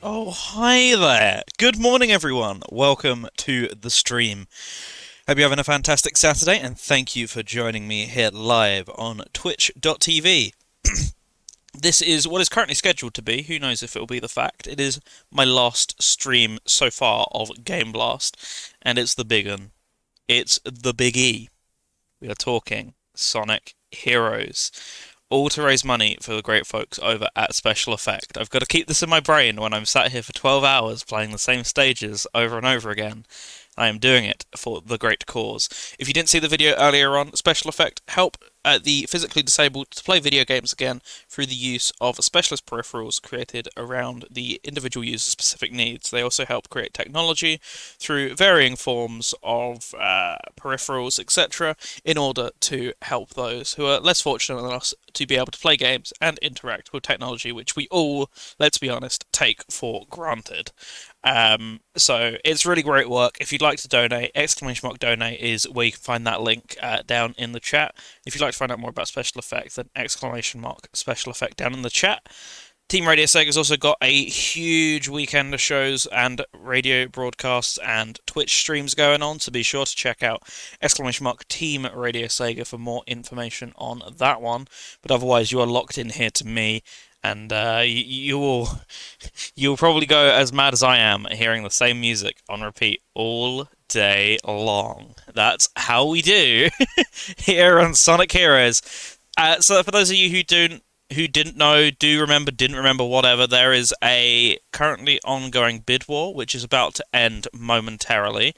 Oh, hi there. Good morning, everyone. Welcome to the stream. Hope you're having a fantastic Saturday, and thank you for joining me here live on twitch.tv. This is what is currently scheduled to be. Who knows if it will be the fact. It is my last stream so far of Game Blast, and it's the big one. It's the Big E. We are talking Sonic Heroes. All to raise money for the great folks over at Special Effect. I've got to keep this in my brain when I'm sat here for 12 hours playing the same stages over and over again. I am doing it for the great cause. If you didn't see the video earlier on, Special Effect help the physically disabled to play video games again through the use of specialist peripherals created around the individual user's specific needs. They also help create technology through varying forms of peripherals, etc., in order to help those who are less fortunate than us to be able to play games and interact with technology, which we all, let's be honest, take for granted. So it's really great work. If you'd like to donate, !donate is where you can find that link down in the chat. If you'd like to find out more about Special Effect, then !Special Effect down in the chat. Team Radio Sega has also got a huge weekend of shows and radio broadcasts and Twitch streams going on, so be sure to check out !Team Radio Sega for more information on that one. But otherwise, you are locked in here to me, and you'll probably go as mad as I am hearing the same music on repeat all day long. That's how we do here on Sonic Heroes. So for those of you who didn't know, didn't remember, whatever, there is a currently ongoing bid war, which is about to end momentarily.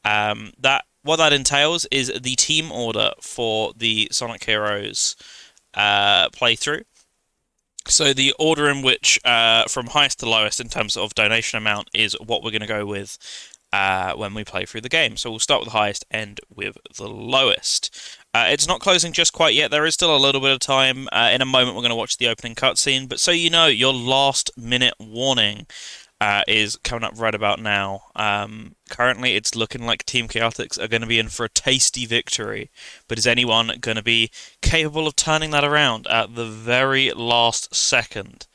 What that entails is the team order for the Sonic Heroes playthrough. So the order in which, from highest to lowest in terms of donation amount, is what we're going to go with when we play through the game. So we'll start with the highest, end with the lowest. It's not closing just quite yet. There is still a little bit of time. In a moment, we're going to watch the opening cutscene. But so you know, your last-minute warning is coming up right about now. Currently, it's looking like Team Chaotix are going to be in for a tasty victory. But is anyone going to be capable of turning that around at the very last second?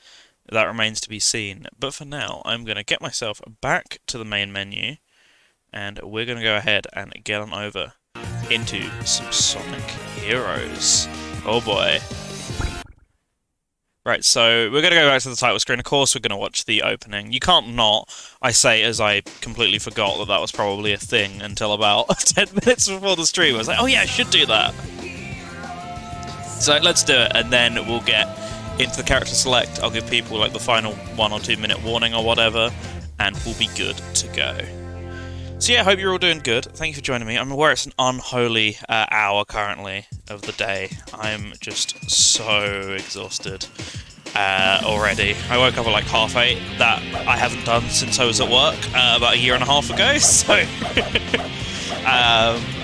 That remains to be seen. But for now, I'm going to get myself back to the main menu, and we're going to go ahead and get on over into some Sonic Heroes. Oh boy. Right, so we're going to go back to the title screen. Of course, we're going to watch the opening. You can't not, I say, as I completely forgot that that was probably a thing until about 10 minutes before the stream. I was like, oh yeah, I should do that. So let's do it, and then we'll get into the character select. I'll give people like the final 1 or 2 minute warning or whatever, and we'll be good to go. So yeah, I hope you're all doing good. Thank you for joining me. I'm aware it's an unholy hour currently of the day. I'm just so exhausted already. I woke up at like 8:30. That I haven't done since I was at work about 1.5 years ago. So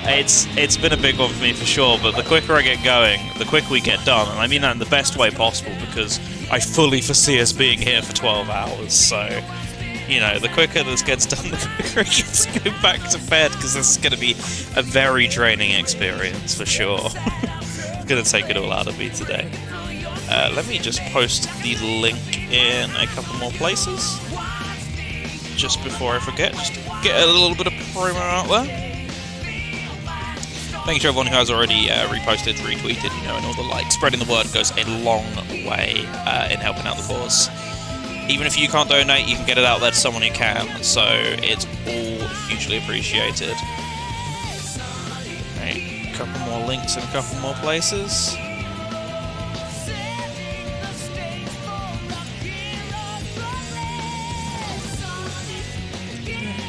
it's been a big one for me for sure. But the quicker I get going, the quicker we get done. And I mean that in the best way possible, because I fully foresee us being here for 12 hours. So, you know, the quicker this gets done, the quicker I get to go back to bed, because this is going to be a very draining experience for sure. It's going to take it all out of me today. Let me just post the link in a couple more places, just before I forget, just to get a little bit of promo out there. Thank you to everyone who has already reposted, retweeted, you know, and all the likes. Spreading the word goes a long way in helping out the cause. Even if you can't donate, you can get it out there to someone who can, so it's all hugely appreciated. Right, a couple more links in a couple more places.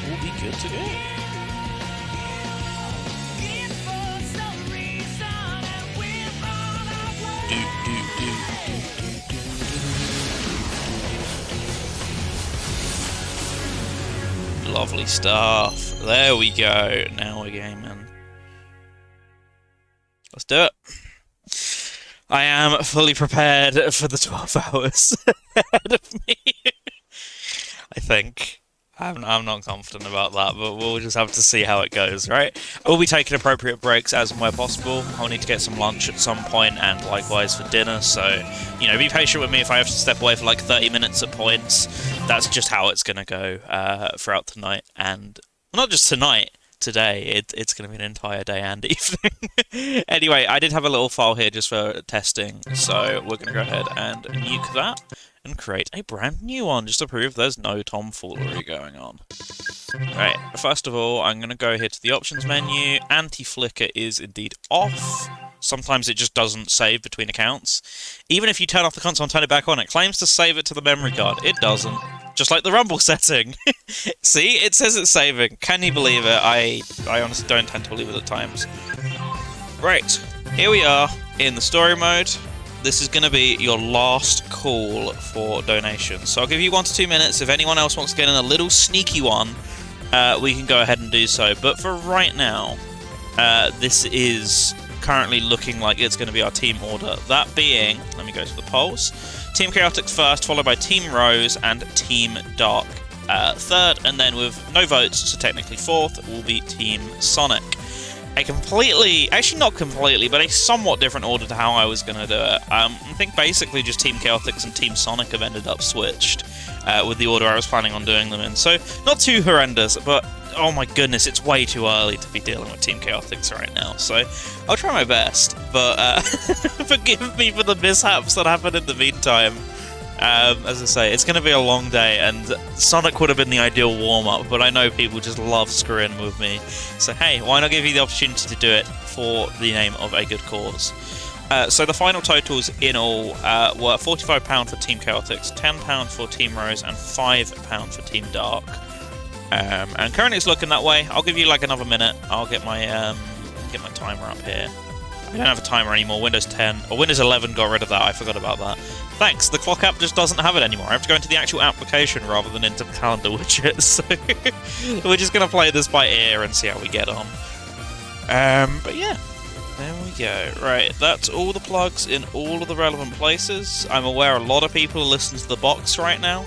We'll be good to go. Lovely stuff. There we go. Now we're gaming. Let's do it. I am fully prepared for the 12 hours ahead of me. I think. I'm not confident about that, but we'll just have to see how it goes, right? We'll be taking appropriate breaks as and where possible. I'll need to get some lunch at some point, and likewise for dinner, so, you know, be patient with me if I have to step away for like 30 minutes at points. That's just how it's going to go throughout tonight, and well, not just tonight, today. It's going to be an entire day and evening. Anyway, I did have a little file here just for testing, so we're going to go ahead and nuke that and create a brand new one, just to prove there's no tomfoolery going on. Right, first of all, I'm going to go here to the options menu. Anti-flicker is indeed off. Sometimes it just doesn't save between accounts. Even if you turn off the console and turn it back on, it claims to save it to the memory card. It doesn't. Just like the rumble setting. See, it says it's saving. Can you believe it? I honestly don't tend to believe it at times. Right, Here we are in the story mode. This is going to be your last call for donations. So I'll give you 1 to 2 minutes. If anyone else wants to get in a little sneaky one, we can go ahead and do so. But for right now, this is currently looking like it's going to be our team order. That being, let me go to the polls. Team Chaotix first, followed by Team Rose and Team Dark third, and then with no votes, so technically fourth, will be Team Sonic. A completely, actually not completely, but a somewhat different order to how I was going to do it. I think basically just Team Chaotix and Team Sonic have ended up switched with the order I was planning on doing them in. So not too horrendous, but oh my goodness, it's way too early to be dealing with Team Chaotix right now. So I'll try my best, but forgive me for the mishaps that happened in the meantime. As I say, it's going to be a long day, and Sonic would have been the ideal warm-up, but I know people just love screwing with me. So hey, why not give you the opportunity to do it for the name of a good cause? So the final totals in all were £45 for Team Chaotix, £10 for Team Rose, and £5 for Team Dark. And currently it's looking that way. I'll give you like another minute. I'll get my timer up here. I don't have a timer anymore. Windows 10 or Windows 11 got rid of that. I forgot about that. Thanks. The clock app just doesn't have it anymore. I have to go into the actual application rather than into the calendar widget. So we're just gonna play this by ear and see how we get on. But yeah, there we go. Right, that's all the plugs in all of the relevant places. I'm aware a lot of people are listening to the box right now.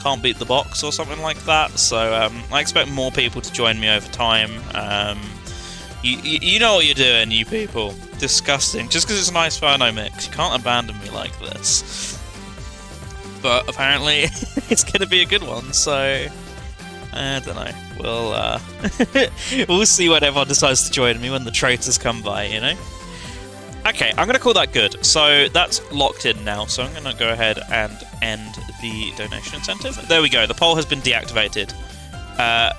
Can't beat the box or something like that. So I expect more people to join me over time. You know what you're doing, you people. Disgusting. Just because it's a nice Furno mix, you can't abandon me like this. But apparently, it's going to be a good one, so I don't know. We'll see when everyone decides to join me, when the traitors come by, you know? Okay, I'm going to call that good. So that's locked in now, so I'm going to go ahead and end the donation incentive. There we go, the poll has been deactivated.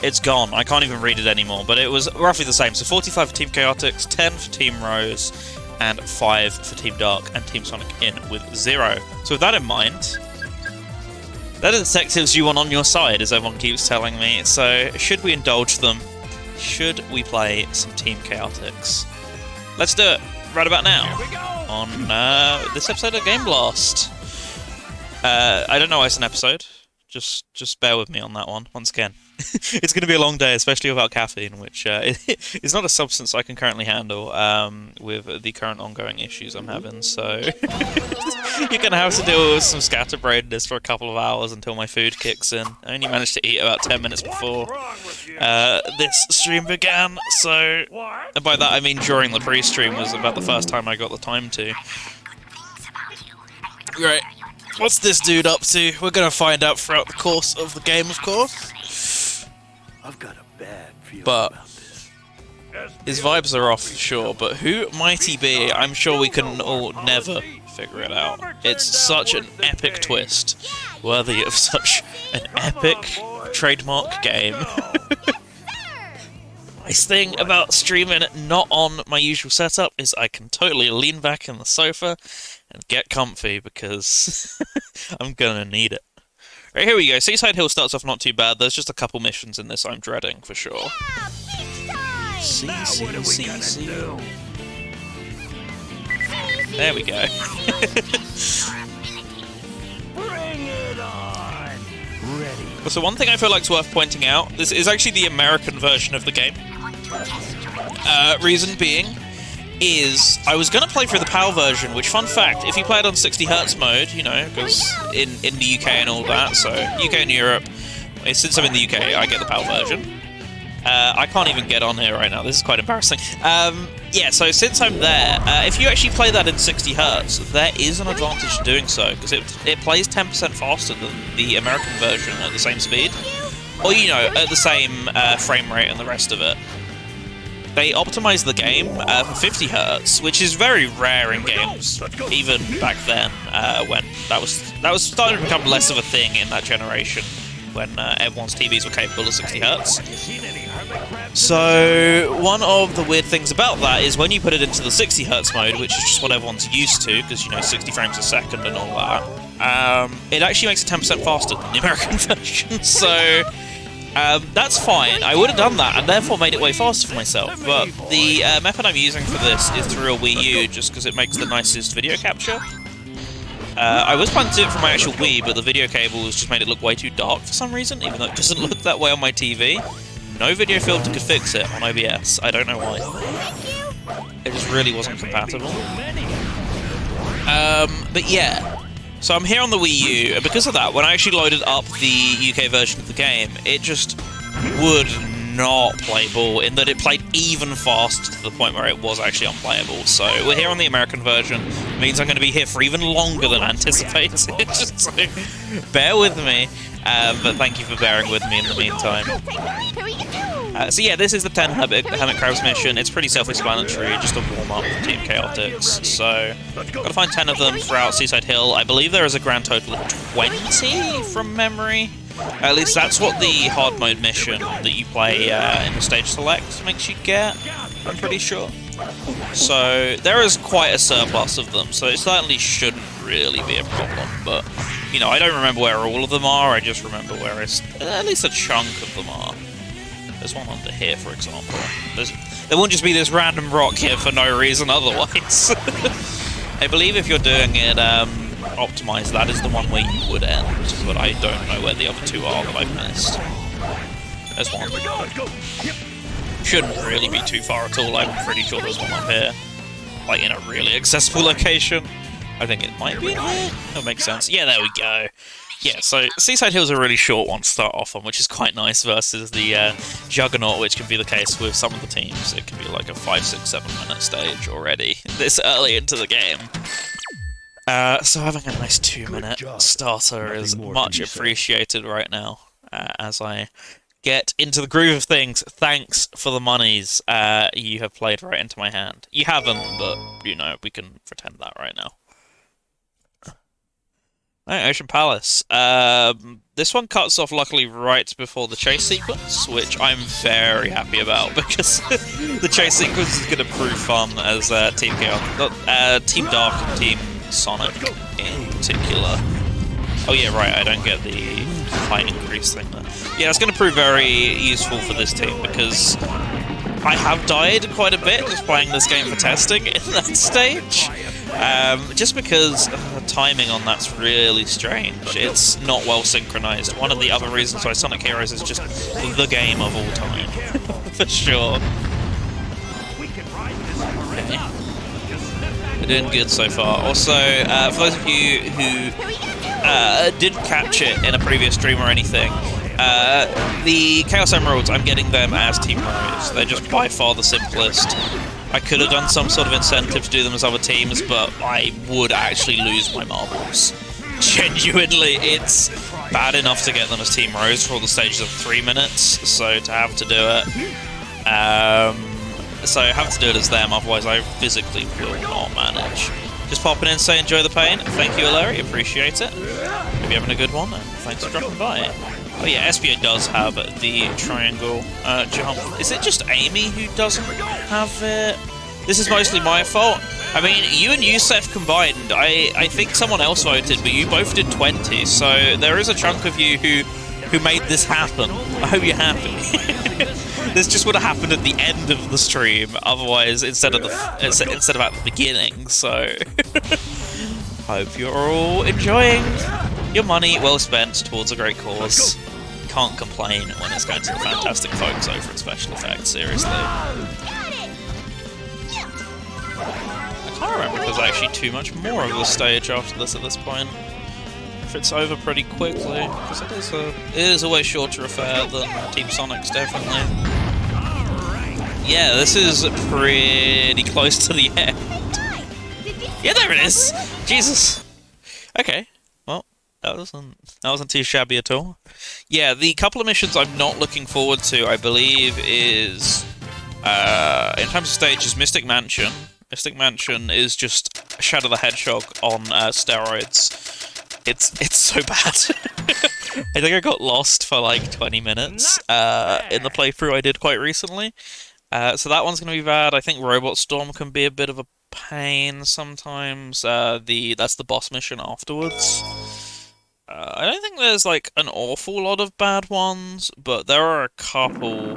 It's gone. I can't even read it anymore, but it was roughly the same. So 45 for Team Chaotix, 10 for Team Rose, and 5 for Team Dark, and Team Sonic in with 0. So with that in mind, they're the detectives you want on your side, as everyone keeps telling me. So should we indulge them? Should we play some Team Chaotix? Let's do it right about now on this episode of Game Blast. I don't know why it's an episode. Just bear with me on that one, once again. It's going to be a long day, especially without caffeine, which is not a substance I can currently handle with the current ongoing issues I'm having, so you're going to have to deal with some scatterbrainedness for a couple of hours until my food kicks in. I only managed to eat about 10 minutes before this stream began, so and by that I mean during the pre-stream was about the first time I got the time to. Right. What's this dude up to? We're gonna find out throughout the course of the game, of course. I've got a bad feeling But about this. his vibes are off for sure. But who might he be? I'm sure we can all never figure it out. It's such an epic twist, worthy of such an epic trademark game. Nice thing about streaming not on my usual setup is I can totally lean back in the sofa and get comfy because I'm gonna need it. Right, here we go. Seaside Hill starts off not too bad. There's just a couple missions in this I'm dreading for sure. See. There we go. Bring it on! Ready. So one thing I feel like is worth pointing out, this is actually the American version of the game. Reason being is I was going to play through the PAL version, which, fun fact, if you play it on 60Hz mode, you know, because in the UK and all that, so UK and Europe, since I'm in the UK, I get the PAL version. I can't even get on here right now, this is quite embarrassing. Yeah, so since I'm there, if you actually play that in 60Hz, there is an advantage to doing so, because it plays 10% faster than the American version at the same speed. Or, you know, at the same frame rate and the rest of it. They optimized the game for 50Hz, which is very rare in games, even back then, when that was starting to become less of a thing in that generation, when everyone's TVs were capable of 60Hz. So one of the weird things about that is when you put it into the 60Hz mode, which is just what everyone's used to, because, you know, 60 frames a second and all that, it actually makes it 10% faster than the American version. So That's fine. I would have done that and therefore made it way faster for myself. But the method I'm using for this is through a Wii U, just because it makes the nicest video capture. I was planning to do it from my actual Wii, but the video cable has just made it look way too dark for some reason, even though it doesn't look that way on my TV. No video filter could fix it on OBS. I don't know why. It just really wasn't compatible. But yeah. So I'm here on the Wii U, and because of that, when I actually loaded up the UK version of the game, it just would not play ball, in that it played even faster to the point where it was actually unplayable. So we're here on the American version. It means I'm going to be here for even longer than anticipated. Just so bear with me, but thank you for bearing with me in the meantime. So yeah, this is the 10 Hermit Crabs mission. It's pretty self-explanatory, just a warm-up for Team Chaotix. So, gotta find 10 of them throughout Seaside Hill. I believe there is a grand total of 20 from memory. At least that's what the hard mode mission that you play in the stage select makes you get, I'm pretty sure. So, there is quite a surplus of them, so it certainly shouldn't really be a problem. But, you know, I don't remember where all of them are, I just remember where at least a chunk of them are. There's one under here, for example. There won't just be this random rock here for no reason otherwise. I believe if you're doing it optimized, that is the one where you would end, but I don't know where the other two are that I've missed. There's one. Shouldn't really be too far at all. I'm pretty sure there's one up here, like in a really accessible location. I think it might be in here. That makes sense. Yeah, there we go. Yeah, so Seaside Hill's a really short one to start off on, which is quite nice versus the Juggernaut, which can be the case with some of the teams. It can be like a 5, 6, 7 minute stage already, this early into the game. So having a nice 2-minute starter is much appreciated right now, as I get into the groove of things. Thanks for the monies you have played right into my hand. You haven't, but, you know, we can pretend that right now. Alright, Ocean Palace. This one cuts off luckily right before the chase sequence, which I'm very happy about, because the chase sequence is going to prove fun as Team Chaos, Team Dark and Team Sonic in particular. Oh yeah, right, I don't get the height increase thing there. Yeah, it's going to prove very useful for this team, because I have died quite a bit just playing this game for testing in that stage. Just because the timing on that's really strange. It's not well synchronized. One of the other reasons why Sonic Heroes is just the game of all time. For sure. Okay. We're doing good so far. Also, for those of you who didn't catch it in a previous stream or anything, the Chaos Emeralds, I'm getting them as Team Rose. They're just by far the simplest. I could have done some sort of incentive to do them as other teams, but I would actually lose my marbles. Genuinely, it's bad enough to get them as Team Rose for all the stages of 3 minutes, so to have to do it... so I have to do it as them, otherwise I physically will not manage. Just popping in, say enjoy the pain. Thank you, Larry, appreciate it. Hope you're having a good one, and thanks for dropping by. Oh yeah, SBO does have the triangle jump. Is it just Amy who doesn't have it? This is mostly my fault. I mean, you and Yusef combined, I think someone else voted, but you both did 20, so there is a chunk of you who made this happen. I hope you're happy. This just would have happened at the end of the stream, otherwise instead of at the beginning, so... Hope you're all enjoying your money well spent towards a great cause. Can't complain when it's going to the Fantastic Folks over at special effects, seriously. I can't remember if there's actually too much more of the stage after this at this point. If it's over pretty quickly, because it is a way shorter affair than Team Sonic's, definitely. Yeah, this is pretty close to the end. Yeah, there it is! Jesus! Okay, well, that wasn't too shabby at all. Yeah, the couple of missions I'm not looking forward to, I believe, is... in terms of stages, Mystic Mansion. Mystic Mansion is just Shadow the Hedgehog on steroids. It's so bad. I think I got lost for like 20 minutes in the playthrough I did quite recently. So that one's going to be bad. I think Robot Storm can be a bit of a pain sometimes. That's the boss mission afterwards. I don't think there's like an awful lot of bad ones, but there are a couple.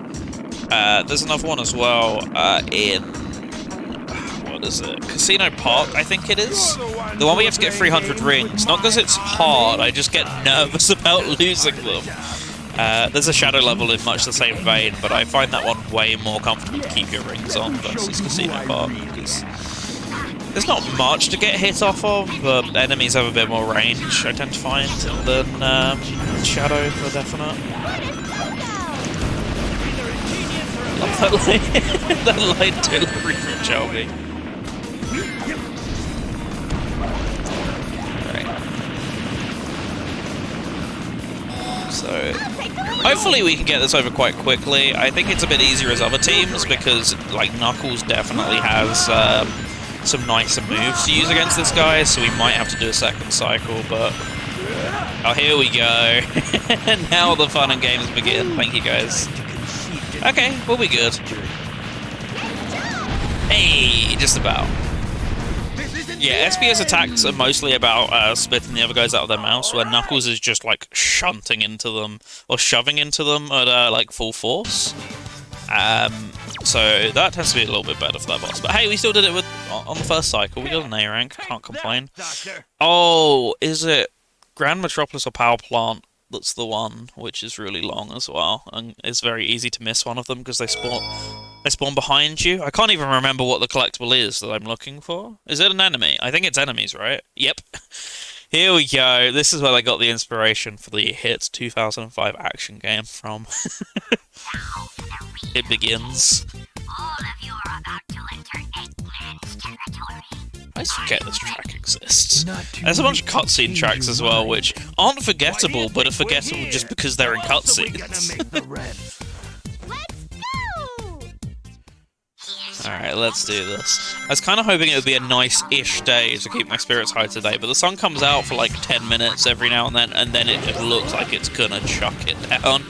There's another one as well in what is it? Casino Park, I think it is. The one where you have to get 300 rings. Not because it's hard, I just get nervous about losing them. There's a shadow level in much the same vein, but I find that one way more comfortable to keep your rings on versus Casino Park, because there's not much to get hit off of, but enemies have a bit more range, I tend to find, than Shadow, for definite. Love that light, that light delivery from Shelby. So, hopefully we can get this over quite quickly. I think it's a bit easier as other teams because, like, Knuckles definitely has some nicer moves to use against this guy, so we might have to do a second cycle, but... Oh, here we go. Now the fun and games begin. Thank you, guys. Okay, we'll be good. Hey, just about. Yeah, SPS attacks are mostly about spitting the other guys out of their mouths, where Knuckles is just like shunting into them or shoving into them at like full force. So that tends to be a little bit better for that boss. But hey, we still did it with on the first cycle. We got an A rank, can't complain. Oh, is it Grand Metropolis or Power Plant? That's the one, which is really long as well, and it's very easy to miss one of them because they spawn behind you. I can't even remember what the collectible is that I'm looking for. Is it an enemy? I think it's enemies, right? Yep. Here we go. This is where I got the inspiration for the hit 2005 action game from. It begins. All of you are about to enter Eggman's territory. I just forget this track exists. There's a bunch of cutscene tracks as well, which aren't forgettable, but are forgettable just because they're in cutscenes. Alright, let's do this. I was kind of hoping it would be a nice-ish day to keep my spirits high today, but the sun comes out for like 10 minutes every now and then it just looks like it's gonna chuck it down.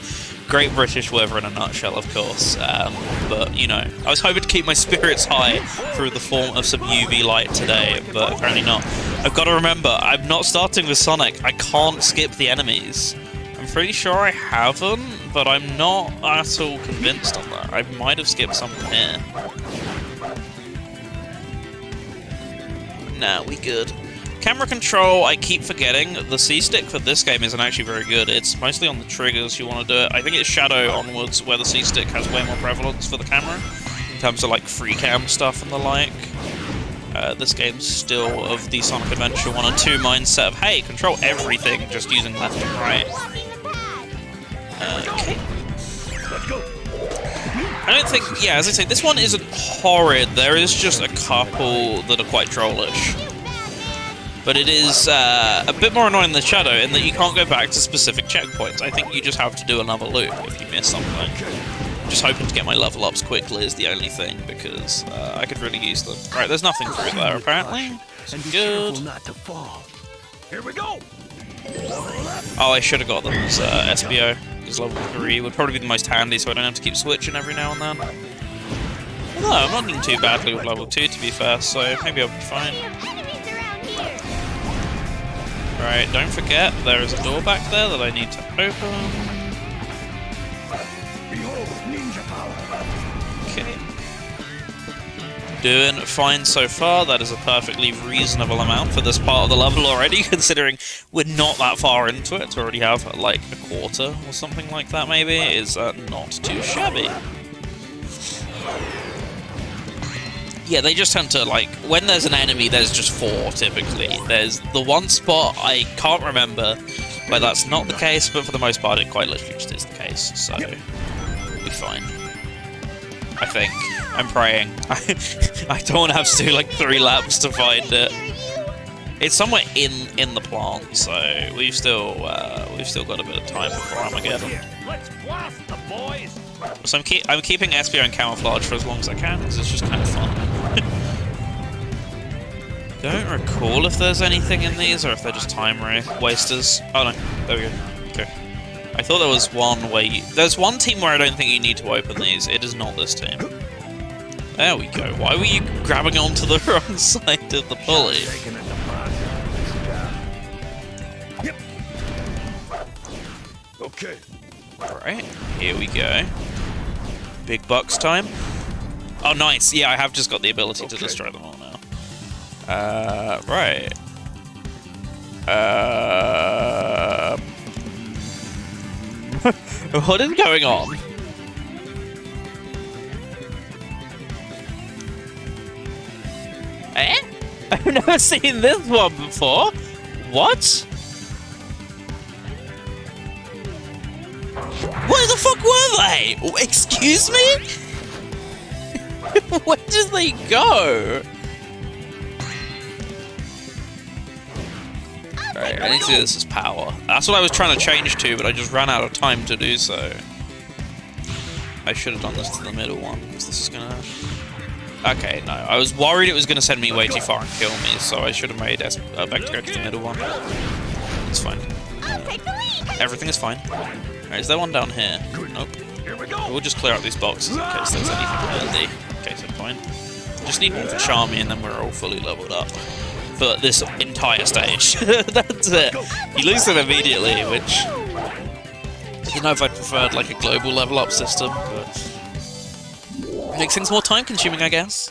Great British weather in a nutshell, of course, but, you know, I was hoping to keep my spirits high through the form of some UV light today, but apparently not. I've got to remember, I'm not starting with Sonic. I can't skip the enemies. I'm pretty sure I haven't, but I'm not at all convinced on that. I might have skipped something here. Nah, we good. Camera control, I keep forgetting. The C-stick for this game isn't actually very good. It's mostly on the triggers you want to do it. I think it's Shadow onwards where the C-stick has way more prevalence for the camera, in terms of like free cam stuff and the like. This game's still of the Sonic Adventure 1 and 2 mindset of, hey, control everything just using left and right. Okay. Let's go. I don't think, yeah, as I say, this one isn't horrid. There is just a couple that are quite trollish. But it is a bit more annoying than Shadow in that you can't go back to specific checkpoints. I think you just have to do another loop if you miss something. I'm just hoping to get my level ups quickly is the only thing, because I could really use them. Right, there's nothing through there apparently. So good. Not to fall. Here we go. Oh, I should have got them as SBO, because level 3 would probably be the most handy, so I don't have to keep switching every now and then. Although, I'm not doing too badly with level 2 to be fair, so maybe I'll be fine. Right, don't forget, there is a door back there that I need to open. Behold, ninja power. Okay. Doing fine so far. That is a perfectly reasonable amount for this part of the level already, considering we're not that far into it. To already have, like, a quarter or something like that, maybe, is not too shabby. Yeah, they just tend to, like, when there's an enemy, there's just 4, typically. There's the one spot, I can't remember where that's not the case, but for the most part, it quite literally just is the case, so we'll be fine. I think. I'm praying. I don't want to have to do, like, 3 laps to find it. It's somewhere in the plant, so we've still got a bit of time before Armageddon. Let's blast the boys. So I'm keeping SBO and camouflage for as long as I can, because it's just kind of fun. Don't recall if there's anything in these, or if they're just time wasters. Oh no, there we go. Okay. I thought there was one where there's one team where I don't think you need to open these. It is not this team. There we go. Why were you grabbing onto the wrong side of the pulley? Okay. Right, here we go. Big bucks time. Oh, nice. Yeah, I have just got the ability to Okay. destroy them all now. Right. What is going on? Eh? I've never seen this one before. What? Where the fuck were they? Oh, excuse me? Where did they go? Right, I need to do this as power. That's what I was trying to change to, but I just ran out of time to do so. I should have done this to the middle one, because this is gonna... Okay, no. I was worried it was gonna send me way too far and kill me, so I should have made Vector go to the middle one. It's fine. I'll take the lead. Everything is fine. Alright, is there one down here? Nope. Here we go. We'll just clear out these boxes in case there's anything handy. Case in point. Just need one for Charmy and then we're all fully leveled up. For this entire stage. That's it. You lose them immediately, which... I don't know if I'd preferred like a global level up system, but... Makes things more time consuming, I guess.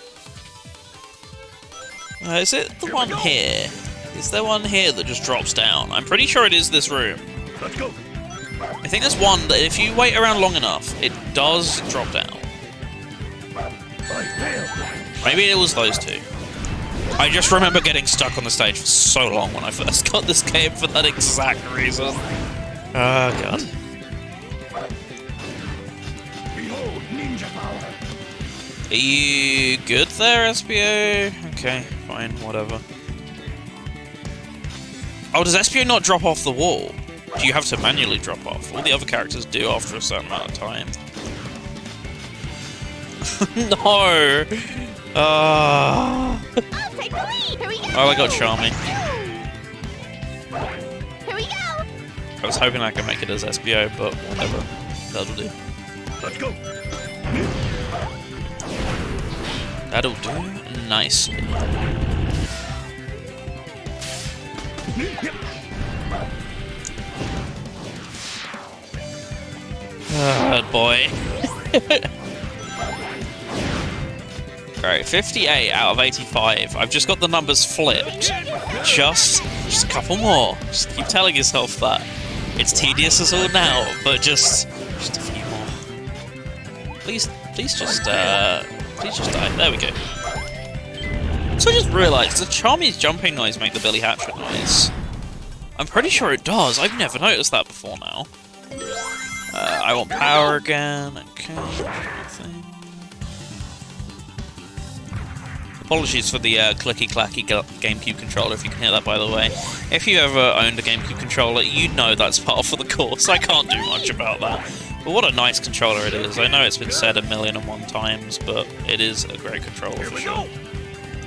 Is it the one here? Is there one here that just drops down? I'm pretty sure it is this room. Let's go. I think there's one that if you wait around long enough, it does drop down. I failed. Maybe it was those two. I just remember getting stuck on the stage for so long when I first got this game for that exact reason. Oh god. Behold, ninja power. Are you good there, SPO? Okay, fine, whatever. Oh, does SPO not drop off the wall? Do you have to manually drop off? All the other characters do after a certain amount of time. No! I'll take the lead. Here we go. Oh, I got Charmy. Here we go. I was hoping I could make it as SPO, but whatever. That'll do. Let's go. That'll do. Nice. Oh boy. Right, 58 out of 85. I've just got the numbers flipped. Just a couple more. Just keep telling yourself that. It's tedious as all now, but just a few more. Please just die. There we go. So I just realised, does Charmy's jumping noise make the Billy Hatchet noise? I'm pretty sure it does. I've never noticed that before now. I want power again. Okay. Nothing. Apologies for the clicky-clacky GameCube controller, if you can hear that, by the way. If you ever owned a GameCube controller, you know that's part of the course. I can't do much about that. But what a nice controller it is. I know it's been said 1,000,001 times, but it is a great controller Here for we sure. go.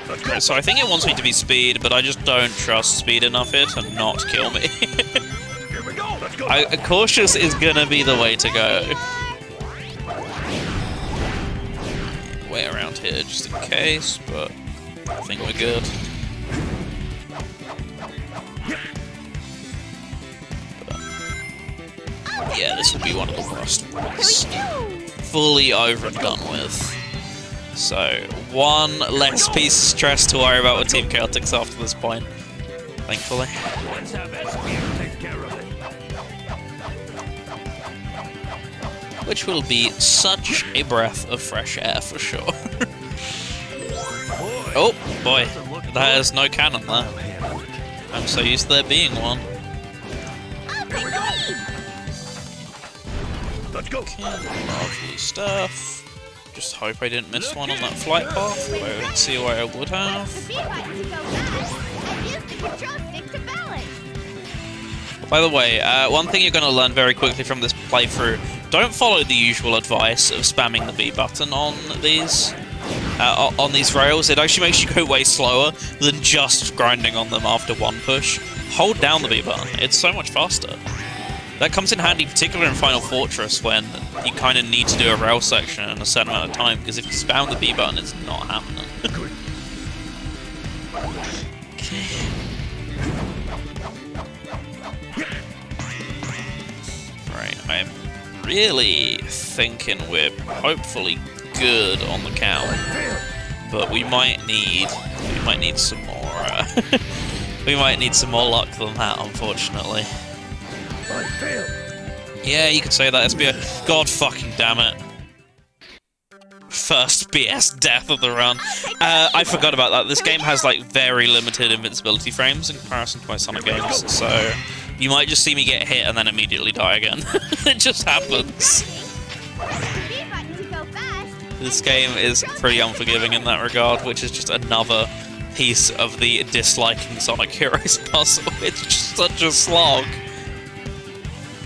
Let's go. So I think it wants me to be speed, but I just don't trust speed enough it and not kill me. Here we go. Let's go. Cautious is gonna be the way to go. Way around here just in case, but I think we're good. But, yeah, this will be one of the worst ones. Fully over and done with. So, one less piece of stress to worry about with Team Chaotix after this point, thankfully. Let's have SPO take care of it. Which will be such a breath of fresh air for sure. Oh boy, there's no cannon there. I'm so used to there being one. I'll take the lead. Let's go. Okay, lovely stuff. Just hope I didn't miss one on that flight path, but I don't see why I would The have. speed button to go fast. And use the control stick to balance. By the way, one thing you're going to learn very quickly from this playthrough, don't follow the usual advice of spamming the B button on these rails. It actually makes you go way slower than just grinding on them after one push. Hold down the B button, it's so much faster. That comes in handy, particularly in Final Fortress, when you kind of need to do a rail section in a certain amount of time, because if you spam the B button, it's not happening. Okay. Right, really thinking we're hopefully good on the count, but we might need some more. We might need some more luck than that, unfortunately. I failed. Yeah, you could say that, SBO. God fucking damn it. First BS death of the run. I forgot about that. This game has like very limited invincibility frames in comparison to my Sonic games, so you might just see me get hit and then immediately die again. It just happens. This game is pretty unforgiving in that regard, which is just another piece of the disliking Sonic Heroes puzzle. It's just such a slog.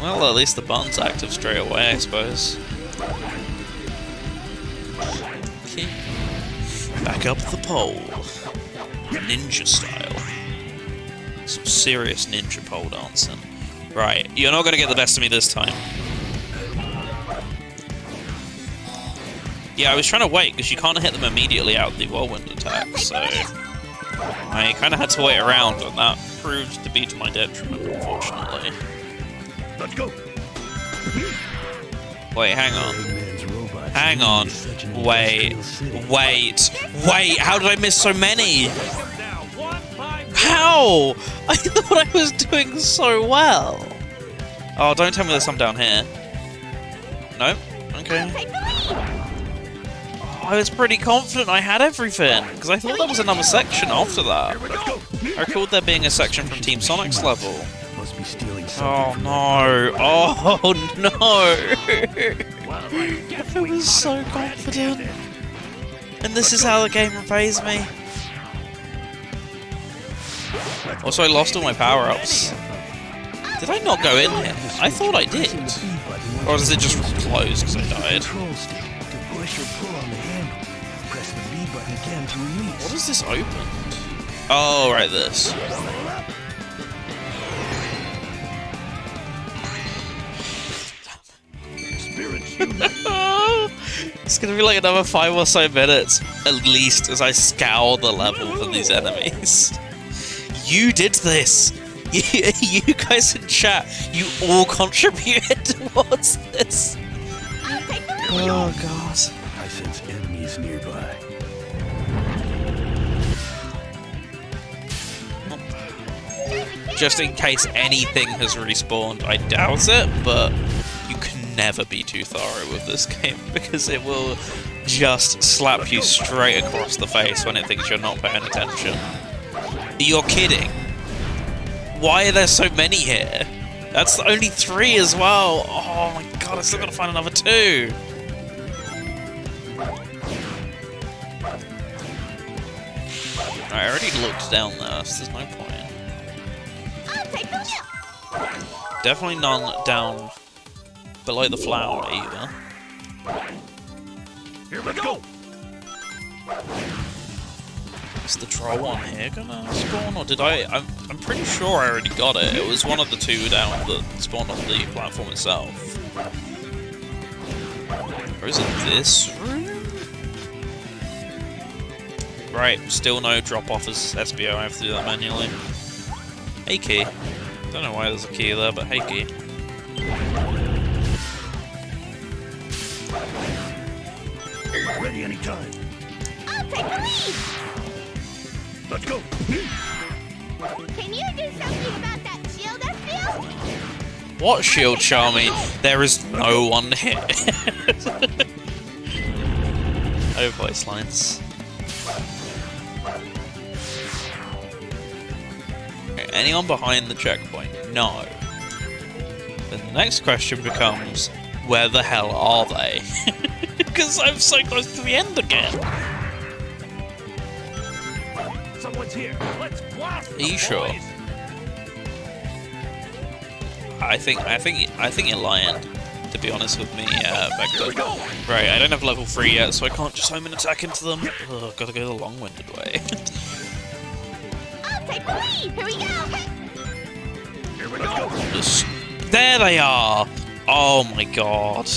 Well, at least the button's active straight away, I suppose. Okay. Back up the pole. Ninja style. Some serious ninja pole dancing. Right, you're not gonna get the best of me this time. Yeah, I was trying to wait, because you can't hit them immediately out of the whirlwind attack, so I kind of had to wait around, and that proved to be to my detriment, unfortunately. Let's go. Wait, hang on. Hang on. Wait. How did I miss so many? How? I thought I was doing so well. Oh, don't tell me there's some down here. Nope. Okay. I was pretty confident I had everything, because I thought there was another section after that. I recalled there being a section from Team Sonic's level. Must be stealing Oh no! Oh no! I was so confident. And this is how the game repays me. Also, I lost all my power-ups. Did I not go in here? I thought I did. Or is it just closed because I died? What is this open? Oh, right, this. It's gonna be like another 5 or so minutes, at least, as I scour the level for these enemies. You did this! You guys in chat, you all contributed towards this. Oh god. I sense enemies nearby. Just in case anything has respawned, I doubt it, but you can never be too thorough with this game because it will just slap you straight across the face when it thinks you're not paying attention. You're kidding. Why are there so many here? That's only 3 as well. Oh my god, I still gotta find another 2. I already looked down there, so there's no point. Definitely none down below the flower either. Here we go. Is the troll one here gonna spawn, or did I'm pretty sure I already got it. It was one of the 2 down that spawned on the platform itself. Or is it this room? Right, still no drop off as SBO. I have to do that manually. Hey key. Don't know why there's a key there, but hey key. Ready anytime. I'll take the lead! Let's go. Can you do something about that shield, SBO? What shield, Charmy? There is no one here. Oh, voice lines. Okay, anyone behind the checkpoint? No. Then the next question becomes, where the hell are they? Because I'm so close to the end again. Someone's here. Let's blast. Are you sure? I think you're lying, to be honest with me, Vector. Right, I don't have level 3 yet, so I can't just home and attack into them. Ugh, gotta go the long-winded way. I'll take the lead! Here we go! Here we go. There they are! Oh my god.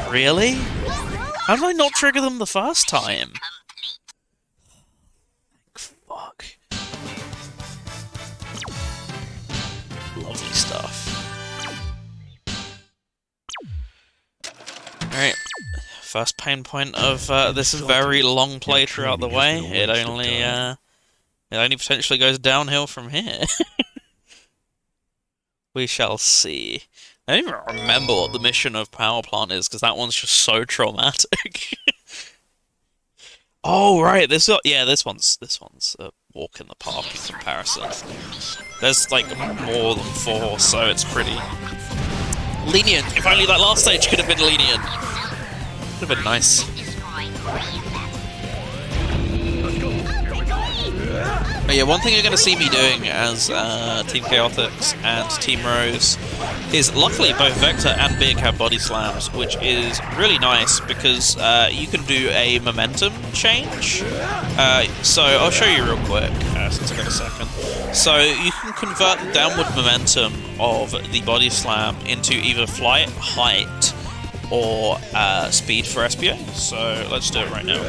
Really? How did I not trigger them the first time? Fuck. Lovely stuff. first pain point of this very long playthrough out the way. It only potentially goes downhill from here. We shall see. I don't even remember what the mission of Power Plant is, because that one's just so traumatic. Oh right, this one's a walk in the park in comparison. There's like more than 4, so it's pretty lenient. If only that last stage could have been lenient. Would have been nice. But yeah, one thing you're going to see me doing as Team Chaotix and Team Rose is, luckily, both Vector and Big have body slams, which is really nice because you can do a momentum change. So I'll show you real quick, since I've got a second. So you can convert the downward momentum of the body slam into either flight, height, or speed for SBO. So let's do it right now.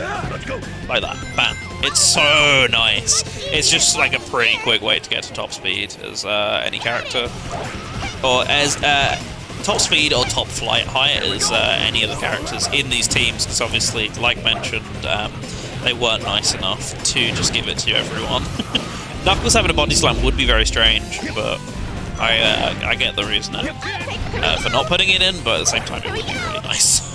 Like that. Bam. It's so nice. It's just like a pretty quick way to get to top speed as any character. Or as top speed or top flight height as any of the characters in these teams, because obviously, like mentioned, they weren't nice enough to just give it to everyone. Knuckles having a body slam would be very strange, but I get the reasoning for not putting it in, but at the same time it would be really nice.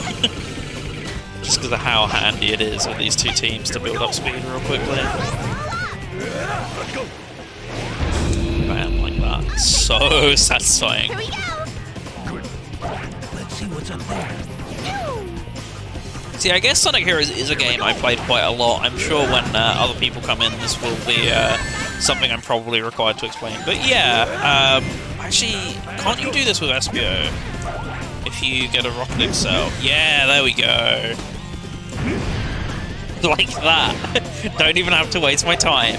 Just because of how handy it is with these two teams to build up speed real quickly. Bam, like that. So satisfying. Here we go. Good. Let's see what's up there. See, I guess Sonic Heroes is a game I played quite a lot. I'm sure when other people come in, this will be something I'm probably required to explain. But yeah, actually, can't you do this with SBO? If you get a Rocket Excel. Yeah, there we go. Like that. Don't even have to waste my time.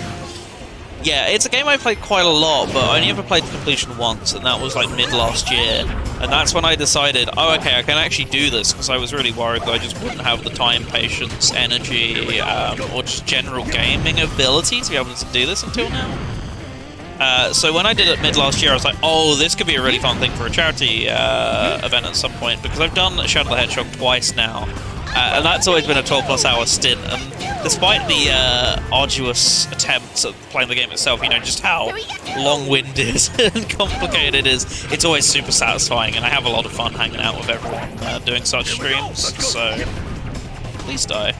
Yeah, it's a game I played quite a lot, but I only ever played completion once, and that was like mid last year. And that's when I decided, oh, okay, I can actually do this, because I was really worried that I just wouldn't have the time, patience, energy, or just general gaming ability to be able to do this until now. So when I did it mid last year, I was like, oh, this could be a really fun thing for a charity event at some point, because I've done Shadow the Hedgehog twice now. And that's always been a 12+ hour stint, and despite the arduous attempts at playing the game itself, you know, just how long-winded and complicated it is, it's always super satisfying, and I have a lot of fun hanging out with everyone doing such streams, so please die.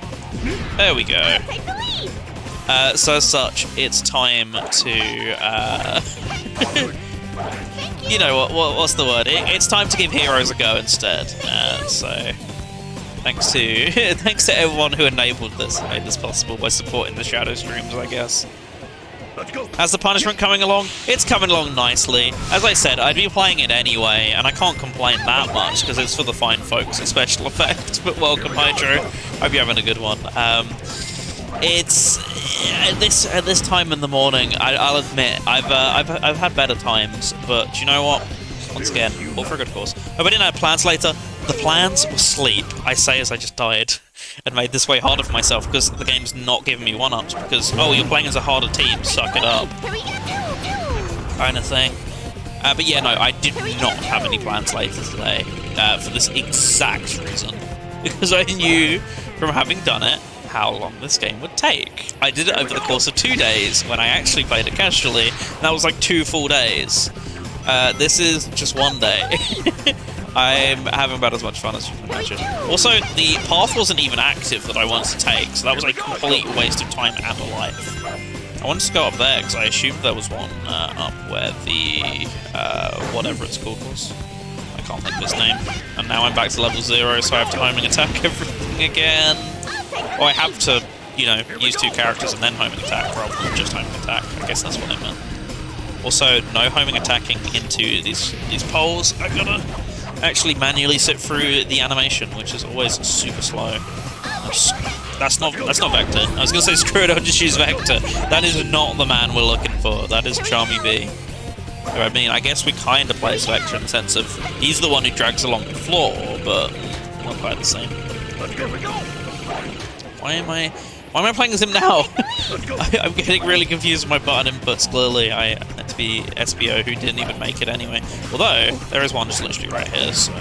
There we go. Take the lead. So as such, it's time to, you know, what's the word? It's time to give Heroes a go instead, so... Thanks to everyone who enabled this and made this possible by supporting the Shadow streams, I guess. Let's go. How's the punishment coming along? It's coming along nicely. As I said, I'd be playing it anyway, and I can't complain that much because it's for the fine folks at Special Effects. But welcome, Hydro. Hope you're having a good one. It's at this time in the morning. I'll admit I've had better times, but do you know what? Once again, all for a good cause. Hope I didn't have plans later. The plans were sleep, I say as I just died, and made this way harder for myself because the game's not giving me 1-ups because, oh, you're playing as a harder team, suck it up, Here we go. kind of thing. But yeah, no, I did not have any plans later today for this exact reason. Because I knew from having done it how long this game would take. I did it over the course of 2 days when I actually played it casually, and that was like 2 full days. This is just 1 day. I'm having about as much fun as you can imagine. Also, the path wasn't even active that I wanted to take, so that was a complete waste of time and a life. I wanted to go up there because I assumed there was one up where the whatever it's called was. I can't think of its name. And now I'm back to level 0, so I have to homing attack everything again. Or I have to, you know, use 2 characters and then homing attack rather than just homing attack. I guess that's what I meant. Also, no homing attacking into these poles. I gotta actually manually sit through the animation, which is always super slow. That's not Vector. I was gonna say screw it, I'll just use Vector. That is not the man we're looking for. That is Charmy B. I mean, I guess we kind of play as Vector in the sense of he's the one who drags along the floor, but not quite the same. Let's go. Why am I playing as him now? I'm getting really confused with my button inputs, clearly. I meant to be SBO who didn't even make it anyway. Although, there is one just literally right here, so...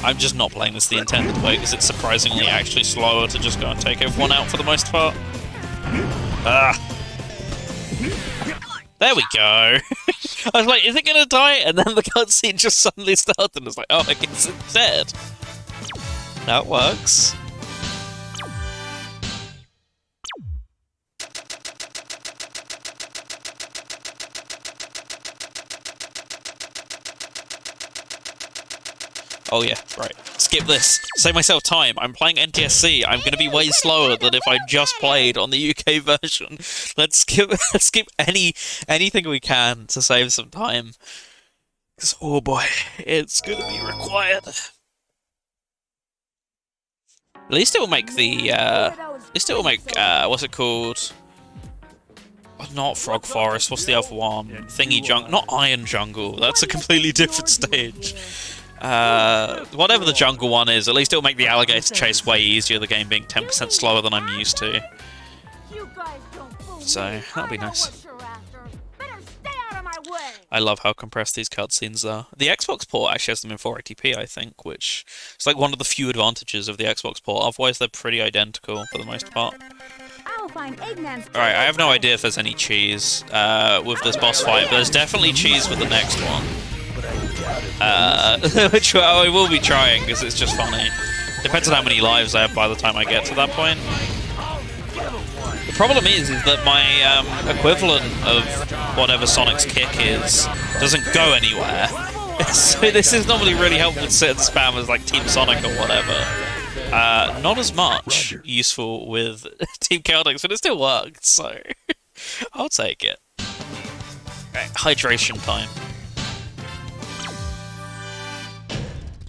I'm just not playing this the intended way because it's surprisingly actually slower to just go and take everyone out for the most part. Ah. There we go. I was like, is it gonna die? And then the cutscene just suddenly started and it's like, oh, I guess it's dead. That works. Oh yeah, right. Skip this. Save myself time. I'm playing NTSC. I'm going to be way slower than if I just played on the UK version. Let's skip anything we can to save some time. 'Cause, oh boy, it's going to be required. At least it will make the, at least it will make, what's it called? Not Frog Forest, what's the other one? Thingy Jungle, not Iron Jungle. That's a completely different stage. Whatever the jungle one is, at least it'll make the alligator chase way easier, the game being 10% slower than I'm used to. So, that'll be nice. I love how compressed these cutscenes are. The Xbox port actually has them in 480p, I think, which is like one of the few advantages of the Xbox port. Otherwise, they're pretty identical for the most part. Alright, I have no idea if there's any cheese with this boss fight, but there's definitely cheese with the next one. Which I will be trying because it's just funny. Depends on how many lives I have by the time I get to that point. The problem is that my equivalent of whatever Sonic's kick is doesn't go anywhere. So this is normally really helpful to sit and spam as like Team Sonic or whatever. Not as much useful with Team Chaotix, but it still worked, so I'll take it. Okay, hydration time.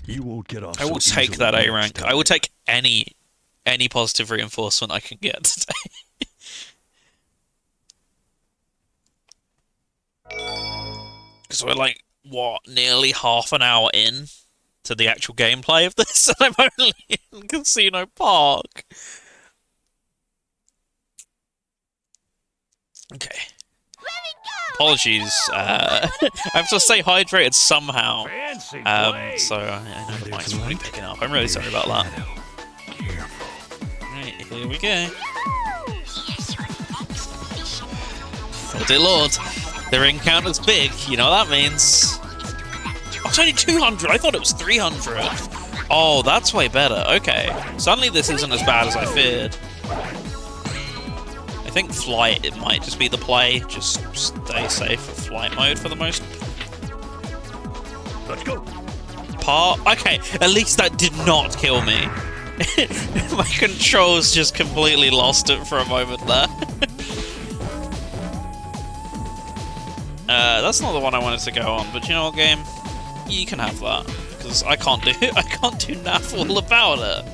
You won't get off I will so take easily that A next rank. time. I will take any positive reinforcement I can get today. Because we're like, what, nearly half an hour in to the actual gameplay of this, and I'm only in Casino Park. Okay. Apologies. I have to stay hydrated somehow. Fancy So I know the mic's probably picking up. I'm really sorry about that. Right, here we go. Oh dear lord. The ring count is big. You know what that means. Oh, it's only 200. I thought it was 300. Oh, that's way better. Okay. Suddenly this isn't as bad as I feared. I think flight, it might just be the play. Just stay safe with flight mode for the most Let's go. part. Okay, at least that did not kill me. My controls just completely lost it for a moment there. That's not the one I wanted to go on, but you know what, game? You can have that because I can't do naff all about it.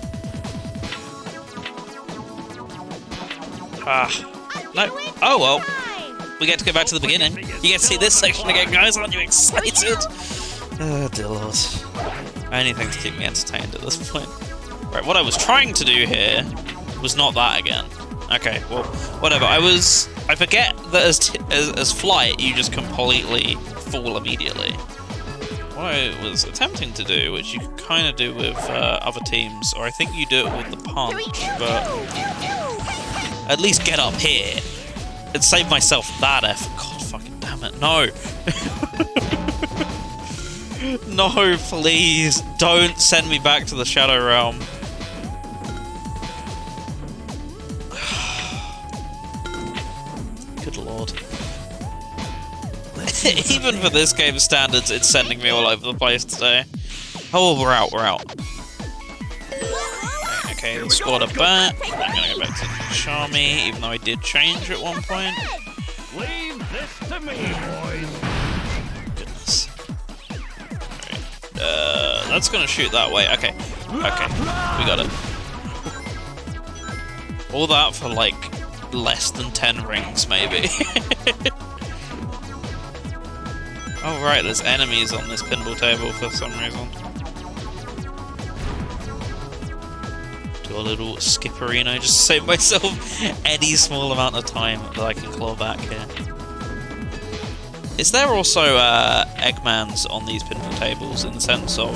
No. Oh well. We get to go back to the beginning. You get to see this section again, guys. Aren't you excited? Oh dear lord. Anything to keep me entertained at this point. Right, what I was trying to do here was not that again. Okay, well, whatever. I forget that as flight, you just completely fall immediately. What I was attempting to do, which you can kind of do with other teams, or I think you do it with the punch, but at least get up here and save myself that effort. God fucking damn it, no. No, please, don't send me back to the Shadow Realm. Good lord. Even for this game's standards, it's sending me all over the place today. Oh, we're out. Okay, the squad are back. I'm gonna go back to Charmy, even though I did change at one point. Leave this to me, boys. Goodness. Okay. That's gonna shoot that way. Okay, we got it. All that for like less than 10 rings, maybe. Oh right, there's enemies on this pinball table for some reason. Do a little skipperino just to save myself any small amount of time that I can claw back here. Is there also Eggmans on these pinball tables in the sense of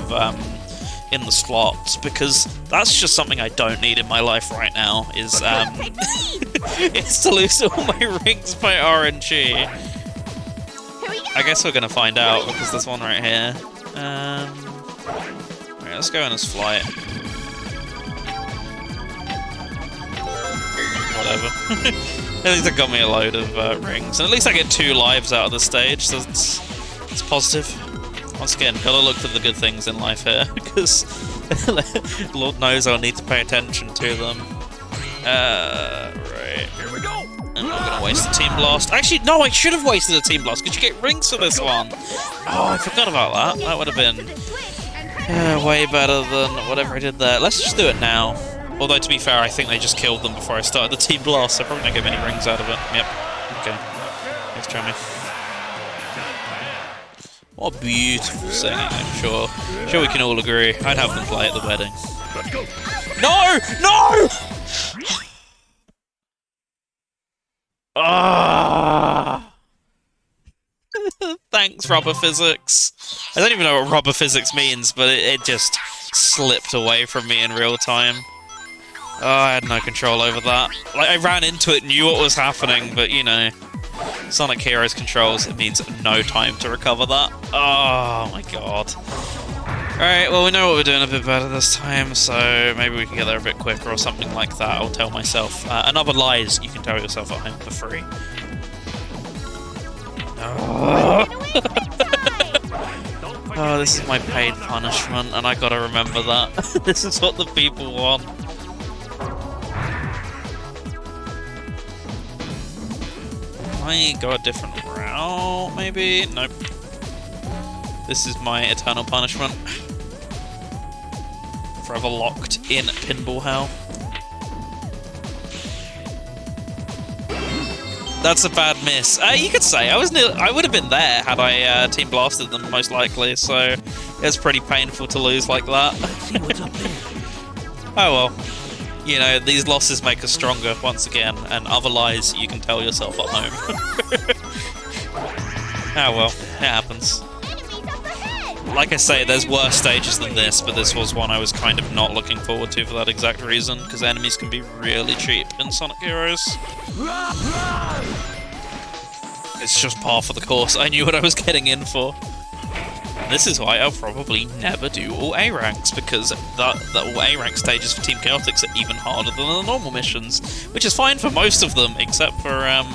in the slots, because that's just something I don't need in my life right now, is is to lose all my rings by RNG. Here we go. I guess we're gonna find out, because there's one right here. Right, let's go in as flight. Whatever. At least it got me a load of rings, and at least I get 2 lives out of the stage, so it's positive. Once again, gotta look for the good things in life here, because Lord knows I'll need to pay attention to them. Right. Here we go. I'm not gonna waste a Team Blast. Actually, no, I should have wasted a Team Blast. Could you get rings for this one? Oh, I forgot about that. That would have been way better than whatever I did there. Let's just do it now. Although, to be fair, I think they just killed them before I started the Team Blast, so I probably don't get many rings out of it. Yep. Okay. Let's try me. What a beautiful singing, I'm sure. Sure we can all agree. I'd have them play at the wedding. Let's go. No! No! Ah! Thanks, rubber physics. I don't even know what rubber physics means, but it just slipped away from me in real time. Oh, I had no control over that. Like, I ran into it, knew what was happening, but you know, Sonic Heroes controls, it needs no time to recover that. Oh my god. Alright, well we know what we're doing a bit better this time, so maybe we can get there a bit quicker or something like that, I'll tell myself. Another lies you can tell yourself at home for free. Oh, this is my paid punishment, and I gotta remember that. This is what the people want. I go a different route, maybe? Nope. This is my eternal punishment. Forever locked in pinball hell. That's a bad miss. You could say I would have been there had I team blasted them, most likely. So it's pretty painful to lose like that. Oh well. You know, these losses make us stronger once again, and other lies you can tell yourself at home. Oh well, it happens. Like I say, there's worse stages than this, but this was one I was kind of not looking forward to for that exact reason, because enemies can be really cheap in Sonic Heroes. It's just par for the course. I knew what I was getting in for. This is why I'll probably never do all A ranks, because the all A rank stages for Team Chaotix are even harder than the normal missions, which is fine for most of them, except for a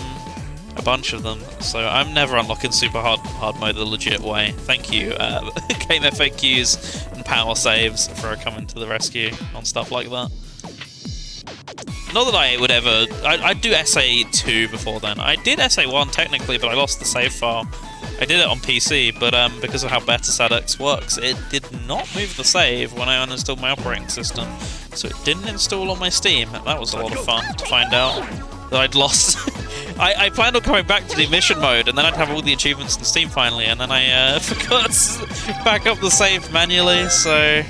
bunch of them. So I'm never unlocking super hard mode the legit way. Thank you, Game FAQs and power saves for coming to the rescue on stuff like that. Not that I would ever... I'd do SA2 before then. I did SA1 technically, but I lost the save file. I did it on PC, but because of how BetaSADX works, it did not move the save when I uninstalled my operating system. So it didn't install on my Steam. That was a lot of fun to find out that I'd lost. I planned on coming back to the mission mode, and then I'd have all the achievements in Steam finally, and then I forgot to back up the save manually, so...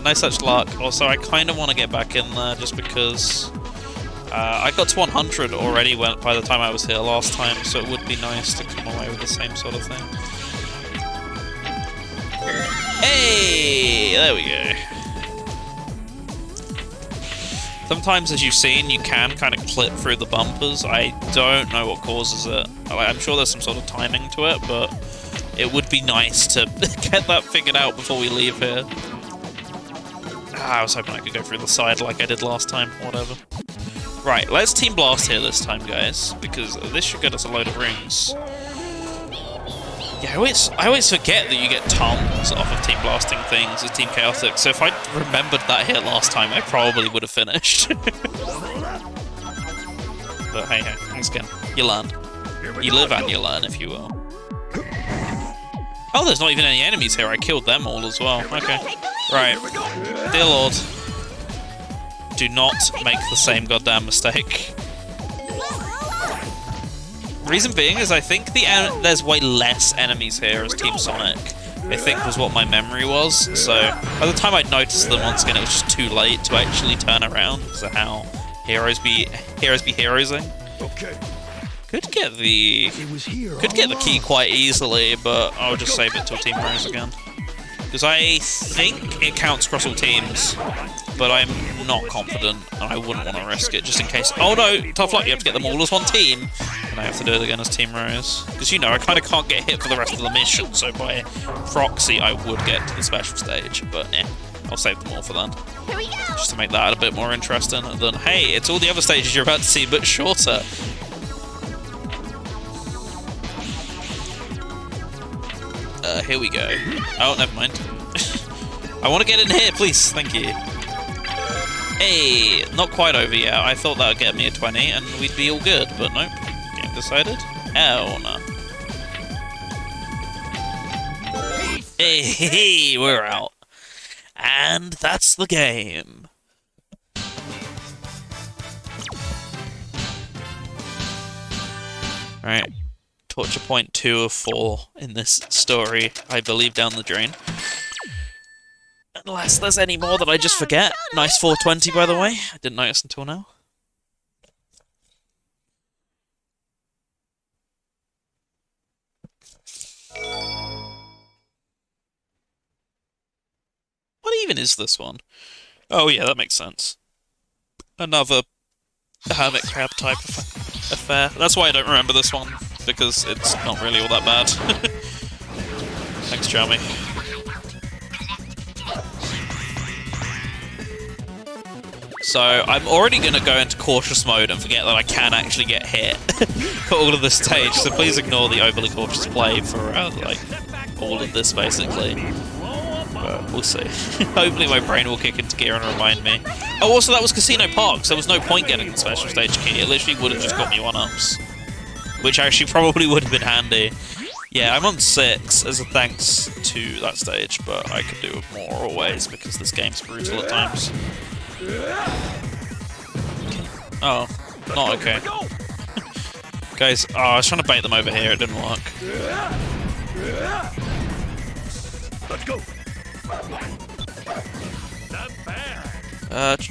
no such luck. Also, I kind of want to get back in there just because I got to 100 already by the time I was here last time, so it would be nice to come away with the same sort of thing. Hey! There we go. Sometimes, as you've seen, you can kind of clip through the bumpers. I don't know what causes it. I'm sure there's some sort of timing to it, but it would be nice to get that figured out before we leave here. I was hoping I could go through the side like I did last time, whatever. Right, let's Team Blast here this time, guys, because this should get us a load of rings. Yeah, I always forget that you get tons off of Team Blasting things as Team Chaotix, so if I remembered that here last time, I probably would have finished. But hey, once again, you learn. You live and you learn, if you will. Oh, there's not even any enemies here. I killed them all as well. Okay. Right. Dear Lord. Do not make the same goddamn mistake. Reason being is I think there's way less enemies here as Team Sonic, I think was what my memory was. So by the time I'd noticed them, once again, it was just too late to actually turn around because of how heroes be heroesing. Okay. Could get the key quite easily, but I'll just save it till Team Rose again. Because I think it counts across all teams, but I'm not confident, and I wouldn't want to risk it just in case. Oh no, tough luck, you have to get them all as one team, and I have to do it again as Team Rose. Because, you know, I kind of can't get hit for the rest of the mission, so by proxy I would get to the special stage, but I'll save them all for then. Here we go. Just to make that a bit more interesting than, hey, it's all the other stages you're about to see, but shorter. Here we go. Oh, never mind. I want to get in here, please. Thank you. Hey, not quite over yet. I thought that would get me a 20 and we'd be all good, but nope. Game decided. Hell no. Hey, we're out. And that's the game. Right. Torture point 2 of 4 in this story, I believe, down the drain. Unless there's any more that I just forget. Nice 420, by the way. I didn't notice until now. What even is this one? Oh yeah, that makes sense. Another hermit crab type affair. That's why I don't remember this one, because it's not really all that bad. Thanks, Charmy. So, I'm already going to go into cautious mode and forget that I can actually get hit for all of this stage, so please ignore the overly cautious play for, like, all of this, basically. But we'll see. Hopefully my brain will kick into gear and remind me. Oh, also that was Casino Park, so there was no point getting the special stage key. It literally would have just got me 1-ups. Which actually probably would have been handy. Yeah, I'm on 6 as a thanks to that stage, but I could do it more always because this game's brutal at times. Okay. Oh, not okay. Guys, oh, I was trying to bait them over here, it didn't work. Let's go.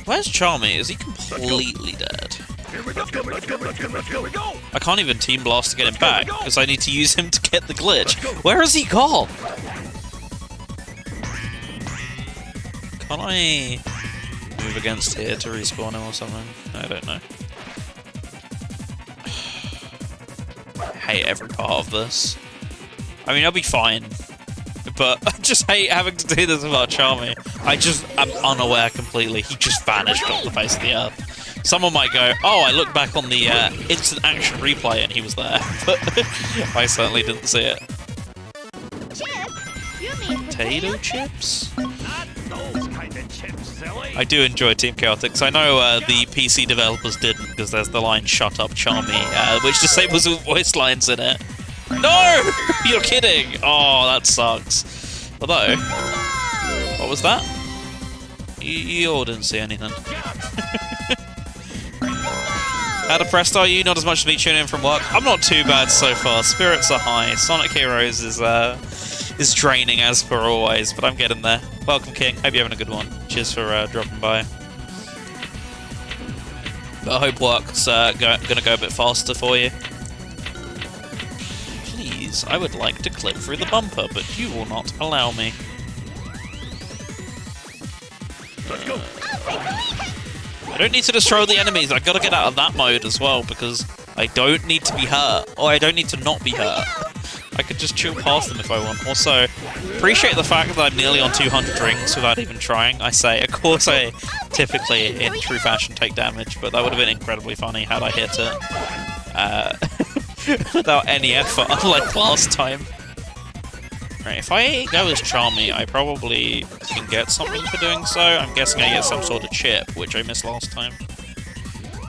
Where's Charmy? Is he completely dead? Here we go. Let's go. I can't even Team Blast to get him back, because I need to use him to get the glitch. Where has he gone? Can't I move against here to respawn him or something? I don't know. I hate every part of this. I mean, I'll be fine. But I just hate having to do this about Charmy. I'm unaware completely. He just vanished off the face of the earth. Someone might go, oh, I looked back on the instant action replay and he was there. But I certainly didn't see it. Chip? You mean Potato chips? Not those kind of chips, silly. I do enjoy Team Chaotix. So I know the PC developers didn't because there's the line "Shut up, Charmy," which disables all voice lines in it. No! You're kidding! Oh, that sucks. Although, what was that? You all didn't see anything. How depressed are you? Not as much as me tuning in from work. I'm not too bad so far. Spirits are high. Sonic Heroes is draining as per always, but I'm getting there. Welcome, King. Hope you're having a good one. Cheers for dropping by. But I hope work's gonna go a bit faster for you. Please, I would like to clip through the bumper, but you will not allow me. Let's go. I don't need to destroy the enemies. I gotta get out of that mode as well because I don't need to be hurt, or I don't need to not be hurt. I could just chill past them if I want. Also, appreciate the fact that I'm nearly on 200 rings without even trying. I say, of course, I typically, in true fashion, take damage, but that would have been incredibly funny had I hit it without any effort, unlike last time. Right, if I go as Charmy, I probably can get something for doing so. I'm guessing I get some sort of chip, which I missed last time.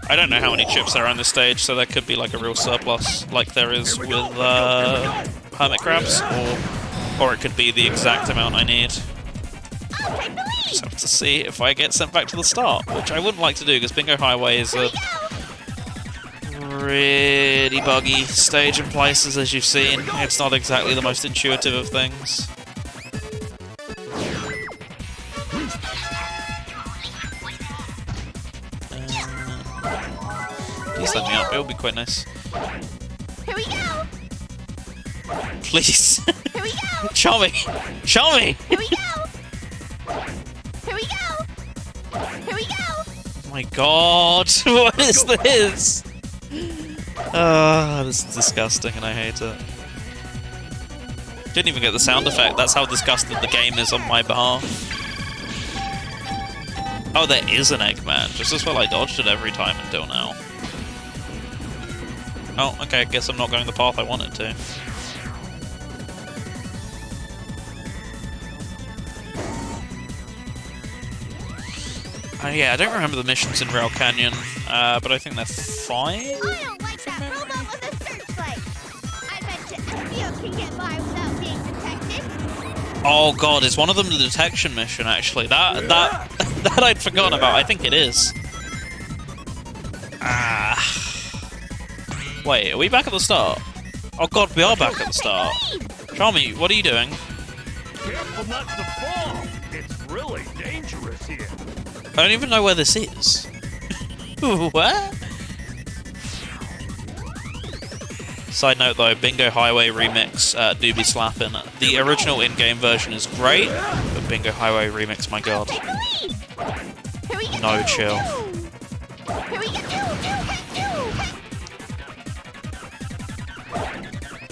I don't know how many chips there are on this stage, so there could be like a real surplus, like there is with hermit crabs, or it could be the exact amount I need. Just have to see if I get sent back to the start, which I wouldn't like to do, because Bingo Highway is a really buggy stage in places, as you've seen. It's not exactly the most intuitive of things. Please let me up, it'll be quite nice. Here we go. Please. Here we go. Show me. Show me. Here we go. Here we go. Here we go. Oh my god. What is this? This is disgusting and I hate it. Didn't even get the sound effect. That's how disgusted the game is on my behalf. Oh, there is an Eggman. Just as well I dodged it every time until now. Oh, okay, I guess I'm not going the path I wanted to. Yeah, I don't remember the missions in Rail Canyon, but I think they're 5? I don't like that robot with a searchlight. I bet you Ezio can get by without being detected. Oh god, is one of them the detection mission, actually? That I'd forgotten about. I think it is. Wait, are we back at the start? Oh god, we are back at the start. Charmy, what are you doing? Careful not to fall. It's really dangerous here. I don't even know where this is. Where? Side note though, Bingo Highway Remix do be slapping. The original in-game version is great, but Bingo Highway Remix, my god. Take the lead. Here we go. No chill. Here we go.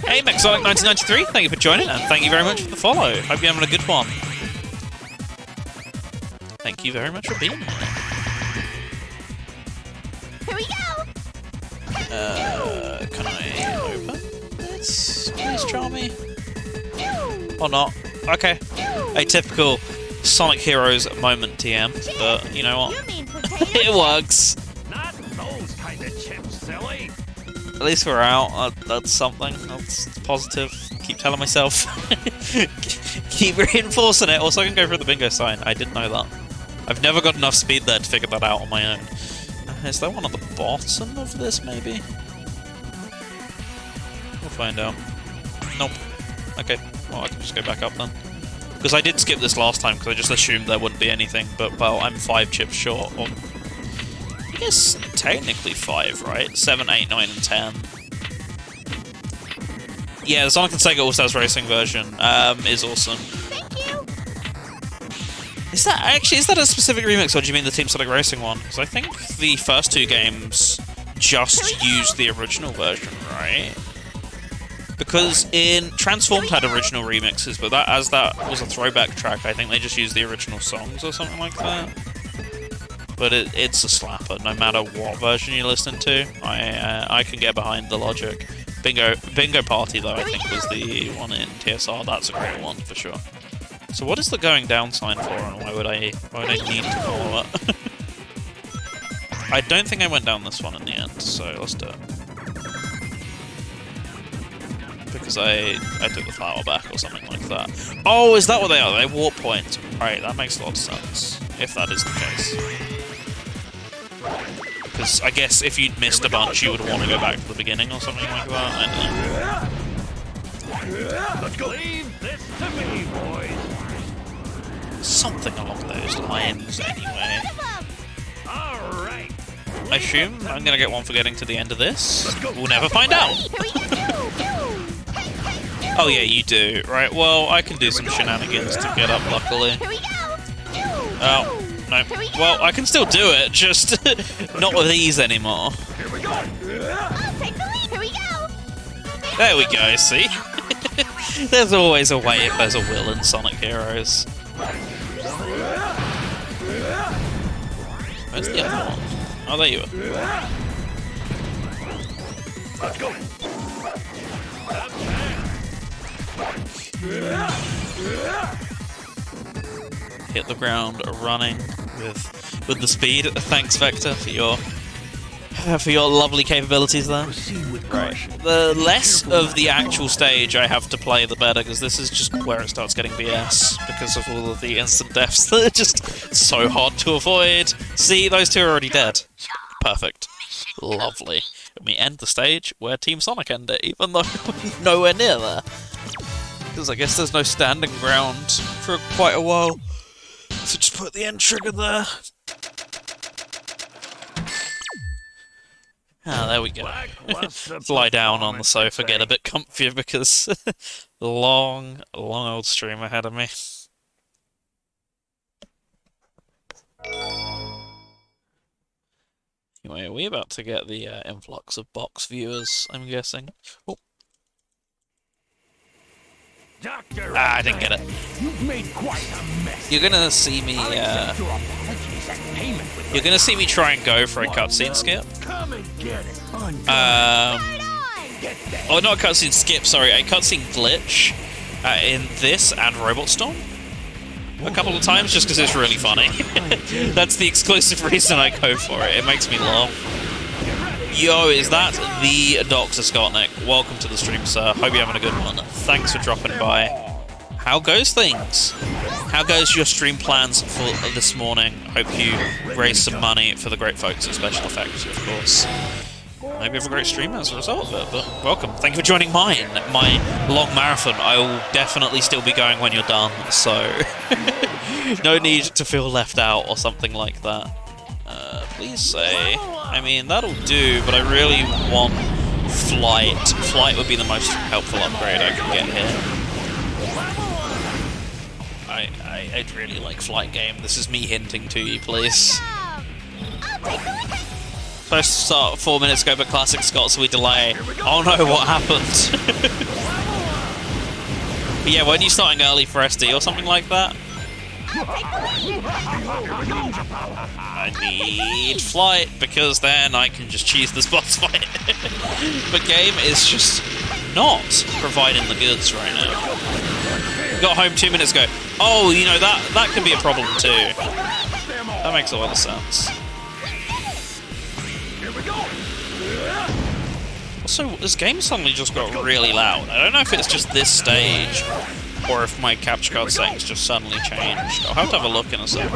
Hey, Mexonic1993, thank you for joining, and thank you very much for the follow. Hope you're having a good one. Thank you very much for being here. Here we go. Can I open this? Please, Charmy? Or not? Okay. A typical Sonic Heroes moment TM, but you know what? You mean potatoes? It works. Not those kind of chips, silly. At least we're out. That's something. That's positive. Keep telling myself. Keep reinforcing it. Also, I can go for the bingo sign. I didn't know that. I've never got enough speed there to figure that out on my own. Is there one at the bottom of this, maybe? We'll find out. Nope. Okay. Well, I can just go back up then. Because I did skip this last time, because I just assumed there wouldn't be anything, but, well, I'm 5 chips short. Or, I guess technically 5, right? 7, 8, 9, and 10. Yeah, the Sonic and Sega All-Stars Racing version is awesome. Thank you. Is that a specific remix, or do you mean the Team Sonic Racing one? Because I think the first 2 games just used the original version, right? Because Transformed had original remixes, but that was a throwback track, I think they just used the original songs or something like that. But it's a slapper, no matter what version you listen to. I can get behind the logic. Bingo Party, though, I think was the one in TSR. That's a great one, for sure. So what is the going down sign for, and why would I need to follow it? I don't think I went down this one in the end, so let's do it. Because I took the flower back or something like that. Oh, is that what they are? They're warp points. Right, that makes a lot of sense, if that is the case. Because I guess if you'd missed a bunch, you would want to go back to the beginning or something like that. I don't know. Let's go. Leave this to me, boys. Something along those lines, anyway. All right. I assume I'm gonna get one for getting to the end of this. We'll never find out. Oh yeah, you do. Right, well, I can do some shenanigans to get up, luckily. Here we go. Oh, no. Well, I can still do it, just not with these anymore. Here we go. I'll take the lead. Here we go. There we go, see? There's always a way if there's a will in Sonic Heroes. Where's the other one? Oh, there you are. Let's go. Hit the ground running with the speed. Thanks, Vector, for your lovely capabilities there. Right. The less of the actual stage I have to play, the better, because this is just where it starts getting BS because of all of the instant deaths that are just so hard to avoid. See, those 2 are already dead. Perfect. Lovely. And we end the stage where Team Sonic end it, even though we're nowhere near there. Because I guess there's no standing ground for quite a while. So just put the end trigger there. Ah, there we go. Lackluster Lie down on the performance, sofa, I get a think. bit comfier because long old stream ahead of me. Anyway, are we about to get the influx of box viewers, I'm guessing? Oh, Dr. I didn't get it. You've made quite a mess. You're gonna see me, I'll accept your apologies and payment with you're gonna see me try and go for a cutscene skip. Come and get it. Undone. Right on. Get that. Oh, not a cutscene skip, sorry, a cutscene glitch in this and Robot Storm. A couple of times just because it's really funny. That's the exclusive reason I go for it. It makes me laugh. Yo, is that the Dr. Scottnik? Welcome to the stream, sir. Hope you're having a good one. Thanks for dropping by. How goes things? How goes your stream plans for this morning? Hope you raise some money for the great folks at Special Effects, of course. Maybe have a great stream as a result of it, but welcome. Thank you for joining my long marathon. I will definitely still be going when you're done, so no need to feel left out or something like that. Please say. I mean, that'll do, but I really want Flight. Flight would be the most helpful upgrade I can get here. I'd really like Flight game. This is me hinting to you, please. I'll take the lead. Supposed to start 4 minutes ago, but Classic Scott, so we delay. Oh no, what happened? But yeah, when are you starting early for SD or something like that? I need Flight, because then I can just cheese this boss fight. But game is just not providing the goods right now. Got home 2 minutes ago. Oh, you know, that could be a problem too. That makes a lot of sense. Also, this game suddenly just got really loud. I don't know if it's just this stage, or if my capture card settings just suddenly changed. I'll have to have a look in a second.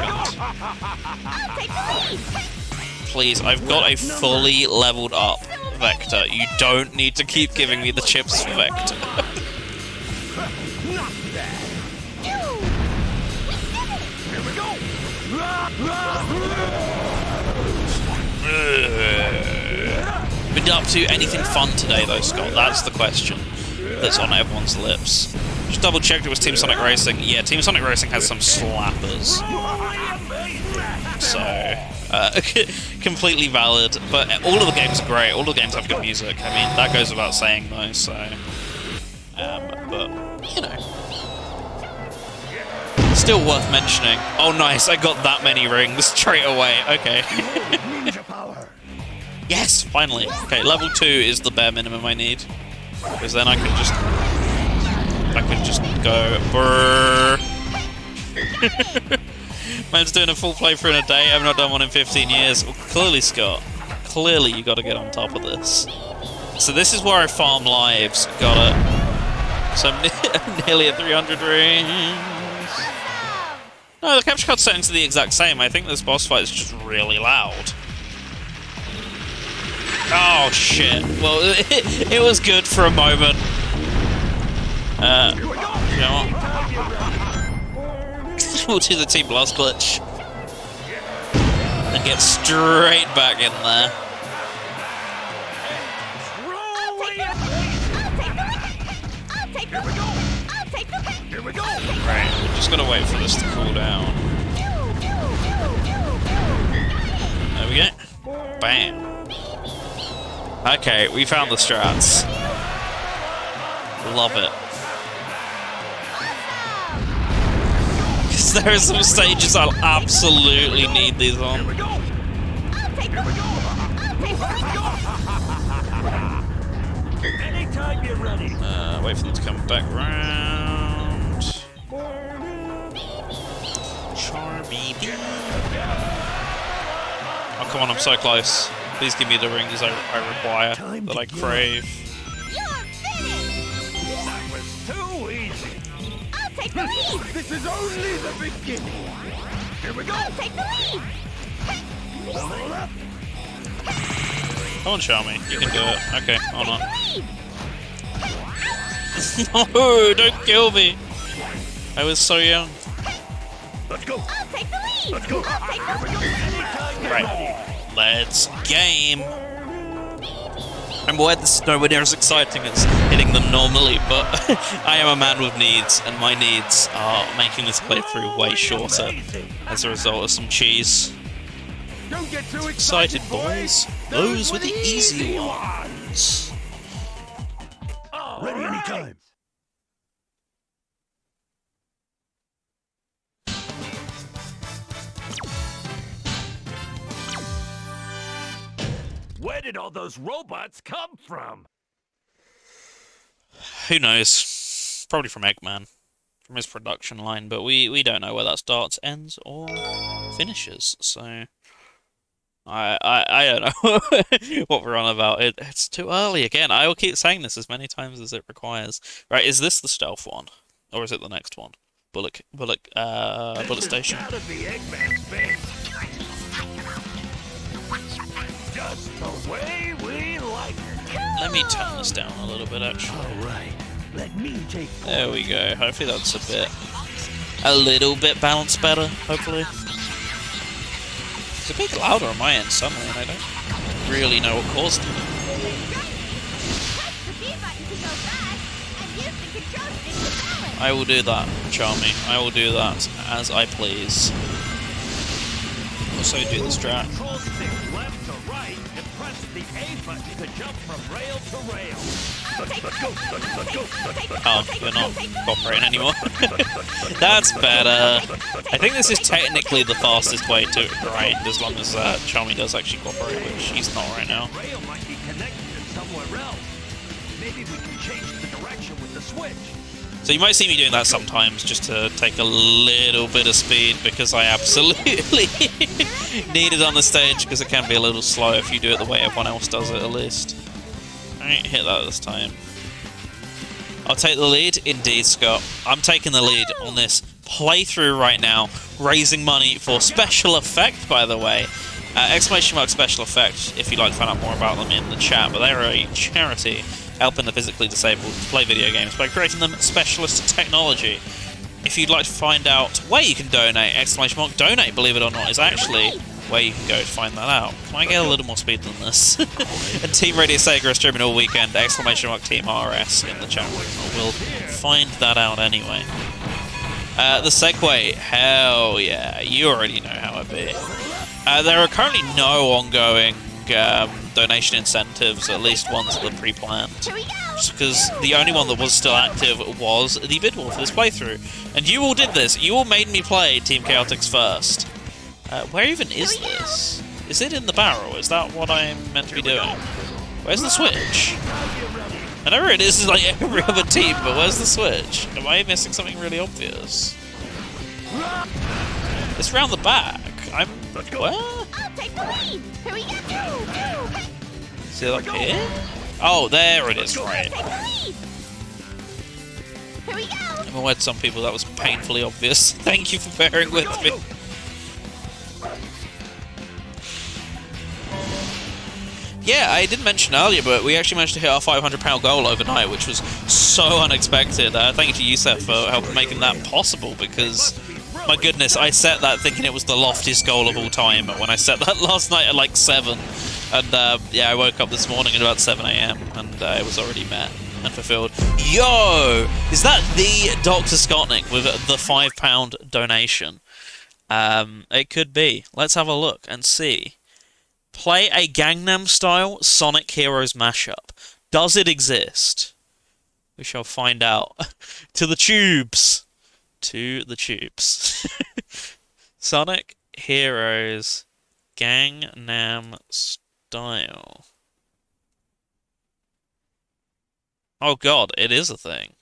Please, I've got a fully leveled up Vector. You don't need to keep giving me the chips for Vector. Been up to anything fun today though, Scott? That's the question that's on everyone's lips. Just double checked it was Team Sonic Racing. Yeah, Team Sonic Racing has some slappers. So, completely valid. But all of the games are great. All the games have good music. I mean, that goes without saying though, so... but, you know. Still worth mentioning. Oh nice, I got that many rings straight away. Okay. Ninja power. Yes, finally. Okay, level 2 is the bare minimum I need. Because then I can just go brrrr. Man's doing a full playthrough in a day. I've not done one in 15 years. Well, clearly, Scott. Clearly, you got to get on top of this. So this is where I farm lives. Got it. So I'm nearly at 300 rings. No, the capture card settings are the exact same. I think this boss fight is just really loud. Oh shit. Well, it was good for a moment. You know what? We'll do the Team Blast glitch. And get straight back in there. Right, we're just gonna wait for this to cool down. There we go. Bam. Okay, we found the strats. Love it. Because there are some stages I'll absolutely need these on. Anytime you're ready. Wait for them to come back round. Charmy. Oh, come on, I'm so close. Please give me the rings I require, that I crave. That was too easy. I'll take the lead. This is only the beginning. Here we go. I'll take the lead. Level up. Come on, Charmy. You can do it. Okay, or not. Lead. No, don't kill me. I was so young. Let's go. I'll take the lead. Let's go. I'll take the lead. Anytime you're Right. ready. Let's game. I'm aware this is nowhere near as exciting as hitting them normally, but I am a man with needs, and my needs are making this playthrough way shorter as a result of some cheese. Don't get too Excited, boys. Those were the easy ones. Ready anytime. Where did all those robots come from? Who knows? Probably from Eggman, from his production line, but we don't know where that starts, ends, or finishes, so I don't know what we're on about. It's too early again. I will keep saying this as many times as it requires. Right, is this the stealth one? Or is it the next one? Bullet Station. Gotta be Eggman's base. Just the way we like it. Let me turn this down a little bit, actually. All right, let me take. There we go. Hopefully that's a little bit balanced better, hopefully. It's a bit louder on my end suddenly, and I don't really know what caused it. Press the B button to go fast, and use the control stick to balance. I will do that, Charmy. I will do that as I please. Also do the strat. Control stick left to right and press the A button to jump from rail to rail. Oh, you're not cooperating anymore. That's better. I think this is technically the fastest way to grind, as long as Charmy does actually cooperate, which he's not right now. Rail might be connected to somewhere else. Maybe we can change the direction with the switch. So you might see me doing that sometimes, just to take a little bit of speed, because I absolutely need it on the stage, because it can be a little slow if you do it the way everyone else does it, at least. Alright, hit that this time. I'll take the lead. Indeed, Scott. I'm taking the lead on this playthrough right now, raising money for Special Effect, by the way. Exclamation mark Special Effect, if you'd like to find out more about them in the chat, but they're a charity helping the physically disabled to play video games by creating them specialist technology. If you'd like to find out where you can donate, exclamation mark donate, believe it or not, is actually where you can go to find that out. Can I get a little more speed than this? And Team Radio Sega is streaming all weekend, exclamation mark Team RS in the chat room. We'll find that out anyway. The Segway, hell yeah, you already know how it be. There are currently no ongoing donation incentives, at least ones that are pre-planned. Just because the only one that was still active was the bid war for this playthrough. And you all did this. You all made me play Team Chaotix first. Where even is this? Is it in the barrel? Is that what I'm meant to be doing? Where's the switch? I know where it is like every other team, but where's the switch? Am I missing something really obvious? It's around the back. Where? I'll take the lead. Here we go. Is it up here? Oh, there it is, right. Take the lead. Here we go. I'm aware to some people that was painfully obvious. Thank you for bearing with me. Yeah, I didn't mention earlier, but we actually managed to hit our £500 goal overnight, which was so unexpected. Thank you to Yusef for helping making that possible, because, my goodness, I set that thinking it was the loftiest goal of all time when I set that last night at like 7. And yeah, I woke up this morning at about 7 AM, and it was already met and fulfilled. Yo! Is that the Dr. Scottnik with the £5 donation? It could be. Let's have a look and see. Play a Gangnam Style Sonic Heroes mashup. Does it exist? We shall find out. To the tubes. To the tubes. Sonic Heroes Gangnam Style. Oh god, it is a thing.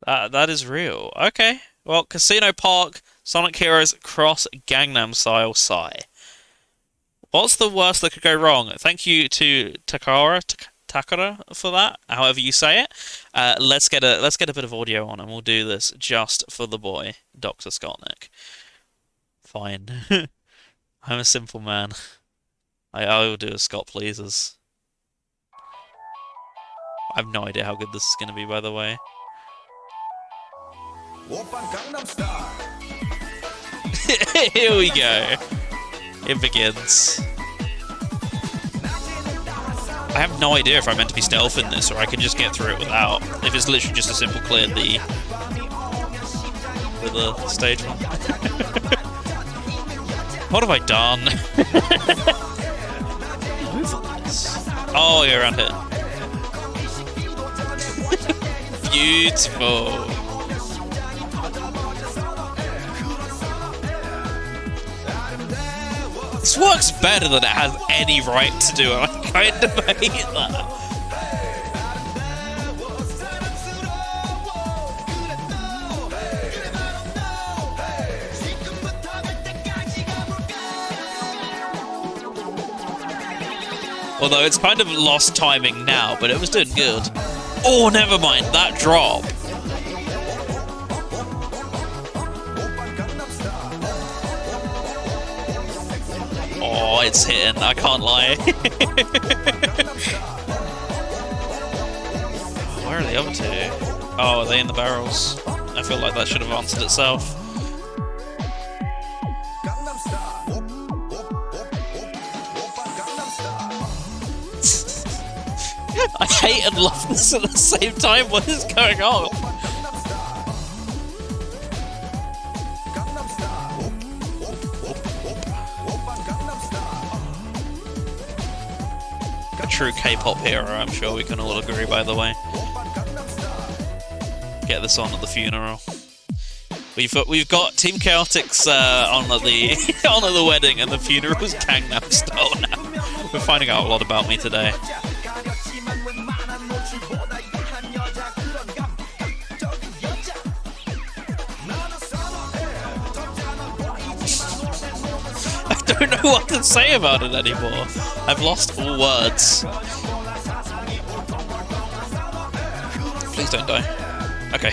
That is real. Okay. Well, Casino Park, Sonic Heroes Cross Gangnam Style Psy. What's the worst that could go wrong? Thank you to Takara for that, however you say it. Let's get a bit of audio on, and we'll do this just for the boy, Dr. Scottnik. Fine. I'm a simple man. I will do as Scott pleases. I have no idea how good this is going to be, by the way. Here we go. It begins. I have no idea if I'm meant to be stealthing this or I can just get through it without. If it's literally just a simple clear the stage one. What have I done? Oh, you're around here. Beautiful. This works better than it has any right to do, and I kind of hate that. Although it's kind of lost timing now, but it was doing good. Oh, never mind, that drop. Oh, it's hitting, I can't lie. Where are the other two? Oh, are they in the barrels? I feel like that should have answered itself. I hate and love this at the same time. What is going on? A true K-pop hero, I'm sure we can all agree, by the way. Get this on at the funeral. We've got Team Chaotix on at the on at the wedding, and the funeral's Gangnam Style now. We're finding out a lot about me today. I don't know what to say about it anymore. I've lost all words. Please don't die. Okay.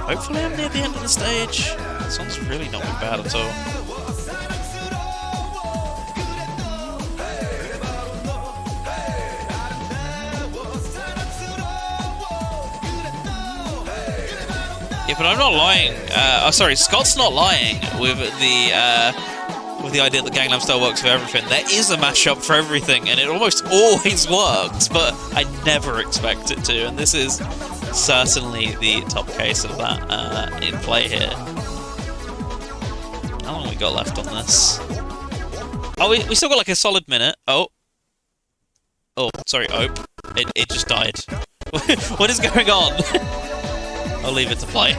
Hopefully I'm near the end of the stage. This one's really not been bad at all. Yeah, but I'm not lying. Oh, sorry, Scott's not lying with the idea that Gangnam Style works for everything. There is a mashup for everything, and it almost always works, but I never expect it to, and this is certainly the top case of that in play here. How long have we got left on this? Oh, we still got like a solid minute. Oh, sorry, it just died. What is going on? I'll leave it to play.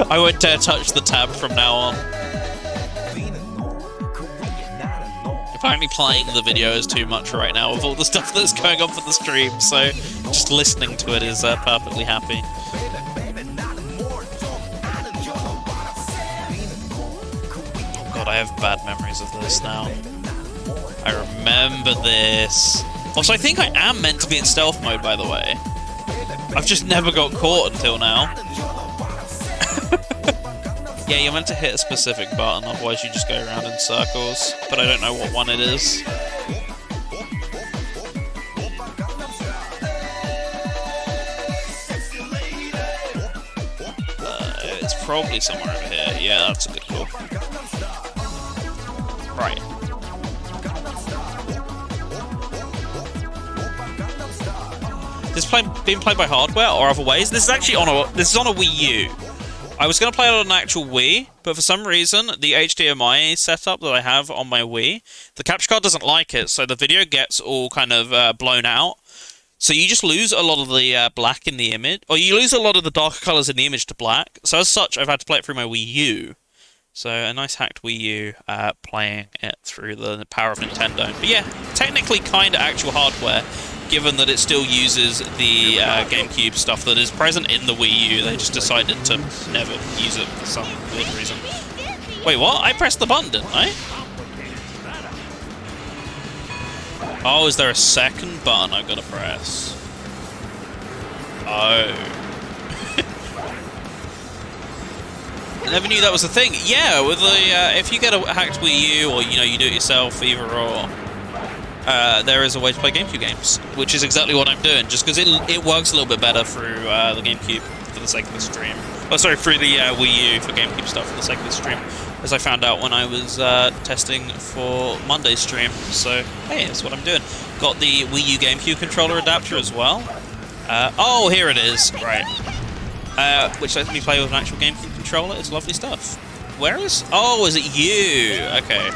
I won't dare touch the tab from now on. Apparently playing the video is too much right now with all the stuff that's going on for the stream, so just listening to it is perfectly happy. Oh god, I have bad memories of this now. I remember this. Also, I think I am meant to be in stealth mode, by the way. I've just never got caught until now. Yeah, you're meant to hit a specific button, otherwise you just go around in circles. But I don't know what one it is. It's probably somewhere over here. Yeah, that's a good call. Right. This is being played by hardware or other ways. This is actually on a Wii U. I was going to play it on an actual Wii, but for some reason, the HDMI setup that I have on my Wii, the capture card doesn't like it, so the video gets all kind of blown out. So you just lose a lot of the black in the image, or you lose a lot of the darker colours in the image to black. So as such, I've had to play it through my Wii U. So a nice hacked Wii U playing it through the power of Nintendo. But yeah, technically kind of actual hardware, given that it still uses the GameCube stuff that is present in the Wii U. They just decided to never use it for some weird reason. Wait, what? I pressed the button, didn't I? Oh, is there a second button I've got to press? Oh. I never knew that was a thing. Yeah, with the if you get a hacked Wii U, or you do it yourself, either or, there is a way to play GameCube games, which is exactly what I'm doing, just because it works a little bit better through the GameCube. for the sake of the stream. Oh, sorry, through the Wii U for GameCube stuff for the sake of the stream, as I found out when I was testing for Monday's stream. So, hey, that's what I'm doing. Got the Wii U GameCube controller adapter as well. Oh, here it is. Right. Which lets me play with an actual GameCube controller. It's lovely stuff. Where is... Oh, is it you? Okay.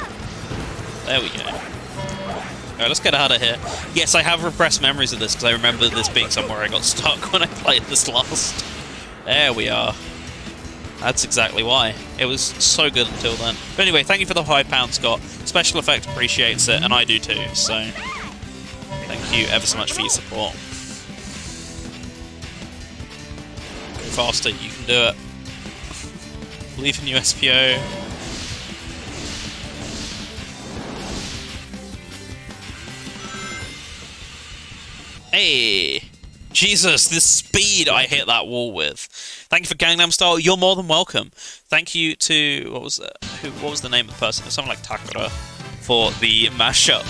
There we go. Alright, let's get out of here. Yes, I have repressed memories of this because I remember this being somewhere I got stuck when I played this last. There we are. That's exactly why. It was so good until then. But anyway, thank you for the £5, Scott. Special Effect appreciates it, and I do too, so thank you ever so much for your support. Go faster, you can do it. Believe in you, SPO. Hey! Jesus, the speed I hit that wall with. Thank you for Gangnam Style. You're more than welcome. Thank you to... What was it? What was the name of the person? It was someone like Takara for the mashup.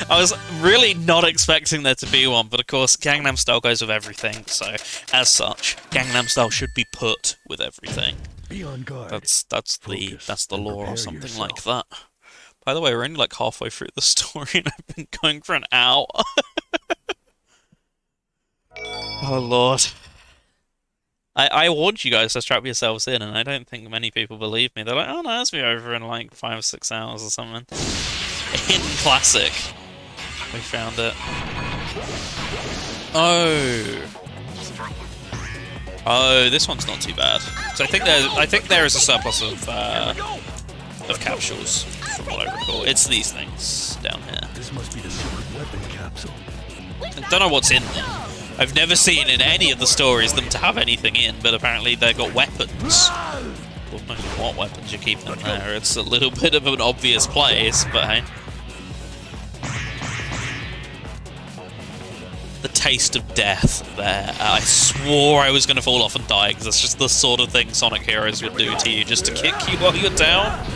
I was really not expecting there to be one, but of course Gangnam Style goes with everything, so as such, Gangnam Style should be put with everything. Be on guard. That's the law or something like that. By the way, we're only like halfway through the story and I've been going for an hour. Oh lord. I warned you guys to strap yourselves in, and I don't think many people believe me. They're like, oh no, that's be over in like 5 or 6 hours or something. In classic. We found it. Oh. Oh, this one's not too bad. So I think there is a surplus of capsules, from what I recall. It's these things down here. This must be the secret weapon capsule. I don't know what's in them. I've never seen in any of the stories them to have anything in, but apparently they've got weapons. Well, no matter what weapons you keep in there, it's a little bit of an obvious place, but hey. The taste of death there. I swore I was going to fall off and die, because that's just the sort of thing Sonic Heroes would do to you, just to kick you while you're down.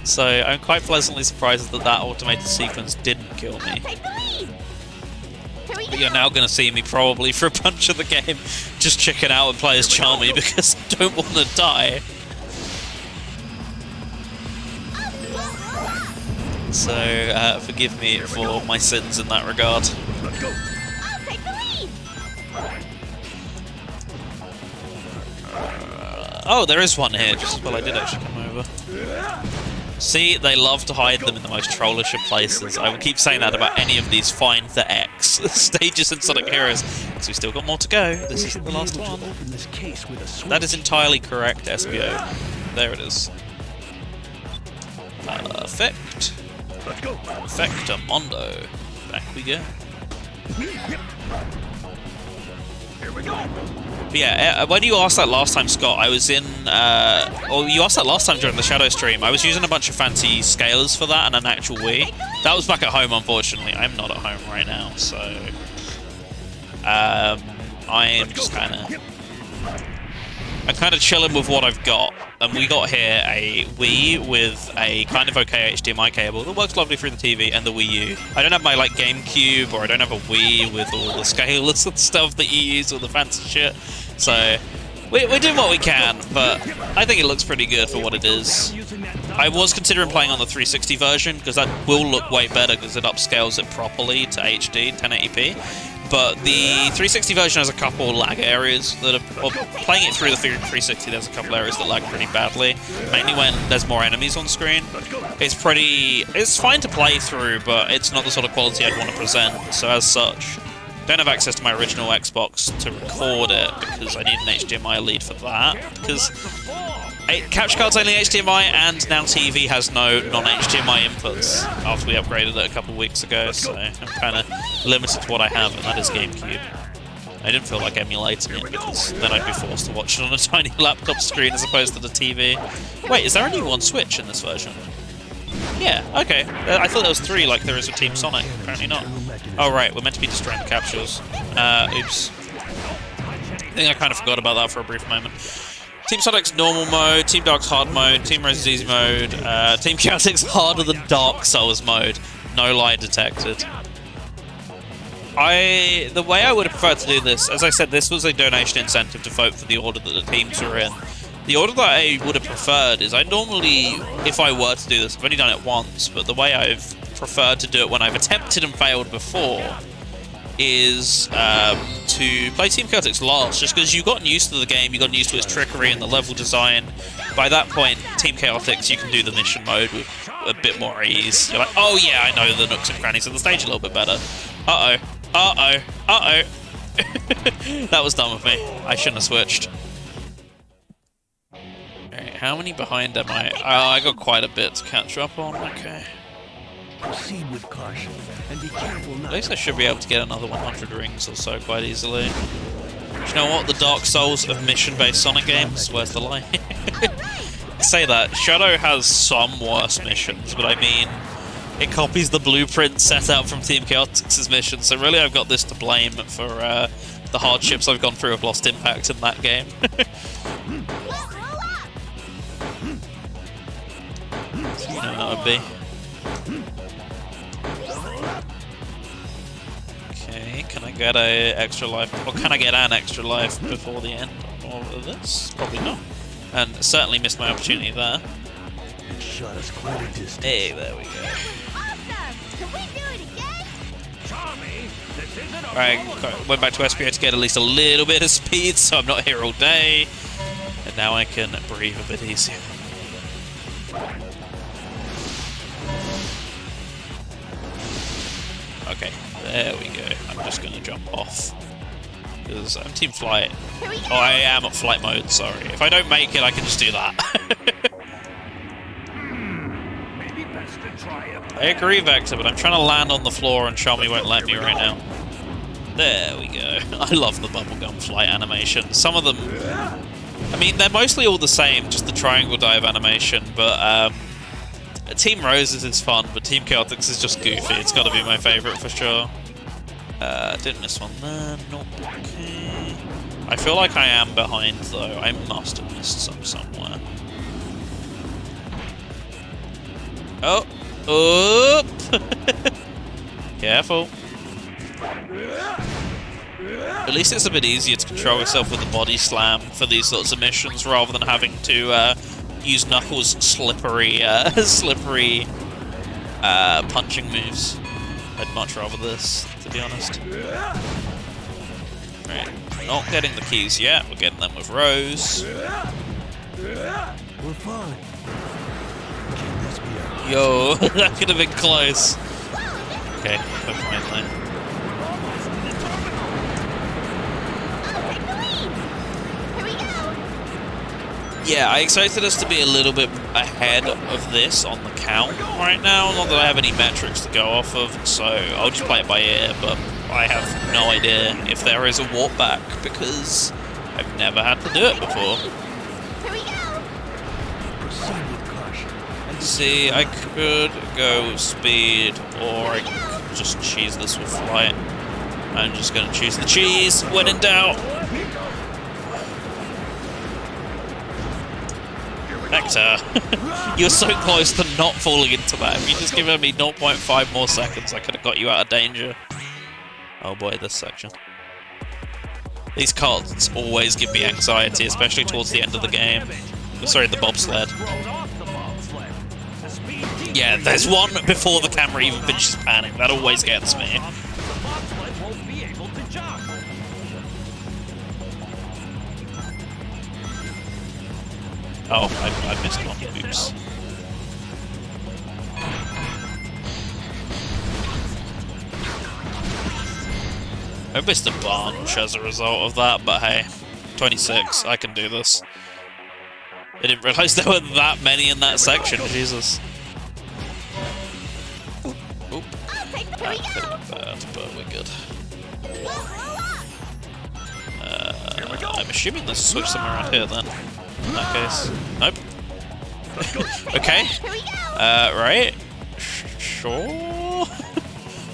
So I'm quite pleasantly surprised that that automated sequence didn't kill me. But you're now going to see me probably for a bunch of the game just chicken out and play as Charmy because I don't want to die. So forgive me for my sins in that regard. Let's go. I'll take the lead. Oh, there is one here. Just well, I did actually come over. See, they love to hide them in the most trollish of places. I will keep saying that about any of these Find the X stages in Sonic Heroes, because we've still got more to go. This isn't the last one. Open this case with a That is entirely correct, SBO. There it is. Perfect. Let's go. Perfectamundo. Back we go. Here we go. But yeah, when you asked that last time, Scott, I was in... or you asked that last time during the Shadow stream. I was using a bunch of fancy scalers for that and an actual Wii. That was back at home, unfortunately. I'm not at home right now, so... I'm just kind of... I'm kind of chilling with what I've got. And we got here a Wii with a kind of okay HDMI cable that works lovely through the TV and the Wii U. I don't have my like GameCube, or I don't have a Wii with all the scalers and stuff that you use, all the fancy shit. So we're doing what we can, but I think it looks pretty good for what it is. I was considering playing on the 360 version because that will look way better because it upscales it properly to HD 1080p. But the 360 version has a couple lag areas that are... Well, playing it through the 360, there's a couple areas that lag pretty badly. Mainly when there's more enemies on screen. It's fine to play through, but it's not the sort of quality I'd want to present. So as such, don't have access to my original Xbox to record it because I need an HDMI lead for that. Because capture card's only HDMI, and now TV has no non-HDMI inputs after we upgraded it a couple of weeks ago, so I'm kind of limited to what I have, and that is GameCube. I didn't feel like emulating it because then I'd be forced to watch it on a tiny laptop screen as opposed to the TV. Wait, is there only one Switch in this version? Yeah, okay. I thought there was 3 like there is with Team Sonic. Apparently not. Oh right, we're meant to be destroying the capsules. Oops. I think I kind of forgot about that for a brief moment. Team Sonic's normal mode, Team Dark's hard mode, Team Resident Easy mode, Team Chaotic's harder than Dark Souls mode. No lie detected. The way I would have preferred to do this, as I said, this was a donation incentive to vote for the order that the teams were in. The order that I would have preferred is, I normally, if I were to do this, I've only done it once, but the way I've preferred to do it when I've attempted and failed before is to play Team Chaotix last, just because you've gotten used to the game, you've gotten used to its trickery and the level design. By that point, Team Chaotix, you can do the mission mode with a bit more ease. You're like, oh yeah, I know the nooks and crannies of the stage a little bit better. Uh-oh. Uh-oh. Uh-oh. That was dumb of me. I shouldn't have switched. Okay, how many behind am I? Oh, I got quite a bit to catch up on. Okay. Proceed with caution and be careful not At least I should be able to get another 100 rings or so quite easily. Do you know what? The Dark Souls of mission-based Sonic games? Where's the line? Say that. Shadow has some worse missions, but I mean, it copies the blueprint set out from Team Chaotix's mission, so really I've got this to blame for the hardships I've gone through with Lost Impact in that game. So you know what that would be. Okay, can I get a extra life, or can I get an extra life before the end of this? Probably not. And certainly missed my opportunity there. It shot us quite a distance. Hey, there we go. Awesome! Can we do it again? Tommy, this isn't a Right, went back to SPO to get at least a little bit of speed, so I'm not here all day. And now I can breathe a bit easier. Okay, there we go. I'm just going to jump off. Because I'm Team Flight. Oh, I am at flight mode, sorry. If I don't make it, I can just do that. Maybe best to try it. I agree, Vector, but I'm trying to land on the floor and Xiaomi won't let me right now. There we go. I love the bubblegum flight animation. Some of them... I mean, they're mostly all the same, just the triangle dive animation, but Team Roses is fun, but Team Chaotix is just goofy. It's got to be my favourite for sure. Didn't miss one there. Nope. Okay. I feel like I am behind, though. I must have missed some somewhere. Oh! Oop! Careful. At least it's a bit easier to control yourself with the body slam for these sorts of missions, rather than having to use Knuckles' slippery punching moves. I'd much rather this, to be honest. Right, not getting the keys yet. We're getting them with Rose. We're fine. Can this be our... Yo, that could have been close. Okay, we're fine there. Yeah, I expected us to be a little bit ahead of this on the count right now. Not that I have any metrics to go off of, so I'll just play it by ear, but I have no idea if there is a warp back, because I've never had to do it before. Here we go! Proceed with caution. See, I could go with speed, or I could just cheese this with flight. I'm just going to choose the cheese when in doubt. Vector, you're so close to not falling into that. If you just given me 0.5 more seconds, I could have got you out of danger. Oh boy, this section. These carts always give me anxiety, especially towards the end of the game. Sorry, the bobsled. Yeah, there's one before the camera even finishes panning. That always gets me. Oh, I missed one. Oops. I missed a bunch as a result of that, but hey, 26, I can do this. I didn't realise there were that many in that section, Jesus. Oop. That could have been bad, but we're good. I'm assuming there's a switch somewhere around here then. In that case. Nope. Okay. Right. Sure.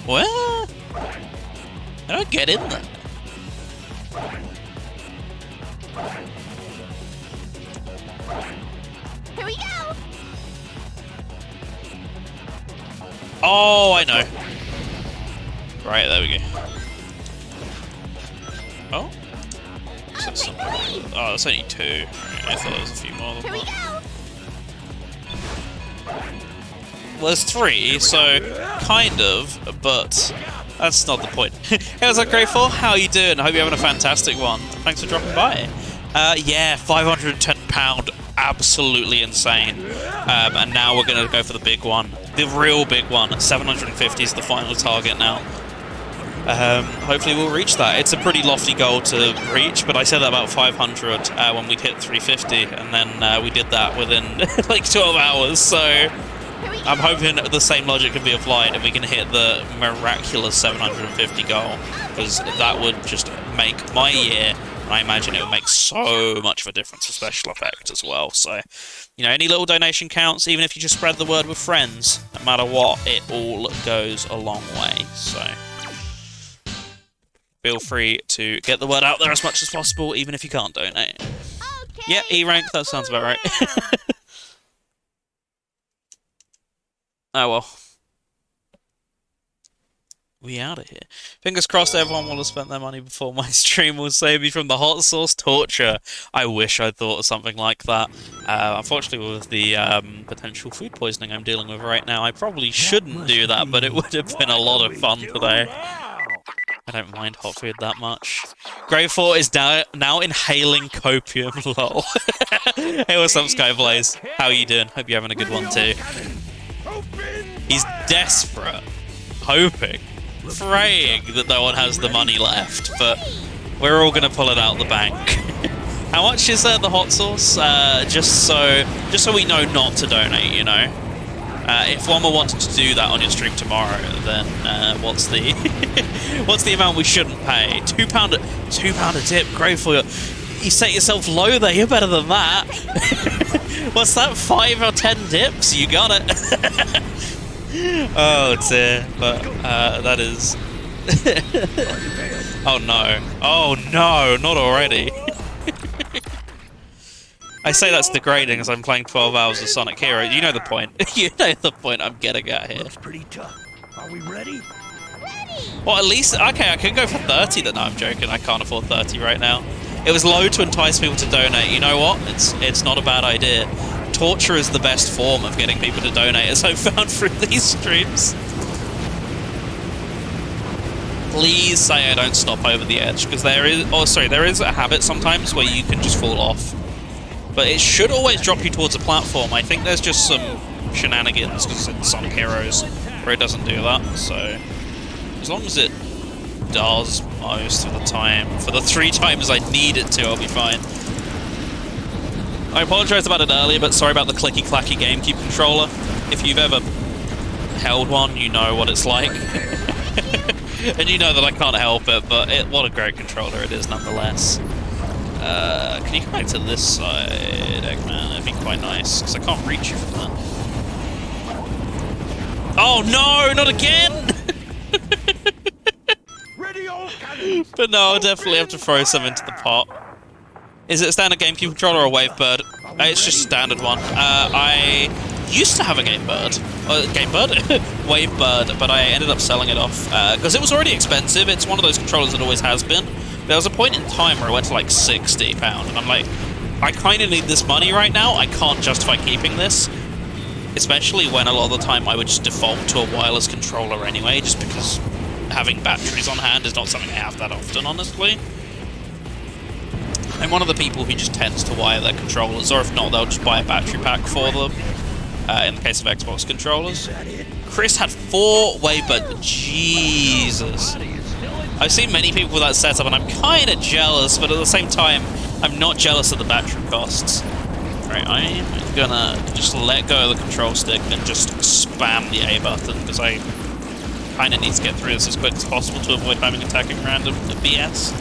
Well, how do I get in there? Here we go! Oh, I know. Right, there we go. Oh? Oh, that's only 2. I thought there was a few more than Here we that. go. Well, there's 3, so kind of, but that's not the point. Hey, what's up, Grateful? How are you doing? I hope you're having a fantastic one. Thanks for dropping by. Yeah, £510, absolutely insane. And now we're going to go for the big one. The real big one. 750 is the final target now. Hopefully we'll reach that. It's a pretty lofty goal to reach, but I said that about 500 when we hit 350, and then we did that within like 12 hours, so I'm hoping the same logic can be applied and we can hit the miraculous 750 goal, because that would just make my year. I imagine it would make so much of a difference for special effect as well. So, you know, any little donation counts, even if you just spread the word with friends, no matter what, it all goes a long way. So feel free to get the word out there as much as possible, even if you can't donate. Okay. Yeah, E rank, that sounds about right. Oh well. We out of here. Fingers crossed everyone will have spent their money before my stream will save me from the hot sauce torture. I wish I'd thought of something like that. Unfortunately, with the potential food poisoning I'm dealing with right now, I probably shouldn't do that, but it would have been a lot of fun today. I don't mind hot food that much. Greyfort is now inhaling copium, lol. Hey, what's up, Skyblaze? How are you doing? Hope you're having a good one too. He's desperate, hoping, praying that no one has the money left, but we're all gonna pull it out the bank. How much is the hot sauce? Just so we know not to donate, you know. If Womma wanted to do that on your stream tomorrow, then what's the what's the amount we shouldn't pay? £2 a dip, grateful. You set yourself low there. You're better than that. What's that? 5 or 10 dips? You got it. Oh dear, but that is. Oh no! Oh no! Not already. I say that's degrading as I'm playing 12 hours of Sonic Hero. You know the point. You know the point I'm getting at here. Looks pretty tough. Are we ready? Well, at least... Okay, I can go for 30 then. No, I'm joking. I can't afford 30 right now. It was low to entice people to donate. You know what? It's not a bad idea. Torture is the best form of getting people to donate, as I've found through these streams. Please say I don't stop over the edge, because there is... Oh, sorry, there is a habit sometimes where you can just fall off. But it should always drop you towards a platform. I think there's just some shenanigans because it's Sonic Heroes where it doesn't do that. So as long as it does most of the time, for the 3 times I need it to, I'll be fine. I apologise about it earlier, but sorry about the clicky-clacky GameCube controller. If you've ever held one, you know what it's like. And you know that I can't help it, but what a great controller it is nonetheless. Can you come back to this side, Eggman? That'd be quite nice, because I can't reach you from that. Oh no, not again! But no, I'll definitely have to throw some into the pot. Is it a standard GameCube controller or a Wavebird? It's just a standard one. I used to have a Wavebird, but I ended up selling it off, because it was already expensive. It's one of those controllers that always has been. There was a point in time where it went to like £60, and I'm like, I kind of need this money right now. I can't justify keeping this, especially when a lot of the time I would just default to a wireless controller anyway, just because having batteries on hand is not something I have that often, honestly. I'm one of the people who just tends to wire their controllers, or if not, they'll just buy a battery pack for them, in the case of Xbox controllers. Chris had 4 Wavebird. Jesus. I've seen many people with that setup, and I'm kind of jealous, but at the same time, I'm not jealous of the battery costs. Right, I'm gonna just let go of the control stick and just spam the A button, because I kind of need to get through this as quick as possible to avoid having attacking random BS.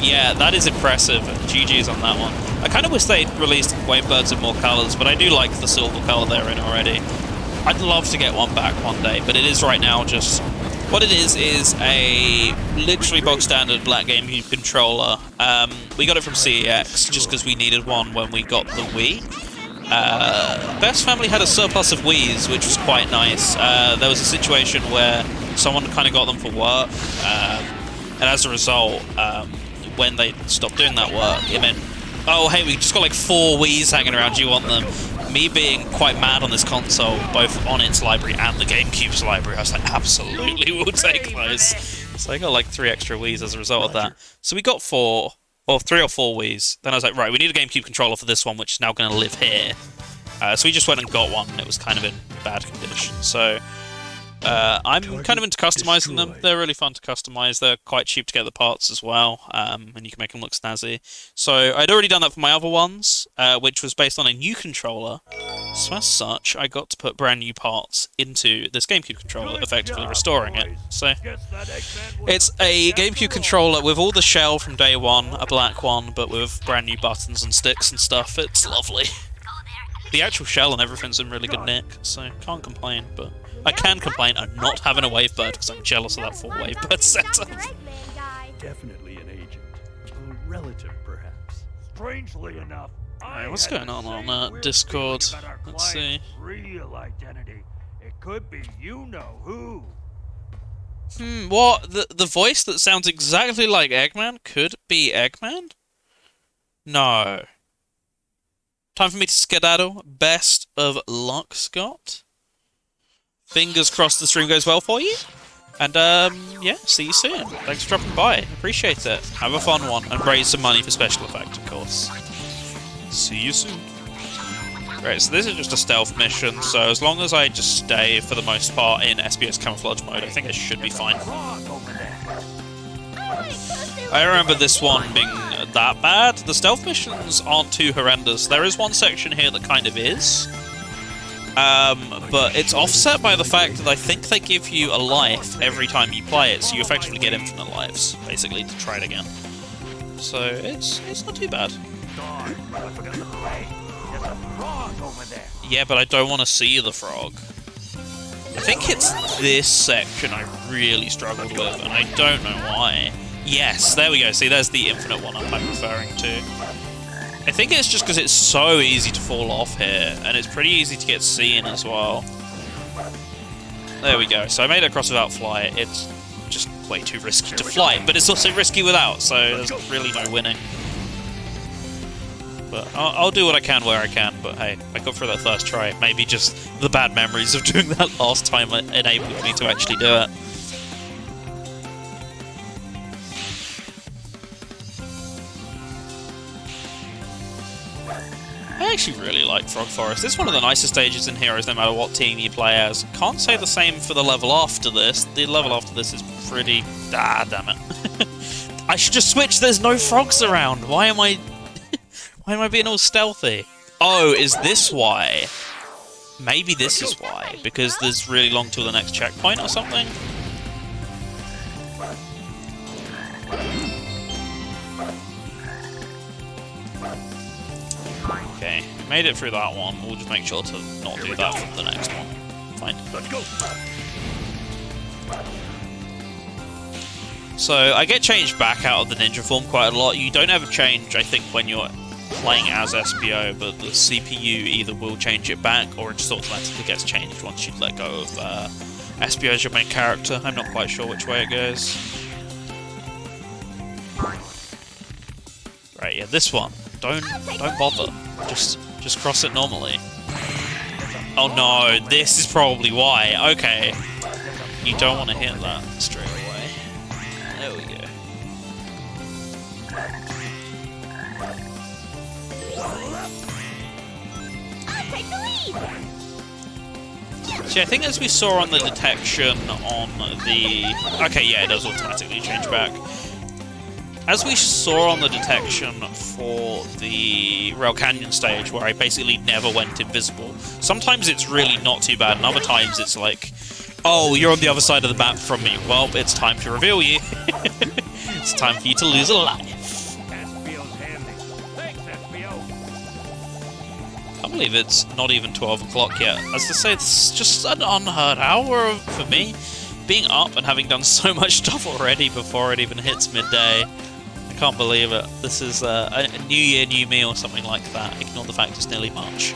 Yeah, that is impressive. GG's on that one. I kind of wish they'd released Wavebirds in more colours, but I do like the silver colour they're in already. I'd love to get one back one day, but it is right now just... What it is a literally bog standard black GameCube controller. We got it from CEX just because we needed one when we got the Wii. Best Family had a surplus of Wiis, which was quite nice. There was a situation where someone kind of got them for work, and as a result, when they stopped doing that work, it meant, oh hey, we just got like 4 Wiis hanging around, do you want them? Me being quite mad on this console, both on its library and the GameCube's library, I was like, absolutely, we'll take those. So I got like 3 extra Wiis as a result of that. So we got 3 or 4 Wiis. Then I was like, right, we need a GameCube controller for this one, which is now going to live here. So we just went and got one, and it was kind of in bad condition. So I'm kind of into customizing them. They're really fun to customize. They're quite cheap to get the parts as well, and you can make them look snazzy. So I'd already done that for my other ones, which was based on a new controller. So as such, I got to put brand new parts into this GameCube controller, effectively restoring it. So it's a GameCube controller with all the shell from day one, a black one, but with brand new buttons and sticks and stuff. It's lovely. The actual shell and everything's in really good nick, so can't complain, but I can complain at not having a Wavebird because I'm jealous of that full Wavebird setup. Definitely an agent. A relative, perhaps. Strangely enough, Alright, what's going on Discord? Let's see. Real identity. It could be you know who. What? The voice that sounds exactly like Eggman could be Eggman? No. Time for me to skedaddle. Best of luck, Scott. Fingers crossed the stream goes well for you. And, yeah, see you soon. Thanks for dropping by. Appreciate it. Have a fun one. And raise some money for special effect, of course. See you soon. Right, so this is just a stealth mission, so as long as I just stay, for the most part, in SBS camouflage mode, I think I should be fine. I remember this one being that bad. The stealth missions aren't too horrendous. There is one section here that kind of is. But it's offset by the fact that I think they give you a life every time you play it, so you effectively get infinite lives, basically, to try it again. So it's not too bad. Yeah, but I don't want to see the frog. I think it's this section I really struggled with, and I don't know why. Yes, there we go. See, there's the infinite one I'm referring to. I think it's just because it's so easy to fall off here, and it's pretty easy to get seen as well. There we go. So I made it across without fly. It's just way too risky to fly, but it's also risky without, so there's really no winning. But I'll do what I can where I can, but hey, I got through that first try. Maybe just the bad memories of doing that last time enabled me to actually do it. I actually really like Frog Forest. It's one of the nicest stages in Heroes, no matter what team you play as. Can't say the same for the level after this. The level after this is pretty... Ah, damn it. I should just switch, there's no frogs around. Why am I... Why am I being all stealthy? Oh, is this why? Maybe this is why. Because there's really long till the next checkpoint or something? Okay, we made it through that one. We'll just make sure to not do that for the next one. Fine. Let's go. So, I get changed back out of the ninja form quite a lot. You don't ever change, I think, when you're playing as SBO, but the CPU either will change it back or it just automatically gets changed once you let go of SBO as your main character. I'm not quite sure which way it goes. Right, yeah, this one. Don't bother. Just cross it normally. Oh no, this is probably why. Okay. You don't want to hit that straight away. There we go. Take the lead. See, I think as we saw on the detection on the... Okay, yeah, it does automatically change back. As we saw on the detection for the Rail Canyon stage, where I basically never went invisible, sometimes it's really not too bad, and other times it's like, oh, you're on the other side of the map from me. Well, it's time to reveal you. It's time for you to lose a life. I believe it's not even 12 o'clock yet. As I say, it's just an unheard hour for me. Being up and having done so much stuff already before it even hits midday. I can't believe it. This is a new year, new me or something like that. Ignore the fact it's nearly March.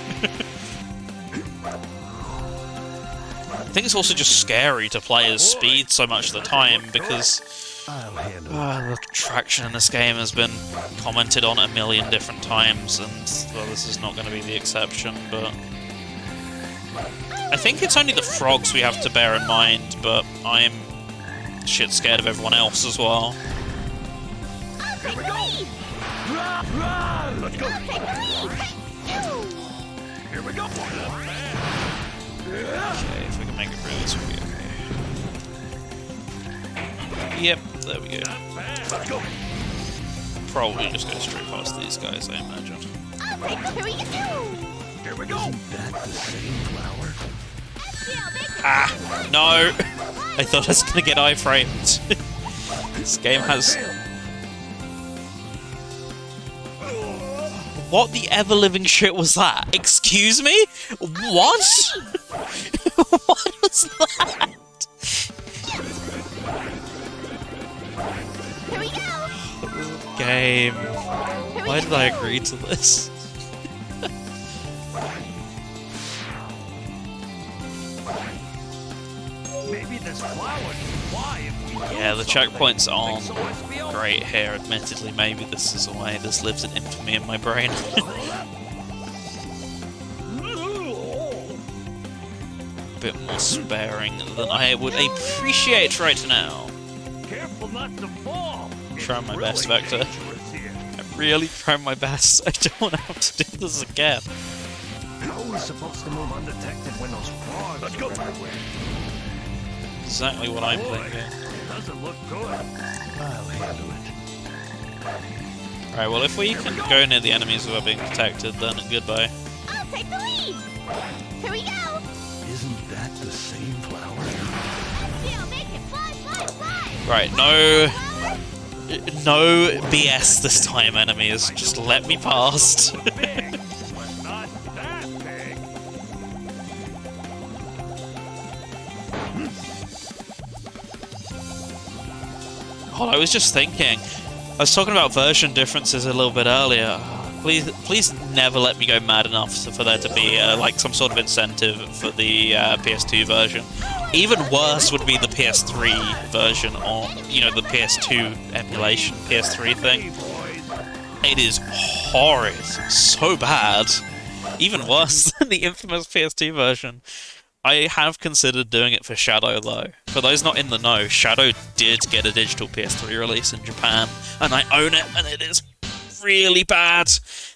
I think it's also just scary to play as Speed so much of the time because I'll handle it. The traction in this game has been commented on a million different times, and well, this is not going to be the exception, but I think it's only the frogs we have to bear in mind, but I'm shit scared of everyone else as well. Here we go! Let's go! Here we go! Okay, if we can make it through this, we'll be okay. Yep, there we go. Let's go! Probably just go straight past these guys, I imagine. Here we go! Here we go! That the same flower? Ah, no! I thought I was gonna get iframed. This game has... What the ever-living shit was that? Excuse me? What? What was that? Here we go! Game. Why did I agree to this? Maybe this flower can fly if we Yeah, the checkpoints aren't so SBO. great here, admittedly. Maybe this is why this lives in infamy in my brain. A bit more sparing than I would appreciate right now. Careful not to fall. Trying my best, really Vector. dangerous here. I'm really trying my best. I don't want to have to do this again. How are we supposed to move undetected when those frogs are everywhere? Exactly what I'm Boy, thinking. doesn't look good. I'll handle it. Alright, well if we can go near the enemies without being detected, then goodbye. I'll take the lead! Here we go! Isn't that the same flower? Still, make it fly, fly, fly! Right, no BS this time, enemies. Just let me past. Big, but not that big. Oh, I was just thinking. I was talking about version differences a little bit earlier. Please never let me go mad enough for there to be like some sort of incentive for the PS2 version. Even worse would be the PS3 version on, you know, the PS2 emulation PS3 thing. It is horrid, so bad. Even worse than the infamous PS2 version. I have considered doing it for Shadow, though. For those not in the know, Shadow did get a digital PS3 release in Japan, and I own it, and it is really bad.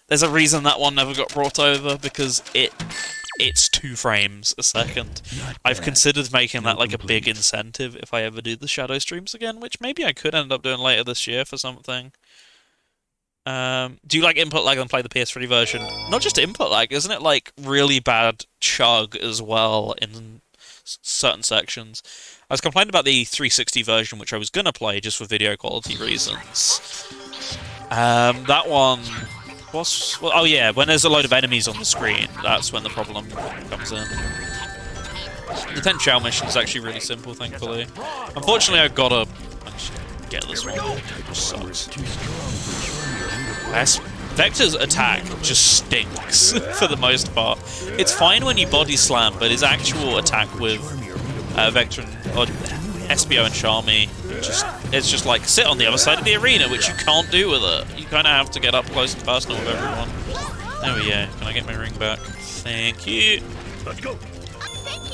There's a reason that one never got brought over, because it's 2 frames a second. I've considered making that like a big incentive if I ever do the Shadow streams again, which maybe I could end up doing later this year for something. Do you like input lag and play the PS3 version? Not just input lag, isn't it like really bad chug as well in certain sections? I was complaining about the 360 version, which I was gonna play just for video quality reasons. That one was... Well, oh yeah, when there's a load of enemies on the screen, that's when the problem comes in. The 10 Chow mission is actually really simple, thankfully. Unfortunately, I gotta get this one, which sucks. Vector's attack just stinks, for the most part. It's fine when you body slam, but his actual attack with Vector or SBO and Charmy, it's just like, sit on the other side of the arena, which you can't do with it. You kind of have to get up close and personal with everyone. There we go. Can I get my ring back? Thank you. Let's go. Thank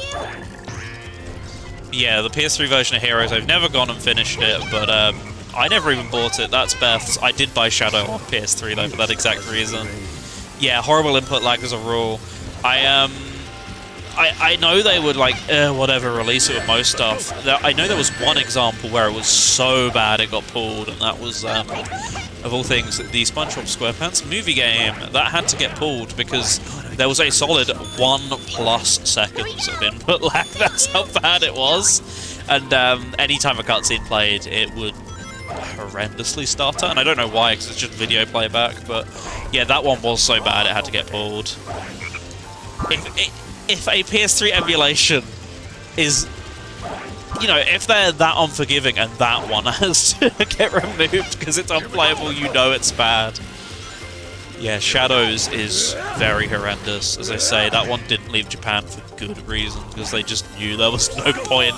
you! Yeah, the PS3 version of Heroes, I've never gone and finished it, but I never even bought it. That's Beth's. I did buy Shadow on PS3 though for that exact reason. Yeah, horrible input lag as a rule. I know they would like whatever release it with most stuff. I know there was one example where it was so bad it got pulled, and that was of all things the SpongeBob SquarePants movie game that had to get pulled because there was a solid 1+ seconds of input lag. That's how bad it was. And anytime a cutscene played, it would horrendously stutter, and I don't know why, because it's just video playback, but yeah, that one was so bad it had to get pulled. If a PS3 emulation is, you know, if they're that unforgiving and that one has to get removed because it's unplayable, you know it's bad. Yeah, Shadows is very horrendous. As I say, that one didn't leave Japan for good reason, because they just knew there was no point.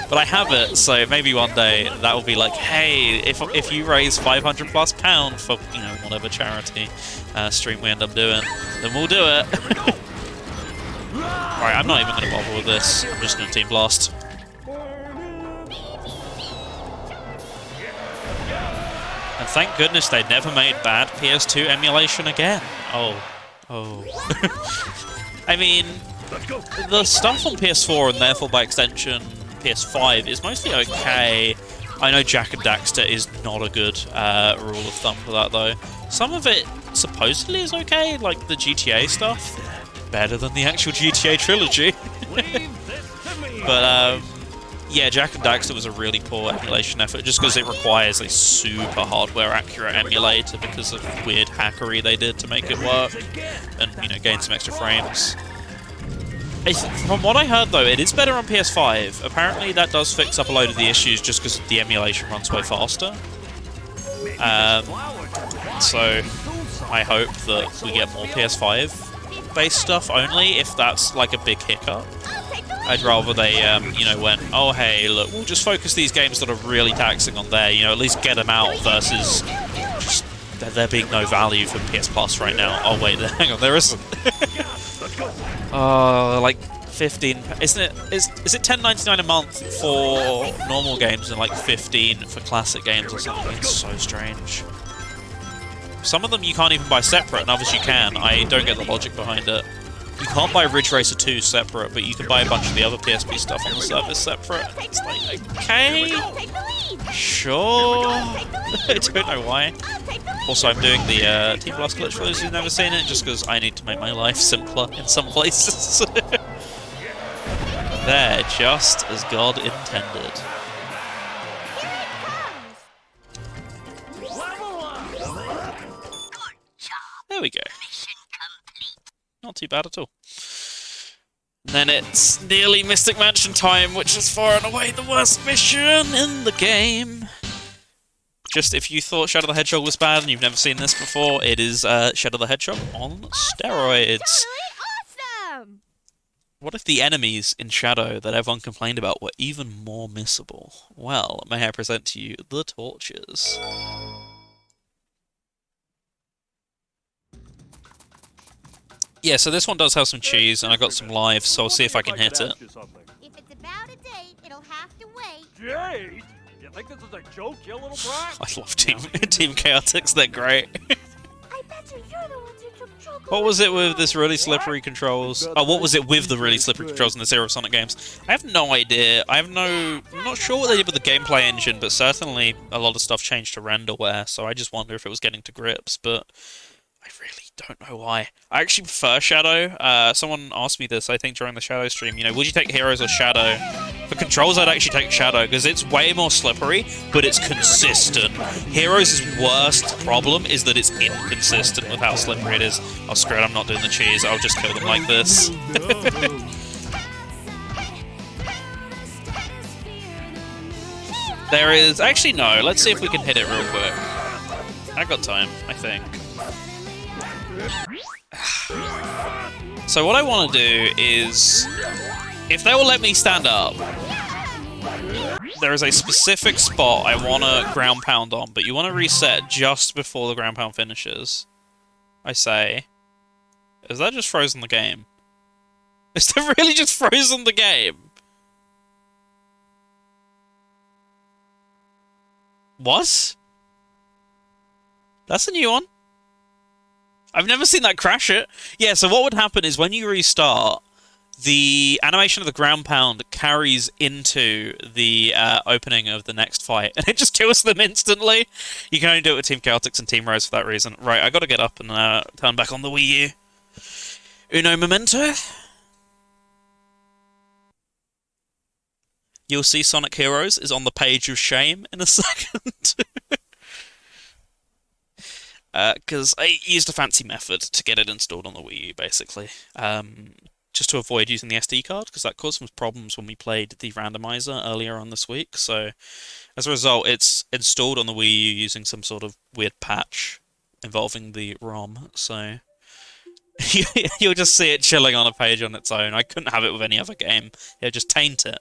But I have it, so maybe one day that will be like, hey, if you raise £500 plus for, you know, whatever charity stream we end up doing, then we'll do it. Alright, I'm not even going to bother with this. I'm just going to Team Blast. And thank goodness they never made bad PS2 emulation again. Oh. I mean, the stuff on PS4 and therefore by extension PS5 is mostly okay. I know Jak and Daxter is not a good rule of thumb for that though. Some of it supposedly is okay, like the GTA stuff. Better than the actual GTA trilogy. But yeah, Jak and Daxter was a really poor emulation effort, just because it requires a super hardware-accurate emulator because of weird hackery they did to make it work, and, you know, gain some extra frames. From what I heard, though, it is better on PS5. Apparently, that does fix up a load of the issues just because the emulation runs way faster. So, I hope that we get more PS5-based stuff only, if that's, like, a big hiccup. I'd rather they, you know, went, oh, hey, look, we'll just focus these games that are really taxing on there, you know, at least get them out versus just there being no value for PS Plus right now. Oh, wait, hang on, there isn't. Like 15, isn't it? Is it $10.99 a month for normal games and like 15 for classic games or something? It's so strange. Some of them you can't even buy separate, and others you can. I don't get the logic behind it. You can't buy Ridge Racer 2 separate, but you can buy a bunch of the other PSP stuff on the service separate. It's like, okay, sure. I don't know why. Also, I'm doing the Team Blast glitch for those who've never seen it, just because I need to make my life simpler in some places. They're just as God intended. There we go. Not too bad at all. And then it's nearly Mystic Mansion time, which is far and away the worst mission in the game. Just if you thought Shadow the Hedgehog was bad and you've never seen this before, it is Shadow the Hedgehog on steroids. That's really awesome! What if the enemies in Shadow that everyone complained about were even more missable? Well, may I present to you the torches. Yeah, so this one does have some cheese, and I got some lives, so I'll see if I can hit it. If it's about a date, it'll have to wait. Jade? You think this is a joke, you little brat? I love Team Chaotix, they're great. I bet you're the ones who took chocolate. What was it with this really slippery controls? Oh, what was it with the really slippery controls in the Zero Sonic games? I have no idea. I'm not sure what they did with the gameplay engine, but certainly a lot of stuff changed to renderware, so I just wonder if it was getting to grips, but I really don't know why. I actually prefer Shadow. Someone asked me this, I think, during the Shadow stream. You know, would you take Heroes or Shadow? For controls, I'd actually take Shadow, because it's way more slippery, but it's consistent. Heroes' worst problem is that it's inconsistent with how slippery it is. Oh, screw it, I'm not doing the cheese. I'll just kill them like this. There is... Actually, no. Let's see if we can hit it real quick. I got time, I think. So what I want to do is, if they will let me stand up, there is a specific spot I want to ground pound on, but you want to reset just before the ground pound finishes. I say, is that just frozen the game? Is that really just frozen the game? What? That's a new one. I've never seen that crash it. Yeah, so what would happen is when you restart, the animation of the ground pound carries into the opening of the next fight, and it just kills them instantly. You can only do it with Team Chaotix and Team Rose for that reason. Right, I gotta get up and turn back on the Wii U. Uno momento. You'll see Sonic Heroes is on the page of shame in a second. Because I used a fancy method to get it installed on the Wii U, basically. Just to avoid using the SD card, because that caused some problems when we played the randomizer earlier on this week. So, as a result, it's installed on the Wii U using some sort of weird patch involving the ROM, so you'll just see it chilling on a page on its own. I couldn't have it with any other game. It'll just taint it.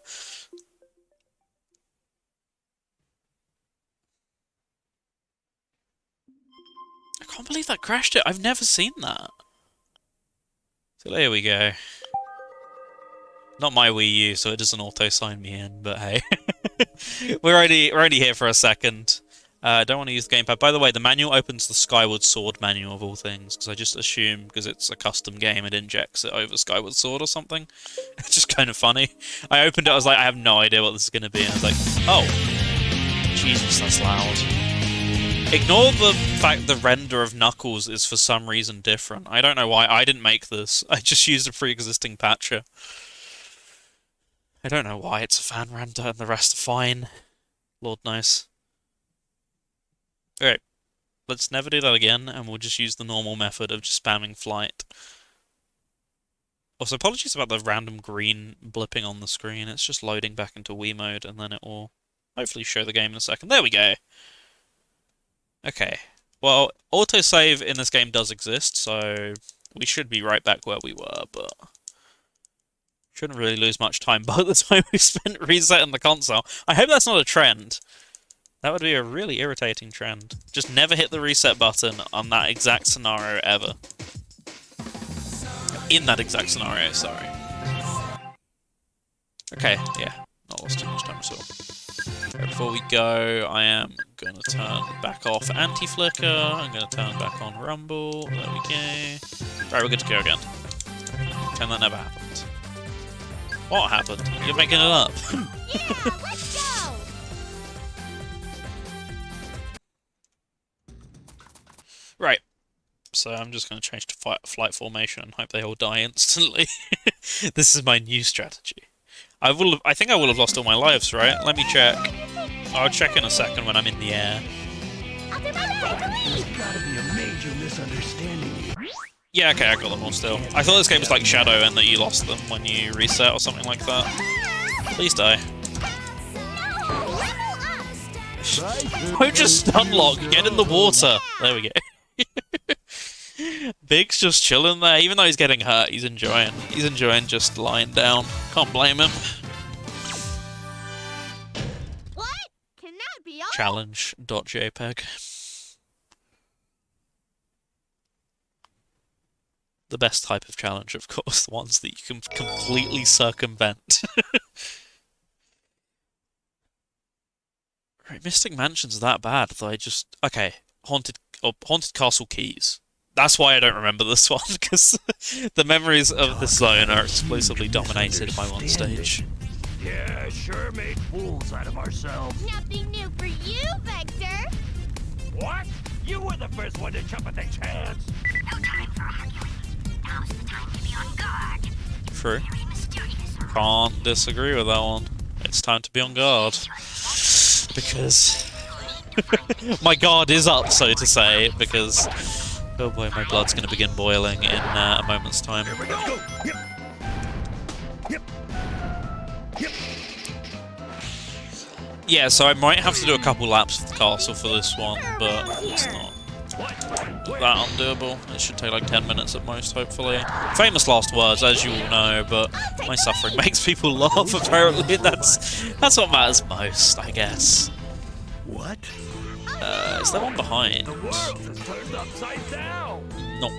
I can't believe that crashed it. I've never seen that. So there we go. Not my Wii U, so it doesn't auto-sign me in, but hey. We're only here for a second. I don't want to use the gamepad. By the way, the manual opens the Skyward Sword manual of all things, because I just assume, because it's a custom game, it injects it over Skyward Sword or something. It's just kind of funny. I opened it, I was like, I have no idea what this is going to be, and I was like, oh. Jesus, that's loud. Ignore the fact the render of Knuckles is for some reason different. I don't know why. I didn't make this. I just used a pre-existing patcher. I don't know why it's a fan render and the rest are fine. Lord knows. Okay, let's never do that again, and we'll just use the normal method of just spamming flight. Also, apologies about the random green blipping on the screen. It's just loading back into Wii mode, and then it will hopefully show the game in a second. There we go! Okay, well, autosave in this game does exist, so we should be right back where we were, but shouldn't really lose much time by the time we spent resetting the console. I hope that's not a trend. That would be a really irritating trend. Just never hit the reset button on that exact scenario ever. In that exact scenario, sorry. Okay, yeah. Not lost too much time at all. Right, before we go, I am going to turn back off anti-flicker. I'm going to turn back on rumble. There we go. Right, we're good to go again. And that never happened. What happened? You're making it up. Yeah, let's go! Right. So I'm just going to change to flight formation and hope they all die instantly. This is my new strategy. I think I will have lost all my lives, right? Let me check. I'll check in a second when I'm in the air. I'll do my best! There's gotta be a major misunderstanding here. Yeah, okay, I got them all still. I thought this game was like Shadow and that you lost them when you reset or something like that. Please die. Don't just stunlock, get in the water! There we go. Big's just chilling there, even though he's getting hurt, he's enjoying. He's enjoying just lying down. Can't blame him. What? Can that be all? Challenge.jpg. The best type of challenge, of course, the ones that you can completely circumvent. Right, Mystic Mansion's that bad that I just... Okay, Haunted Castle Keys. That's why I don't remember this one, because the memories of this zone are exclusively dominated by one stage. Yeah, sure made fools out of ourselves. Nothing new for you, Vector! What? You were the first one to jump at the chance. No time for arguing. Now's the time to be on guard. True. Very mysterious. Can't disagree with that one. It's time to be on guard. Because... my guard is up, so to say, because... Oh boy, my blood's going to begin boiling in a moment's time. Here we go. Yep. Yep. Yep. Yeah, so I might have to do a couple laps of the castle for this one, but it's not that undoable. It should take like 10 minutes at most, hopefully. Famous last words, as you all know, but my suffering makes people laugh, apparently. That's what matters most, I guess. What? Is there one behind? The world is turned upside down. Nope.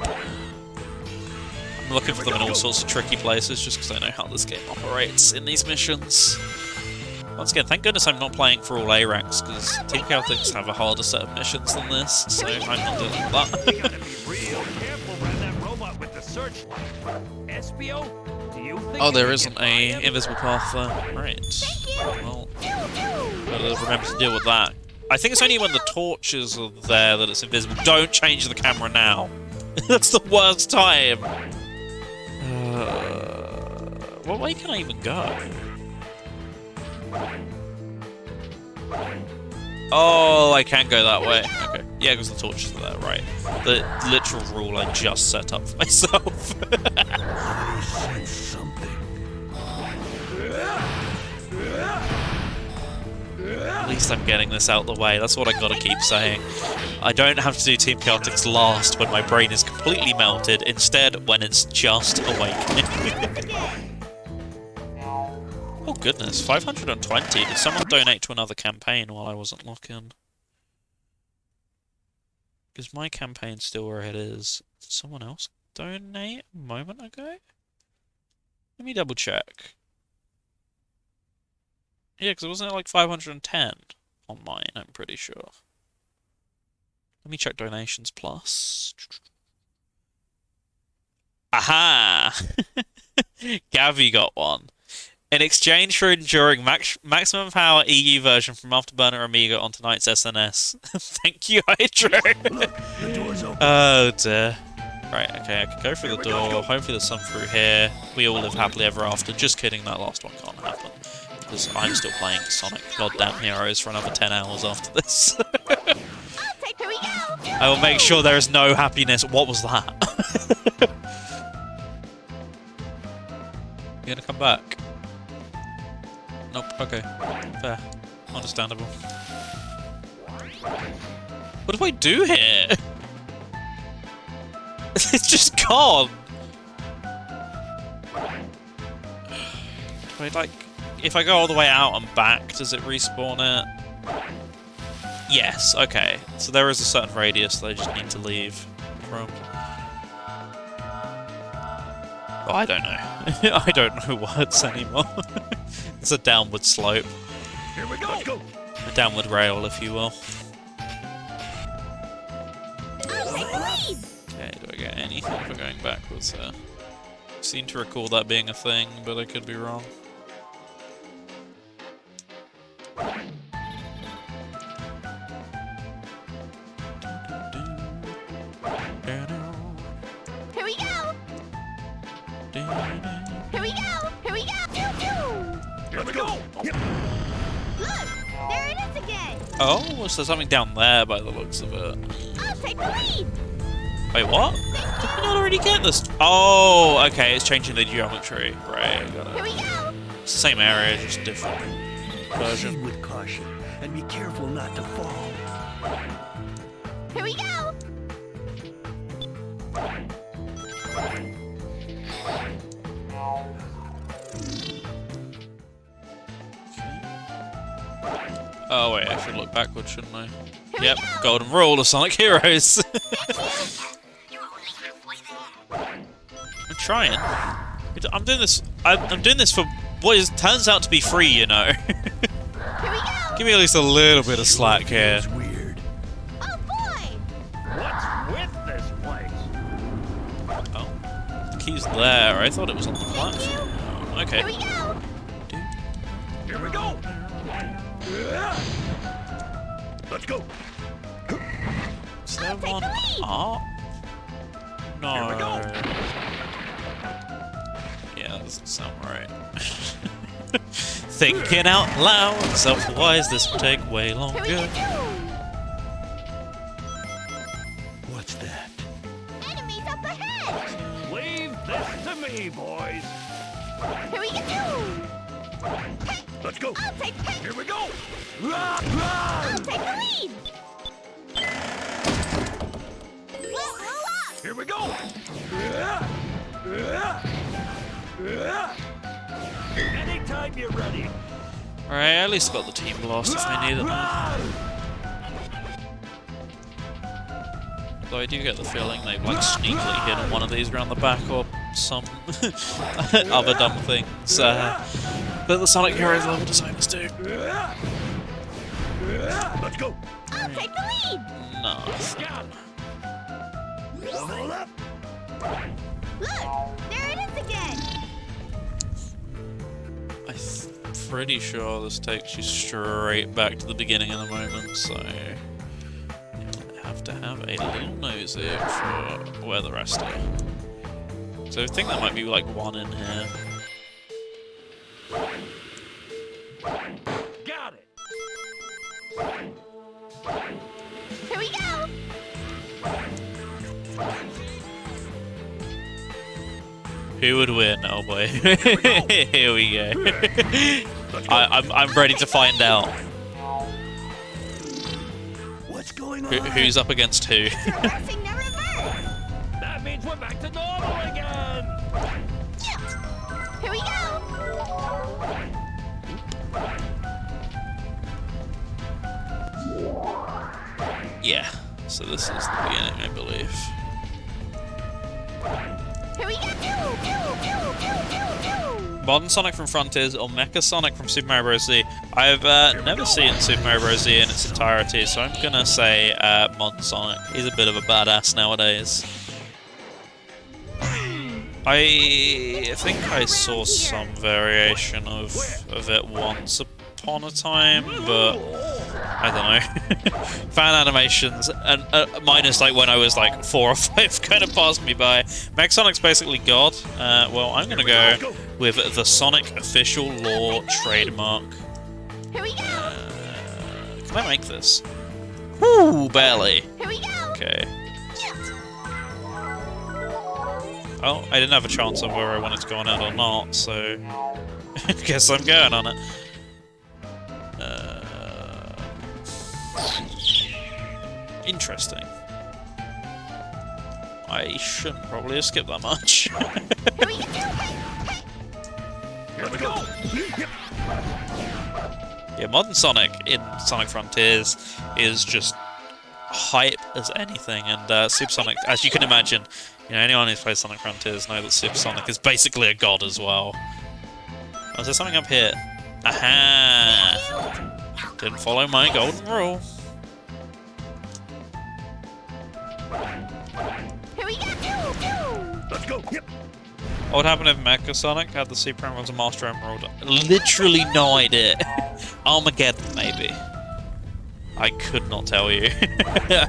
I'm looking for them in all sorts of tricky places, just because I know how this game operates in these missions. Once again, thank goodness I'm not playing for all A ranks, because Team Celtics have a harder set of missions than this, so I'm not dealing with that. You gotta be real careful around that robot with the searchlight. Espio, do you think Oh, there you isn't can a buy him? invisible path there. Right. Well, gotta remember to deal with that. I think it's only when the torches are there that it's invisible. Don't change the camera now. That's the worst time. What way can I even go? Oh, I can go that way. Okay. Yeah, because the torches are there, right. The literal rule I just set up for myself. I sense something. At least I'm getting this out the way. That's what I gotta keep saying. I don't have to do Team Chaotix last when my brain is completely melted, instead when it's just awakening. Oh goodness, 520. Did someone donate to another campaign while I wasn't looking? Because my campaign's still where it is. Did someone else donate a moment ago? Let me double check. Yeah, because it wasn't like 510 on mine, I'm pretty sure. Let me check donations plus. Aha! Gavi got one. In exchange for enduring maximum power EU version from Afterburner Amiga on tonight's SNS. Thank you, Hydro! Look, the door's open. Oh dear. Right, okay, I can go through the door. Hopefully there's some through here. We all live happily ever after. Just kidding, that last one can't happen. Because I'm still playing Sonic Goddamn Heroes for another 10 hours after this. Here we go. I will make sure there is no happiness. What was that? You gonna come back? Nope, okay. Fair. Understandable. What do I do here? It's just gone! Wait, like, if I go all the way out and back, does it respawn it? Yes, okay. So there is a certain radius that I just need to leave from. Oh, I don't know. I don't know words anymore. It's a downward slope. Here we go. Let's go. A downward rail, if you will. Okay, do I get anything for going backwards here? Seem to recall that being a thing, but I could be wrong. Here we go. Here we go. Here we go. Here we go. Yep. Look, there it is again. Oh, so there's something down there by the looks of it. I'll take the lead. Wait, what? Did we not already get this? Oh, okay, it's changing the geometry. Right, I got Here it. we go. It's the same area, just different Proceed version. with caution and be careful not to fall. Here we go. Oh wait, I should look backwards, shouldn't I? Yep, golden rule of Sonic Heroes. You're only halfway there. I'm trying. I'm doing this. I'm doing this for what turns out to be free, you know. Here we go. Give me at least a little bit of slack here. It's weird. Oh boy. What's with this place? Oh, the key's there. I thought it was on the platform. Oh, okay. Here we go. Here we go. Let's go. Is there I'll take one the lead. up? No. Here we go. Yeah, that doesn't sound right. Thinking out loud, self-wise, this will take way Here we longer. go. What's that? Enemies up ahead. Leave this to me, boys. Here we go. Let's go. I'll take the Here we go. I'll take the lead. Roll up. Here we go. Anytime you're ready. Alright, at least got the team blast if I need it. Though I do get the feeling they've like sneakily hidden one of these around the back or some other dumb things that the Sonic Heroes level designers do. Let's go. I'll take the lead. Nice. Level up. Look, there it is again. I'm pretty sure this takes you straight back to the beginning of the moment, so I have to have a little nosy for where the rest are. So I think there might be like one in here. Got it. Here we go. Who would win? Oh boy. Here we go. I'm ready to find out. going on? Who's up against who? Reversing the reverse. That means we're back to normal again. Here we go. Yeah. So this is the beginning, I believe. Here we go. Modern Sonic from Frontiers or Mecha Sonic from Super Mario Bros. Z. I've never seen Super Mario Bros. Z in its entirety, so I'm gonna say Modern Sonic. He's a bit of a badass nowadays. I think I saw some variation of it once upon a time, but I don't know. Fan animations, and minus like when I was like 4 or 5, kind of passed me by. Mech Sonic's basically God. Well, I'm gonna go with the Sonic Official Lore trademark. Here we go. Can I make this? Woo, barely. Here we go. Okay. Oh, I didn't have a chance on whether I wanted to go on it or not, so guess I'm going on it. Interesting. I shouldn't probably have skipped that much. Here we go. Yeah, Modern Sonic in Sonic Frontiers is just hype as anything, and Super Sonic, as you can imagine, you know, anyone who's played Sonic Frontiers knows that Super Sonic is basically a god as well. Oh, is there something up here? Aha! Didn't follow my golden rule. Here we go. Let's go. Yep. What would happen if Mecha Sonic had the Super Emeralds and Master Emerald? Literally no idea. Armageddon, maybe. I could not tell you.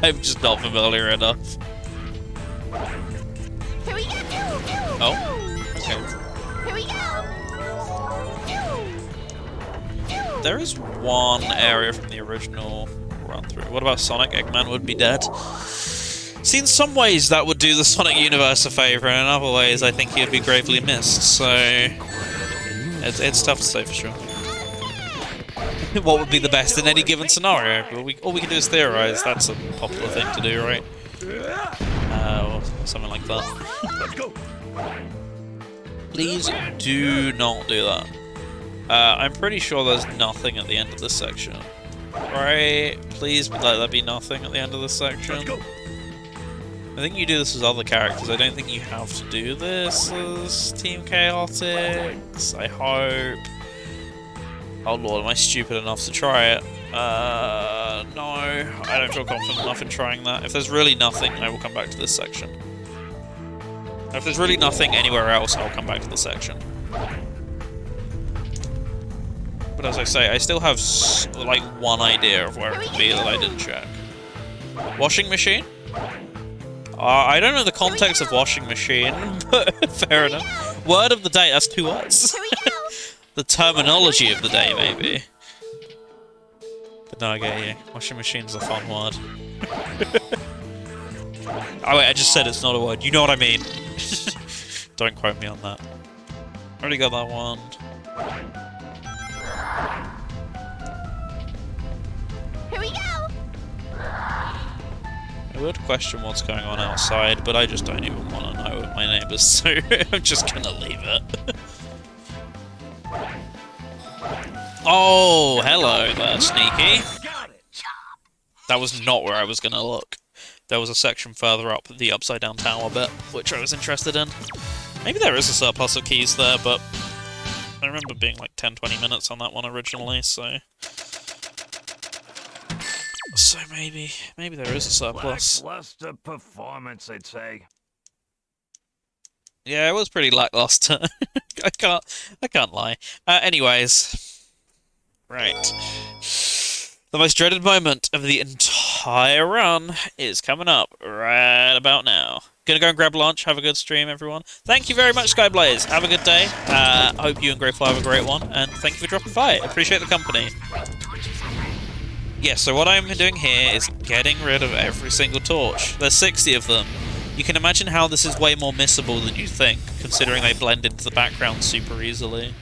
I'm just not familiar enough. Here we go. Oh, okay. Here we go. There is one area from the original run through. What about Sonic? Eggman would be dead. See, in some ways that would do the Sonic universe a favour, and in other ways I think he'd be gravely missed, so it's tough to say for sure. What would be the best in any given scenario? All we can do is theorise. That's a popular thing to do, right? Or something like that. Let's go. Please do not do that. I'm pretty sure there's nothing at the end of this section. Right? Please let there be nothing at the end of this section. Let's go. I think you do this as other characters. I don't think you have to do this as Team Chaotix. I hope. Oh lord, am I stupid enough to try it? No, I don't feel confident enough in trying that. If there's really nothing, I will come back to this section. If there's really nothing anywhere else, I'll come back to the section. But as I say, I still have like one idea of where it could be that I didn't check. Washing machine? I don't know the context of washing machine, but fair enough. Word of the day, that's 2 words. Here we go. The terminology of the day, maybe. But no, I get you. Washing machine's a fun word. Oh wait, I just said it's not a word. You know what I mean. Don't quote me on that. Already got that one. Here we go. I would question what's going on outside, but I just don't even want to know with my neighbours, so I'm just gonna leave it. Oh, hello there, Sneaky. Got it. That was not where I was gonna look. There was a section further up, the upside down tower bit, which I was interested in. Maybe there is a surplus of keys there, but I remember being like 10-20 minutes on that one originally, so... So maybe there is a surplus. Lackluster performance, I'd say. Yeah, it was pretty lackluster. I can't lie. Anyways, right. The most dreaded moment of the entire run is coming up right about now. Gonna go and grab lunch. Have a good stream, everyone. Thank you very much, Skyblaze. Have a good day. Hope you and Grateful have a great one, and thank you for dropping by. Appreciate the company. Yeah, so what I'm doing here is getting rid of every single torch. There's 60 of them. You can imagine how this is way more missable than you think, considering they blend into the background super easily.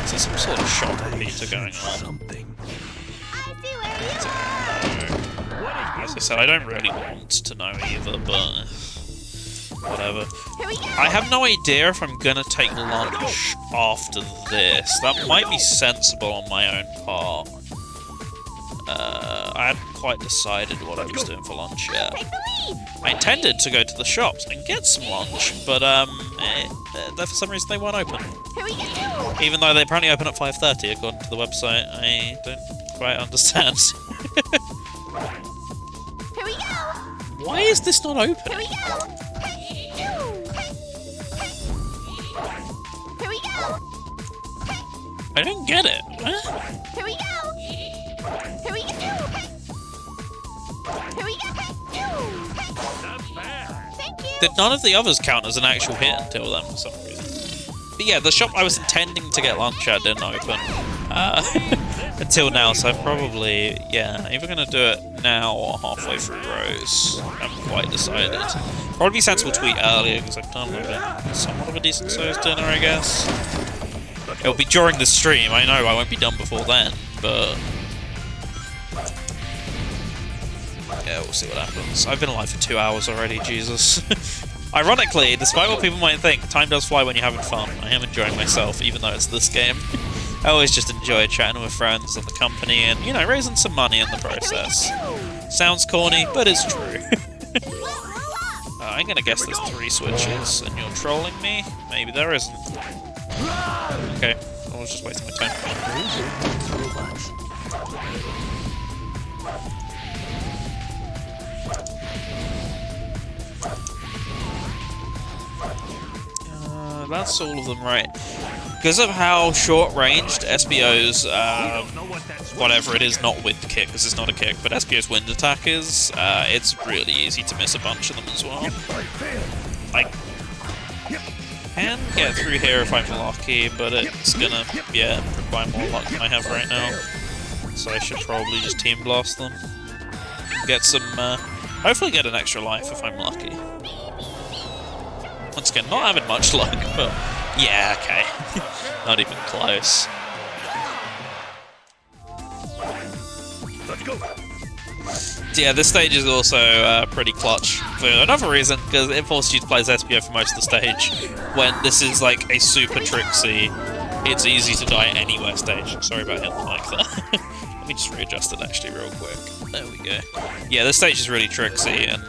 Is there some sort of shot meter going on? Something. I see where you are. As I said, I don't really want to know either, but whatever. Here we go. I have no idea if I'm gonna take lunch after this. That might be sensible on my own part. I hadn't quite decided what I was doing for lunch yet. Take the lead. I intended to go to the shops and get some lunch, but for some reason they weren't open. Here we go. Even though they apparently open at 5:30 according to the website, I don't quite understand. Here we go. Why is this not open? Here we go. Here we go. I don't get it. What? Here we go. Here we go. Here we go. Not bad. Thank you. Did none of the others count as an actual hit until then for some reason? But yeah, the shop I was intending to get lunch at didn't open until now, so I'm probably, yeah, either going to do it now or halfway through Rose. I haven't quite decided. Probably be sensible to eat earlier because I've done somewhat of a decent sized dinner, I guess. It'll be during the stream, I know I won't be done before then, but yeah, we'll see what happens. I've been alive for 2 hours already, Jesus. Ironically, despite what people might think, time does fly when you're having fun. I am enjoying myself, even though it's this game. I always just enjoy chatting with friends and the company and, you know, raising some money in the process. Sounds corny, but it's true. I'm gonna guess there's 3 switches, and you're trolling me? Maybe there isn't. Okay, I was just wasting my time. That's all of them, right? Because of how short-ranged SBO's, whatever it is, not with the kick, because it's not a kick, but SBO's wind attack is, it's really easy to miss a bunch of them as well. I can get through here if I'm lucky, but it's gonna, yeah, require more luck than I have right now. So I should probably just team blast them. Get some, hopefully get an extra life if I'm lucky. Once again, not having much luck, but yeah, okay. Not even close. Let's go. Yeah, this stage is also pretty clutch for another reason, because it forces you to play as SPO for most of the stage. When this is like a super tricksy, it's easy to die anywhere stage. Sorry about hitting the mic there. Let me just readjust it actually real quick. There we go. Yeah, this stage is really tricksy and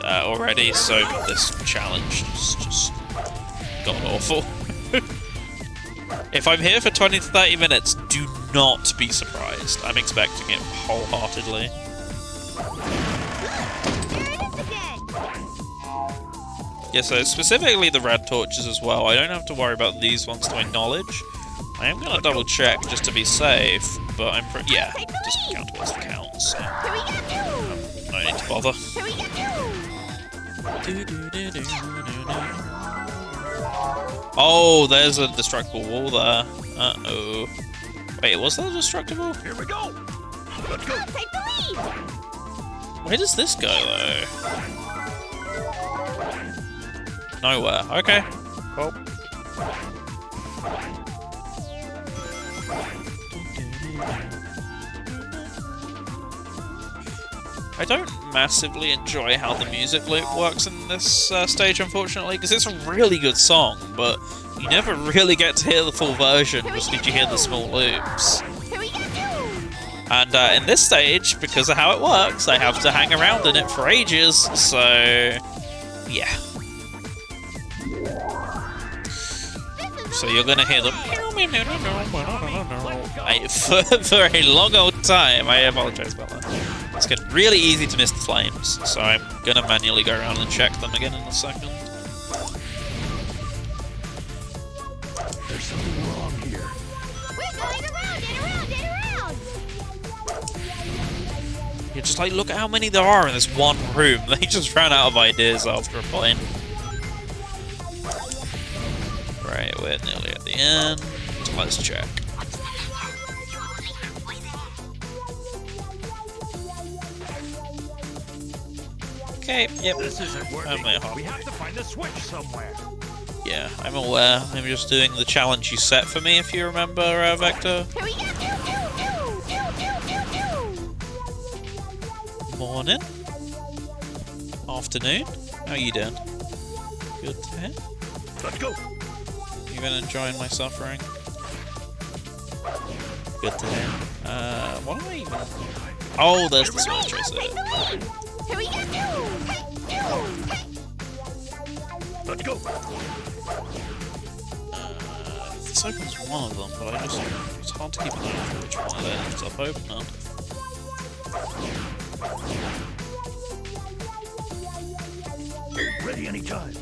already, so this challenge is just god-awful. If I'm here for 20 to 30 minutes, do not be surprised. I'm expecting it wholeheartedly. There it is again. Yeah, so specifically the red torches as well. I don't have to worry about these ones to my knowledge. I am going to double check just to be safe, but I'm pretty... yeah, it doesn't count towards the count, so Here we go. no need to bother. Here we go. Oh, there's a destructible wall there. Uh-oh. Wait, was that destructible? Here we go. Let's go. Take the lead. Where does this go, though? Nowhere. Okay. Well. I don't massively enjoy how the music loop works in this stage, unfortunately, because it's a really good song, but you never really get to hear the full version just because you hear the small loops. Here we go. And in this stage, because of how it works, I have to hang around in it for ages, so yeah. So you're gonna hear them for a long old time. I apologize about that. It's getting really easy to miss the flames, so I'm gonna manually go around and check them again in a second. There's something wrong here. We're going around and around and around. You're just like, look at how many there are in this one room. They just ran out of ideas after a point. Right, we're nearly at the end. Let's check. Okay, yep. This isn't working. Only a half. We have to find the switch somewhere. Yeah, I'm aware. I'm just doing the challenge you set for me, if you remember, Vector. Here we go. Morning. Afternoon. How are you doing? Good to hear. Let's go. You been enjoying my suffering? Good to hear. What am I even... Oh, there's the switch, I see it. Here we go. Let's go. This opens one of them, but it's hard to keep an eye on which one it ends up opening. Ready anytime.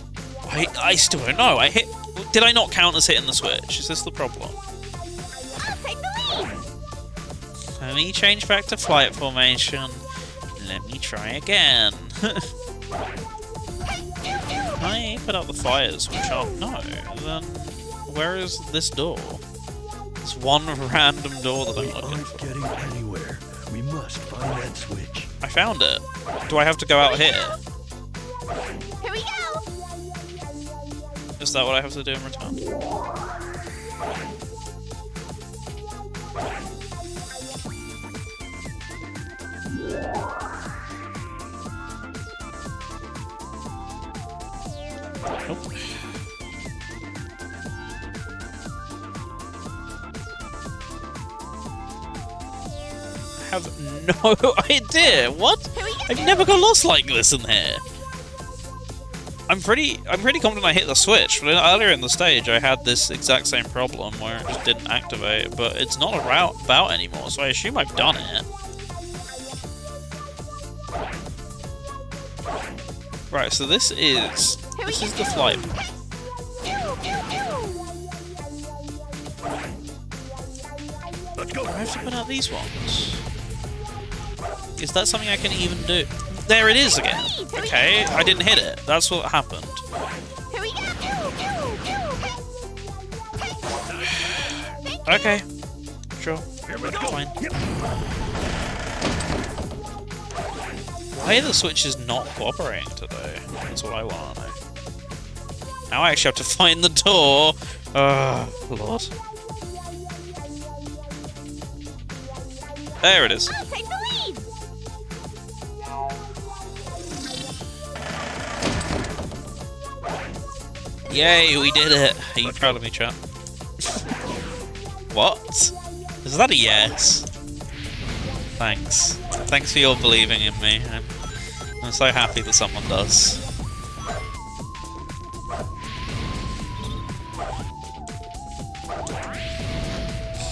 I still don't know. Did I not count as hitting the switch? Is this the problem? I'll take the lead. Let me change back to flight formation. Let me try again. I put out the fires, which are... No, then... Where is this door? This one random door that I'm We looking aren't for. getting anywhere. We must find that switch. I found it. Do I have to go out here? Here we go. Is that what I have to do in return? Nope. I have no idea. What? Here we go. I've never got lost like this in here. I'm pretty confident I hit the switch, but earlier in the stage I had this exact same problem where it just didn't activate, but it's not about anymore, so I assume I've done it. Right, so this is the flight. Let's go. I have to put out these ones. Is that something I can even do? There it is again. Okay, I didn't hit it. That's what happened. Here we go. Okay. Sure. Here we go. Fine. Yep. Why are the switches not cooperating today? That's what I want to know. Now I actually have to find the door. Lord. There it is. I'll take the lead. Yay, we did it. Are you proud of me, chat? What? Is that a yes? Thanks. Thanks for your believing in me. I'm so happy that someone does.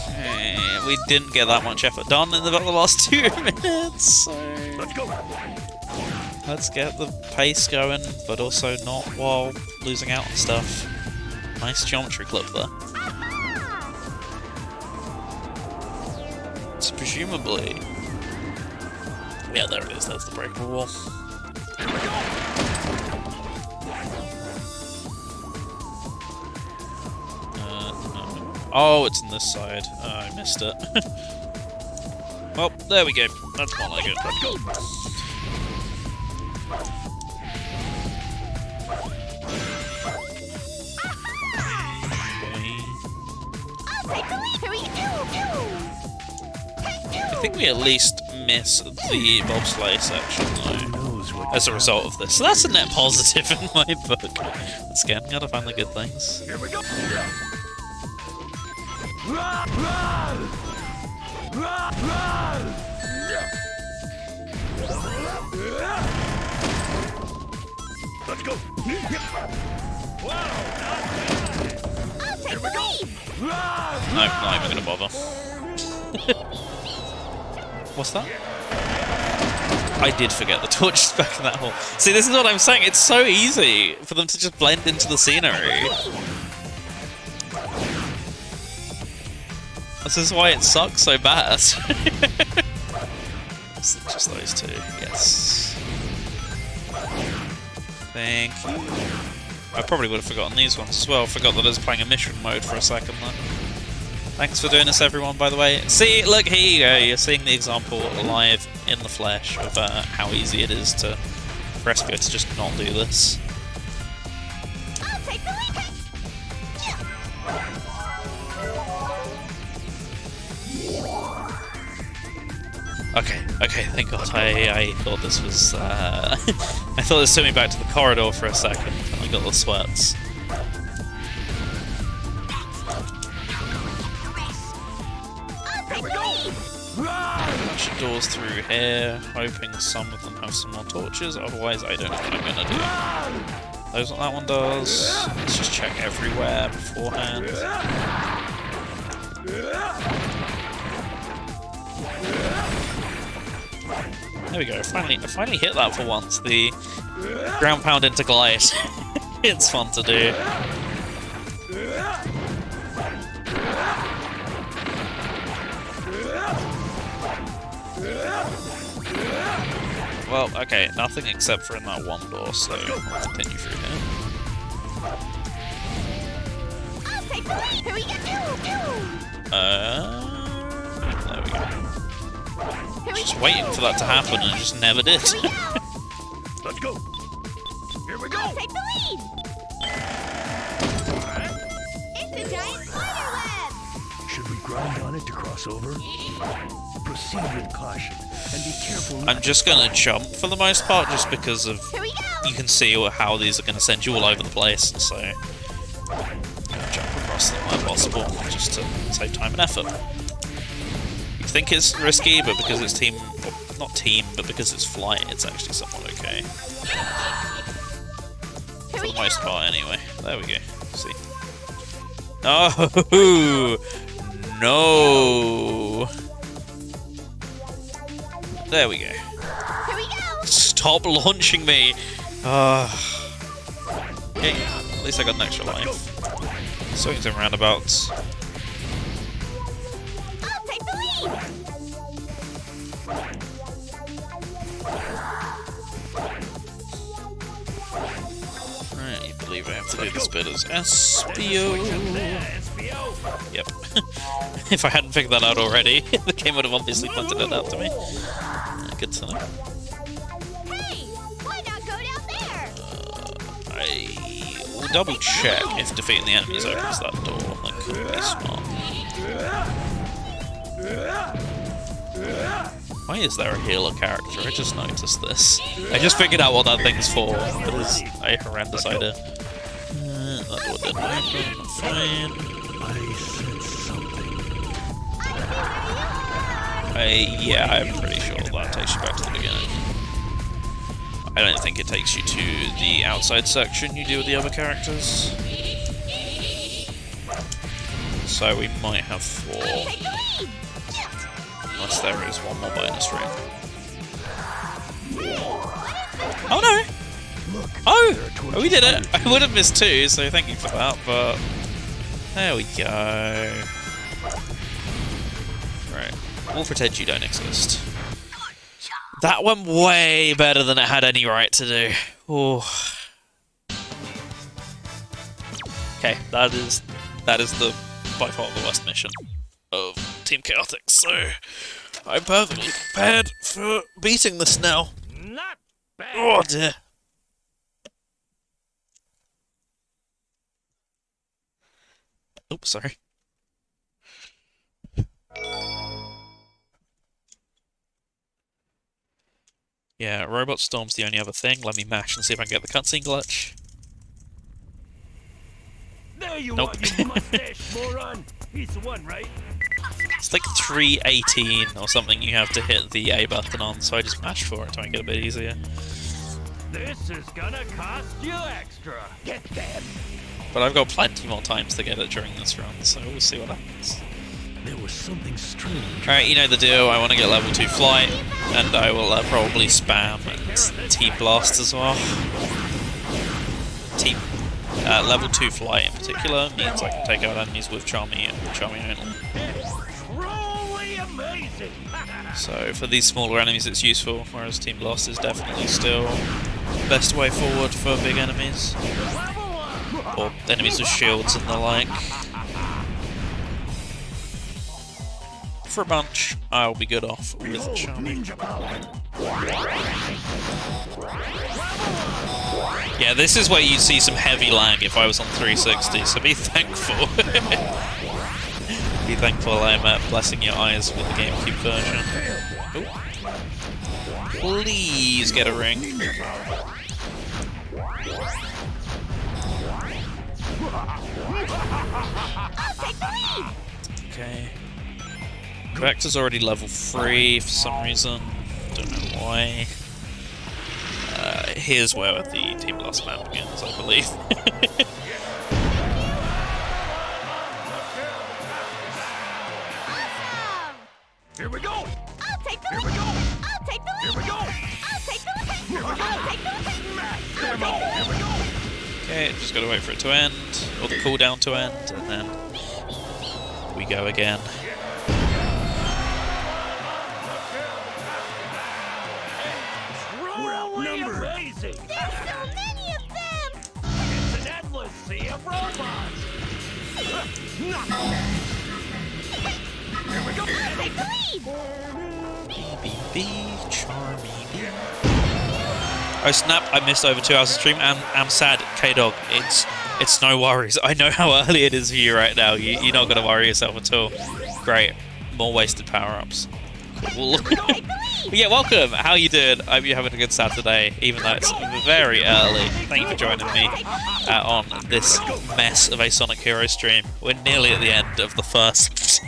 Okay, we didn't get that much effort done in about the last 2 minutes, so... Let's go. Let's get the pace going, but also not while losing out on stuff. Nice geometry clip there. So presumably... Yeah, there it is, there's the breakable wall. No. Oh, it's on this side. I missed it. Well, there we go. That's more like it. Let's go. Here we go. I think we at least miss the bobsleigh section Who though, knows what as a result of this. So that's a net positive in my book. Once again, gotta find the good things. Here we go. Run! Run! Run! Run! Let's go. Here we go. Run! No, not even gonna bother. What's that? I did forget the torches back in that hole. See, this is what I'm saying. It's so easy for them to just blend into the scenery. This is why it sucks so bad. It's just those two. Yes. Thank you. I probably would have forgotten these ones as well. Forgot that I was playing a mission mode for a second there. Thanks for doing this, everyone, by the way. See, look, here you go. You're seeing the example live in the flesh of how easy it is to for Espio to just not do this. I'll take the lead. Okay, thank God. I thought this was, I thought this took me back to the corridor for a second, and I got the sweats. Here we go! Bunch of doors through here, hoping some of them have some more torches, otherwise I don't know what I'm gonna do. That's what that one does. Let's just check everywhere beforehand. There we go, I finally hit that for once, the ground pound into glide. It's fun to do. Well, okay, nothing except for in that one door, so I'll continue through here. I'll take the lead! Here we go! There we go. Here we Just go! waiting for that to happen and it just never did. Here we go! Let's go. Here we I'll go. take the lead! It's a giant spider web! Should we grind on it to cross over? Proceed with caution and be careful. I'm just gonna jump for the most part, just because of Here we go! you can see how these are gonna send you all over the place, so I'm gonna jump across them where possible, just to save time and effort. You think it's risky, but because it's team, well, not team, but because it's flight, it's actually somewhat okay. For the most part, anyway. There we go. See. Oh no! There we go. Here we go! Stop launching me! Okay, at least I got an extra life. Swings and roundabouts. I'll take the lead! Right, you believe I have to do this bit as Espio. Yep. If I hadn't figured that out already, the game would have obviously pointed it out to me. Good to know. Hey! Why not go down there? I will double check if defeating the enemies opens that door. That could be smart. Why is there a healer character? I just noticed this. I just figured out what that thing's for. It is a horrendous idea. That door didn't open. Fine. I said something. Yeah, I'm pretty sure that takes you back to the beginning. I don't think it takes you to the outside section you do with the other characters. So we might have 4. Take the lead! Unless there is one more bonus room. Oh no! Look. Oh! We did it! I would have missed 2, so thank you for that, but... There we go. Right. We'll pretend you don't exist. That went way better than it had any right to do. Oh. Okay, that is the by far the worst mission of Team Chaotix, so I'm perfectly prepared for beating this now. Not bad. Oh dear. Oops, sorry. Yeah, Robot Storm's the only other thing. Let me mash and see if I can get the cutscene glitch. There you Nope. are, you mustache moron. He's the one, right? It's like 318 or something you have to hit the A button on, so I just mashed for it to make it a bit easier. This is gonna cost you extra. Get them. But I've got plenty more times to get it during this run, so we'll see what happens. There was something strange. Alright, you know the deal. I want to get level 2 flight, and I will probably spam Team Blast as well. Level 2 flight in particular means I can take out enemies with Charmy and Charmy only. Truly amazing. So for these smaller enemies it's useful, whereas Team Blast is definitely still the best way forward for big enemies. Or enemies with shields and the like. For a bunch, I'll be good off with Charmy. Yeah, this is where you'd see some heavy lag if I was on 360, so be thankful. Be thankful I'm blessing your eyes with the GameCube version. Ooh. please get a ring. I'll take the lead. Okay. Vector's already level 3 for some reason. Don't know why. Here's where the Team Blast map begins, I believe. Awesome. Here we go! I'll take the Here lead. we go! I'll take the Here lead. we go! I'll take the lead. I'll take the lead. Smash demo! Here we go! Okay, just gotta wait for it to end, or the cooldown to end, and then we go again. Truly amazing! There's so many of them. It's an endless sea of robots! Here we go! I'll take the lead. BBB, Charmy B. Oh snap, I missed over 2 hours of stream, and I'm sad, K-Dog. It's no worries. I know how early it is for you right now. You're not gonna worry yourself at all. Great. More wasted power-ups. Cool. I'll take the lead. Yeah, welcome. How you doing? I hope you're having a good Saturday, even though it's very early. Thank you for joining me on this mess of a Sonic Hero stream. We're nearly at the end of the first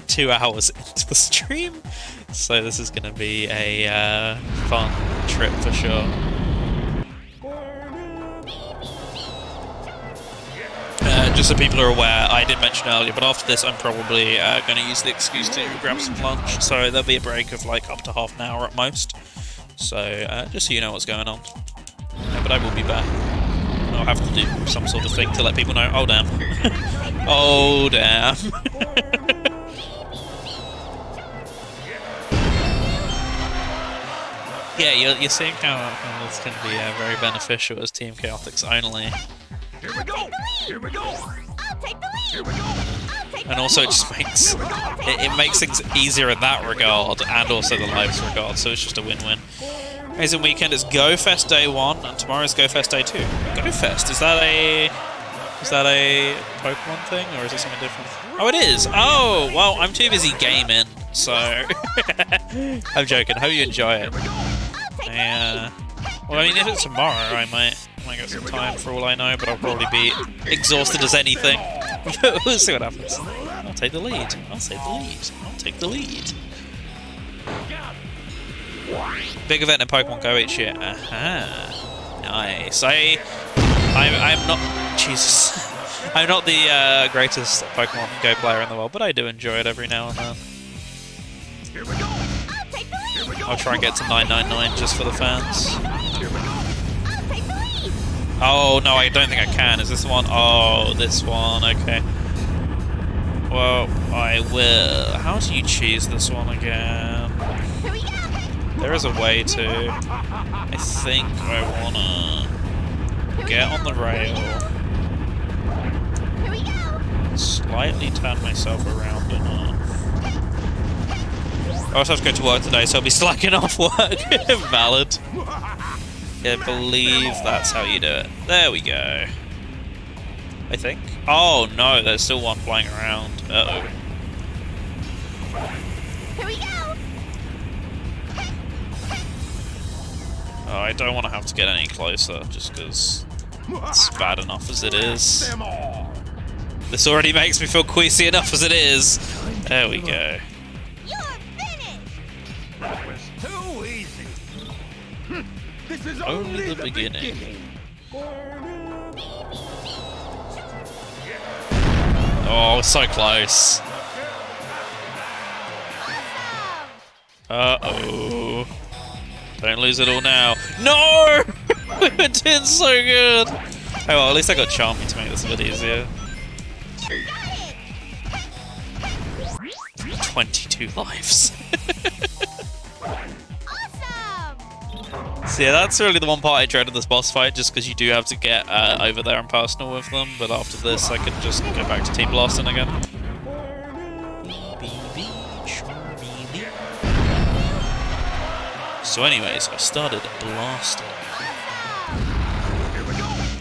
2 hours into the stream, so this is going to be a fun trip for sure. Just so people are aware, I did mention earlier, but after this I'm probably going to use the excuse to grab some lunch, so there'll be a break of like up to half an hour at most. So just so you know what's going on. But I will be back. I'll have to do some sort of thing to let people know. Oh damn. Oh damn. Yeah, you're seeing how this can be very beneficial as Team Chaotix only. Here we go! Here we go! I'll take the lead. Here we go! I'll take the And also it just makes it makes things easier in that regard, and also the lives regard, so it's just a win-win. Amazing weekend. It's Go Fest Day 1, and tomorrow's Go Fest Day 2. Go Fest, is that a Pokemon thing, or is it something different? Oh, it is! Oh, well, I'm too busy gaming, so... I'm joking, hope you enjoy it. Yeah. Well, I mean, if it's tomorrow, I might get some time for all I know, but I'll probably be exhausted as anything. We'll see what happens. I'll take the lead. I'll take the lead. I'll take the lead. Big event in Pokemon Go each year. Aha. Nice. I'm not... Jesus. I'm not the greatest Pokemon Go player in the world, but I do enjoy it every now and then. Here we go! I'll take the lead. I'll try and get to 999 just for the fans. Here we go! I'll take the lead. Oh, no, I don't think I can. Is this one? Oh, this one. Okay. Well, I will. How do you choose this one again? Here we go. There is a way to. I think I wanna get on the rail, Here we go. slightly turn myself around enough. I also have to go to work today, so I'll be slacking off work. Valid. Yeah, I believe that's how you do it. There we go. I think. Oh no, there's still one flying around. Uh-oh. Here we go. Oh, I don't want to have to get any closer, just because it's bad enough as it is. Them all! This already makes me feel queasy enough as it is. There we go. You're finished. That was too easy! This is Only the beginning. Oh, so close. Uh-oh. Don't lose it all now. No! We were doing so good. Oh well, at least I got Charmy to make this a bit easier. You got it. 22 lives. Awesome. So yeah, that's really the one part I dreaded this boss fight, just because you do have to get over there and personal with them, but after this I can just go back to Team Blasting again. So anyways, I started blasting.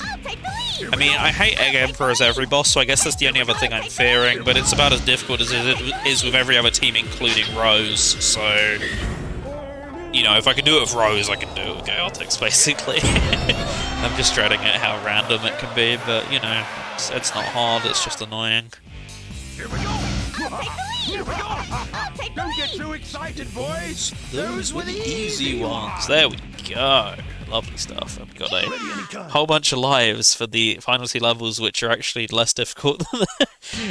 I'll take the lead. I mean, I hate Egg Emperor as every boss, so I guess that's the only other thing I'm fearing, but it's about as difficult as it is with every other team, including Rose, so... you know, if I can do it with Rose, I can do it with Chaotix, basically. I'm just dreading it how random it can be, but, you know, it's not hard, it's just annoying. Here we go. Here we go. I'll take the Don't get lead. too excited, boys. Those were the easy ones. There we go. Lovely stuff. I've got a Ready anytime. whole bunch of lives for the Final Sea levels, which are actually less difficult,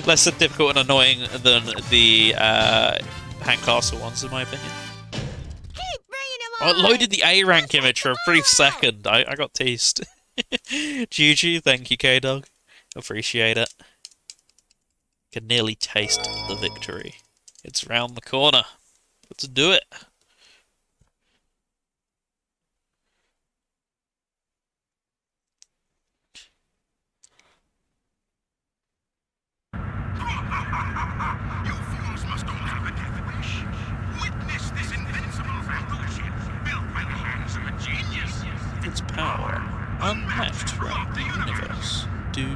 less difficult and annoying than the Hank Castle ones, in my opinion. Keep bringing him I on. loaded the A rank image for a brief second. I got teased. GG, thank you, K-Dog. Appreciate it. Can nearly taste the victory. It's round the corner. Let's do it. You fools must all have a death wish. Witness this invincible battleship built by the hands of a genius. Its power unmatched throughout the universe. Do.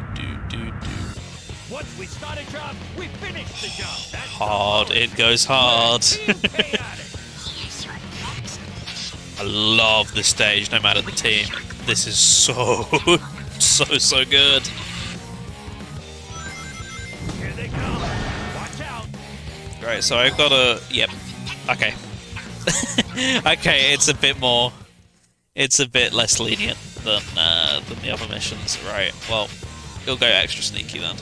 Once we start a job, we finish the job. That's Hard. It goes hard. being chaotic. Yes, your excellent. I love this stage, no matter the team. This is so, so good. Here they come. Watch out. Right, so I've got a... Yep. Okay. Okay, it's a bit more... It's a bit less lenient than the other missions. Right, well, you'll go extra sneaky then.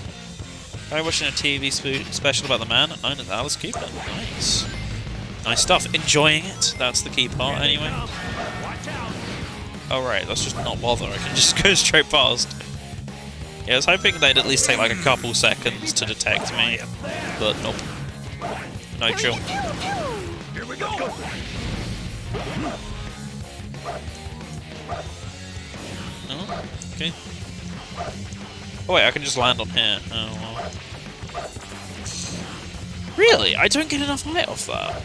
I'm watching a TV special about the man known as Alice Cooper. Nice. Nice stuff. Enjoying it. That's the key part, Here they anyway. come. Watch out. Alright, let's just not bother. I can just go straight past. Yeah, I was hoping they'd at least take like a couple seconds to detect me, but nope. No chill. Here we go. No? Okay. Oh wait, I can just land on here. Oh well. Really? I don't get enough height off that.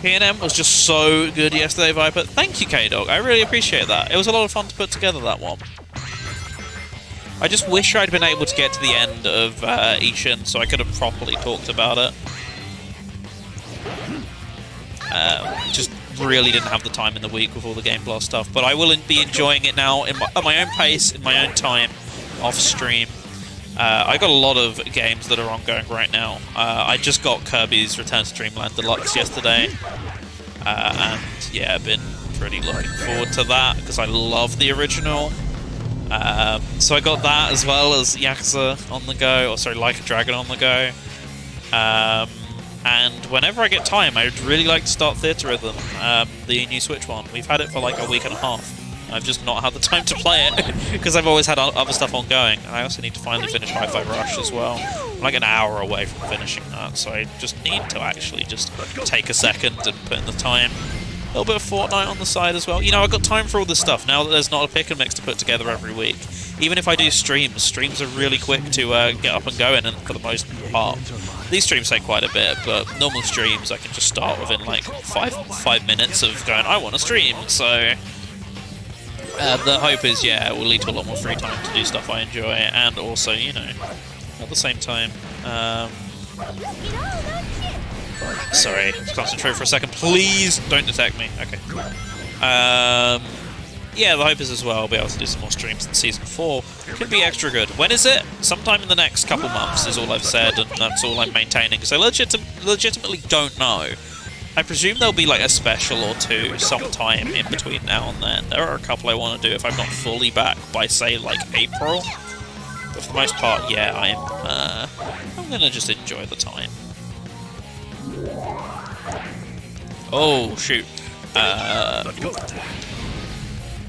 P&M was just so good yesterday, Viper. Thank you, K-Dog. I really appreciate that. It was a lot of fun to put together, that one. I just wish I'd been able to get to the end of Ishin so I could have properly talked about it. Just really didn't have the time in the week with all the Game Blast stuff, but I will be enjoying it now at my own pace, in my own time, off stream. I got a lot of games that are ongoing right now. I just got Kirby's Return to Dreamland Deluxe yesterday, and yeah, I've been pretty looking forward to that because I love the original. So I got that as well as Yakuza on the go, or sorry, Like a Dragon on the go. And whenever I get time, I'd really like to start Theatre Rhythm, the new Switch one. We've had it for like a week and a half. I've just not had the time to play it because I've always had other stuff ongoing. I also need to finally finish Hi-Fi Rush as well. I'm like an hour away from finishing that, so I just need to actually just take a second and put in the time. A little bit of Fortnite on the side as well. You know, I've got time for all this stuff now that there's not a pick and mix to put together every week. Even if I do streams are really quick to get up and going, and for the most part. These streams take quite a bit, but normal streams I can just start within like five minutes of going, I want to stream, so... the hope is, yeah, it will lead to a lot more free time to do stuff I enjoy, and also, you know, at the same time, sorry, concentrate for a second, please don't detect me, okay. Yeah, the hope is as well I'll be able to do some more streams in Season 4. Could be extra good. When is it? Sometime in the next couple months is all I've said, and that's all I'm maintaining, because I legitimately don't know. I presume there'll be like a special or two sometime in between now and then. There are a couple I want to do if I'm not fully back by, say, like April. But for the most part, yeah, I'm gonna just enjoy the time. Oh, shoot.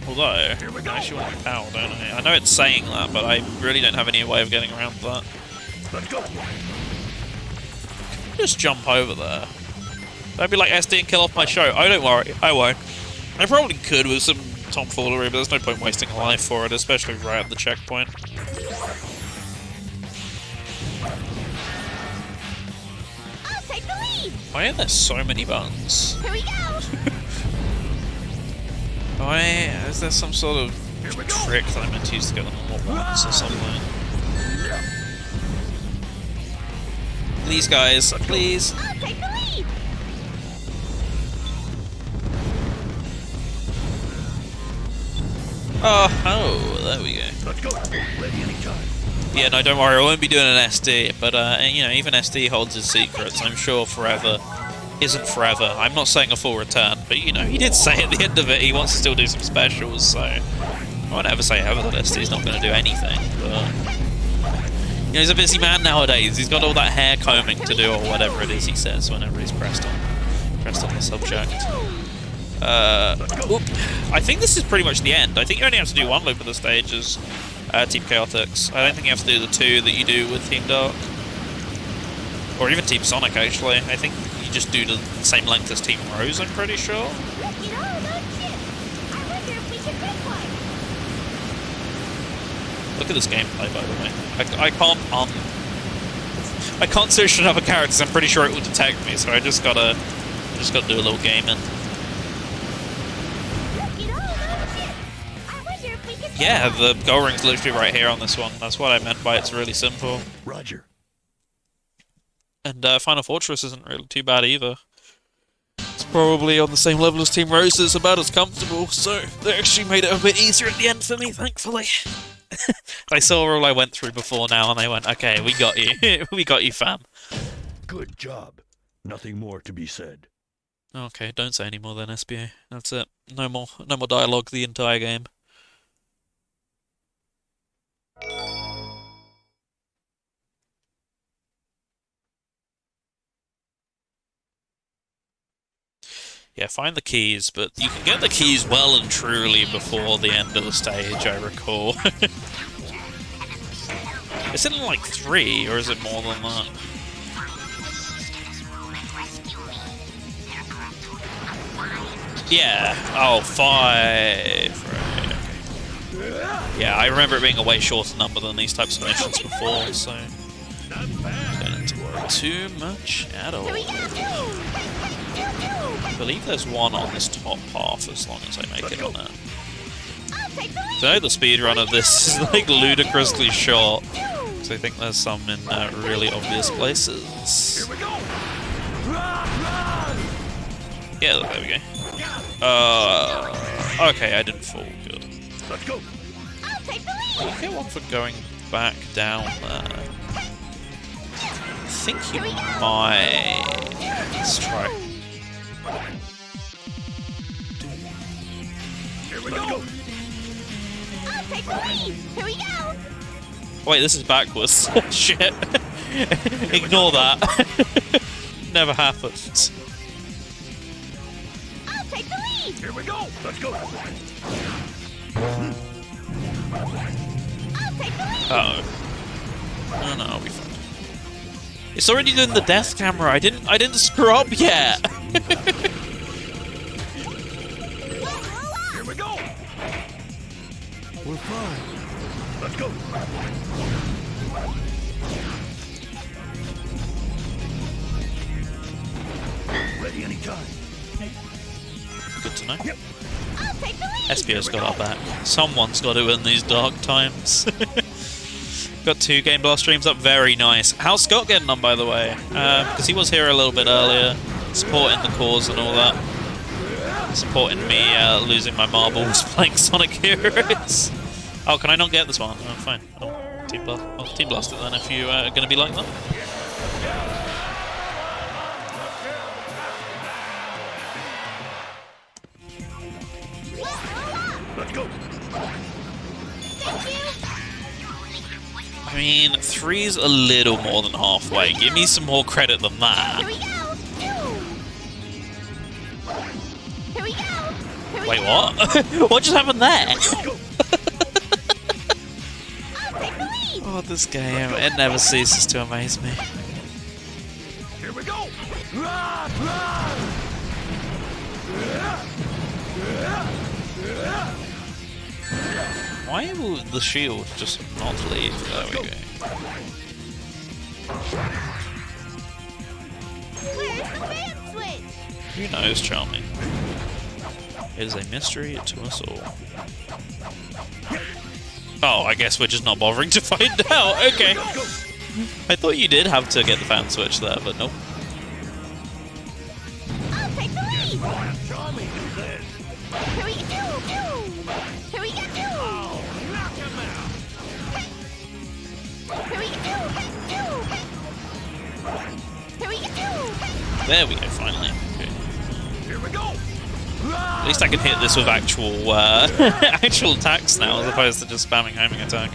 Although, I actually want power, don't I? I know it's saying that, but I really don't have any way of getting around that. Let's go. Just jump over there. That'd be like SD and kill off my show. Oh, don't worry, I won't. I probably could with some tomfoolery, but there's no point wasting a life for it, especially right at the checkpoint. I'll take the lead. Why are there so many buttons? Here we go. Why is there some sort of trick that I'm meant to use to get them all at once or something? Please, guys, please. I'll take the lead. Oh, there we go. Let's go. Ready anytime. Yeah, no, don't worry, I won't be doing an SD, but, you know, even SD holds his secrets. I'm sure forever isn't forever. I'm not saying a full return, but, you know, he did say at the end of it he wants to still do some specials, so I won't ever say ever that SD's not going to do anything, but... You know, he's a busy man nowadays. He's got all that hair combing to do, or whatever it is he says whenever he's pressed on the subject. Oop. I think this is pretty much the end. I think you only have to do one loop of the stages. Team Chaotix. I don't think you have to do the two that you do with Team Dark. Or even Team Sonic, actually. I think you just do the same length as Team Rose, I'm pretty sure. Look at all those ships. I wonder if we should pick one. Look at this gameplay, by the way. I can't search another characters. I'm pretty sure it will detect me, so I just gotta do a little gaming. Yeah, the goal ring's literally right here on this one. That's what I meant by it's really simple. Roger. And Final Fortress isn't really too bad either. It's probably on the same level as Team Roses, about as comfortable, so they actually made it a bit easier at the end for me, thankfully. They saw all I went through before now, and they went, okay, we got you. We got you, fam. Good job. Nothing more to be said. Okay, don't say any more then, SBA. That's it. No more dialogue the entire game. Yeah, find the keys, but you can get the keys well and truly before the end of the stage, I recall. Is it in like 3, or is it more than that? Yeah. Oh, 5. Right, okay. Yeah, I remember it being a way shorter number than these types of missions before, so... Don't need to worry too much at all. I believe there's one on this top half as long as I make it on that. So I know the speedrun of this is like ludicrously short, so I think there's some in really obvious places. Here we go. Yeah, there we go. Okay, I didn't fall. Good. Let's go. You get one for going back down there. I think you might. Let's try. Here we go. I'll take the lead. Here we go. Wait, this is backwards. Shit. Ignore that. Never happened. I'll take the lead. Here we go. Let's go. I'll take the lead. Uh-oh. No, I'll be fine. It's already doing the death camera. I didn't screw up yet. Here we go. We're fine. Let's go. Ready anytime. Good to know. Yep. I'll take the lead. SPO's got our back. Someone's got to in these dark times. Got 2 Game Blast streams up. Very nice. How's Scott getting on, by the way? Because he was here a little bit earlier, supporting the cause and all that. Supporting me losing my marbles playing Sonic Heroes. Oh, can I not get this one? Oh, fine. I'll Team Blast it then if you are going to be like that. Let's go. Thank you. I mean, 3's a little more than halfway. Give me some more credit than Here that. we go. Here we go. Here we Wait, go. what? What just happened there? I'll take the lead. Oh, this game, it never ceases to amaze me. Here we go. Why will the shield just not leave? There we go. Where's the fan switch? Who knows, Charming? It is a mystery to us all. Oh, I guess we're just not bothering to find out. Okay. I thought you did have to get the fan switch there, but nope. I'll take the lead. Charming, do this. Here we go. Here we go. There we go, finally. Okay. Here we go. At least I can hit this with actual actual attacks now, as opposed to just spamming homing attack.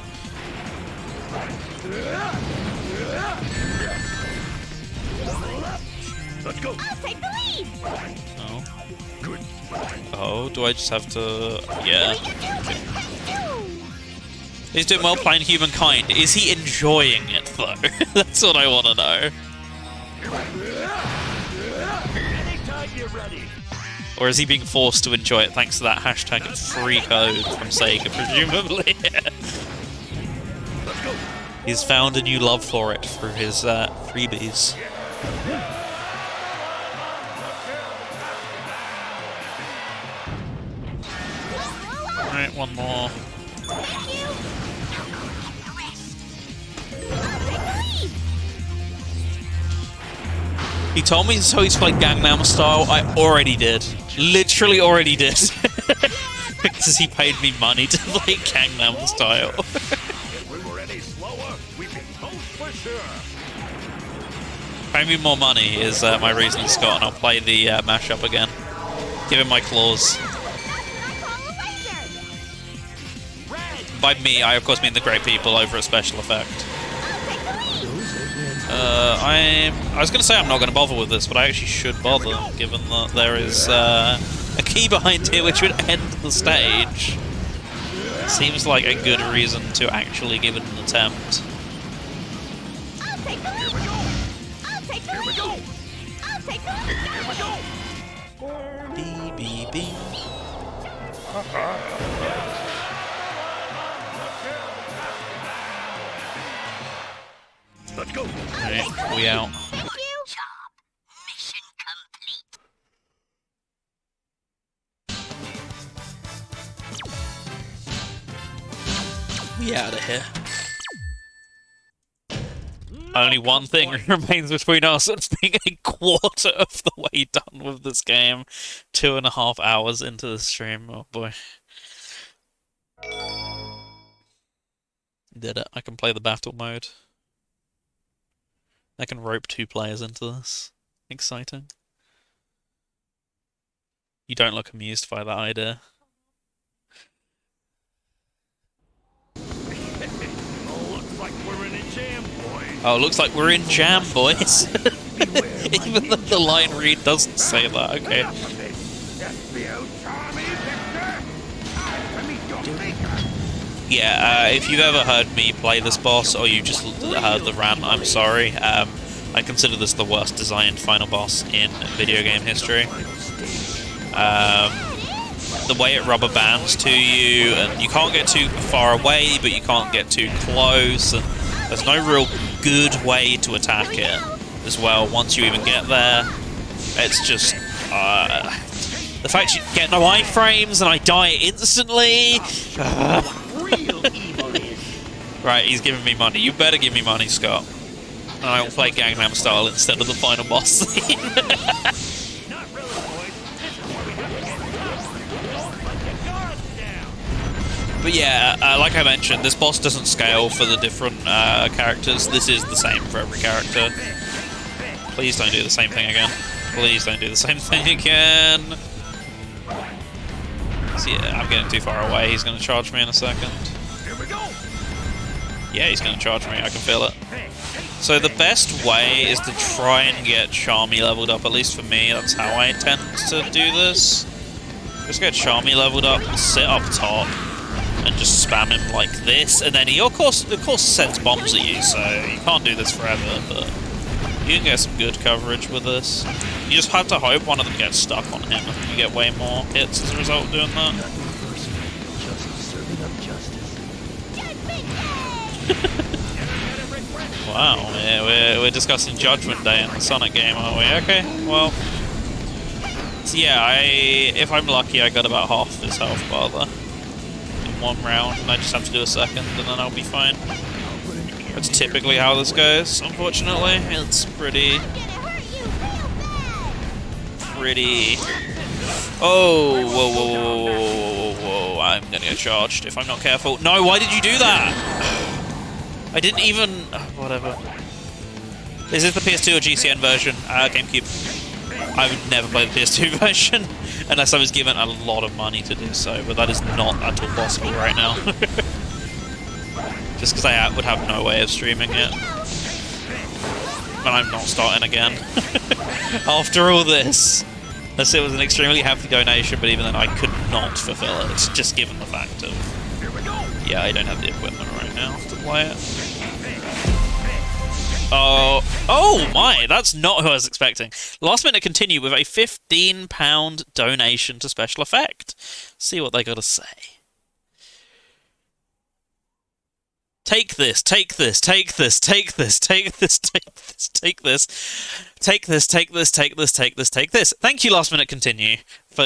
Let's go. I'll take the lead. Oh. Good. Oh, do I just have to... Yeah. Do what you do. He's doing well playing Humankind. Is he enjoying it, though? That's what I want to know. Anytime you're ready. Or is he being forced to enjoy it thanks to that hashtag free code from Sega, presumably? Let's go. He's found a new love for it through his freebies. Alright, one more. Thank you. I'll take the lead. He told me so he's played Gangnam Style. I already did. Literally already did. Because he paid me money to play Gangnam Style. If we were any slower, we'd be toast for sure. Pay me more money is my reasoning, Scott, and I'll play the mashup again. Give him my claws. I call a racer. Red. By me, I of course mean the great people over at Special Effect. I'll take the lead. I was going to say I'm not going to bother with this, but I actually should bother, given that there is a key behind here which would end the stage. Seems like a good reason to actually give it an attempt. I'll take the lead. I'll take the lead. I'll take the lead. Here we go. B. Let's go. Alright, we out. Thank you. Mission complete. We out of here. Only one thing remains between us and being a quarter of the way done with this game. 2.5 hours into the stream. Oh boy. Did it. I can play the battle mode. I can rope 2 players into this. Exciting. You don't look amused by that idea. Oh, looks like we're in a jam, boys. Oh, looks like we're in jam, boys. Even though the line read doesn't say that, okay. Yeah, if you've ever heard me play this boss, or you just heard the rant, I'm sorry. I consider this the worst designed final boss in video game history. The way it rubber bands to you, and you can't get too far away, but you can't get too close, and there's no real good way to attack it as well once you even get there. It's just... the fact you get no iframes and I die instantly... Real evil is. Right, he's giving me money. You better give me money, Scott. And I will play Gangnam Style instead of the final boss scene. Not really, boys. This is where we have to get tough. Don't let your guards down. But yeah, like I mentioned, this boss doesn't scale for the different characters. This is the same for every character. Please don't do the same thing again. Please don't do the same thing again. So yeah, I'm getting too far away. He's going to charge me in a second. Here we go. Yeah, he's going to charge me. I can feel it. So the best way is to try and get Charmy leveled up, at least for me. That's how I tend to do this. Just get Charmy leveled up, sit up top, and just spam him like this. And then he, of course sends bombs at you, so you can't do this forever, but you can get some good coverage with this. You just have to hope one of them gets stuck on him, and you get way more hits as a result of doing that. Wow, yeah, we're discussing Judgment Day in the Sonic game, aren't we? Okay, well... So yeah, if I'm lucky, I got about half his health bar there in one round, and I just have to do a second, and then I'll be fine. That's typically how this goes, unfortunately. It's pretty... Oh, whoa, I'm gonna get charged if I'm not careful. No, why did you do that? I didn't even... whatever. This is the PS2 or GCN version, GameCube. I would never play the PS2 version unless I was given a lot of money to do so, but that is not at all possible right now. Just because I would have no way of streaming it. But I'm not starting again. After all this. Unless it was an extremely hefty donation, but even then I could not fulfill it, just given the fact of... Yeah, I don't have the equipment right now to play it. Oh my, that's not who I was expecting. Last minute continue with a £15 donation to Special Effect. See what they got to say. Take this, take this, take this, take this, take this, take this, take this, take this, take this, take this, take this, take this. Thank you, Last Minute Continue,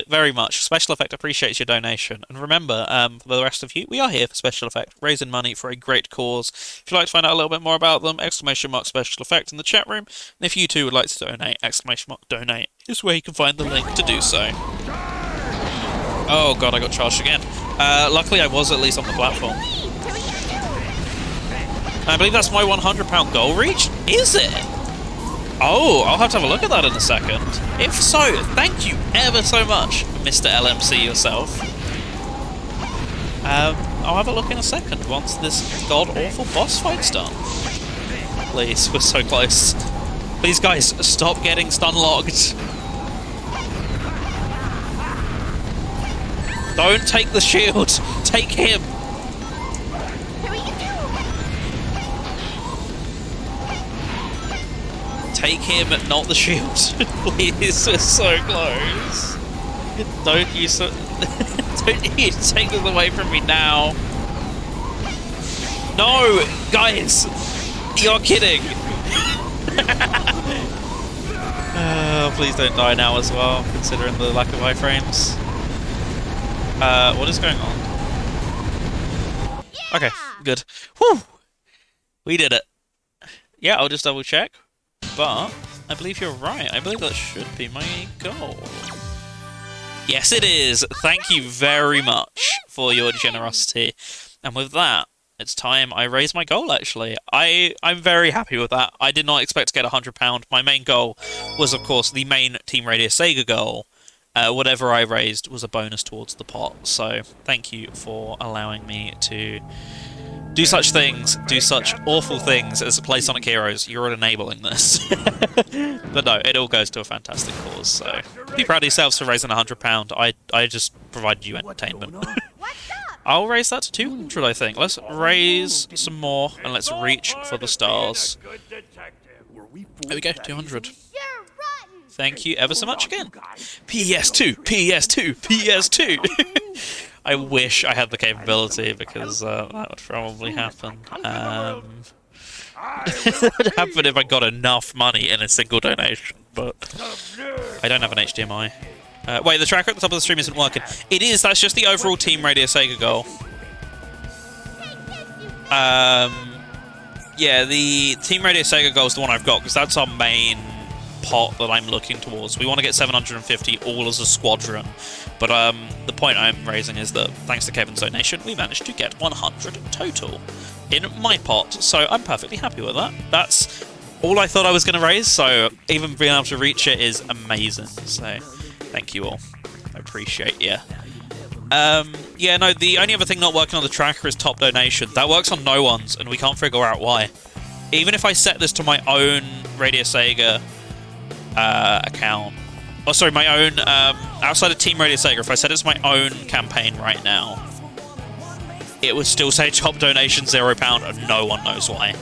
very much. Special Effect appreciates your donation. And remember, for the rest of you, we are here for Special Effect, raising money for a great cause. If you'd like to find out a little bit more about them, !Special Effect in the chat room. And if you too would like to donate, !Donate is where you can find the link to do so. Oh god, I got charged again. Luckily I was at least on the platform. I believe that's my £100 goal reach? Is it? Oh, I'll have to have a look at that in a second. If so, thank you ever so much, Mr. LMC yourself. I'll have a look in a second once this god-awful boss fight's done. Please, we're so close. Please, guys, stop getting stun-locked. Don't take the shield. Take him. Take him, not the shield. Please, we're so close. Don't you don't you take this away from me now. No, guys, you're kidding. Please don't die now as well, considering the lack of iframes. What is going on? Okay, good. Whew. We did it. Yeah, I'll just double check. But I believe you're right. I believe that should be my goal. Yes, it is. Thank you very much for your generosity. And with that, it's time I raise my goal, actually. I'm very happy with that. I did not expect to get £100. My main goal was, of course, the main Team Radio Sega goal. Whatever I raised was a bonus towards the pot. So thank you for allowing me to do such things, do such awful things as play Sonic Heroes. You're enabling this. But no, it all goes to a fantastic cause, so be proud of yourselves for raising £100. I just provided you entertainment. I'll raise that to 200, I think. Let's raise some more, and let's reach for the stars. There we go, 200. Thank you ever so much again. PS2, PS2, PS2! I wish I had the capability, because that would probably happen. It would happen if I got enough money in a single donation, but I don't have an HDMI. Wait, the tracker at the top of the stream isn't working. It is, that's just the overall Team Radio Sega goal. Yeah, the Team Radio Sega goal is the one I've got, because that's our main pot that I'm looking towards. We want to get 750 all as a squadron, but the point I'm raising is that thanks to Kevin's donation, we managed to get 100 total in my pot, so I'm perfectly happy with that. That's all I thought I was going to raise, so even being able to reach it is amazing, so thank you all. I appreciate you. Yeah, no, the only other thing not working on the tracker is top donation. That works on no one's, and we can't figure out why. Even if I set this to my own Radio Sega account, oh sorry, my own outside of Team Radio Sega, if I set it to my own campaign right now, it would still say top donation £0, and no one knows why.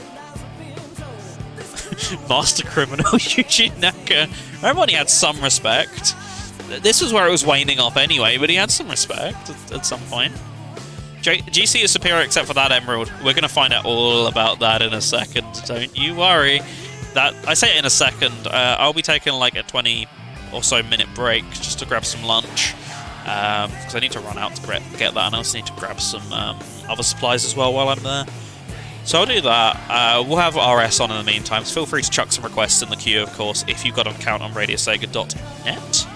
Master Criminal Yuji Naka. Remember when he had some respect? This was where it was waning off anyway, but he had some respect at some point. GC is superior except for that emerald. We're going to find out all about that in a second, don't you worry. That I say it in a second. I'll be taking like a 20 or so minute break just to grab some lunch, because I need to run out to get that, and I also need to grab some other supplies as well while I'm there. So I'll do that. We'll have RS on in the meantime, so feel free to chuck some requests in the queue, of course, if you've got an account on radiosega.net.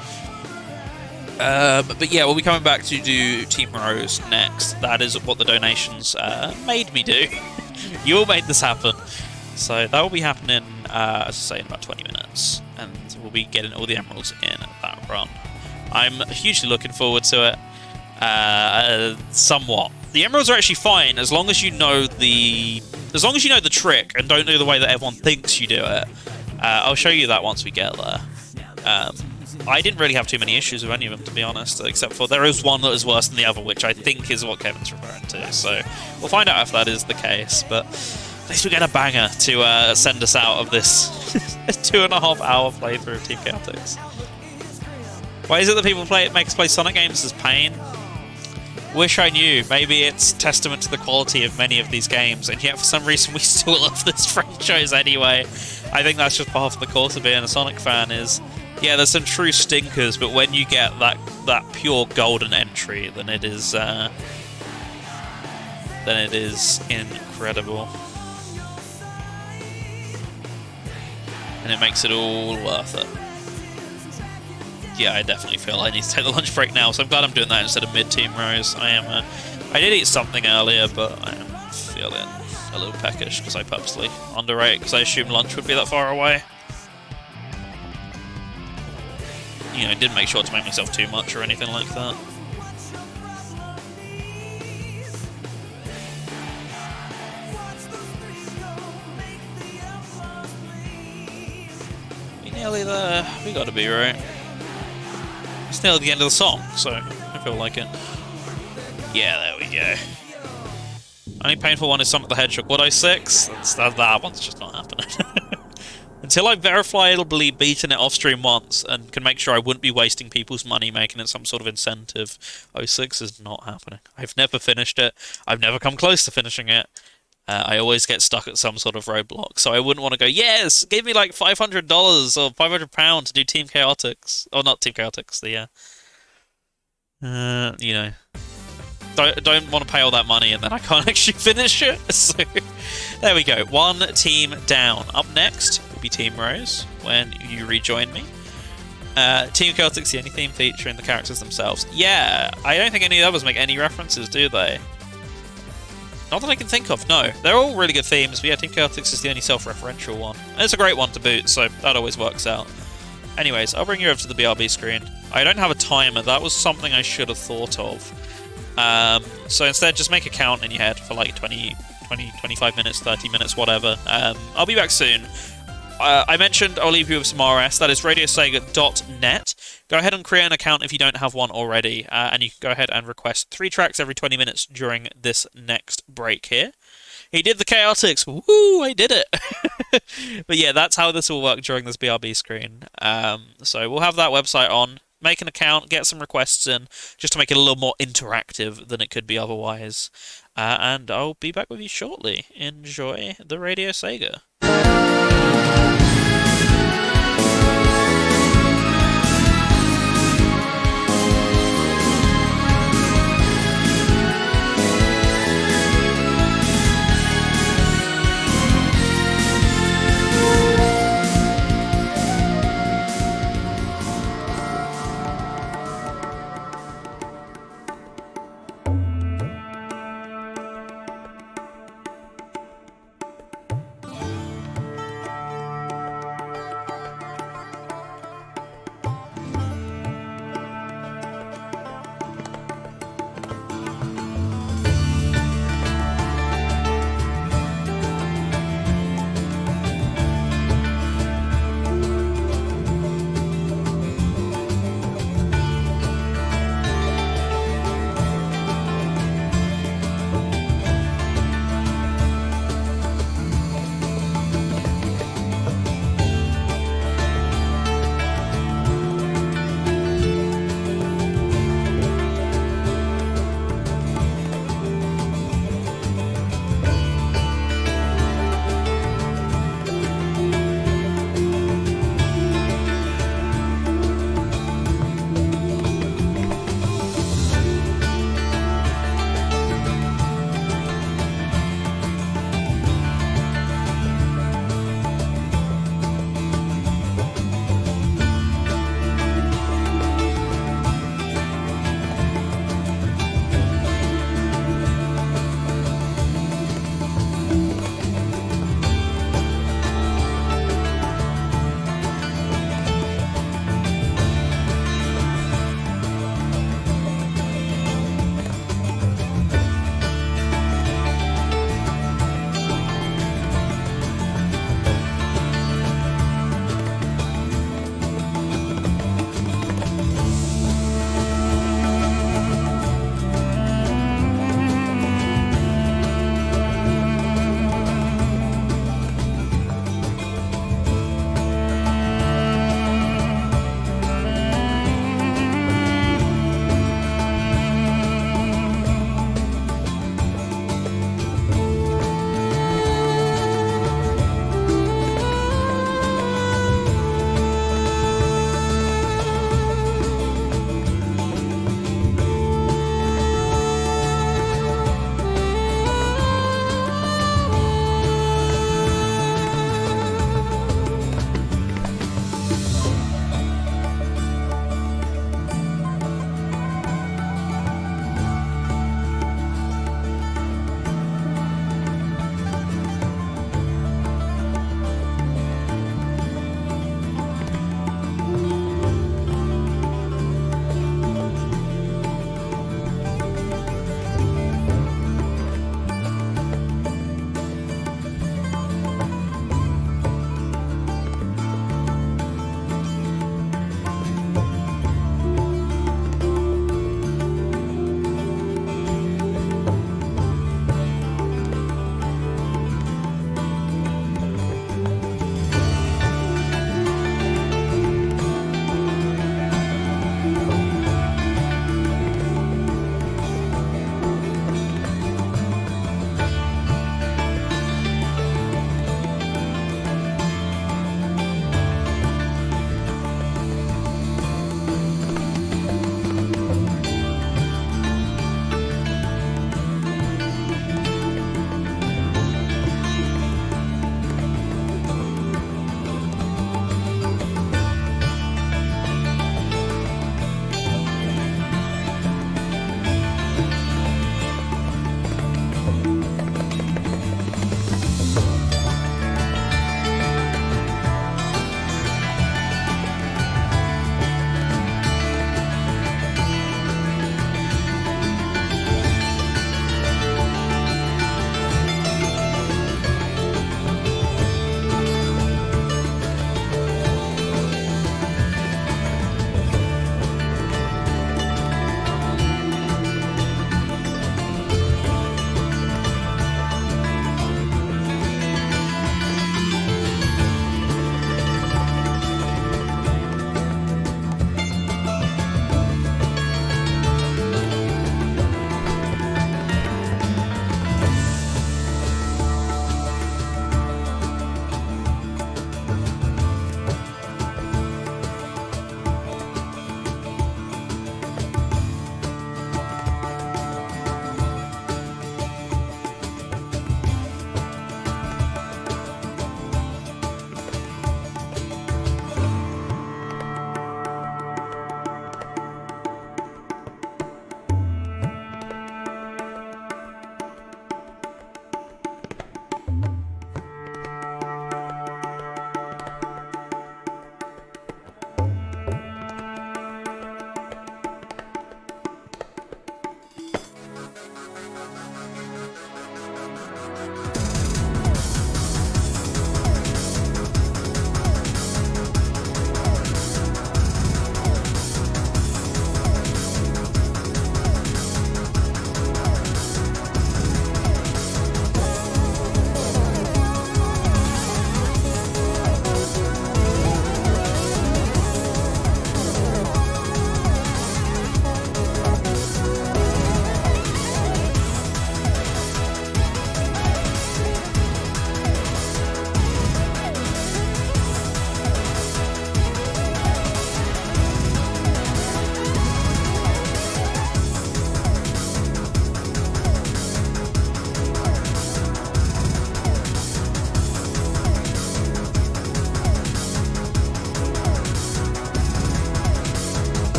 But yeah, we'll be coming back to do Team Rose next. That is what the donations made me do. You all made this happen. So that will be happening, as I say, in about 20 minutes, and we'll be getting all the emeralds in that run. I'm hugely looking forward to it. Somewhat. The emeralds are actually fine as long as you know the trick and don't do the way that everyone thinks you do it. I'll show you that once we get there. I didn't really have too many issues with any of them, to be honest, except for there is one that is worse than the other, which I think is what Kevin's referring to. So we'll find out if that is the case, but at least we get a banger to send us out of this 2.5 hour playthrough of Team Chaotix. Why is it that people make us play Sonic games as pain? Wish I knew. Maybe it's testament to the quality of many of these games, and yet for some reason we still love this franchise anyway. I think that's just part of the course of being a Sonic fan is, yeah, there's some true stinkers, but when you get that pure golden entry, then it is incredible. And it makes it all worth it. Yeah, I definitely feel I need to take the lunch break now, so I'm glad I'm doing that instead of mid-team rows. I did eat something earlier, but I am feeling a little peckish because I purposely underate because I assumed lunch would be that far away. You know, I didn't make sure to make myself too much or anything like that. We're nearly there. We gotta be right. It's nearly the end of the song, so I feel like it. Yeah, there we go. Only painful one is Sonic the Hedgehog. What, 06? That one's just not happening. Until I've verifiably beaten it off stream once and can make sure I wouldn't be wasting people's money making it some sort of incentive, 06 is not happening. I've never finished it. I've never come close to finishing it. I always get stuck at some sort of roadblock, so I wouldn't want to go, yes, give me like $500 or £500 to do Team Chaotix. Or not Team Chaotix, you know. Don't want to pay all that money and then I can't actually finish it. So, there we go. One team down. Up next will be Team Rose when you rejoin me. Team Chaotix, the only theme featuring the characters themselves. Yeah, I don't think any of the others make any references, do they? Not that I can think of, no. They're all really good themes, but yeah, Team Chaotix is the only self-referential one. And it's a great one to boot, so that always works out. Anyways, I'll bring you over to the BRB screen. I don't have a timer, that was something I should have thought of. So instead, just make a count in your head for like 20, 25 minutes, 30 minutes, whatever. I'll be back soon. I mentioned I'll leave you with some RS, that is radiosega.net. Go ahead and create an account if you don't have one already, and you can go ahead and request 3 tracks every 20 minutes during this next break here. He did the Chaotix! Woo! I did it! But yeah, that's how this will work during this BRB screen. So we'll have that website on. Make an account, get some requests in, just to make it a little more interactive than it could be otherwise. And I'll be back with you shortly. Enjoy the Radio Sega.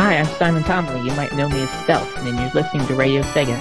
Hi, I'm Simon Tomley. You might know me as Stealth, and you're listening to Radio Sega.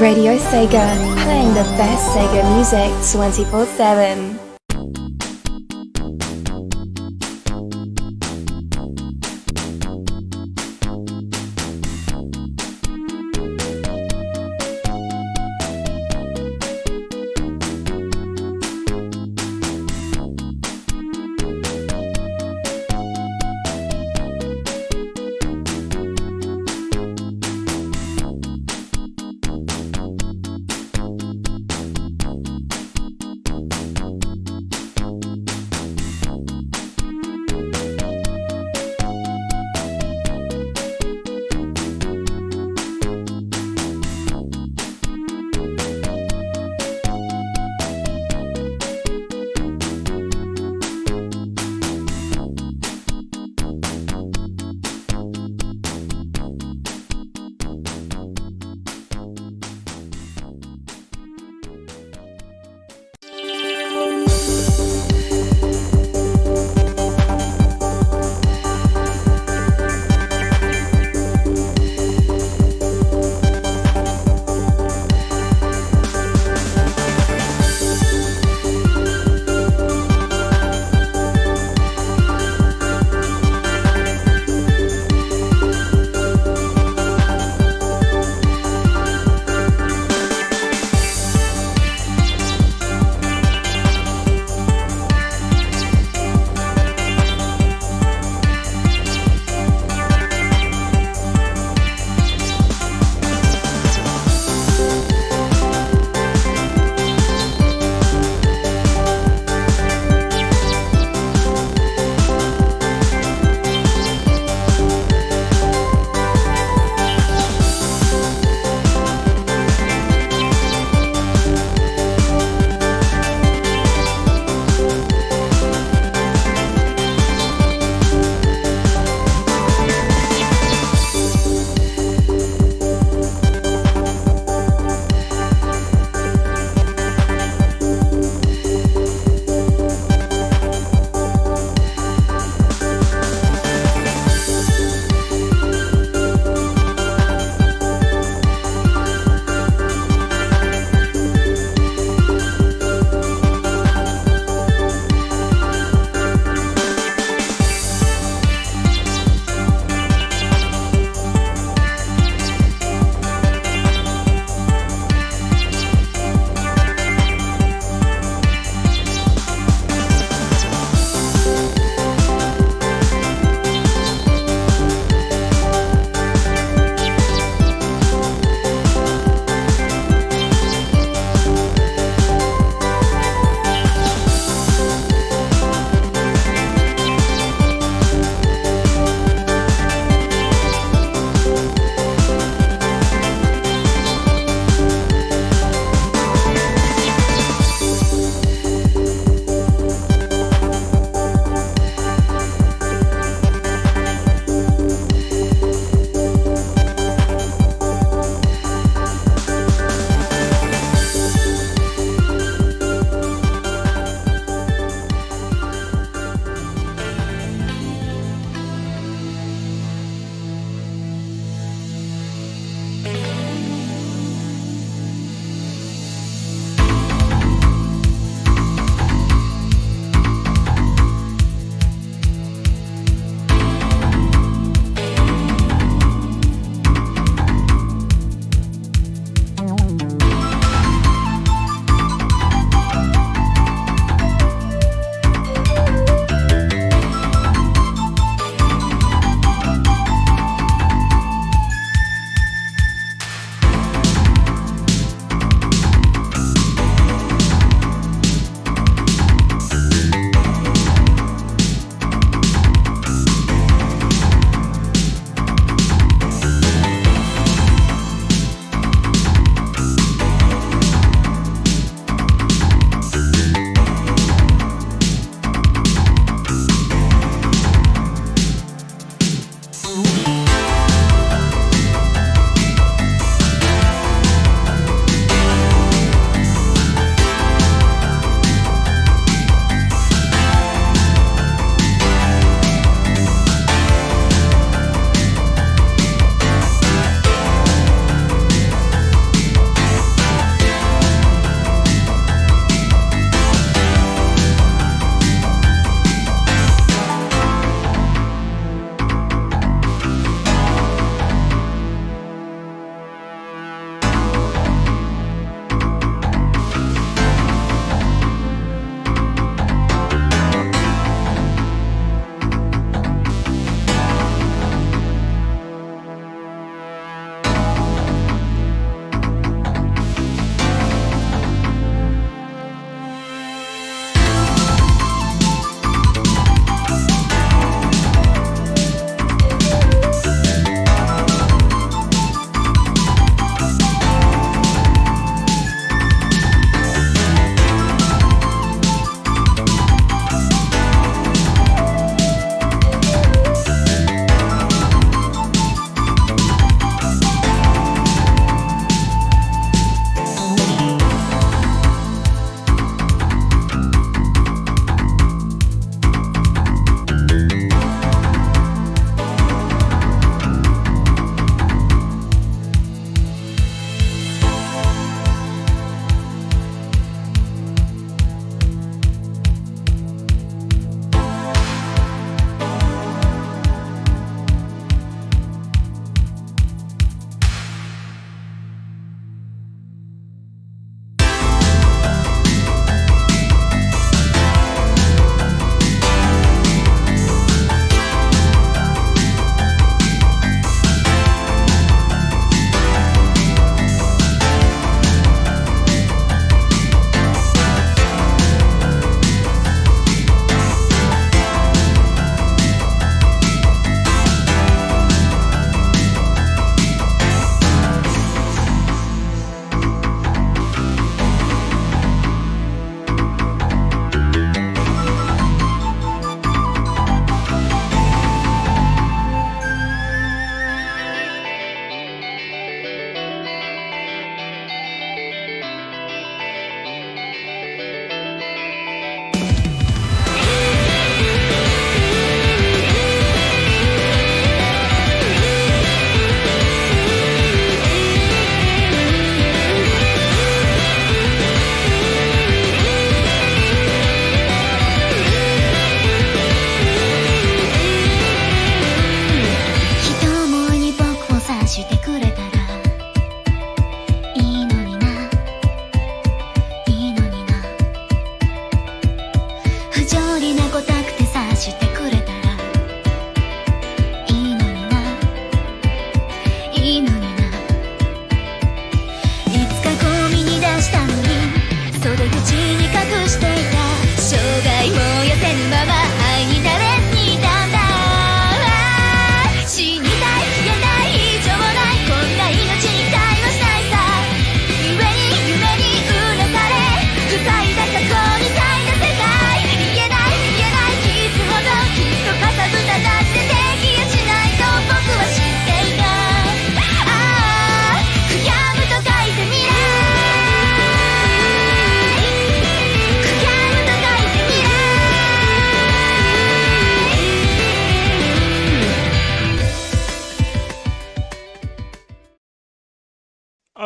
Radio Sega, playing the best Sega music 24/7.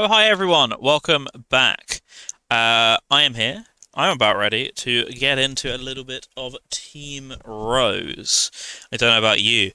Oh, hi everyone. Welcome back. I am here. I'm about ready to get into a little bit of Team Rose. I don't know about you.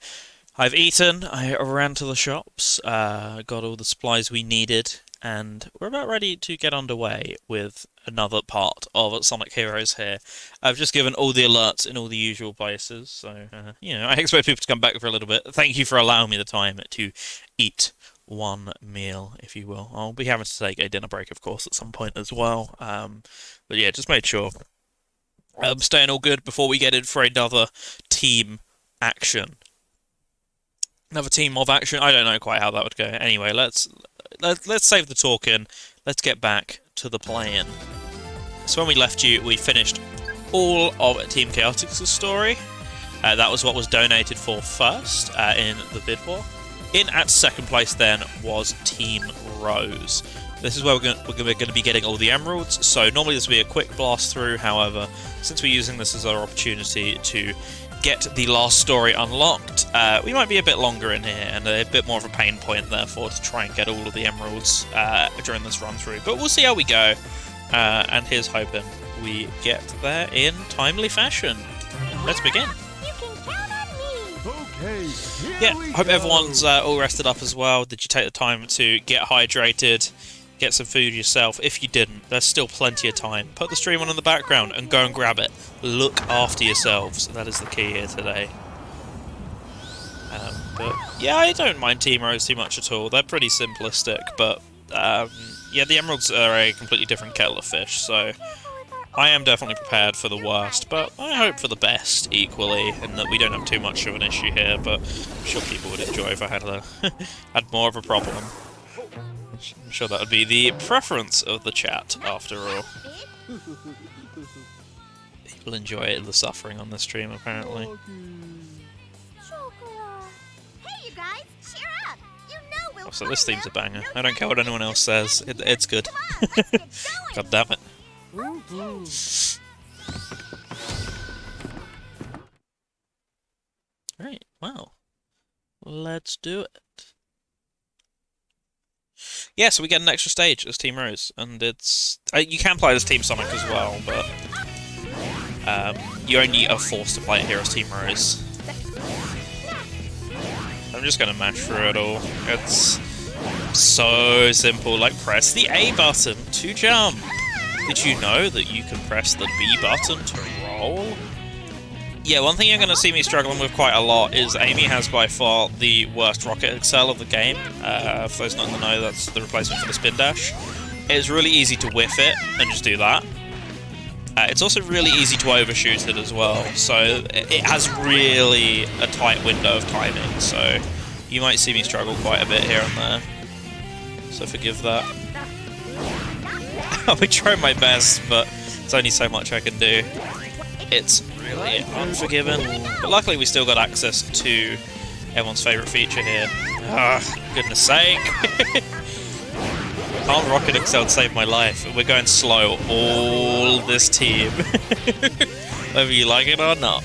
I've eaten, I ran to the shops, got all the supplies we needed, and we're about ready to get underway with another part of Sonic Heroes here. I've just given all the alerts in all the usual places, so, you know, I expect people to come back for a little bit. Thank you for allowing me the time to eat one meal, if you will. I'll be having to take a dinner break, of course, at some point as well. But yeah, just made sure I'm staying all good before we get in for another team action. Another team of action. I don't know quite how that would go. Anyway, let's save the talking. Let's get back to the playing. So when we left you, we finished all of Team Chaotix's story. That was what was donated for first in the bid war. In at second place then was Team Rose. This is where we're going to be getting all the emeralds, so normally this would be a quick blast through. However, since we're using this as our opportunity to get the last story unlocked, we might be a bit longer in here and a bit more of a pain point therefore to try and get all of the emeralds during this run through. But we'll see how we go, and here's hoping we get there in timely fashion. Let's begin. Yeah, hope everyone's all rested up as well. Did you take the time to get hydrated, get some food yourself? If you didn't, there's still plenty of time. Put the stream on in the background and go and grab it. Look after yourselves. That is the key here today. But yeah, I don't mind Team Rose too much at all. They're pretty simplistic, but yeah, the emeralds are a completely different kettle of fish, so I am definitely prepared for the worst, but I hope for the best equally, and that we don't have too much of an issue here, but I'm sure people would enjoy if I had had more of a problem. I'm sure that would be the preference of the chat, after all. People enjoy the suffering on the stream, apparently. Hey, you guys, cheer up. You know we'll So this theme's a banger. I don't care what anyone else says, it's good. God damn it. Right, well, let's do it. Yeah, so we get an extra stage as Team Rose, and it's you can play as Team Sonic as well, but you only are forced to play it here as Team Rose. I'm just gonna mash through it all. It's so simple, like press the A button to jump. Did you know that you can press the B button to roll? Yeah, one thing you're going to see me struggling with quite a lot is Amy has by far the worst rocket excel of the game. For those not in the know, that's the replacement for the spin dash. It's really easy to whiff it and just do that. It's also really easy to overshoot it as well, so it has really a tight window of timing, so you might see me struggle quite a bit here and there. So forgive that. I'll be trying my best, but there's only so much I can do. It's really unforgiving, but luckily we still got access to everyone's favourite feature here. Ah, goodness sake. Can't Rocket Excel save my life. We're going slow all this team. Whether you like it or not.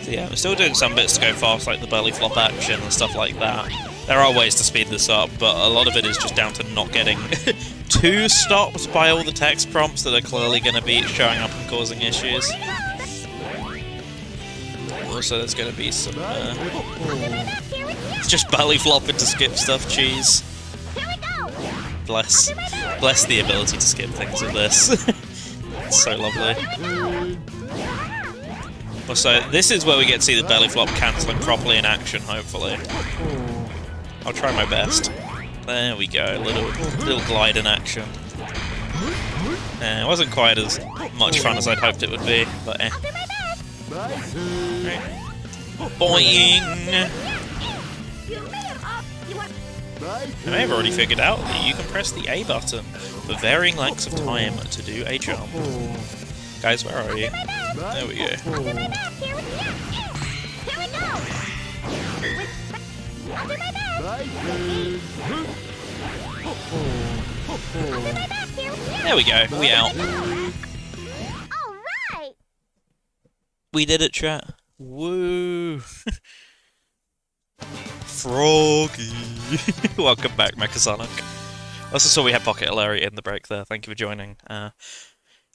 So yeah, I'm still doing some bits to go fast, like the belly flop action and stuff like that. There are ways to speed this up, but a lot of it is just down to not getting too stopped by all the text prompts that are clearly going to be showing up and causing issues. Also, there's going to be some... just belly flopping to skip stuff, cheese. Bless the ability to skip things with this. It's so lovely. Also, this is where we get to see the belly flop cancelling properly in action, hopefully. I'll try my best. There we go, little glide in action. It wasn't quite as much fun as I'd hoped it would be, but eh. Right. Boing! I may have already figured out that you can press the A button for varying lengths of time to do a jump. Guys, where are you? There we go. There we go, we out. All right. We did it, chat. Woo! Froggy! Welcome back, Mechasonic. Also saw we had Pocket Larry in the break there. Thank you for joining.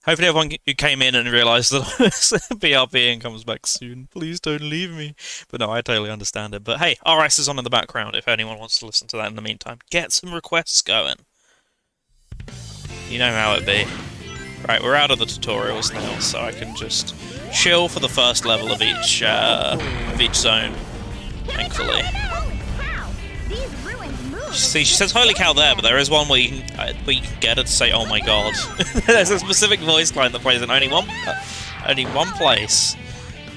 Hopefully everyone who came in and realised that BRB and comes back soon. Please don't leave me. But no, I totally understand it. But hey, RS is on in the background if anyone wants to listen to that in the meantime. Get some requests going. You know how it be. Right, we're out of the tutorials now, so I can just chill for the first level of each zone, thankfully. See, she says "Holy cow" there, but there is one where you can get her to say "Oh my god." There's a specific voice line that plays in only one place.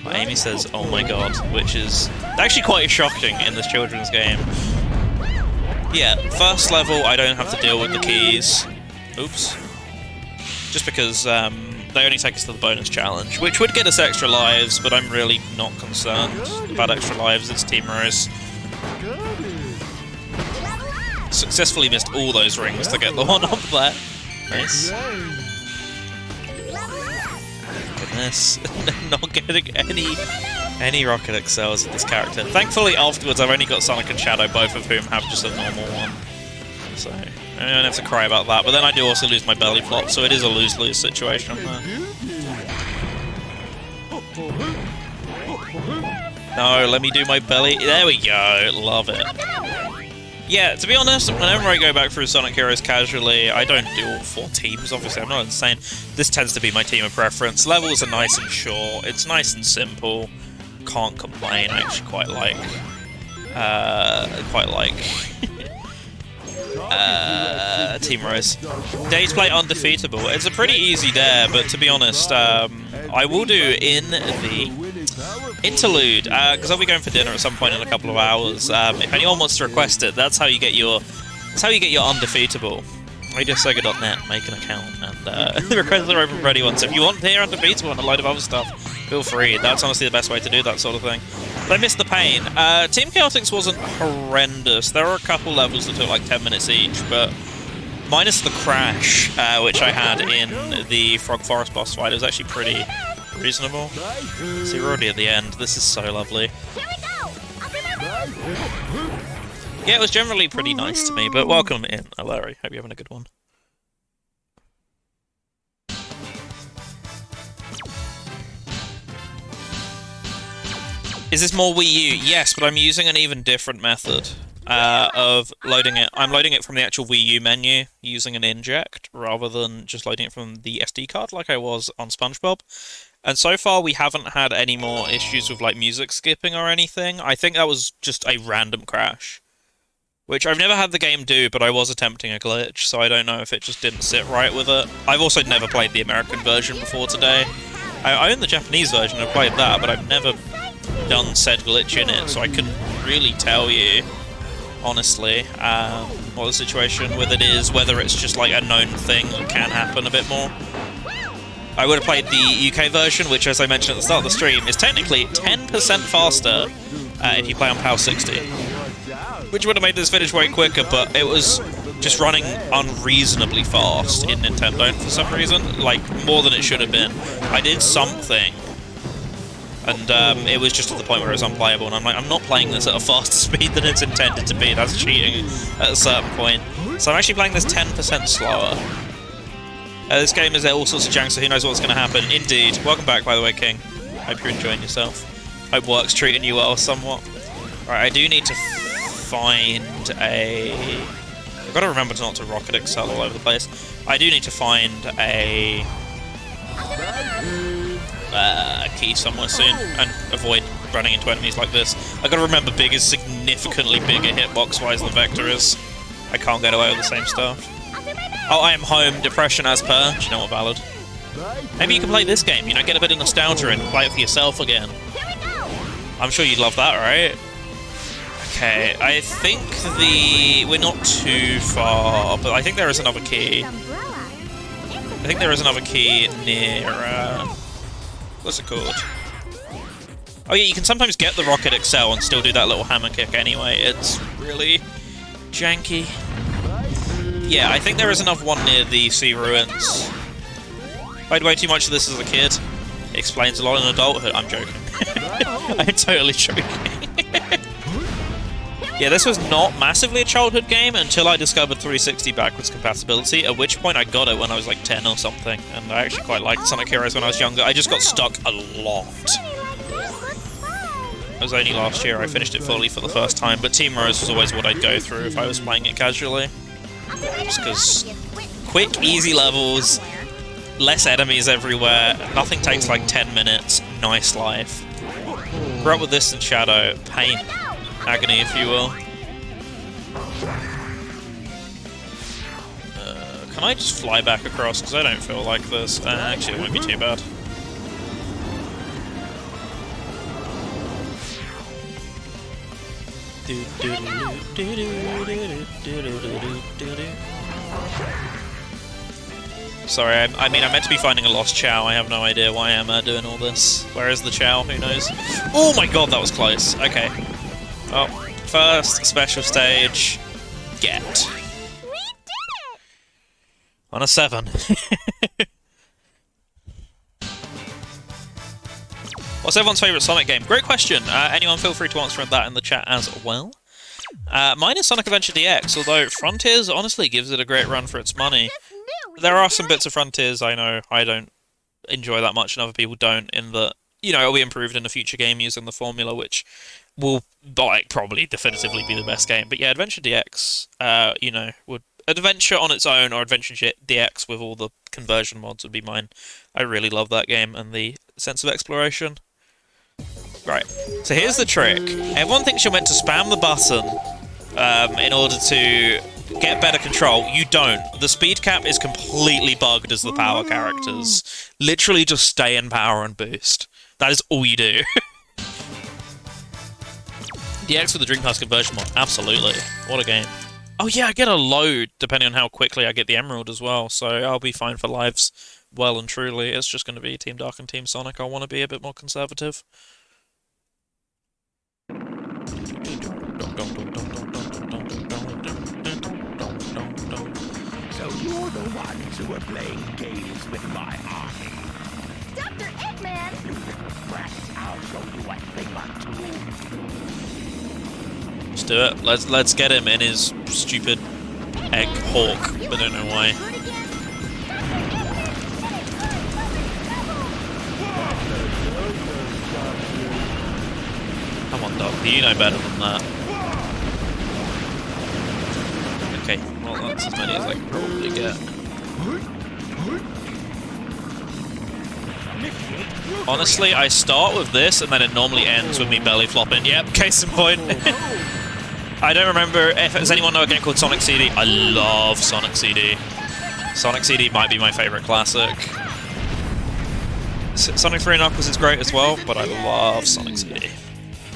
But Amy says "Oh my god," which is actually quite shocking in this children's game. Yeah, first level I don't have to deal with the keys. Oops. Just because they only take us to the bonus challenge, which would get us extra lives, but I'm really not concerned about extra lives. It's Team Rose. Successfully missed all those rings to get the one up there. Nice. Goodness, not getting any rocket excels with this character. Thankfully, afterwards I've only got Sonic and Shadow, both of whom have just a normal one. So I don't have to cry about that. But then I do also lose my belly flop, so it is a lose-lose situation there. No, let me do my belly. There we go. Love it. Yeah, to be honest, whenever I go back through Sonic Heroes casually, I don't do all 4 teams, obviously, I'm not insane. This tends to be my team of preference. Levels are nice and short, it's nice and simple. Can't complain, I actually quite like Team Rose. Days play Undefeatable. It's a pretty easy dare, but to be honest, I will do in the interlude, because I'll be going for dinner at some point in a couple of hours. If anyone wants to request it, that's how you get your Undefeatable. RadioSega.net, make an account, and the requests are open for anyone. So if you want to hear Undefeatable and a load of other stuff, feel free. That's honestly the best way to do that sort of thing. But I missed the pain. Team Chaotix wasn't horrendous. There were a couple levels that took like 10 minutes each, but minus the crash, which I had in the Frog Forest boss fight, it was actually pretty reasonable. See, we're already at the end. This is so lovely. Yeah, it was generally pretty nice to me, but welcome in, Larry. Hope you're having a good one. Is this more Wii U? Yes, but I'm using an even different method of loading it. I'm loading it from the actual Wii U menu using an inject rather than just loading it from the SD card like I was on SpongeBob. And so far we haven't had any more issues with like music skipping or anything. I think that was just a random crash, which I've never had the game do, but I was attempting a glitch, so I don't know if it just didn't sit right with it. I've also never played the American version before today. I own the Japanese version, I've played that, but I've never done said glitch in it, so I couldn't really tell you, honestly, what the situation with it is, whether it's just like a known thing that can happen a bit more. I would have played the UK version, which, as I mentioned at the start of the stream, is technically 10% faster if you play on PAL 60. Which would have made this finish way quicker, but it was just running unreasonably fast in Nintendo for some reason, like more than it should have been. I did something, and it was just to the point where it was unplayable, and I'm like, I'm not playing this at a faster speed than it's intended to be. That's cheating at a certain point. So I'm actually playing this 10% slower. This game is all sorts of jank, so who knows what's going to happen. Indeed. Welcome back, by the way, King. Hope you're enjoying yourself. Hope work's treating you well somewhat. Alright, I do need to find a... I've got to remember not to rocket excel all over the place. I do need to find a key somewhere soon and avoid running into enemies like this. I've got to remember Big is significantly bigger hitbox-wise than Vector is. I can't get away with the same stuff. Oh, I am home. Depression as per. Do you know what, Ballad? Maybe you can play this game, you know, get a bit of nostalgia and play it for yourself again. I'm sure you'd love that, right? Okay, I think we're not too far, but I think there is another key. I think there is another key near, what's it called? Oh yeah, you can sometimes get the Rocket Excel and still do that little hammer kick anyway. It's really janky. Yeah, I think there is another one near the Sea Ruins. Played way too much of this as a kid. explains a lot in adulthood. I'm joking. I'm totally joking. Yeah, this was not massively a childhood game until I discovered 360 backwards compatibility, at which point I got it when I was like 10 or something, and I actually quite liked Sonic Heroes when I was younger. I just got stuck a lot. It was only last year I finished it fully for the first time, but Team Rose was always what I'd go through if I was playing it casually. Just because quick, easy levels, less enemies everywhere, nothing takes like 10 minutes, nice life. Grew up with this in Shadow, pain. Agony, if you will. Can I just fly back across? Because I don't feel like this. Actually, it won't be too bad. Sorry, I mean, I meant to be finding a lost Chao. I have no idea why I'm doing all this. Where is the Chao? Who knows? Oh my god, that was close. Okay. Oh, first special stage, get. We did it! On a 7. What's everyone's favourite Sonic game? Great question. Anyone feel free to answer that in the chat as well. Mine is Sonic Adventure DX, although Frontiers honestly gives it a great run for its money. There are some bits of Frontiers I know I don't enjoy that much and other people don't, in that, you know, it'll be improved in a future game using the formula, which will like probably definitively be the best game. But yeah, Adventure DX, you know, would Adventure on its own or Adventure DX with all the conversion mods would be mine. I really love that game and the sense of exploration. Right, so here's the trick. Everyone thinks you're meant to spam the button in order to get better control. You don't. The speed cap is completely bugged as the power characters. Literally just stay in power and boost. That is all you do. DX with the Dreamcast conversion mod, absolutely. What a game. Oh yeah, I get a load depending on how quickly I get the Emerald as well, so I'll be fine for lives well and truly. It's just going to be Team Dark and Team Sonic. I want to be a bit more conservative. So you're the ones who are playing games with my army. Dr. Eggman! Brats, I'll show you a thing or two. Let's do it. Let's get him in his stupid egg hawk. I don't know why. Come on, Doc. You know better than that. Okay, well that's as many as I can probably get. Honestly, I start with this and then it normally ends with me belly flopping. Yep, case in point. I don't remember if does anyone know a game called Sonic CD? I love Sonic CD. Sonic CD might be my favourite classic. Sonic 3 Knuckles is great as well, but I love Sonic CD.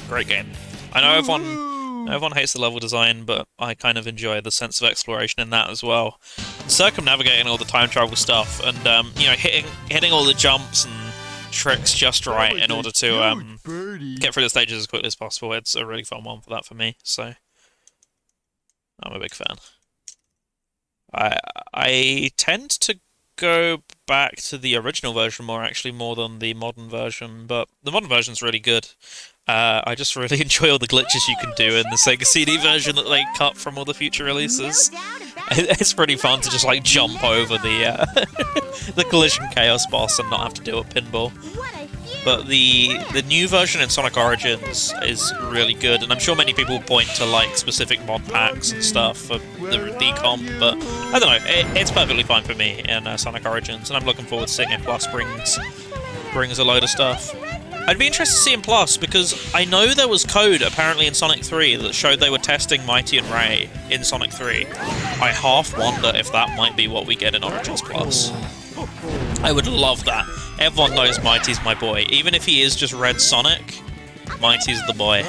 Great game. I know everyone hates the level design, but I kind of enjoy the sense of exploration in that as well. Circumnavigating all the time travel stuff and you know, hitting all the jumps and tricks just right in order to get through the stages as quickly as possible. It's a really fun one for that for me, so I'm a big fan. I tend to go back to the original version more than the modern version, but the modern version's really good. I just really enjoy all the glitches you can do in the Sega CD version that they cut from all the future releases. It's pretty fun to just like jump over the the collision chaos boss and not have to do a pinball. But the new version in Sonic Origins is really good, and I'm sure many people point to like specific mod packs and stuff for the decomp, but I don't know, it's perfectly fine for me in Sonic Origins, and I'm looking forward to seeing if Plus brings a load of stuff. I'd be interested to see in Plus, because I know there was code apparently in Sonic 3 that showed they were testing Mighty and Ray in Sonic 3. I half wonder if that might be what we get in Origins Plus. I would love that. Everyone knows Mighty's my boy. Even if he is just Red Sonic, Mighty's the boy.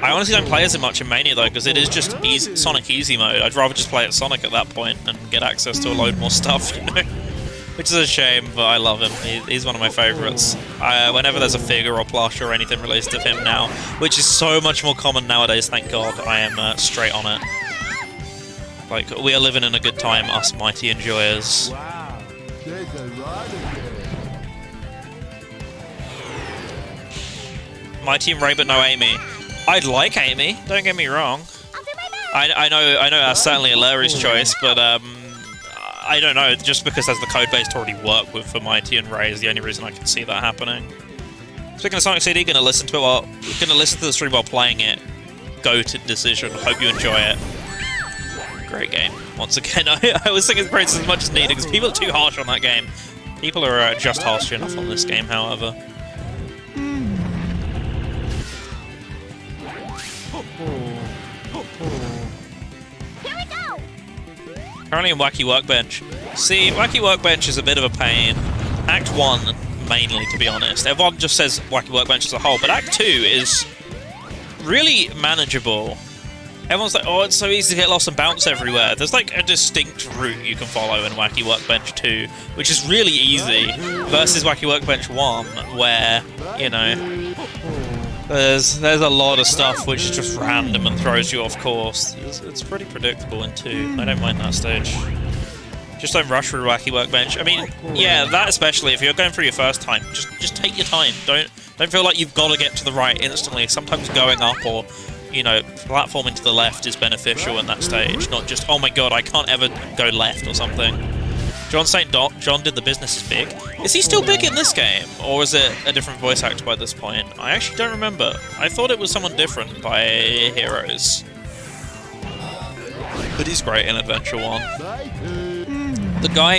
I honestly don't play as much in Mania though, because it is just Sonic Easy mode. I'd rather just play as Sonic at that point and get access to a load more stuff, you know? Which is a shame, but I love him. He's one of my favourites. Whenever there's a figure or plush or anything released of him now, which is so much more common nowadays, thank God, I am straight on it. Like, we are living in a good time, us Mighty enjoyers. Wow, there's a lot of Mighty and Ray, but no Amy. I'd like Amy, don't get me wrong. I'll do my best. I know that's certainly a Larry's choice, but I don't know, just because there's the code base to already work with for Mighty and Ray is the only reason I can see that happening. Speaking of Sonic CD, gonna listen to the stream while playing it. Go to decision. Hope you enjoy it. Great game. Once again, I was thinking praise as much as needed because people are too harsh on that game. People are just harsh enough on this game, however. Here we go. Currently in Wacky Workbench. See, Wacky Workbench is a bit of a pain. Act 1, mainly, to be honest. Everyone just says Wacky Workbench as a whole, but Act 2 is really manageable. Everyone's like, oh, it's so easy to get lost and bounce everywhere. There's like a distinct route you can follow in Wacky Workbench 2, which is really easy, versus Wacky Workbench 1, where, you know, there's a lot of stuff which is just random and throws you off course. It's pretty predictable in 2. I don't mind that stage. Just don't rush through Wacky Workbench. I mean, yeah, that especially, if you're going through your first time, just take your time. Don't feel like you've got to get to the right instantly. Sometimes going up or, you know, platforming to the left is beneficial in that stage, not just, oh my god, I can't ever go left or something. John St. John did the business is big. Is he still big in this game? Or is it a different voice actor by this point? I actually don't remember. I thought it was someone different by Heroes. But he's great in Adventure 1. The guy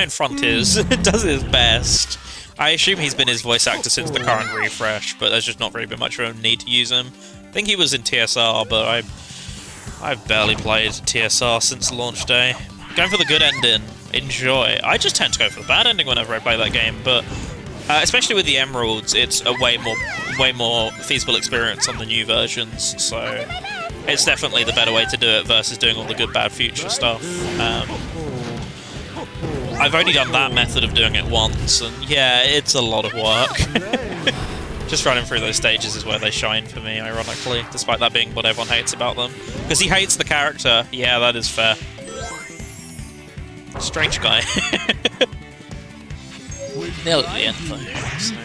in Frontiers does his best. I assume he's been his voice actor since the current refresh, but there's just not really been much of a need to use him. I think he was in TSR, but I've barely played TSR since launch day. Going for the good ending, enjoy. I just tend to go for the bad ending whenever I play that game, but especially with the Emeralds, it's a way more feasible experience on the new versions, so it's definitely the better way to do it versus doing all the good bad future stuff. I've only done that method of doing it once, and yeah, it's a lot of work. Just running through those stages is where they shine for me, ironically, despite that being what everyone hates about them. Because he hates the character. Yeah, that is fair. Strange guy. Nearly at the end, though. So.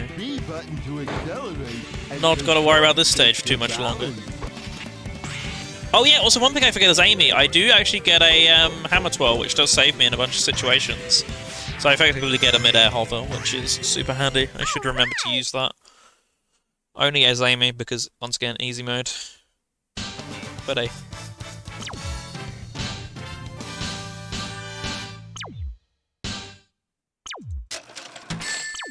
Not gotta worry about this stage for too much longer. Oh yeah, also one thing I forget is Amy. I do actually get a hammer twirl, which does save me in a bunch of situations. So I effectively get a mid-air hover, which is super handy. I should remember to use that. Only as Amy, because, once again, easy mode. But hey.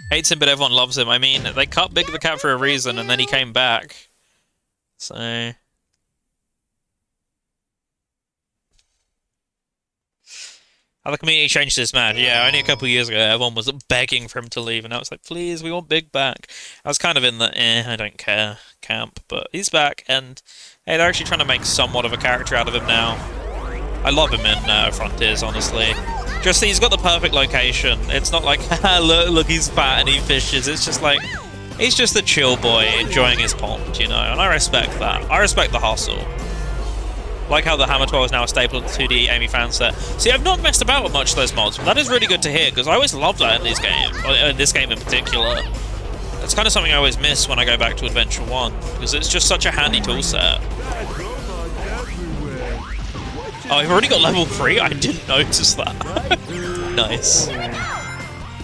Hates him, but everyone loves him. I mean, they cut Big the Cat for a reason, and then he came back. So... How the community changed this man. Yeah, only a couple of years ago, everyone was begging for him to leave, and now it's like, please, we want Big back. I was kind of in the, I don't care camp, but he's back, and hey, they're actually trying to make somewhat of a character out of him now. I love him in Frontiers, honestly. Just, he's got the perfect location. It's not like, look, he's fat and he fishes. It's just like, he's just a chill boy enjoying his pond, you know, and I respect that. I respect the hustle. Like how the Hammer 12 is now a staple of the 2D Amy fan set. See, I've not messed about with much of those mods, but that is really good to hear, because I always loved that in these games, in this game in particular. It's kind of something I always miss when I go back to Adventure 1, because it's just such a handy toolset. Oh, I've already got level 3? I didn't notice that. Nice.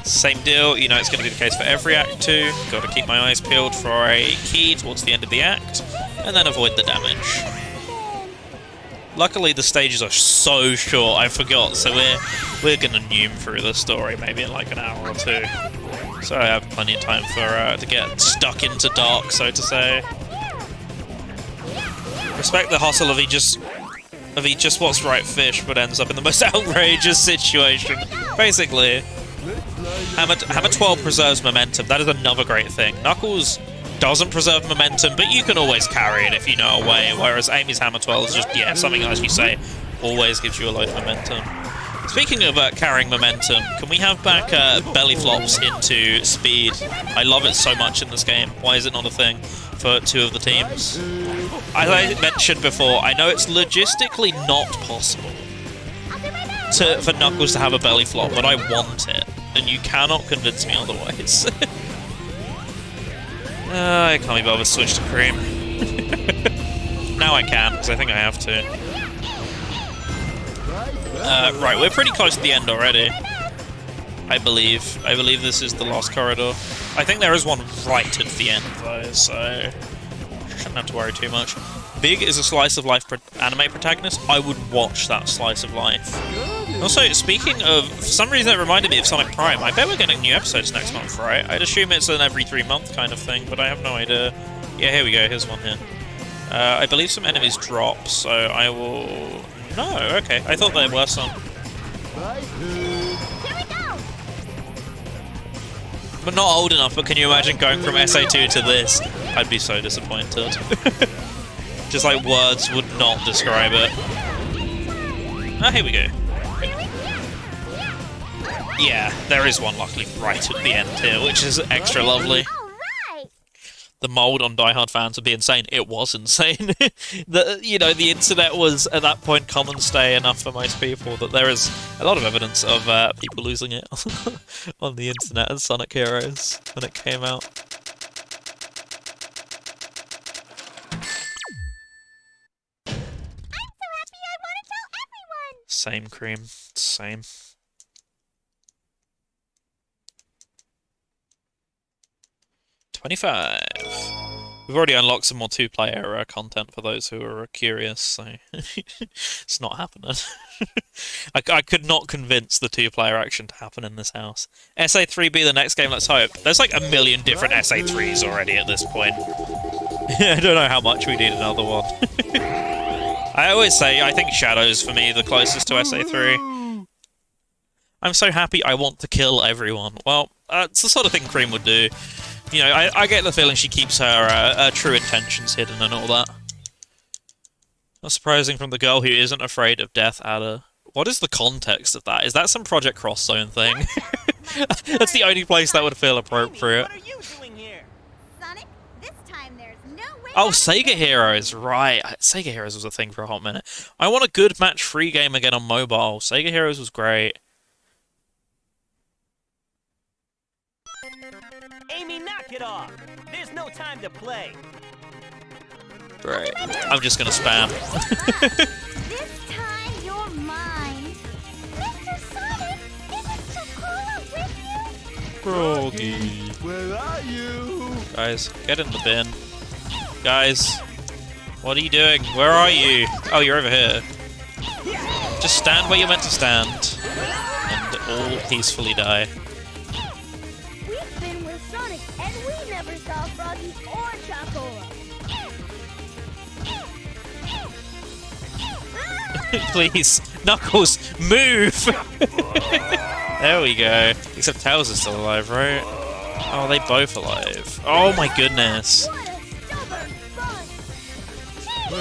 Same deal, you know it's going to be the case for every Act 2. Got to keep my eyes peeled for a key towards the end of the act, and then avoid the damage. Luckily, the stages are so short, I forgot, so we're gonna noom through the story maybe in like an hour or two. So I have plenty of time for to get stuck into dark, so to say. Respect the hustle if he just wants right fish, but ends up in the most outrageous situation. Basically, Hammer 12 preserves momentum. That is another great thing. Knuckles doesn't preserve momentum, but you can always carry it if you know a way, whereas Amy's Hammer 12 is just, yeah, something, as you say, always gives you a load of momentum. Speaking of carrying momentum, can we have back belly flops into speed? I love it so much in this game. Why is it not a thing for 2 of the teams? As I mentioned before, I know it's logistically not possible for Knuckles to have a belly flop, but I want it, and you cannot convince me otherwise. I can't be bothered to switch to Cream. Now I can, because I think I have to. Right, we're pretty close to the end already. I believe. I believe this is the last corridor. I think there is one right at the end, though, so shouldn't have to worry too much. Big is a slice of life anime protagonist. I would watch that slice of life. Also, speaking of, for some reason it reminded me of Sonic Prime. I bet we're getting new episodes next month, right? I'd assume it's an every 3 month kind of thing, but I have no idea. Yeah, here we go. Here's one here. I believe some enemies drop, so I will... No, okay. I thought there were some. But not old enough, but can you imagine going from SA2 to this? I'd be so disappointed. Just like words would not describe it. Ah, here we go. Yeah, there is one luckily right at the end here, which is extra lovely. The mold on Die Hard fans would be insane. It was insane. The internet was at that point common stay enough for most people that there is a lot of evidence of people losing it on the internet as Sonic Heroes when it came out. Same, Cream. Same. $25. We've already unlocked some more two-player content for those who are curious, so it's not happening. I could not convince the two-player action to happen in this house. SA3 be the next game, let's hope. There's like a million different SA3s already at this point. I don't know how much we need another one. I always say, I think Shadow's for me the closest to SA3. I'm so happy I want to kill everyone. Well, it's the sort of thing Cream would do. You know, I get the feeling she keeps her true intentions hidden and all that. Not surprising from the girl who isn't afraid of death, Ada. What is the context of that? Is that some Project Cross Zone thing? That's the only place that would feel appropriate. What are you doing here? Sonic, this time there's no way. Oh, Sega Heroes, right. Sega Heroes was a thing for a hot minute. I want a good match-free game again on mobile. Sega Heroes was great. Amy, knock it off! There's no time to play. Right. I'm just gonna spam. This time you're mine. Mr. Sonic, isn't Chocola with you? Froggy. Where are you? Guys, get in the bin. Guys, what are you doing? Where are you? Oh, you're over here. Just stand where you're meant to stand. And all peacefully die. We've been with Sonic and we never saw Froggy or Chocola. Please, Knuckles, move! There we go. Except Tails is still alive, right? Oh, they both alive. Oh my goodness. What a stubborn bunch.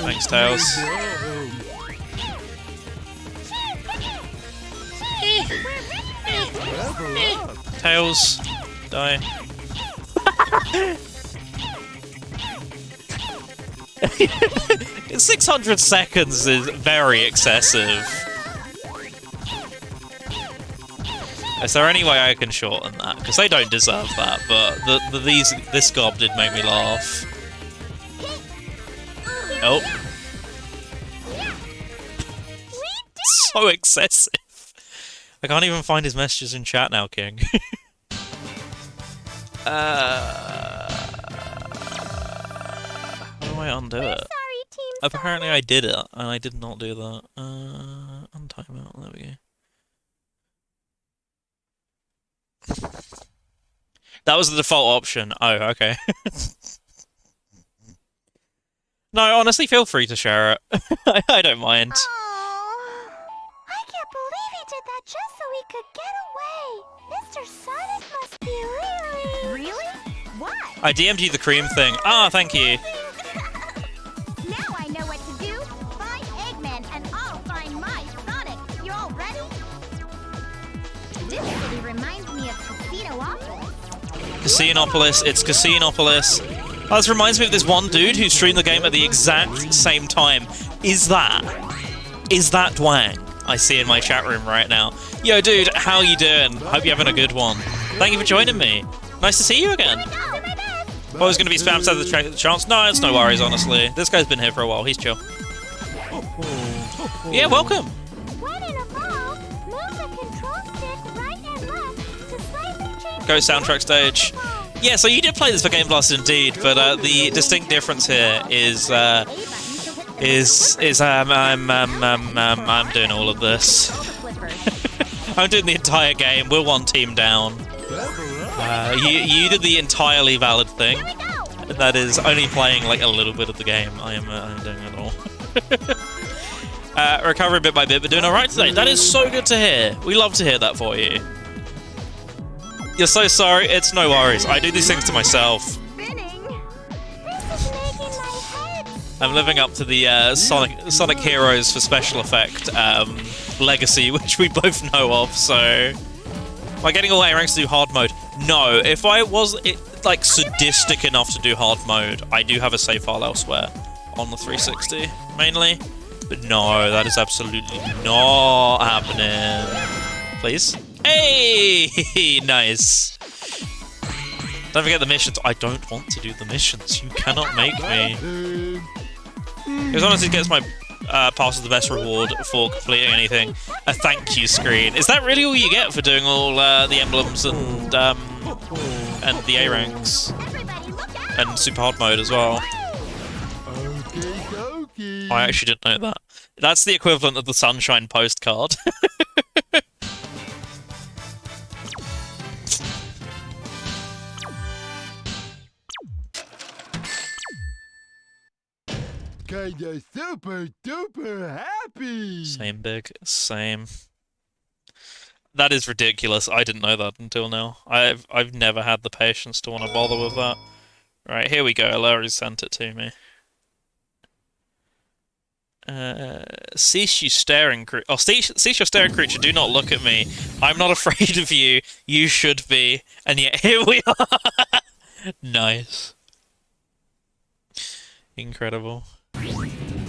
Thanks, Tails. Tails, die. 600 seconds is very excessive. Is there any way I can shorten that? Because they don't deserve that, but this gob did make me laugh. Oh. So excessive. I can't even find his messages in chat now, King. How do I undo it? Sorry, Team Apparently I did it, and I did not do that. Untime out, there we go. That was the default option. Oh, okay. No, honestly, feel free to share it. I don't mind. Oh, I can't believe he did that just so he could get away. Mr. Sonic must be really... Really? What? I DM'd you the cream thing. Ah, thank you. Now I know what to do. Find Eggman and I'll find my Sonic. You all ready? This city reminds me of Casinopolis. Casinopolis, it's Casinopolis. Oh, this reminds me of this one dude who streamed the game at the exact same time. Is that Dwang? I see in my chat room right now. Yo, dude, how you doing? Hope you're having a good one. Thank you for joining me. Nice to see you again. Oh, he's going to be spammed to the chance. No, it's no worries, honestly. This guy's been here for a while. He's chill. Yeah, welcome. When in a ball, move the control stick right and left to slightly change Go soundtrack stage. Yeah, so you did play this for Game Blast indeed, but the distinct difference here is I'm doing all of this. I'm doing the entire game. We're one team down. You did the entirely valid thing. That is only playing like a little bit of the game. I'm doing it all. Recovering bit by bit, but doing alright today. That is so good to hear. We love to hear that for you. You're so sorry. It's no worries. I do these things to myself. I'm living up to the Sonic Heroes for special effect legacy, which we both know of. So, am I getting all A ranks to do hard mode? No. If I was like sadistic enough to do hard mode, I do have a save file elsewhere on the 360 mainly. But no, that is absolutely not happening. Please. Hey, nice. Don't forget the missions. I don't want to do the missions. You cannot make me. Because honestly, it gets my pass as the best reward for completing anything. A thank you screen. Is that really all you get for doing all the emblems and the A ranks and super hard mode as well? I actually didn't know that. That's the equivalent of the Sunshine postcard. Kinda super duper happy. Same, big. Same. That is ridiculous. I didn't know that until now. I've never had the patience to want to bother with that. Right, here we go. Larry sent it to me. Cease your staring creature. Oh, cease your staring creature. Do not look at me. I'm not afraid of you. You should be. And yet here we are. Nice. Incredible.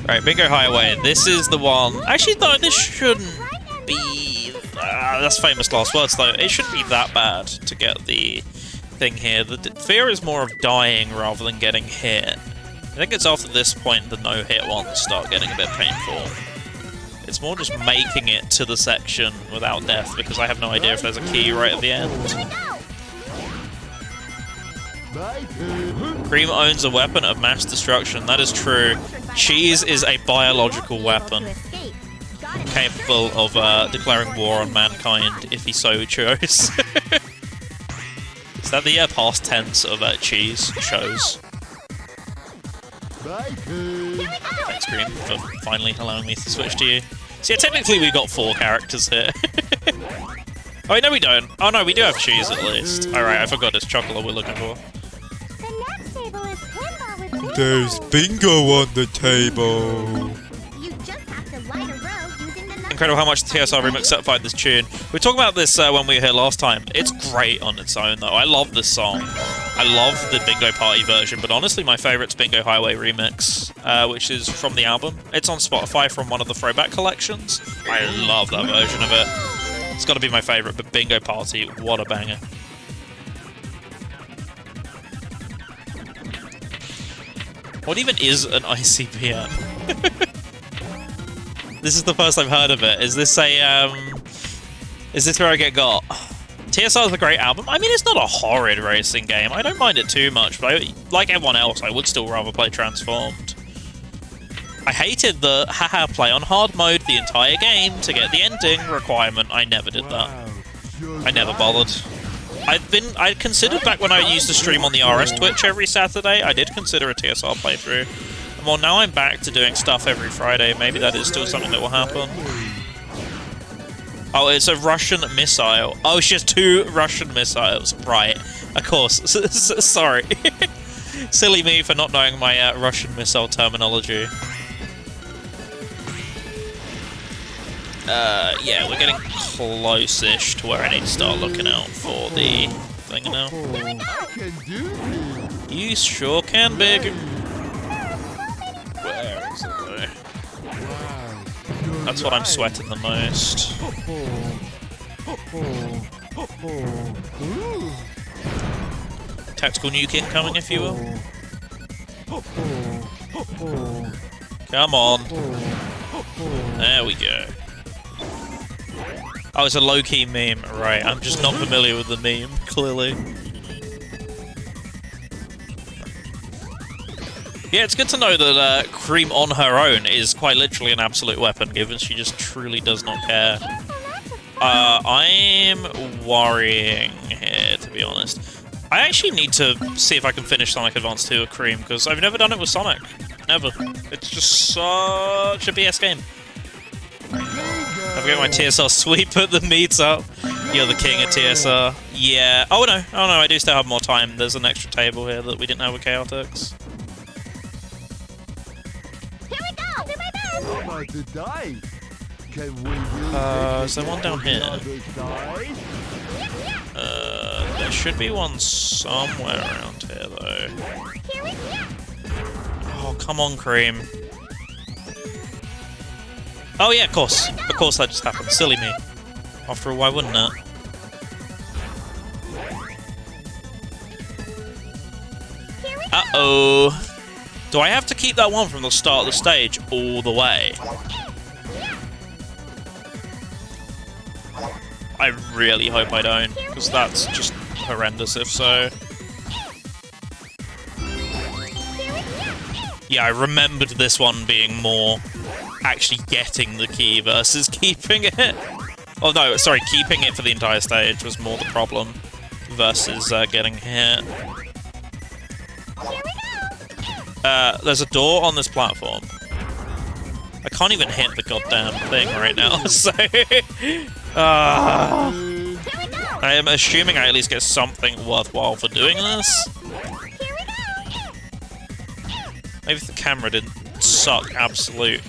Right, Bingo Highway. This is the one. Actually, though, this shouldn't be. That's famous last words, though. It shouldn't be that bad to get the thing here. The fear is more of dying rather than getting hit. I think it's after this point the no-hit ones start getting a bit painful. It's more just making it to the section without death, because I have no idea if there's a key right at the end. Cream owns a weapon of mass destruction. That is true. Cheese is a biological weapon capable of declaring war on mankind if he so chose. Is that the past tense of cheese shows? Thanks, Cream, for finally allowing me to switch to you. So yeah, technically we got 4 characters here. Oh wait, no we don't. Oh no, we do have cheese at least. Alright, I forgot it's chocolate we're looking for. There's bingo on the table. You just have to light a row using the number. Incredible how much the TSR remix certified this tune. We were talking about this when we were here last time. It's great on its own though. I love this song. I love the Bingo Party version, but honestly my favourite's Bingo Highway remix, which is from the album. It's on Spotify from one of the throwback collections. I love that version of it. It's got to be my favourite, but Bingo Party, what a banger. What even is an ICBM? This is the first I've heard of it. Is this a, is this where I get got? TSR is a great album. I mean, it's not a horrid racing game. I don't mind it too much, but like everyone else, I would still rather play Transformed. I hated the haha play on hard mode the entire game to get the ending requirement. I never did that. I never bothered. I considered back when I used to stream on the RS Twitch every Saturday, I did consider a TSR playthrough. And well, now I'm back to doing stuff every Friday. Maybe that is still something that will happen. Oh, it's a Russian missile. Oh, she has 2 Russian missiles. Right. Of course. Sorry. Silly me for not knowing my Russian missile terminology. Yeah, we're getting close-ish to where I need to start looking out for the thing now. You sure can, Big. Where is it, though? That's what I'm sweating the most. tactical nuke incoming, if you will. Come on. There we go. Oh, it's a low-key meme. Right, I'm just not familiar with the meme, clearly. Yeah, it's good to know that Cream on her own is quite literally an absolute weapon, given she just truly does not care. I'm worrying here, to be honest. I actually need to see if I can finish Sonic Advance 2 with Cream, because I've never done it with Sonic. Never. It's just such a BS game. I forget my TSR sweep at the meetup. You're the king of TSR. Yeah. Oh no, I do still have more time. There's an extra table here that we didn't have with Chaotix. Here we go! Do my best! How about the dice? Can we use Is there one down here? There should be one somewhere around here, though. Here we go! Oh, come on, Cream. Oh yeah, of course. Of course that just happened. Silly me. After all, why wouldn't it? Uh-oh. Do I have to keep that one from the start of the stage all the way? I really hope I don't, because that's just horrendous if so. Yeah, I remembered this one being more actually getting the key versus keeping it. Oh no, sorry, keeping it for the entire stage was more the problem versus getting hit. There's a door on this platform. I can't even hit the goddamn thing right now, so... I am assuming I at least get something worthwhile for doing this. Maybe if the camera didn't suck absolute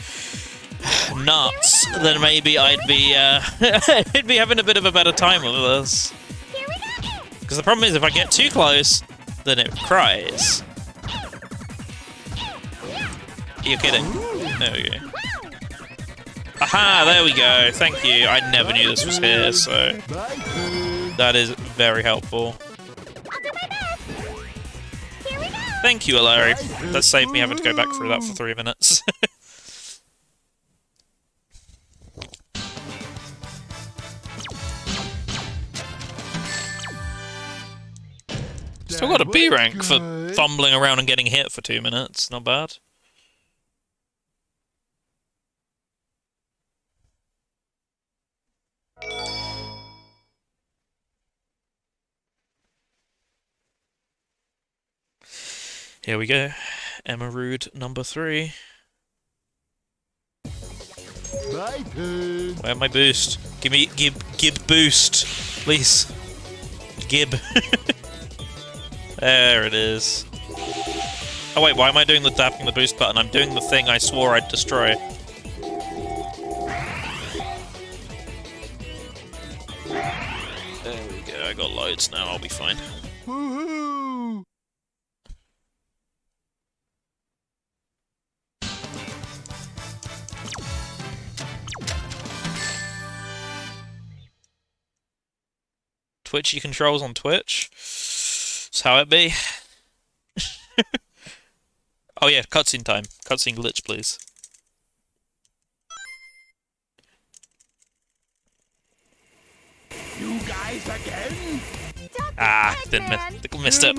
nuts, then maybe I'd be I'd be having a bit of a better time with this. Because the problem is, if I get too close, then it cries. You're kidding. There we go. Aha, there we go. Thank you. I never knew this was here, so that is very helpful. Thank you, Larry. That saved me having to go back through that for 3 minutes. Still got a B rank for fumbling around and getting hit for 2 minutes. Not bad. Here we go. Emerald number 3. Where my boost? Give me Gib boost, please. Gib. There it is. Oh wait, why am I doing the tapping the boost button? I'm doing the thing I swore I'd destroy. There we go. I got loads now. I'll be fine. Woohoo! Twitchy controls on Twitch. That's how it be. Oh yeah, cutscene time. Cutscene glitch, please. You guys again? Missed it.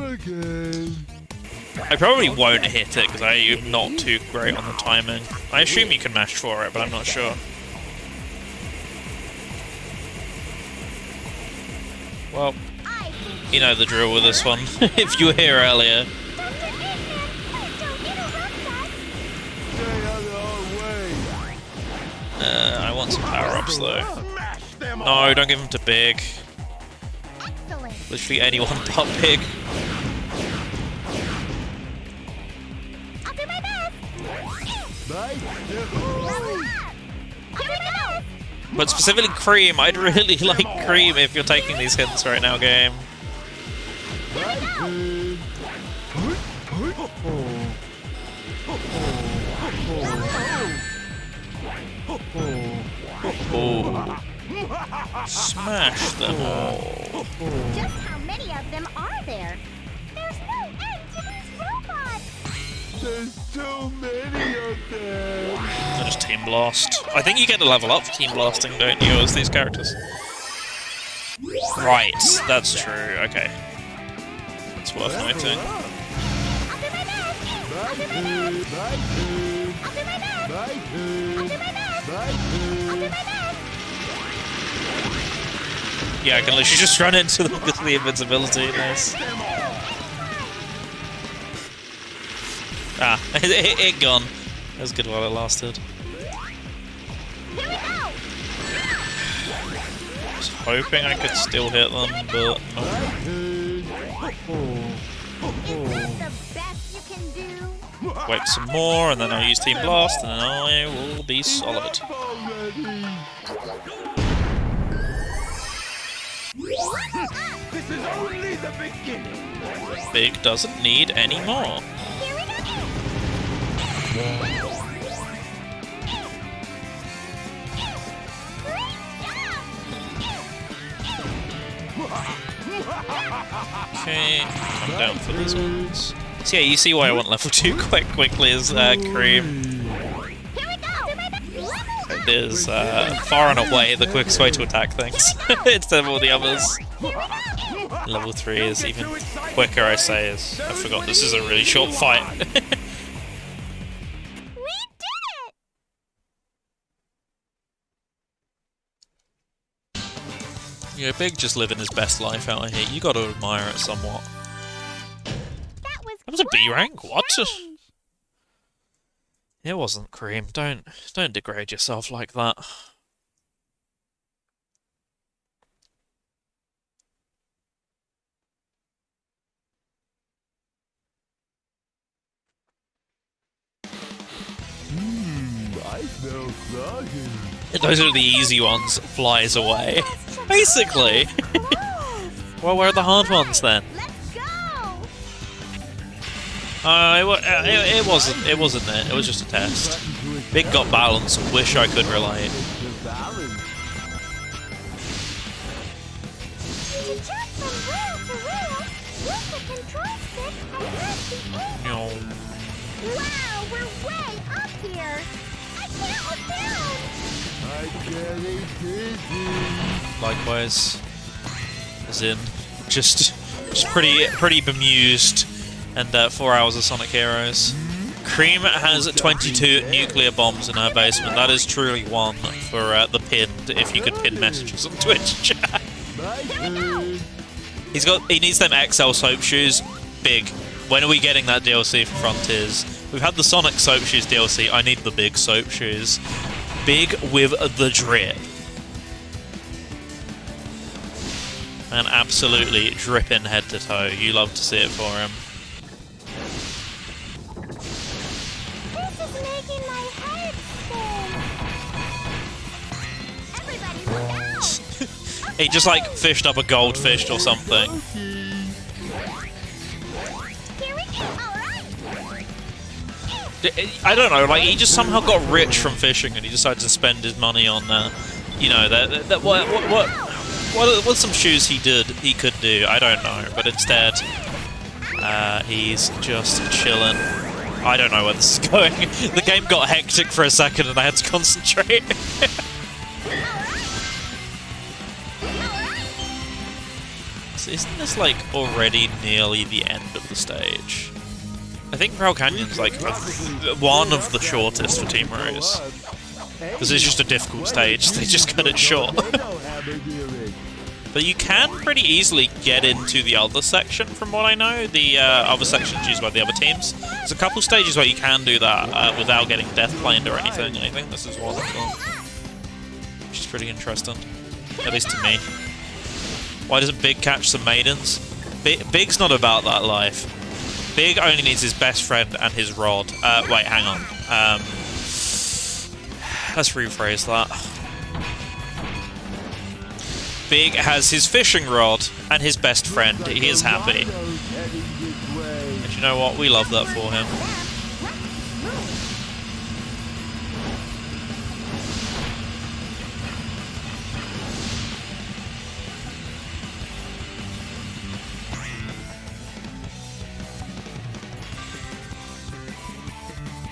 I probably won't hit it because I'm not too great on the timing. I assume you can mash for it, but I'm not sure. Well, you know the drill with this one, if you were here earlier. I want some power-ups though. No, don't give them to Big. Literally anyone but Big. I'll do my best. But specifically Cream, I'd really like Cream if you're taking these hints right now, game. Oh. Smash them all. Just how many of them are there? There There's too many of them. They're just Team Blast. I think you get to level up for Team Blasting, don't you, as these characters? Right, that's true, okay. It's worth noting. Yeah, I can literally just run into them with the invincibility. Nice. Ah, it gone. That was good while it lasted. I was hoping I could still hit them, but no. Is this the best you can do? Wait some more, and then I'll use Team Blast, and then I will be solid. This is only the beginning. Big doesn't need any more. Here we go! Okay, I'm down for these ones. So yeah, you see why I want level 2 quite quickly as Cream. It is far and away the quickest way to attack things instead of all the others. Level 3 is even quicker, I say. I forgot this is a really short fight. We did it! Yeah, Big just living his best life out here. You got to admire it somewhat. That was a B rank. What? It wasn't, Cream. Don't degrade yourself like that. I smell flying. Those are the easy ones. Flies away. Basically. Well, where are the hard ones then? Let's go! It wasn't it. It was just a test. Big got balance. Wish I could relate. The balance. To jump from rail to rail, use the control stick and press the A. No. Wow, we're way up here! I can't look down! I'm getting dizzy. Likewise. As in, just pretty bemused. And 4 hours of Sonic Heroes. Cream has 22 nuclear bombs in her basement. That is truly one for the pinned, if you could pin messages on Twitch chat. He needs them XL soap shoes. Big. When are we getting that DLC for Frontiers? We've had the Sonic soap shoes DLC. I need the big soap shoes. Big with the drip. And absolutely dripping head to toe. You love to see it for him. This is making my head spin! Everybody look out! He just like fished up a goldfish or something. Here we go! Alright! I don't know, like he just somehow got rich from fishing and he decided to spend his money on, you know, what some shoes he could do, I don't know, but instead, he's just chilling. I don't know where this is going. The game got hectic for a second and I had to concentrate. So isn't this like already nearly the end of the stage? I think Pearl Canyon's like one of the shortest for Team Rose. Because it's just a difficult stage, they just cut it short. But you can pretty easily get into the other section, from what I know. The other sections used by the other teams. There's a couple stages where you can do that without getting death planed or anything. I think this is one of them. Which is pretty interesting. At least to me. Why doesn't Big catch some maidens? Big's not about that life. Big only needs his best friend and his rod. Wait, hang on. Let's rephrase that. Big has his fishing rod and his best friend. He is happy. And you know what? We love that for him.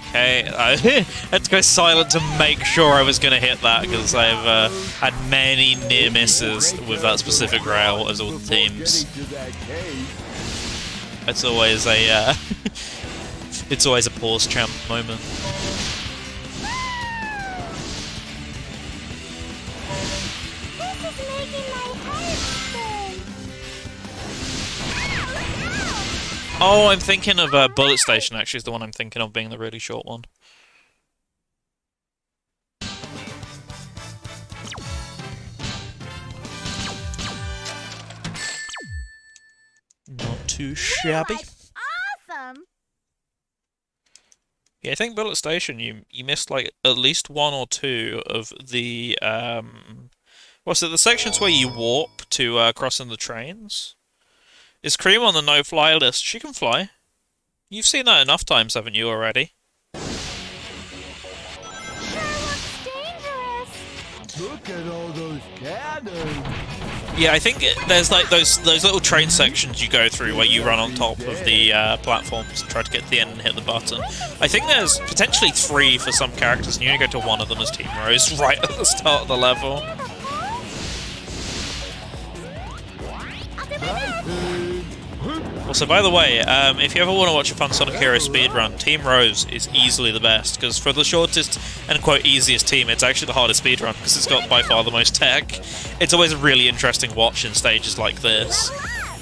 Okay, I had to go silent to make sure I was going to hit that because I've had many near misses with that specific rail as all the teams. It's always a it's always a pause champ moment. Oh, I'm thinking of Bullet Station, actually, is the one I'm thinking of being the really short one. Not too shabby. Awesome! Yeah, I think Bullet Station, you missed, like, at least one or two of the, what's it, the sections where you warp to cross in the trains? Is Cream on the no-fly list? She can fly. You've seen that enough times, haven't you, already? Look at all those cannons. Yeah, I think there's like those little train sections you go through where you run on top of the platforms and try to get to the end and hit the button. I think there's potentially 3 for some characters, and you only go to one of them as Team Rose right at the start of the level. Also, by the way, if you ever want to watch a fun Sonic Hero speedrun, Team Rose is easily the best, because for the shortest and quote easiest team, it's actually the hardest speedrun, because it's got by far the most tech. It's always a really interesting watch in stages like this.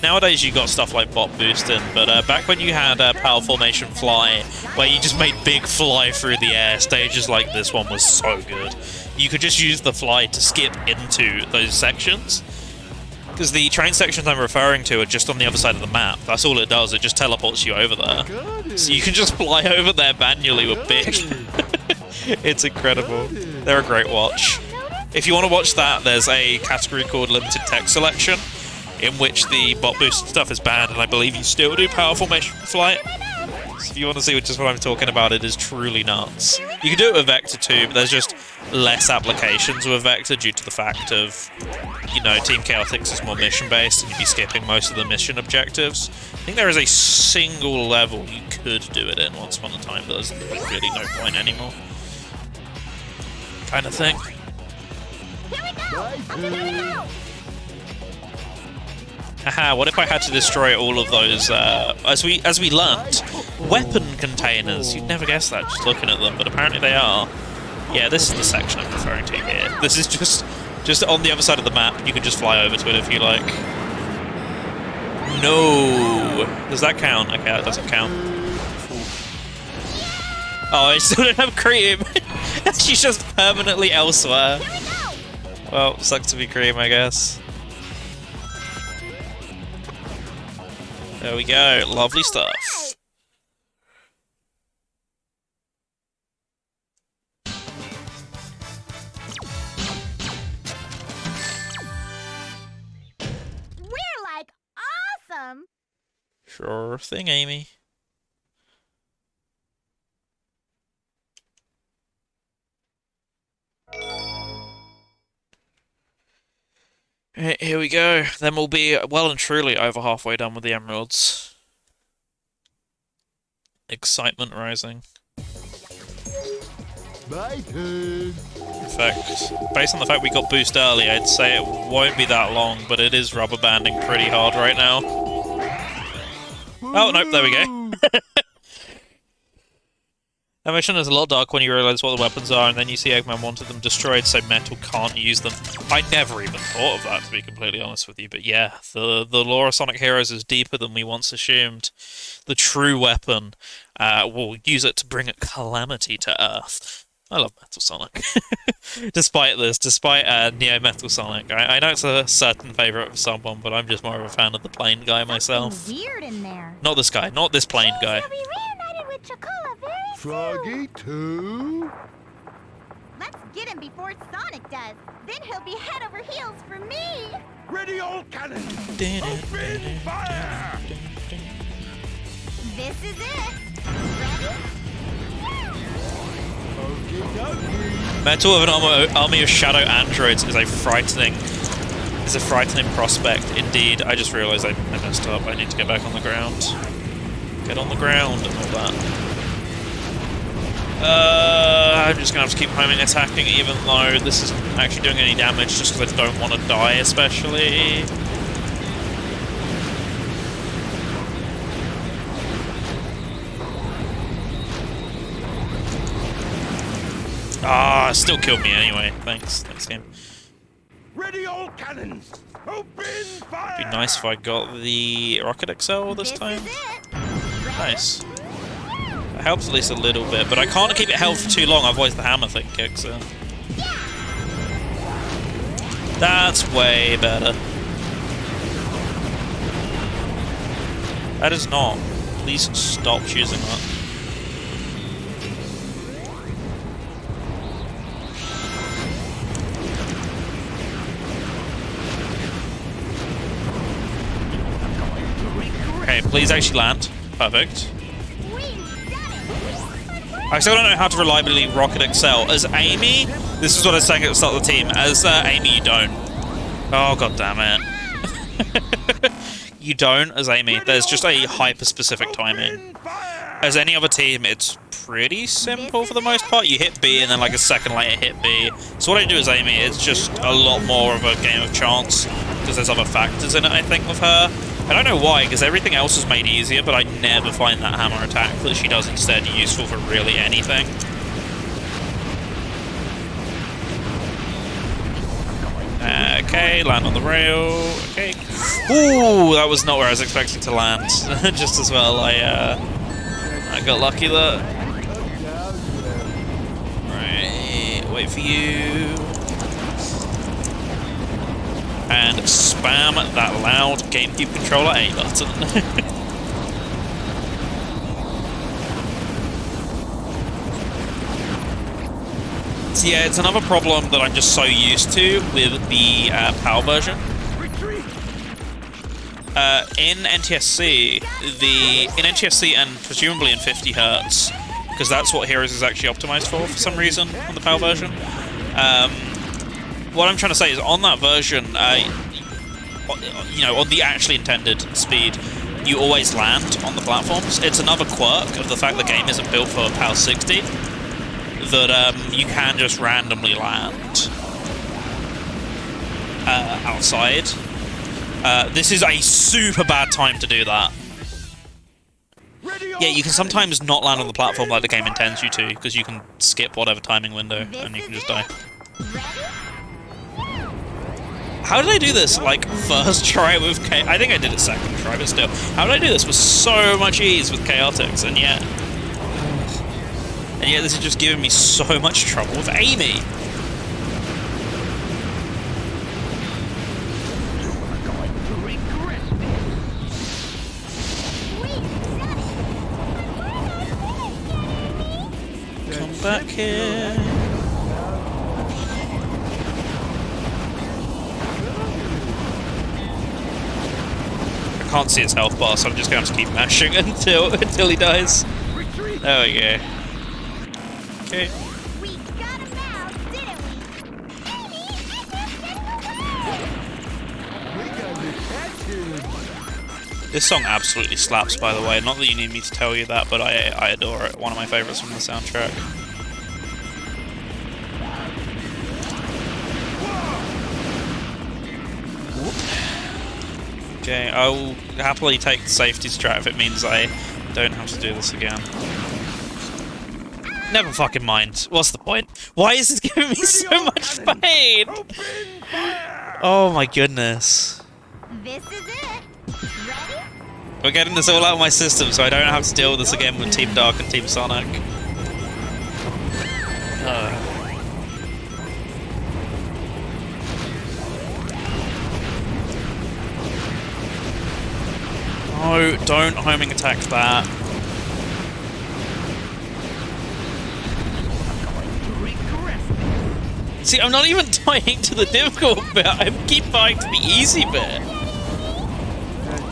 Nowadays you got stuff like bot boosting, but back when you had Power Formation Fly, where you just made big fly through the air, stages like this one was so good. You could just use the fly to skip into those sections. Because the train sections I'm referring to are just on the other side of the map. That's all it does, it just teleports you over there. So you can just fly over there manually with Big. It's incredible. They're a great watch. If you want to watch that, there's a category called Limited Tech Selection, in which the bot boost stuff is banned, and I believe you still do Power Formation Flight. So if you want to see just what I'm talking about, it is truly nuts. You can do it with Vector too, but there's just less applications with Vector due to the fact of, you know, Team Chaotix is more mission-based and you'd be skipping most of the mission objectives. I think there is a single level you could do it in once upon a time, but there's really no point anymore. Kind of thing. Haha, what if I had to destroy all of those, as we learnt, weapon containers. You'd never guess that just looking at them, but apparently they are. Yeah, this is the section I'm referring to here. This is just on the other side of the map. You can just fly over to it if you like. No! Does that count? Okay, that doesn't count. Oh, I still don't have Cream! She's just permanently elsewhere. Well, sucks to be Cream, I guess. There we go, lovely stuff. We're like awesome! Sure thing, Amy. Here we go. Then we'll be well and truly over halfway done with the emeralds. Excitement rising. My turn. In fact, based on the fact we got boost early, I'd say it won't be that long, but it is rubber banding pretty hard right now. Oh, nope, there we go. That mission is a lot darker when you realise what the weapons are, and then you see Eggman wanted them destroyed so Metal can't use them. I never even thought of that, to be completely honest with you, but yeah, the lore of Sonic Heroes is deeper than we once assumed. The true weapon will use it to bring a calamity to Earth. I love Metal Sonic. Despite Neo Metal Sonic. I know it's a certain favourite for someone, but I'm just more of a fan of the plain guy myself. Weird in there. Not this guy, not this plain guy. He'll be reunited with Chocola very Froggy too? Let's get him before Sonic does. Then he'll be head over heels for me. Ready all cannons! Open fire! This is it. Ready? Metal with an army of shadow androids is a frightening prospect indeed. I just realised I messed up. I need to get back on the ground. Get on the ground and all that. I'm just gonna have to keep homing attacking, even though this isn't actually doing any damage, just because I don't want to die, especially. Ah, still killed me anyway. Thanks game. Ready all cannons! Open fire! Be nice if I got the Rocket XL this time. Is it. Nice. It helps at least a little bit, but I can't keep it held for too long, otherwise the hammer thing kicks in. That's way better. That is not. Please stop choosing that. Okay, please actually land. Perfect. I still don't know how to reliably Rocket Excel. As Amy, this is what I was saying at the start of the team. As Amy, you don't. Oh, god damn it. You don't, as Amy. There's just a hyper-specific timing. As any other team, it's pretty simple for the most part. You hit B and then like a second later hit B. So what I do as Amy, it's just a lot more of a game of chance. Because there's other factors in it, I think, with her. I don't know why, because everything else is made easier, but I never find that hammer attack that she does instead useful for really anything. Okay, land on the rail. Okay. Ooh, that was not where I was expecting to land. Just as well, I got lucky there. Right, wait for you. And spam that loud GameCube controller A button. So yeah, it's another problem that I'm just so used to with the PAL version. In NTSC, and presumably in 50 Hz, because that's what Heroes is actually optimized for some reason on the PAL version. What I'm trying to say is, on that version, you know, on the actually intended speed, you always land on the platforms. It's another quirk of the fact the game isn't built for PAL 60, that you can just randomly land outside. This is a super bad time to do that. Yeah, you can sometimes not land on the platform like the game intends you to, because you can skip whatever timing window and you can just die. How did I do this, like, first try with I think I did it second try, but still. How did I do this with so much ease with Chaotix, and yet this is just giving me so much trouble with Amy? Come back here. I can't see his health bar, so I'm just going to have to keep mashing until he dies. There we go. Okay. We got him now, didn't we? Amy, We got to catch him! This song absolutely slaps, by the way. Not that you need me to tell you that, but I adore it. One of my favorites from the soundtrack. Okay, I will happily take the safety strat if it means I don't have to do this again. Never fucking mind. What's the point? Why is this giving me so much pain? Oh my goodness. This is it. Ready? We're getting this all out of my system so I don't have to deal with this again with Team Dark and Team Sonic. No, don't homing attack that. See, I'm not even dying to the difficult bit, I keep dying to the easy bit.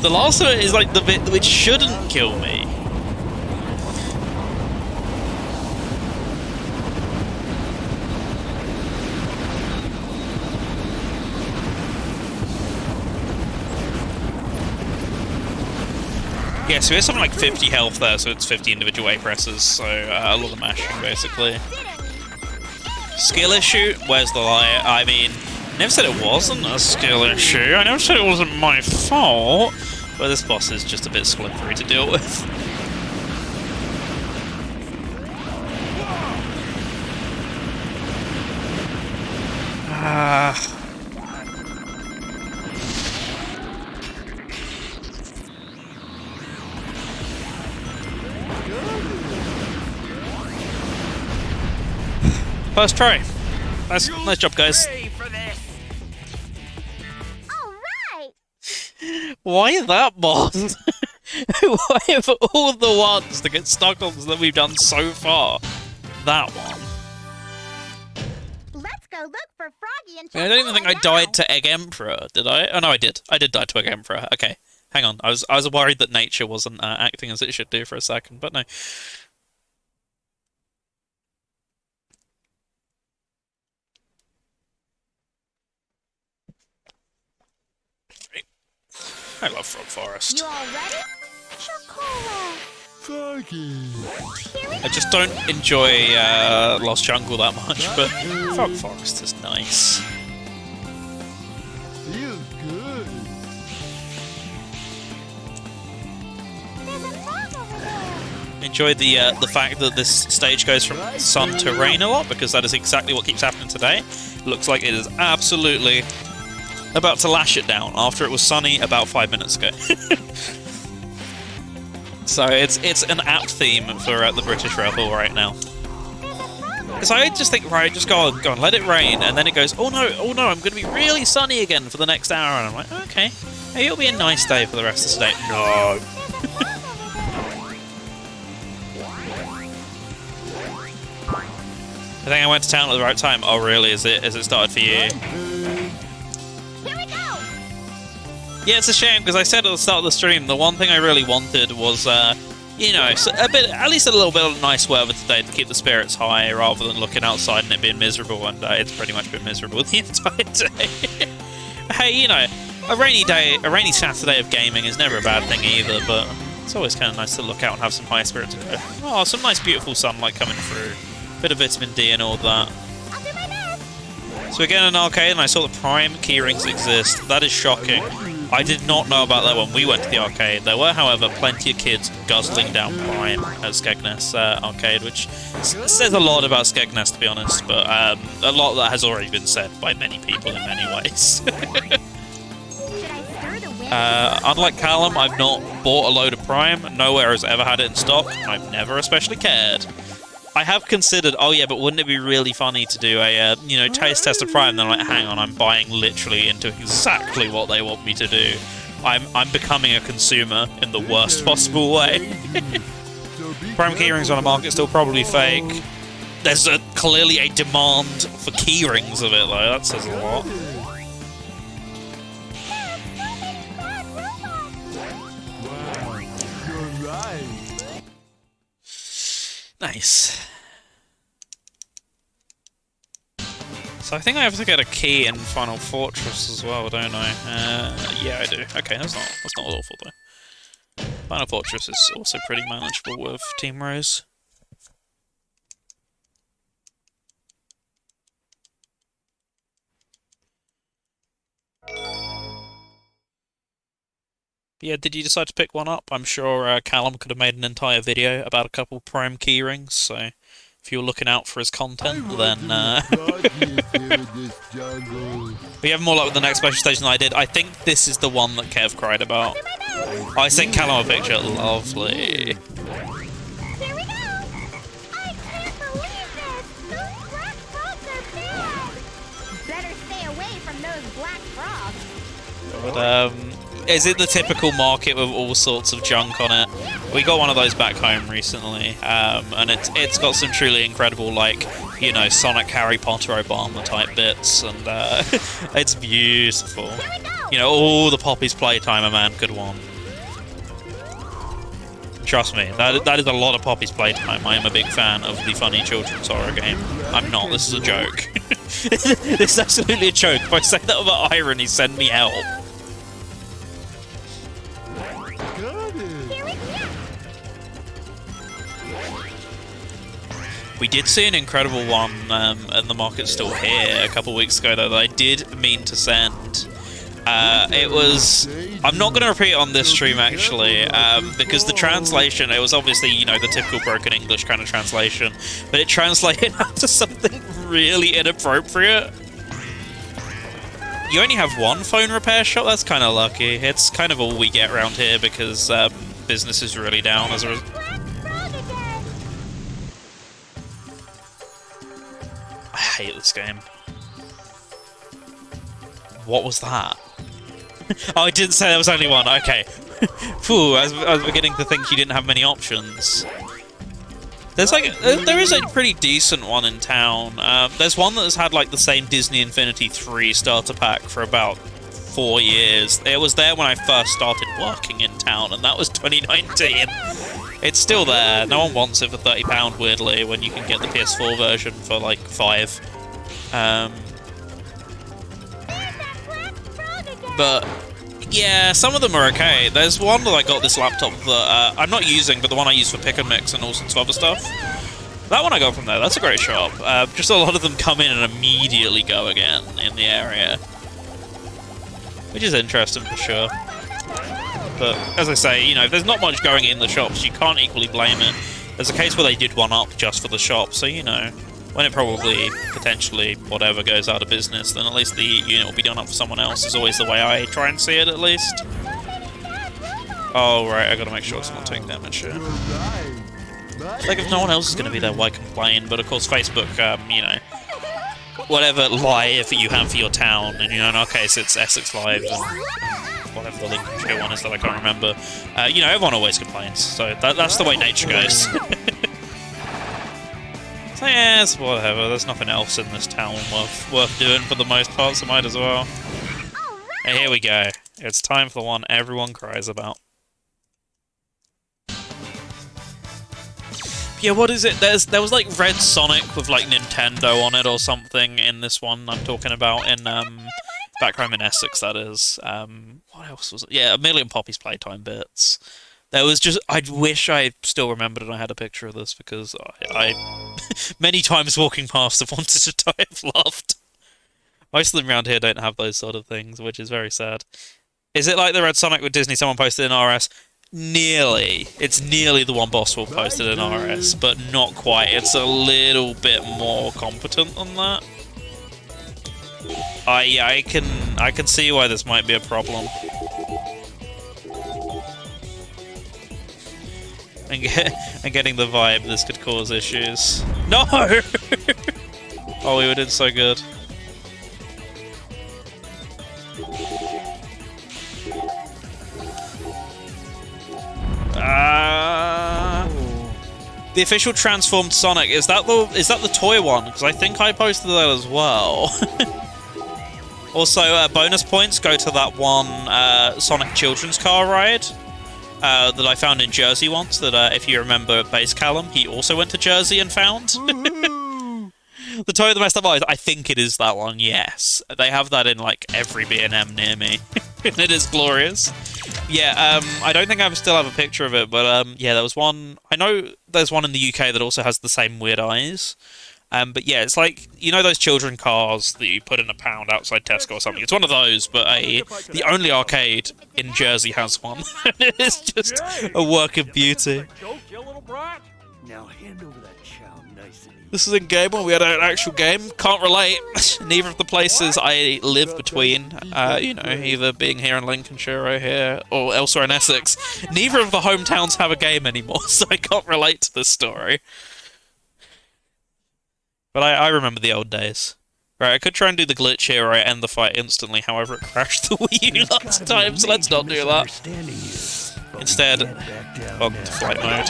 The last of it is like the bit which shouldn't kill me. Yeah, so we have something like 50 health there, so it's 50 individual A presses, so a lot of mashing basically. Skill issue? Where's the lie? I mean, never said it wasn't a skill issue. I never said it wasn't my fault. But this boss is just a bit slippery to deal with. First try. Nice job, guys. Pray for this. All right. Why that boss? Why of all the ones to get stuck on that we've done so far, that one? Let's go look for Froggy and I don't even think I Chocola died now. to Egg Emperor, did I? Oh no, I did. I did die to Egg Emperor. Okay, hang on. I was worried that nature wasn't acting as it should do for a second, but no. I love Frog Forest. You all ready? Chocola. Froggy. I just don't enjoy Lost Jungle that much, but Frog Forest is nice. Feels good. There's a frog over there. Enjoy the fact that this stage goes from sun to rain a lot, because that is exactly what keeps happening today. Looks like it is absolutely about to lash it down after it was sunny about 5 minutes ago. So it's an apt theme for the British Rebel right now. Because I just think, right, just go on, let it rain, and then it goes, oh no, I'm going to be really sunny again for the next hour, and I'm like, okay, maybe it'll be a nice day for the rest of the day. No. I think I went to town at the right time. Oh really? Is it started for you? Here we go. Yeah, it's a shame because I said at the start of the stream the one thing I really wanted was, you know, at least a little bit of nice weather today to keep the spirits high rather than looking outside and it being miserable. And it's pretty much been miserable the entire day. Hey, you know, a rainy Saturday of gaming is never a bad thing either. But it's always kind of nice to look out and have some high spirits and go, oh, some nice beautiful sunlight coming through, bit of vitamin D and all that. I'll do my best. So again, in an arcade, and I saw the Prime keyrings exist. That is shocking. I did not know about that when we went to the arcade. There were, however, plenty of kids guzzling down Prime at Skegness arcade, which says a lot about Skegness, to be honest, but a lot that has already been said by many people in many ways. Should I stir the wind? Unlike Callum, I've not bought a load of Prime. Nowhere has ever had it in stock. I've never especially cared. I have considered, oh yeah, but wouldn't it be really funny to do a, you know, taste test of Prime? And then I'm like, hang on, I'm buying literally into exactly what they want me to do. I'm becoming a consumer in the worst possible way. Prime keyrings on the market still probably fake. There's clearly a demand for keyrings of it, though. That says a lot. Wow, you're right. Nice. So I think I have to get a key in Final Fortress as well, don't I? Yeah, I do. Okay, that's not awful though. Final Fortress is also pretty manageable with Team Rose. But yeah, did you decide to pick one up? I'm sure Callum could have made an entire video about a couple Prime keyrings, so if you're looking out for his content, then we have more luck with the next special station than I did. I think this is the one that Kev cried about. I sent Callum a picture. Lovely. Here we go. I can't believe this. Those black frogs are bad. Better stay away from those black frogs. But, is it the typical market with all sorts of junk on it? We got one of those back home recently, and it's got some truly incredible, like, you know, Sonic, Harry Potter, Obama type bits, and it's beautiful. You know, all the Poppy's Playtime a man could want. Trust me, that is a lot of Poppy's Playtime. I am a big fan of the funny children's horror game. I'm not, this is a joke. This is absolutely a joke. If I say that without irony, send me help. Got it. Here we go. We did see an incredible one, and the market's still here, a couple weeks ago, though, that I did mean to send. It was... I'm not going to repeat it on this stream, actually, because the translation, it was obviously, you know, the typical broken English kind of translation, but it translated out to something really inappropriate. You only have one phone repair shop? That's kind of lucky. It's kind of all we get around here because business is really down as a result. I hate this game. What was that? Oh, I didn't say there was only one. Okay. Phew, I was beginning to think you didn't have many options. There's like, there is a pretty decent one in town. There's one that has had like the same Disney Infinity 3 starter pack for about 4 years. It was there when I first started working in town, and that was 2019. It's still there. No one wants it for £30, weirdly, when you can get the PS4 version for like £5. But yeah, some of them are okay. There's one that I got this laptop that I'm not using, but the one I use for pick and mix and all sorts of other stuff. That one I got from there. That's a great shop. Just a lot of them come in and immediately go again in the area, which is interesting for sure. But as I say, you know, if there's not much going in the shops, you can't equally blame it. There's a case where they did one up just for the shop, so you know, when it probably, potentially, whatever goes out of business, then at least the unit will be done up for someone else, is always the way I try and see it, at least. Oh, right, I gotta make sure it's not taking damage here. Like, if no one else is gonna be there, why complain? But of course, Facebook, you know, whatever live you have for your town, and you know, in our case, it's Essex Live, and whatever the Lincolnshire one is that I can't remember. You know, everyone always complains, so that's the way nature goes. So yes, whatever, there's nothing else in this town worth doing for the most part, so might as well. And here we go. It's time for the one everyone cries about. Yeah, what is it? There was like Red Sonic with like Nintendo on it or something in this one I'm talking about in back home in Essex, that is. What else was it? Yeah, A Million Poppy's Playtime bits. There was just, I wish I still remembered and I had a picture of this, because I many times walking past have wanted to die of laughed. Most of them around here don't have those sort of things, which is very sad. Is it like the Red Sonic with Disney someone posted in RS? Nearly. It's nearly the one Boswell posted in RS, but not quite. It's a little bit more competent than that. Yeah, I can see why this might be a problem. I'm getting the vibe this could cause issues. No! Oh, we were doing so good. The official transformed Sonic, is that the toy one? Because I think I posted that as well. Also, bonus points go to that one Sonic children's car ride that I found in Jersey once, that if you remember Base Callum, he also went to Jersey and found. The toy of the messed up eyes, I think it is that one, yes. They have that in like every B&M near me. And it is glorious. Yeah, I don't think I still have a picture of it, but yeah, there was one. I know there's one in the UK that also has the same weird eyes. But yeah, it's like, you know those children cars that you put in £1 outside Tesco or something? It's one of those, but the only arcade in Jersey has one. It's just a work of beauty. Now hand over that chow nice and easy. This is in game when we had an actual game. Can't relate. Neither of the places I live between, you know, either being here in Lincolnshire or here, or elsewhere in Essex, neither of the hometowns have a game anymore, so I can't relate to this story. But I remember the old days. Right, I could try and do the glitch here where I end the fight instantly, however it crashed the Wii U last time, so let's not do that. Instead, on to flight mode.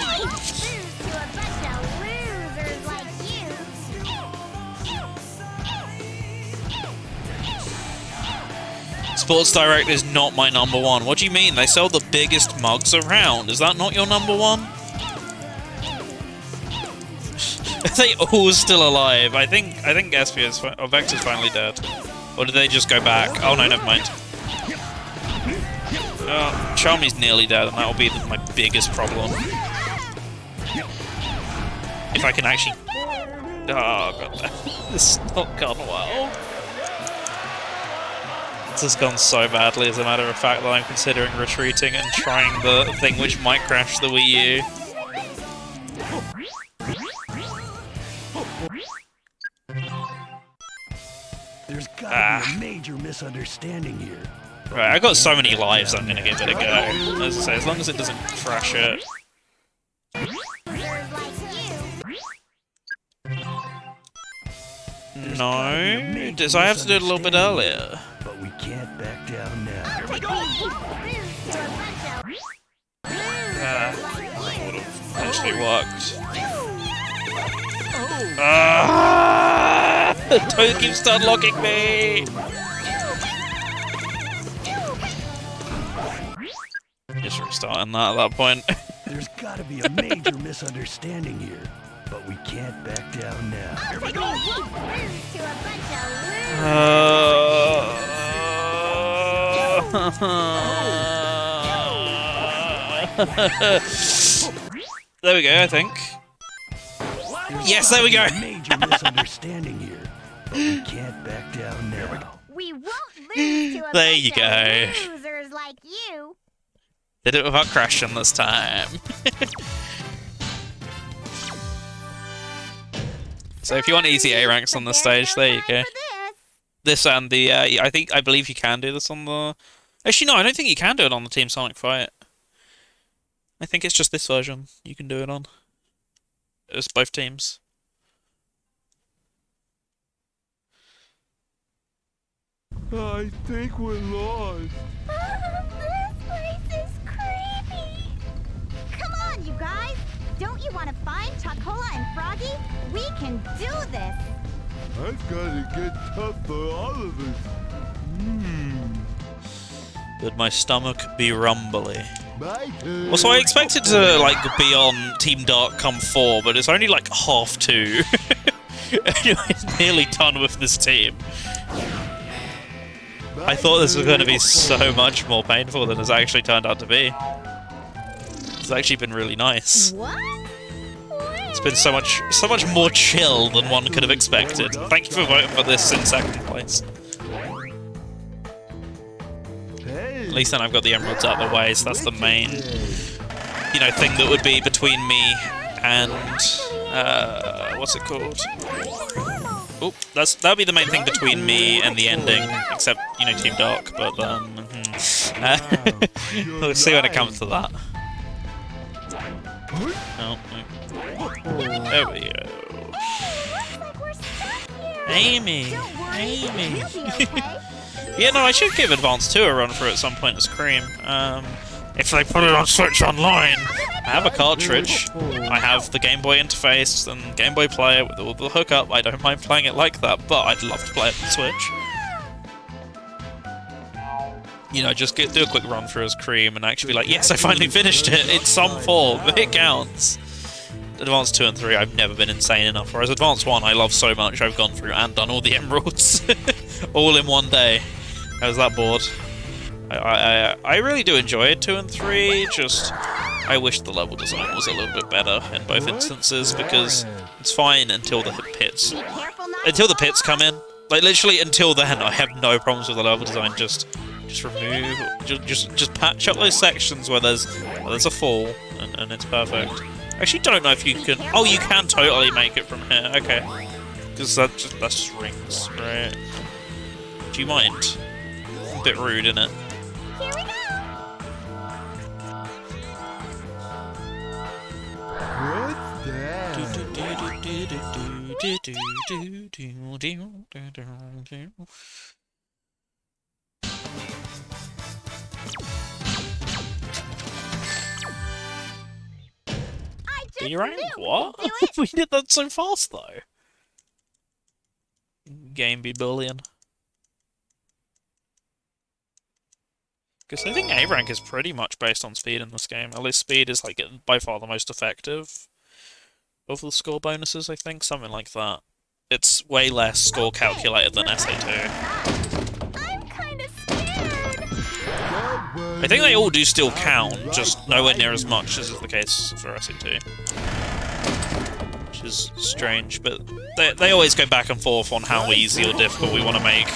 Sports Direct is not my #1. What do you mean? They sell the biggest mugs around. Is that not your #1? Are they all still alive? I think Espia or Vector's finally dead. Or did they just go back? Oh no, never mind. Charmy's nearly dead, and that'll be my biggest problem. If I can actually Oh god, this has not gone well. This has gone so badly, as a matter of fact, that I'm considering retreating and trying the thing which might crash the Wii U. There's gotta be a major misunderstanding here. Right, I got so many lives, I'm gonna give it a go. As I say, as long as it doesn't crash it. No? Does I have to do it a little bit earlier? But we can't back down now. Here we go! Would have actually worked. Ah! Toad keeps unlocking me! Just restarting that at that point. There's gotta be a major misunderstanding here. But we can't back down now. Here we go! There we go, I think. Yes, there we go. Major misunderstanding here. But we can't back down now. We won't lose to a There bunch you of go. losers like you. Did it without crashing this time. So if you want easy A ranks on the stage, there you go. This and the I believe you can do this on the. Actually, no, I don't think you can do it on the Team Sonic fight. I think it's just this version you can do it on. It's both teams. I think we're lost. This place is creepy. Come on, you guys. Don't you want to find Chocola and Froggy? We can do this. That's gotta get tough for all of us. Would my stomach be rumbly? My turn. Also, I expected to like be on Team Dark come 4, but it's only like half 2. It's nearly done with this team. I thought this was going to be so much more painful than it's actually turned out to be. It's actually been really nice. What? It's been so much more chill than one could have expected. Thank you for voting for this in second place. At least then I've got the emeralds out of the way, so that's the main, you know, thing that would be between me and what's it called? Oh, that'd be the main thing between me and the ending, except you know Team Dark. But we'll see when it comes to that. Oh, there we go. Amy! Amy! Yeah, no, I should give Advance 2 a run through at some point as Cream. If they put it on Switch Online. I have a cartridge. I have the Game Boy interface and Game Boy player with all the hookup. I don't mind playing it like that, but I'd love to play it on Switch. You know, just do a quick run through as Cream and actually be like, yes, I finally finished it. It's some form. It counts. Advance 2 and 3, I've never been insane enough. Whereas Advance 1, I love so much. I've gone through and done all the emeralds all in one day. I was that bored. I really do enjoy 2 and 3. Just I wish the level design was a little bit better in both instances because it's fine until the pits. Until the pits come in. Like literally until then, I have no problems with the level design. Just remove, just patch up those sections where there's a fall, and it's perfect. I actually don't know if you can. Oh, you can totally make it from here. Okay, because that's just rings, right? Do you mind? A bit rude, isn't it? Here we go. What's that? You're right. What? We did that so fast, though. Game be bullying. Because I think A rank is pretty much based on speed in this game. At least speed is like by far the most effective of the score bonuses. I think something like that. It's way less score calculated than SA2. I'm kind of scared. I think they all do still count, just nowhere near as much as is the case for SA2. is strange. But they always go back and forth on how easy or difficult we want to make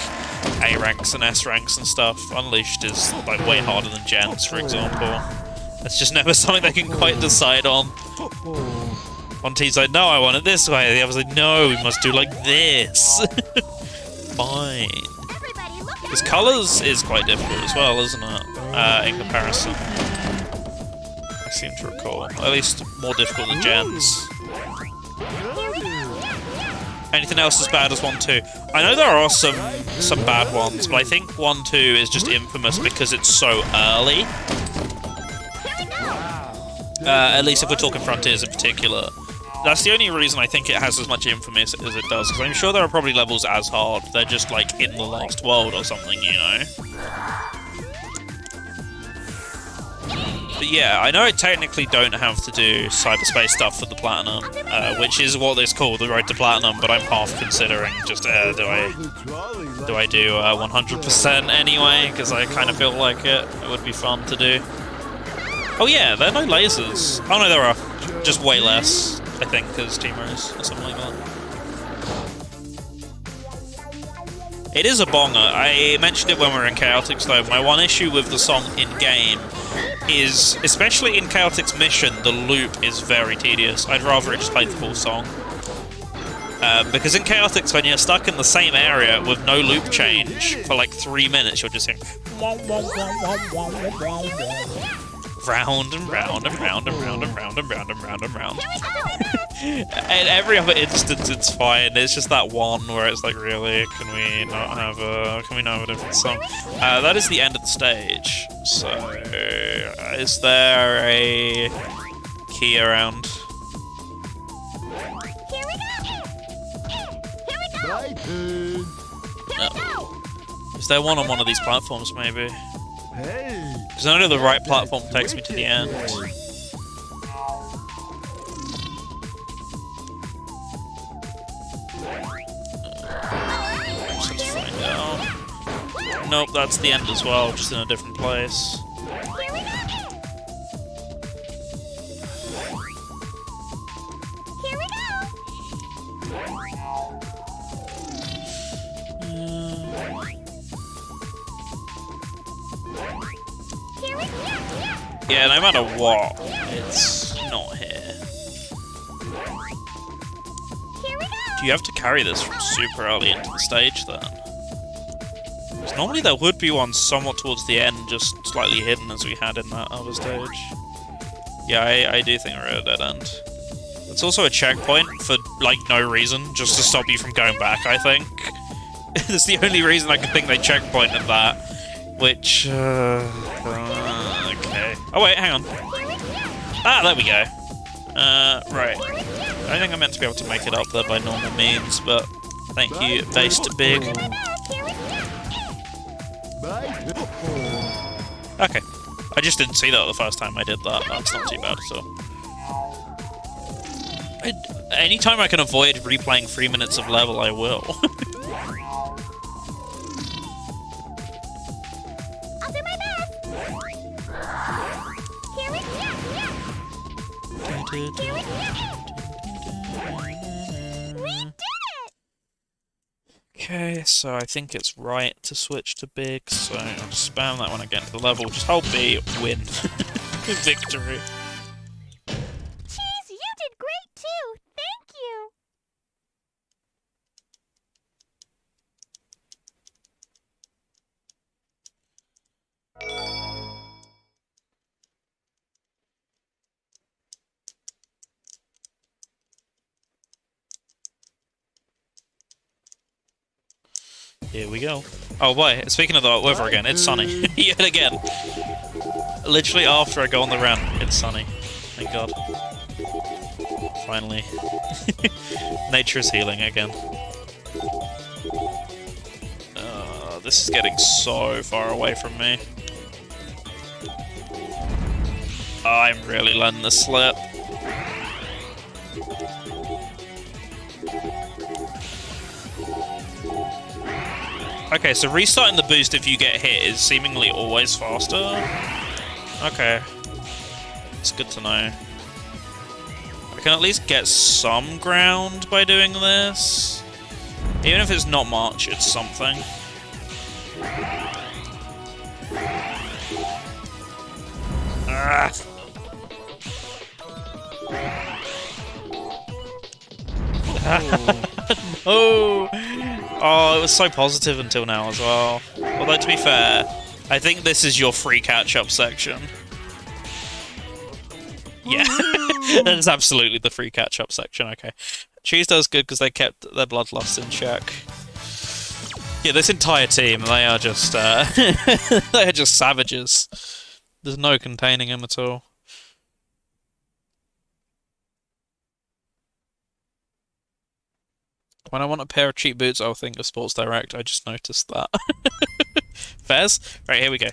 A ranks and S ranks and stuff. Unleashed is like way harder than Gens, for example. It's just never something they can quite decide on. One team's like, no, I want it this way. The other's like, no, we must do like this. Fine. Because colours is quite difficult as well, isn't it? In comparison. I seem to recall. At least more difficult than Gens. Anything else as bad as 1-2? I know there are some bad ones, but I think 1-2 is just infamous because it's so early. At least if we're talking Frontiers in particular. That's the only reason I think it has as much infamy as it does, because I'm sure there are probably levels as hard. They're just like in the last world or something, you know? But yeah, I know I technically don't have to do cyberspace stuff for the Platinum, which is what it's called, the Road to Platinum, but I'm half considering just, do I do 100% anyway, because I kind of feel like it would be fun to do. Oh yeah, there are no lasers. Oh no, there are. Just way less, I think, because Team Rose or something like that. It is a bonger. I mentioned it when we were in Chaotix though. My one issue with the song in-game is, especially in Chaotix Mission, the loop is very tedious. I'd rather it just play the full song. Because in Chaotix, when you're stuck in the same area with no loop change for like 3 minutes, you're just hearing round and round and round and round and round and round and round and round. And every other instance it's fine. It's just that one where it's like, really, can we not have a different song? That is the end of the stage. So, is there a key around? No. Is there one on one of these platforms, maybe? Because I know the right platform takes me to the end. Let's find out. Nope, that's the end as well, just in a different place. Yeah, no matter what, it's not here. Do you have to carry this from super early into the stage then? Because normally there would be one somewhat towards the end, just slightly hidden as we had in that other stage. Yeah, I do think we're at a dead end. It's also a checkpoint for, like, no reason, just to stop you from going back, I think. That's the only reason I can think they checkpointed that. Which, okay. Oh wait, hang on. Ah, there we go. Right. I think I meant to be able to make it up there by normal means, but thank you, base to big. Okay. I just didn't see that the first time I did that. That's not too bad at all. Anytime I can avoid replaying 3 minutes of level, I will. Okay, so I think it's right to switch to big, so I'll just spam that when I get to the level. Just hold B, win. Victory. Cheese, you did great too! Thank you! Here we go. Oh boy, speaking of the weather again, it's sunny. Yet again. Literally after I go on the rant, it's sunny. Thank God. Finally. Nature is healing again. This is getting so far away from me. I'm really letting this slip. Okay, so restarting the boost if you get hit is seemingly always faster. Okay. It's good to know. I can at least get some ground by doing this. Even if it's not much, it's something. Ah. No! Oh, it was so positive until now as well. Although, to be fair, I think this is your free catch-up section. Yeah, that is absolutely the free catch-up section, okay. Cheese does good because they kept their bloodlust in check. Yeah, this entire team, they are just, they are just savages. There's no containing them at all. When I want a pair of cheap boots, I'll think of Sports Direct. I just noticed that. Fez? Right, here we go.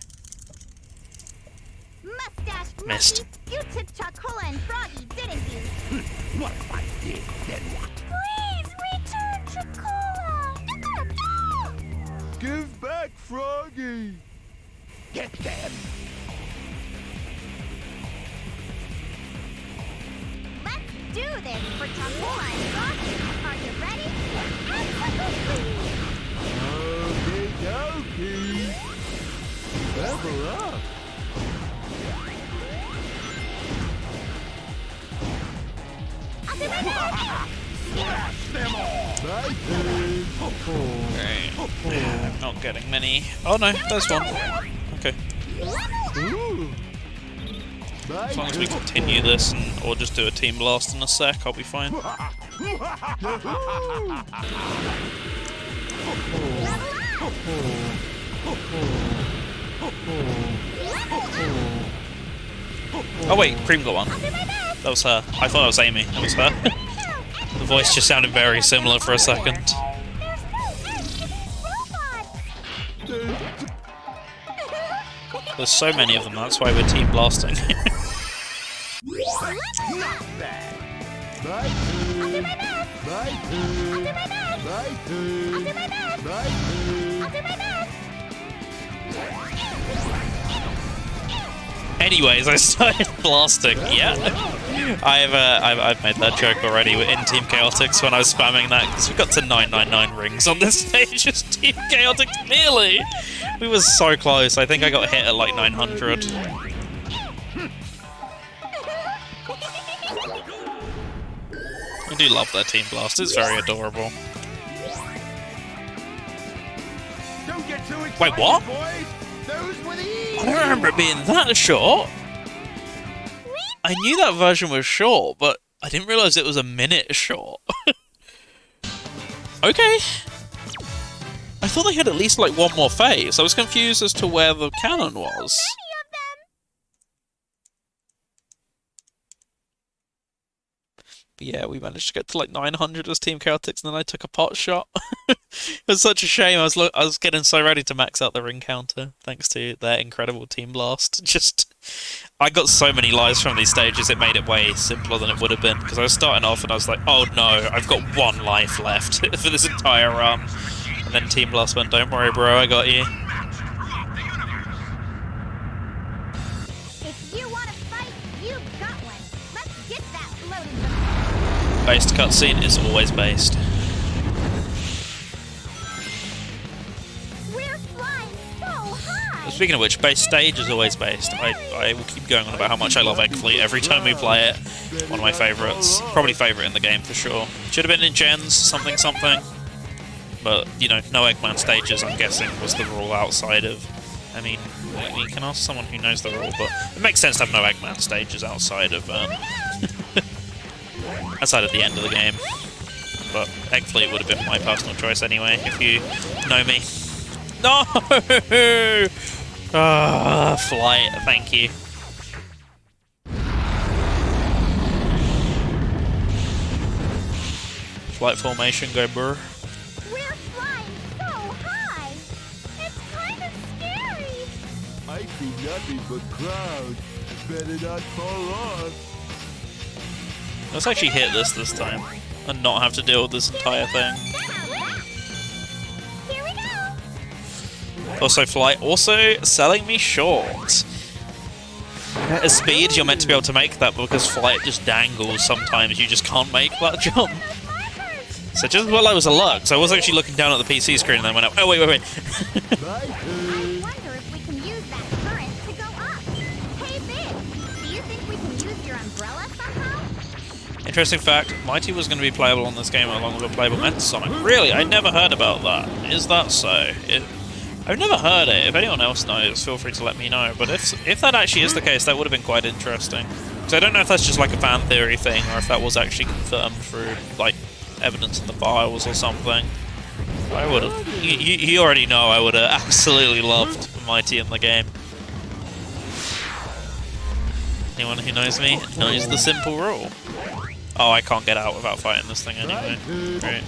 Mustache Missed. monkey, you tipped Chocola and Froggy, didn't you? What if I did, then what? Please return Chocola! Give back Froggy. Get them! Let's do this for Chocola and Froggy. Are you ready? Absolutely! Okie dokie. Level up. I'll be right back! Slash them all! My turn. I'm not getting many. Oh no, there's one. Okay. Ooh. My As long as we turn. continue this, or just do a team blast in a sec, I'll be fine. Oh wait, Cream got one. That was her. I thought it was Amy. That was her. The voice just sounded very similar for a second. There's so many of them, that's why we're team blasting. Not bad! My turn. My turn. My turn. My turn. Anyways, I started blasting. Yeah, I've made that joke already in Team Chaotix when I was spamming that because we got to 999 rings on this stage as Team Chaotix nearly. We were so close. I think I got hit at like 900. I do love their Team Blast. It's very adorable. Don't get too excited, Wait, what? boys. Those were the easy I don't remember it being that short. I knew that version was short, but I didn't realise it was a minute short. Okay. I thought they had at least like one more phase. I was confused as to where the cannon was. But yeah, we managed to get to like 900 as Team Chaotix, and then I took a pot shot. It was such a shame. I was getting so ready to max out the ring counter, thanks to their incredible Team Blast. I got so many lives from these stages, it made it way simpler than it would have been, because I was starting off and I was like, oh no, I've got one life left for this entire run. And then Team Blast went, don't worry bro, I got you. If you want to fight, you've got one. Let's get that loaded. Based cutscene is always based. We're flying so high. Speaking of which, base stage is always based. I will keep going on about how much I love Egg Fleet every time we play it. One of my favourites. Probably favourite in the game for sure. Should have been in Gens, something. But, you know, no Eggman stages, I'm guessing, was the rule outside of... I mean, you can ask someone who knows the rule, but it makes sense to have no Eggman stages outside of... outside of the end of the game. But Egg Fleet would have been my personal choice anyway, if you know me. No! Ah, flight, thank you. Flight formation, go burr. We're flying so high. It's kind of scary. I see nothing but clouds. Better not fall off. Let's actually hit this time, and not have to deal with this entire thing. Here we go. Also, flight also selling me short. At speed, you're meant to be able to make that, but because flight just dangles sometimes, you just can't make that jump. So just while I was alert, so I was actually looking down at the PC screen and then went up. Oh, wait. I wonder if we can use that current to go up. Hey, Big, do you think we can use your umbrella somehow? Interesting fact, Mighty was going to be playable on this game along with a playable Metasonic. Really? I never heard about that. Is that so? I've never heard it. If anyone else knows, feel free to let me know. But if that actually is the case, that would have been quite interesting. Because I don't know if that's just like a fan theory thing, or if that was actually confirmed through, like, evidence in the files or something. I would have... You already know I would have absolutely loved Mighty in the game. Anyone who knows me knows the simple rule. Oh, I can't get out without fighting this thing anyway. Great.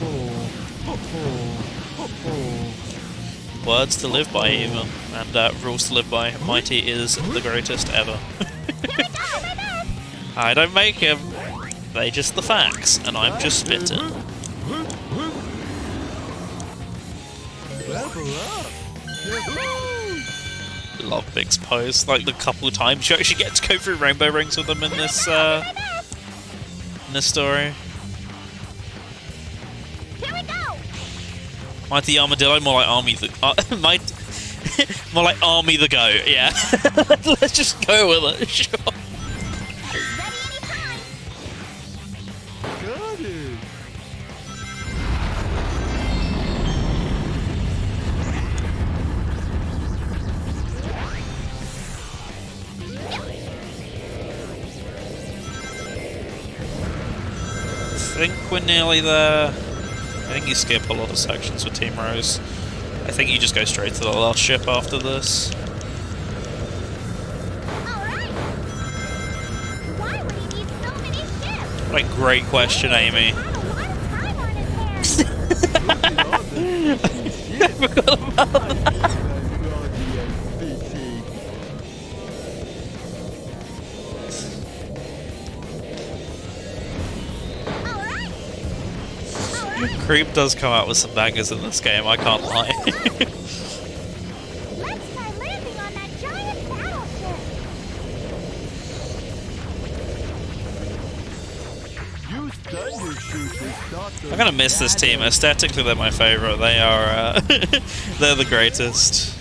Words to live by, even. And rules to live by. Mighty is the greatest ever. I don't make him. They just the facts, and I'm just spitting. Love Big's pose. Like the couple of times you actually get to go through rainbow rings with them in this story. Here we go! Mighty Armadillo, more like Army the more like Army the Goat. Yeah, let's just go with it. Sure. Got it. I think we're nearly there. I think you skip a lot of sections with Team Rose. I think you just go straight to the last ship after this. Alright! Why would he need so many ships? Like, great question, Amy. Got a lot of time on his hands. I forgot about that. Creep does come out with some bangers in this game, I can't lie. Let's try landing on that giant battleship. Use thunder shoot to stop the I'm gonna miss this team. Aesthetically, they're my favourite. They are, they're the greatest.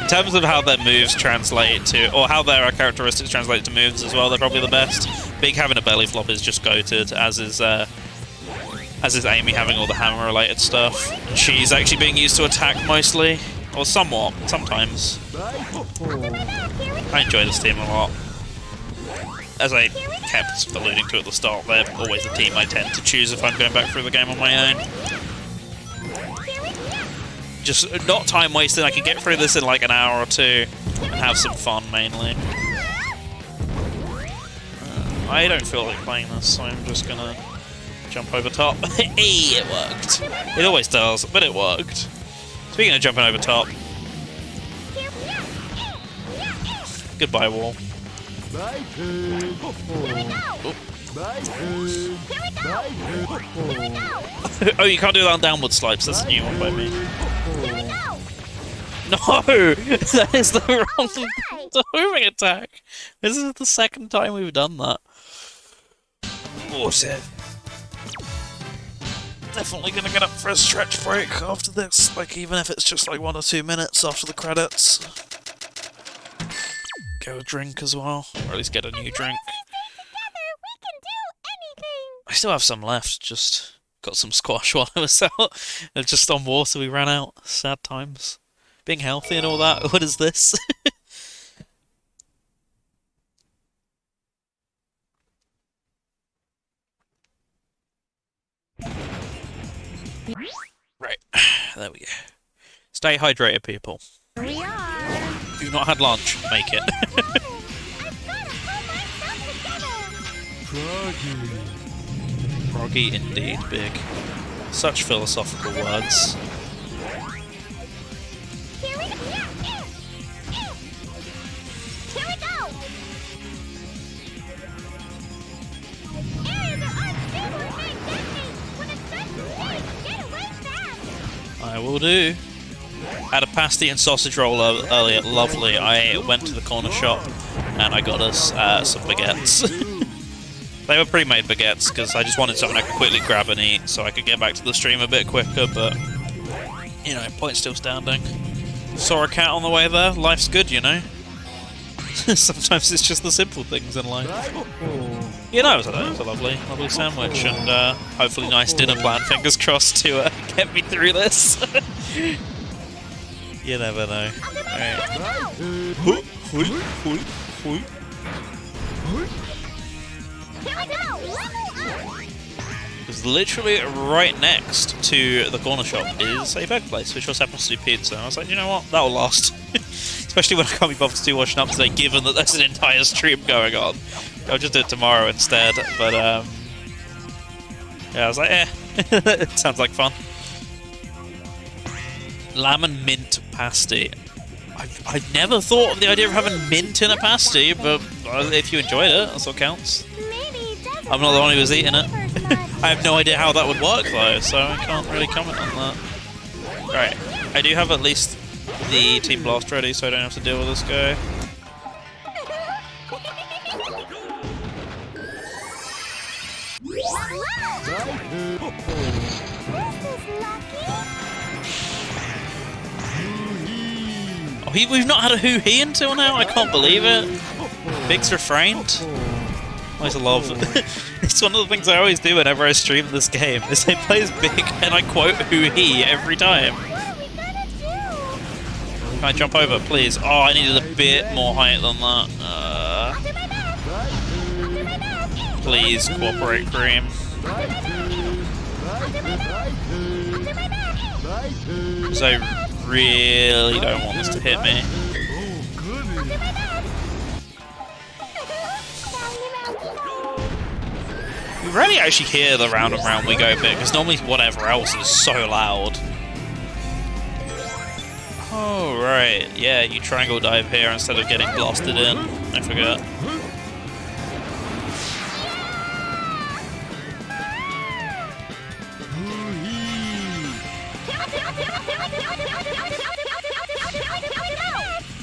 In terms of how their moves translate to, or how their characteristics translate to moves as well, they're probably the best. Big having a belly flop is just goated, as is Amy having all the hammer-related stuff. And she's actually being used to attack mostly, or somewhat, sometimes. I enjoy this team a lot. As I kept alluding to at the start, they're always the team I tend to choose if I'm going back through the game on my own. Just not time wasted, I can get through this in like an hour or two and have some fun mainly. I don't feel like playing this, so I'm just gonna jump over top. Hey, it worked. It always does, but it worked. Speaking of jumping over top. Goodbye, wall. My turn. Oh. My turn. My turn. Oh, you can't do that on downward slopes. That's a new one by me. No! That is the wrong homing attack. This is the second time we've done that. Awesome. Definitely gonna get up for a stretch break after this, like even if it's just like 1 or 2 minutes after the credits. Get a drink as well, or at least get a new drink. I still have some left, just got some squash while I was out. And just on water we ran out. Sad times. Being healthy and all that, what is this? Right, there we go. Stay hydrated, people. Here we are. Do not have lunch, make it. Proggy indeed, Big. Such philosophical words. Here we go. Areas are unstable and magnetic. When it starts to shake, get away fast. I will do. Had a pasty and sausage roll earlier, lovely. I went to the corner shop, and I got us some baguettes. They were pre-made baguettes because I just wanted something I could quickly grab and eat so I could get back to the stream a bit quicker, but, you know, point still standing. Saw a cat on the way there. Life's good, you know. Sometimes it's just the simple things in life. You know, it was a lovely sandwich, and hopefully nice dinner plan, fingers crossed, to get me through this. You never know. Alright. Because literally right next to the corner shop is a burger place, which just happens to do pizza. And I was like, you know what, that'll last. Especially when I can't be bothered to do washing up today, given that there's an entire stream going on. I'll just do it tomorrow instead, but yeah, I was like, it sounds like fun. Lamb and mint pasty. I've never thought of the idea of having mint in a pasty, but if you enjoyed it, that's what counts. I'm not the one who was eating it. I have no idea how that would work though, so I can't really comment on that. Right, I do have at least the Team Blast ready, so I don't have to deal with this guy. Oh, we've not had a hoo-hee until now? I can't believe it. Big's refrained. Always love. It's one of the things I always do whenever I stream this game, is I play as Big and I quote hoo-hee every time. Can I jump over, please? Oh, I needed a bit more height than that. Please cooperate, Cream. Because I really don't want this to hit me. You rarely actually hear the round and round we go bit, because normally whatever else is so loud. Oh, right. Yeah, you triangle dive here instead of getting blasted in. I forgot.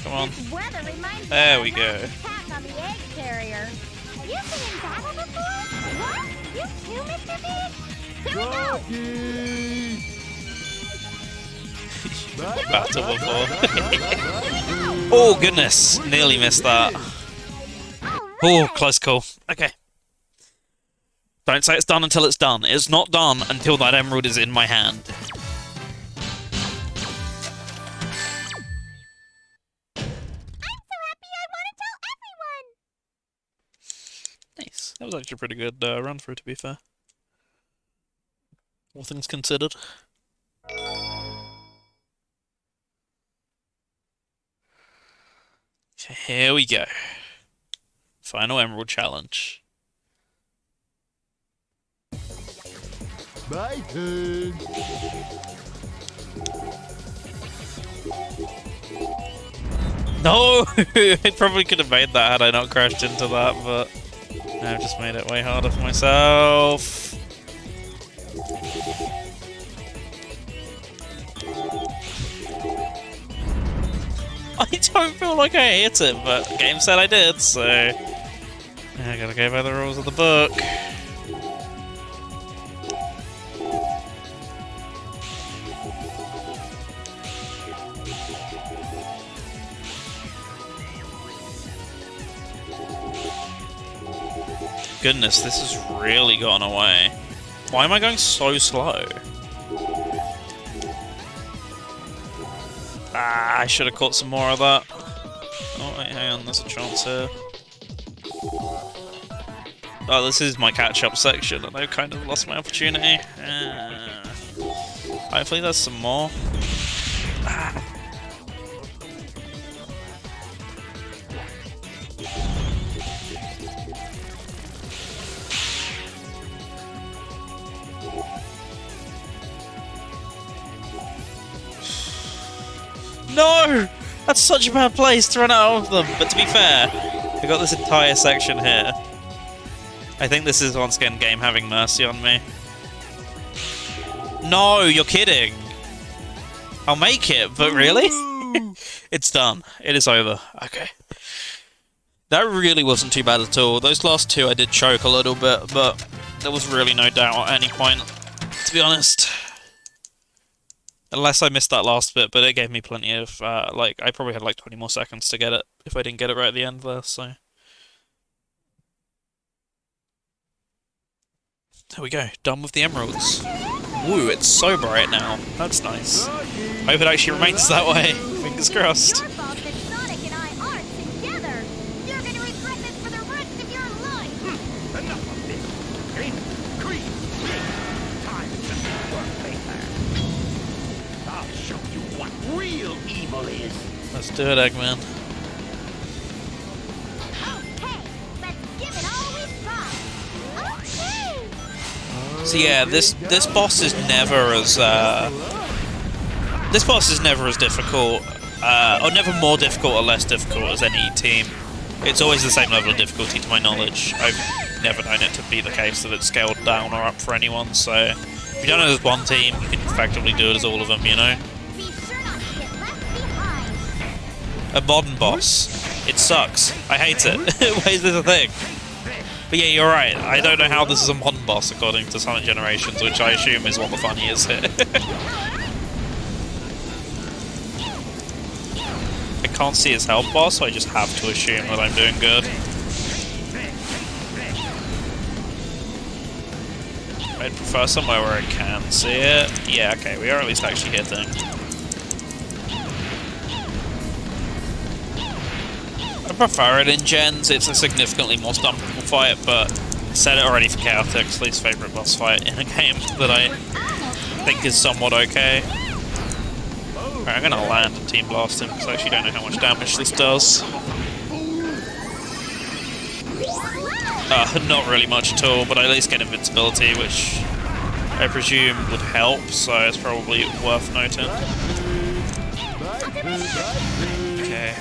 Come on. There we go. Battle before. Oh goodness, nearly missed that. Oh, close call. Okay. Don't say it's done until it's done. It's not done until that emerald is in my hand. Nice. That was actually a pretty good run through, to be fair. All things considered. Here we go. Final Emerald Challenge. My turn. No! I probably could have made that had I not crashed into that, but I've just made it way harder for myself. I don't feel like I hit it, but the game said I did, so I gotta go by the rules of the book. Goodness, this has really gone away. Why am I going so slow? Ah, I should have caught some more of that. Oh, wait, hang on, there's a chance here. Oh, this is my catch-up section, and I've kind of lost my opportunity. Hopefully there's some more. Ah. No! That's such a bad place to run out of them, but to be fair, I got this entire section here. I think this is once again game having mercy on me. No, you're kidding! I'll make it, but really? It's done. It is over. Okay. That really wasn't too bad at all. Those last two I did choke a little bit, but there was really no doubt at any point, to be honest. Unless I missed that last bit, but it gave me plenty of, like, I probably had like 20 more seconds to get it if I didn't get it right at the end there, so. There we go, done with the emeralds. Woo, it's so bright now. That's nice. I hope it actually remains that way. Fingers crossed. Your fault that Sonic and I aren't together. You're gonna regret this for the rest of your life. Enough of this. Creep, creep, creep. Time to work paper. I'll show you what real evil is. Let's do it, Eggman. Okay, let's give it all we've got. Okay. So yeah, this boss is never as difficult, or never more difficult or less difficult as any team. It's always the same level of difficulty to my knowledge. I've never known it to be the case that it's scaled down or up for anyone, so if you've done it as one team, you can effectively do it as all of them, you know? Be sure not to get left behind. A modern boss. It sucks. I hate it. Why is this a thing? But yeah, you're right. I don't know how this is a modern boss according to Sonic Generations, which I assume is what the fun is here. I can't see his health bar, so I just have to assume that I'm doing good. I'd prefer somewhere where I can see it. Yeah, okay, we are at least actually hitting. I prefer it in gens, it's a significantly more stompable fight, but I said it already for Chaotix, least favourite boss fight in a game that I think is somewhat okay. Right, I'm gonna land and Team Blast him, because I actually don't know how much damage this does. Not really much at all, but I at least get invincibility, which I presume would help, so it's probably worth noting. Okay.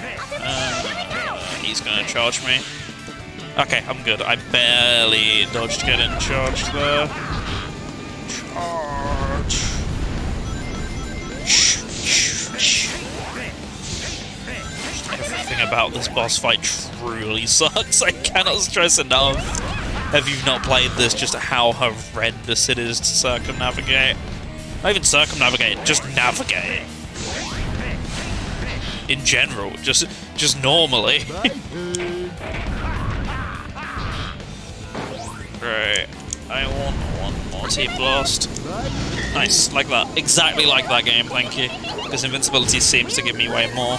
He's gonna charge me. Okay, I'm good. I barely dodged getting charged there. Charge. Everything about this boss fight truly sucks. I cannot stress enough, if you've not played this, just how horrendous it is to circumnavigate. Not even circumnavigate, just navigate. In general, just normally. Right, I want one more Team Blast. Nice, like that. Exactly like that game, thank you. Because invincibility seems to give me way more.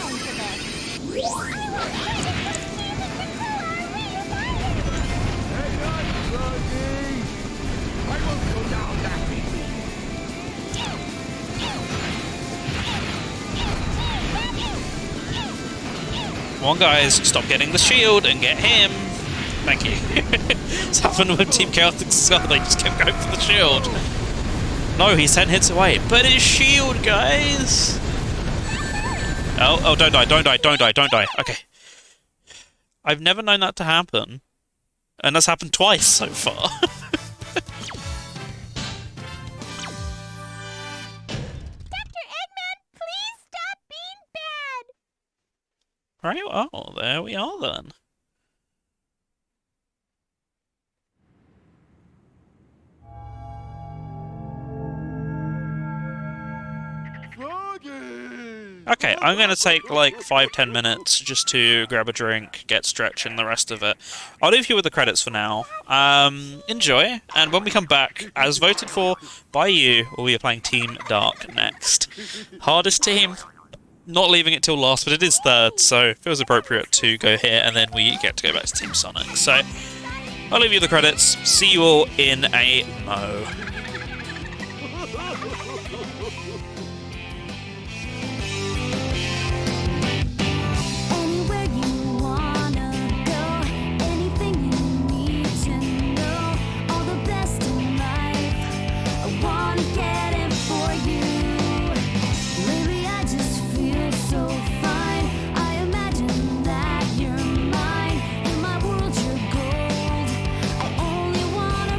Come on, guys, stop getting the shield and get him. Thank you. It's happened with Team Chaotix as well, they just kept going for the shield. No, he's 10 hits away. But his shield, guys! Oh, don't die, don't die, don't die, don't die. Okay. I've never known that to happen. And that's happened twice so far. Dr. Eggman, please stop being bad. Right, oh, there we are then. Okay, I'm going to take like 5-10 minutes just to grab a drink, get stretching, the rest of it. I'll leave you with the credits for now. Enjoy, and when we come back, as voted for by you, we'll be playing Team Dark next. Hardest team, not leaving it till last, but it is third, so it feels appropriate to go here, and then we get to go back to Team Sonic. So, I'll leave you the credits. See you all in a mo.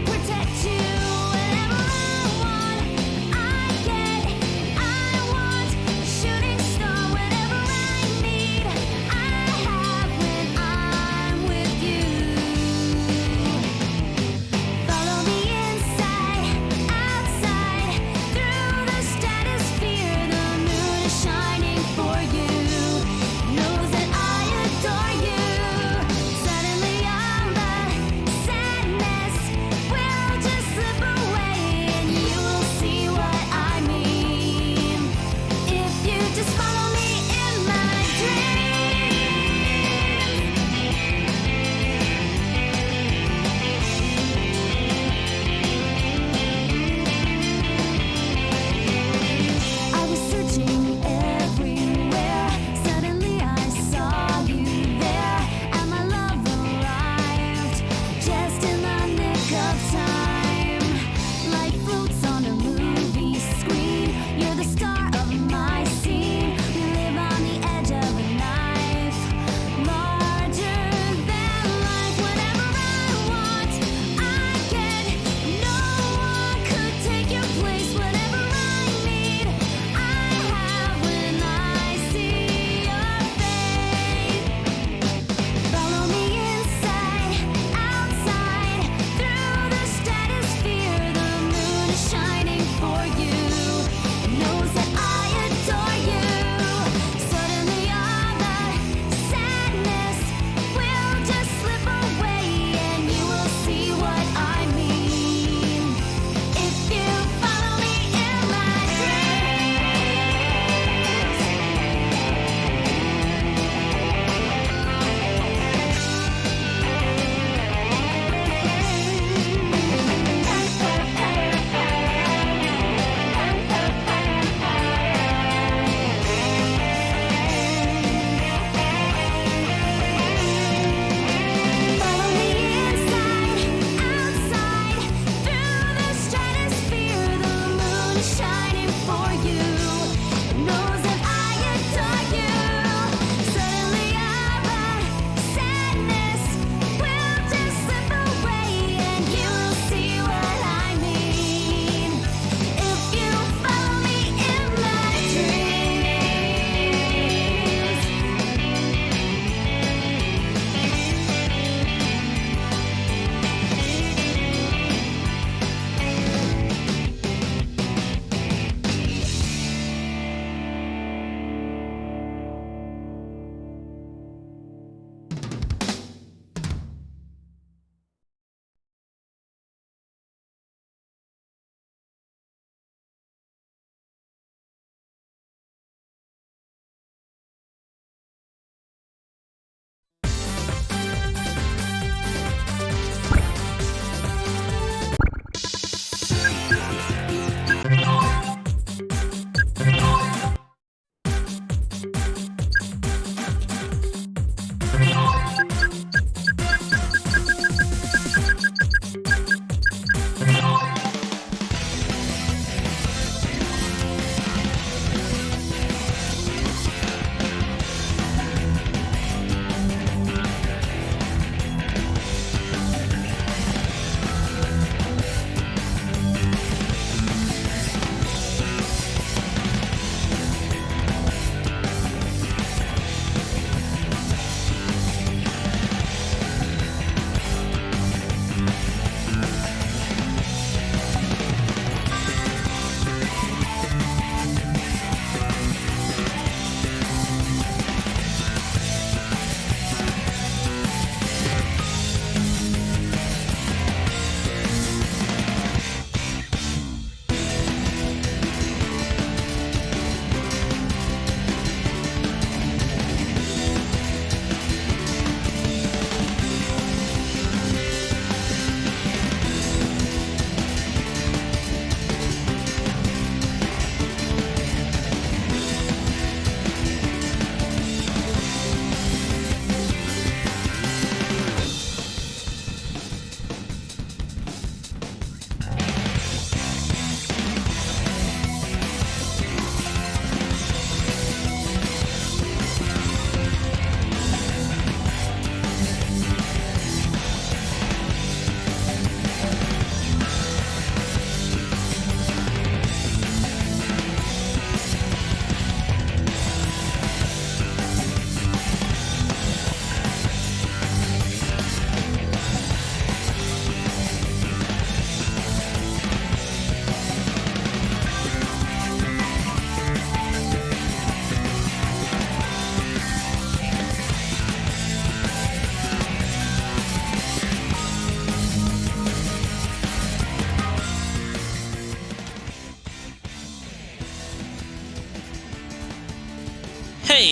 Protect you whenever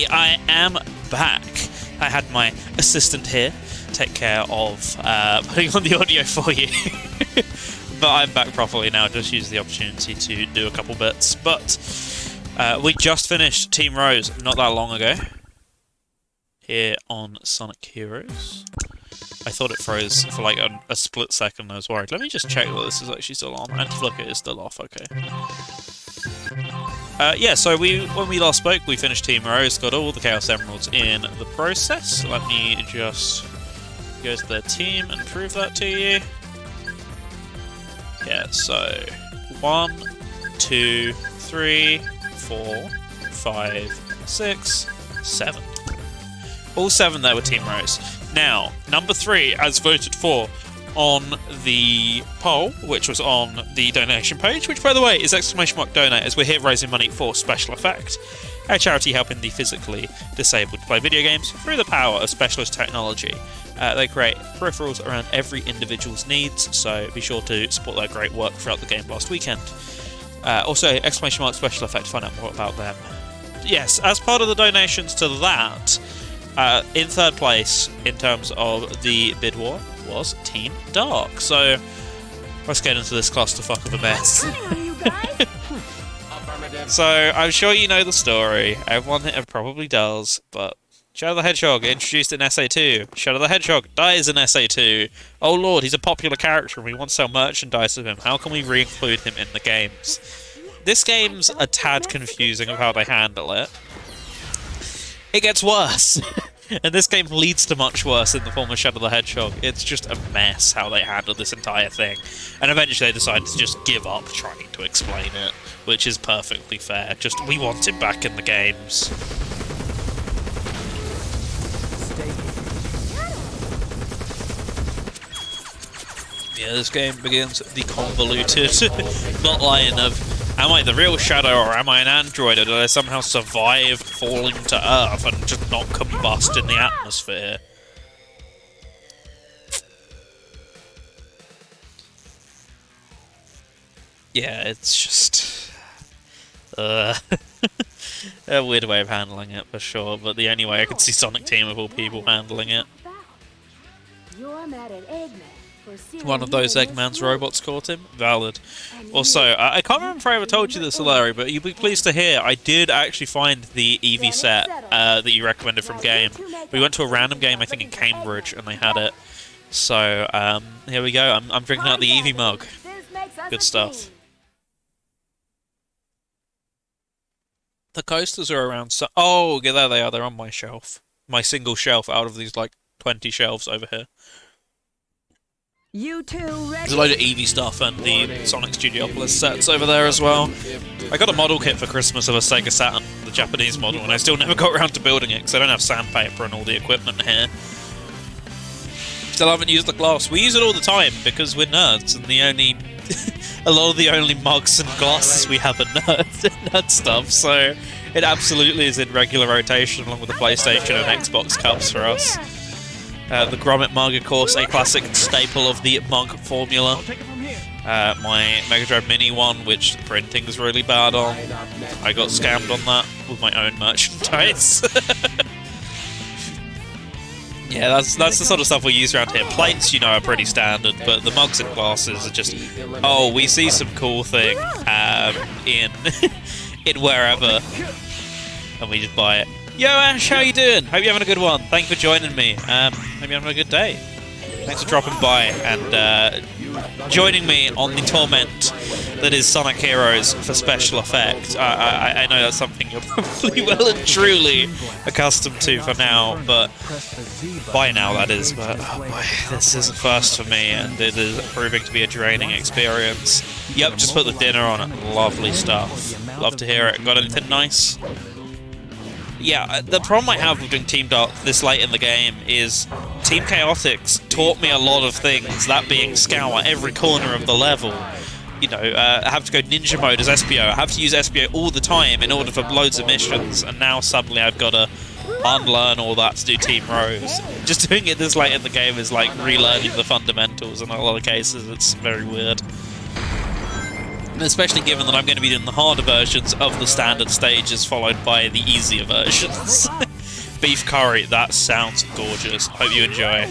I am back. I had my assistant here take care of putting on the audio for you. But I'm back properly now, just use the opportunity to do a couple bits. But we just finished Team Rose not that long ago here on Sonic Heroes. I thought it froze for like a split second, I was worried. Let me just check that this is actually still on. Anti-flicker is still off, okay. Yeah, so when we last spoke, we finished Team Rose, got all the Chaos Emeralds in the process. Let me just go to their team and prove that to you. Yeah, so 1, 2, 3, 4, 5, 6, 7. All 7 there were Team Rose. Now, number 3, as voted for on the poll, which was on the donation page, which, by the way, is !donate, as we're here raising money for Special Effect, a charity helping the physically disabled to play video games through the power of specialist technology. They create peripherals around every individual's needs, so be sure to support their great work throughout the Game Blast weekend. Also, !Special Effect to find out more about them. Yes, as part of the donations to that, in third place in terms of the bid war was Team Dark. So let's get into this clusterfuck of a mess. So I'm sure you know the story. Everyone probably does, but Shadow the Hedgehog introduced in SA2. Shadow the Hedgehog dies in SA2. Oh lord, he's a popular character and we want to sell merchandise of him. How can we re-include him in the games? This game's a tad confusing of how they handle it. It gets worse. And this game leads to much worse in the form of Shadow the Hedgehog. It's just a mess how they handle this entire thing. And eventually they decided to just give up trying to explain it, which is perfectly fair. Just, we want it back in the games. Yeah, this game begins the convoluted plotline of, am I the real Shadow or am I an android, or did I somehow survive falling to Earth and just not combust in the atmosphere? Yeah, it's just a weird way of handling it for sure, but the only way I could see Sonic Team of all people handling it. One of those Eggman's robots caught him? Valid. Also, I can't remember if I ever told you this, Larry, but you'll be pleased to hear I did actually find the Eevee set that you recommended from game. We went to a random game, I think in Cambridge, and they had it. So, here we go. I'm drinking out the Eevee mug. Good stuff. The coasters are around so... Oh, yeah, there they are. They're on my shelf. My single shelf out of these, like, 20 shelves over here. You two ready? There's a load of Eevee stuff and the Sonic Studiopolis sets over there as well. I got a model kit for Christmas of a Sega Saturn, the Japanese model, and I still never got around to building it because I don't have sandpaper and all the equipment here. Still haven't used the glass. We use it all the time because we're nerds, and the only... a lot of the only mugs and glasses we have are nerd stuff, so it absolutely is in regular rotation along with the PlayStation and Xbox cups for us. The Grommet mug, of course, a classic staple of the mug formula. My Mega Drive Mini one, which the printing is really bad on. I got scammed on that with my own merchandise. Yeah, that's the sort of stuff we use around here. Plates, you know, are pretty standard, but the mugs and glasses are just, oh, we see some cool thing in in wherever, and we just buy it. Yo Ash, how you doing? Hope you're having a good one. Thank you for joining me. Hope you're having a good day. Thanks for dropping by and joining me on the torment that is Sonic Heroes for Special Effect. I know that's something you're probably well and truly accustomed to for now, but by now that is. But oh boy, this is a first for me, and it is proving to be a draining experience. Yep, just put the dinner on it. Lovely stuff. Love to hear it. Got anything nice? Yeah, the problem I have with doing Team Dark this late in the game is Team Chaotix taught me a lot of things, that being scour every corner of the level. You know, I have to go ninja mode as Espio, I have to use Espio all the time in order for loads of missions, and now suddenly I've got to unlearn all that to do Team Rose. Just doing it this late in the game is like relearning the fundamentals in a lot of cases, it's very weird. Especially given that I'm going to be doing the harder versions of the standard stages followed by the easier versions. Beef curry, that sounds gorgeous. Hope you enjoy.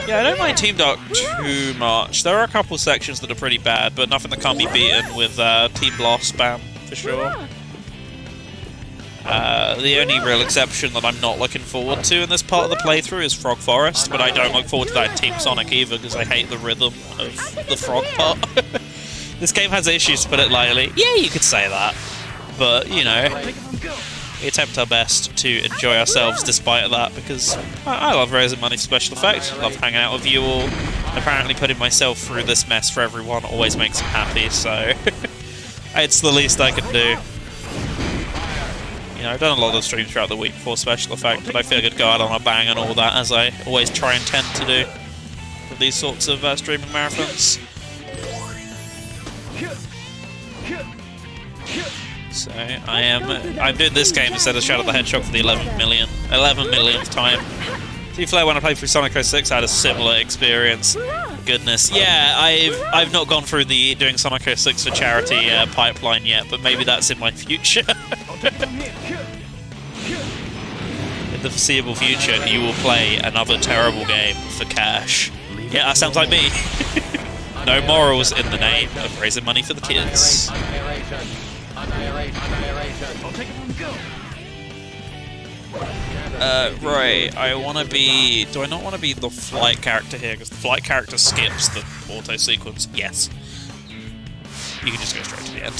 Yeah, I don't mind Team Dark too much. There are a couple sections that are pretty bad, but nothing that can't be beaten with Team Blast spam, for sure. The only real exception that I'm not looking forward to in this part of the playthrough is Frog Forest, but I don't look forward to that in Team Sonic either, because I hate the rhythm of the frog part. This game has issues, to put it lightly. Yeah, you could say that. But, you know, we attempt our best to enjoy ourselves despite that, because I love raising money for special effects. I love hanging out with you all. Apparently putting myself through this mess for everyone always makes them happy, so it's the least I can do. You know, I've done a lot of streams throughout the week before special effect, but I figured go out on a bang and all that, as I always try and tend to do with these sorts of streaming marathons. So I'm doing this game instead of Shadow the Hedgehog for the 11 millionth time. To be fair, when I played through Sonic 06, I had a similar experience. Goodness, yeah, I've not gone through the doing Sonic 06 for charity pipeline yet, but maybe that's in my future. In the foreseeable future, you will play another terrible game for cash. Yeah, that sounds like me. No morals in the name of raising money for the kids. Right, I want to be... Do I not want to be the flight character here? Because the flight character skips the auto sequence. Yes. You can just go straight to the end.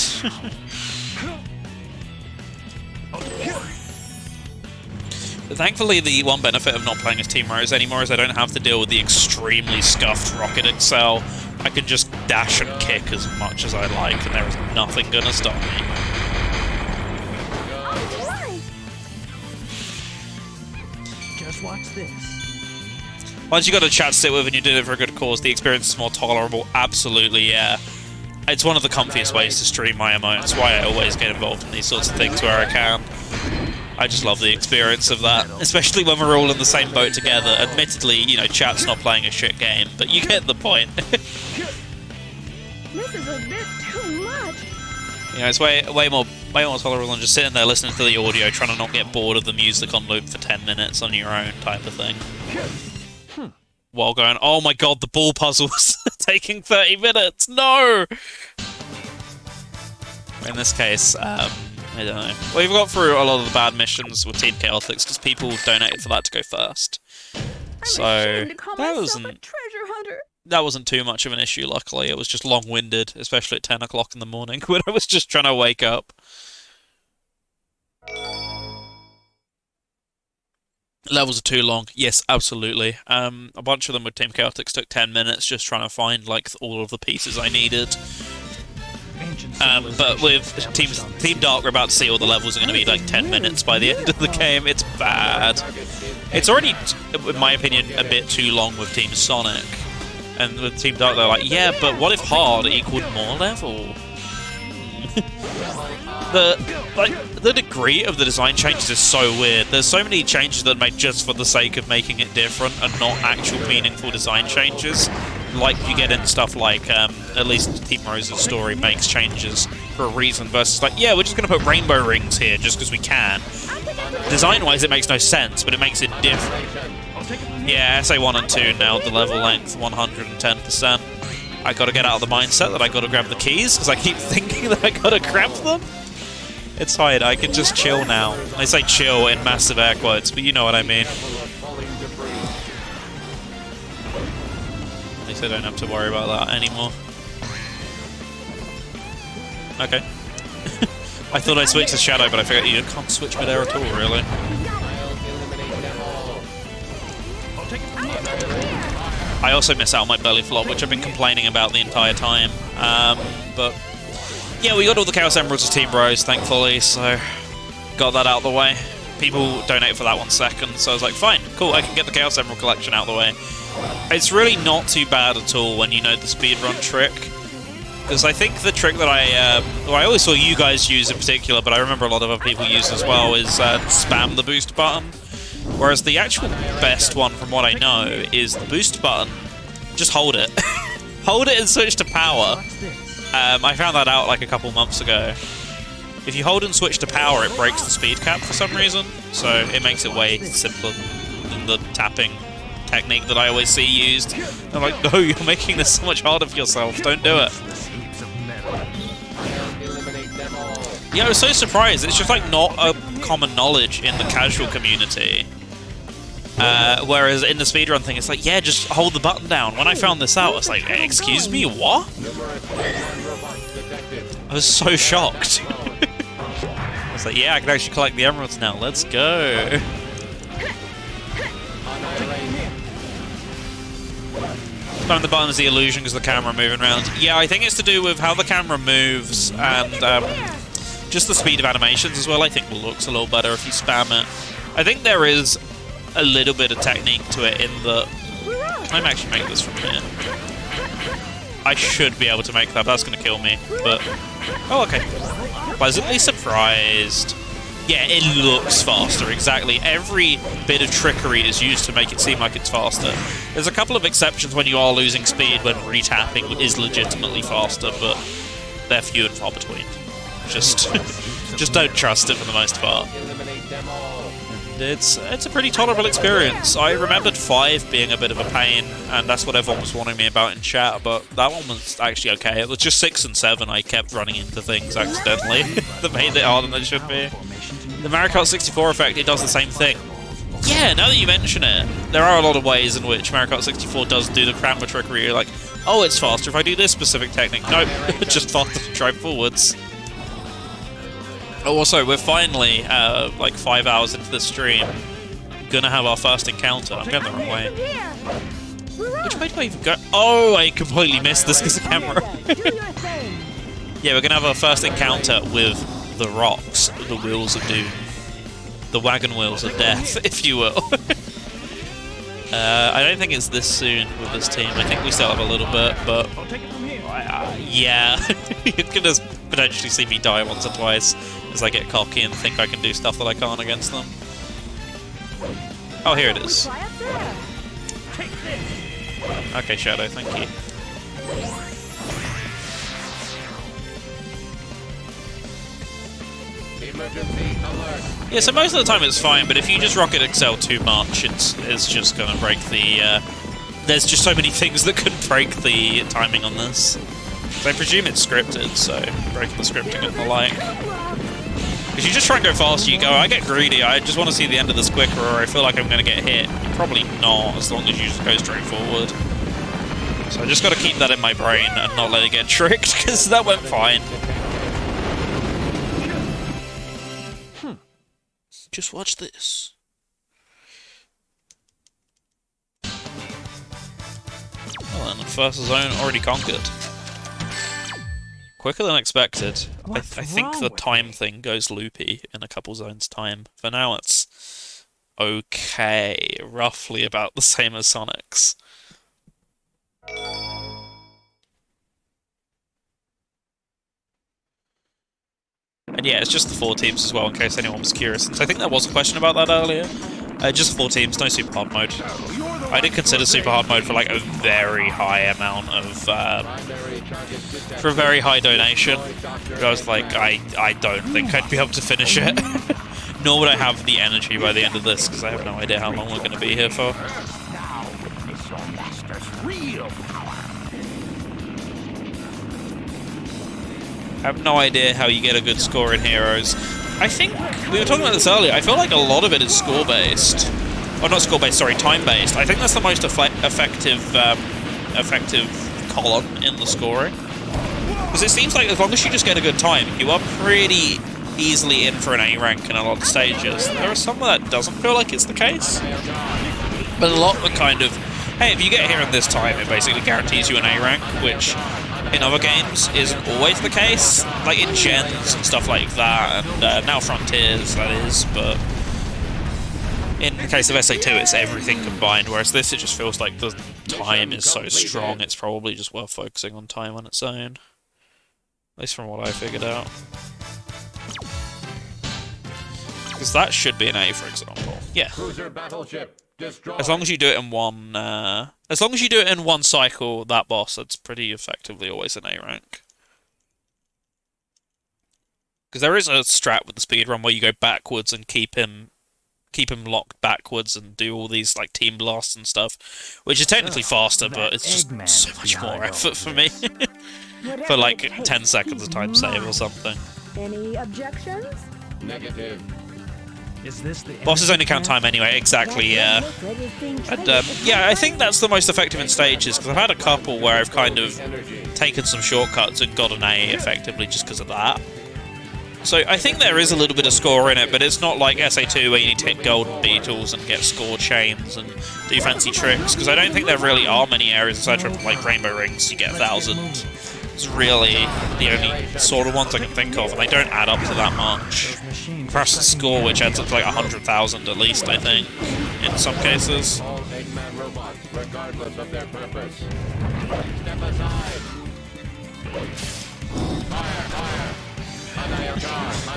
But thankfully, the one benefit of not playing as Team Rose anymore is I don't have to deal with the extremely scuffed Rocket Excel. I can just dash and kick as much as I like, and there is nothing gonna stop me. Just watch this. Once you got a chat to sit with and you're doing it for a good cause, the experience is more tolerable. Absolutely, yeah. It's one of the comfiest ways to stream my MMO. That's why I always get involved in these sorts of things where I can. I just love the experience of that, especially when we're all in the same boat together. Admittedly, you know, chat's not playing a shit game, but you get the point. This is a bit too much. You know, it's way more tolerable than just sitting there listening to the audio, trying to not get bored of the music on loop for 10 minutes on your own type of thing. While going, oh my god, the ball puzzle's taking 30 minutes, no! In this case, I don't know. Well, you've got through a lot of the bad missions with Team Chaotix because people donated for that to go first. So that wasn't too much of an issue, luckily. It was just long-winded, especially at 10 o'clock in the morning when I was just trying to wake up. Levels are too long. Yes, absolutely. A bunch of them with Team Chaotix took 10 minutes just trying to find like all of the pieces I needed. But with Team Dark, we're about to see all the levels are going to be like 10 minutes by the end of the game. It's bad. It's already, in my opinion, a bit too long with Team Sonic. And with Team Dark, they're like, yeah, but what if hard equaled more level? The degree of the design changes is so weird. There's so many changes that are made just for the sake of making it different and not actual meaningful design changes. Like you get in stuff like, at least Team Rose's story makes changes for a reason versus like, yeah, we're just going to put rainbow rings here just because we can. Design-wise, it makes no sense, but it makes it different. Yeah, SA1 and 2 nailed the level length 110%. I gotta get out of the mindset that I gotta grab the keys, because I keep thinking that I gotta grab them. It's fine, I can just chill now. I say chill in massive air quotes, but you know what I mean. At least I don't have to worry about that anymore. Okay. I thought I switched to Shadow, but I figured you can't switch mid-air at all, really. I also miss out on my belly flop, which I've been complaining about the entire time. But yeah, we got all the Chaos Emeralds as Team Rose, thankfully, so got that out of the way. People donate for that 1 second, so I was like, fine, cool, I can get the Chaos Emerald collection out of the way. It's really not too bad at all when you know the speedrun trick. Because I think the trick that I always saw you guys use in particular, but I remember a lot of other people use as well, is spam the boost button. Whereas the actual best one, from what I know, is the boost button. Just hold it. Hold it and switch to power. I found that out like a couple months ago. If you hold and switch to power, it breaks the speed cap for some reason, so it makes it way simpler than the tapping technique that I always see used. I'm like, no, you're making this so much harder for yourself, don't do it. Yeah, I was so surprised. It's just like not a common knowledge in the casual community. Whereas in the speedrun thing, it's like, yeah, just hold the button down. When I found this out, I was like, excuse me, what? I was so shocked. I was like, yeah, I can actually collect the emeralds now. Let's go. Time the button is the illusion because the camera moving around. Yeah, I think it's to do with how the camera moves and just the speed of animations as well. I think it looks a little better if you spam it. I think there is a little bit of technique to it in the... Can I actually make this from here? I should be able to make that. That's going to kill me, but... Oh, okay. Pleasantly surprised. Yeah, it looks faster, exactly. Every bit of trickery is used to make it seem like it's faster. There's a couple of exceptions when you are losing speed when retapping is legitimately faster, but they're few and far between. Just don't trust it for the most part. And it's a pretty tolerable experience. I remembered 5 being a bit of a pain, and that's what everyone was warning me about in chat, but that one was actually okay. It was just 6 and 7 I kept running into things accidentally that made it harder than it should be. The Mario Kart 64 effect, it does the same thing. Yeah, now that you mention it, there are a lot of ways in which Mario Kart 64 does do the camera trickery. You're like, oh, it's faster if I do this specific technique. Nope, just faster to drive forwards. Also, we're finally, like 5 hours into the stream, gonna have our first encounter. I'm going the wrong way. Which way do I even go? Oh, I completely missed this because of the camera. Yeah, we're gonna have our first encounter with the rocks, the wheels of doom. The wagon wheels of death, if you will. I don't think it's this soon with this team. I think we still have a little bit, but... yeah, you're gonna potentially see me die once or twice as I get cocky and think I can do stuff that I can't against them. Oh, here it is. Okay, Shadow, thank you. Yeah, so most of the time it's fine, but if you just Rocket Excel too much, it's just gonna break the... there's just so many things that could break the timing on this. I presume it's scripted, so breaking the scripting and the like. If you just try and go fast, you go, I get greedy, I just want to see the end of this quicker, or I feel like I'm going to get hit. Probably not, as long as you just go straight forward. So I just got to keep that in my brain and not let it get tricked, because that went fine. Just watch this. Well, and the first zone already conquered. Quicker than expected. I think the time thing goes loopy in a couple zones' time. For now, it's okay. Roughly about the same as Sonic's. And yeah, it's just the 4 teams as well, in case anyone was curious. So I think there was a question about that earlier. Just 4 teams, no super hard mode. I did consider super hard mode for like a very high amount of, for a very high donation. But I was like, I don't think I'd be able to finish it. Nor would I have the energy by the end of this, because I have no idea how long we're going to be here for. I have no idea how you get a good score in Heroes. I think, we were talking about this earlier, I feel like a lot of it is score-based. Oh, not score-based, sorry, time-based. I think that's the most effective column in the scoring. Because it seems like as long as you just get a good time, you are pretty easily in for an A rank in a lot of stages. There are some where that doesn't feel like it's the case. But a lot are kind of, hey, if you get here in this time, it basically guarantees you an A rank, which in other games isn't always the case, like in Gens and stuff like that, and now Frontiers, that is, but in the case of SA2 it's everything combined, whereas this it just feels like the time is so strong it's probably just worth focusing on time on its own. At least from what I figured out. Because that should be an A, for example. Yeah. As long as you do it in one, as long as you do it in one cycle, that boss, that's pretty effectively always an A rank. Because there is a strat with the speedrun where you go backwards and keep him locked backwards and do all these like team blasts and stuff, which is technically faster, but it's just so much more effort for me. For like 10 seconds of time save or something. Any objections? Negative. Is this the Bosses only count time anyway, exactly, yeah. And yeah, I think that's the most effective in stages, because I've had a couple where I've kind of taken some shortcuts and got an A effectively just because of that. So I think there is a little bit of score in it, but it's not like SA2 where you need to hit golden beetles and get score chains and do fancy tricks, because I don't think there really are many areas aside from like Rainbow Rings you get 1,000. It's really the only sort of ones I can think of, and they don't add up to that much. Crash the Score, which adds up to like 100,000 at least, I think, in some cases. all Eggman robots, regardless of their purpose? Step aside. Fire.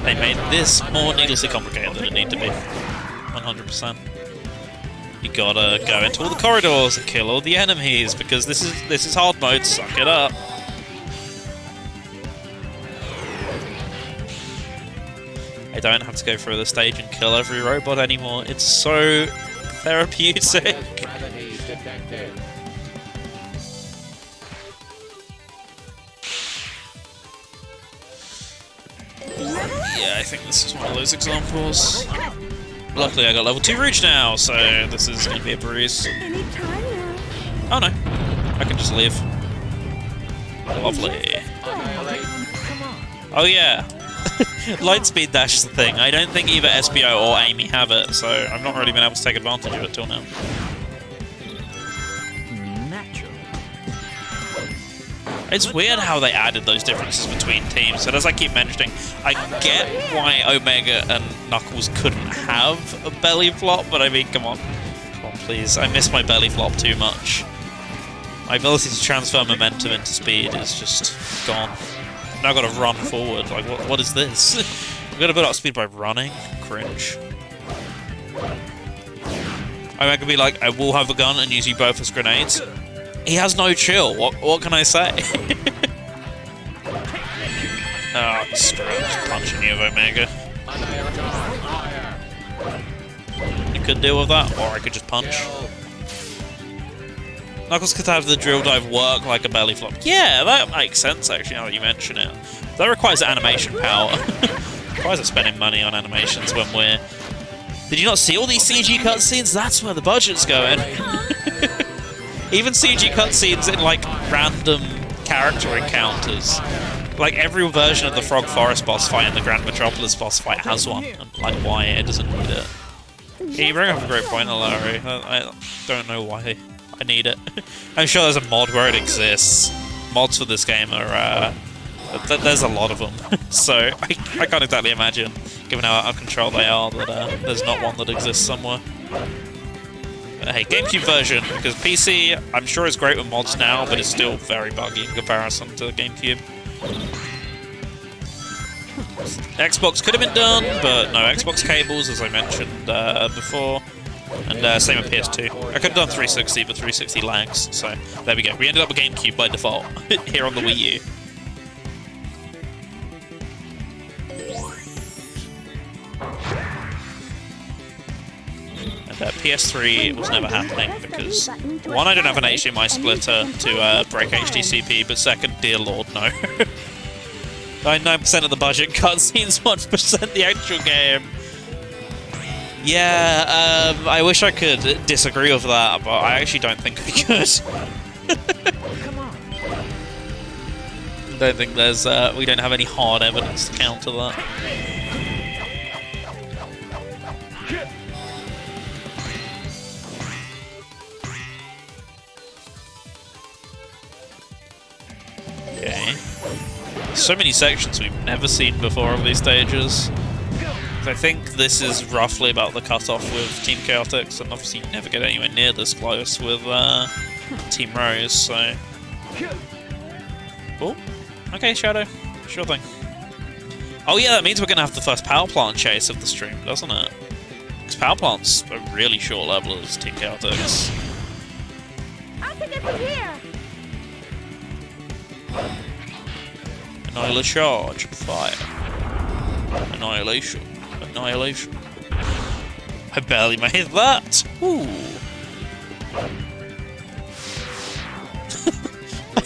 They made this more needlessly complicated than it needed to be. 100%. You gotta go into all the corridors and kill all the enemies, because this is hard mode, suck it up. I don't have to go through the stage and kill every robot anymore. It's so therapeutic. Gravity detected. Yeah, I think this is one of those examples. Luckily I got level 2 Rouge now, so this is going to be a breeze. Oh no, I can just leave. Lovely. Oh yeah. Lightspeed dash is the thing. I don't think either SBO or Amy have it, so I've not really been able to take advantage of it till now. It's weird how they added those differences between teams, and as I keep mentioning, I get why Omega and Knuckles couldn't have a belly flop, but I mean, come on please. I miss my belly flop too much. My ability to transfer momentum into speed is just gone. Now I've got to run forward. Like, what is this? I've got to build up speed by running? Cringe. I could be like, I will have a gun and use you both as grenades. He has no chill. What can I say? Oh, screw it. Just punching you, Omega. I could deal with that, or I could just punch. Knuckles could have the drill dive work like a belly flop. Yeah, that makes sense, actually, now that you mention it. That requires animation power. Requires us spending money on animations when we're... Did you not see all these CG cutscenes? That's where the budget's going. Even CG cutscenes in, like, random character encounters. Like, every version of the Frog Forest boss fight and the Grand Metropolis boss fight has one. And, like, why it doesn't need it. Yeah, you bring up a great point, Larry. I don't know why I need it. I'm sure there's a mod where it exists. Mods for this game are, there's a lot of them. So, I can't exactly imagine, given how out of control they are, that there's not one that exists somewhere. But hey, GameCube version, because PC, I'm sure is great with mods now, but it's still very buggy in comparison to GameCube. Xbox could have been done, but no, Xbox cables, as I mentioned before. And same with PS2. I could have done 360, but 360 lags, so there we go. We ended up with GameCube by default, here on the Wii U. And PS3 was never happening, because one, I don't have an HDMI splitter to break HDCP, but second, dear lord, no. 99% of the budget, cutscenes, 1% the actual game. Yeah, I wish I could disagree with that, but I actually don't think I could. Don't think there's, we don't have any hard evidence to counter that. Okay. So many sections we've never seen before of these stages. I think this is roughly about the cutoff with Team Chaotix, and obviously you never get anywhere near this close with Team Rose, so... Oh, okay, Shadow. Sure thing. Oh yeah, that means we're going to have the first Power Plant chase of the stream, doesn't it? Because Power Plant's a really short level as Team Chaotix. I'll take it from here. Annihilator charge, fire. Annihilation. Annihilation. I barely made that! Ooh.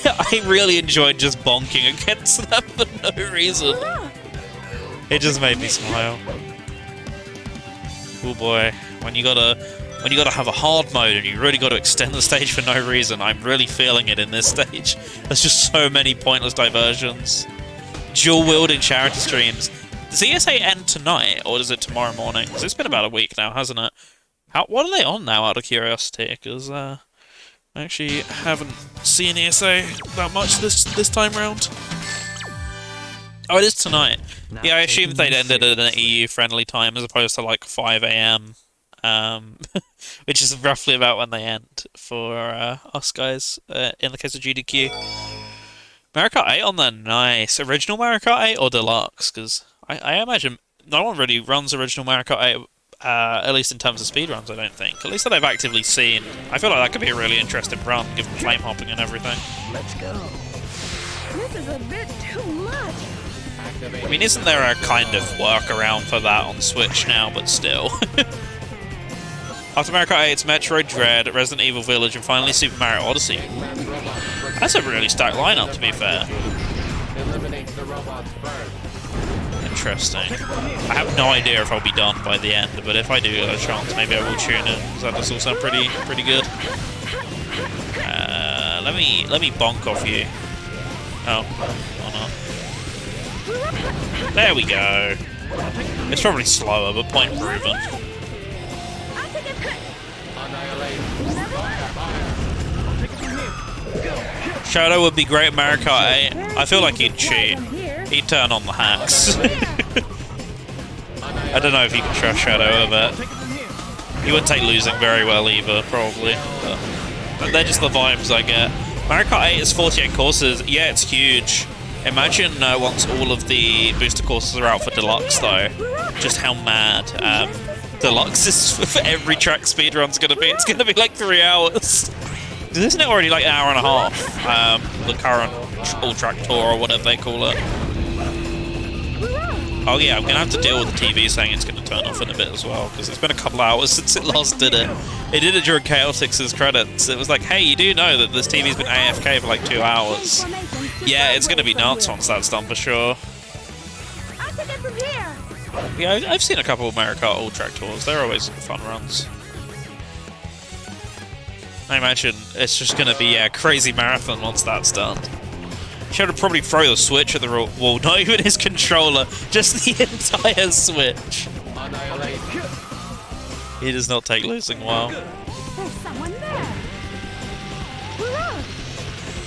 I really enjoyed just bonking against them for no reason. It just made me smile. Oh boy, when you gotta have a hard mode and you really gotta extend the stage for no reason, I'm really feeling it in this stage. There's just so many pointless diversions. Dual wielding charity streams. Does ESA end tonight or is it tomorrow morning? Because it's been about a week now, hasn't it? What are they on now, out of curiosity? Because I actually haven't seen ESA that much this time round. Oh, it is tonight. Yeah, I assumed they'd ended at an EU-friendly time as opposed to like 5 AM, which is roughly about when they end for us guys. In the case of GDQ, Mario Kart 8 on there, nice. Original Mario Kart 8 or Deluxe? Because I imagine no one really runs original Mario Kart 8. At least in terms of speedruns, I don't think. At least that I've actively seen. I feel like that could be a really interesting run, given flame hopping and everything. Let's go. This is a bit too much. I mean, isn't there a kind of workaround for that on Switch now, but still. After Mario Kart 8, it's Metroid Dread, Resident Evil Village, and finally Super Mario Odyssey. That's a really stacked lineup, to be fair. Interesting. I have no idea if I'll be done by the end, but if I do get a chance, maybe I will tune in, because that does all sound pretty good. Let me bonk off you. Oh, or not. There we go. It's probably slower, but point proven. Shadow would be great at Mario Kart 8. I feel like he'd cheat. He'd turn on the hacks. I don't know if you can trust Shadow a bit. He wouldn't take losing very well either, probably. But they're just the vibes I get. Mario Kart 8 is 48 courses. Yeah, it's huge. Imagine once all of the booster courses are out for Deluxe, though, just how mad Deluxe is for every track speedrun's going to be. It's going to be like 3 hours. Isn't it already like an hour and a half? The current all-track tour or whatever they call it. Oh yeah, I'm going to have to deal with the TV saying it's going to turn off in a bit as well, because it's been a couple hours since it last did it. It did it during Chaotix's credits. It was like, hey, you do know that this TV's been AFK for like 2 hours. Yeah, it's going to be nuts once that's done for sure. Yeah, I've seen a couple of Mario Kart all-track tours. They're always fun runs. I imagine it's just going to be a crazy marathon once that's done. Should probably throw the Switch at the wall, not even his controller, just the entire Switch. He does not take losing well. There's someone there.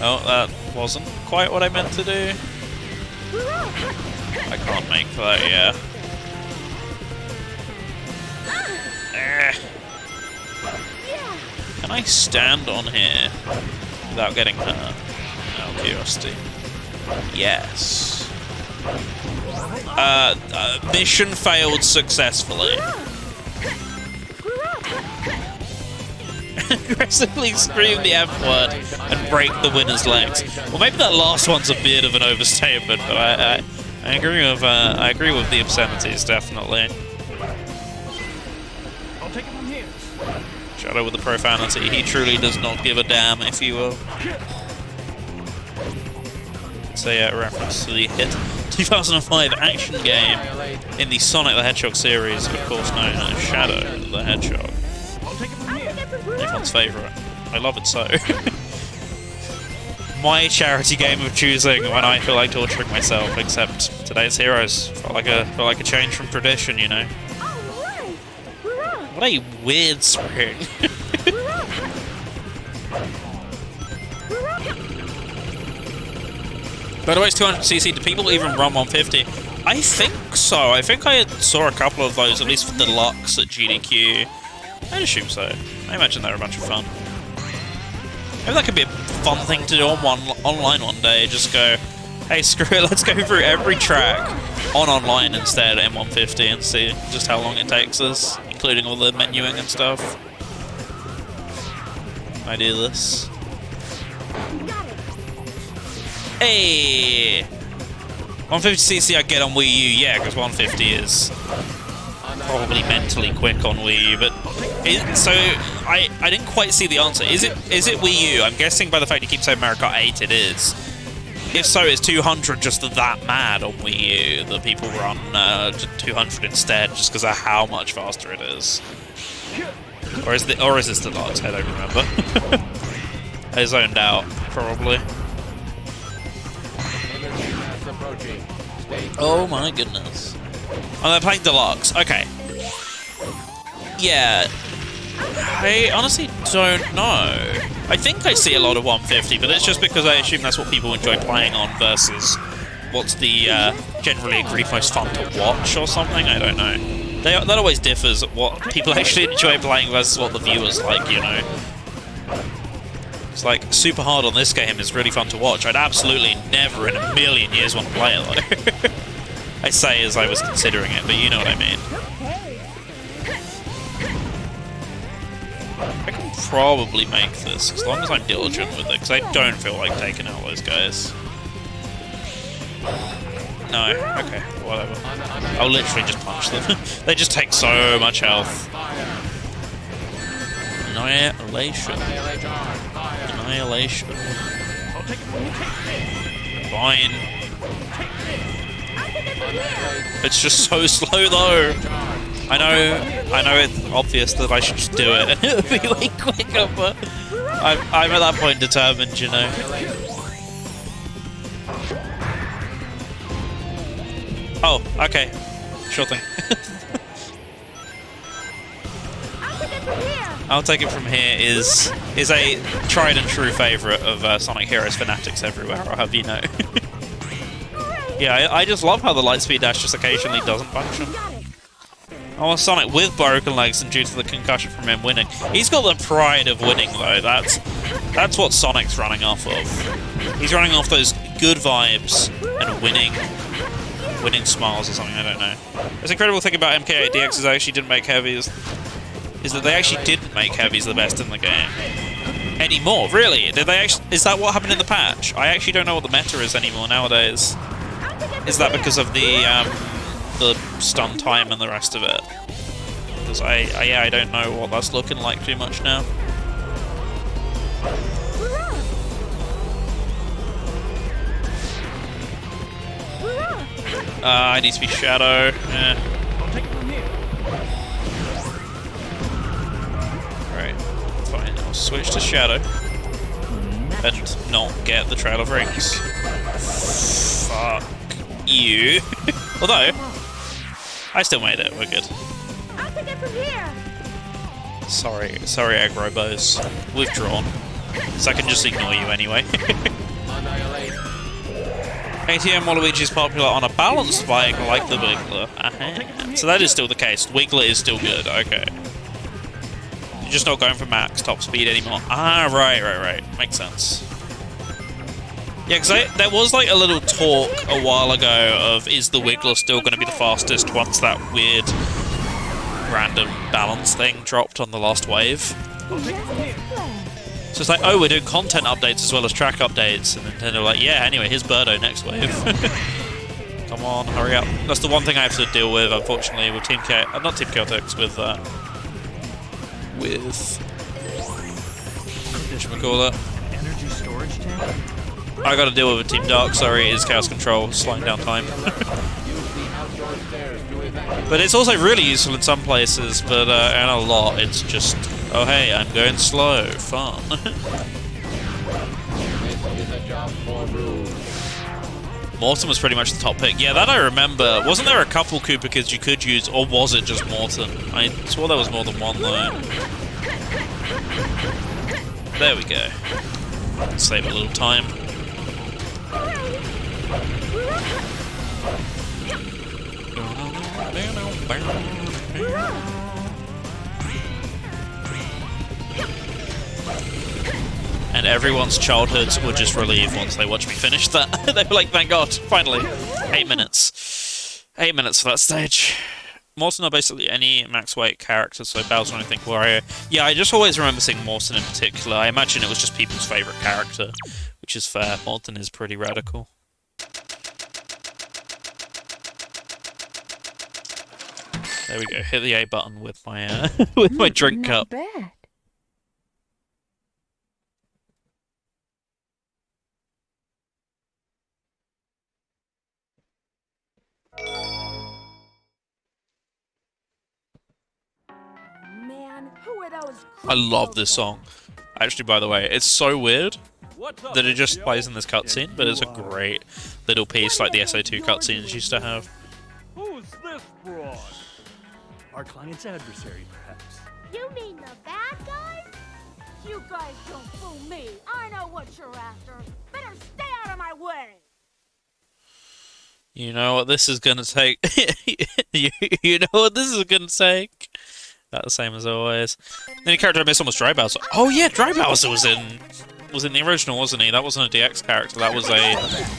Oh, that wasn't quite what I meant to do. I can't make that, yeah. Can I stand on here without getting hurt? Out of curiosity. Yes. Mission failed successfully. Aggressively scream the F word and break the winner's legs. Well, maybe that last one's a bit of an overstatement, but I agree with the obscenities, definitely. I'll take it from here. Shadow with the profanity. He truly does not give a damn, if you will. It's a reference to the hit 2005 action game in the Sonic the Hedgehog series, of course known as Shadow the Hedgehog. Everyone's favourite. I love it so. My charity game of choosing when I feel like torturing myself, except today's Heroes. Felt like a change from tradition, you know. What a weird spring. By the way, it's 200cc. Do people even run 150? I think so. I think I saw a couple of those, at least for Deluxe at GDQ. I'd assume so. I imagine they're a bunch of fun. Maybe that could be a fun thing to do online one day. Just go, hey, screw it, let's go through every track on online instead at M150 and see just how long it takes us, including all the menuing and stuff. I do this. Hey! 150cc I get on Wii U, yeah, because 150 is probably mentally quick on Wii U, but so I didn't quite see the answer. Is it Wii U? I'm guessing by the fact you keep saying Mario Kart 8 it is. If so, is 200 just that mad on Wii U that people run 200 instead just because of how much faster it is? Or is this Deluxe? I don't remember. I zoned out, probably. Oh my goodness. Oh, they're playing Deluxe. Okay. Yeah. I honestly don't know. I think I see a lot of 150, but it's just because I assume that's what people enjoy playing on versus what's the generally agreed most fun to watch or something. I don't know. That always differs at what people actually enjoy playing versus what the viewers like, you know. It's like, super hard on this game is really fun to watch. I'd absolutely never in a million years want to play it, though. I say as I was considering it, but you know what I mean. I can probably make this, as long as I'm diligent with it, because I don't feel like taking out those guys. No, okay, whatever. I'll literally just punch them. They just take so much health. Annihilation. Annihilation. Fine. It's just so slow though. I know it's obvious that I should just do it. It would be way quicker, but I'm at that point determined, you know. Oh, okay. Sure thing. I'll Take It From Here is a tried and true favourite of Sonic Heroes fanatics everywhere, I'll have you know. Yeah, I just love how the Lightspeed Dash just occasionally doesn't function. Oh, Sonic with broken legs and due to the concussion from him winning. He's got the pride of winning though, that's what Sonic's running off of. He's running off those good vibes and winning smiles or something, I don't know. This incredible thing about MK8DX is they actually didn't make heavies. Is that they actually didn't make heavies the best in the game. Anymore, really? Did they actually? Is that what happened in the patch? I actually don't know what the meta is anymore nowadays. Is that because of the stun time and the rest of it? Because I don't know what that's looking like too much now. I need to be Shadow. Yeah. Right, fine. I'll switch to Shadow and not get the Trail of Rings. Fuck you. Although, I still made it. We're good. I'll take it from here. Sorry, aggro bows. Withdrawn. So I can just ignore you anyway. ATM Waluigi is popular on a balanced bike like the Wiggler. So that is still the case. Wiggler is still good, okay. You're just not going for max top speed anymore. Ah, right. Makes sense. Yeah, because there was like a little talk a while ago of is the Wiggler still going to be the fastest once that weird random balance thing dropped on the last wave. So it's like, oh, we're doing content updates as well as track updates, and Nintendo are like, yeah, anyway, here's Birdo next wave. Come on, hurry up. That's the one thing I have to deal with, unfortunately, with Team K... not Team Chaotix, with whatchamacallit? Energy storage tank? I gotta deal with a Team Dark, sorry, it is Chaos Control, slowing down time. But it's also really useful in some places, but in a lot, it's just... oh hey, I'm going slow. Fun. Morton was pretty much the top pick. Yeah, that I remember. Wasn't there a couple Koopa Kids you could use, or was it just Morton? I swore there was more than one though. There we go. Save a little time. And everyone's childhoods were just relieved once they watched me finish that. They were like, thank God, finally. 8 minutes. 8 minutes for that stage. Morton are basically any max weight character, so Bowser, I think, Wario. Yeah, I just always remember seeing Morton in particular. I imagine it was just people's favourite character, which is fair. Morton is pretty radical. There we go. Hit the A button with my with my drink cup. Bad. Man, who are those? I love this song. Actually, by the way, it's so weird that it just plays in this cutscene, but it's a great little piece like the SO2 cutscenes used to have. Who's this broad? Our client's adversary, perhaps. You mean the bad guys? You guys don't fool me. I know what you're after. Better stay out of my way. You know what this is gonna take. you know what this is gonna take. About the same as always. The only character I missed on was Dry Bowser. Oh yeah, Dry Bowser was in the original, wasn't he? That wasn't a DX character. That was a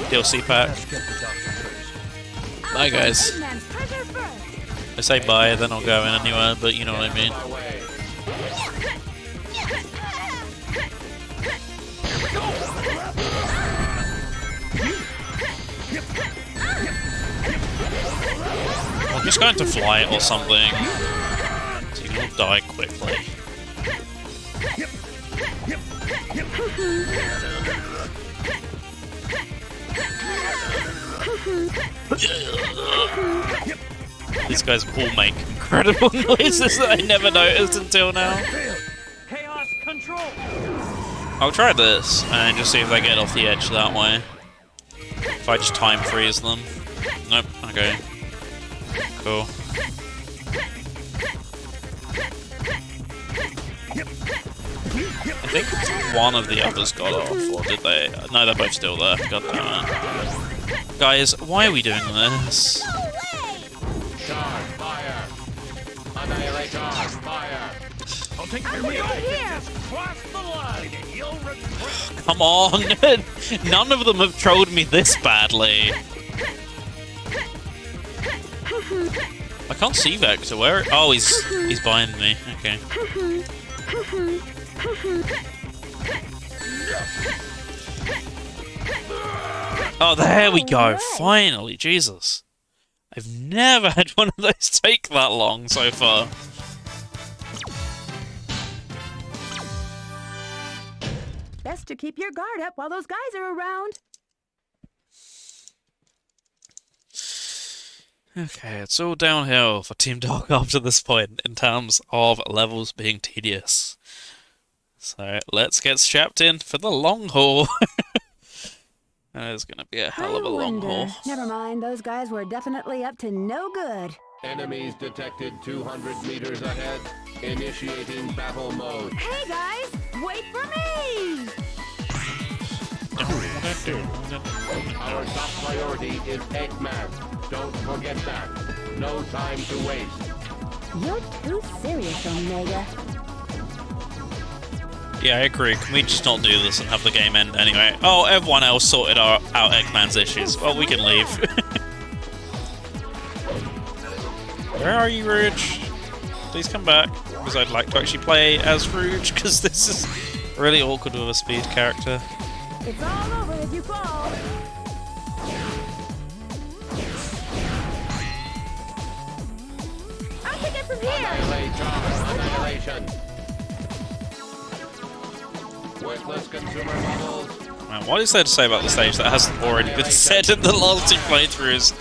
DLC pack. Bye guys. Eggman's treasure first. I say bye, then I'll go in anywhere, but you know what I mean. I'm just going to fly or something, so you can all die quickly. These guys all make incredible noises that I never noticed until now. Chaos control. I'll try this and just see if they get off the edge that way. If I just time freeze them. Nope, okay. Cool. I think one of the others got off, or did they? No, they're both still there. God damn it. Guys, why are we doing this? Charge fire. Annihilate charge fire. I'll take care of you. Just cross the line and you'll regret. Come on! None of them have trolled me this badly. I can't see Vector. Where? Oh, he's behind me. Okay. Oh, there we go. Finally, Jesus. I've never had one of those take that long so far. Best to keep your guard up while those guys are around. Okay, it's all downhill for Team Dark after this point in terms of levels being tedious. So let's get strapped in for the long haul. That is going to be a hell of a long haul. Never mind, those guys were definitely up to no good. Enemies detected 200 meters ahead. Initiating battle mode. Hey guys, wait for me! Our top priority is Eggman. Don't forget that. No time to waste. You're too serious, Omega. Yeah, I agree. Can we just not do this and have the game end anyway? Oh, everyone else sorted out Eggman's issues. Well, we can leave. Where are you, Rouge? Please come back, because I'd like to actually play as Rouge, because this is really awkward with a speed character. It's all over if you fall. I'll take it from here. Annihilate charge. Annihilation. Worthless consumer models. Man, what is there to say about the stage that hasn't already been said in the last two playthroughs?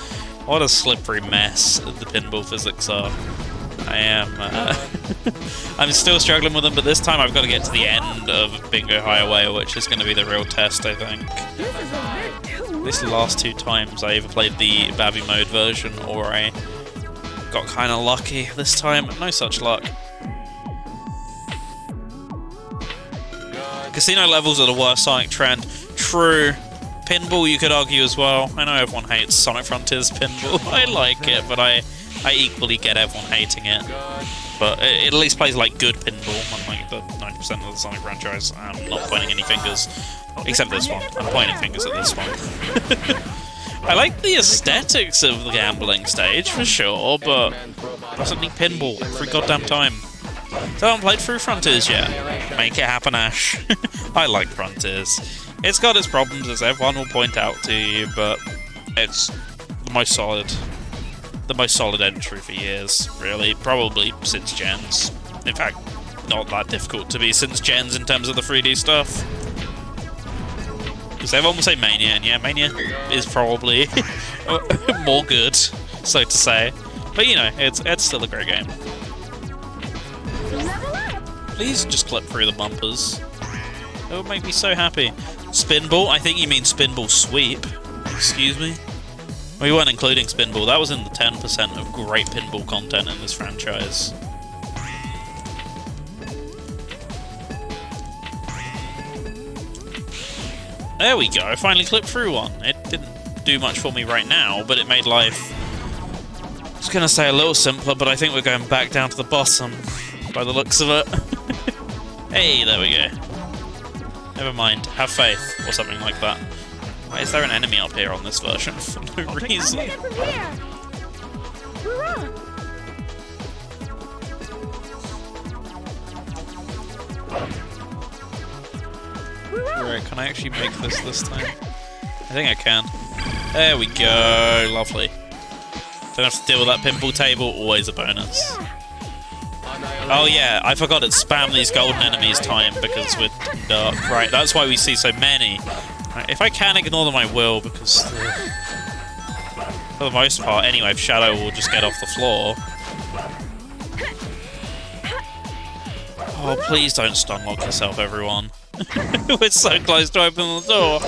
What a slippery mess the pinball physics are. I am... I'm still struggling with them, but this time I've got to get to the end of Bingo Highway, which is going to be the real test, I think. This is a bit too This last two times I either played the Babby mode version or I got kind of lucky. This time, no such luck. Casino levels are the worst Sonic trend. True. Pinball, you could argue as well. I know everyone hates Sonic Frontiers pinball. I like it, but I equally get everyone hating it. But it at least plays like good pinball, unlike the 90% of the Sonic franchise. I'm not pointing any fingers. Except this one. I'm pointing fingers at this one. I like the aesthetics of the gambling stage, for sure, but it doesn't need pinball every goddamn time. So I haven't played through Frontiers yet. Make it happen, Ash. I like Frontiers. It's got its problems, as everyone will point out to you, but it's the most solid the most solid entry for years, really. Probably since Gens. In fact, not that difficult to be since Gens in terms of the 3D stuff. Because everyone will say Mania, and yeah, Mania is probably more good, so to say. But you know, it's still a great game. Please just clip through the bumpers. It would make me so happy. Spinball? I think you mean Spinball Sweep. Excuse me? We weren't including Spinball. That was in the 10% of great pinball content in this franchise. There we go. I finally clipped through one. It didn't do much for me right now, but it made life, I was going to say a little simpler, but I think we're going back down to the bottom by the looks of it. Hey, there we go. Never mind. Have faith, or something like that. Why is there an enemy up here on this version for no reason? Right, can I actually make this time? I think I can. There we go. Lovely. Don't have to deal with that pinball table. Always a bonus. Oh yeah, I forgot it. Spam these golden enemies time because we're dark. Right, that's why we see so many. Right, if I can ignore them, I will, because for the most part, anyway, Shadow will just get off the floor. Oh, please don't stunlock yourself, everyone. We're so close to opening the door.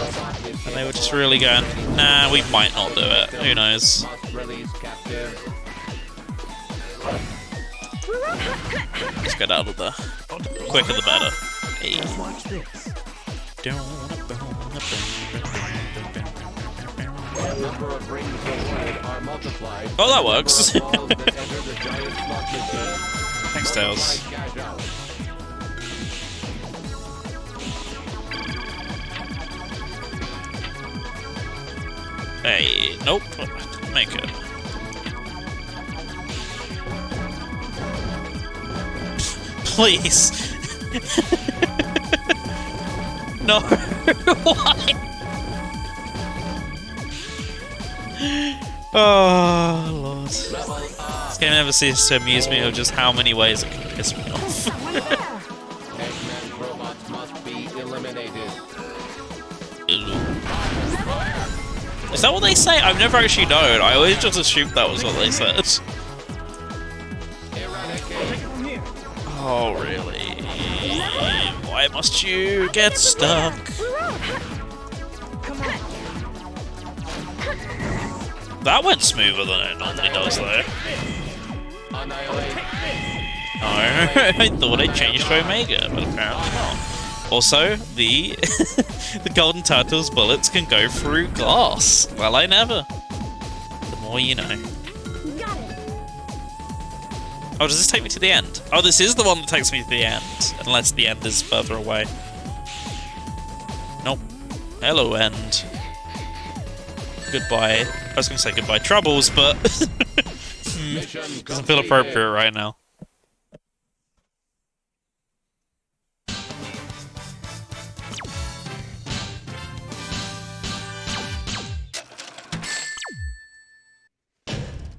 And they were just really going, nah, we might not do it. Who knows? Let's get out of there. The quicker the better. Hey. Oh, that works. Thanks, Tails. Hey, nope. Make it. Please. No. Why? Oh, Lord. This game never ceases to amuse me of just how many ways it can piss me off. Eggman robots must be eliminated. Is that what they say? I've never actually known. I always just assumed that was what they said. Oh, really? Why must you get stuck? That went smoother than it normally does, though. No, I thought it changed to Omega, but apparently not. Also, the the Golden Turtle's bullets can go through glass. Well, I never. The more you know. Oh, does this take me to the end? Oh, this is the one that takes me to the end. Unless the end is further away. Nope. Hello, end. Goodbye. I was going to say goodbye troubles, but doesn't feel appropriate right now.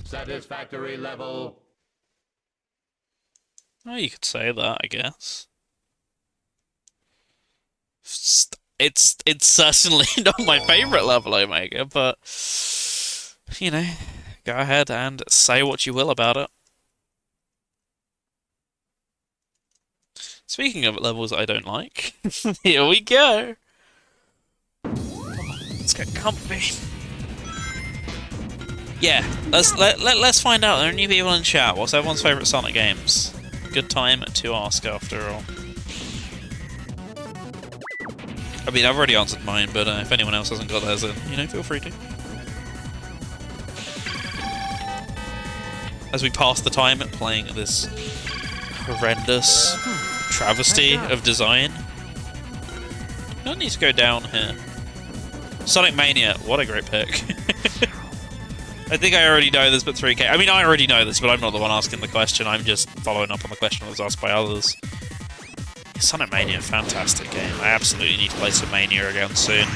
Satisfactory level. Oh, you could say that, I guess. It's certainly not my favourite level, Omega, but you know, go ahead and say what you will about it. Speaking of levels I don't like, here we go. Let's get comfy. Yeah, let's find out. There are new people in chat. What's everyone's favourite Sonic games? Good time to ask, after all. I mean, I've already answered mine, but if anyone else hasn't got theirs, then, you know, feel free to. As we pass the time at playing this horrendous travesty of design. I don't need to go down here. Sonic Mania, what a great pick. I think I already know this, but 3K. I mean, I already know this, but I'm not the one asking the question. I'm just following up on the question that was asked by others. Sonic Mania, fantastic game. I absolutely need to play some Mania again soon.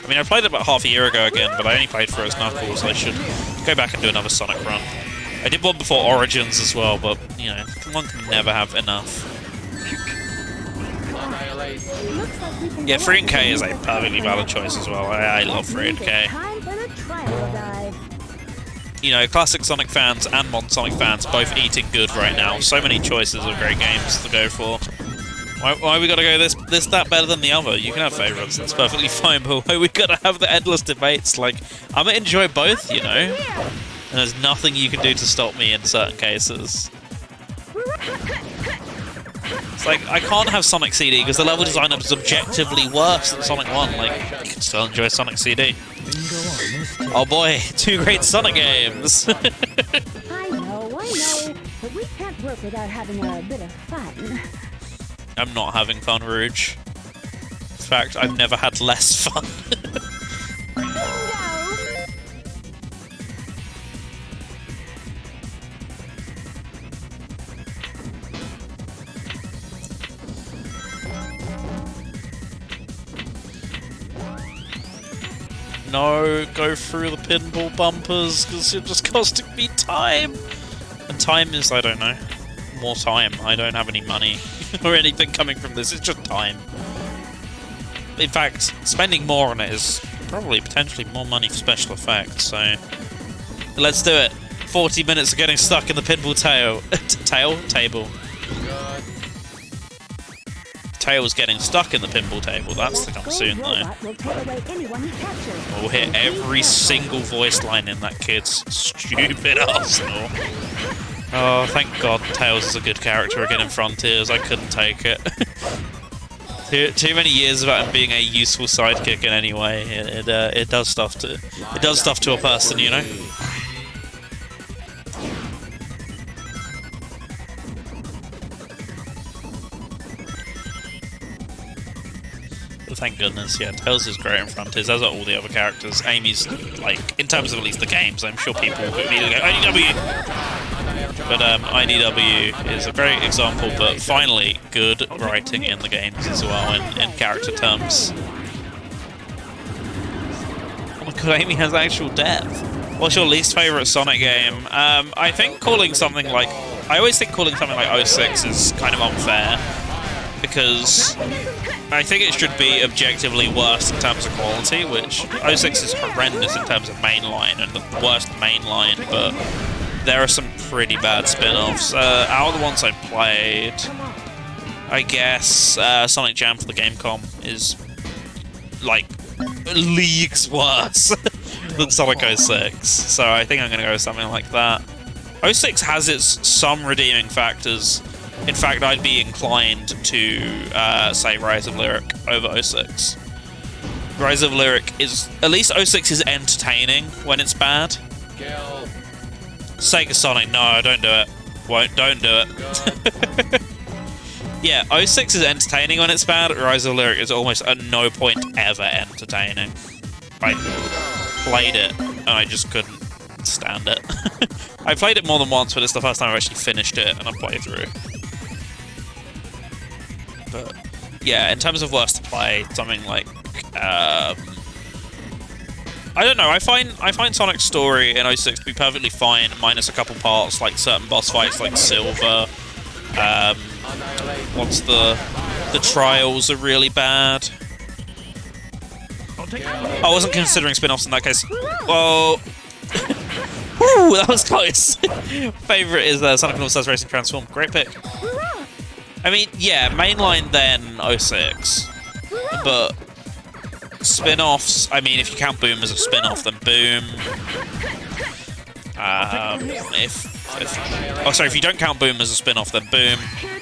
I mean, I played it about half a year ago again, but I only played for its Knuckles. I should go back and do another Sonic run. I did one before Origins as well, but, you know, one can never have enough. Yeah, 3K is a perfectly valid choice as well. I love 3K. You know, classic Sonic fans and modern Sonic fans both eating good right now. So many choices of great games to go for. Why we gotta go this that better than the other? You can have favourites, that's perfectly fine, but why we gotta have the endless debates? Like, I'm gonna enjoy both, you know? And there's nothing you can do to stop me in certain cases. It's like, I can't have Sonic CD because the level design is objectively worse than Sonic 1. Like, you can still enjoy Sonic CD. Oh boy, 2 great Sonic games! I know, but we can't work without having a bit of fun. I'm not having fun, Rouge. In fact, I've never had less fun. No, go through the pinball bumpers, because you're just costing me time. And time is, I don't know, more time. I don't have any money or anything coming from this, it's just time. In fact, spending more on it is probably potentially more money for special effects, so let's do it. 40 minutes of getting stuck in the pinball table. Tails getting stuck in the pinball table, that's to come soon though. We'll hit every single voice line in that kid's stupid arsenal. Oh, thank God Tails is a good character again in Frontiers, I couldn't take it. Too many years about him being a useful sidekick in any way. It does stuff to a person, you know? Thank goodness, yeah, Tails is great in Frontiers, as are all the other characters. Amy's, like, in terms of at least the games, I'm sure people will immediately go, IDW! But IDW is a great example, but finally, good writing in the games as well, in character terms. Oh my god, Amy has actual depth. What's your least favourite Sonic game? I think calling something like... I always think calling something like 06 is kind of unfair, because I think it should be objectively worse in terms of quality, which 06 is horrendous in terms of mainline, and the worst mainline, but there are some pretty bad spin-offs. Out of the ones I played, I guess Sonic Jam for the Gamecom is, like, leagues worse than Sonic 06, so I think I'm going to go with something like that. 06 has some redeeming factors. In fact, I'd be inclined to say Rise of Lyric over 06. Rise of Lyric is... At least 06 is entertaining when it's bad. Kill. Sega Sonic, no, don't do it. Don't do it. Yeah, 06 is entertaining when it's bad. Rise of Lyric is almost at no point ever entertaining. I played it, and I just couldn't stand it. I played it more than once, but it's the first time I've actually finished it, and I've played through. But yeah, in terms of worst to play, something like I don't know. I find Sonic's story in 06 to be perfectly fine, minus a couple parts like certain boss fights like Silver. Once the trials are really bad. I wasn't considering spin-offs in that case. Well, woo, that was close. Favorite is Sonic All-Stars Racing Transform. Great pick. I mean, yeah, mainline then 06, but spin-offs, I mean, if you count Boom as a spin-off, then Boom. If you don't count Boom as a spin-off, then Boom.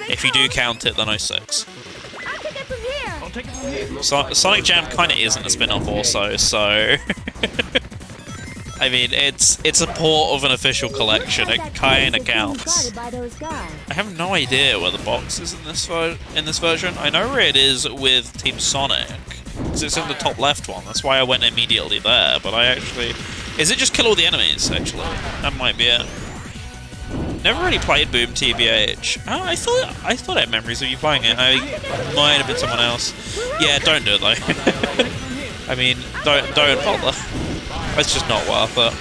If you do count it, then 06. Sonic Jam kind of isn't a spin-off also, so... I mean, it's a port of an official collection. It kind of counts. I have no idea where the box is in this version. I know where it is with Team Sonic, because it's in the top left one. That's why I went immediately there. But I actually, is it just kill all the enemies? Actually, that might be it. Never really played Boom TBH. Oh, I thought I had memories of you playing it. I might have been someone else. Yeah, don't do it though. I mean, don't bother. It's just not worth it.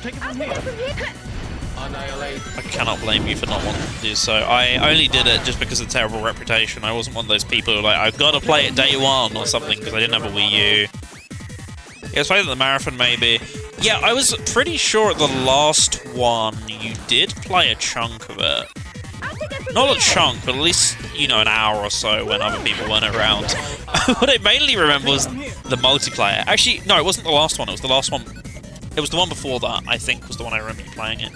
take it from here. Annihilate. I cannot blame you for not wanting to do so. I only did it just because of terrible reputation. I wasn't one of those people who were like, I've got to play it day one or something because I didn't have a Wii U. Yeah, I was playing at the marathon maybe. Yeah, I was pretty sure at the last one you did play a chunk of it. Not a chunk, but at least, you know, an hour or so when other people weren't around. What I mainly remember was the multiplayer. Actually, no, it wasn't the last one. It was the last one. It was the one before that, I think, was the one I remember you playing it.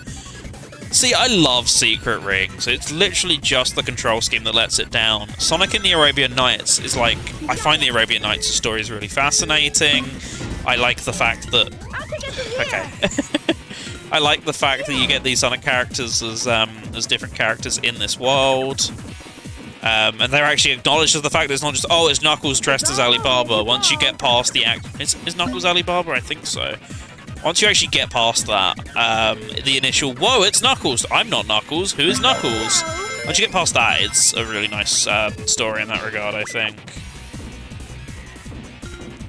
See, I love Secret Rings. It's literally just the control scheme that lets it down. Sonic and the Arabian Nights is like... I find the Arabian Nights story is really fascinating. I like the fact that... Okay. I like the fact that you get these Sonic characters as different characters in this world. And they're actually acknowledged as the fact that it's not just, oh, it's Knuckles dressed as Alibaba. Once you get past the act... Is Knuckles Alibaba? I think so. Once you actually get past that, the initial, whoa, it's Knuckles. I'm not Knuckles. Who is Knuckles? Once you get past that, it's a really nice story in that regard, I think.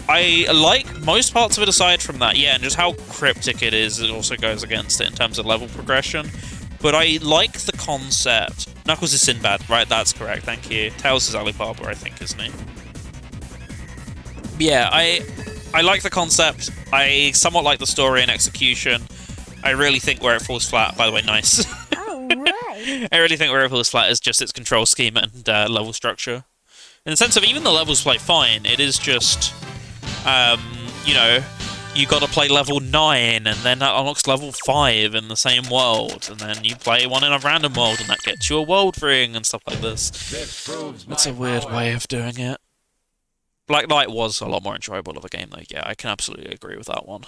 I like most parts of it aside from that, yeah, and just how cryptic it is, it also goes against it in terms of level progression. But I like the concept. Knuckles is Sinbad, right? That's correct, thank you. Tails is Alibaba, I think, isn't he? Yeah, I like the concept. I somewhat like the story and execution. I really think where it falls flat, by the way, nice. Alright. I really think where it falls flat is just its control scheme and level structure. In the sense of even the levels play fine, it is just, you know, you got to play level 9 and then that unlocks level 5 in the same world, and then you play one in a random world and that gets you a world ring and stuff like this. It's a weird way of doing it. Black Knight was a lot more enjoyable of a game though, yeah, I can absolutely agree with that one.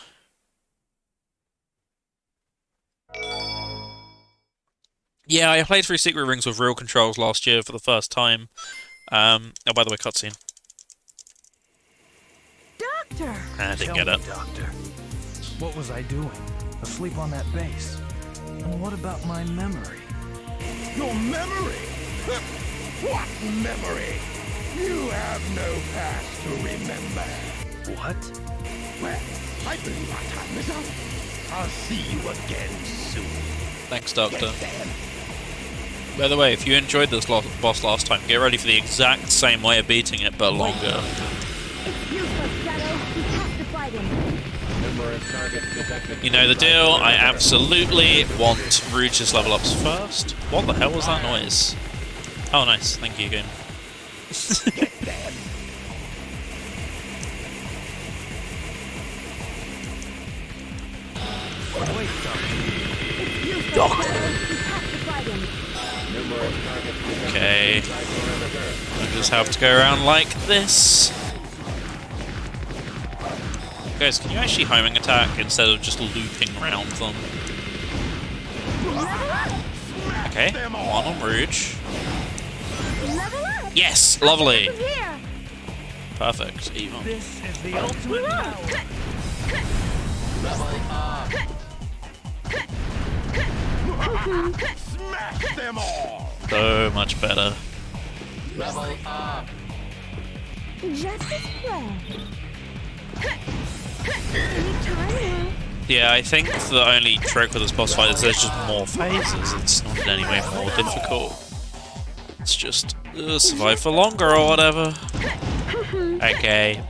Yeah, I played through Secret Rings with real controls last year for the first time. Oh, by the way, cutscene. Doctor! I didn't get it. Doctor, what was I doing? Asleep on that base? And what about my memory? Your memory? What memory? You have no past to remember. What? Well, I believe our time is up. I'll see you again soon. Thanks, Doctor. By the way, if you enjoyed this boss last time, get ready for the exact same way of beating it, but longer. It's useless, Shadow. We have to fight him. Numerous targets detected. You know the deal, I absolutely want Rouge's level ups first. What the hell was that noise? Oh, nice. Thank you, game. Wait, Doctor. Doctor! We have to fight him. Numerous targets detected. Okay. I just have to go around like this. Guys, can you actually homing attack instead of just looping around them? Okay, one on Rouge. Level up! Yes, lovely. Over here! Perfect, even. This is the ultimate power. Smash them all! So much better. Level up. Just as planned. Anytime. Yeah, I think the only trick with this boss fight is there's just more phases. It's not in any way more difficult. It's just survive for longer or whatever. Okay.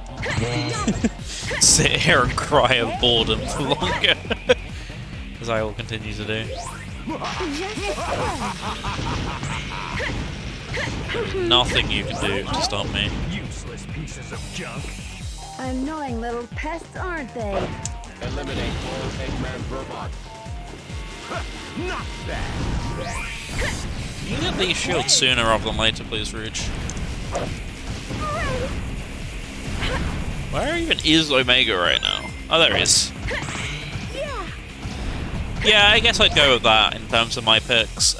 Sit here and cry of boredom for longer. As I will continue to do. Nothing you can do to stop me. Useless pieces of junk. Annoying little pests, aren't they? Eliminate all Eggman robots. Not bad. Can you get these shields sooner rather than later, please, Rouge? Where even is Omega right now? Oh, there he is. Yeah, I guess I'd go with that in terms of my picks.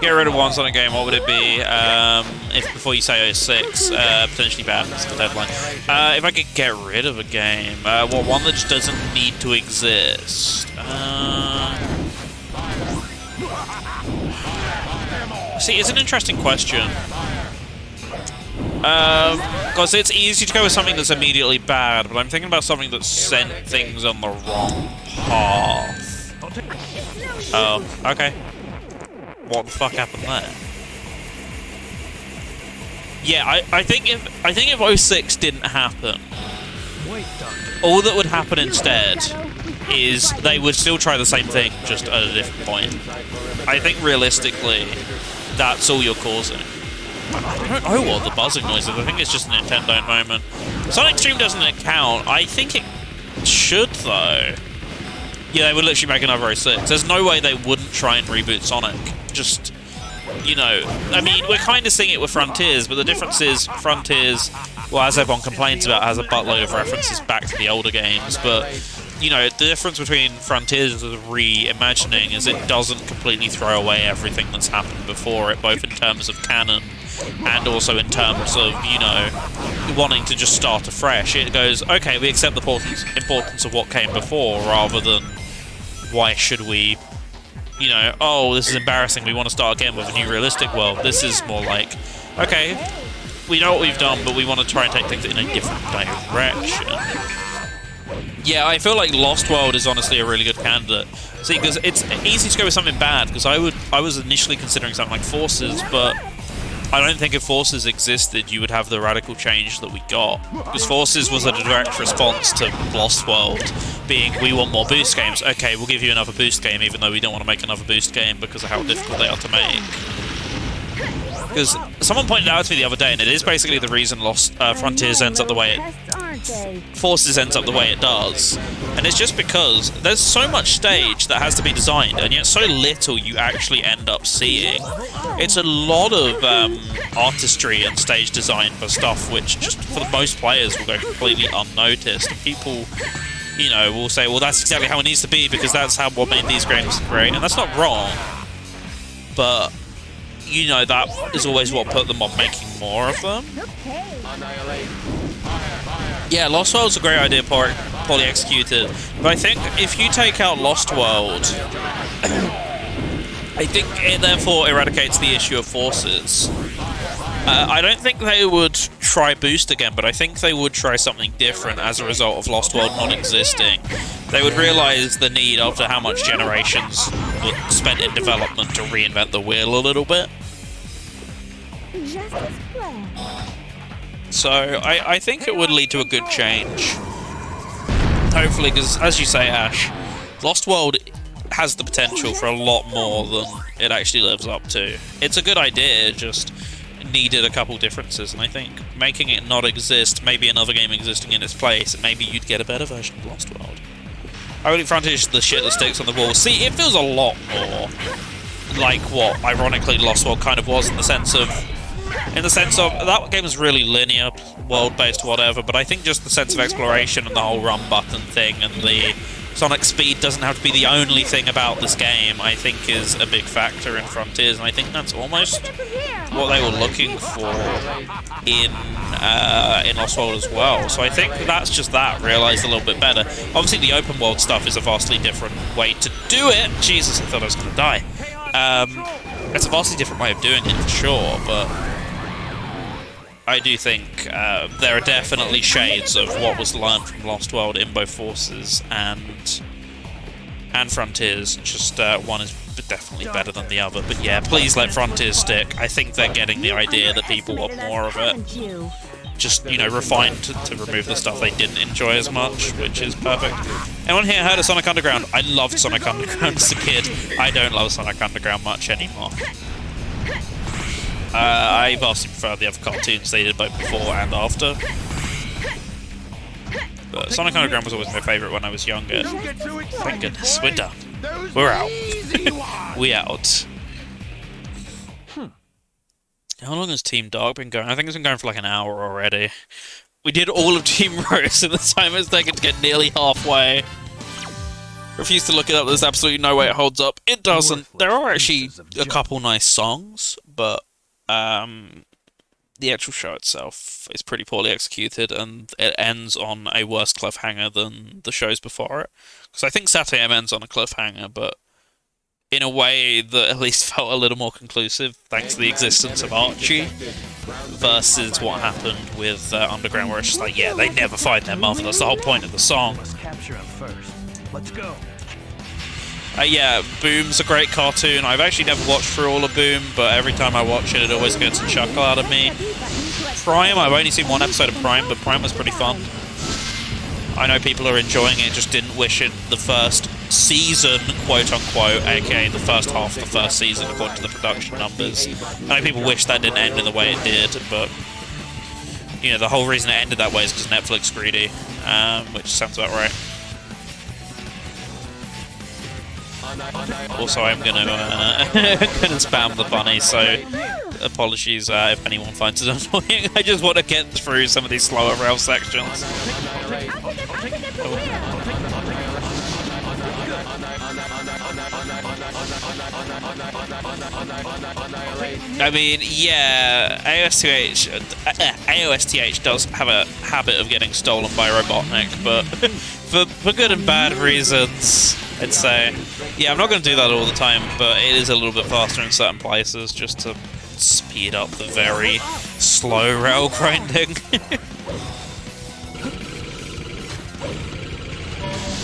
Get rid of one Sonic game, what would it be? If before you say 06, potentially bad, that's the deadline. If I could get rid of a game, well, one that just doesn't need to exist. See, it's an interesting question. Because it's easy to go with something that's immediately bad, but I'm thinking about something that sent things on the wrong path. Oh, okay. What the fuck happened there? Yeah, I think if 06 didn't happen, all that would happen instead is they would still try the same thing, just at a different point. I think realistically, that's all you're causing. I don't know what the buzzing noise is. I think it's just a Nintendo moment. Sonic Stream doesn't count. I think it should, though. Yeah, they would literally make another 06. There's no way they wouldn't try and reboot Sonic. Just, you know, I mean, we're kind of seeing it with Frontiers, but the difference is Frontiers, well, as everyone complains about, has a buttload of references back to the older games, but, you know, the difference between Frontiers and reimagining is it doesn't completely throw away everything that's happened before it, both in terms of canon and also in terms of, you know, wanting to just start afresh. It goes, okay, we accept the importance of what came before, rather than why should we, you know, oh, this is embarrassing, we want to start again with a new realistic world. This is more like, okay, we know what we've done, but we want to try and take things in a different direction. Yeah, I feel like Lost World is honestly a really good candidate. See, because it's easy to go with something bad, because I was initially considering something like Forces, but I don't think if Forces existed, you would have the radical change that we got. Because Forces was a direct response to Lost World, being, we want more boost games. Okay, we'll give you another boost game, even though we don't want to make another boost game because of how difficult they are to make. Because someone pointed out to me the other day, and it is basically the reason Frontiers ends up the way Forces ends up the way it does. And it's just because there's so much stage that has to be designed, and yet so little you actually end up seeing. It's a lot of artistry and stage design for stuff which, just for the most players, will go completely unnoticed. People, you know, will say, well, that's exactly how it needs to be because that's what made these games great, and that's not wrong. But, you know, that is always what put them on making more of them. Yeah, Lost World's a great idea, poorly executed. But I think if you take out Lost World, I think it therefore eradicates the issue of Forces. I don't think they would try Boost again, but I think they would try something different as a result of Lost World not existing. They would realise the need after how much generations were spent in development to reinvent the wheel a little bit. So I think it would lead to a good change. Hopefully, because as you say, Ash, Lost World has the potential for a lot more than it actually lives up to. It's a good idea, just needed a couple differences, and I think making it not exist, maybe another game existing in its place, and maybe you'd get a better version of Lost World. I think Frontier is the shit that sticks on the wall. See, it feels a lot more like what, ironically, Lost World kind of was, in the sense of that game is really linear, world-based, whatever, but I think just the sense of exploration and the whole run button thing and the Sonic speed doesn't have to be the only thing about this game, I think is a big factor in Frontiers, and I think that's almost what they were looking for in Lost World as well. So I think that's just that, realised a little bit better. Obviously the open world stuff is a vastly different way to do it. Jesus, I thought I was going to die. It's a vastly different way of doing it, for sure, but I do think there are definitely shades of what was learned from Lost World in both Forces and Frontiers. Just one is definitely better than the other. But yeah, please let Frontiers stick. I think they're getting the idea that people want more of it. Just, you know, refined to remove the stuff they didn't enjoy as much, which is perfect. Anyone here heard of Sonic Underground? I loved Sonic Underground as a kid. I don't love Sonic Underground much anymore. I vastly prefer the other cartoons they did both before and after. But Sonic Underground was always my favourite when I was younger. Thank goodness, we're done. We're out. We out. How long has Team Dark been going? I think it's been going for like an hour already. We did all of Team Rose in the time it's taken to get nearly halfway. Refuse to look it up, there's absolutely no way it holds up. It doesn't. There are actually a couple nice songs, but the actual show itself is pretty poorly executed, and it ends on a worse cliffhanger than the shows before it. Because I think Sat AM ends on a cliffhanger, but in a way that at least felt a little more conclusive, thanks to the existence of Archie. versus what happened with Underground, where it's just like, yeah, they never find their mother. That's the whole point of the song. Let's capture him first. Let's go. Yeah, Boom's a great cartoon. I've actually never watched through all of Boom, but every time I watch it, it always gets a chuckle out of me. Prime, I've only seen one episode of Prime, but Prime was pretty fun. I know people are enjoying it, just didn't wish it the first season, quote-unquote, aka the first half of the first season, according to the production numbers. I know people wish that didn't end in the way it did, but, you know, the whole reason it ended that way is because Netflix greedy, which sounds about right. Also, I'm gonna spam the bunny, so apologies if anyone finds it annoying. I just want to get through some of these slower rail sections. I mean, yeah, AOSTH does have a habit of getting stolen by Robotnik, but for good and bad reasons, I'd say. Yeah, I'm not going to do that all the time, but it is a little bit faster in certain places just to speed up the very slow rail grinding.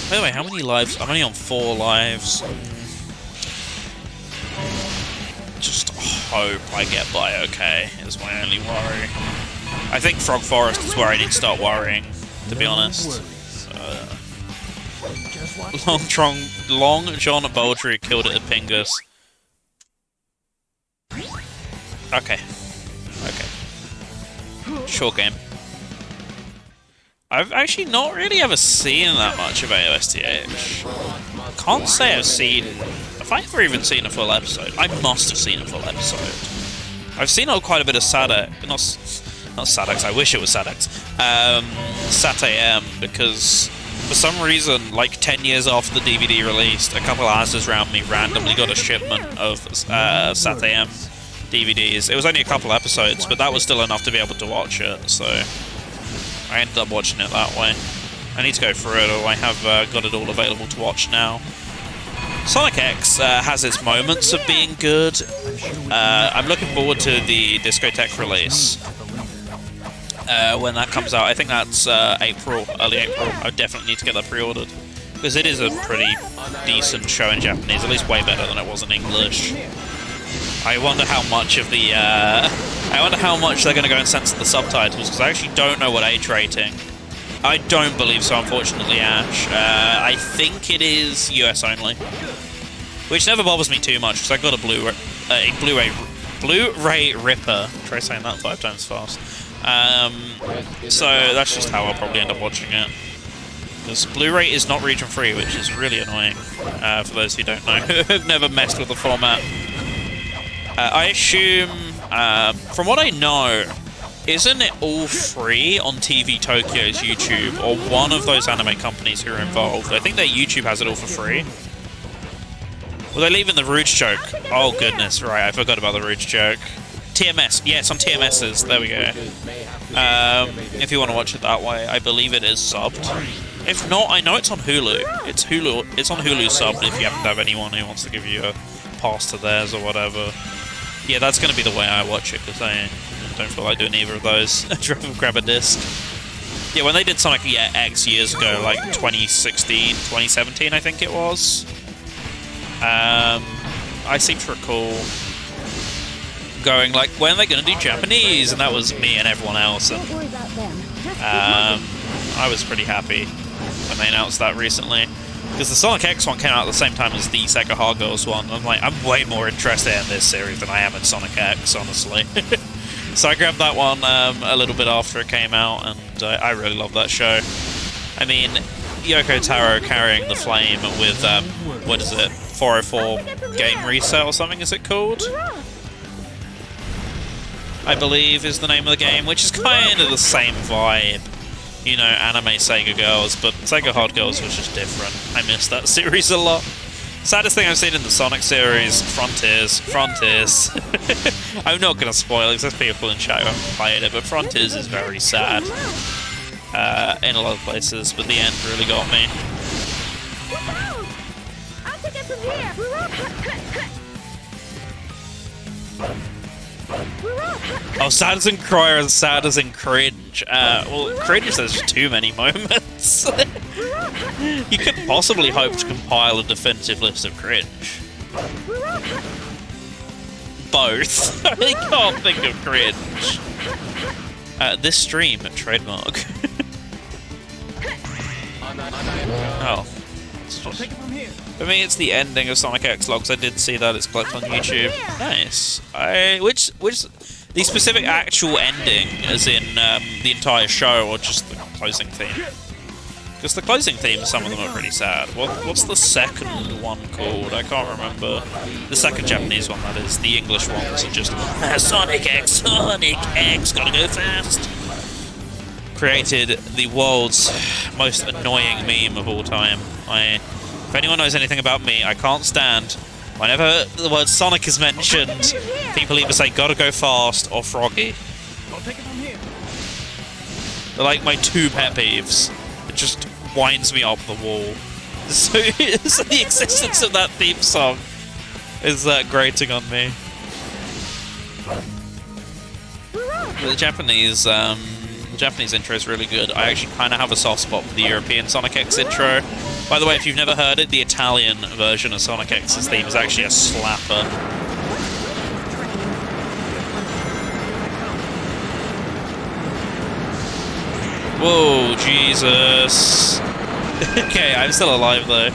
By the way, how many lives? I'm only on 4 lives. Just hope I get by okay, is my only worry. I think Frog Forest is where I need to start worrying, to be honest. Long John Baldry killed it at Pingus. Okay. Short game. I've actually not really ever seen that much of AOSTH. Can't say I've seen... Have I ever even seen a full episode? I must have seen a full episode. I've seen quite a bit of Sadex. Not Sadex, I wish it was Sadex. SatAM, because for some reason, like 10 years after the DVD released, a couple of houses around me randomly got a shipment of SatAM DVDs. It was only a couple episodes, but that was still enough to be able to watch it, so I ended up watching it that way. I need to go through it, or I have got it all available to watch now. Sonic X has its moments of being good. I'm looking forward to the Discotheque release. When that comes out, I think that's April, early April. I definitely need to get that pre-ordered, because it is a pretty decent show in Japanese, at least way better than it was in English. I wonder how much of the, I wonder how much they're going to go and censor the subtitles, because I actually don't know what age rating. I don't believe so, unfortunately, Ash. I think it is US only, which never bothers me too much, because I got a Blu-ray Ripper. Try saying that 5 times fast. So that's just how I'll probably end up watching it. Because Blu-ray is not region free, which is really annoying, for those who don't know, who've never messed with the format. I assume, from what I know, isn't it all free on TV Tokyo's YouTube, or one of those anime companies who are involved? I think their YouTube has it all for free. Well, they leave in the Rouge joke. Oh goodness, right, I forgot about the Rouge joke. TMS, yeah, it's on TMS's, there we go. If you want to watch it that way, I believe it is subbed. If not, I know it's on Hulu. It's on Hulu subbed if you happen to have anyone who wants to give you a pass to theirs or whatever. Yeah, that's going to be the way I watch it, because I don't feel like doing either of those. Grab a disc. Yeah, when they did Sonic X years ago, like 2016, 2017, I think it was. I seem to recall going like, when are they going to do Japanese? And that was me and everyone else. And, I was pretty happy when they announced that recently. Because the Sonic X one came out at the same time as the Sega Hard Girls one. I'm like, I'm way more interested in this series than I am in Sonic X, honestly. So I grabbed that one a little bit after it came out, and I really love that show. I mean, Yoko Taro carrying the flame with, what is it, 404 Game Reset or something, is it called? I believe is the name of the game, which is kind of the same vibe. You know, anime Sega Girls, but Sega Hard Girls was just different. I miss that series a lot. Saddest thing I've seen in the Sonic series, Frontiers. I'm not going to spoil it, because there's people in chat who haven't played it, but Frontiers is very sad. In a lot of places, but the end really got me. Oh, sad as in cry and sad as in cringe. Well, cringe, there's too many moments. You couldn't possibly hope to compile a definitive list of cringe. Both. I can't think of cringe. This stream, trademark. Oh. For me, it's the ending of Sonic X Logs. I did see that. It's clipped on YouTube. Nice. Which the specific actual ending, as in the entire show, or just the closing theme? Because the closing theme, some of them are pretty sad. What's the second one called? I can't remember. The second Japanese one, that is. The English ones are just Sonic X, gotta go fast. Created the world's most annoying meme of all time. If anyone knows anything about me, I can't stand whenever the word Sonic is mentioned, people either say gotta go fast or Froggy. They're like my two pet peeves. It just winds me up the wall. So the existence of that theme song is grating on me. The Japanese intro is really good. I actually kind of have a soft spot for the European Sonic X intro. By the way, if you've never heard it, the Italian version of Sonic X's theme is actually a slapper. Whoa, Jesus. Okay, I'm still alive though.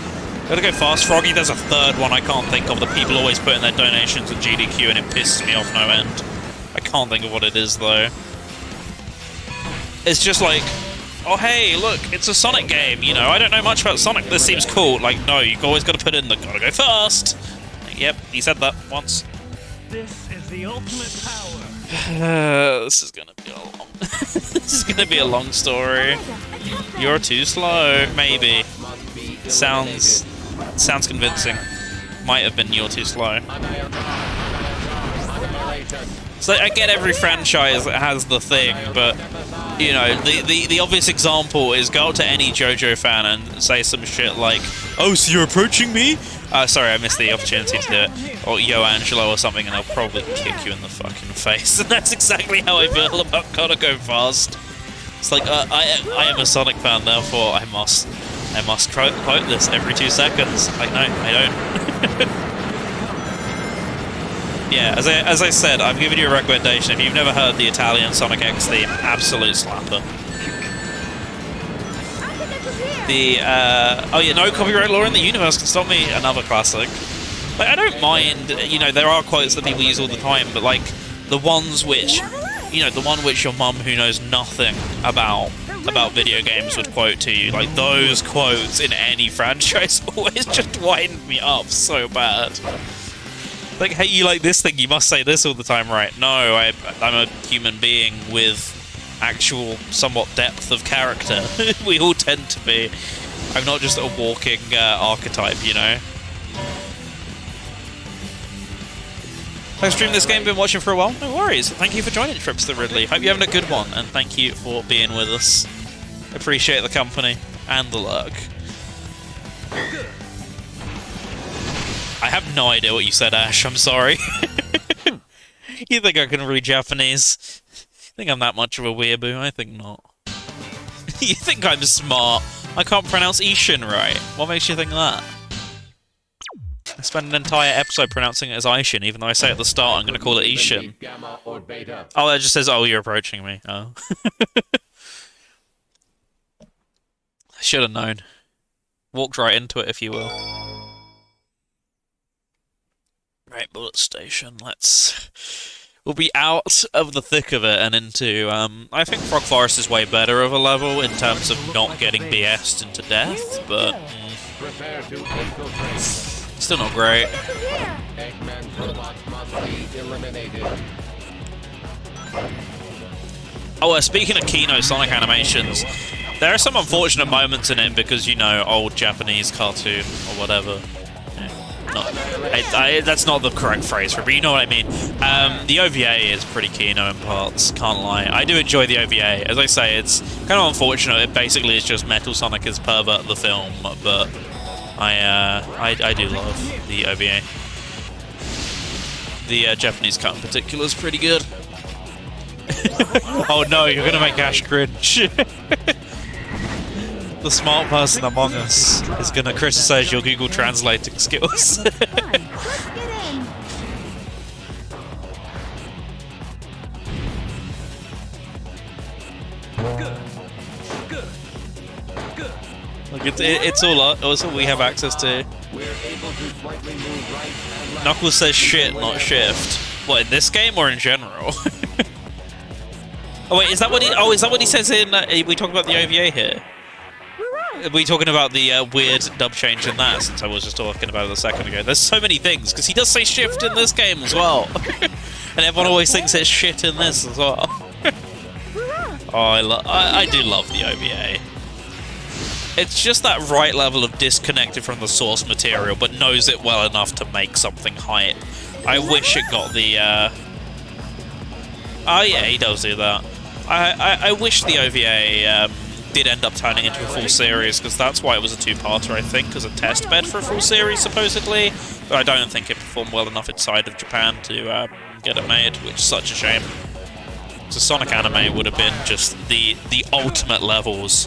Gotta go fast, Froggy. There's a third one I can't think of. The people always put in their donations at GDQ and it pisses me off no end. I can't think of what it is though. It's just like, oh hey, look, it's a Sonic game, you know, I don't know much about Sonic, this seems cool. Like, no, you've always got to put in the gotta go fast. Yep, he said that once. This is the ultimate power. This is gonna be a long this is gonna be a long story. You're too slow, maybe. Sounds convincing. Might have been you're too slow. So I get every franchise that has the thing, but you know, the obvious example is go up to any JoJo fan and say some shit like, "Oh, so you're approaching me?" Sorry, I missed the opportunity to do it. Or Yo Angelo or something, and I'll probably kick you in the fucking face. And that's exactly how I feel about Gotta Go Fast. It's like I am a Sonic fan, therefore I must quote this every 2 seconds. Like, no, I don't. Yeah, as I said, I'm giving you a recommendation. If you've never heard the Italian Sonic X theme, absolute slapper. Oh yeah, no copyright law in the universe can stop me. Another classic. Like, I don't mind, you know, there are quotes that people use all the time, but like the ones which, you know, the one which your mum who knows nothing about video games would quote to you, like those quotes in any franchise always just wind me up so bad. Like, hey, you like this thing, you must say this all the time, right? No, I'm a human being with actual somewhat depth of character. We all tend to be. I'm not just a walking archetype, you know? I've streamed this game, been watching for a while. No worries. Thank you for joining Trips to Ridley. Hope you're having a good one, and thank you for being with us. Appreciate the company and the lurk. I have no idea what you said, Ash. I'm sorry. You think I can read Japanese? You think I'm that much of a weeaboo? I think not. You think I'm smart? I can't pronounce Ishin right. What makes you think that? I spent an entire episode pronouncing it as Ishin, even though I say at the start I'm going to call it Ishin. Oh, that just says, oh, you're approaching me. Oh. I should have known. Walked right into it, if you will. Right, bullet station. We'll be out of the thick of it and into, I think Frog Forest is way better of a level in terms of not getting BS'd into death, but still not great. Oh, speaking of Kino Sonic animations, there are some unfortunate moments in it because, you know, old Japanese cartoon or whatever. That's not the correct phrase for it, but you know what I mean. The OVA is pretty Kino in parts, can't lie. I do enjoy the OVA. As I say, it's kind of unfortunate. It basically is just Metal Sonic as Pervert the film, but I do love the OVA. The Japanese cut in particular is pretty good. Oh no, you're gonna make Ash cringe. The smart person among us is gonna criticize your Google translating skills. Come on, let's get in. Like it's all we have access to. We're able to slightly move right and left. Knuckles says shit, not shift. What, in this game or in general? Oh wait, is that what he? Oh, is that what he says in? We talk about the OVA here. Are we talking about the weird dub change in that? Since I was just talking about it a second ago. There's so many things because he does say shift in this game as well, and everyone always thinks it's shit in this as well. Oh, I do love the OVA. It's just that right level of disconnected from the source material, but knows it well enough to make something hype. I wish it got the. Oh yeah, he does do that. I wish the OVA did end up turning into a full series, because that's why it was a two-parter, I think, as a test bed for a full series, supposedly. But I don't think it performed well enough inside of Japan to get it made, which is such a shame. So Sonic Anime would have been just the ultimate levels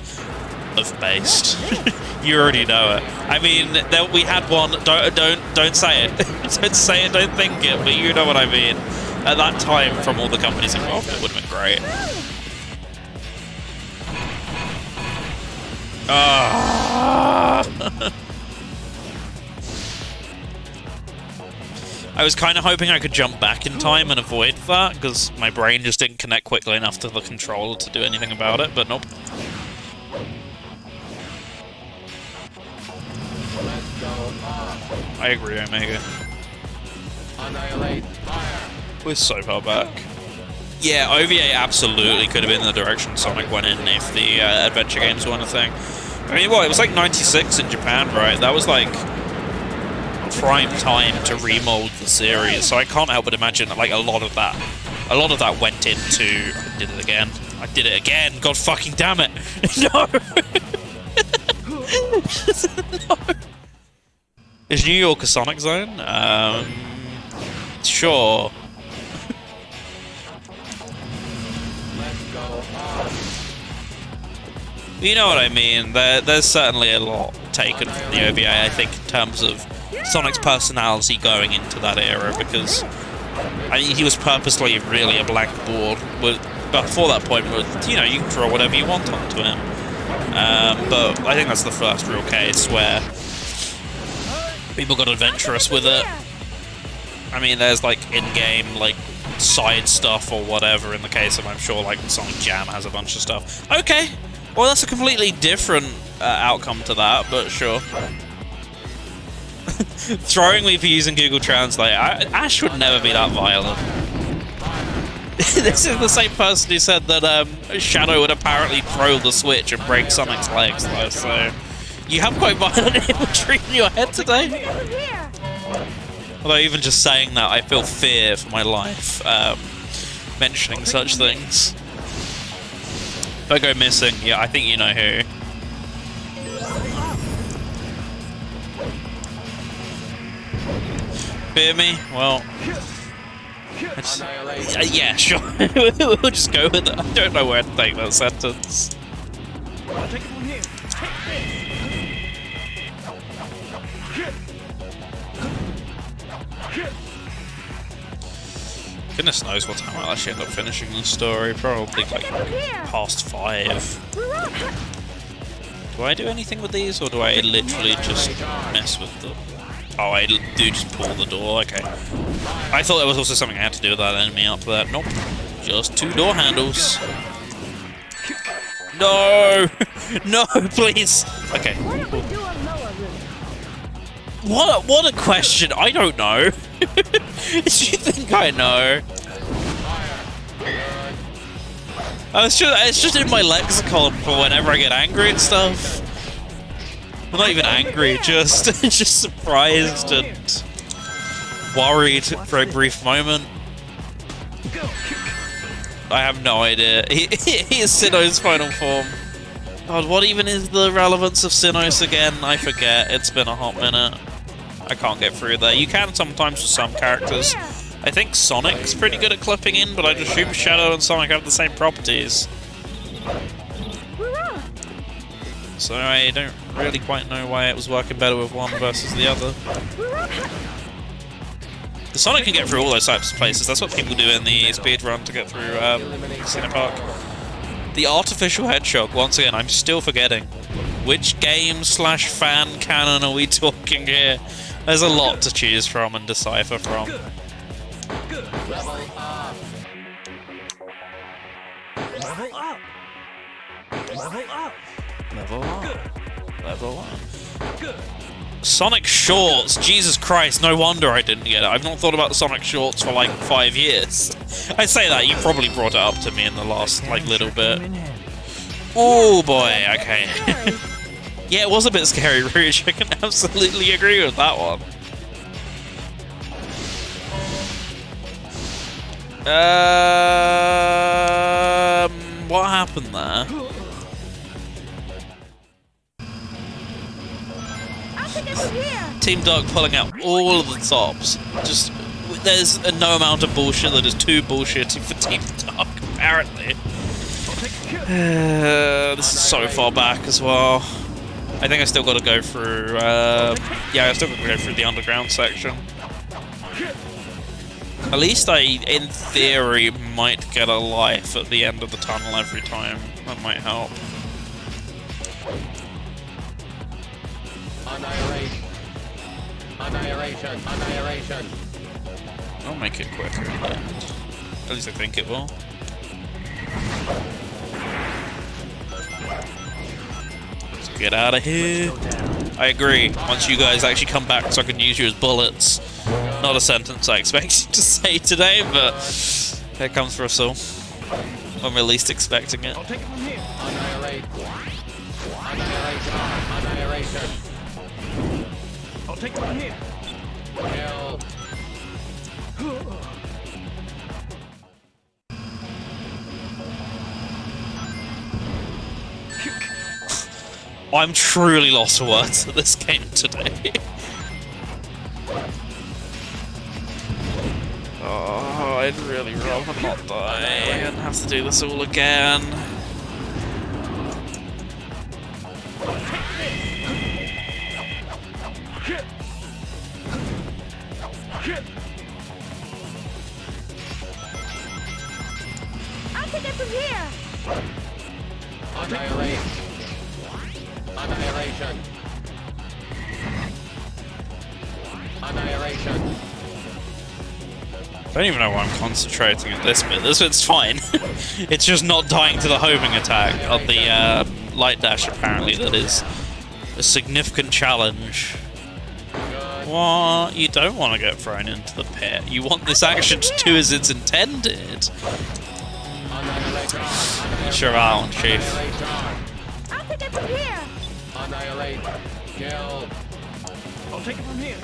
of based. You already know it. I mean, we had one. Don't say it. Don't say it. Don't think it. But you know what I mean. At that time, from all the companies involved, it would have been great. I was kind of hoping I could jump back in time and avoid that, because my brain just didn't connect quickly enough to the controller to do anything about it, but nope. I agree, Omega. Annihilate fire. We're so far back. Yeah, OVA absolutely could have been the direction Sonic went in if the adventure games weren't a thing. I mean, what, it was like 96 in Japan, right? That was like prime time to remold the series, so I can't help but imagine that like a lot of that went into... I did it again! God fucking damn it! No! No! Is New York a Sonic Zone? Sure. You know what I mean. There's certainly a lot taken from the OVA, I think, in terms of Sonic's personality going into that era, because I mean, he was purposely really a blank board. But before that point, you know, you can draw whatever you want onto him. But I think that's the first real case where people got adventurous with it. I mean, there's like in-game, like side stuff or whatever. In the case of, I'm sure, like Sonic Jam has a bunch of stuff. Okay, well that's a completely different outcome to that, but sure. Throwing me for using Google Translate. Ash would never be that violent. This is the same person who said that Shadow would apparently throw the Switch and break Sonic's legs, though, so... You have quite violent imagery in your head today. Although even just saying that, I feel fear for my life, mentioning such things. If I go missing, yeah, I think you know who. Fear me? Well... yeah, sure. We'll just go with it. I don't know where to take that sentence. I'll take it from here. Goodness knows what time I'll actually end up finishing this story. Probably like past 5. Do I do anything with these, or do I literally just mess with them? Oh, I do just pull the door. Okay. I thought there was also something I had to do with that enemy up there. Nope. Just 2 door handles. No! No, please! Okay. What a question! I don't know. Do you think I know? It's just in my lexicon for whenever I get angry and stuff. I'm not even angry, just surprised and worried for a brief moment. I have no idea. He is Sinnoh's final form. God, what even is the relevance of Sinnoh again? I forget. It's been a hot minute. I can't get through there. You can sometimes with some characters. I think Sonic's pretty good at clipping in, but I'd assume Shadow and Sonic have the same properties. So I don't really quite know why it was working better with one versus the other. The Sonic can get through all those types of places. That's what people do in the speedrun to get through Casino Park. The artificial hedgehog, once again, I'm still forgetting. Which game / fan canon are we talking here? There's a lot to choose from and decipher from. Level up. Level up. Level up. Level up. Level up. Sonic Shorts! Jesus Christ, no wonder I didn't get it. I've not thought about Sonic Shorts for like 5 years. I say that, you probably brought it up to me in the last like little bit. Oh boy, okay. Yeah, it was a bit scary, Rouge. I can absolutely agree with that one. What happened there? Team Dark pulling out all of the tops. Just, there's no amount of bullshit that is too bullshitty for Team Dark, apparently. This is so far back as well. I think I still got to go through, yeah, I still got to go through the underground section. At least I, in theory, might get a life at the end of the tunnel every time. That might help. Annihilation. Annihilation. Annihilation. I'll make it quicker. At least I think it will. Let's get out of here. I agree. Once you guys actually come back so I can use you as bullets. Not a sentence I expected to say today, but here comes for us all. When we're least expecting it. I'll take it from here. Annihilate. Annihilation. Annihilation. I'll take it from here. Kill. I'm truly lost for words at this game today. Oh, I'd really rather not die and have to do this all again. I'll take it from here. Annihilate. Annihilation. Annihilation. I don't even know why I'm concentrating at this bit. This bit's fine. It's just not dying to the homing attack on the light dash, apparently, that is a significant challenge. What? You don't want to get thrown into the pit. You want this action to do as it's intended. Sure, Alan, Chief. I'll take it from here. Annihilate. Kill. I'll take it from here.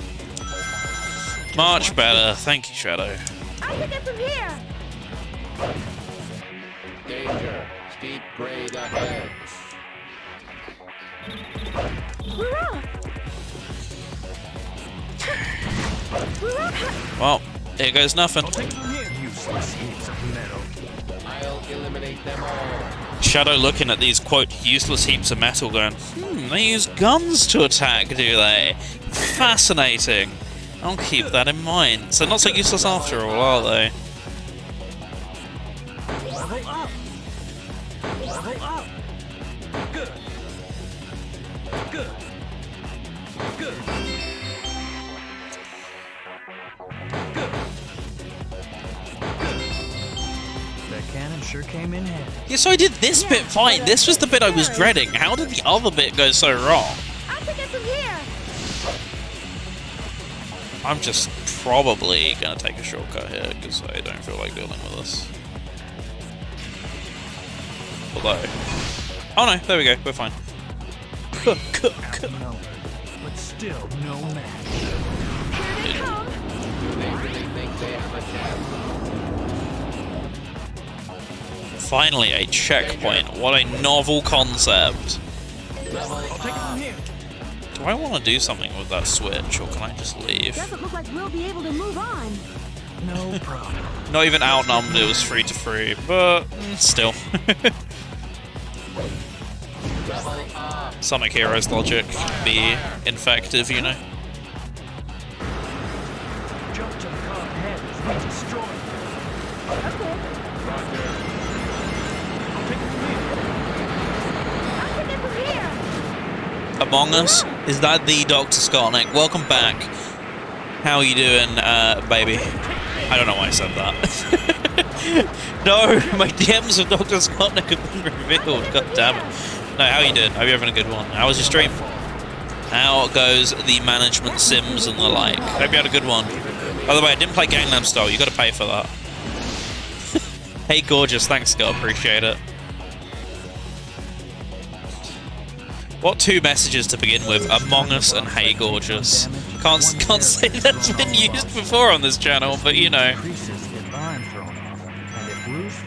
Much better. Thank you, Shadow. I'll take it from here. Danger. Steep grade ahead. Well, here goes nothing. I'll take it from here. Useless heaps of metal. I'll eliminate them all. Shadow looking at these, quote, useless heaps of metal going, they use guns to attack, do they? Fascinating. I'll keep that in mind. So not so useless after all, are they? Level up. Level up. Good. Good. Good. That cannon sure came in handy. Yeah, so I did this bit fine. This was the bit I was dreading. How did the other bit go so wrong? I'll take it from here. I'm just probably going to take a shortcut here because I don't feel like dealing with this. Although... Oh no, there we go, we're fine. Outnumbered, but still no match. Here they come. Do they really think they have a chance? Finally, a checkpoint. What a novel concept. Level I'll take it from here. Do I want to do something with that switch, or can I just leave? Doesn't look like we'll be able to move on. No problem. Not even outnumbered, it was 3-3, but still. Sonic Heroes logic can be infective, you know. Jump to the car ahead as we destroy. Okay. I'll take it from here. Among Us? Is that the Dr. Scottnik? Welcome back. How you doing, baby? I don't know why I said that. No, my DMs of Dr. Scottnik have been revealed. God damn it. No, how you doing? Hope you're having a good one. How was your stream? How goes the management sims and the like? Hope you had a good one. By the way, I didn't play Gangnam Style. You got to pay for that. Hey, gorgeous. Thanks, Scott. Appreciate it. What two messages to begin with? Among Us and Hey, gorgeous. Can't say that's been used before on this channel, but you know.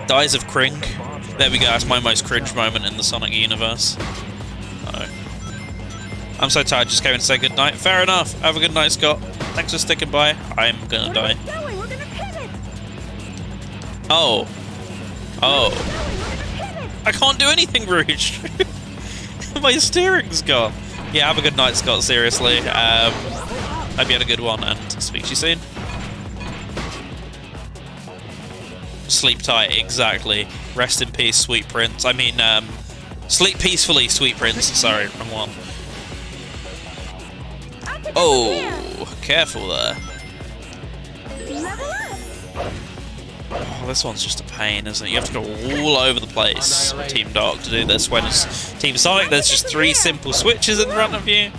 Dies of Krink. There we go. That's my most cringe moment in the Sonic universe. Oh. I'm so tired. Just came in to say goodnight. Fair enough. Have a good night, Scott. Thanks for sticking by. I'm gonna die. We're gonna pivot. Oh. Oh. I can't do anything, Rouge. My steering's gone. Yeah, have a good night, Scott. Seriously. Hope you had a good one, and speak to you soon. Sleep tight, exactly. Rest in peace, sweet prince. I mean, sleep peacefully, sweet prince. Sorry, wrong one. Oh, careful there. Oh, this one's just a pain, isn't it? You have to go all over the place with Team Dark to do this. When it's Team Sonic, there's just 3 simple switches in front of you.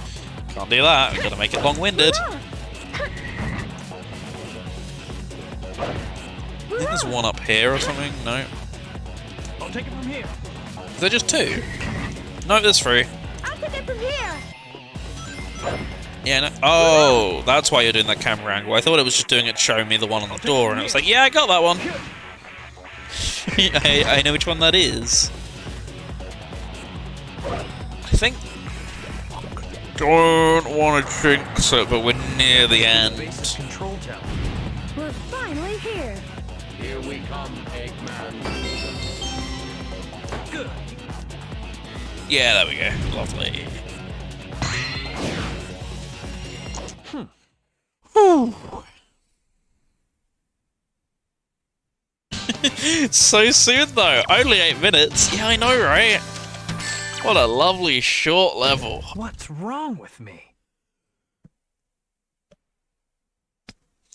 Can't do that. We've got to make it long-winded. I think there's one up here or something. No. I'll take it from here. Is there just 2? No, there's 3. I'll take it from here. Yeah, no. Oh, that's why you're doing that camera angle. I thought it was just doing it showing me the one on the door, and it was like, yeah, I got that one. I know which one that is. I think... Don't want to jinx it, but we're near the end. Control tower. We're finally here. Here we come, Eggman. Good. Yeah, there we go. Lovely. So soon though, only 8 minutes. Yeah, I know, right? What a lovely short level. What's wrong with me?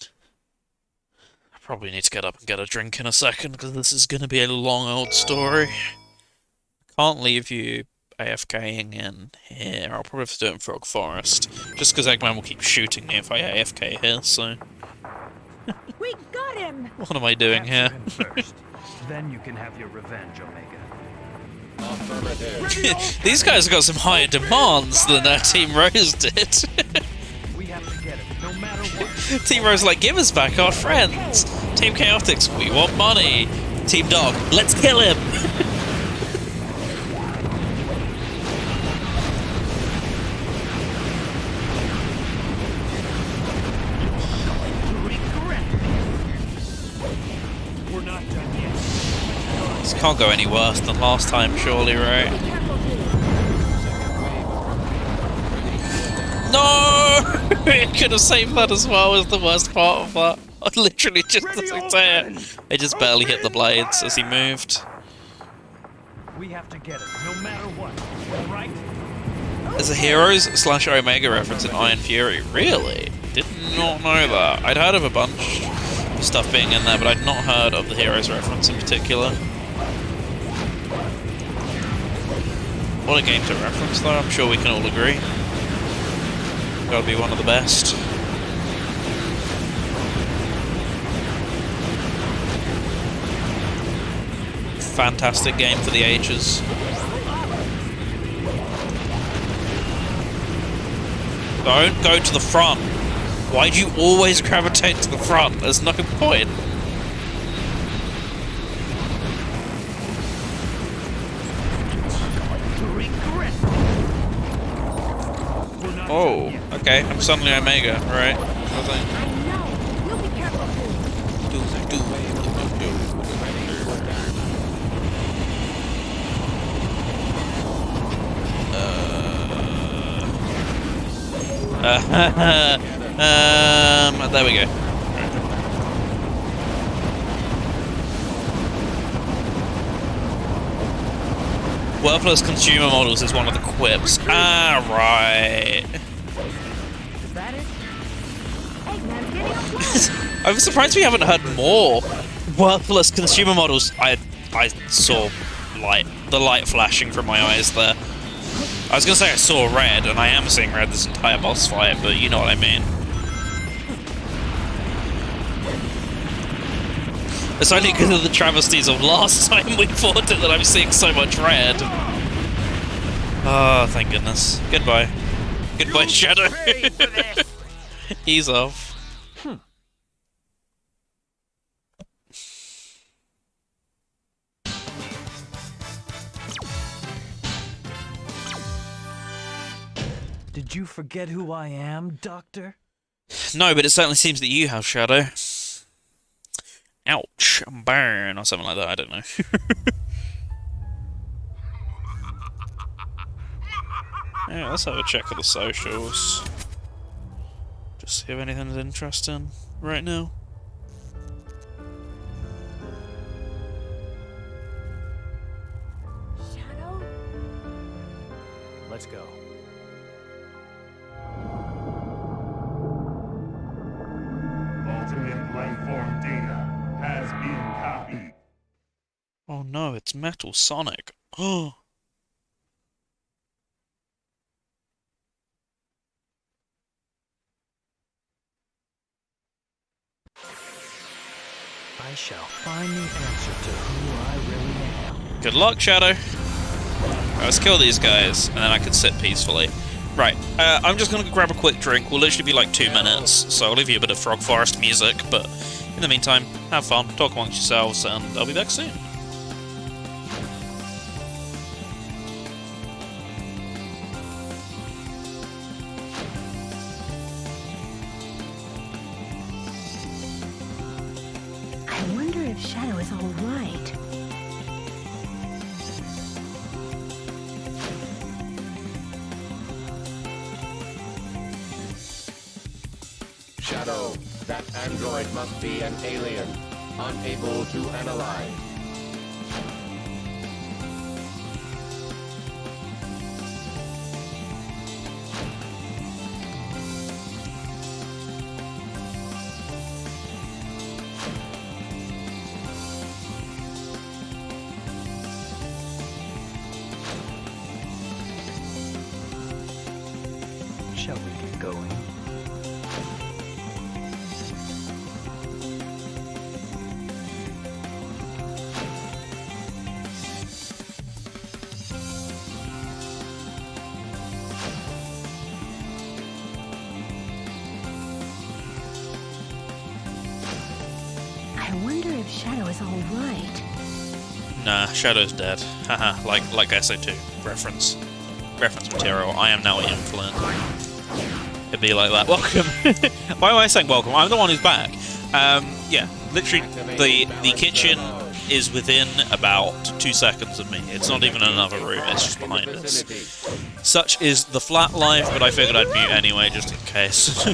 I probably need to get up and get a drink in a second, because this is going to be a long old story. Can't leave you AFKing in here. I'll probably have to do it in Frog Forest. Just because Eggman will keep shooting me if I AFK here, so... We got him. What am I doing here? First. Then you can have your revenge, Omega. These guys have got some higher demands than Team Rose did. We have to get it, no matter what. Team Rose like, give us back our friends. Team Chaotix, we want money. Team Dog, let's kill him. We're not done yet. This can't go any worse than last time, surely, right? No! It could have saved that as well, was the worst part of that. I literally just, as I say it, I just barely hit the blades as he moved. We have to get it, no matter what. All right? There's a Heroes/Omega reference in Iron Fury. Really? Did not know that. I'd heard of a bunch of stuff being in there, but I'd not heard of the Heroes reference in particular. What a game to reference, though. I'm sure we can all agree. Gotta be one of the best. Fantastic game for the ages. Don't go to the front. Why do you always gravitate to the front? There's no point. Oh, okay. I'm suddenly Omega, right? I know. You'll be careful. There we go. Worthless consumer models is one of the quips. Ah, right. Is that it? Eggman's getting a flag. I'm surprised we haven't heard more worthless consumer models. I saw the light flashing from my eyes there. I was gonna say I saw red, and I am seeing red this entire boss fight, but you know what I mean. It's only because of the travesties of last time we fought it that I'm seeing so much red. Oh, thank goodness. Goodbye. Goodbye, Shadow. Ease off. Did you forget who I am, Doctor? No, but it certainly seems that you have, Shadow. Ouch. Burn, or something like that, I don't know. Yeah, let's have a check of the socials. Just see if anything's interesting right now. Shadow? Let's go. Ultimate life form data has been copied. Oh no, it's Metal Sonic. Oh. I shall find the answer to who I really am. Good luck, Shadow. Right, let's kill these guys, and then I can sit peacefully. Right, I'm just gonna grab a quick drink. We'll literally be like 2 minutes, so I'll leave you a bit of Frog Forest music, but in the meantime, have fun, talk amongst yourselves, and I'll be back soon. I wonder if Shadow is all right. Shadow, that android must be an alien, unable to analyze. Shall we get going? I wonder if Shadow is all right. Nah, Shadow's dead. Haha, like SO2. Reference material. I am now Ian Flynn. It'd be like that. Welcome! Why am I saying welcome? I'm the one who's back. Yeah, literally, the kitchen is within about 2 seconds of me. It's not even in another room, it's just behind us. Such is the flat life, but I figured I'd mute anyway, just in case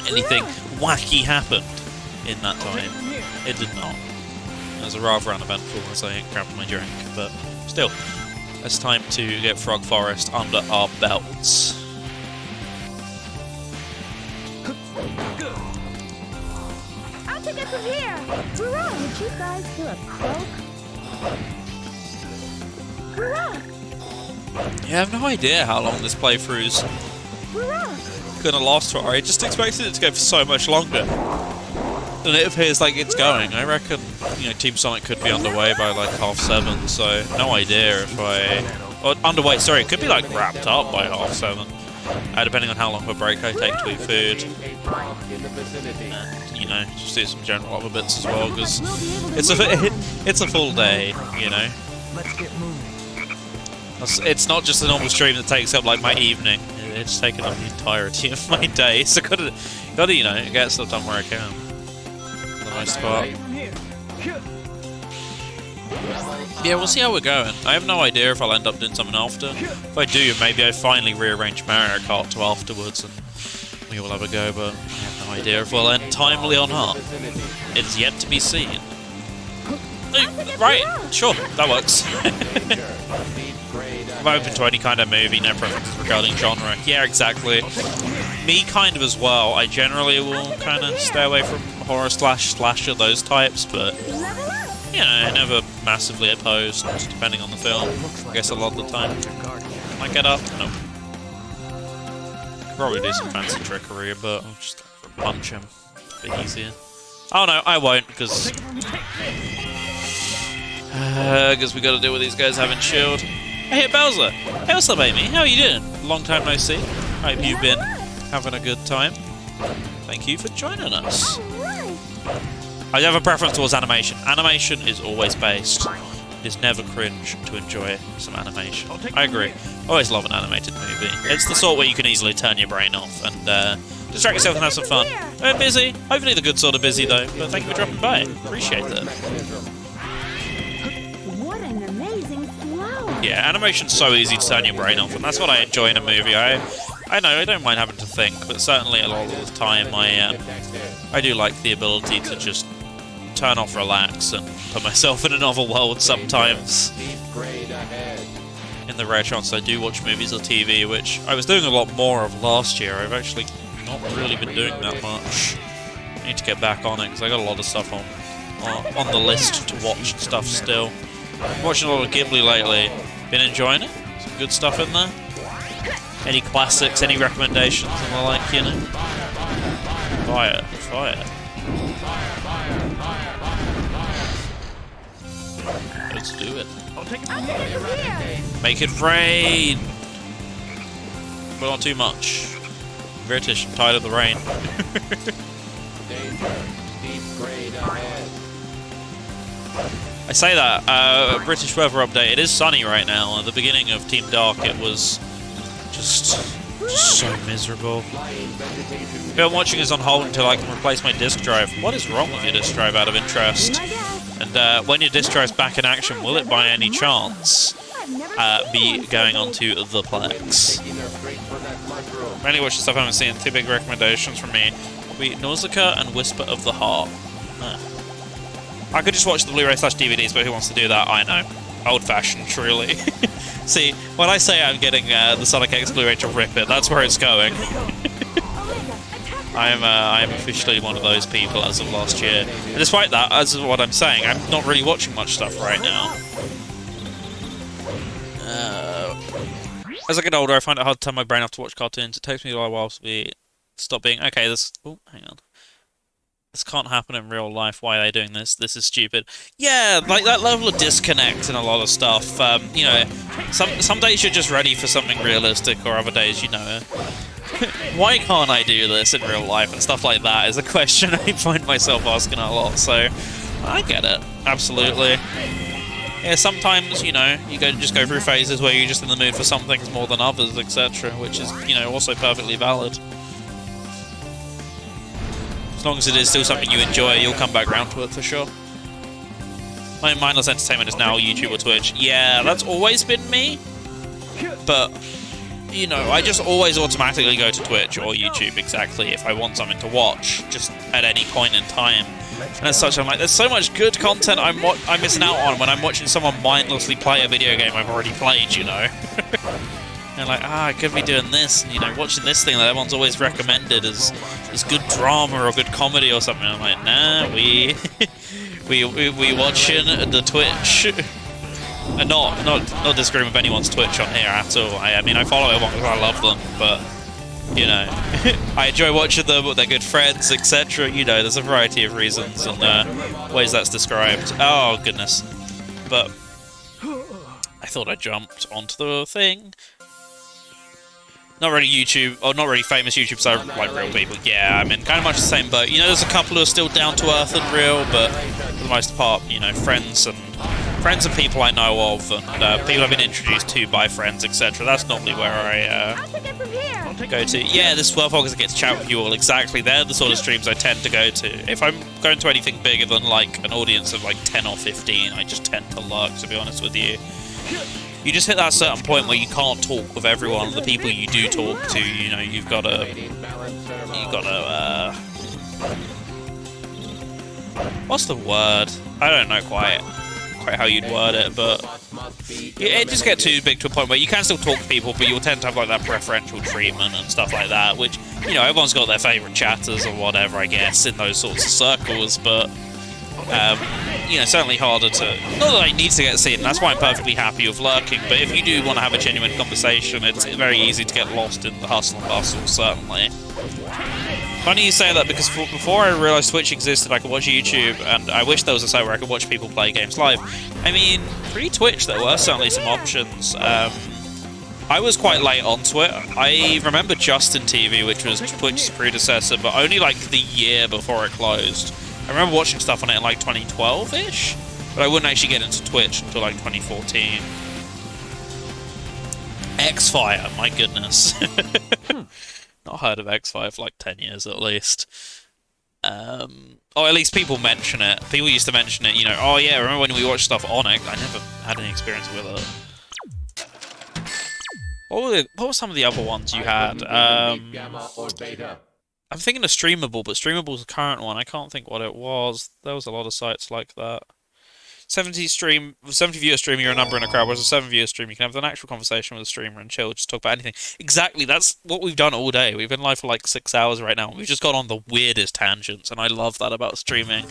anything wacky happened in that time. It did not. It was a rather uneventful as I grabbed my drink, but still, it's time to get Frog Forest under our belts. I'll take it from here. Hurrah! Did you guys hear a croak? Hurrah! Yeah, I have no idea how long this playthrough's Hurrah! gonna last for. I just expected it to go for so much longer. And it appears like it's going. I reckon, Team Sonic could be underway by like 7:30, so no idea if or underway, sorry, it could be like wrapped up by 7:30. Depending on how long of a break I take to eat food. And, just do some general other bits as well, because it's a full day, Let's get moving. It's not just a normal stream that takes up like my evening. It's taken up the entirety of my day, so gotta get stuff done where I can. most part. Yeah, we'll see how we're going. I have no idea if I'll end up doing something after. If I do, maybe I finally rearrange Mario Kart to afterwards and we will have a go, but I have no idea if we'll end timely or not. It's yet to be seen. Right, sure, that works. I'm open to any kind of movie, no preferences regarding genre. Yeah, exactly. Me kind of as well. I generally will kind of stay away from horror slasher, those types, but you know, never massively opposed, depending on the film. I guess a lot of the time. Might get up? No. Could probably do some fancy trickery, but I'll just punch him. It's a bit easier. Oh no, I won't, because we got to deal with these guys having shield. Hey, Bowser! Hey, what's up, Amy? How are you doing? Long time no see. Hope you've been having a good time. Thank you for joining us. I have a preference towards animation. Animation is always based. It is never cringe to enjoy some animation. I agree. Always love an animated movie. It's the sort where you can easily turn your brain off and distract yourself and have some fun. I'm busy. Hopefully the good sort of busy though. But thank you for dropping by. Appreciate it. What an amazing flower! Yeah, animation's so easy to turn your brain off, and that's what I enjoy in a movie. I know I don't mind having to think, but certainly a lot of the time I do like the ability to just turn off, relax, and put myself in a novel world sometimes. In the rare chance I do watch movies or TV, which I was doing a lot more of last year. I've actually not really been doing that much. I need to get back on it because I got a lot of stuff on the list to watch and stuff still. I'm watching a lot of Ghibli lately. Been enjoying it. Some good stuff in there. Any classics, any recommendations and the like, you know? Fire, fire. Let's do it. Make it rain! But not too much. British, I'm tired of the rain. I say that, British weather update, it is sunny right now. At the beginning of Team Dark it was just so miserable. I'm watching this on hold until I can replace my disk drive. What is wrong with your disk drive, out of interest? And when your disk drive's back in action, will it by any chance be going onto the Plex? Mainly watching stuff I haven't seen. Two big recommendations from me will be Nausicaa and Whisper of the Heart. I could just watch the Blu-ray/DVDs, but who wants to do that? I know. Old-fashioned, truly. See, when I say I'm getting the Sonic X Blu-ray to rip it, that's where it's going. I'm officially one of those people as of last year. And despite that, as of what I'm saying, I'm not really watching much stuff right now. As I get older, I find it hard to turn my brain off to watch cartoons. It takes me a while to stop being... Okay, this... Oh, hang on. This can't happen in real life. Why are they doing this? This is stupid. Yeah, like that level of disconnect in a lot of stuff. You know, some days you're just ready for something realistic, or other days, you know, why can't I do this in real life? And stuff like that is a question I find myself asking a lot. So I get it, absolutely. Yeah, sometimes, you know, you just go through phases where you're just in the mood for some things more than others, etc., which is, you know, also perfectly valid. As long as it is still something you enjoy, you'll come back around to it for sure. My mindless entertainment is now YouTube or Twitch. Yeah, that's always been me. But, you know, I just always automatically go to Twitch or YouTube, exactly, if I want something to watch, just at any point in time. And as such, I'm like, there's so much good content I'm missing out on when I'm watching someone mindlessly play a video game I've already played, you know? And like, I could be doing this, and, you know, watching this thing that everyone's always recommended as good drama or good comedy or something. I'm like, nah, we watching the Twitch. And not disagreeing with anyone's Twitch on here at all. I mean, I follow everyone because I love them, but, you know, I enjoy watching them, they're good friends, etc. You know, there's a variety of reasons and ways that's described. Oh, goodness. But I thought I jumped onto the thing. Not really YouTube, or not really famous YouTube stars like real people. Yeah, I mean, kind of much the same boat. You know, there's a couple who are still down to earth and real, but for the most part, you know, friends and people I know of, and people I've been introduced to by friends, etc. That's normally where I go to. Yeah, this Swervehog, I get to chat with you all. Exactly, they're the sort of streams I tend to go to. If I'm going to anything bigger than like an audience of like 10 or 15, I just tend to lurk, to be honest with you. You just hit that certain point where you can't talk with everyone. The people you do talk to, you know, you've got to, what's the word? I don't know quite how you'd word it, but it just gets too big to a point where you can still talk to people, but you'll tend to have like that preferential treatment and stuff like that, which, you know, everyone's got their favourite chatters or whatever, I guess, in those sorts of circles, but you know, certainly harder to, not that I need to get seen, that's why I'm perfectly happy with lurking, but if you do want to have a genuine conversation, it's very easy to get lost in the hustle and bustle, certainly. Funny you say that, because before I realised Twitch existed, I could watch YouTube, and I wish there was a site where I could watch people play games live. I mean, pre-Twitch there were certainly some options. I was quite late onto it. I remember Justin TV, which was Twitch's predecessor, but only like the year before it closed. I remember watching stuff on it in like 2012-ish, but I wouldn't actually get into Twitch until like 2014. Xfire, my goodness. Not heard of Xfire for like 10 years at least. Or at least people mention it. People used to mention it, you know, oh yeah, remember when we watched stuff on it? I never had any experience with it. What were some of the other ones you had? I'm thinking of Streamable, but Streamable's the current one. I can't think what it was. There was a lot of sites like that. 70 viewer stream, you're a number in a crowd. Whereas a 7 viewer stream, you can have an actual conversation with a streamer and chill, just talk about anything. Exactly, that's what we've done all day. We've been live for like 6 hours right now, and we've just gone on the weirdest tangents, and I love that about streaming.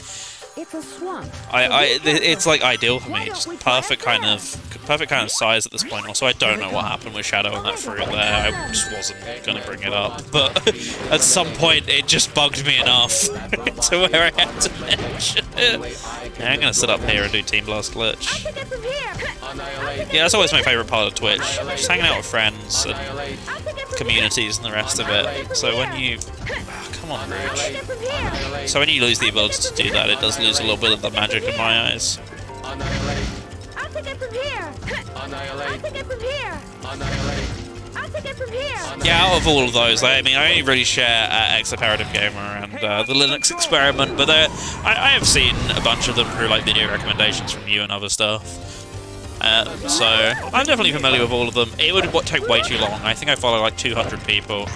It's a swamp. It's like ideal for me. Just perfect kind of size at this point. Also, I don't know what happened with Shadow and that fruit there. I just wasn't gonna bring it up, but at some point it just bugged me enough to where I had to mention it. Yeah, I'm gonna sit up here and do Team Blast Glitch. Yeah, that's always my favourite part of Twitch. Just hanging out with friends and communities and the rest of it. So when you... Oh, come on, Rouge. So when you lose the ability to do that, it does lose a little bit of the magic in my eyes. I'll take it from here. I'll take it from here. I'll take it from here. Yeah, out of all of those, I mean, I only really share Exoparative Gamer and the Linux Experiment, but I have seen a bunch of them through like video recommendations from you and other stuff. So I'm definitely familiar with all of them. It would take way too long. I think I follow like 200 people,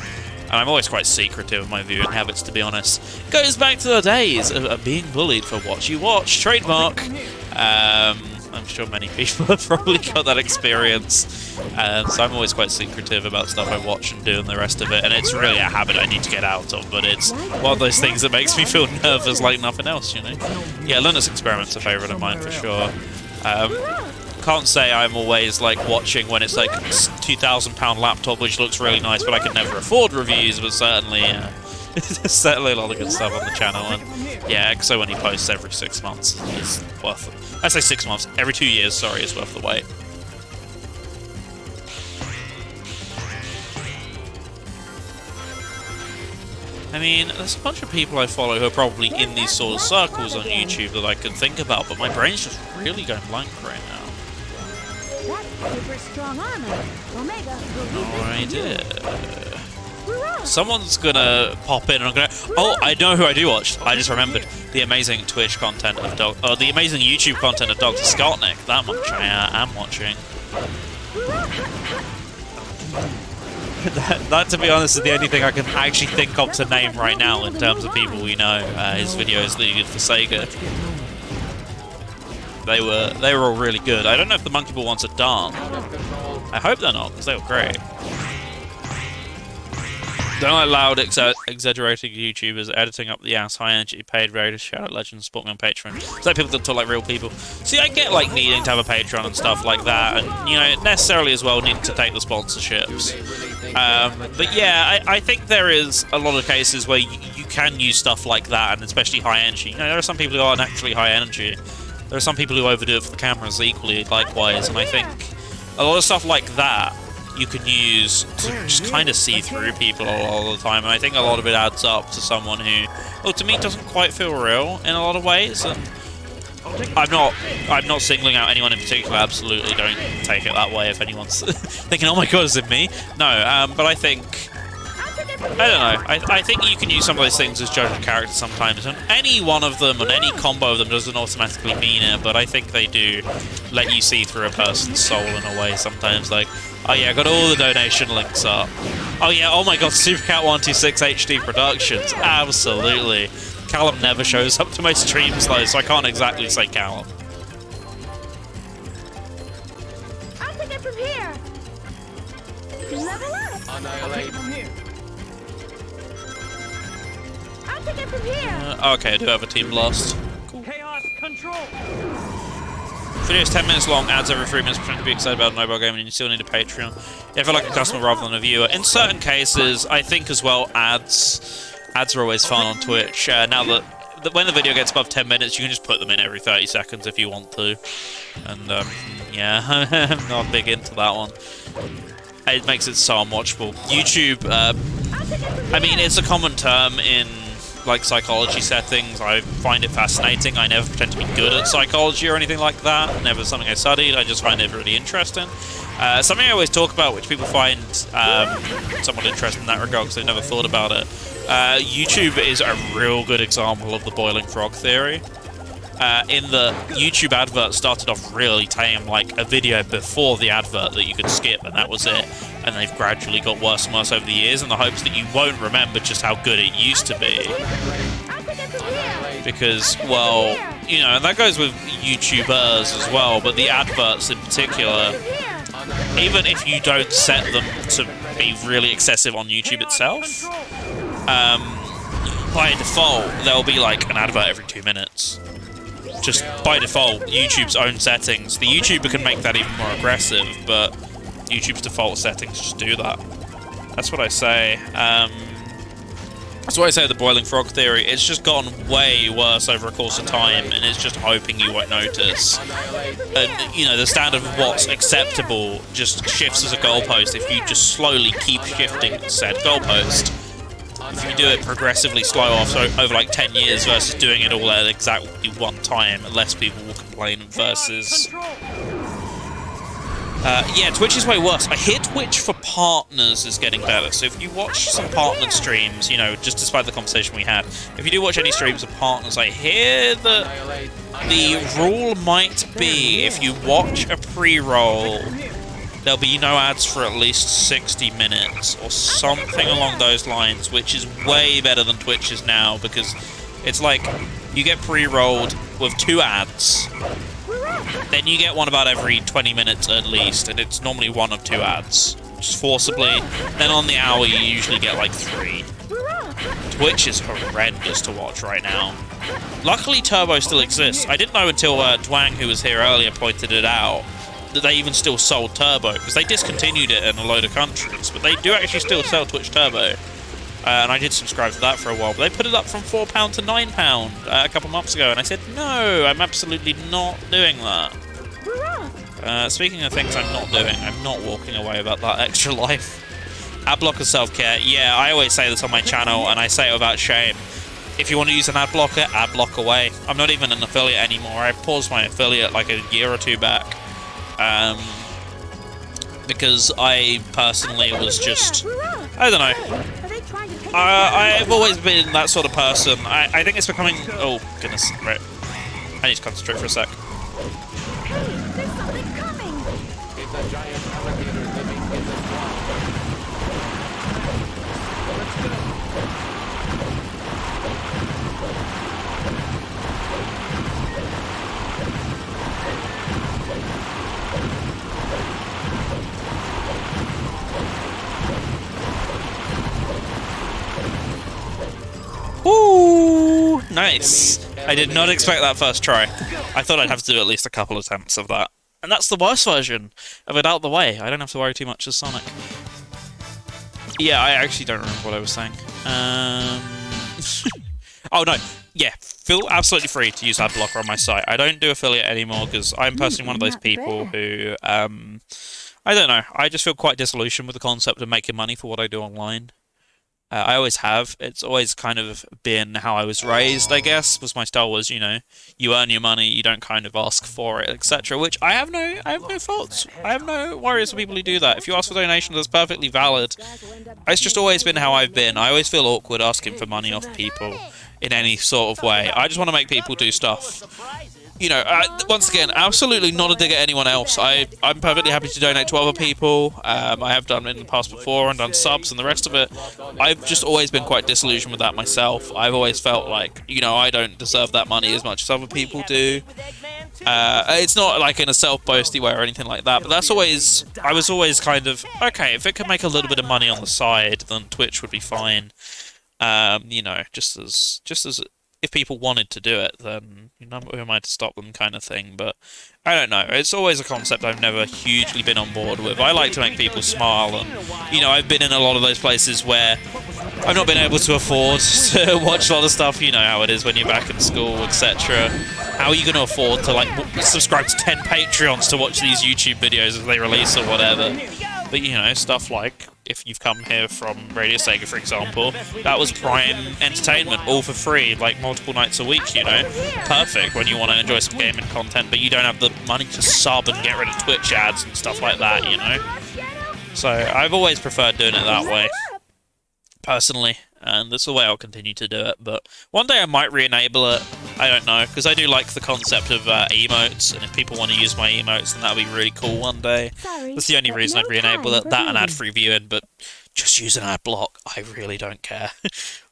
and I'm always quite secretive of my viewing habits, to be honest. It goes back to the days of being bullied for what you watch. Trademark. I'm sure many people have probably got that experience. So I'm always quite secretive about stuff I watch and do and the rest of it, and it's really a habit I need to get out of, but it's one of those things that makes me feel nervous like nothing else, you know? Yeah, Linux Experiment's a favourite of mine for sure. Can't say I'm always like watching when it's like a £2,000 laptop which looks really nice, but I can never afford reviews, but certainly there's certainly a lot of good stuff on the channel, and yeah, so when he posts every 6 months, it's worth it. I say 6 months, every 2 years, sorry, it's worth the wait. I mean, there's a bunch of people I follow who are probably in these sort of circles on YouTube that I could think about, but my brain's just really going blank right now. That's super strong armor. Omega will be I did. Someone's gonna pop in and I'm gonna... Oh, I know who I do watch. I just remembered. The amazing Twitch content of the amazing YouTube content of Dr. Scottnik. That much I am watching. That, to be honest, is the only thing I can actually think of to name right now in terms of people we know. His videos that he did for Sega. They were all really good. I don't know if the Monkey Ball ones are done. I hope they're not, because they were great. Don't like loud, exaggerating YouTubers editing up the ass, high energy, paid raiders, shout out legends, support me on Patreon. It's like people that talk like real people. See, I get like needing to have a Patreon and stuff like that, and you know, necessarily as well needing to take the sponsorships. But yeah, I think there is a lot of cases where you can use stuff like that, and especially high energy. You know, there are some people who are naturally high energy. There are some people who overdo it for the cameras equally, likewise, and I think a lot of stuff like that you can use to just kind of see through people a lot of the time, and I think a lot of it adds up to someone who, well, to me, doesn't quite feel real in a lot of ways. And I'm not singling out anyone in particular. Absolutely, don't take it that way. If anyone's thinking, "Oh my God, is it me?" No, but I think I don't know. I think you can use some of those things as judge of character sometimes, and any one of them and any combo of them doesn't automatically mean it, but I think they do let you see through a person's soul in a way sometimes. Like, oh yeah, I got all the donation links up. Oh yeah, oh my god, Supercat126 HD Productions, absolutely. Callum never shows up to my streams though, so I can't exactly say Callum. I'll take it from here. Level up. Annihilate. I'll take it from here. Okay, I do have a team lost. Chaos control. Video is 10 minutes long, ads every 3 minutes, pretend to be excited about a mobile game, and you still need a Patreon. Yeah, I feel like a customer rather than a viewer. In certain cases, I think as well, ads are always fun on Twitch. Now that when the video gets above 10 minutes, you can just put them in every 30 seconds if you want to. And yeah, I'm not big into that one. It makes it so unwatchable. YouTube, I mean, it's a common term in like psychology settings. I find it fascinating. I never pretend to be good at psychology or anything like that. Never something I studied. I just find it really interesting. Something I always talk about, which people find somewhat interesting in that regard because they've never thought about it. YouTube is a real good example of the boiling frog theory. In the YouTube advert started off really tame, like a video before the advert that you could skip, and that was it. And they've gradually got worse and worse over the years in the hopes that you won't remember just how good it used to be. Because, well, you know, and that goes with YouTubers as well, but the adverts in particular, even if you don't set them to be really excessive on YouTube itself, by default, there'll be like an advert every 2 minutes. Just by default, YouTube's own settings. The YouTuber can make that even more aggressive, but YouTube's default settings just do that. That's what I say. That's why I say the boiling frog theory. It's just gotten way worse over a course of time, and it's just hoping you won't notice. And, you know, the standard of what's acceptable just shifts as a goalpost if you just slowly keep shifting said goalpost. If you do it progressively slow off, so over like 10 years versus doing it all at exactly one time, less people will complain versus... yeah, Twitch is way worse. I hear Twitch for partners is getting better. So if you watch some partnered streams, you know, just despite the conversation we had, if you do watch any streams of partners, I hear that the rule might be if you watch a pre-roll, there'll be no ads for at least 60 minutes or something along those lines, which is way better than Twitch is now because it's like you get pre-rolled with 2 ads. Then you get one about every 20 minutes at least, and it's normally 1 of 2 ads, just forcibly. Then on the hour, you usually get like 3. Twitch is horrendous to watch right now. Luckily, Turbo still exists. I didn't know until Dwang, who was here earlier, pointed it out, that they even still sold Turbo, because they discontinued it in a load of countries, but they do actually still sell Twitch Turbo. And I did subscribe to that for a while, but they put it up from £4 to £9 a couple months ago, and I said, no, I'm absolutely not doing that. Speaking of things I'm not doing, I'm not walking away about that extra life. Adblocker self-care, yeah, I always say this on my channel, and I say it without shame. If you want to use an ad block away. I'm not even an affiliate anymore. I paused my affiliate like a year or 2 back. Because I personally was just, I don't know. I've always been that sort of person. I think it's becoming... Oh, goodness. Right. I need to concentrate for a sec. Hey, there's something coming. It's a giant alligator living in the swamp. Let's go. Ooh, nice. I did not expect that first try. I thought I'd have to do at least a couple attempts of that. And that's the worst version of it out the way. I don't have to worry too much as Sonic. Yeah, I actually don't remember what I was saying. Oh, no. Yeah, feel absolutely free to use Adblocker on my site. I don't do affiliate anymore because I'm personally one of those people who, I don't know. I just feel quite disillusioned with the concept of making money for what I do online. I always have. It's always kind of been how I was raised, I guess. Was my style was, you know, you earn your money, you don't kind of ask for it, etc. Which I have no faults. I have no worries for people who do that. If you ask for donations, that's perfectly valid. It's just always been how I've been. I always feel awkward asking for money off people in any sort of way. I just want to make people do stuff. You know, once again, absolutely not a dig at anyone else. I'm perfectly happy to donate to other people. I have done in the past before and done subs and the rest of it. I've just always been quite disillusioned with that myself. I've always felt like, you know, I don't deserve that money as much as other people do. It's not like in a self-boasty way or anything like that, but that's always, I was always kind of, okay, if it could make a little bit of money on the side, then Twitch would be fine. You know, just as if people wanted to do it, then you know, who am I to stop them, kind of thing. But I don't know. It's always a concept I've never hugely been on board with. I like to make people smile, and you know, I've been in a lot of those places where I've not been able to afford to watch a lot of stuff. You know how it is when you're back in school, etc. How are you going to afford to like subscribe to 10 Patreons to watch these YouTube videos as they release or whatever? But you know, stuff like, if you've come here from Radio Sega, for example, that was prime entertainment, all for free, like multiple nights a week, you know? Perfect when you want to enjoy some gaming content, but you don't have the money to sub and get rid of Twitch ads and stuff like that, you know? So, I've always preferred doing it that way, personally, and that's the way I'll continue to do it, but one day I might re-enable it, I don't know, because I do like the concept of emotes, and if people want to use my emotes, then that'll be really cool one day. That's the only reason I'd re-enable it, that and ad-free viewing, but just use an ad block, I really don't care.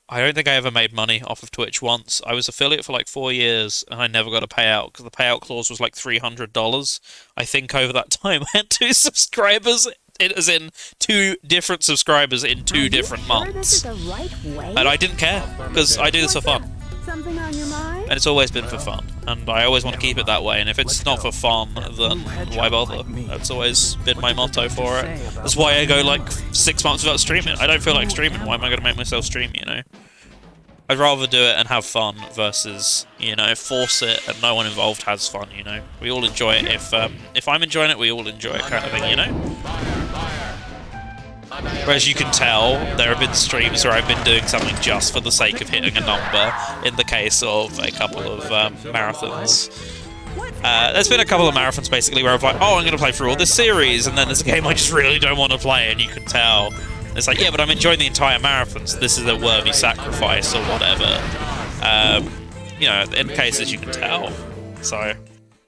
I don't think I ever made money off of Twitch once. I was affiliate for like 4 years, and I never got a payout, because the payout clause was like $300. I think over that time I had 2 subscribers, as in 2 different subscribers in 2 different months. And I didn't care, because I do this for fun. Something on your mind? And it's always been for fun, and I always want to keep it that way, and if it's not for fun, then why bother? That's always been my motto for it. That's why I go like 6 months without streaming. I don't feel like streaming, why am I going to make myself stream, you know? I'd rather do it and have fun versus, you know, force it and no one involved has fun, you know? We all enjoy it. If I'm enjoying it, we all enjoy it, kind of thing, you know? Whereas you can tell, there have been streams where I've been doing something just for the sake of hitting a number, in the case of a couple of marathons. There's been a couple of marathons, basically, where I've like, oh, I'm going to play through all this series, and then there's a game I just really don't want to play, and you can tell. It's like, yeah, but I'm enjoying the entire marathon, so this is a worthy sacrifice, or whatever. You know, in cases you can tell. So,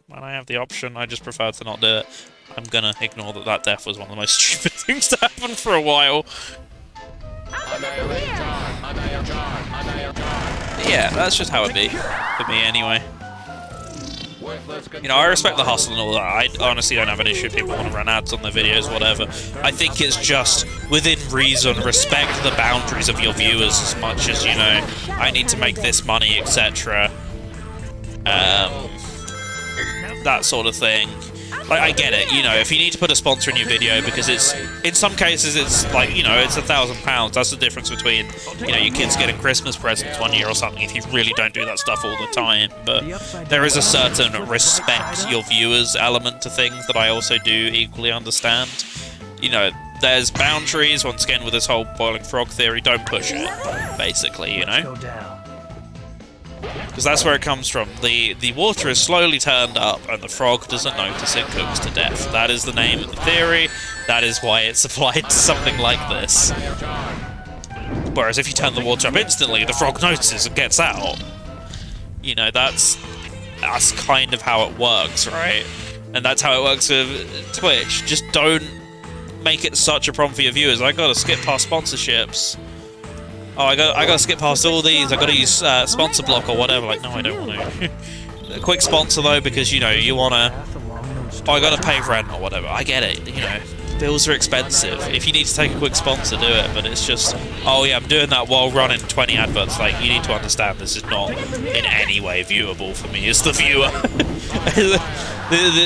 when I have the option, I just prefer to not do it. I'm gonna ignore that death was one of the most stupid things to happen for a while. Yeah, that's just how it be. For me, anyway. You know, I respect the hustle and all that. I honestly don't have an issue if people want to run ads on their videos, whatever. I think it's just, within reason, respect the boundaries of your viewers as much as, you know, I need to make this money, etc. That sort of thing. Like, I get it, you know, if you need to put a sponsor in your video because it's, in some cases it's like, you know, it's £1,000, that's the difference between, you know, your kids getting Christmas presents one year or something if you really don't do that stuff all the time, but there is a certain respect your viewers element to things that I also do equally understand. You know, there's boundaries, once again, with this whole boiling frog theory, don't push it, basically, you know? Because that's where it comes from. The water is slowly turned up, and the frog doesn't notice it cooks to death. That is the name of the theory. That is why it's applied to something like this. Whereas if you turn the water up instantly, the frog notices and gets out. You know, that's kind of how it works, right? And that's how it works with Twitch. Just don't make it such a problem for your viewers. I gotta skip past sponsorships. Oh, I gotta skip past all these. I gotta use sponsor block or whatever. Like, no, I don't want to. A quick sponsor though, because you know you wanna. Oh, I gotta pay rent or whatever. I get it. You know, bills are expensive. If you need to take a quick sponsor, do it. But it's just, oh yeah, I'm doing that while running 20 adverts. Like, you need to understand this is not in any way viewable for me as the viewer.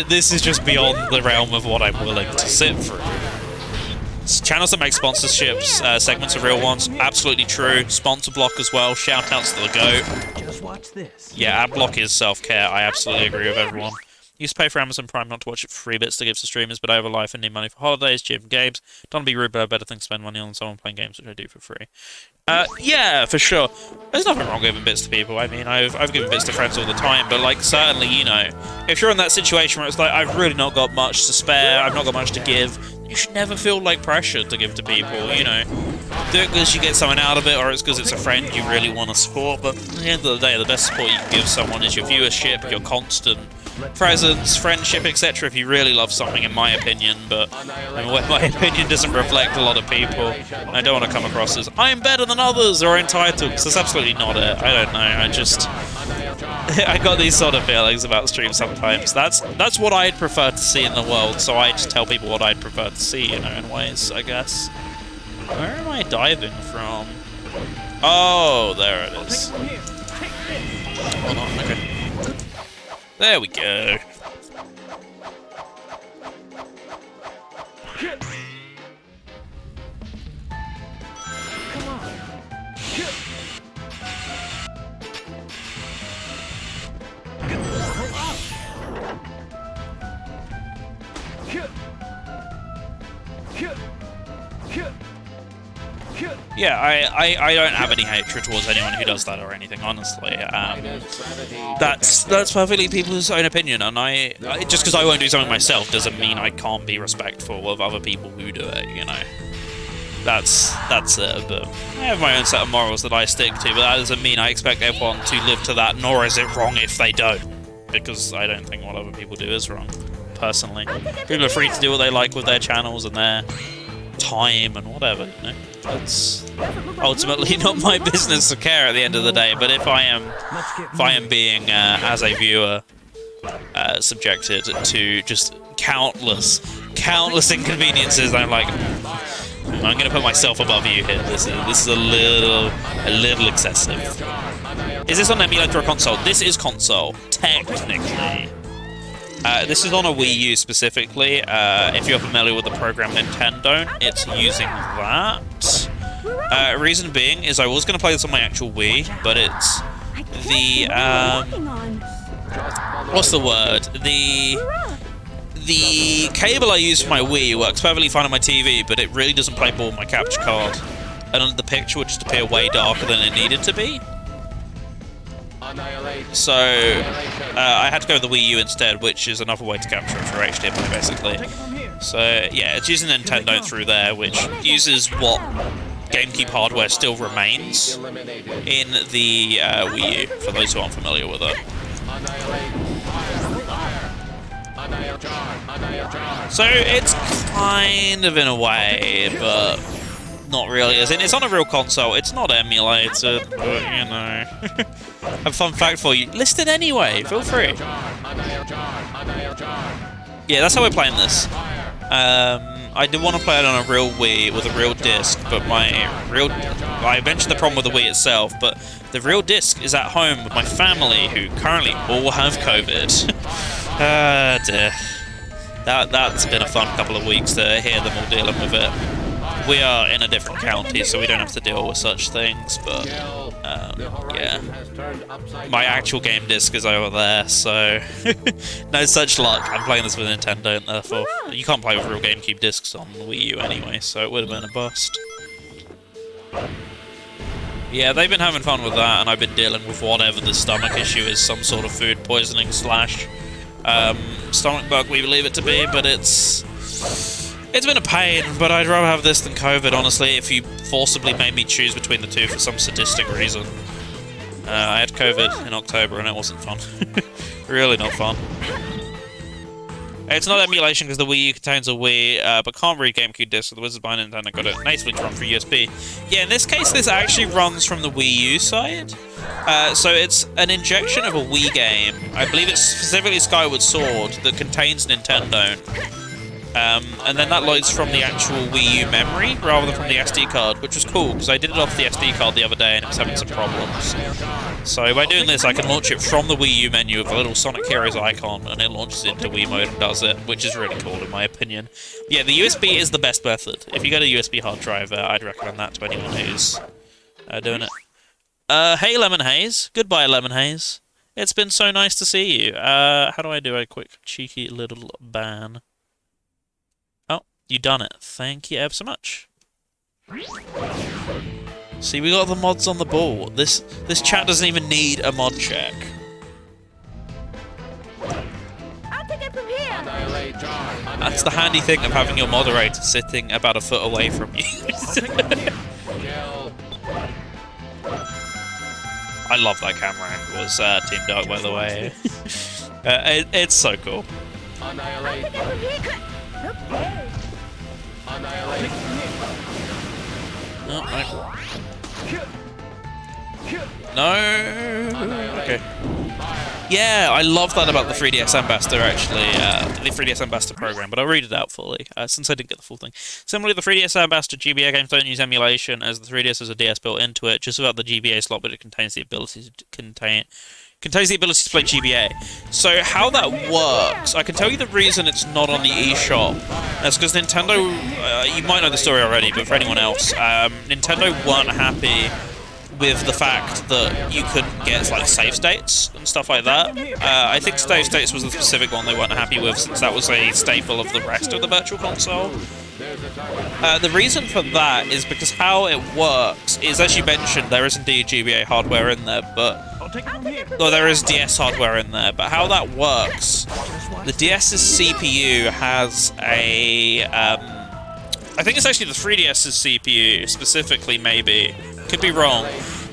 This is just beyond the realm of what I'm willing to sit through. Channels that make sponsorships, segments are real ones, absolutely true. Sponsor block as well, shout outs to the GOAT. Just watch this. Yeah, ad block is self-care, I absolutely agree with everyone. Used to pay for Amazon Prime not to watch it for free bits to give to streamers, but I have a life and need money for holidays, gym, games. Don't want to be rude, but I have better things to spend money on than someone playing games, which I do for free. Yeah, for sure. There's nothing wrong giving bits to people. I mean, I've given bits to friends all the time, but like certainly, you know, if you're in that situation where it's like I've really not got much to spare, I've not got much to give, you should never feel like pressure to give to people. You know, do it because you get something out of it, or it's because it's a friend you really want to support. But at the end of the day, the best support you can give someone is your viewership, your constant presence, friendship, etc. if you really love something, in my opinion. But I mean, my opinion doesn't reflect a lot of people. I don't want to come across as I'm better than others or entitled, because that's absolutely not it. I don't know, I just I got these sort of feelings about streams sometimes. That's what I'd prefer to see in the world, so I just tell people what I'd prefer to see, you know, in ways, I guess. Where am I diving from? Oh, there it is. Hold on, okay. There we go. Come on. Yeah, I don't have any hatred towards anyone who does that or anything, honestly. That's perfectly people's own opinion, and I just because I won't do something myself doesn't mean I can't be respectful of other people who do it, you know. That's it, but I have my own set of morals that I stick to, but that doesn't mean I expect everyone to live to that, nor is it wrong if they don't, because I don't think what other people do is wrong, personally. People are free to do what they like with their channels and their time and whatever, you know. It's ultimately not my business to care at the end of the day, but if I am being as a viewer subjected to just countless inconveniences, I'm like, I'm gonna put myself above you here. This is a little excessive. Is this on emulator or console? This is console, technically. This is on a Wii U specifically. If you're familiar with the program Nintendo, it's using that. Reason being is I was going to play this on my actual Wii, but it's the what's the word? The cable I use for my Wii works perfectly fine on my TV, but it really doesn't play ball with my capture card, and the picture would just appear way darker than it needed to be. So I had to go with the Wii U instead, which is another way to capture it for HDMI, basically. So yeah, it's using Nintendo through there, which uses what GameCube hardware still remains in the Wii U, for those who aren't familiar with it. So it's kind of in a way, but not really, as in it's on a real console. It's not emulated, but you know. A fun fact for you. Listed anyway, feel free. Yeah, that's how we're playing this. I did want to play it on a real Wii with a real disc, but I mentioned the problem with the Wii itself, but the real disc is at home with my family, who currently all have COVID. Dear. That's been a fun couple of weeks to hear them all dealing with it. We are in a different county, so we don't have to deal with such things, but yeah. My actual game disc is over there, so no such luck. I'm playing this with Nintendo, and therefore you can't play with real GameCube discs on the Wii U anyway, so it would have been a bust. Yeah, they've been having fun with that, and I've been dealing with whatever the stomach issue is, some sort of food poisoning / stomach bug, we believe it to be, but it's been a pain, but I'd rather have this than COVID, honestly, if you forcibly made me choose between the two for some sadistic reason. I had COVID in October, and it wasn't fun. Really not fun. It's not emulation because the Wii U contains a Wii, but can't read GameCube discs, so the Wizard by Nintendo got it natively to run through USB. Yeah, in this case, this actually runs from the Wii U side. So it's an injection of a Wii game. I believe it's specifically Skyward Sword that contains Nintendo. And then that loads from the actual Wii U memory rather than from the SD card, which was cool because I did it off the SD card the other day and it was having some problems. So by doing this, I can launch it from the Wii U menu with a little Sonic Heroes icon, and it launches into Wii mode and does it, which is really cool in my opinion. Yeah, the USB is the best method. If you get a USB hard drive, I'd recommend that to anyone who's doing it. Hey Lemon Haze. Goodbye, Lemon Haze. It's been so nice to see you. How do I do a quick cheeky little ban? Oh, you done it. Thank you ever so much. See, we got the mods on the ball. This chat doesn't even need a mod check. I'll take it from here. That's the handy thing of having your moderator sitting about a foot away from you. I love that camera angle as Team Dark, by the way. It's so cool. I'll take it from here. Okay. Oh, no. Okay. Yeah, I love that about the 3DS Ambassador, actually. The 3DS Ambassador program, but I'll read it out fully, since I didn't get the full thing. Similarly, the 3DS Ambassador GBA games don't use emulation, as the 3DS has a DS built into it, just without the GBA slot, but it contains the ability to play GBA. So how that works, I can tell you the reason it's not on the eShop. That's because Nintendo, you might know the story already, but for anyone else, Nintendo weren't happy with the fact that you couldn't get like save states and stuff like that. I think save states was the specific one they weren't happy with, since that was a staple of the rest of the Virtual Console. The reason for that is because how it works is, as you mentioned, there is indeed GBA hardware in there, but well, there is DS hardware in there, but how that works, the DS's CPU has a I think it's actually the 3DS's CPU specifically, maybe, could be wrong,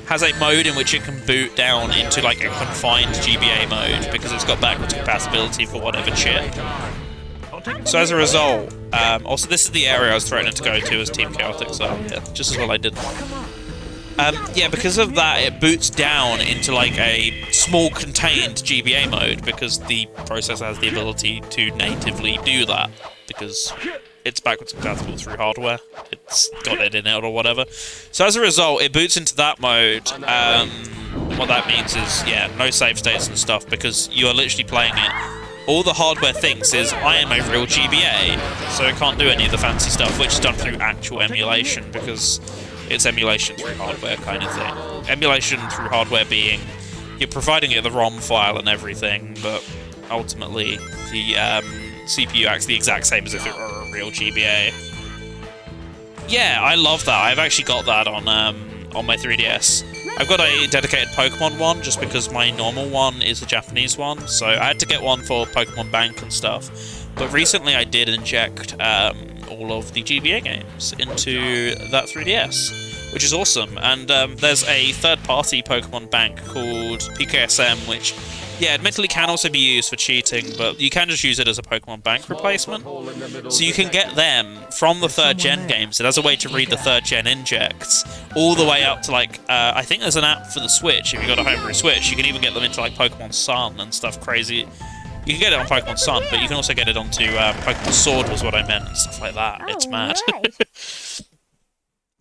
has a mode in which it can boot down into like a confined GBA mode because it's got backwards compatibility for whatever chip. So as a result, also this is the area I was threatening to go to as Team Chaotix, so yeah, just as well I didn't. Yeah, because of that, it boots down into like a small contained GBA mode because the processor has the ability to natively do that because it's backwards compatible through hardware. It's got it in it or whatever. So as a result, it boots into that mode. What that means is, yeah, no save states and stuff because you are literally playing it. All the hardware thinks is, I am a real GBA, so it can't do any of the fancy stuff, which is done through actual emulation because it's emulation through hardware kind of thing. Emulation through hardware being, you're providing it the ROM file and everything, but ultimately the CPU acts the exact same as if it were a real GBA. Yeah, I love that. I've actually got that on my 3DS. I've got a dedicated Pokemon one just because my normal one is a Japanese one, so I had to get one for Pokemon Bank and stuff. But recently I did inject all of the GBA games into that 3DS, which is awesome. And there's a third-party Pokemon Bank called PKSM, which, yeah, admittedly can also be used for cheating, but you can just use it as a Pokemon Bank replacement. So you can get them from the 3rd gen games. It has a way to read the 3rd gen injects all the way up to, like, I think there's an app for the Switch. If you've got a homebrew Switch, you can even get them into, like, Pokemon Sun and stuff crazy. You can get it on Pokemon Sun, but you can also get it onto Pokemon Sword was what I meant, and stuff like that. It's mad.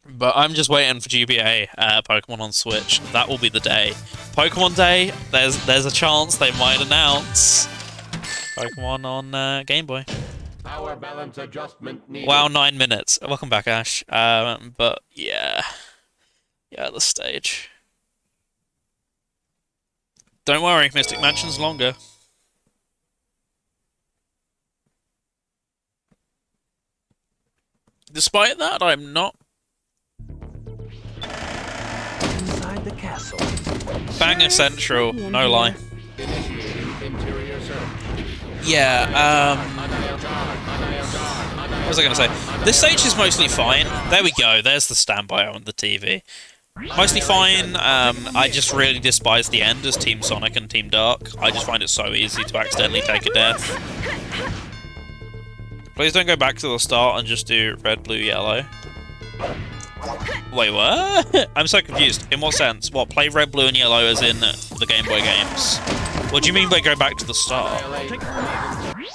But I'm just waiting for GBA Pokemon on Switch. That will be the day. Pokemon Day, there's a chance they might announce Pokemon on Game Boy. Power balance adjustment needed. Wow, 9 minutes. Welcome back, Ash. But yeah. Yeah, the stage. Don't worry, Mystic Mansion's longer. Despite that, I'm not. Inside the castle. Banger Central, no lie. Yeah, what was I going to say? This stage is mostly fine. There we go, there's the standby on the TV. Mostly fine. I just really despise the end as Team Sonic and Team Dark. I just find it so easy to accidentally take a death. Please don't go back to the start and just do red, blue, yellow. Wait, what? I'm so confused. In what sense? What, play red, blue, and yellow as in the Game Boy games? What do you mean by go back to the start?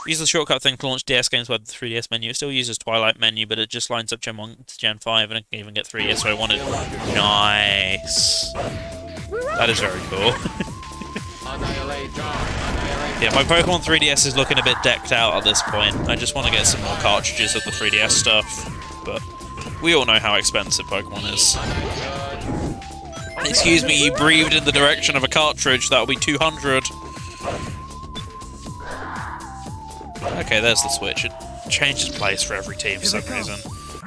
Use the shortcut thing to launch DS games with the 3DS menu. It still uses Twilight menu, but it just lines up Gen 1 to Gen 5, and it can even get 3DS, so I wanted... Nice. That is very cool. Yeah, my Pokemon 3DS is looking a bit decked out at this point. I just want to get some more cartridges of the 3DS stuff, but we all know how expensive Pokemon is. Excuse me, you breathed in the direction of a cartridge. That'll be 200. Okay, there's the switch. It changes place for every team for some reason.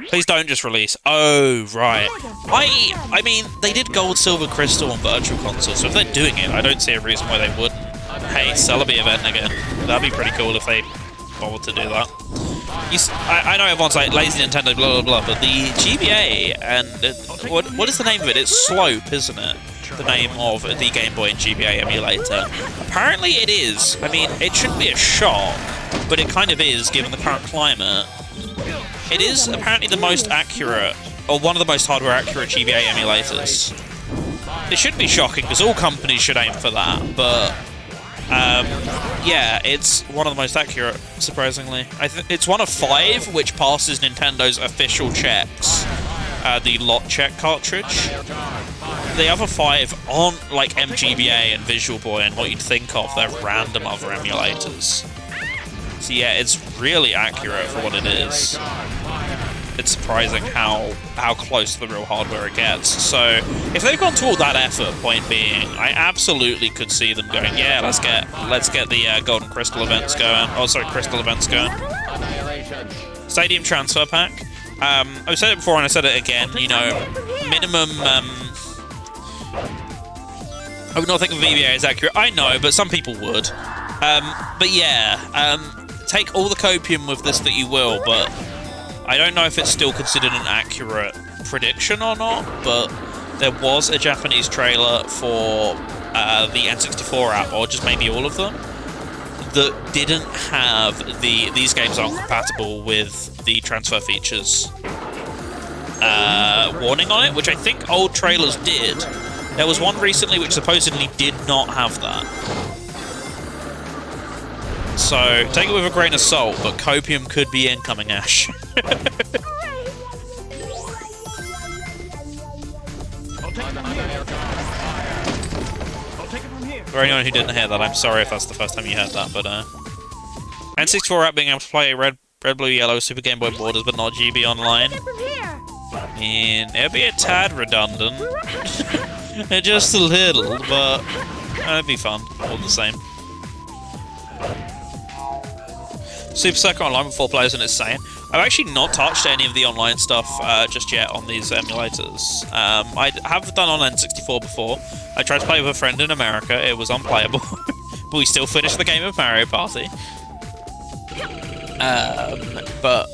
Please don't just release. Oh, right. I mean, they did Gold, Silver, Crystal on Virtual Console, so if they're doing it, I don't see a reason why they wouldn't. Hey, Celebi event again. That'd be pretty cool if they bothered to do that. I know everyone's like, lazy Nintendo, blah, blah, blah, but the GBA and... what is the name of it? It's Slope, isn't it? The name of the Game Boy and GBA emulator. Apparently it is. I mean, it shouldn't be a shock, but it kind of is, given the current climate. It is apparently the most accurate, or one of the most hardware-accurate GBA emulators. It shouldn't be shocking, because all companies should aim for that, but... yeah, it's one of the most accurate, surprisingly. It's one of 5 which passes Nintendo's official checks. The lot check cartridge. The other 5 aren't like MGBA and Visual Boy and what you'd think of. They're random other emulators. So yeah, it's really accurate for what it is. It's surprising how close to the real hardware it gets. So if they've gone to all that effort, point being, I absolutely could see them going, yeah, let's get the Golden Crystal events going. Oh, sorry, Crystal events going. Stadium Transfer Pack. I've said it before and I said it again. You know, minimum. I would not think of VBA as accurate. I know, but some people would. But yeah, take all the copium with this that you will, but I don't know if it's still considered an accurate prediction or not, but there was a Japanese trailer for the N64 app, or just maybe all of them, that didn't have these games aren't compatible with the transfer features warning on it, which I think old trailers did. There was one recently which supposedly did not have that. So, take it with a grain of salt, but copium could be incoming, Ash. For anyone who didn't hear that, I'm sorry if that's the first time you heard that, but N64 app being able to play red, blue, yellow, Super Game Boy borders, but not GB Online. I mean, it'd be a tad redundant. Just a little, but it'd be fun, all the same. Super Circuit Online with 4 players and it's insane. I've actually not touched any of the online stuff just yet on these emulators. I have done on N64 before. I tried to play with a friend in America. It was unplayable. But we still finished the game of Mario Party. But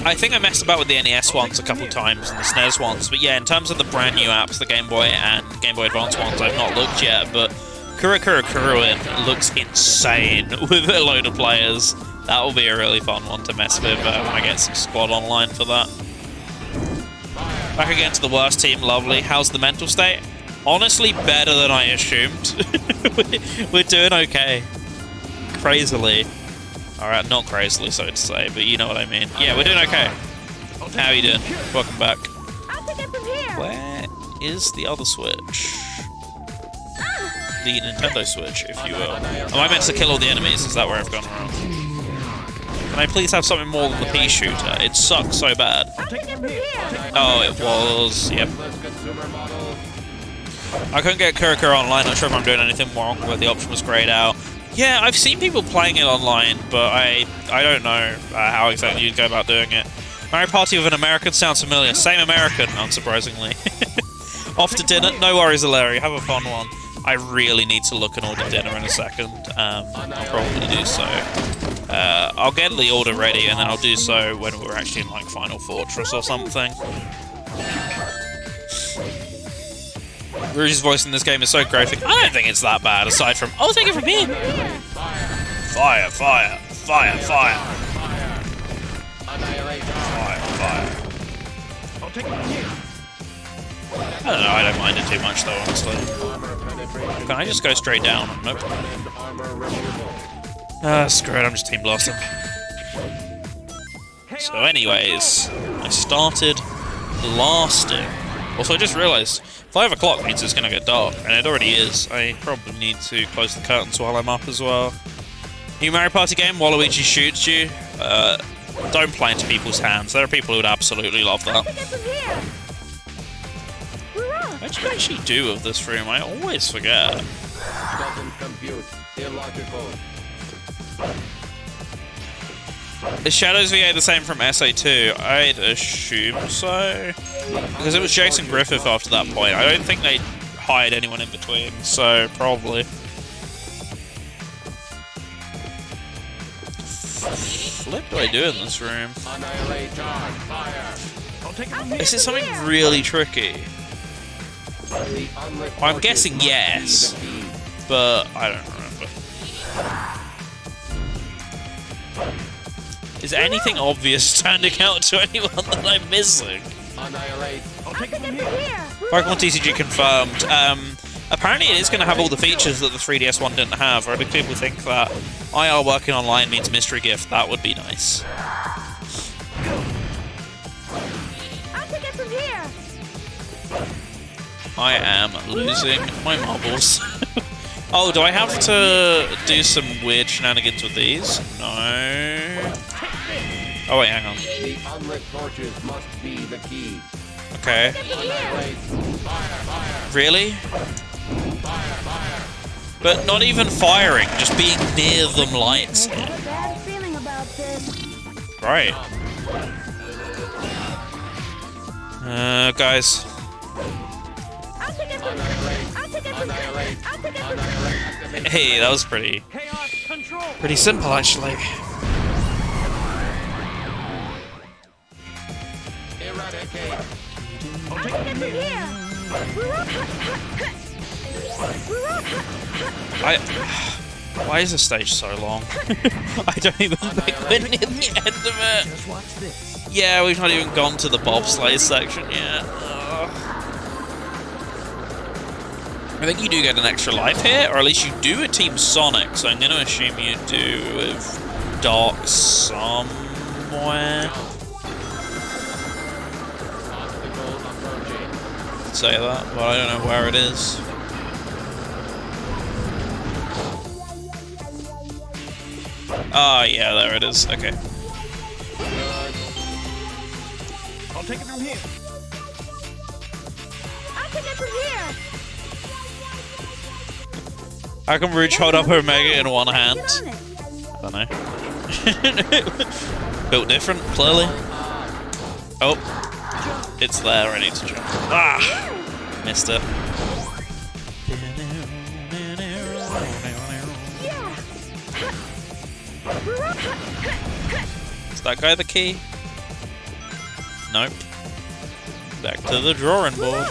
I think I messed about with the NES ones a couple times and the SNES ones. But yeah, in terms of the brand new apps, the Game Boy and Game Boy Advance ones, I've not looked yet. But Kurokuruin looks insane with a load of players. That will be a really fun one to mess with when I get some squad online for that. Back again to the worst team, lovely. How's the mental state? Honestly, better than I assumed. We're doing okay. Crazily. Alright, not crazily, so to say, but you know what I mean. Yeah, we're doing okay. How are you doing? Welcome back. Where is the other Switch? The Nintendo Switch, if you will. Am I meant to kill all the enemies? Is that where I've gone wrong? Can I please have something more than the pea shooter? It sucks so bad. Oh, it was. Yep. I couldn't get Kurokuro online. Not sure if I'm doing anything wrong, but the option was grayed out. Yeah, I've seen people playing it online, but I don't know how exactly you'd go about doing it. Mario Party with an American sounds familiar. Same American, unsurprisingly. Off to dinner? No worries, Larry. Have a fun one. I really need to look and order dinner in a second. I'll probably do so. I'll get the order ready, and then I'll do so when we're actually in, like, Final Fortress or something. Rouge's voice in this game is so graphic. I don't think it's that bad, aside from... Oh, take it from me! Fire, fire, fire, fire. Fire, fire. I don't know, I don't mind it too much, though, honestly. Can I just go straight down? Nope. Screw it, I'm just team blasting. So anyways, I started blasting. Also, I just realised, 5 o'clock means it's going to get dark, and it already is. I probably need to close the curtains while I'm up as well. New Mario Party game, Waluigi shoots you. Don't play into people's hands. There are people who would absolutely love that. What did you actually do with this room? I always forget. Doesn't compute. Illogical. Is Shadows VA the same from SA2? I'd assume so. Because it was Jason Griffith after that point. I don't think they hired anyone in between, so probably. What do I do in this room? Annihilate charge. Fire. Is it something really tricky? The unlit I'm torches guessing must be yes, the key. but I don't remember. Is anything obvious standing out to anyone that I'm missing? Annihilate. I'll take it from here. Pokemon TCG confirmed. Apparently it is going to have all the features that the 3DS one didn't have, or do people think that IR working online means mystery gift? That would be nice. I'll take it from here. I am losing my marbles. Oh, do I have to do some weird shenanigans with these? No. Oh wait, hang on. The unlit torches must be the key. Okay. Annihilate. Fire. Fire. Really? Fire. Fire. But not even firing, just being near them lights I it. have a bad feeling about this. Right. Guys. I'll take it from here. I'll take it from here. I'll take it from here. Hey, that was pretty simple actually. Eradicate. I'll take it from here. Why is the stage so long? I don't even think we're near the end of it. Just watch this. Yeah, we've not even gone to the bobsleigh section yet. I think you do get an extra life here, or at least you do a Team Sonic, so I'm going to assume you do with Dark somewhere. Obstacle approaching. Say that, but I don't know where it is. Ah, yeah, there it is. Okay. I'll take it from here. I'll take it from here. How can Rouge hold up her Mega in one hand? Get on it. Don't know. Built different, clearly. Oh. It's there, I need to jump. Ah! Missed it. Is that guy the key? Nope. Back to the drawing board.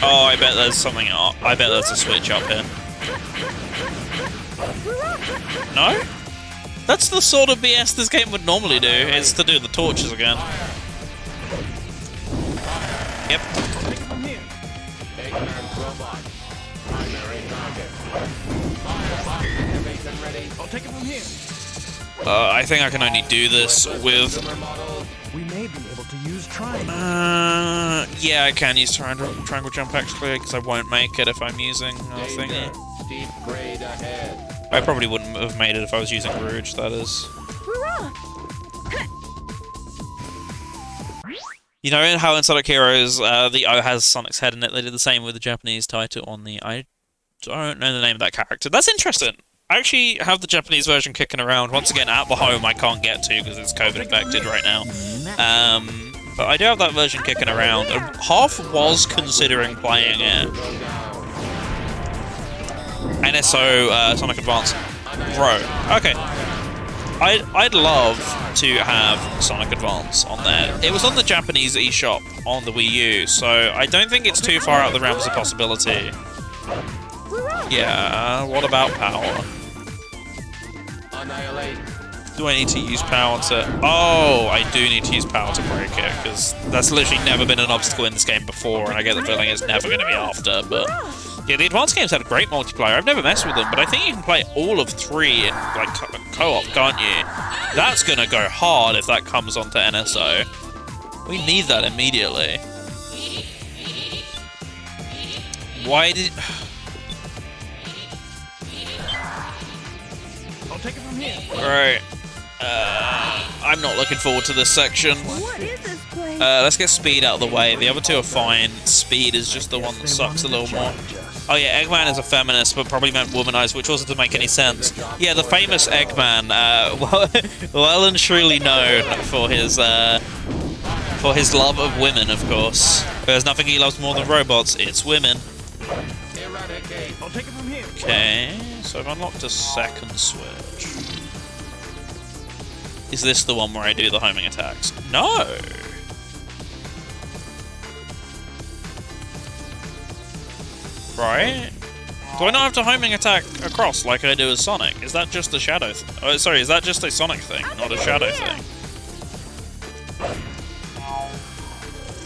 Oh, I bet there's something up. I bet there's a switch up here. No? That's the sort of BS this game would normally do, is to do the torches again. Yep. Eggman's robot. Primary target. Fire. Activation ready. I'll take it from here. I think I can only do this with... We may be able to use triangle. Yeah, I can use triangle jump actually, because I won't make it if I'm using thingy. Steep grade ahead. I probably wouldn't have made it if I was using Rouge, that is. You know how in Sonic Heroes, the O has Sonic's head in it? They did the same with the Japanese title on the... I don't know the name of that character. That's interesting. I actually have the Japanese version kicking around. Once again, at the home I can't get to because it's COVID infected right now. But I do have that version kicking around. Half was considering playing it. NSO Sonic Advance. Bro. Okay. I'd love to have Sonic Advance on there. It was on the Japanese eShop on the Wii U, so I don't think it's too far out of the realms of possibility. Yeah, what about power? Annihilate. Do I need to use power to... Oh, I do need to use power to break it, because that's literally never been an obstacle in this game before, and I get the feeling it's never going to be after, but... Yeah, the advanced games had a great multiplayer. I've never messed with them, but I think you can play all of 3 in, like, co-op, can't you? That's going to go hard if that comes onto NSO. We need that immediately. Why did... I'll take it from here. Right. I'm not looking forward to this section. What is this place? Let's get Speed out of the way. The other two are fine. Speed is just the one that sucks a little more. Oh yeah, Eggman is a feminist, but probably meant womanized, which wasn't to make any sense. Yeah, the famous Eggman, well and truly known for his love of women, of course. There's nothing he loves more than robots. It's women. I'll take it from here. Okay, so I've unlocked a second switch. Is this the one where I do the homing attacks? No! Right? Do I not have to homing attack across like I do with Sonic? Is that just a Shadow thing? Oh, sorry, is that just a Sonic thing, not a Shadow thing?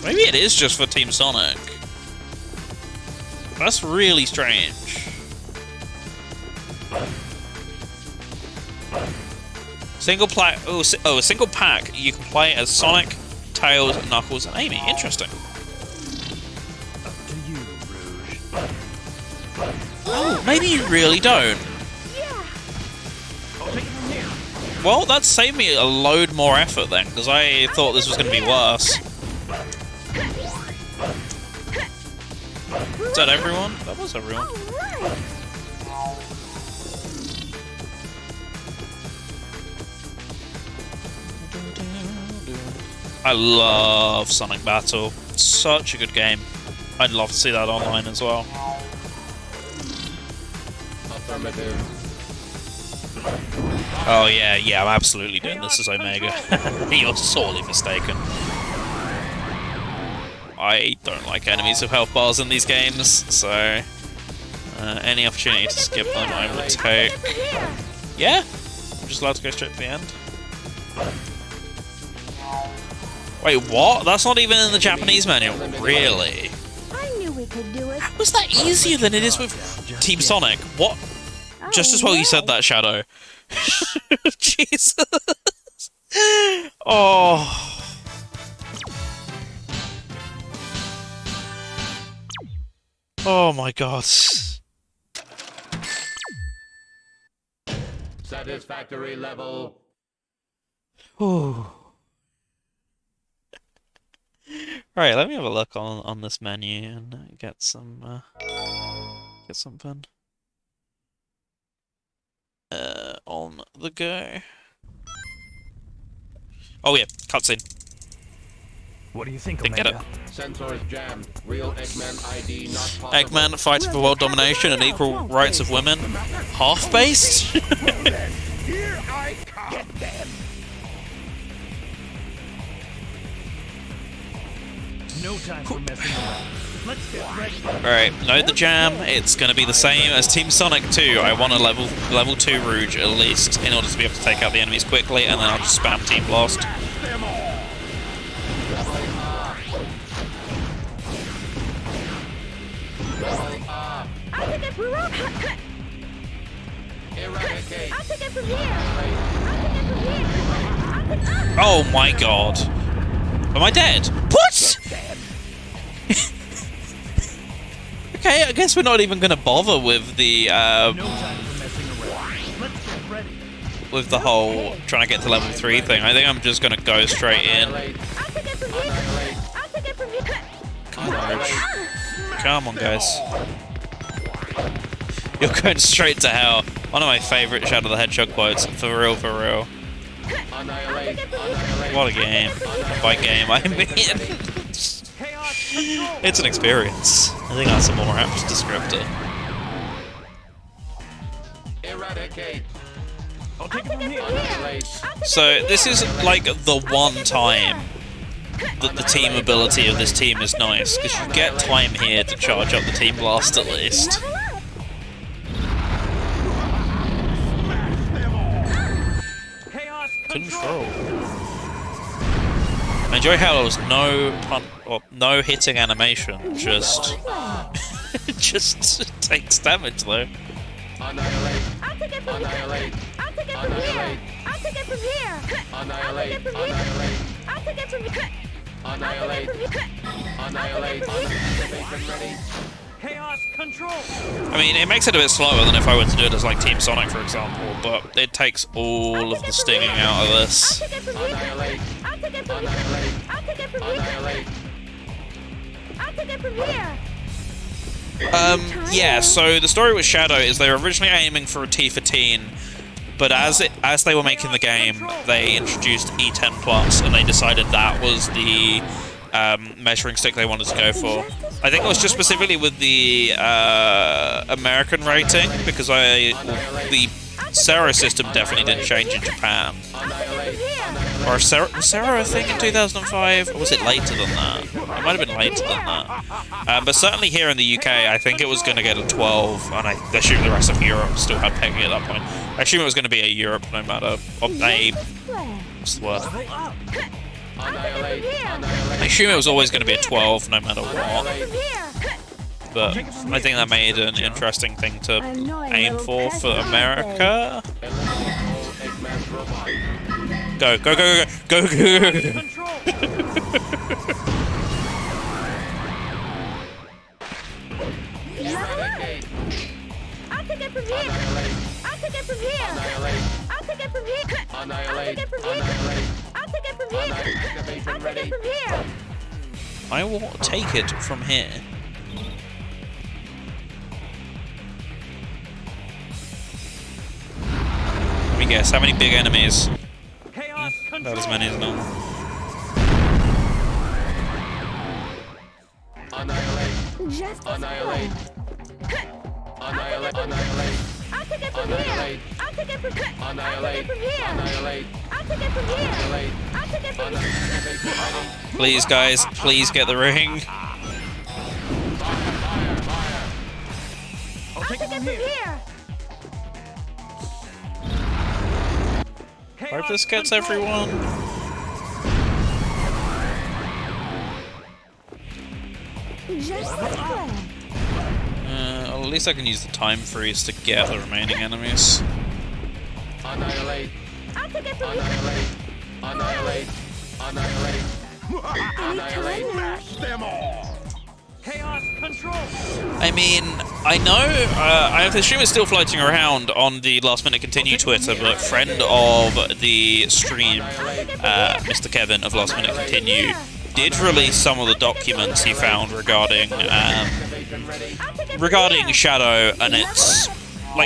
Maybe it is just for Team Sonic. That's really strange. Single pack. Oh, a single pack. You can play as Sonic, Tails, Knuckles, and Amy. Interesting. Up to you, Rouge. Oh, maybe you really don't. I'll take it from here. Well, that saved me a load more effort then, because I thought this was going to be worse. Is that everyone? That was everyone. I love Sonic Battle. Such a good game. I'd love to see that online as well. Oh yeah, I'm absolutely doing this as Omega. You're sorely mistaken. I don't like enemies with health bars in these games, so any opportunity to skip them I would take. Yeah? I'm just allowed to go straight to the end. Wait, what? That's not even in the Japanese manual. Really? I knew we could do it. How is that easier than it is with Team Sonic? What? Just as well you said that, Shadow. Jesus. Oh. Oh my god. Satisfactory level. Ooh. Right, let me have a look on this menu and get something. On the go. Oh yeah, cutscene. What do you think, Didn't get it. Sensors jammed. Real Eggman ID not possible. Eggman fighting for world domination and equal rights of women. Half-based? Here I come. Get them. No time for messing around. Let's get ready. Alright, know the jam. It's going to be the same as Team Sonic 2. I want a level 2 Rouge at least in order to be able to take out the enemies quickly, and then I'll just spam Team Blast. Them all. I'll take it from here. Eradicate. I'll take it from here. I'll take it from here. Oh my god. Am I dead? What? Okay, I guess we're not even going to bother with the, No time for messing around. Let's get ready. with the whole trying to get to level 3 thing. I think I'm just going to go straight in. I'll take it from here. I'll take it from here. Come on, guys. You're going straight to hell. One of my favourite Shadow the Hedgehog quotes. For real, for real. Annihilate. Annihilate. What a game. By game, I mean... It's an experience. I think that's a more apt descriptor. Eradicate. I'll take it from here. Annihilate. So, this is like the one time that the team ability of this team is nice, because you get time here to charge up the Team Blast at least. Chaos Control. I enjoy how there was no hitting animation, just just takes damage though. Annihilate. I'll take it from here. Annihilate. I'll take it from here. I'll take it from here. Annihilate. I'll take it from here. Annihilate. Annihilate. Annihilation ready. Chaos control. I mean, it makes it a bit slower than if I were to do it as like Team Sonic, for example, but it takes all of the stinging out of this. I'll take it from here. I'll take it from here. I'll take it from Annihilate. I'll take it from here. Yeah, so the story with Shadow is they were originally aiming for a T14, but as they were making the game, they introduced E10 Plus, and they decided that was the measuring stick they wanted to go for. I think it was just specifically with the American rating, because the Sarah system definitely didn't change in Japan. Or was Sarah a thing in 2005? Or was it later than that? It might have been later than that. But certainly here in the UK, I think it was going to get a 12, and I assume the rest of Europe still had Peggy at that point. I assume it was going to be a Europe no matter. What's the word? I assume it was always going to be a 12 no matter what. But I think that made an interesting thing to aim for America. Go, go, go, go, go, go, go. I'll take it from here. I'll take it from here. I'll take it from here. I'll take it from here. I'll take it from here. I'll take it from here. I will take it from here. Let me guess, how many big enemies? About as many as normal. Annihilate. Annihilate. Annihilate. Annihilate. I'll take it from here. I'll take it from here. Annihilate. Annihilate. I'll take it from here. I'll take it from here. Please, guys, please get the ring. I'll take it from here. Hope this gets everyone. Well, at least I can use the time freeze to get the remaining enemies. Annihilate. I'll take it from Annihilate. Annihilate. Annihilate. Annihilate. Smash them all! Chaos control. I mean, I know, I assume it's still floating around on the Last Minute Continue Twitter, but friend of the stream, Mr. Kevin of Last Minute Continue, did release some of the documents he found regarding Shadow and its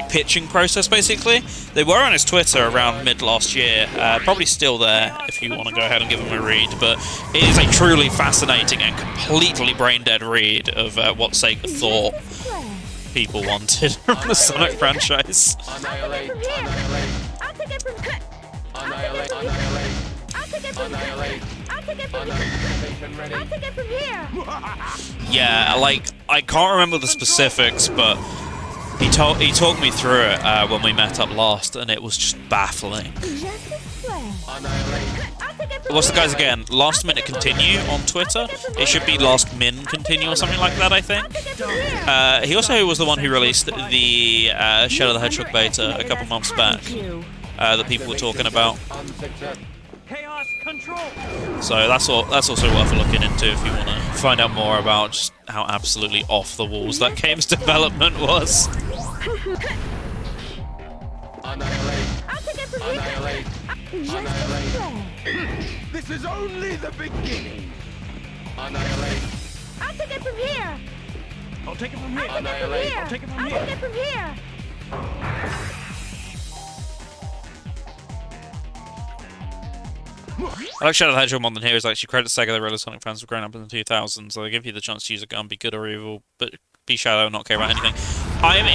pitching process, basically. They were on his Twitter around mid last year, probably still there if you want to go ahead and give him a read, but it is a truly fascinating and completely brain-dead read of what Sega thought people wanted from the Sonic franchise. Annihilate. I'll take it from here. Annihilate. Annihilate. I'll take it from here. I'll take it from here. I'll take it from here. Yeah, I can't remember the specifics, but he talked me through it when we met up last, and it was just baffling. What's the guys again? Last Minute Continue on Twitter? It should be Last Min Continue or something like that, I think. He also was the one who released the Shadow the Hedgehog beta a couple months back that people were talking about. Chaos control. So that's also worth looking into if you want to find out more about just how absolutely off the walls that game's development was. Annihilate. I'll take it from here. Annihilate. Annihilate. This is only the beginning. Annihilate. I'll take it from here. I'll take it from here. Annihilate. I'll take it from I'll here. take it from here. I like Shadow the Hedgehog more than here is actually credit Sega the real Sonic fans for growing up in the 2000s, so they give you the chance to use a gun, be good or evil, but be Shadow and not care about anything. I'm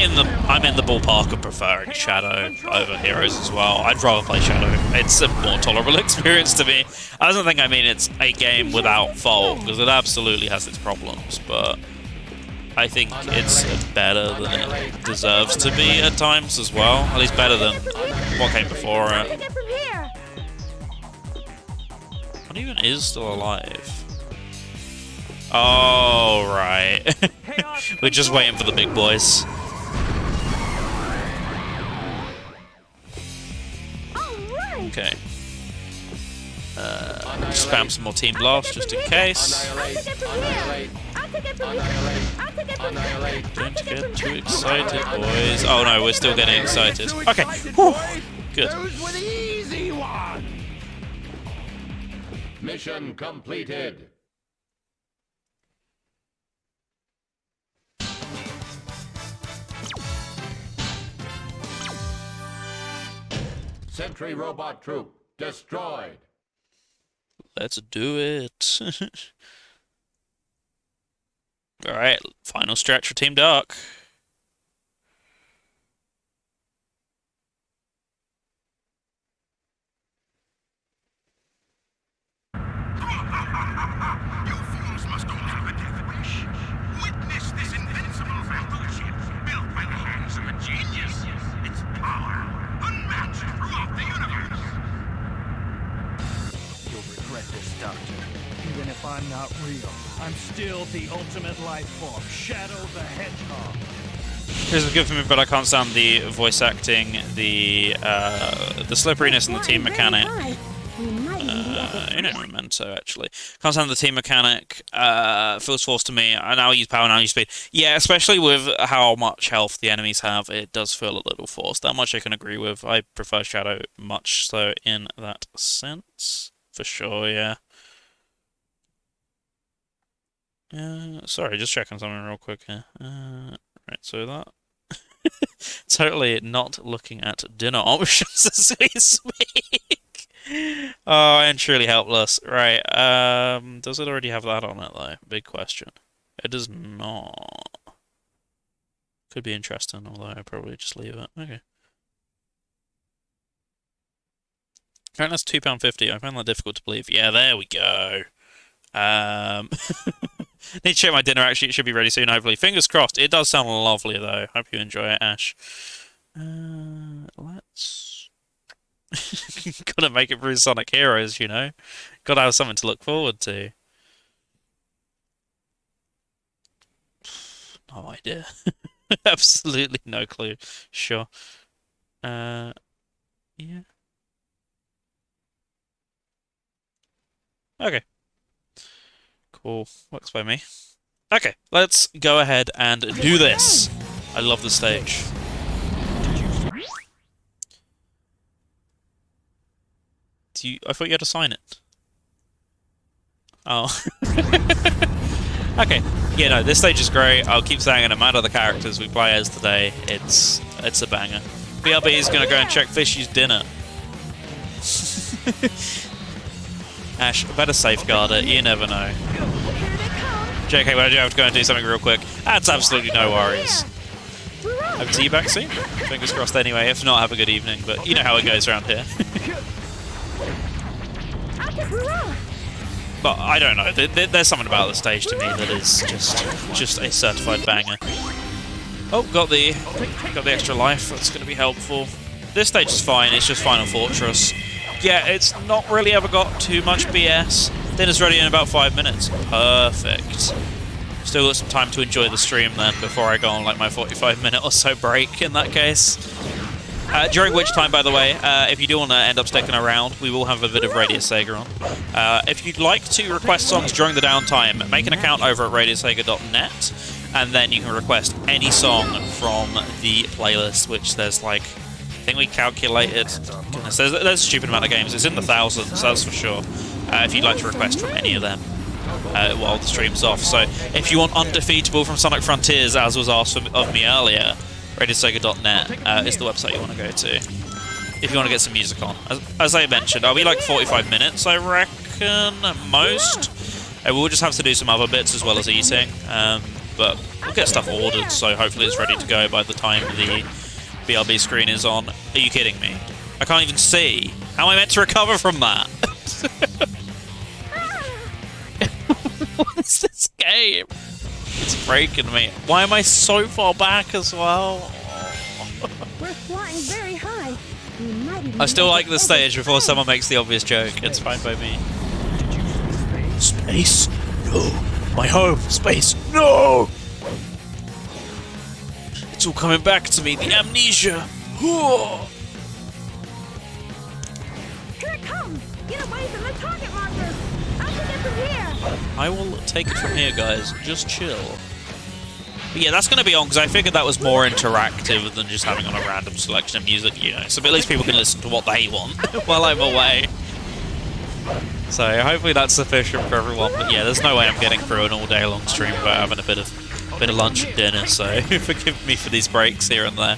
in the ballpark of preferring Shadow over Heroes as well. I'd rather play Shadow. It's a more tolerable experience to me. I don't think it's a game without fault, because it absolutely has its problems, but I think it's better than it deserves to be at times as well. At least better than what came before I'll it. take it from here. What even is still alive? Oh, right. We're just waiting for the big boys. Okay. Spam some more Team Blast just in case. Don't get too excited, boys. Oh no, we're still getting excited. Okay. Whew. Good. Those were the easy ones. Mission completed. Sentry robot troop destroyed. Let's do it. Alright, final stretch for Team Dark. You fools must all have a death wish. Witness this invincible battleship built by the hands of a genius. Its power unmatched throughout the universe. You'll regret this, Doctor. Even if I'm not real, I'm still the ultimate life form, Shadow the Hedgehog. This is good for me, but I can't stand the voice acting, the slipperiness and the team mechanic. Memento, actually. Can't stand the team mechanic. Feels forced to me. I now use power, now use speed. Yeah, especially with how much health the enemies have, it does feel a little forced. That much I can agree with. I prefer Shadow much so in that sense. For sure, yeah. Sorry, just checking something real quick here. Right, so that... totally not looking at dinner options as we speak. Oh, I am truly helpless. Right, does it already have that on it, though? Big question. It does not. Could be interesting, although I'd probably just leave it. Okay. Apparently that's £2.50. I find that difficult to believe. Yeah, there we go. Need to check my dinner, actually. It should be ready soon, hopefully. Fingers crossed. It does sound lovely, though. Hope you enjoy it, Ash. Let's... Gotta make it through Sonic Heroes, you know. Gotta have something to look forward to. No idea. Absolutely no clue. Sure. Yeah. Okay. Cool. Works by me. Okay, let's go ahead and do this. I love the stage. I thought you had to sign it. Oh. Okay. Yeah, no, this stage is great. I'll keep saying it, no matter the characters we play as today, it's a banger. BRB is going to go and check Fishy's dinner. Ash, better safeguard it, you never know. JK, but I do have to go and do something real quick. That's absolutely no worries. Hope to see you back soon. Fingers crossed anyway. If not, have a good evening, but you know how it goes around here. But I don't know. There's something about the stage to me that is just a certified banger. Oh, got the extra life. That's going to be helpful. This stage is fine. It's just Final Fortress. Yeah, it's not really ever got too much BS. Dinner's ready in about 5 minutes. Perfect. Still got some time to enjoy the stream then before I go on like my 45-minute or so break in that case. During which time, by the way, if you do want to end up sticking around, we will have a bit of Radius Sega on. If you'd like to request songs during the downtime, make an account over at radiussega.net, and then you can request any song from the playlist, which there's like, I think we calculated, goodness, there's a stupid amount of games. It's in the thousands, that's for sure. If you'd like to request from any of them while the stream's off. So if you want Undefeatable from Sonic Frontiers, as was asked of me earlier, radiussega.net is the website you want to go to if you want to get some music on. As I mentioned, I'll be like 45 minutes, I reckon, most. We'll just have to do some other bits as well as eating, but we'll get stuff ordered, so hopefully it's ready to go by the time the BRB screen is on. Are you kidding me? I can't even see. How am I meant to recover from that? What is this game? It's breaking me. Why am I so far back as well? We're flying very high. We might even I still like the stage before someone makes the obvious joke. It's fine by me. Space? No. My home. Space? No! It's all coming back to me. The amnesia. Here it comes! Get away from the target marker! I'll take it from here! I will take it from here, guys. Just chill. But yeah, that's going to be on, because I figured that was more interactive than just having on a random selection of music, you know. So at least people can listen to what they want while I'm away. So hopefully that's sufficient for everyone. But yeah, there's no way I'm getting through an all-day long stream without having a bit of lunch and dinner. So forgive me for these breaks here and there.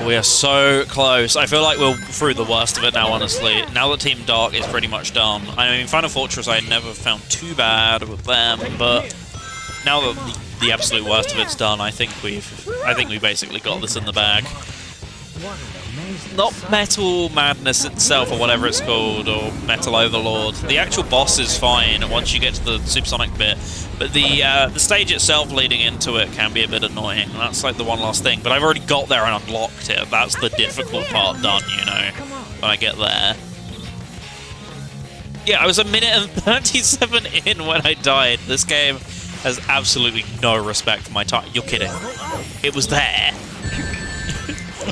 We are so close. I feel like we're through the worst of it now, honestly. Now that Team Dark is pretty much done. I mean, Final Fortress I never found too bad with them, but now that the absolute worst of it's done, I think we basically got this in the bag. Not Metal Madness itself, or whatever it's called, or Metal Overlord. The actual boss is fine once you get to the supersonic bit, but the stage itself leading into it can be a bit annoying. That's like the one last thing. But I've already got there and unlocked it. That's the difficult part done, you know, when I get there. Yeah, I was a minute and 37 in when I died. This game has absolutely no respect for my time. You're kidding. It was there.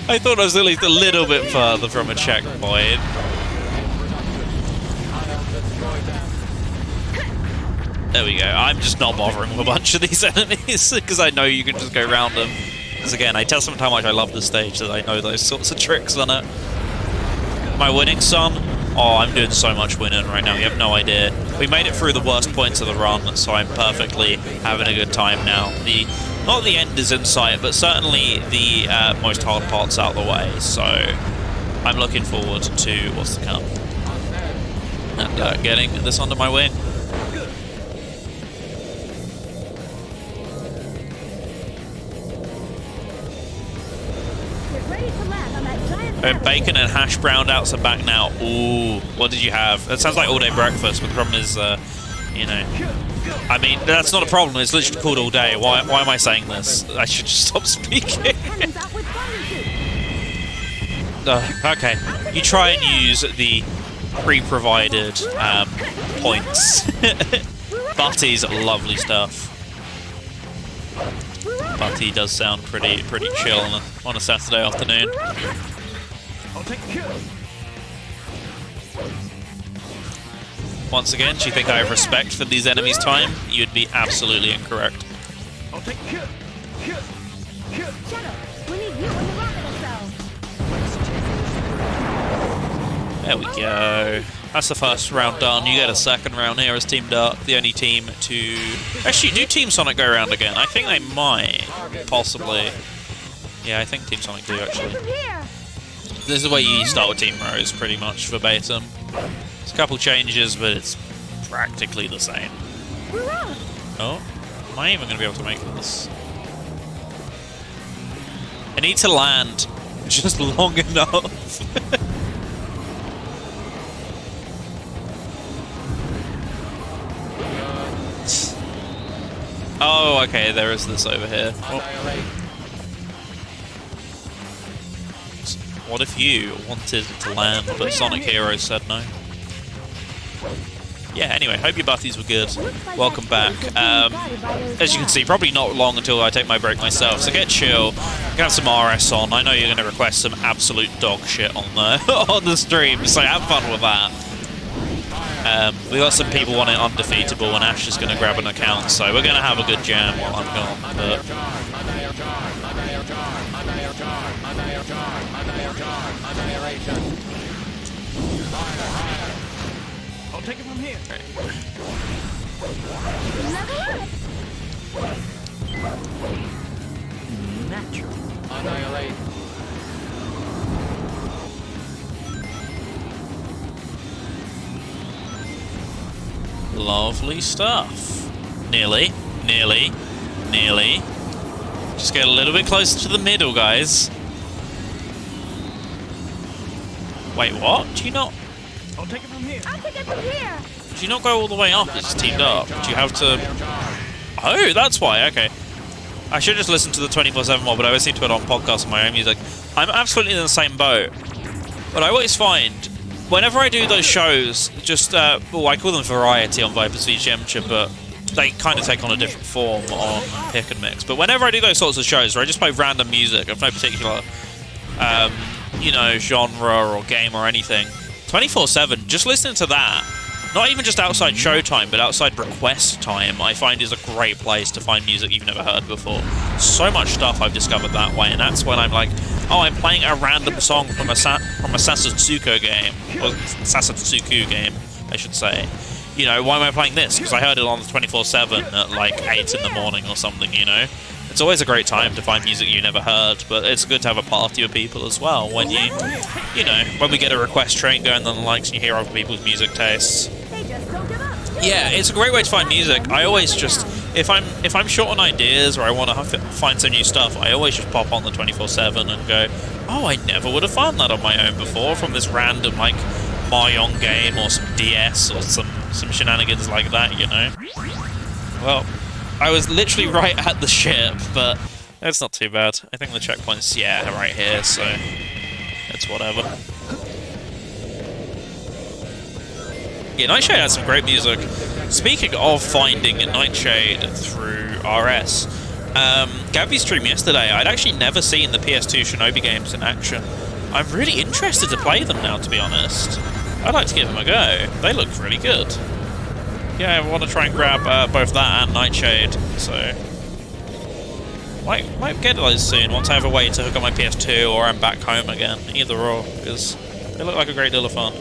I thought I was at least a little bit further from a checkpoint. There we go. I'm just not bothering with a bunch of these enemies because I know you can just go around them. Because again, I tell someone how much I love this stage that I know those sorts of tricks on it. Am I winning some? Oh, I'm doing so much winning right now. You have no idea. We made it through the worst points of the run, so I'm perfectly having a good time now. Not the end is in sight, but certainly the most hard parts out of the way. So I'm looking forward to what's to come and getting this under my wing. Bacon and hash browned outs are back now. Ooh, what did you have? It sounds like all day breakfast, but the problem is, you know, I mean, that's not a problem. It's literally called all day. Why am I saying this? I should just stop speaking. Okay, you try and use the pre-provided points. Butty's lovely stuff. Butty does sound pretty chill on a Saturday afternoon. Once again, do you think I have respect for these enemies' time? You'd be absolutely incorrect. There we go. That's the first round done. You get a second round here as Team Dark, the only team to... Actually, do Team Sonic go around again? I think they might, possibly. Yeah, I think Team Sonic do, actually. This is the way you start with Team Rose, pretty much, verbatim. There's a couple changes, but it's practically the same. Oh, am I even going to be able to make this? I need to land just long enough. Oh, okay, there is this over here. Oh. What if you wanted to land, but Sonic Heroes said no? Yeah, anyway, hope your Butties were good. Welcome back. As you can see, probably not long until I take my break myself, so get chill. Have some RS on. I know you're going to request some absolute dog shit on the stream, so have fun with that. We got some people wanting undefeatable, and Ash is going to grab an account, so we're going to have a good jam while I'm gone. But I'll take it from here. Natural. Annihilate. lovely stuff. Nearly. Just get a little bit closer to the middle, guys. Wait, what? Do you not... I'll take it from here. Do you not go all the way up? It's teamed up. Do you have to... Oh, that's why. Okay. I should just listen to the 24/7 mod, but I always seem to put on podcasts on my own music. I'm absolutely in the same boat. But I always find, whenever I do those shows, just, well, I call them variety on Viper's VGM, but they kind of take on a different form on Pick and Mix. But whenever I do those sorts of shows where I just play random music of no particular, you know, genre or game or anything, 24/7, just listening to that, not even just outside showtime, but outside request time, I find is a great place to find music you've never heard before. So much stuff I've discovered that way, and that's when I'm like, oh, I'm playing a random song from a Sasatsuko game, or Sasatsuku game, I should say. You know, why am I playing this? Because I heard it on the 24/7 at like 8 in the morning or something, you know? It's always a great time to find music you never heard, but it's good to have a party with people as well when you know, when we get a request train going on the likes and you hear other people's music tastes. Yeah, it's a great way to find music. I always just, if I'm short on ideas or I want to find some new stuff, I always just pop on the 24/7 and go, oh, I never would have found that on my own before from this random, like, Mahjong game or some DS or some shenanigans like that, you know? Well, I was literally right at the ship, but it's not too bad. I think the checkpoint's, yeah, right here, so it's whatever. Yeah, Nightshade had some great music. Speaking of finding Nightshade through RS, Gabby's stream yesterday, I'd actually never seen the PS2 Shinobi games in action. I'm really interested to play them now, to be honest. I'd like to give them a go. They look really good. Yeah, I want to try and grab both that and Nightshade, so... Might get those soon, once I have a way to hook up my PS2 or I'm back home again. Either or, because they look like a great deal of fun.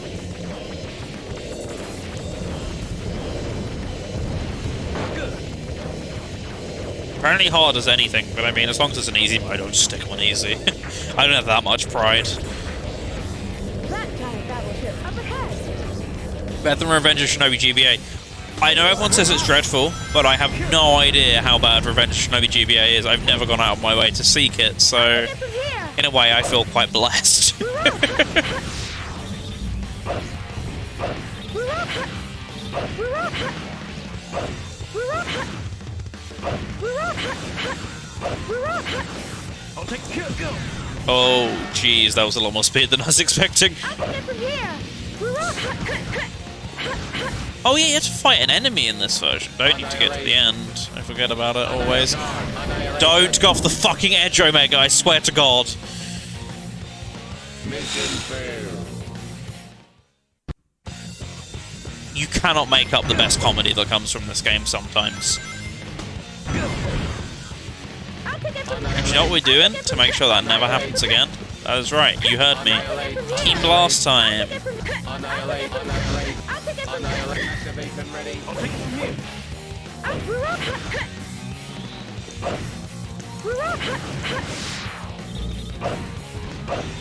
Apparently hard as anything, but I mean, as long as it's an easy mode, I'll just stick on easy. I don't have that much pride. Better than Revenge of Shinobi GBA. I know everyone says it's dreadful, but I have no idea how bad Revenge of Shinobi GBA is. I've never gone out of my way to seek it, so in a way I feel quite blessed. Oh, jeez, that was a lot more speed than I was expecting. Oh yeah, you have to fight an enemy in this version, don't you, to get to the end? I forget about it always. Don't go off the fucking edge, Omega, I swear to God. You cannot make up the best comedy that comes from this game sometimes. And you know what we're doing to make sure that never happens again? That is right, you heard me. Team Blast time!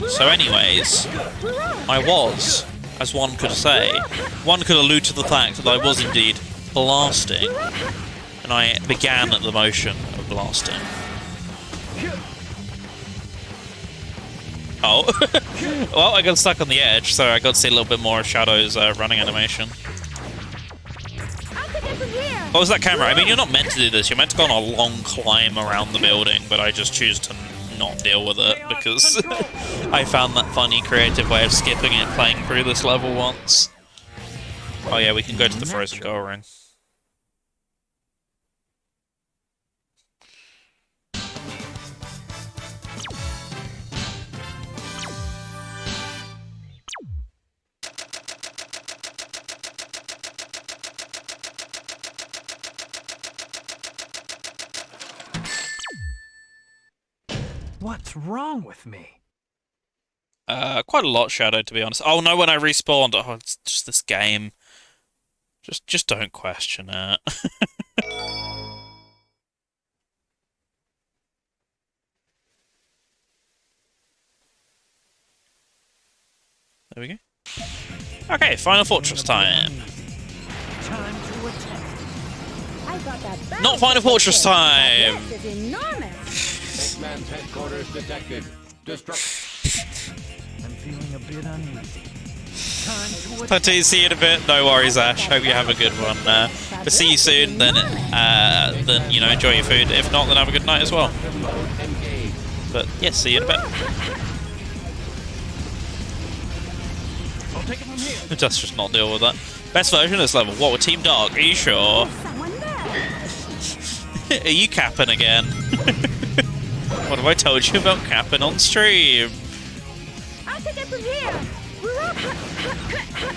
So anyways, I was, as one could say, one could allude to the fact that I was indeed blasting, and I began the motion of blasting. Oh, well, I got stuck on the edge, so I got to see a little bit more of Shadow's running animation. What was that camera? I mean, you're not meant to do this. You're meant to go on a long climb around the building, but I just choose to not deal with it because I found that funny, creative way of skipping it playing through this level once. Oh yeah, we can go to the Frozen Goal Ring. What's wrong with me? Quite a lot, Shadow, to be honest. Oh no, when I respawned, oh, it's just this game. Just don't question it. There we go. Okay, Final Fortress time. Time to attack. Not Final Fortress time! Eggman's headquarters detected. I'm feeling a bit uneasy. See you in a bit. No worries, Ash. Hope you have a good one. But see you soon. Then you know, enjoy your food. If not, then have a good night as well. But yes, see you in a bit. I'll take it from here. Just not deal with that. Best version of this level. What, with Team Dark? Are you sure? Are you capping again? What have I told you about capping on stream? I'll take it from here.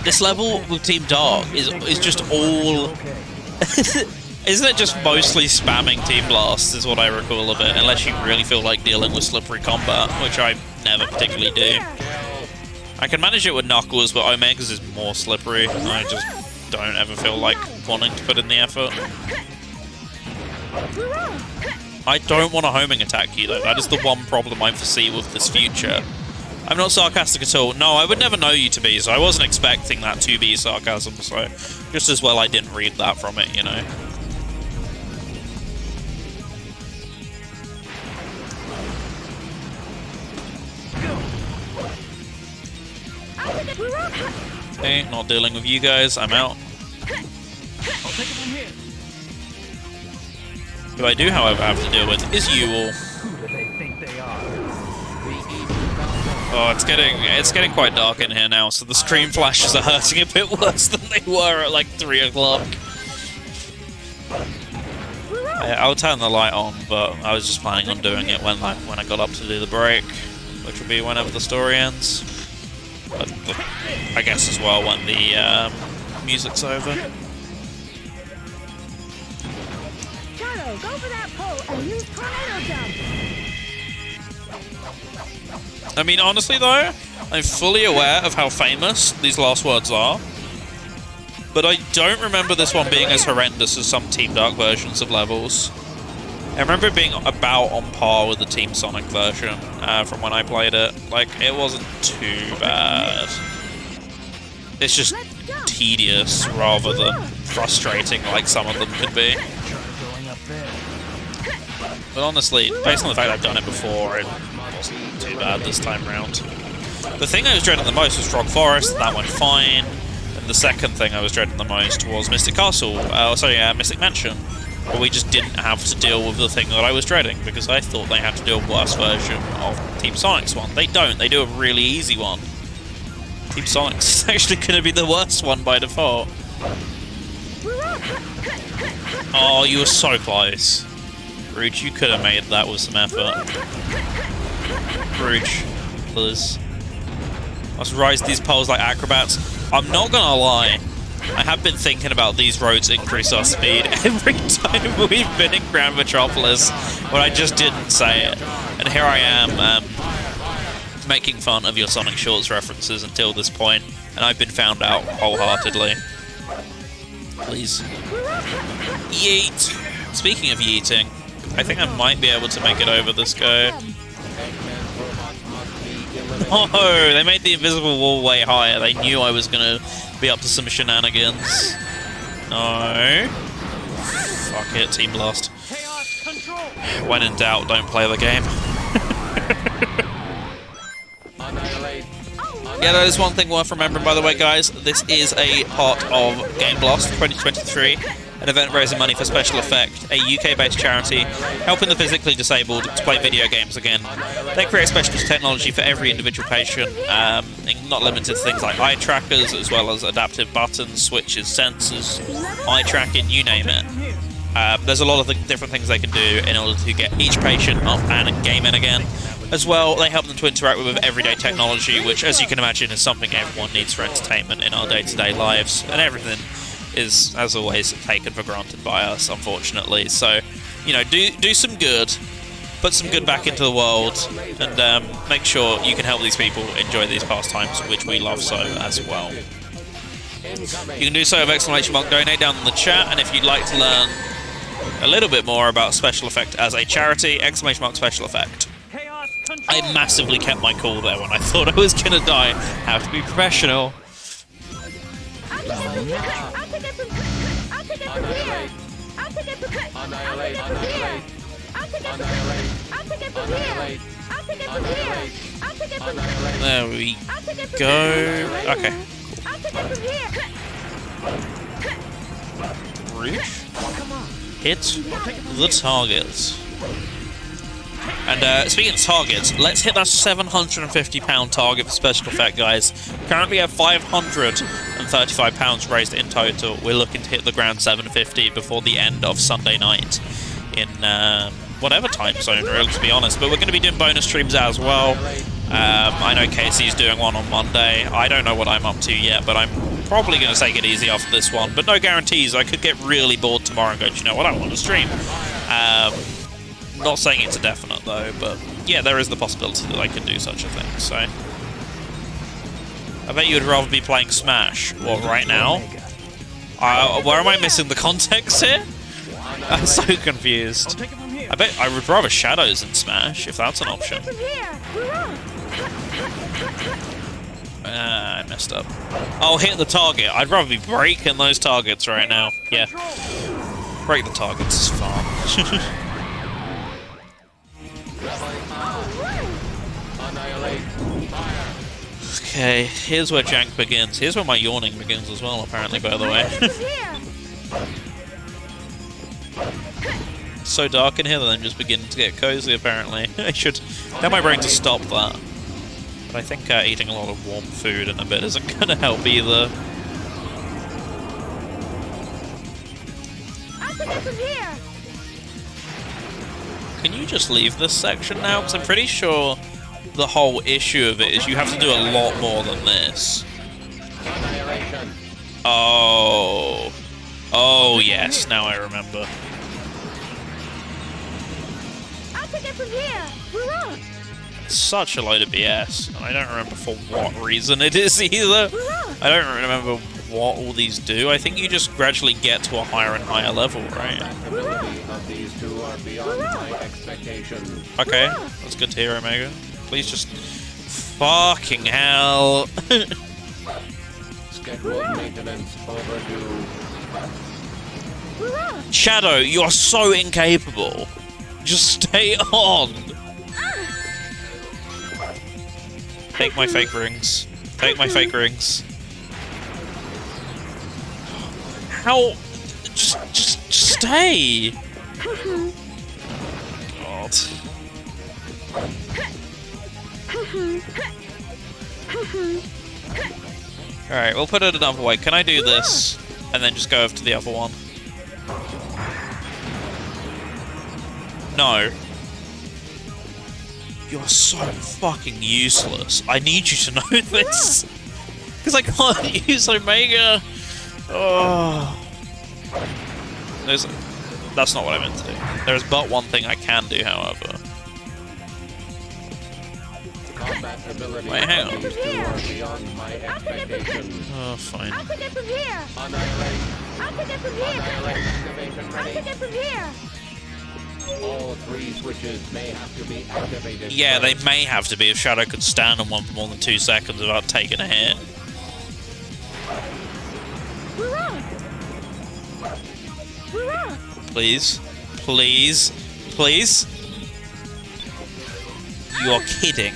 This level with Team Dark is just all... Isn't it just mostly spamming Team Blast is what I recall of it, unless you really feel like dealing with slippery combat, which I never particularly do. I can manage it with Knuckles, but Omega's is more slippery, and I just don't ever feel like wanting to put in the effort. I don't want to homing attack you, though. That is the one problem I foresee with this future. I'm not sarcastic at all. No, I would never know you to be, so I wasn't expecting that to be sarcasm, so just as well I didn't read that from it, you know. Okay, not dealing with you guys. I'm out. I'll take it from here. Who I do, however, have to deal with is you all. Who do they think they are? Oh, it's getting quite dark in here now, so the stream flashes are hurting a bit worse than they were at like 3 o'clock. I'll turn the light on, but I was just planning on doing it when I got up to do the break, which will be whenever the story ends. But I guess as well when the music's over. Shadow, go for that pole and use tornado jump. I mean, honestly though, I'm fully aware of how famous these last words are, but I don't remember this one being as horrendous as some Team Dark versions of levels. I remember it being about on par with the Team Sonic version from when I played it. Like, it wasn't too bad. It's just tedious rather than frustrating like some of them could be. But honestly, based on the fact I've done it before, it wasn't too bad this time round. The thing I was dreading the most was Frog Forest, that went fine. And the second thing I was dreading the most was Mystic Castle, Mystic Mansion. But we just didn't have to deal with the thing that I was dreading, because I thought they had to do a worse version of Team Sonic's one. They don't, they do a really easy one. Team Sonic's actually going to be the worst one by default. Oh, you were so close. Rouge, you could have made that with some effort. Rouge, please. Let's rise these poles like acrobats. I'm not gonna lie, I have been thinking about these roads increase our speed every time we've been in Grand Metropolis, but I just didn't say it. And here I am, making fun of your Sonic Shorts references until this point, and I've been found out wholeheartedly. Please. Yeet! Speaking of yeeting, I think I might be able to make it over this go. Oh, they made the invisible wall way higher. They knew I was gonna be up to some shenanigans. No. Fuck it, Team Blast. When in doubt, don't play the game. Yeah, that is one thing worth remembering, by the way, guys. This is a part of Game Blast 2023, an event raising money for Special Effect, a UK-based charity helping the physically disabled to play video games again. They create specialist technology for every individual patient, not limited to things like eye trackers, as well as adaptive buttons, switches, sensors, eye tracking, you name it. There's a lot of different things they can do in order to get each patient up and gaming again. As well, they help them to interact with everyday technology, which, as you can imagine, is something everyone needs for entertainment in our day-to-day lives, and everything is, as always, taken for granted by us, unfortunately. So, you know, do some good, put some good back into the world, and make sure you can help these people enjoy these pastimes, which we love so as well. You can do so with !Monk donate down in the chat, and if you'd like to learn a little bit more about Special Effect as a charity, !Monk Special Effect. I massively kept my cool there when I thought I was gonna die. Have to be professional. There we go. Okay. Rouge. Hit the target. And speaking of targets, let's hit that £750 target for Special Effect, guys. Currently have £535 raised in total. We're looking to hit the grand 750 before the end of Sunday night in whatever time zone, really, to be honest. But we're going to be doing bonus streams as well. I know Casey's doing one on Monday. I don't know what I'm up to yet, but I'm probably going to take it easy after this one. But no guarantees. I could get really bored tomorrow and go, you know what, I want to stream. Not saying it's a definite though, but yeah, there is the possibility that I could do such a thing, so. I bet you would rather be playing Smash. What, right now? Where am I missing the context here? I'm so confused. here. I bet I would rather Shadows than Smash, if that's an option. From here. I messed up. I'll hit the target. I'd rather be breaking those targets right now. Yeah. Break the targets is fun. Annihilate. Fire. Okay, here's where jank begins. Here's where my yawning begins as well, apparently, by the way. So dark in here that I'm just beginning to get cozy, apparently. I should tell my brain to stop that. But I think eating a lot of warm food in a bit isn't going to help either. I'll take it from here. Can you just leave this section now? Because I'm pretty sure the whole issue of it is you have to do a lot more than this. Annihilation. Oh. Oh, yes, now I remember. I'll take it from here. Hurrah! Such a load of BS, and I don't remember for what reason it is either. I don't remember what all these do. I think you just gradually get to a higher and higher level, right? Compatibility of these two are beyond my expectations. Okay, that's good to hear, Omega. Please just... Fucking hell! Scheduled maintenance overdue. Shadow, you are so incapable. Just stay on. Take my fake rings. Take my fake rings. How? Just stay. God. Alright, we'll put it another way. Can I do this and then just go over to the other one? No. You're so fucking useless. I need you to know this. Because I can't use Omega. Oh. That's not what I meant to do. There's but one thing I can do, however. Wait, hang on. Oh, fine. I'll take it from here. I'll take it from here. I'll take it from here. All three switches may have to be activated. Yeah, they may have to be if Shadow could stand on one for more than 2 seconds without taking a hit. Please. Please. Please. You are kidding.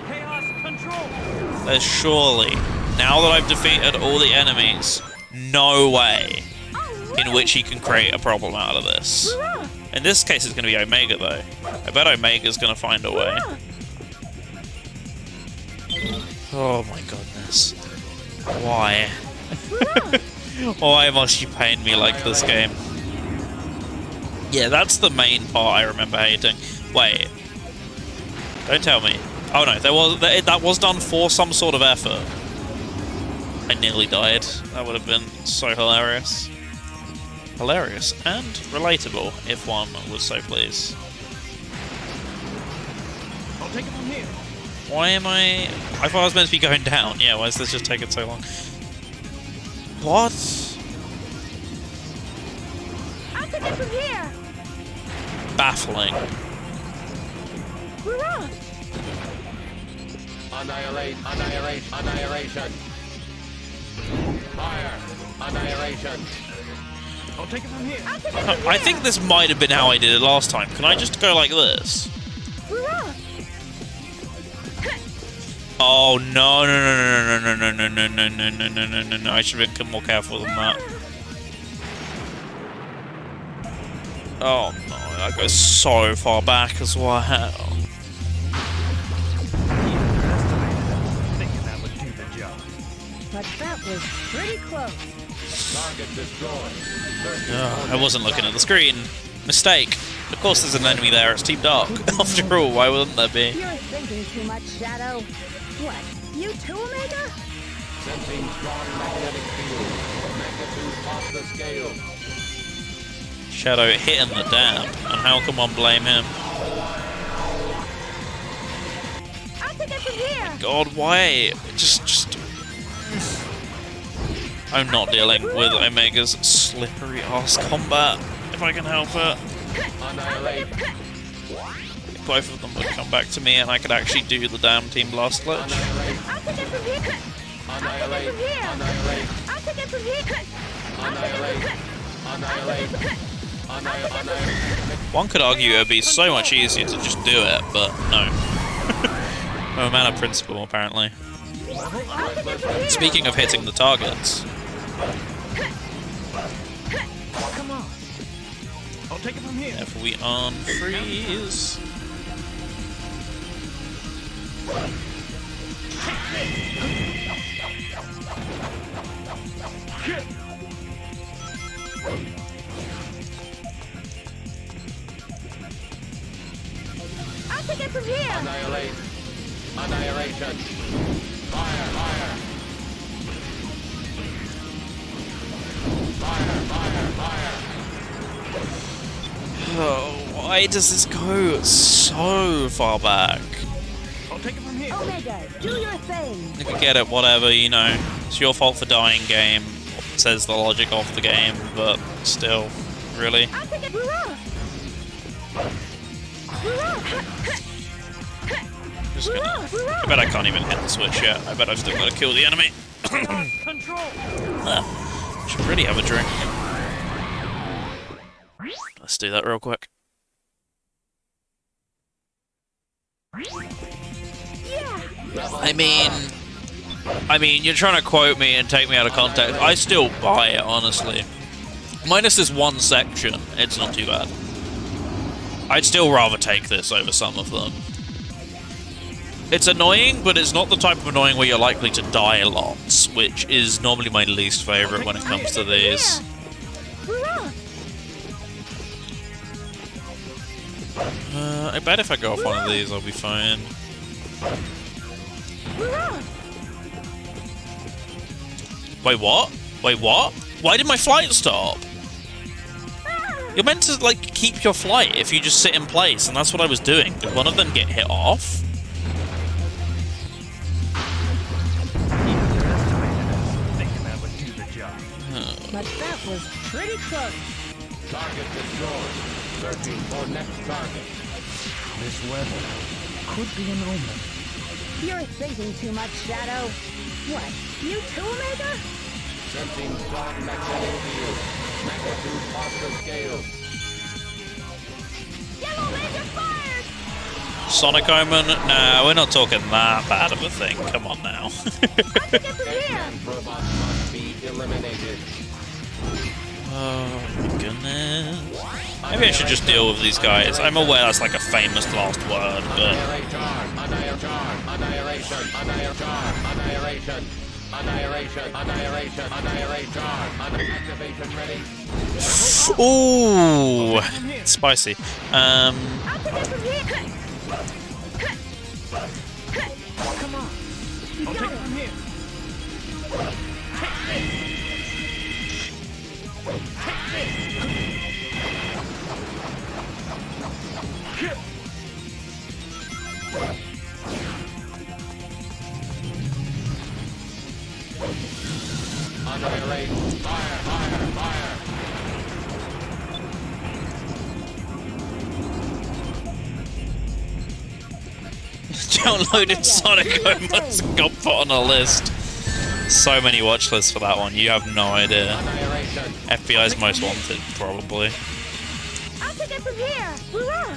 Chaos control. There's surely, now that I've defeated all the enemies, no way in which he can create a problem out of this. In this case, it's going to be Omega, though. I bet Omega's going to find a way. Oh my goodness. Why? Why must you pain me like this game? Yeah, that's the main part I remember hating. Wait. Don't tell me. Oh no, that was done for some sort of effort. I nearly died. That would have been so hilarious. Hilarious and relatable, if one would so please. I'll take it from here. Why am I thought I was meant to be going down. Yeah, why is this just taking so long? What? I'll take it from here. Baffling. Annihilate, annihilate, annihilation. Fire, annihilation. I'll take it from here. I think this might have been how I did it last time. Can I just go like this? Oh no no no no no no no no no no no no no no! I should have been more careful than that. Oh no, that goes so far back as well. Thinking that would do the job. But that was pretty close. Target destroyed. I wasn't looking at the screen. Mistake. Of course there's an enemy there, it's too dark. After all, why wouldn't there be? You're thinking too much, Shadow. What? You too, Omega? Sensing strong magnetic field. Magnitude off the scale. Shadow hitting the dam, and how can one blame him? I'll take it from here. God, why? Just... I'm not dealing with Omega's slippery ass combat, if I can help it. If both of them would come back to me and I could actually do the damn Team Blast glitch. One could argue it would be so much easier to just do it, but no. I'm a man of principle, apparently. Speaking of hitting the targets. Come on. I'll take it from here. If we on freeze. I'll take it from here. Annihilate. Annihilation. Fire, fire. Fire, fire, fire. Oh, why does this go so far back? I'll take it from here. Omega, do your thing. I can get it, whatever, you know. It's your fault for dying, game. Says the logic of the game, but still, really. I'll take it. Hurrah! Hurrah! Just gonna, I bet I can't even hit the switch yet. I bet I've still got to kill the enemy. Control. Should really have a drink. Let's do that real quick. I mean, you're trying to quote me and take me out of context. I still buy it, honestly. Minus this one section, it's not too bad. I'd still rather take this over some of them. It's annoying, but it's not the type of annoying where you're likely to die lots, which is normally my least favorite when it comes to these. I bet if I go off one of these, I'll be fine. Wait, what? Wait, what? Why did my flight stop? You're meant to, like, keep your flight if you just sit in place, and that's what I was doing. Did one of them get hit off? Thinking that would do the job. But that was pretty close. Target destroyed. Searching for next target. This weather could be an omen. You're thinking too much, Shadow. What? You too, Omega? Sensing strong magnetic field. Magnitude positive scale. Yellow laser fired! Sonic Omen? Nah, we're not talking that bad of a thing. Come on now. Eggman robots must be eliminated. Oh my goodness. Maybe I should just deal with these guys. I'm aware that's like a famous last word, but... Annihilation, annihilation, annihilation, annihilation, activation ready. Ooh, spicy. I'll take it from here. Come on. I'll take it from here. Annihilate. Fire, fire, fire. Downloaded Sonic Omens and got put on a list. So many watch lists for that one, you have no idea. FBI's most wanted, probably. I'll take it from here. Hurrah!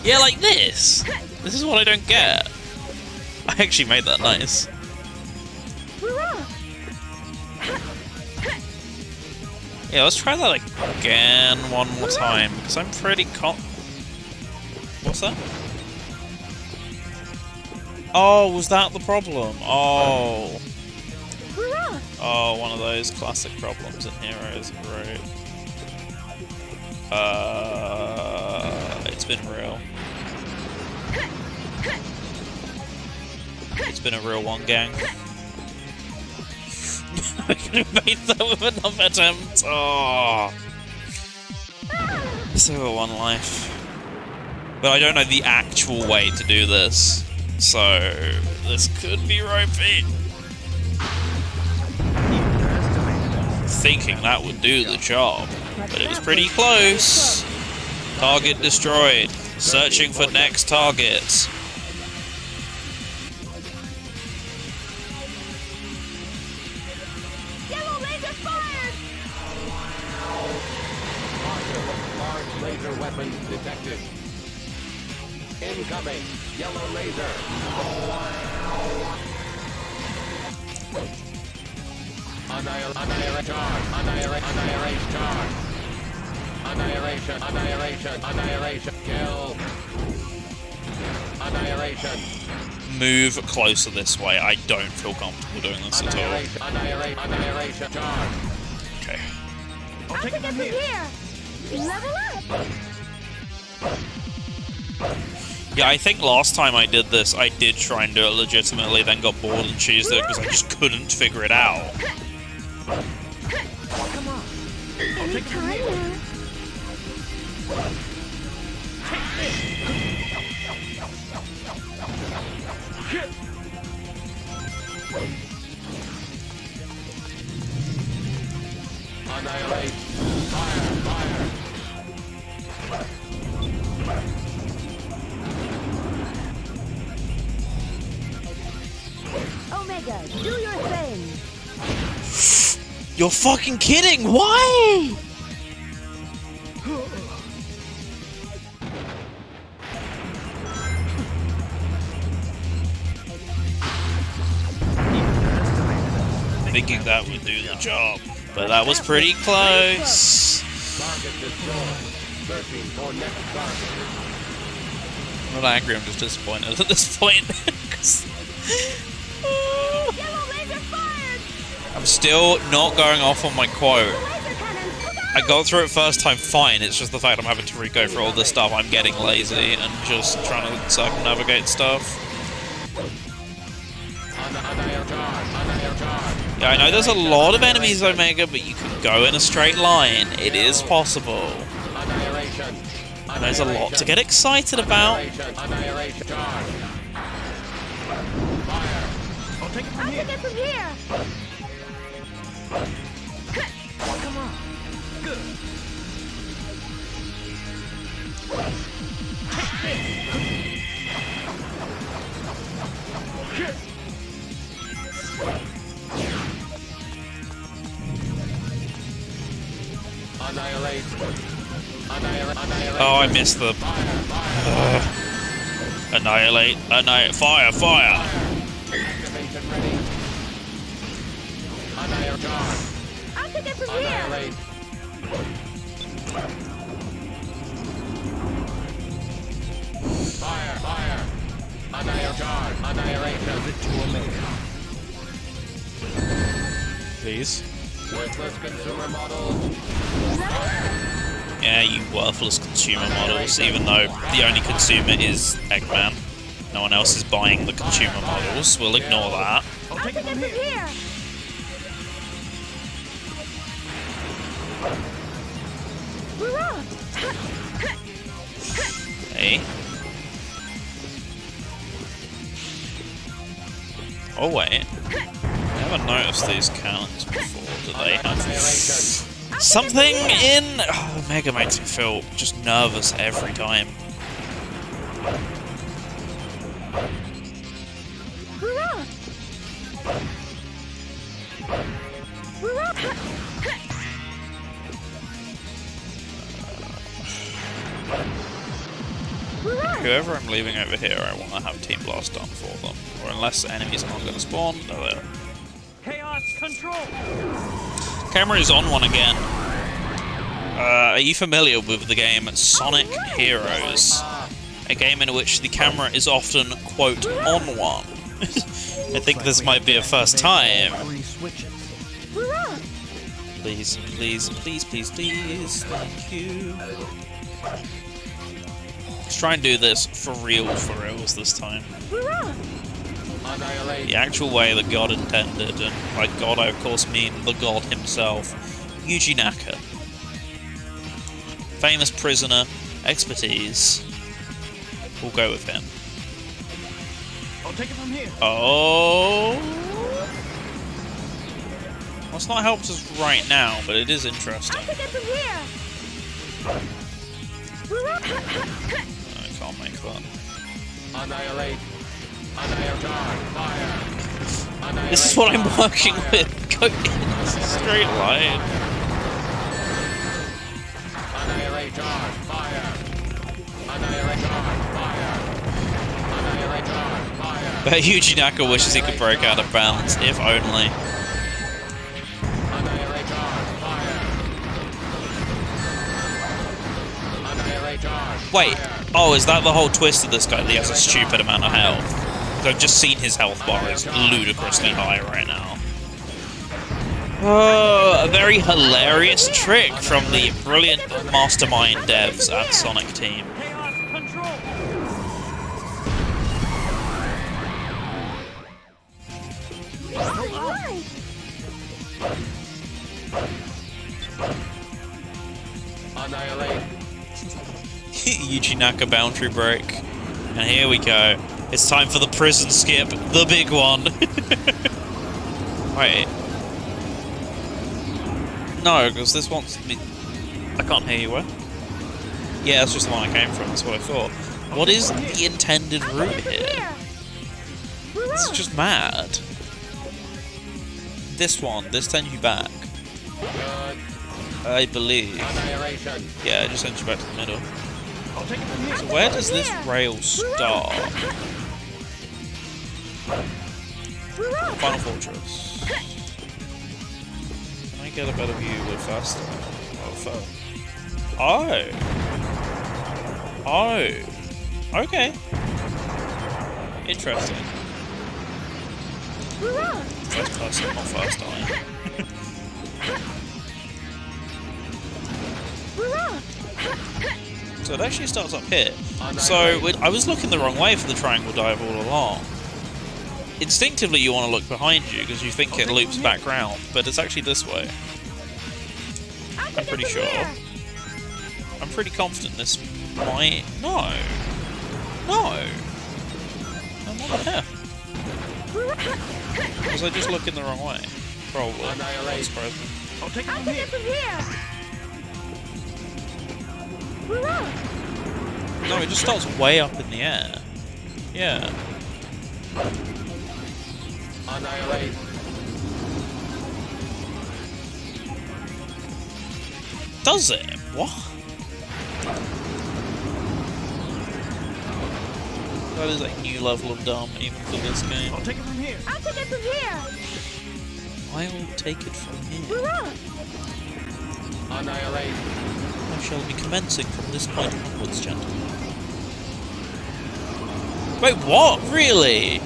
Yeah, like this. This is what I don't get. I actually made that nice. Hurrah! Yeah, let's try that again one more time, because I'm pretty What's that? Oh, was that the problem? Oh. Oh, one of those classic problems in Heroes. Great. It's been real. It's been a real one, gang. I could have made that with another attempt. Oh. So one life. But I don't know the actual way to do this. So this could be ropey. thinking that would do the job, but it was pretty close. Target destroyed. Searching for next target. Yellow laser fired! Large laser weapon detected. Incoming. Yellow laser. Annihilate charge. Annihilate charge. Annihilation. Kill. Annihilation. Move closer this way. I don't feel comfortable doing this at all. Annihilation charge. Okay. I'll take it from here! Level up! Yeah, I think last time I did this, I did try and do it legitimately, then got bored and cheesed it because I just couldn't figure it out. Come on. I'll take it from here. Annihilate. Fire. Omega, do your thing! You're fucking kidding! Why? Thinking that would do the job, but that was pretty close. Target destroyed. Searching for next target. I'm not angry, I'm just disappointed at this point. Yellow laser fired! I'm still not going off on my quote. I got through it first time fine, it's just the fact I'm having to re-go through all this stuff. I'm getting lazy and just trying to circumnavigate stuff. Yeah, I know there's a lot of enemies, Omega, but you can go in a straight line. It is possible. And there's a lot to get excited about. I'll take it from here. Come on. Good. Annihilate. Oh, I missed the... Annihilate. Fire. Activation ready. Annihilate. I'll take it from here! Annihilate. Fire. Annihilate. Annihilation. Please. Worthless consumer models. Yeah, you worthless consumer models, even though the only consumer is Eggman. No one else is buying the consumer models. We'll ignore that. I'll take it from here. Hey. Oh wait. I haven't noticed these cannons before. Do they have something in? Oh, Mega makes me feel just nervous every time. Whoever I'm leaving over here, I want to have Team Blast done for them. Or unless enemies aren't going to spawn, no, they're... Chaos control. Camera is on one again. Are you familiar with the game Sonic Heroes? A game in which the camera is often, quote, on one. I think this might be a first time. Please, thank you. Let's try and do this for reals this time. The actual way that God intended, and by God I of course mean the God himself, Yuji Naka. Famous prisoner, expertise. We'll go with him. I'll take it from here. Oh! Well, it's not helped us right now, but it is interesting. I'll take it from here. I can't make that. Annihilate. Annihilate. Fire. Annihilate. This is what I'm working with. Go in. Straight line. Annihilator. Fire. Annihilator. Fire. Annihilator. Fire. But Yuji Naka wishes he could break out of bounds, if only. Annihilator. Fire. Annihilator. Wait, oh, is that the whole twist of this guy, that he has a stupid amount of health? 'Cause I've just seen his health bar is ludicrously high right now. Oh, a very hilarious trick from the brilliant mastermind devs at Sonic Team. Chaos control. Alright. Annihilate. Yuji Naka boundary break. And here we go. It's time for the prison skip, the big one. Wait. No, because this wants me. I can't hear you, where? Yeah, that's just the one I came from, that's what I thought. What is the intended route here? This is just mad. This one, this sends you back. Good. I believe. Annihilation. Yeah, it just sends you back to the middle. I'll take it from here. So where does this rail start? Final Fortress. Can I get a better view with faster? Oh. Oh. Okay. Interesting. First person, not first eye. So it actually starts up here. So I was looking the wrong way for the triangle dive all along. Instinctively you want to look behind you because you think it loops back round, but it's actually this way. I'm pretty sure. I'm pretty confident this might... No. No. I'm not here. Was I just looking the wrong way? Probably. Not surprised me. I'll take it I'll from take here. it from here. No, it just starts way up in the air. Yeah. Annihilate. Does it? What? That is a new level of dumb, even for this game. I'll take it from here. I'll take it from here. I'll take it from here. Annihilate. I shall be commencing from this point onwards, gentlemen. Wait, what? Really?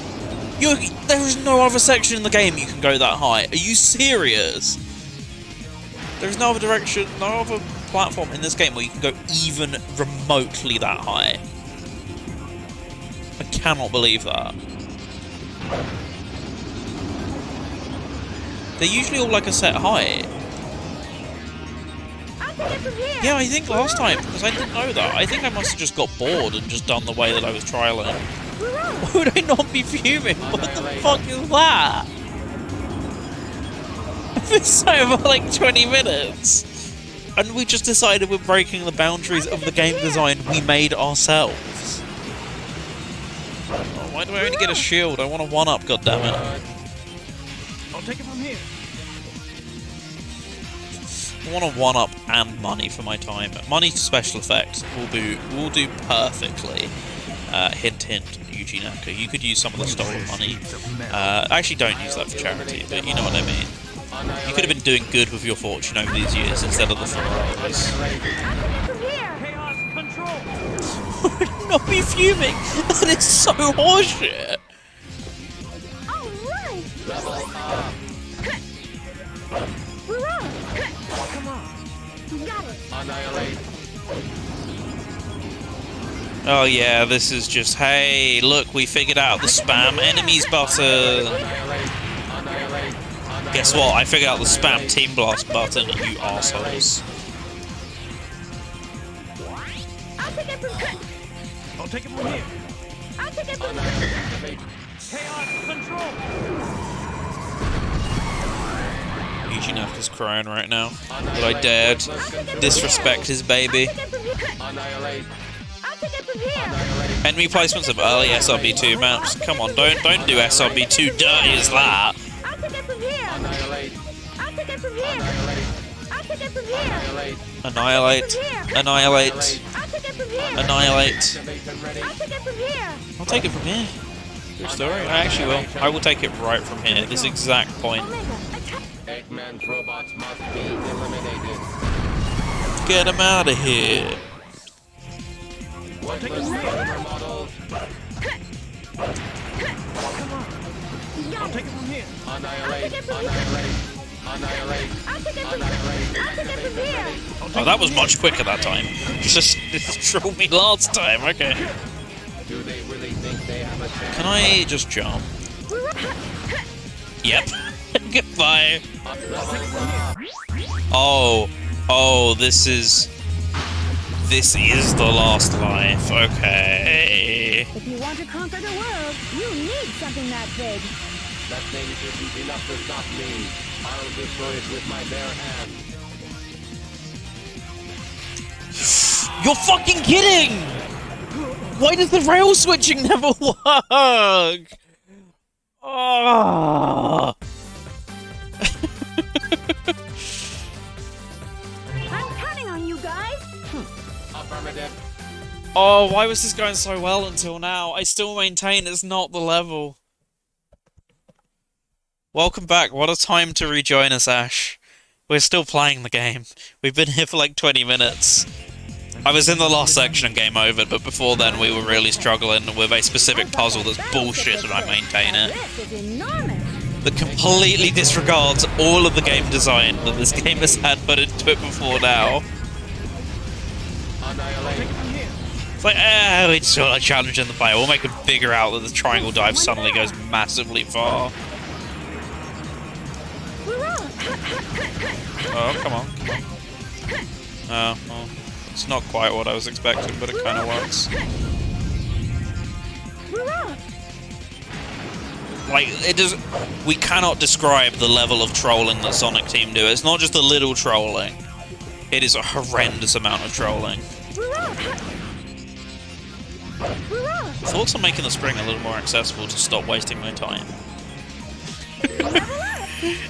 There is no other section in the game you can go that high. Are you serious? There is no other direction, no other platform in this game where you can go even remotely that high. I cannot believe that. They're usually all like a set height. I'll take it from here. Yeah, I think last time, because I didn't know that. I think I must have just got bored and just done the way that I was trialing. Why would I not be fuming? What the fuck is that? I've been so for like 20 minutes. And we just decided we're breaking the boundaries of the game design we made ourselves. Oh, why do I only get a shield? I want a 1-up, goddammit. I'll take it from here. I want a 1-up and money for my time. Money to special effects will do perfectly. Hint, hint, Yuji Naka. You could use some of the stolen money. Actually, don't use that for charity, but you know what I mean. You could have been doing good with your fortune over these years instead of the Ferraris. Chaos control. Not be fuming. That is so horseshit. Alright. Come on. You got it. Annihilate. Oh yeah, this is just, hey, look, we figured out the spam enemies button. Guess what? I figured out the spam Team Blast button, you assholes. I'll take it from here. I'll take it from here. I'll take it from here. Chaos control. Yuji Naka's crying right now that I dared disrespect his baby. Annihilate. Enemy placements of early SRB2 maps. Come on, don't do SRB2 dirty as that. Annihilate. Annihilate. Annihilate. Annihilate. I'll take it from here. True story. I actually will. I will take it right from here. This exact point. Eggman's robots must be eliminated. Get him out of here. Worthless customer models. I'll take it from here. Annihilate. Annihilate. Annihilate. Annihilate. Oh, that was much quicker that time. Just trolled me last time. Okay. Do they really think they have a chance? Can I just jump? Yep. Goodbye. Oh, this is the last life. Okay. If you want to conquer the world, you need something that big. That thing isn't enough to stop me. I'll destroy it with my bare hands. You're fucking kidding! Why does the rail switching never work? Oh. I'm counting on you guys. Affirmative. Oh, why was this going so well until now? I still maintain it's not the level. Welcome back. What a time to rejoin us, Ash. We're still playing the game. We've been here for like 20 minutes. I was in the last section and game over, but before then we were really struggling with a specific puzzle that's bullshit, and I maintain it. That completely disregards all of the game design that this game has had put into it before now. It's like, it's sort of challenging the player. We'll make them figure out that the triangle dive suddenly goes massively far. Oh, come on, come on. Oh, well, it's not quite what I was expecting, but it kind of works. Like, we cannot describe the level of trolling that Sonic Team do. It's not just a little trolling. It is a horrendous amount of trolling. Thoughts on making the spring a little more accessible to stop wasting my time.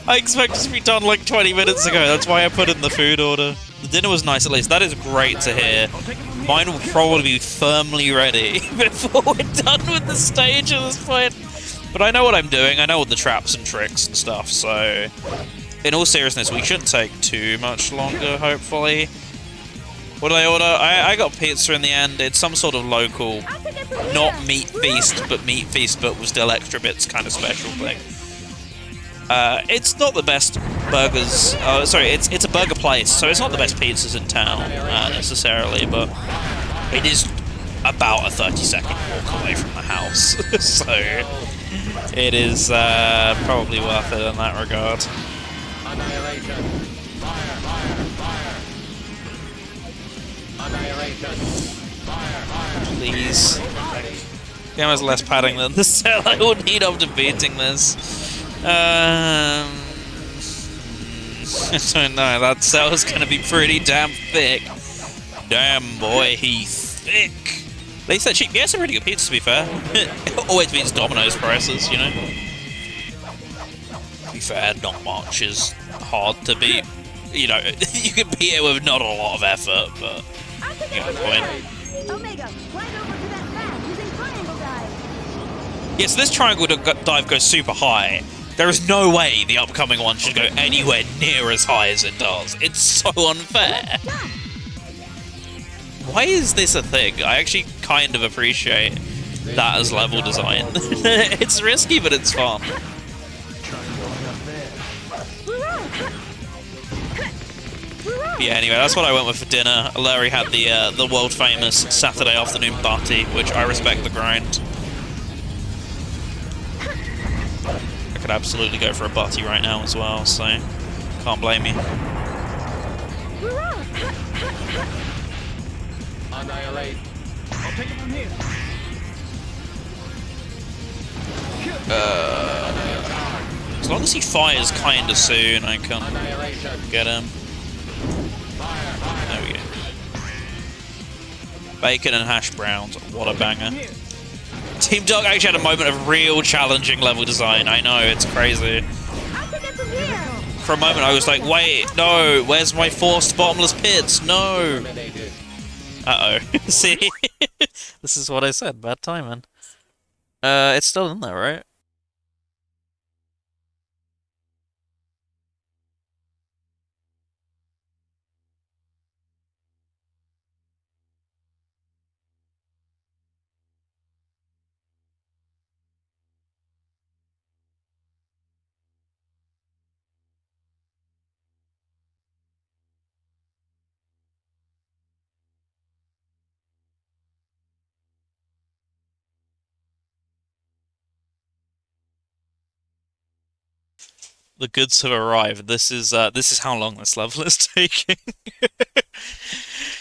I expect it to be done like 20 minutes ago. That's why I put in the food order. The dinner was nice at least. That is great to hear. Mine will probably be firmly ready before we're done with the stage at this point. But I know what I'm doing. I know all the traps and tricks and stuff. So, in all seriousness, we shouldn't take too much longer, hopefully. What did I order? I got pizza in the end. It's some sort of local, not meat feast, but with still extra bits kind of special thing. It's not the best burgers. Sorry, it's a burger place, so it's not the best pizzas in town necessarily, but it is about a 30-second walk away from the house, so it is probably worth it in that regard. Annihilation. Fire, fire, fire. Annihilation. Fire, fire. Please. The game has less padding than the cell I will need after beating this. I don't know, that cell is going to be pretty damn thick. Damn boy, he's thick. At least that cheap. Yeah, it's a really good pizza, to be fair. It always beats Domino's prices, you know. To be fair, not much is hard to beat. You know, you can beat it with not a lot of effort, but you get the point. Omega, fly over to that path using triangle dive. Yeah, so this triangle dive goes super high. There is no way the upcoming one should go anywhere near as high as it does. It's so unfair. Why is this a thing? I actually kind of appreciate that as level design. It's risky, but it's fun. Yeah, anyway, that's what I went with for dinner. Larry had the world famous Saturday afternoon butty, which I respect the grind. I could absolutely go for a butty right now as well, so can't blame you. Annihilate. I'll take it from here. As long as he fires kinda soon, I can get him. There we go. Bacon and hash browns. What a banger. Team Dark actually had a moment of real challenging level design. I know, it's crazy. For a moment I was like, wait, no, where's my forced bottomless pits? No! Uh-oh. See? This is what I said, bad timing. It's still in there, right? The goods have arrived. This is how long this level is taking.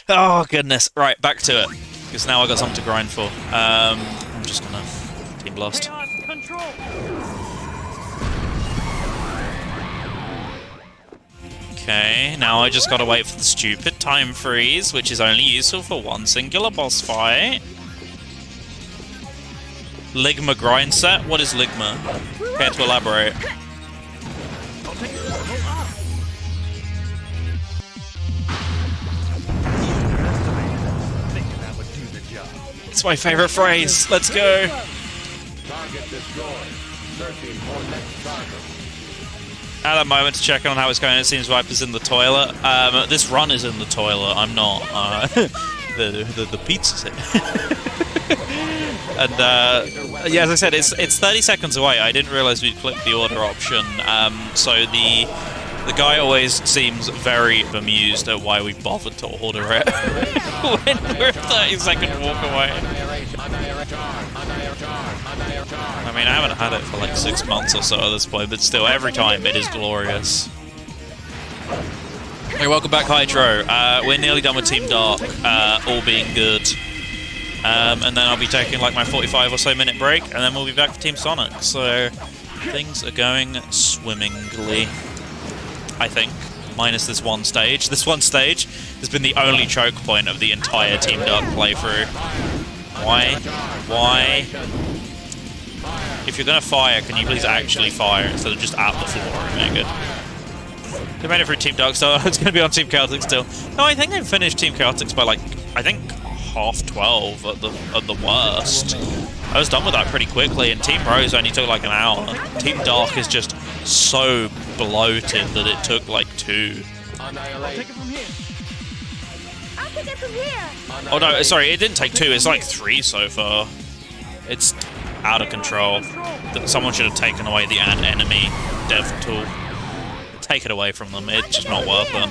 Oh goodness! Right, back to it. Because now I got something to grind for. I'm just gonna team blast. Okay, now I just gotta wait for the stupid time freeze, which is only useful for one singular boss fight. Ligma grind set? What is Ligma? Care to elaborate? It's my favorite phrase. Let's go. At that moment to check on how it's going, it seems Viper's in the toilet. This run is in the toilet. I'm not. The pizza's it. And yeah, as I said, it's 30 seconds away. I didn't realize we'd click the order option. So the guy always seems very bemused at why we bothered to order it when we're 30-second walk away. I mean, I haven't had it for like 6 months or so at this point, but still, every time it is glorious. Hey, welcome back, Hydro. We're nearly done with Team Dark, all being good. And then I'll be taking like my 45 or so minute break, and then we'll be back for Team Sonic. So things are going swimmingly, I think, minus this one stage. This one stage has been the only choke point of the entire Team Dark playthrough. Why? Why? If you're gonna fire, can you please actually fire instead of just at the floor? Okay, good. We made it through Team Dark, so I was gonna be on Team Chaotix still. No, I think I finished Team Chaotix by like, I think half 12 at the worst. I was done with that pretty quickly, and Team Rose only took like an hour. Team Dark is just so bloated that it took like 2. I'll take it from here. I'll take it from here. Oh no, sorry, it didn't take 2, it's like 3 so far. It's out of control. Someone should have taken away the enemy dev tool. Take it away from them, it's just not worth it.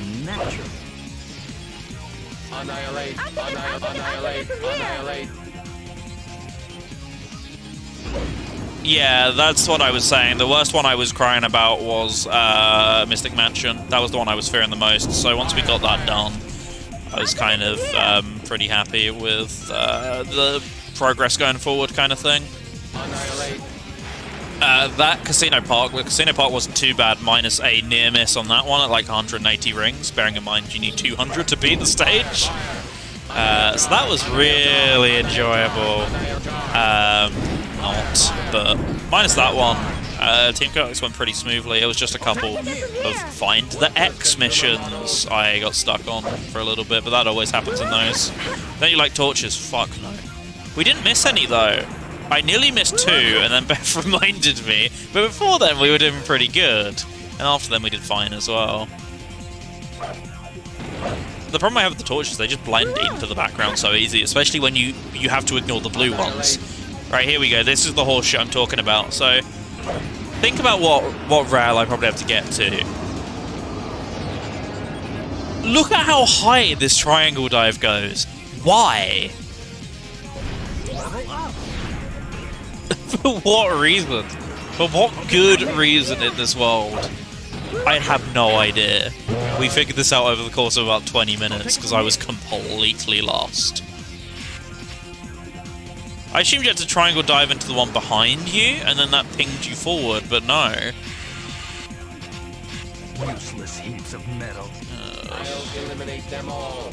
Annihilate, annihilate, annihilate. Yeah, that's what I was saying. The worst one I was crying about was Mystic Mansion. That was the one I was fearing the most. So once we got that done, I was kind of pretty happy with the progress going forward kind of thing. That Casino Park wasn't too bad, minus a near miss on that one at like 180 rings, bearing in mind you need 200 to beat the stage. So that was really enjoyable. But minus that one, Team Chaotix went pretty smoothly. It was just a couple of find the X missions I got stuck on for a little bit, but that always happens in those. Don't you like torches? Fuck no. We didn't miss any though. I nearly missed 2, and then Beth reminded me. But before then, we were doing pretty good. And after then, we did fine as well. The problem I have with the torches, they just blend into the background so easy, especially when you have to ignore the blue ones. Right, here we go. This is the horse shit I'm talking about. So, think about what rail I probably have to get to. Look at how high this triangle dive goes. Why? For what reason? For what good reason in this world? I have no idea. We figured this out over the course of about 20 minutes because I was completely lost. I assumed you had to triangle dive into the one behind you and then that pinged you forward, but no. Useless heaps of metal. I'll eliminate them all.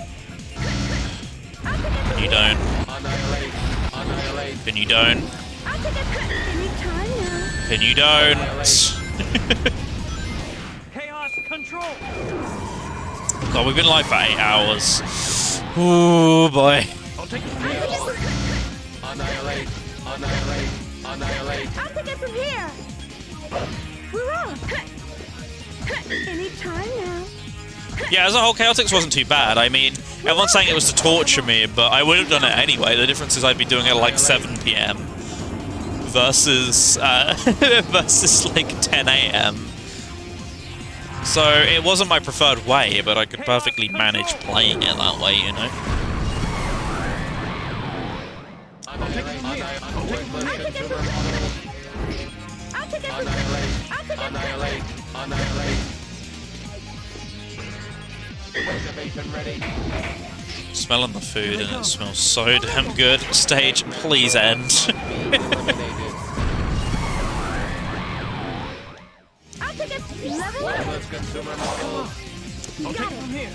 You don't. Annihilate. Annihilate. Then you don't. I'll take a anytime now. Then you don't. Chaos control. God, we've been live for 8 hours. Ooh, boy. I'll take it. Annihilate. Annihilate. Annihilate. I'll take it from here. We're off. Anytime now. Yeah, as a whole, Chaotix wasn't too bad. I mean, everyone's saying it was to torture me, but I would have done it anyway. The difference is I'd be doing it at like 7 PM versus versus like 10 AM. So it wasn't my preferred way, but I could perfectly manage playing it that way, you know. Annihilate. Annihilate. Activation ready. Smelling the food and it smells so damn good. Stage, please end. I'll take it. Level up. Wireless consumer model. I'll take it from here.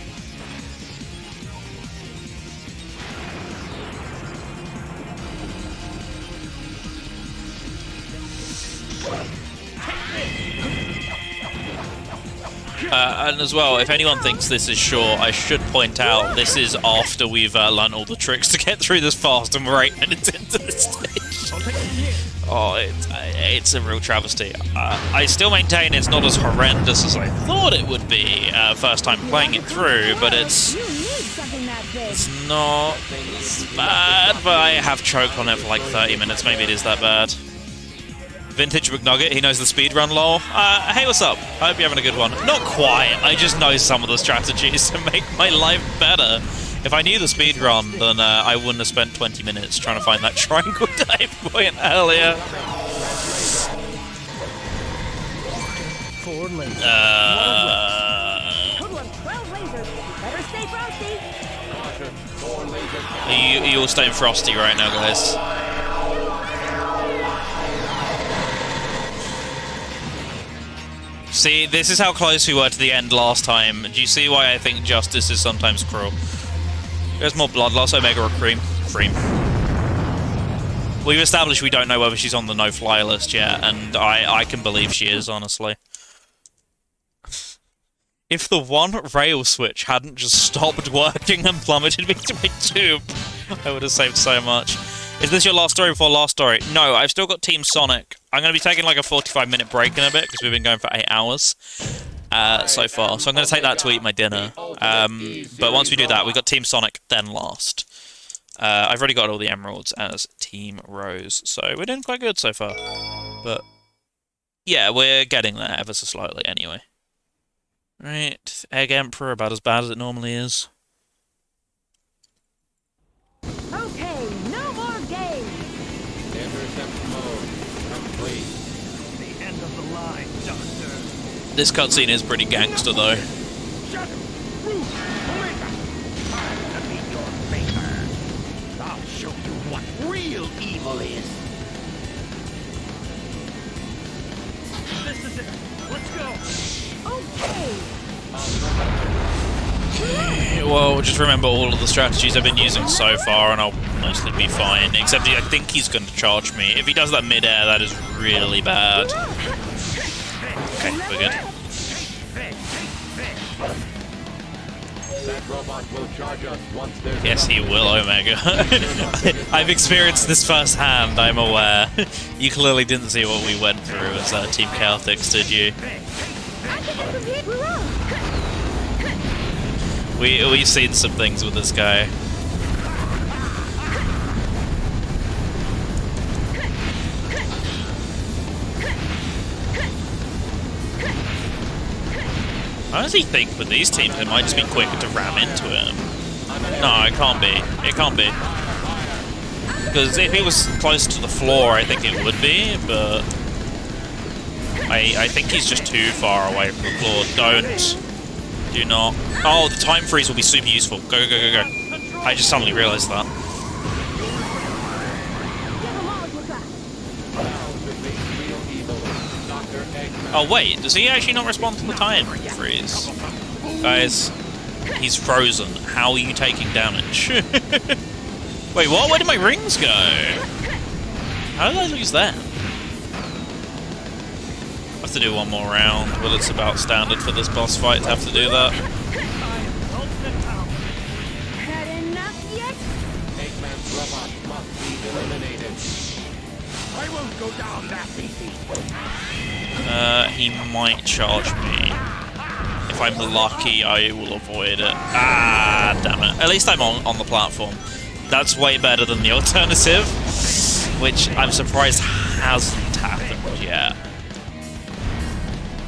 And as well, if anyone thinks this is short, I should point out this is after we've learned all the tricks to get through this fast, and we're 8 minutes into this stage. Oh, it's a real travesty. I still maintain it's not as horrendous as I thought it would be first time playing it through, but it's not as bad. But I have choked on it for like 30 minutes. Maybe it is that bad. Vintage McNugget, he knows the speedrun lol. Hey, what's up? I hope you're having a good one. Not quite, I just know some of the strategies to make my life better. If I knew the speedrun, then I wouldn't have spent 20 minutes trying to find that triangle dive point earlier. You all staying frosty right now, guys. See, this is how close we were to the end last time. Do you see why I think justice is sometimes cruel? There's more blood loss, Omega or Cream? Cream. We've established we don't know whether she's on the no-fly list yet, and I can believe she is, honestly. If the one rail switch hadn't just stopped working and plummeted me to my tube, I would have saved so much. Is this your last story before last story? No, I've still got Team Sonic. I'm going to be taking like a 45-minute break in a bit because we've been going for 8 hours so far. So I'm going to take that to eat my dinner. But once we do that, we've got Team Sonic, then last. I've already got all the emeralds as Team Rose, so we're doing quite good so far. But yeah, we're getting there ever so slightly anyway. Right, Egg Emperor, about as bad as it normally is. Okay, no more games. Intercept mode complete. The end of the line, Doctor. This cutscene is pretty gangster though. Shadow, Root, Omega. Time to meet your maker. I'll show you what real evil is. This is it. Let's go. Okay. Well, just remember all of the strategies I've been using so far, and I'll mostly be fine. Except I think he's going to charge me. If he does that mid-air, that is really bad. Okay, we're good. That robot will charge us once there's Yes, he will, Omega. I've experienced this firsthand, I'm aware. You clearly didn't see what we went through as Team Chaotix, did you? We've seen some things with this guy. I honestly think with these teams it might just be quicker to ram into him. No, it can't be. It can't be. Because if he was close to the floor, I think it would be, but I think he's just too far away from the floor. Do not. Oh, the time freeze will be super useful. Go, go, go, go. I just suddenly realized that. Dr. Eggman. Oh wait, does he actually not respond to the time freeze? Guys, he's frozen. How are you taking damage? Wait, what? Where did my rings go? How did I lose them? I have to do one more round, but it's about standard for this boss fight to have to do that. Had enough yet? Eggman's robot must be eliminated. I won't go down that easy. He might charge me. If I'm lucky, I will avoid it. Ah, damn it. At least I'm on the platform. That's way better than the alternative, which I'm surprised hasn't happened yet.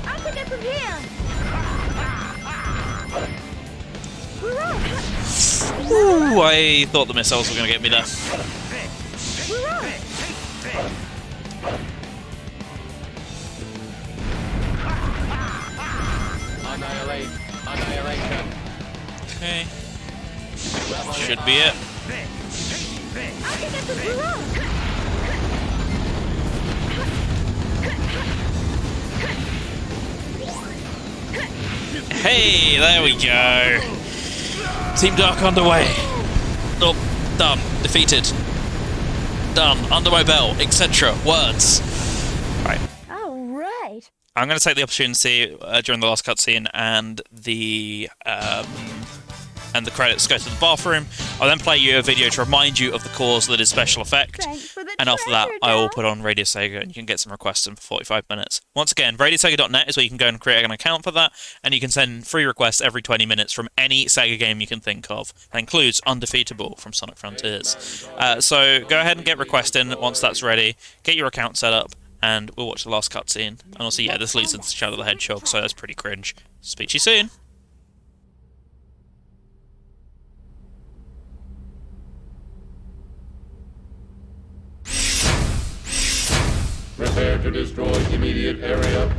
I'll take it from here. Hurrah! Ooh, I thought the missiles were going to get me there. Annihilate. Annihilation. Okay. Should be it. I'll take it from hurrah! Hey, there we go. Team Dark underway. Oh, done. Defeated. Done. Under my belt, etc. Words. Right. All right. I'm going to take the opportunity during the last cutscene and the credits go to the bathroom. I'll then play you a video to remind you of the cause that is special effect. And after that, I will put on Radio Sega and you can get some requests in for 45 minutes. Once again, radiosega.net is where you can go and create an account for that, and you can send free requests every 20 minutes from any Sega game you can think of. That includes Undefeatable from Sonic Frontiers. So go ahead and get requests in once that's ready. Get your account set up, and we'll watch the last cutscene. And also, yeah, this leads into Shadow the Hedgehog, so that's pretty cringe. Speak to you soon. Prepare to destroy immediate area.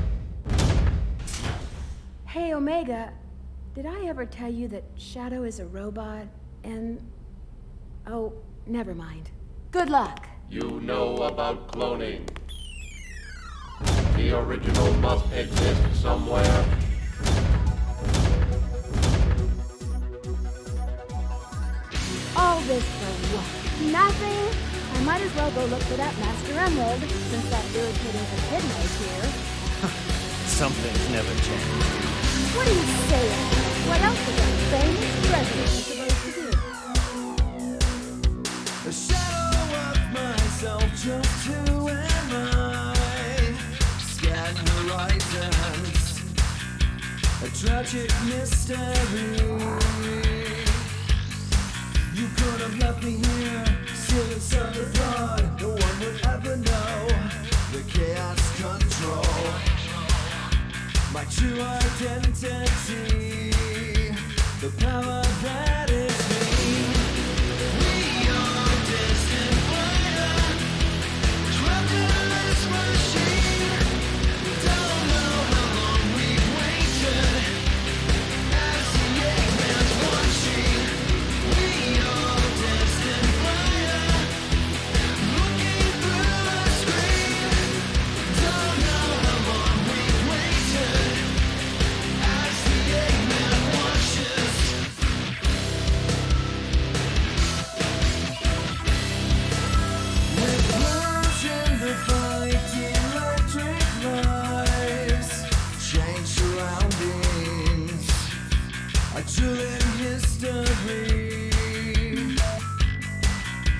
Hey, Omega, did I ever tell you that Shadow is a robot and... Oh, never mind. Good luck. You know about cloning. The original must exist somewhere. All this for what? Nothing? I might as well go look for that Master Emerald, since that irritating echidna is here. Some things never change. What are you saying? What else is a famous president supposed to do? A shadow of myself, just who am I? Scan horizons, a tragic mystery. You could have left me here, still inside the blood. No one would ever know the chaos control. My true identity, the power that is me. We are destined fire, trapped in this machine. Don't know how long we've waited, as the Eggman's watching. We are destined fire, looking through a screen. Don't know how long we've waited, as the Eggman watches. With words in the fight, electric lives, change surroundings, a chilling history.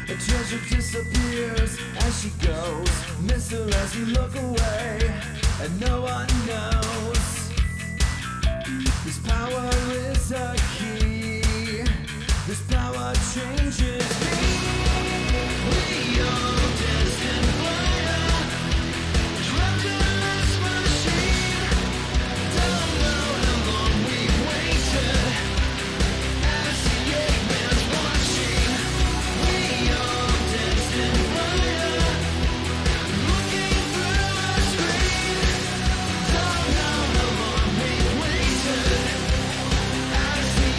A treasure disappears as she goes, miss her as you look away, and no one knows. This power is a key, this power changes me. We are destined fire, trapped in this machine. Don't know how long we've waited, as the Eggman's watching. We are destined fire, looking through a screen. Don't know how long we've waited, as the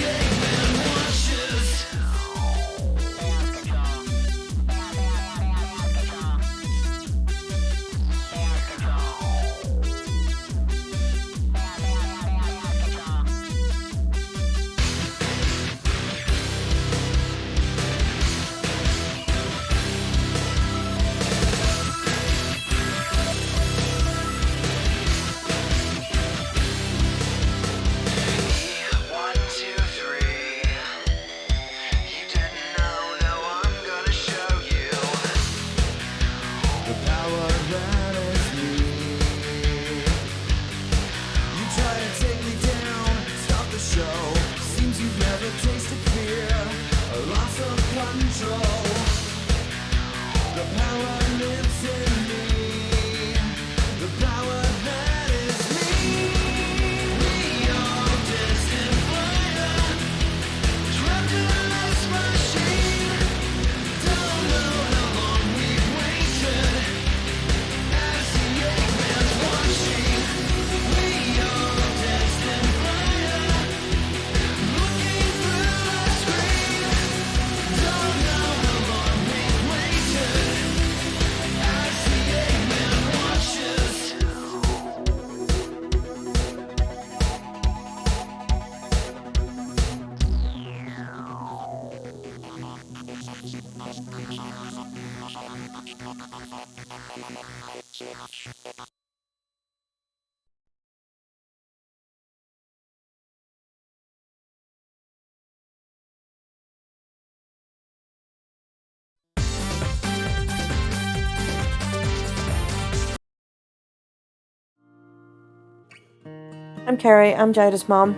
I'm Kerry, I'm Jada's mom.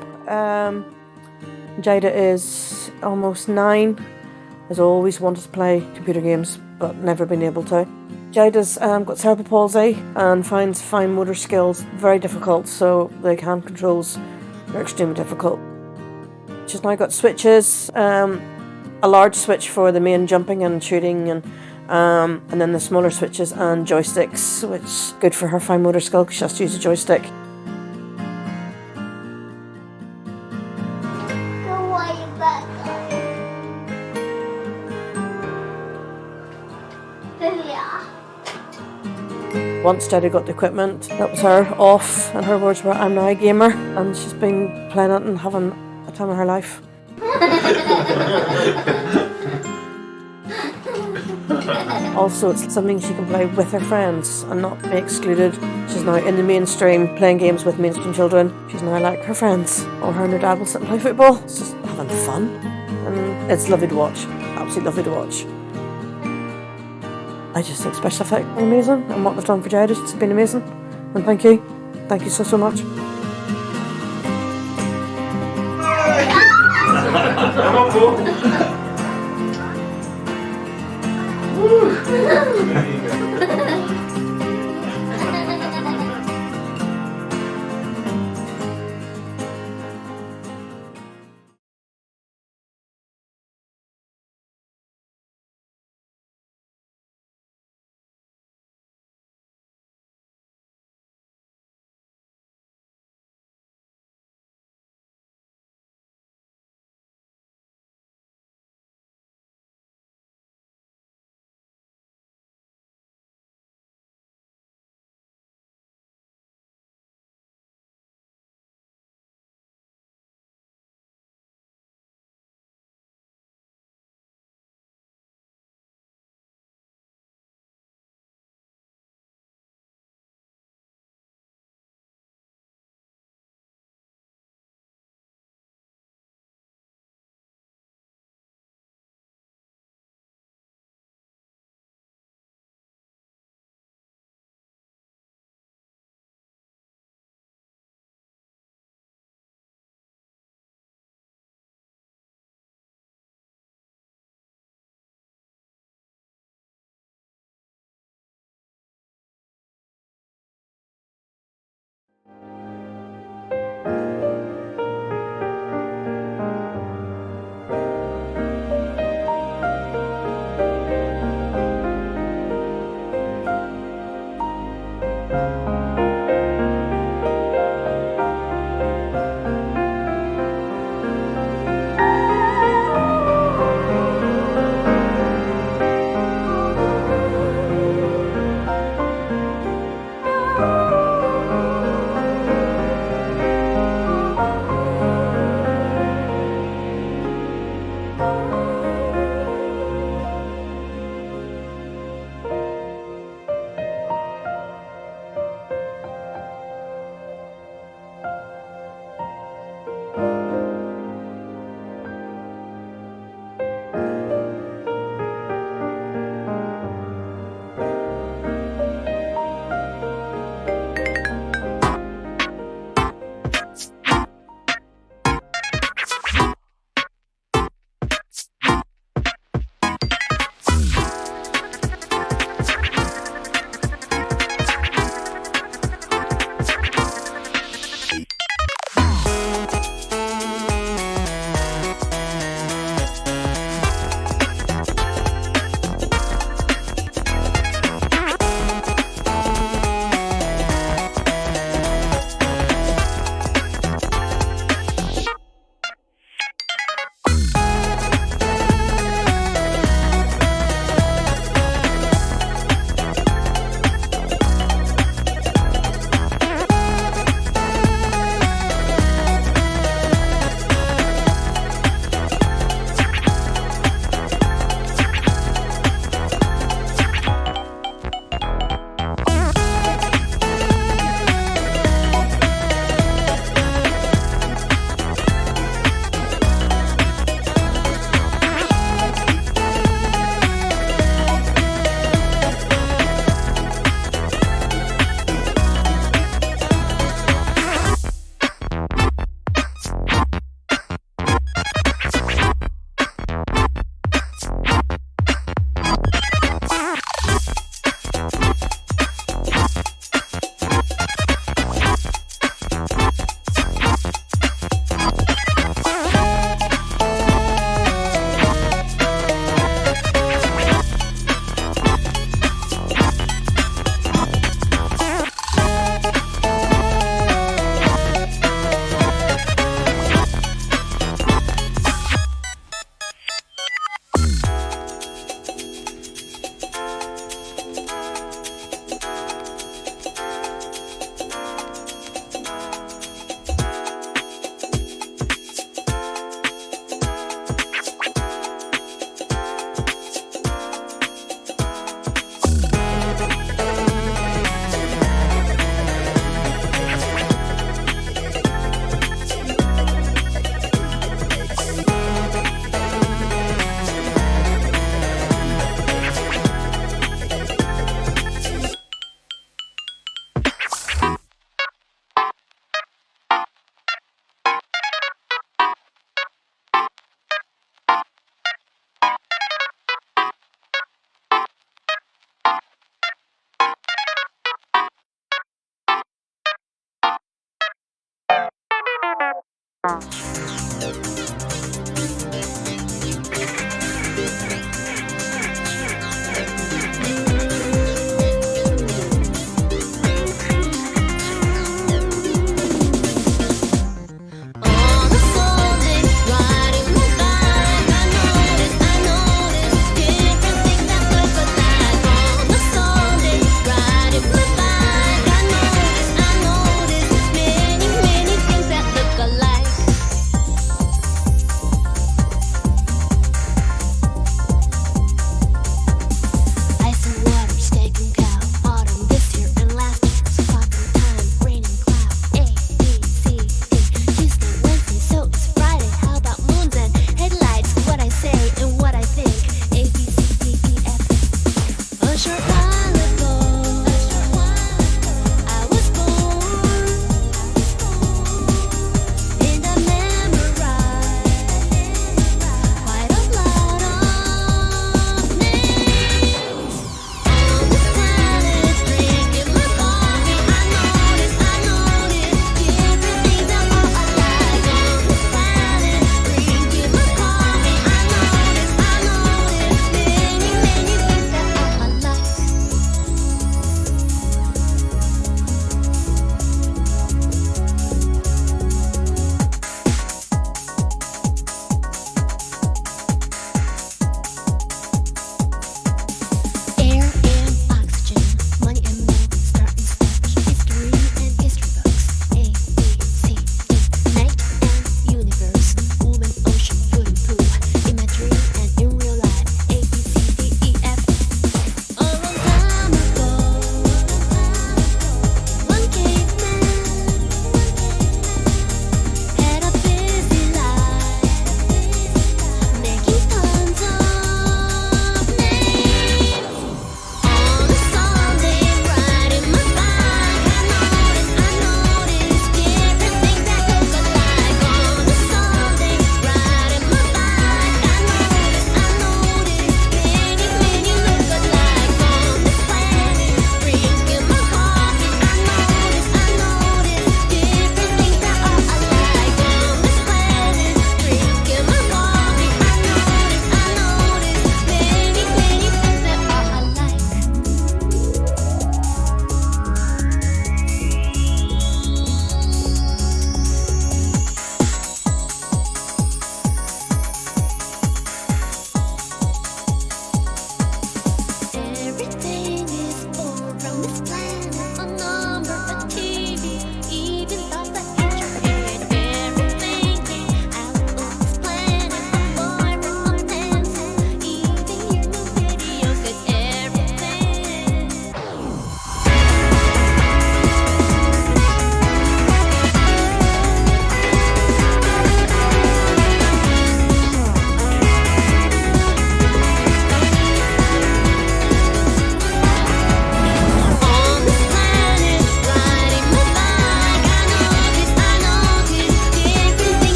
Jada is almost 9, has always wanted to play computer games but never been able to. Jada's got cerebral palsy and finds fine motor skills very difficult, so the hand controls are extremely difficult. She's now got switches, a large switch for the main jumping and shooting, and then the smaller switches and joysticks, which is good for her fine motor skill because she has to use a joystick. Once Jada got the equipment, that was her off, and her words were, "I'm now a gamer," and she's been playing it and having a time of her life. Also, it's something she can play with her friends and not be excluded. She's now in the mainstream, playing games with mainstream children. She's now like her friends, or her and her dad will sit and play football. It's just having fun, and it's lovely to watch, absolutely lovely to watch. I just think special effects are amazing, and what they've done for Jada has been amazing. And thank you so much.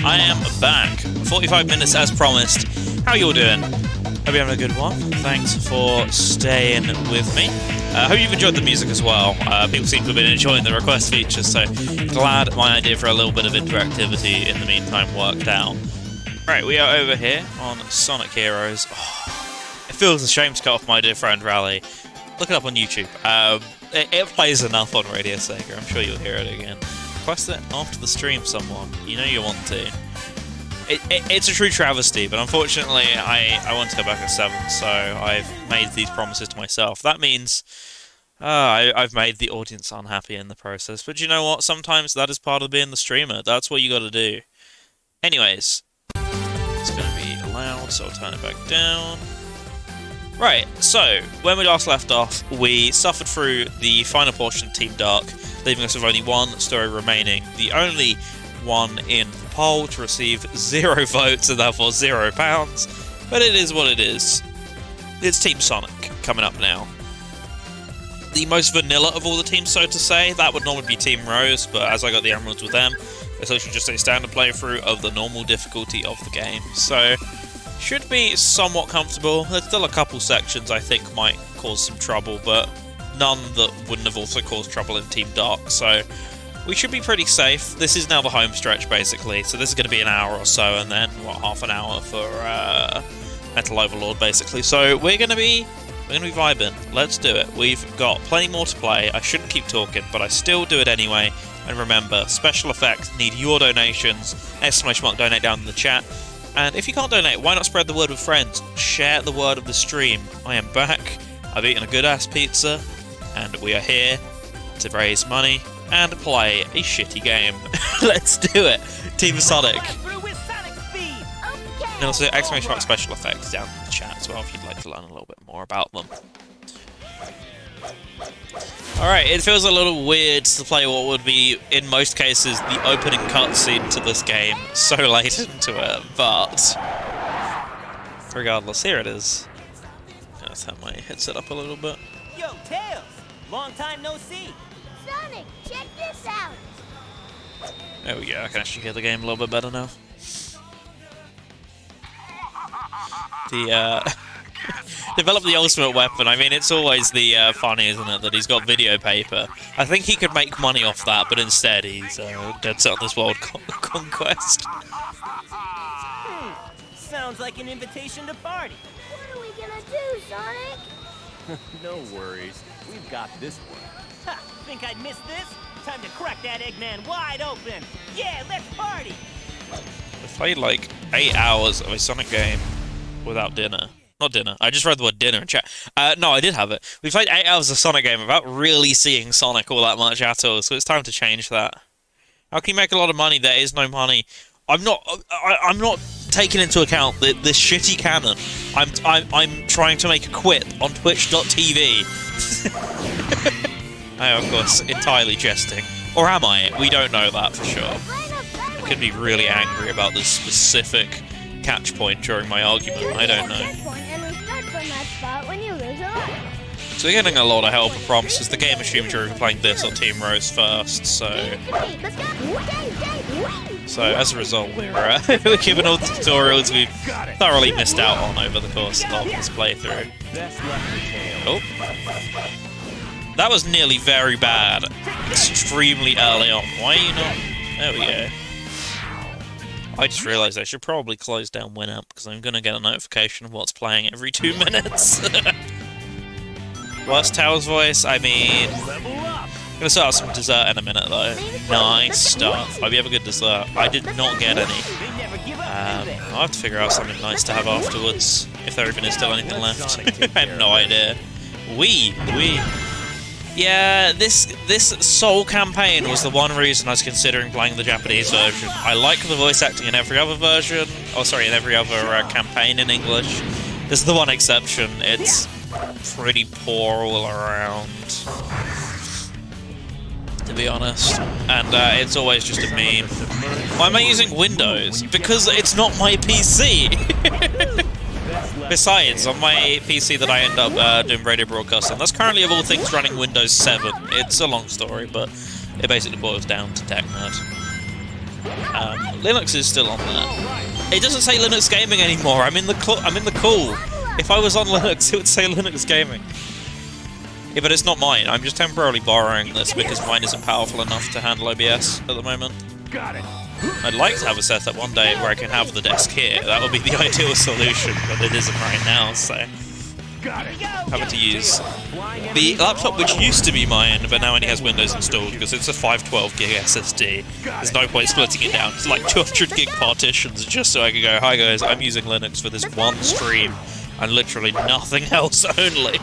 I am back. 45 minutes as promised. How you all doing? Hope you're having a good one. Thanks for staying with me. Hope you've enjoyed the music as well. People seem to have been enjoying the request features, so glad my idea for a little bit of interactivity in the meantime worked out. Right, we are over here on Sonic Heroes. Oh, it feels a shame to cut off my dear friend Rally. Look it up on YouTube. It plays enough on Radio Sega. I'm sure you'll hear it again. Request it after the stream, someone. You know you want to. It's a true travesty, but unfortunately I want to go back at 7, so I've made these promises to myself. That means I've made the audience unhappy in the process. But you know what? Sometimes that is part of being the streamer. That's what you got to do. Anyways, it's going to be loud, so I'll turn it back down. Right, so when we last left off, we suffered through the final portion of Team Dark, leaving us with only one story remaining. The only one in the poll to receive 0 votes and therefore £0. But it is what it is. It's Team Sonic coming up now. The most vanilla of all the teams, so to say, that would normally be Team Rose, but as I got the emeralds with them, it's actually just a standard playthrough of the normal difficulty of the game. So, should be somewhat comfortable. There's still a couple sections I think might cause some trouble, but none that wouldn't have also caused trouble in Team Dark, so we should be pretty safe. This is now the home stretch, basically, so this is going to be an hour or so, and then, what, half an hour for Metal Overlord, basically. So we're going to be vibing. Let's do it. We've got plenty more to play. I shouldn't keep talking, but I still do it anyway. And remember, special effects need your donations. ! Donate down in the chat. And if you can't donate, why not spread the word with friends? Share the word of the stream. I am back. I've eaten a good-ass pizza, and we are here to raise money and play a shitty game. Let's do it. Team Sonic. And also ! Special effects down in the chat as well if you'd like to learn a little bit more about them. Alright, it feels a little weird to play what would be, in most cases, the opening cutscene to this game so late into it, but regardless, here it is. Let's have my headset up a little bit. Yo, Tails! Long time no see! Sonic, check this out! There we go, I can actually hear the game a little bit better now. Develop the ultimate weapon. I mean, it's always the funny, isn't it, that he's got video paper. I think he could make money off that, but instead he's dead set on this world conquest. Sounds like an invitation to party. What are we gonna do, Sonic? No worries. We've got this one. Ha! Think I'd miss this? Time to crack that Eggman wide open. Yeah, let's party. I've played like 8 hours of a Sonic game without dinner. Not dinner. I just read the word dinner in chat. No, I did have it. We played 8 hours of Sonic game without really seeing Sonic all that much at all, so it's time to change that. How can you make a lot of money? There is no money. I'm not taking into account this shitty canon. I'm trying to make a quit on Twitch.tv. I am, of course, entirely jesting. Or am I? We don't know that for sure. I could be really angry about this specific catch point during my argument. I don't know. So we're getting a lot of help and promises. The game assumes you're playing this on Team Rose first, so as a result, we're given all the tutorials we've thoroughly missed out on over the course of this playthrough. Oh. That was nearly very bad. Extremely early on. Why are you not... There we go. I just realised I should probably close down Winamp, because I'm going to get a notification of what's playing every 2 minutes. Worst Tails voice? I mean... I'm going to start with some dessert in a minute, though. Nice stuff. Hope you have a good dessert. I did not get any. I'll have to figure out something nice to have afterwards, if there even is still anything left. I have no idea. Yeah, this Soul campaign was the one reason I was considering playing the Japanese version. I like the voice acting in every other version. Oh, sorry, in every other campaign in English. This is the one exception. It's pretty poor all around, to be honest. And it's always just a meme. Why am I using Windows? Because it's not my PC! Besides, on my PC that I end up doing radio broadcast on, that's currently of all things running Windows 7. It's a long story, but it basically boils down to TechNerd. Linux is still on there. It doesn't say Linux Gaming anymore. I'm in the call. If I was on Linux, it would say Linux Gaming. Yeah, but it's not mine. I'm just temporarily borrowing this because mine isn't powerful enough to handle OBS at the moment. Got it. I'd like to have a setup one day where I can have the desk here. That would be the ideal solution, but it isn't right now, so... having to use the laptop which used to be mine, but now only has Windows installed because it's a 512 gig SSD. There's no point splitting it down. It's like 200 gig partitions just so I can go, hi guys, I'm using Linux for this one stream and literally nothing else only.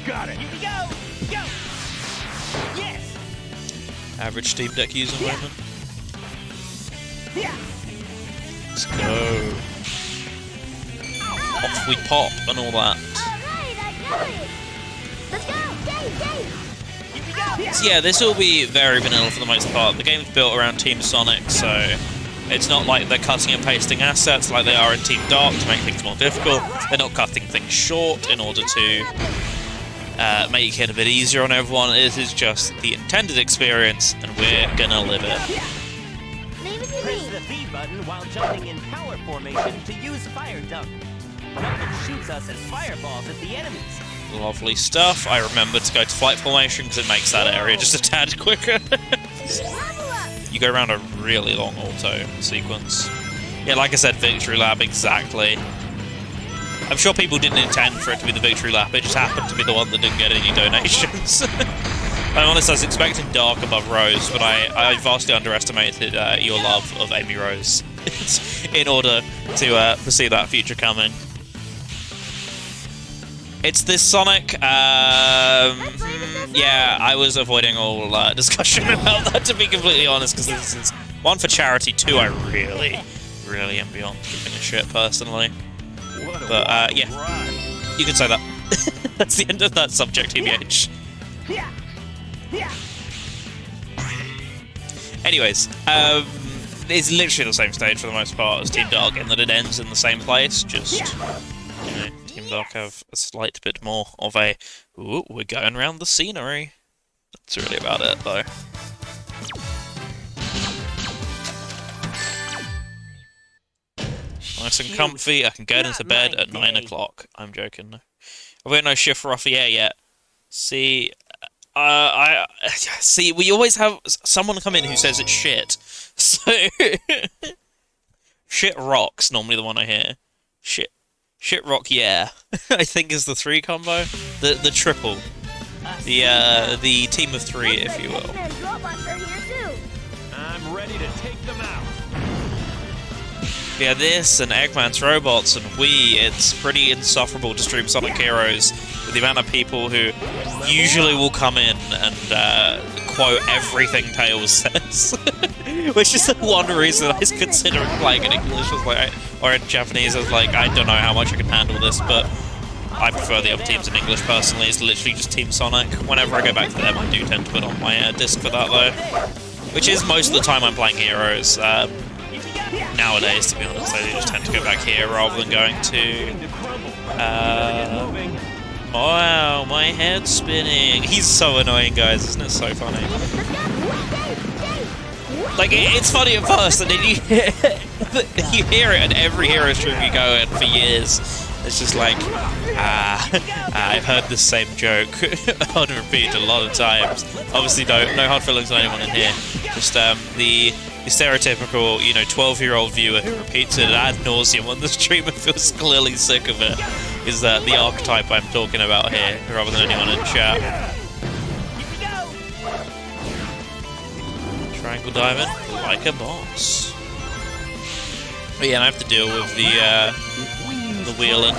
Got it. Go! Yes! Average Steam Deck user moment. Let's go. Off we pop and all that. So yeah, this will be very vanilla for the most part. The game's built around Team Sonic, so it's not like they're cutting and pasting assets like they are in Team Dark to make things more difficult. They're not cutting things short in order to make it a bit easier on everyone. It is just the intended experience, and we're gonna live it. Press the B button while jumping in power formation to use Fire Dunk. Nothing shoots us as fireballs at the enemies. Lovely stuff. I remember to go to flight formation because it makes that area just a tad quicker. You go around a really long auto sequence. Yeah, like I said, Victory Lap, exactly. I'm sure people didn't intend for it to be the Victory Lap, it just happened to be the one that didn't get any donations. I'm honest, I was expecting Dark above Rose, but I vastly underestimated your love of Amy Rose in order to foresee that future coming. It's this Sonic. Yeah, I was avoiding all discussion about that, to be completely honest, because this is one for charity, two I really am beyond giving a shit personally. But yeah, you can say that. That's the end of that subject, TBH. Anyways, it's literally the same stage for the most part as Team Dark, in that it ends in the same place, just, you know, Team Dark have a slight bit more of a, ooh, we're going around the scenery. That's really about it, though. Nice and comfy, I can get into bed at 9 o'clock. I'm joking. I've got no shift for off the air yet. See, see, we always have someone come in who says it's shit. So, shit rocks, normally the one I hear. Shit rock, yeah. I think is the 3 combo. The triple. The team of 3, if you will. I'm ready to take them out. Yeah, this and Eggman's Robots and Wii, it's pretty insufferable to stream Sonic Heroes with the amount of people who usually will come in and quote everything Tails says. Which is the one reason I was considering playing in English, or in Japanese. I was like, I don't know how much I can handle this, but I prefer the other teams in English personally. It's literally just Team Sonic. Whenever I go back to them, I do tend to put on my disc for that though. Which is most of the time I'm playing Heroes. Nowadays, to be honest, I just tend to go back here rather than going to... wow, my head's spinning. He's so annoying, guys. Isn't it so funny? Like, it's funny at first, and then you hear it in every Hero stream you go in for years. It's just like, I've heard the same joke on repeat a lot of times. Obviously, no hard feelings on anyone in here. Just the stereotypical, you know, 12-year-old viewer who repeats it ad nauseum when the streamer feels clearly sick of it is the archetype I'm talking about here, rather than anyone in chat. Triangle diving like a boss. But yeah, and I have to deal with the wheeling.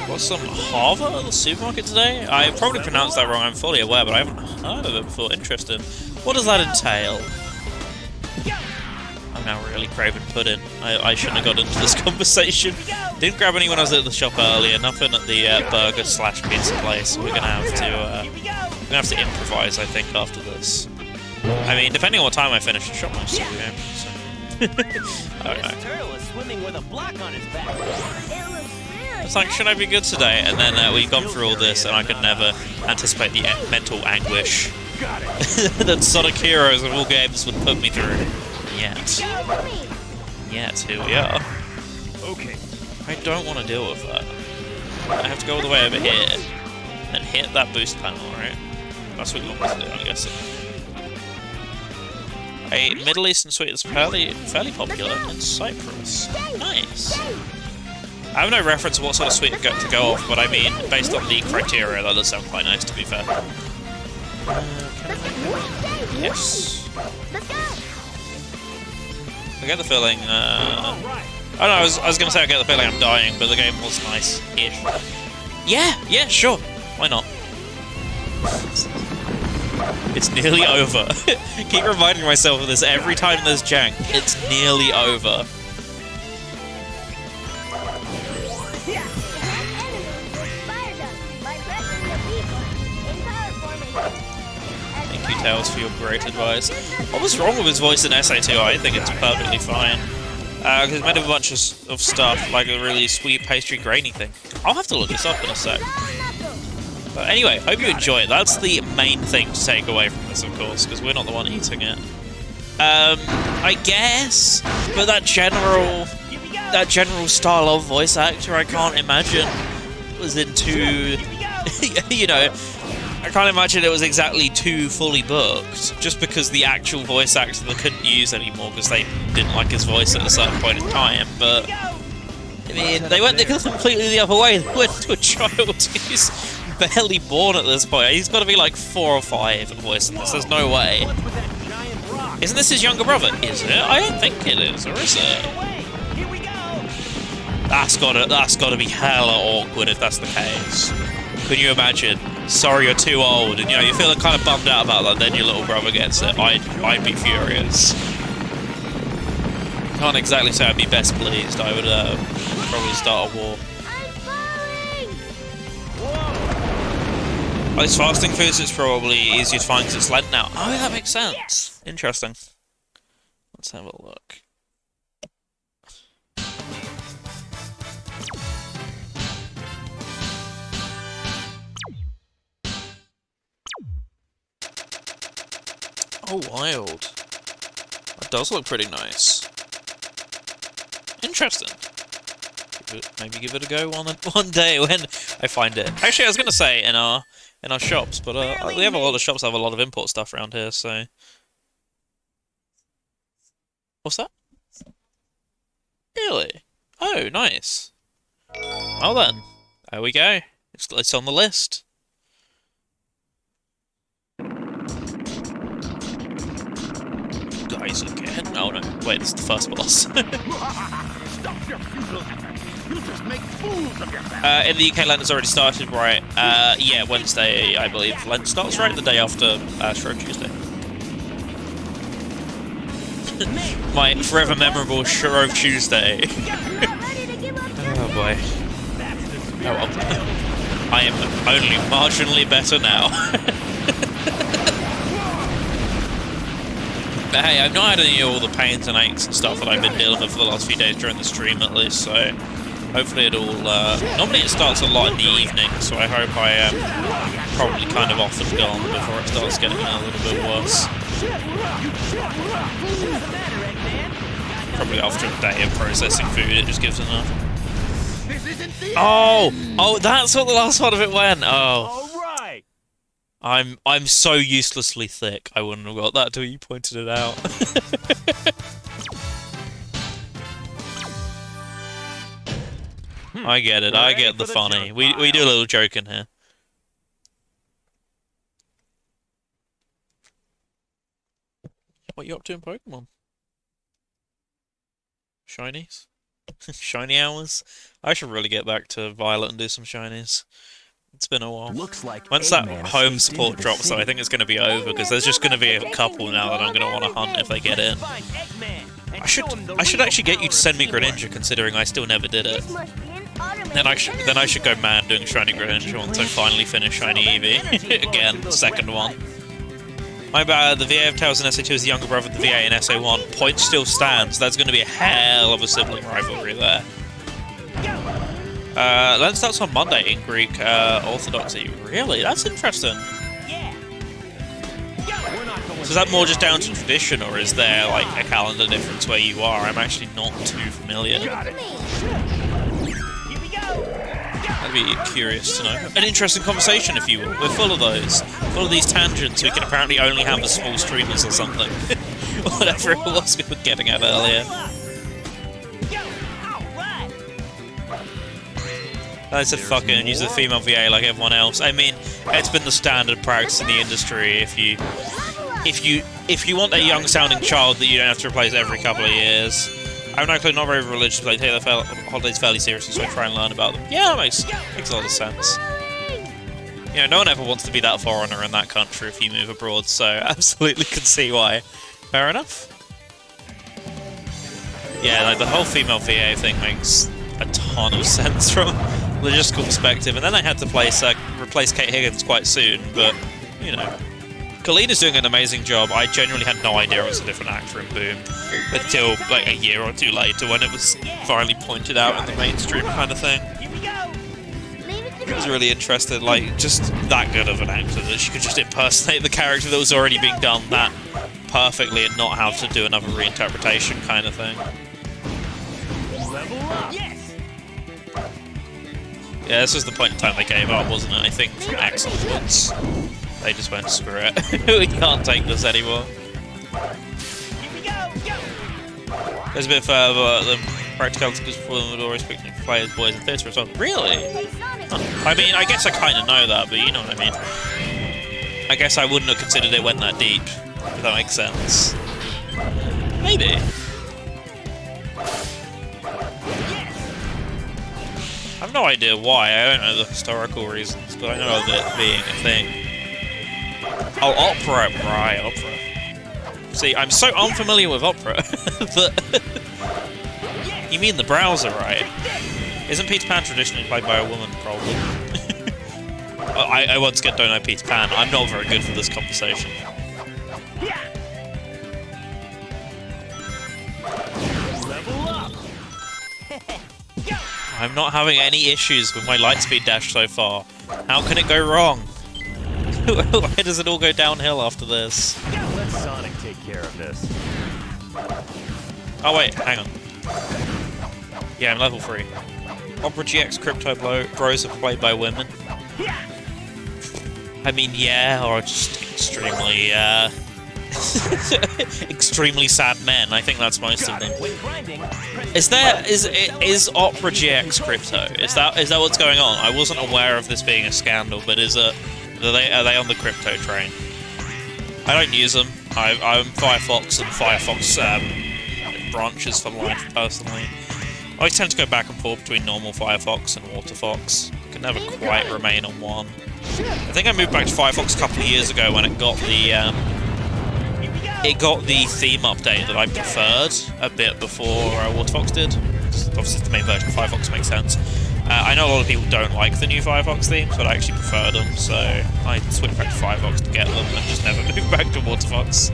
Got some Hava at the supermarket today? I probably pronounced that wrong, I'm fully aware, but I haven't heard of it before. Interesting. What does that entail? I'm now really craving pudding. I shouldn't have got into this conversation. Didn't grab any when I was at the shop earlier. Nothing at the burger/pizza place. We're gonna have to improvise, I think, after this. I mean, depending on what time I finish the shop, I'm still game. So. I don't know. This turtle is swimming with a block on his back. It looks really It's like, should I be good today? And then we've gone through all this, and I could never anticipate the mental anguish that Sonic Heroes of all games would put me through. Yet. Yet, here we are. Okay. I don't want to deal with that. I have to go all the way over here and hit that boost panel, right? That's what you want me to do, I'm guessing. A Middle Eastern sweet is fairly popular in Cyprus. Nice. I have no reference to what sort of sweet to go off, but I mean, based on the criteria, that does sound quite nice, to be fair. Yes. I get the feeling, oh no, I was going to say I get the feeling I'm dying, but the game was nice-ish. Yeah, sure. Why not? It's nearly over. Keep reminding myself of this every time there's jank. It's nearly over. Thank you, Tails, for your great advice. What was wrong with his voice in SA2? I think it's perfectly fine. Because it's made of a bunch of stuff, like a really sweet pastry grainy thing. I'll have to look this up in a sec. But anyway, hope you enjoy it. That's the main thing to take away from this, of course, because we're not the one eating it. I guess, but that general style of voice actor, I can't imagine was into, you know, I can't imagine it was exactly too fully booked, just because the actual voice actor they couldn't use anymore because they didn't like his voice at a certain point in time. But I mean, they went completely the other way. They went to a child who's barely born at this point. He's got to be like 4 or 5 voicing this. There's no way. Isn't this his younger brother? Is it? I don't think it is, or is it? That's gotta be hella awkward if that's the case. Can you imagine? Sorry, you're too old, and you know you're feeling kind of bummed out about that. Then your little brother gets it. I'd be furious. Can't exactly say I'd be best pleased. I would probably start a war. Well, it's fasting foods. It's probably easier to find because it's Lent now. Oh, that makes sense. Interesting. Let's have a look. Oh, wild. That does look pretty nice. Interesting. Maybe give it a go one day when I find it. Actually, I was going to say in our shops, but we have a lot of shops that have a lot of import stuff around here, so... What's that? Really? Oh, nice. Well then, there we go. It's on the list. Guys again? Oh no, wait, it's the first boss. Stop your futile efforts. You just make fools of yourself. In the UK, Lent has already started, right? Yeah, Wednesday, I believe. Lent starts, right? The day after Shrove Tuesday. My forever memorable Shrove Tuesday. Oh boy. Oh well. I am only marginally better now. But hey, I've not had any of all the pains and aches and stuff that I've been dealing with for the last few days during the stream at least, so hopefully it'll... normally it starts a lot in the evening, so I hope I am probably kind of off and gone before it starts getting a little bit worse. Probably after a day of processing food, it just gives enough. Oh, that's what the last part of it went. Oh. I'm so uselessly thick. I wouldn't have got that till you pointed it out. I get it. I get the funny. We do a little joke in here. What you up to in Pokemon? Shinies? Shiny hours? I should really get back to Violet and do some shinies. It's been a while. Looks like once that home support drops, though, I think it's going to be over because there's just going to be a couple now that I'm going to want to hunt if they get in. I should actually get you to send me Greninja, considering I still never did it. Then I should go mad doing Shiny Greninja once I finally finish Shiny Eevee. Again, second one. My bad, the VA of Tails in SA2 is the younger brother of the VA in SA1. Point still stands. There's going to be a hell of a sibling rivalry there. Lent starts on Monday in Greek Orthodoxy. Really? That's interesting. So is that more just down to tradition, or is there like a calendar difference where you are? I'm actually not too familiar. I'd be curious to know. An interesting conversation, if you will. We're full of those. Full of these tangents we can apparently only have as small streamers or something. Whatever it was we were getting at earlier. I said fuck it and use the female VA like everyone else. I mean, it's been the standard practice in the industry. If you want a young sounding child that you don't have to replace every couple of years. I'm actually not very religious, but I take the holidays fairly seriously, so I try and learn about them. Yeah, that makes a lot of sense. You know, no one ever wants to be that foreigner in that country if you move abroad, so absolutely can see why. Fair enough. Yeah, like the whole female VA thing makes a ton of sense from a logistical perspective, and then I had to replace Kate Higgins quite soon, but, you know. Kalina's doing an amazing job. I genuinely had no idea it was a different actor in Boom until like a year or two later when it was finally pointed out in the mainstream kind of thing. I was really interested, like, just that good of an actor that she could just impersonate the character that was already being done that perfectly and not have to do another reinterpretation kind of thing. Yeah, this was the point in time they gave up, wasn't it? I think from X onwards. They just went, screw it. We can't take this anymore. There's a bit further than practicality because women would always pick players, boys, and theatre as well. Really? Huh. I mean, I guess I kind of know that, but you know what I mean. I guess I wouldn't have considered it went that deep, if that makes sense. Maybe. I have no idea why. I don't know the historical reasons, but I know of it being a thing. Oh, opera, right, opera. See, I'm so unfamiliar with opera that... You mean the browser, right? Isn't Peter Pan traditionally played by a woman, probably? I once again don't know Peter Pan. I'm not very good for this conversation. Level up. I'm not having any issues with my lightspeed dash so far. How can it go wrong? Why does it all go downhill after this? Let Sonic take care of this. Oh wait, hang on. Yeah, I'm level 3. Opera GX Crypto Bros are played by women. I mean, yeah, or just extremely, extremely sad men. I think that's most of them. Is Opera GX Crypto? Is that what's going on? I wasn't aware of this being a scandal, but are they on the crypto train? I don't use them. I'm Firefox and Firefox branches for life, personally. I tend to go back and forth between normal Firefox and WaterFox. I can never quite remain on one. I think I moved back to Firefox a couple of years ago when it got the theme update that I preferred a bit before WaterFox did. Obviously, the main version of Firefox makes sense. I know a lot of people don't like the new Firefox themes, but I actually prefer them, so I switched back to Firefox to get them and just never moved back to WaterFox.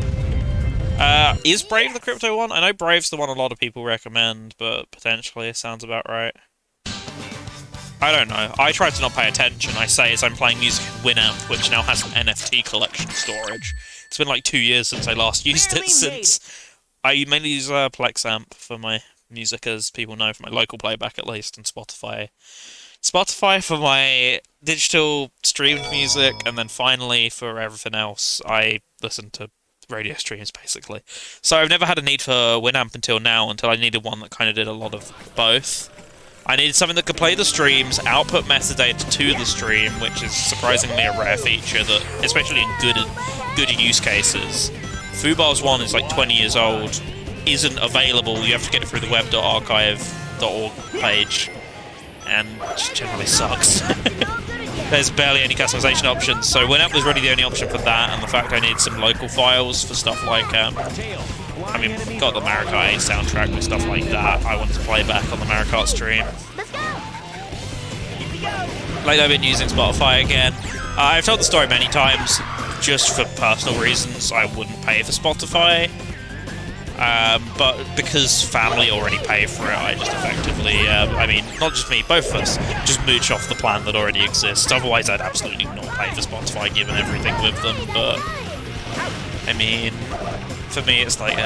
Is Brave the crypto one? I know Brave's the one a lot of people recommend, but potentially it sounds about right. I don't know. I try to not pay attention. I say as I'm playing music in Winamp, which now has an NFT collection storage. It's been like 2 years since I last used it, since I mainly use Plexamp for my music, as people know, for my local playback at least, and Spotify. Spotify for my digital streamed music, and then finally for everything else, I listen to radio streams, basically. So I've never had a need for Winamp until now, until I needed one that kind of did a lot of both. I needed something that could play the streams, output metadata to the stream, which is surprisingly a rare feature that, especially in good use cases. Fubars 1 is like 20 years old, isn't available, you have to get it through the web.archive.org page, and just generally sucks. There's barely any customization options, so Winamp was really the only option for that, and the fact I need some local files for stuff like, I mean, got the Mario Kart 8 soundtrack with stuff like that. I wanted to play back on the Mario Kart stream. Lately I've been using Spotify again. I've told the story many times, just for personal reasons. I wouldn't pay for Spotify. but because family already pay for it, I just effectively, I mean, not just me, both of us, just mooch off the plan that already exists. Otherwise, I'd absolutely not pay for Spotify given everything with them, but, I mean, for me, it's like,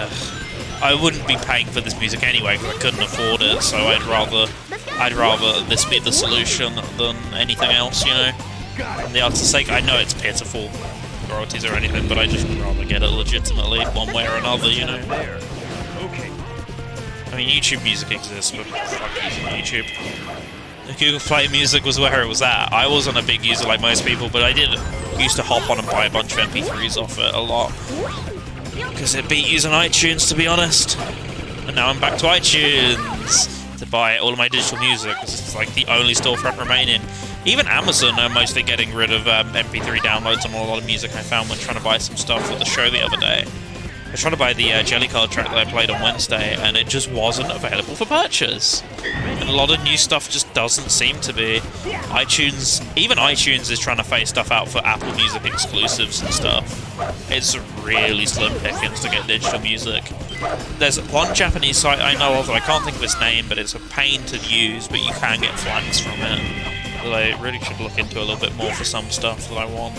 I wouldn't be paying for this music anyway because I couldn't afford it, so I'd rather this be the solution than anything else, you know? For the artist's sake, I know it's pitiful royalties or anything, but I just rather get it legitimately one way or another, you know? I mean, YouTube Music exists, but fuck using YouTube. Google Play Music was where it was at. I wasn't a big user like most people, but I used to hop on and buy a bunch of MP3s off it a lot. Because it beat using iTunes, to be honest. And now I'm back to iTunes to buy all of my digital music, because it's like the only storefront remaining. Even Amazon are mostly getting rid of MP3 downloads on a lot of music I found when trying to buy some stuff for the show the other day. I was trying to buy the Jellycard track that I played on Wednesday, and it just wasn't available for purchase. And a lot of new stuff just doesn't seem to be. Even iTunes is trying to phase stuff out for Apple Music exclusives and stuff. It's really slim pickings to get digital music. There's one Japanese site I know of, I can't think of its name, but it's a pain to use, but you can get flags from it. That I really should look into a little bit more for some stuff that I want.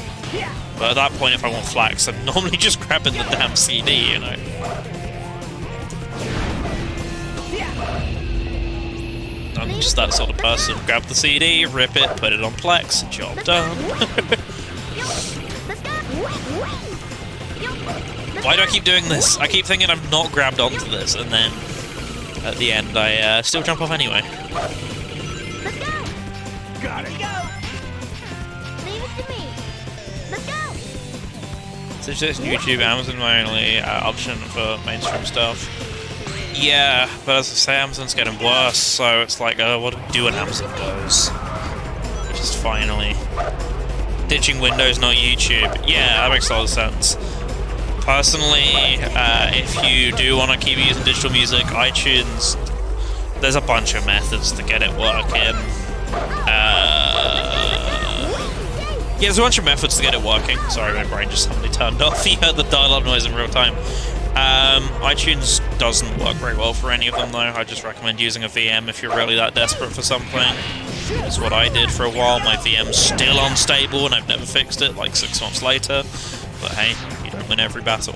But at that point, if I want flags, I'm normally just grabbing the damn CD, you know? I'm just that sort of person. Grab the CD, rip it, put it on Plex, job done. Why do I keep doing this? I keep thinking I'm not grabbed onto this, and then at the end I still jump off anyway. Got it. Leave it to me. Let's go. So just YouTube, Amazon my only option for mainstream stuff. Yeah, but as I say, Amazon's getting worse, so it's like, what do we do when Amazon goes? Just finally ditching Windows, not YouTube. Yeah, that makes a lot of sense. Personally, if you do want to keep using digital music, iTunes, there's a bunch of methods to get it working. Yeah, there's a bunch of methods to get it working. Sorry, my brain just suddenly turned off. You heard the dial-up noise in real time. iTunes doesn't work very well for any of them, though. I just recommend using a VM if you're really that desperate for something. That's what I did for a while. My VM's still unstable, and I've never fixed it, like 6 months later. But hey, you don't win every battle.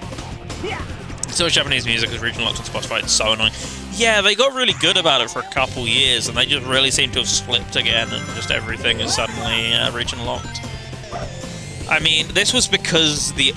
So Japanese music is region locked on Spotify. It's so annoying. Yeah, they got really good about it for a couple years, and they just really seem to have slipped again, and just everything is suddenly region locked. I mean, this was because the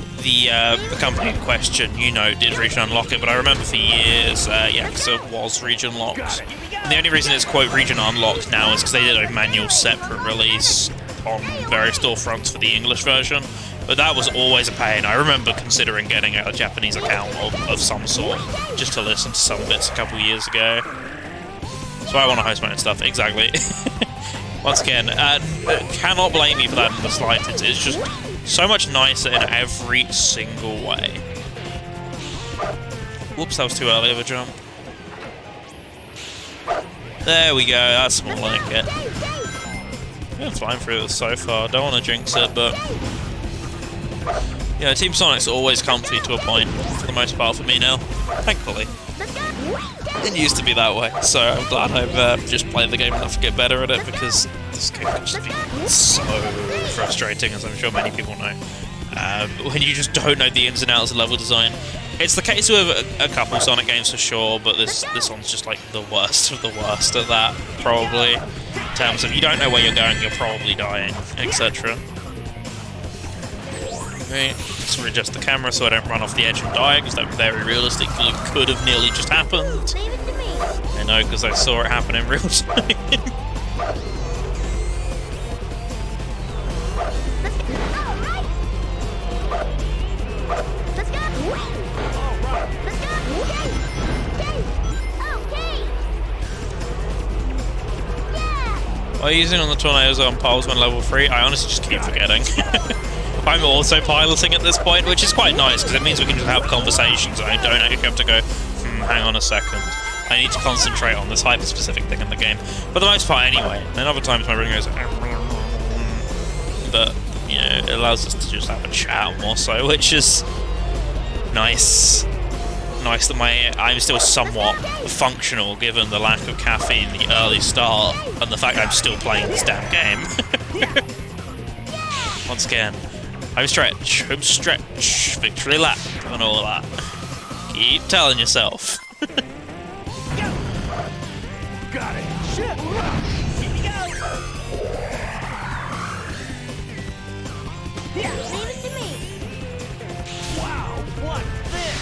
company in question, you know, did region unlock it, but I remember for years, Yakuza was region locked. And the only reason it's quote region unlocked now is because they did a manual separate release on various storefronts for the English version. But that was always a pain. I remember considering getting a Japanese account of some sort just to listen to some bits a couple years ago. That's why I want to host my own stuff, exactly. Once again, cannot blame you for that in the slightest. It's just so much nicer in every single way. Whoops, that was too early of a jump. There we go, that's more like it. I've been flying through this so far, don't want to jinx it, but... yeah, Team Sonic's always comfy to a point, for the most part for me now, thankfully. It used to be that way, so I'm glad I've just played the game enough to get better at it, because this game can just be so frustrating, as I'm sure many people know. When you just don't know the ins and outs of level design. It's the case with a couple Sonic games for sure, but this one's just like the worst of the worst at that, probably. In terms of you don't know where you're going, you're probably dying, etc. Okay, let's readjust the camera so I don't run off the edge and die, because that very realistically could have nearly just happened. I know, because I saw it happen in real time. While using on the tornadoes on poles when level 3, I honestly just keep forgetting. I'm also piloting at this point, which is quite nice, because it means we can just have conversations and I don't actually have to go, hang on a second. I need to concentrate on this hyper-specific thing in the game. For the most part anyway. And other times my brain goes... but, you know, it allows us to just have a chat more so, which is... nice. nice that I'm still somewhat functional given the lack of caffeine, the early start, and the fact I'm still playing this damn game. Once again, home stretch, victory lap, and all that. Keep telling yourself. Got it. Shit. Here, leave it to me. Wow, what this?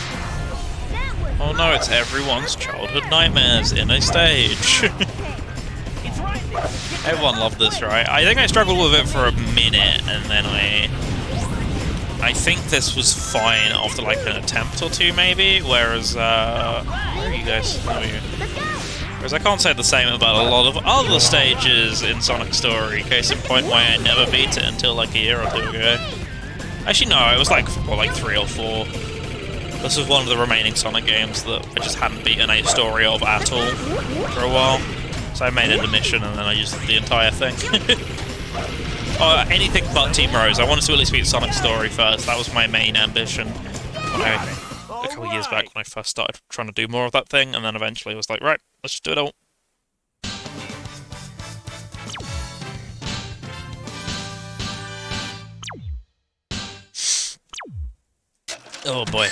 That was Oh no, it's everyone's childhood nightmares in a stage. Everyone loved this, right? I think I struggled with it for a minute, and then I think this was fine after like an attempt or two, maybe. Whereas, where are you guys? Where are you? Whereas I can't say the same about a lot of other stages in Sonic Story. Case in point, why I never beat it until like a year or two ago. Actually, no, it was like 3 or 4. This was one of the remaining Sonic games that I just hadn't beaten a story of at all for a while. So I made it a mission and then I used the entire thing. Anything but Team Rose. I wanted to at least beat Sonic Story first. That was my main ambition a couple of years back when I first started trying to do more of that thing, and then eventually I was like, right, let's just do it all. Oh boy.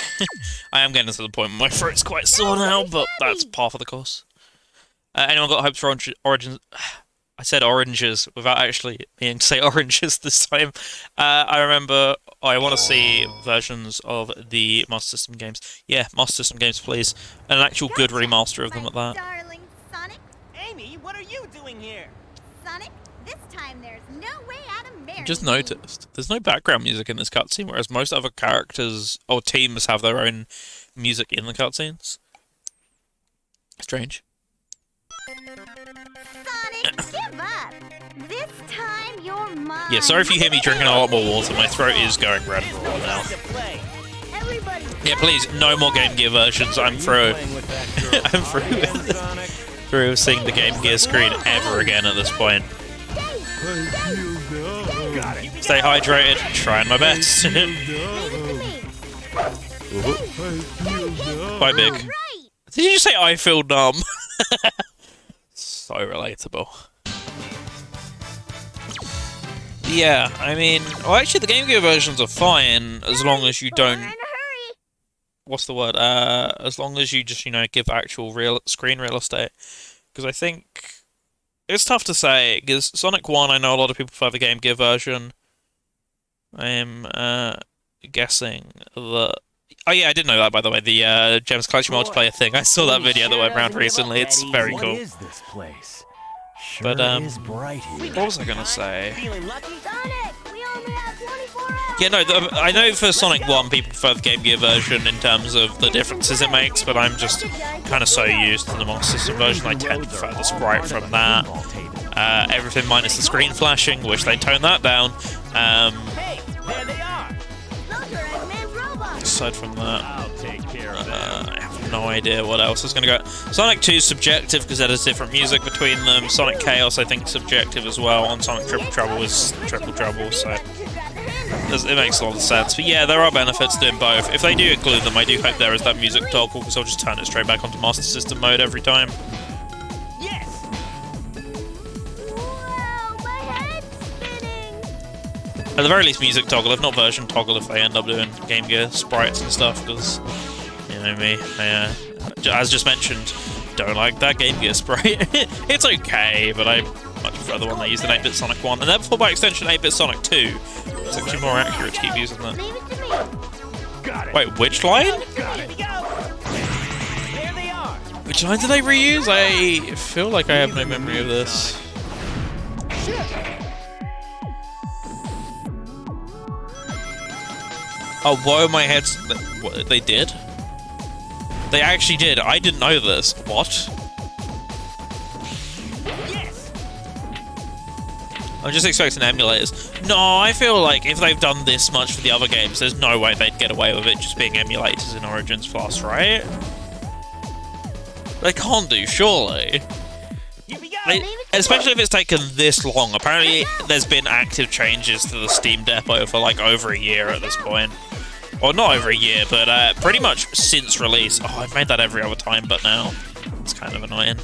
I am getting to the point where my throat's quite sore now, but that's par for the course. Anyone got hopes for Origins? I said oranges without actually meaning to say oranges this time. I want to see versions of the Master System games. Yeah, Master System games, please. And an actual good remaster of them at that. Darling Sonic. Amy, what are you doing here? Sonic, this time there's no way out of Mary. Just noticed, there's no background music in this cutscene, whereas most other characters or teams have their own music in the cutscenes. Strange. Sonic, give up. This time you're mine. Yeah, sorry if you hear me drinking a lot more water. My throat is going red and raw now. Yeah, please, no more Game Gear versions. I'm through. I'm through seeing the Game Gear screen ever again at this point. Stay hydrated. Trying my best. Quite big. Did you just say I feel numb? So relatable. Yeah, I mean, well, actually, the Game Gear versions are fine as long as you don't. What's the word? As long as you just, give actual screen real estate. Because I think it's tough to say. Because Sonic 1, I know a lot of people prefer the Game Gear version. I'm guessing that. Oh yeah, I did know that, by the way. The Gems Collection multiplayer thing. I saw that video that went around recently. It's very cool. What is this place? Sure But is bright here. what was I gonna say? Sonic, we only have 24 hours. Yeah, no, I know for Sonic 1 people prefer the Game Gear version in terms of the differences it makes, but I'm just kind of so used to the Master System version, I tend to prefer the sprite from that. Everything minus the screen flashing, wish they'd tone that down. Hey, there they are. Those are Eggman's robots. Aside from that, I'll take care of I have no idea what else is going to go. Sonic 2 is subjective because there's different music between them. Sonic Chaos, I think, is subjective as well. On Sonic Triple Trouble is Triple Trouble, so it makes a lot of sense. But yeah, there are benefits to doing both. If they do include them, I do hope there is that music toggle because I'll just turn it straight back onto Master System mode every time. Yes. Whoa, my head's spinning. At the very least, music toggle, if not version toggle, if they end up doing Game Gear sprites and stuff, because, you know me, as just mentioned, don't like that Game Gear sprite. It's okay, but I much prefer the one they used in 8-bit Sonic 1, and therefore by extension 8-bit Sonic 2. It's actually more accurate to keep using that. Leave it to me. Got it. Wait, which line? Here we go. There they are. Which line did I reuse? I feel like I have no memory of this. Oh, whoa, my head's... What, they did? They actually did. I didn't know this. What? Yes. I'm just expecting emulators. No, I feel like if they've done this much for the other games, there's no way they'd get away with it just being emulators in Origins Plus, right? They can't do, surely. Here we go. Especially if it's taken this long. Apparently, there's been active changes to the Steam Depot for like over a year at this point. Or not over a year, but pretty much since release. Oh, I've made that every other time, but now it's kind of annoying.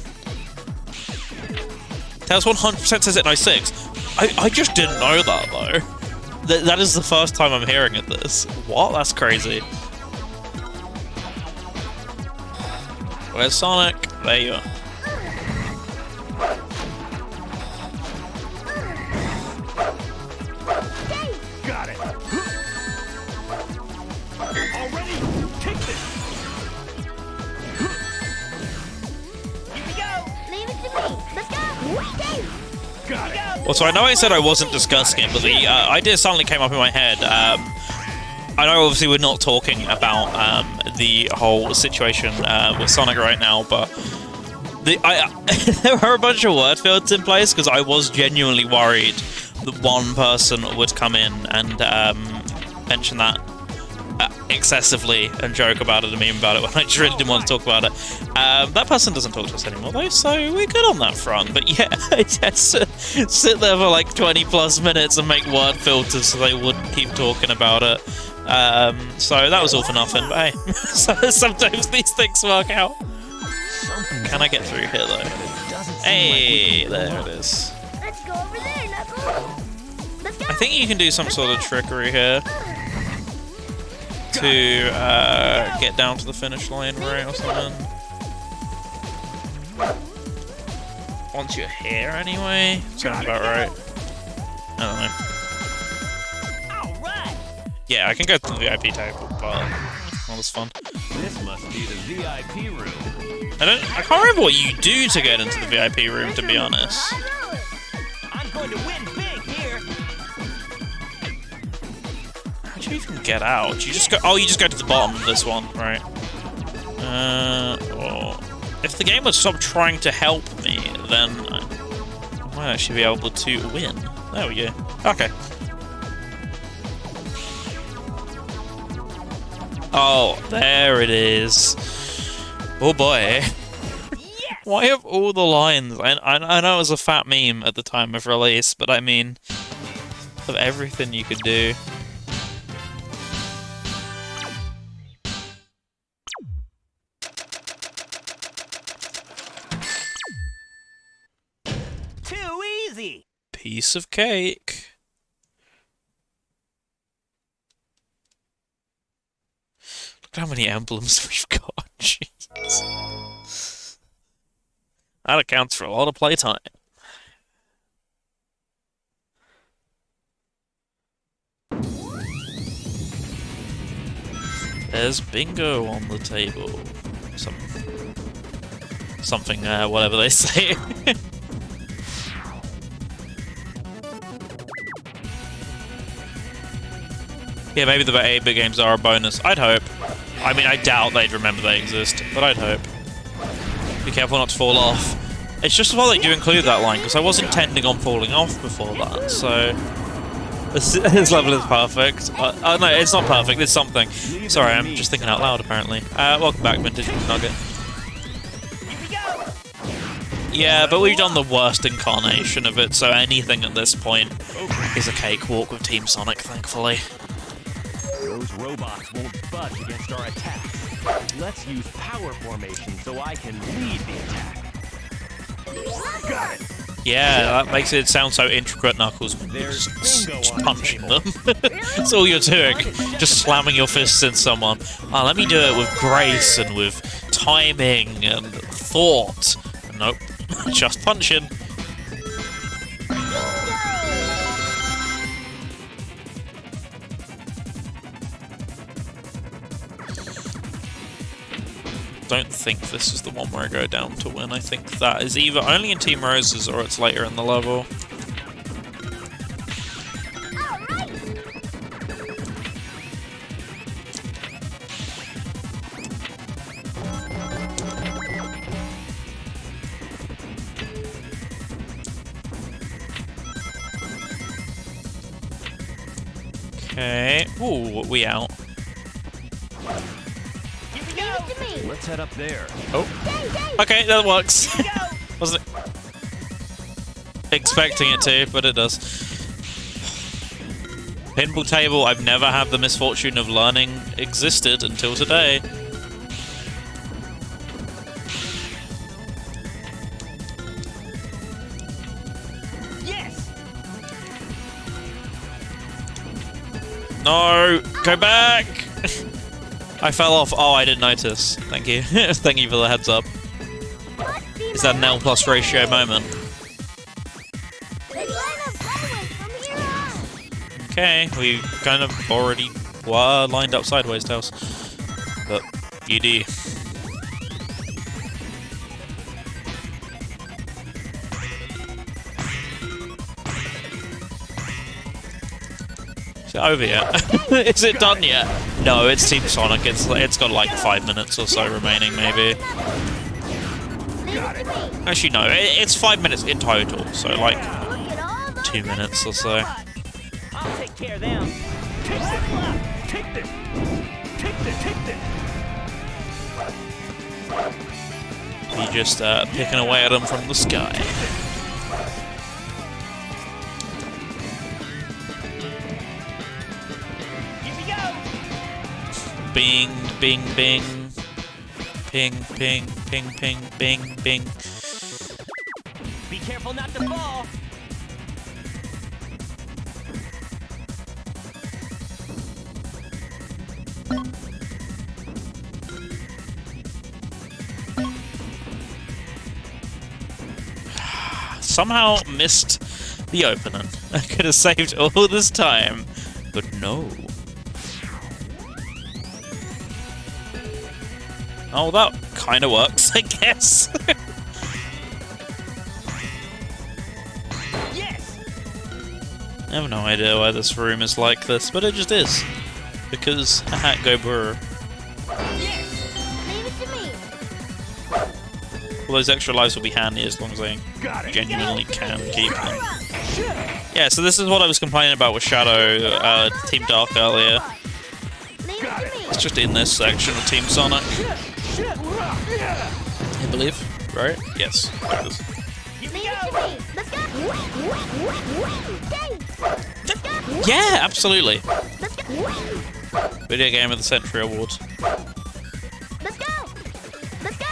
Tails 100% says it 96. I just didn't know that, though. That is the first time I'm hearing of this. What? That's crazy. Where's Sonic? There you are. Got it. Already? Take this. Here we go. Leave it to me. Let's go. Got it. Well, so I know I said I wasn't discussing it, but the idea suddenly came up in my head. I know obviously we're not talking about the whole situation with Sonic right now, but there are a bunch of word fields in place because I was genuinely worried that one person would come in and mention that excessively and joke about it and meme about it when I just really didn't want to talk about it. That person doesn't talk to us anymore though, so we're good on that front. But yeah, I just sit there for like 20 plus minutes and make word filters so they wouldn't keep talking about it. So that was all for nothing, but hey, sometimes these things work out. Can I get through here though? Hey, there it is. Let's go over there, Knuckles. Let's go. I think you can do some sort of trickery here to get down to the finish line, right, or something. Once you're here, anyway. Sounds about right. I don't know. Yeah, I can go to the VIP table, but not as fun. This must be the VIP room. I can't remember what you do to get into the VIP room, to be honest. I'm going to win big here. How do you even get out? You just go. Oh, you just go to the bottom of this one, right? Or if the game would stop trying to help me, then I might actually be able to win. There we go. Okay. Oh, there it is. Oh boy. Yes! Why have all the lines? I know it was a fat meme at the time of release, but I mean, of everything you could do. Too easy. Piece of cake. Look how many emblems we've got. Jeez. That accounts for a lot of playtime. There's bingo on the table. Something, whatever they say. Yeah, maybe the 8-bit games are a bonus. I'd hope. I mean, I doubt they'd remember they exist, but I'd hope. Be careful not to fall off. It's just as well they do include that line, because I was intending on falling off before that, so... This level is perfect. Oh no, it's not perfect, it's something. Sorry, I'm just thinking out loud, apparently. Welcome back, Vintage Nugget. Yeah, but we've done the worst incarnation of it, so anything at this point is a cakewalk with Team Sonic, thankfully. Those robots won't budge against our attack. Let's use power formation so I can lead the attack. Got it. Yeah, that makes it sound so intricate, Knuckles, when you're just punching them. That's all you're doing. Just slamming your fists in someone. Oh, let me do it with grace and with timing and thought. Nope, just punching. Don't think this is the one where I go down to win. I think that is either only in Team Rose's or it's later in the level. Okay. Ooh, we out. Let's head up there. Oh. Okay, that works. Wasn't expecting it to, but it does. pinball table I've never had the misfortune of learning existed until today. Yes. No! Go back! I fell off. Oh, I didn't notice. Thank you. Thank you for the heads up. Is that an L plus ratio moment? Okay, we kind of already were lined up sideways, Tails. But, ED. Is it over yet? Is it done yet? No, it's Team Sonic. It's got like 5 minutes or so remaining, maybe. Actually, no, it's 5 minutes in total, so like 2 minutes or so. I'll take care of them. Take this! Take this! Take this! Take this! You just picking away at them from the sky. Here we go. Bing, bing, bing. Ping, ping, ping, ping, bing, bing. Be careful not to fall. Somehow missed the opening. I could have saved all this time, but no. Oh, that kind of works, I guess. Yes. I have no idea why this room is like this, but it just is. Because, haha, go brr. All those extra lives will be handy as long as I genuinely can keep them. Yeah, so this is what I was complaining about with Shadow, Team Dark earlier. It's just in this section of Team Sonic. I believe, right? Yes, there it is. Yeah, absolutely. Video Game of the Century Award. Let's go! Let's go!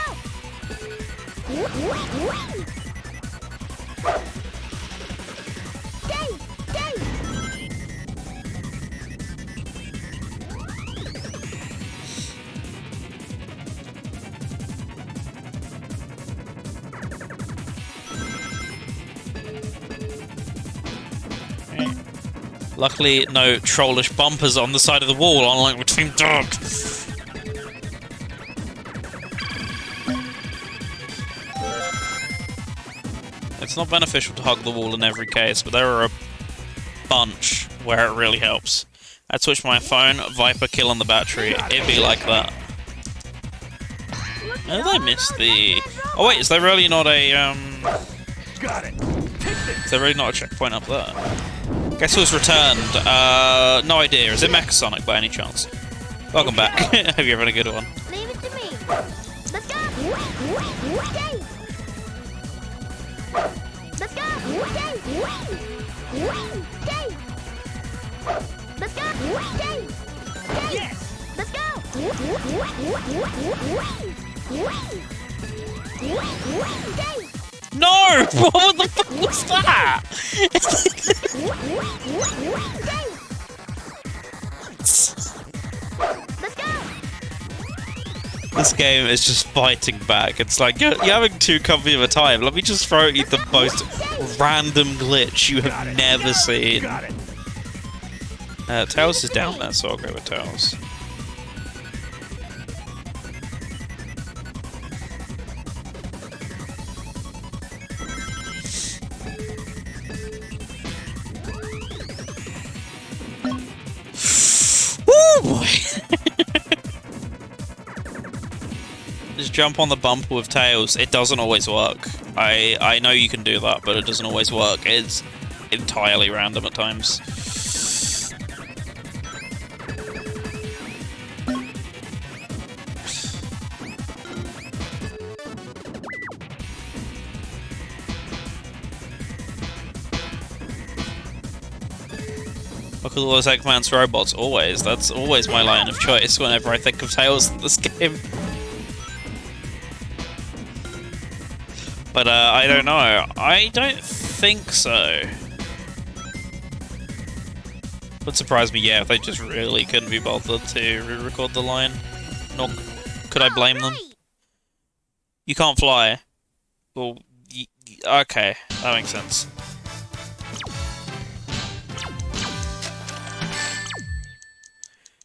Luckily, no trollish bumpers on the side of the wall, unlike with Team Dark. It's not beneficial to hug the wall in every case, but there are a bunch where it really helps. I'd switch my phone, Viper kill on the battery, it'd be like that. Oh, did I miss the... Oh wait, is there really not a, Got it. Is there really not a checkpoint up there? Guess who's returned? No idea. Is it Mechasonic by any chance? Welcome back. Hope you're having a good one. Leave it to me. Let's go. Let's go. Let's go. Yes. Let's go. No! What the fuck was that? This game is just fighting back. It's like, you're having too comfy of a time. Let me just throw at you the most random glitch you have never seen. Tails is down there, so I'll go with Tails. Oh boy! Just jump on the bumper with Tails. It doesn't always work. I know you can do that, but it doesn't always work. It's entirely random at times. Look at all those Eggman's robots, always. That's always my line of choice whenever I think of Tails in this game. But, I don't know. I don't think so. Would surprise me, yeah, if they just really couldn't be bothered to re-record the line. Nor could I blame them. You can't fly. Well, okay, that makes sense.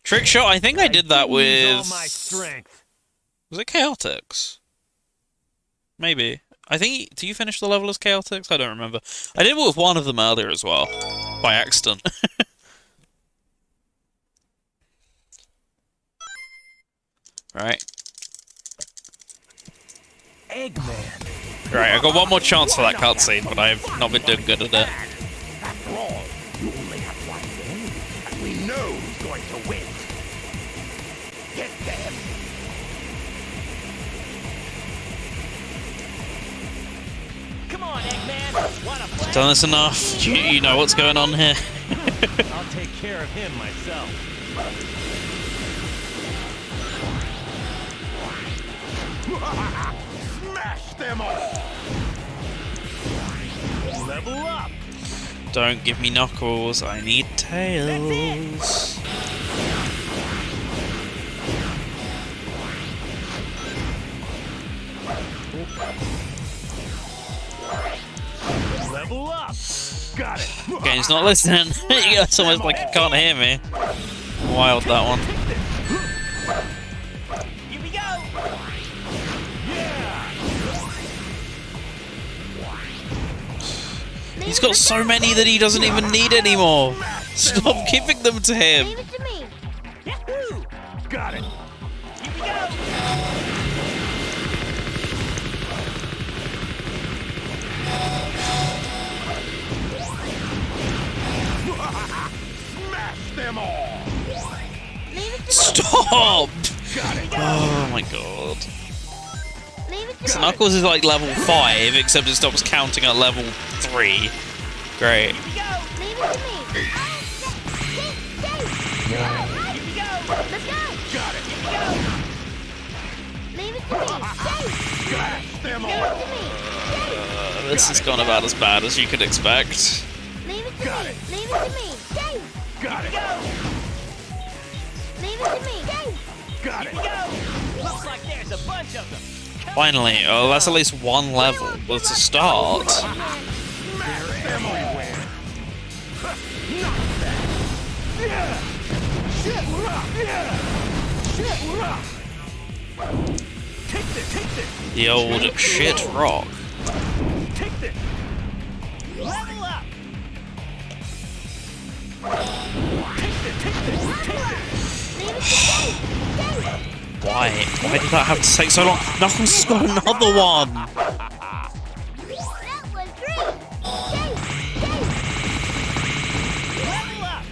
Trick shot, I think I did that with... Was it Chaotix? Maybe. I think... Do you finish the level as Chaotix? I don't remember. I did it with one of them earlier as well. By accident. Right. Eggman. Right, I got one more chance for that cutscene, but I've not been doing good at it. After all, you only have one game, and we know who's going to win. Get them. Come on, Eggman. Wanna play? Done this enough. You know what's going on here. I'll take care of him myself. Smash them all! Level up! Don't give me Knuckles, I need Tails. Level up! Got it! Game's not listening. It's almost like it can't hear me. Wild, that one. Here we go! He's got so many that he doesn't even need anymore. Stop giving them to him. Leave it to me. Yahoo! Got it! Here we go! Smash them all! Leave it to Stop! Got it! Oh my god. me. Leave it to So me. Knuckles is like level 5, except it stops counting at level 3. Great. Leave it to me. Let's go. Got it! Leave it to me. Smash them Give it all! to me. This has gone about as bad as you could expect. Leave it to Got me. it. Leave it to me. Got it! Leave it to me. Got it! Looks like there's a bunch of them. Finally, oh, that's at least one level. That's a start. They're everywhere! Take this! The old shit rock. Take this! Level up! Why? Why did that have to take so long? Knuckles has got another one! That was great. Level up!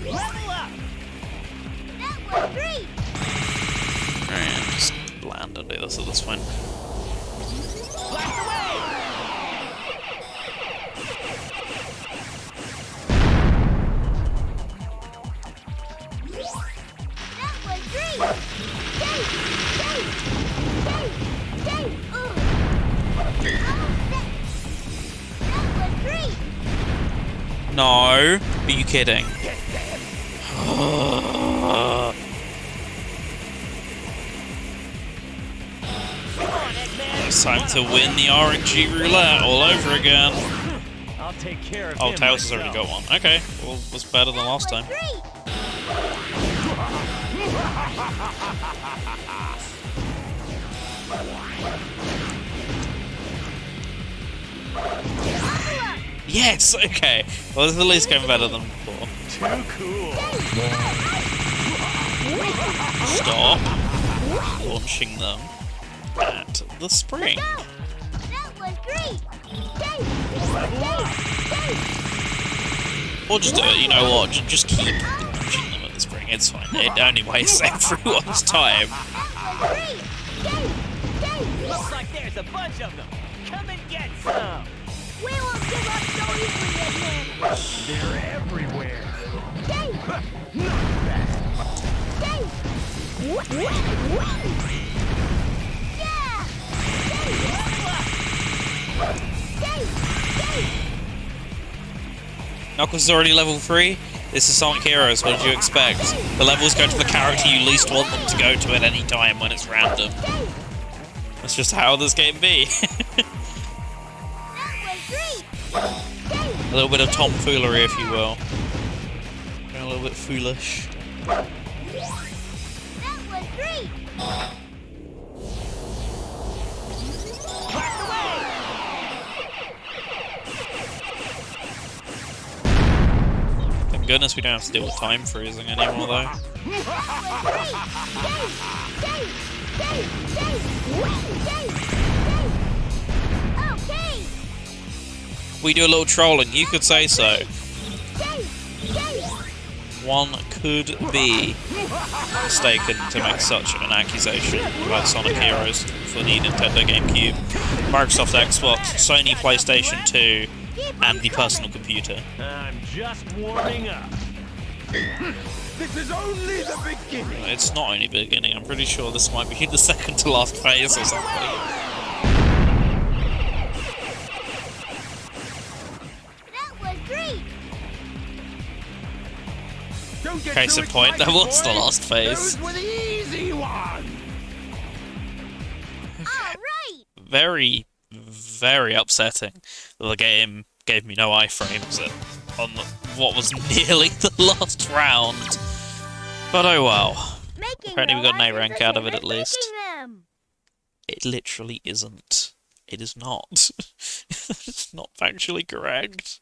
Level up! That was great. Alright, just land and do this at this point. Blast away! That was great. That was great. No, are you kidding? It's time to win the RNG roulette all over again. I'll take care of Oh, him Tails has already myself. got one. Okay, well, it was better than last time. Yes, okay. Well, this is at least going better than before. Too cool. Stop launching them at the spring. That was great. Or just do it, you know what, just keep launching them at the spring, it's fine. It only wastes everyone's time. Looks like there's a bunch of them. Come and get some. We won't give up so easily, Eggman. They're everywhere. Knuckles is already level 3. This is Sonic Heroes, what did you expect? The levels go to the character you least want them to go to at any time when it's random. That's just how this game be. A little bit of tomfoolery, if you will. A little bit foolish. That was great! Thank goodness we don't have to deal with time freezing anymore, though. Okay! We do a little trolling, you could say so. One could be mistaken to make such an accusation about Sonic Heroes for the Nintendo GameCube, Microsoft Xbox, Sony PlayStation 2, and the personal computer. I'm just warming up. This is only the beginning. It's not only the beginning, I'm pretty sure this might be the second to last phase or something. Case in point, that was the last phase. Those were the easy ones. Very, very upsetting that the game gave me no iframes on what was nearly the last round. But oh well. Apparently we got an A rank out of it at least. It literally isn't. It is not. It's not factually correct.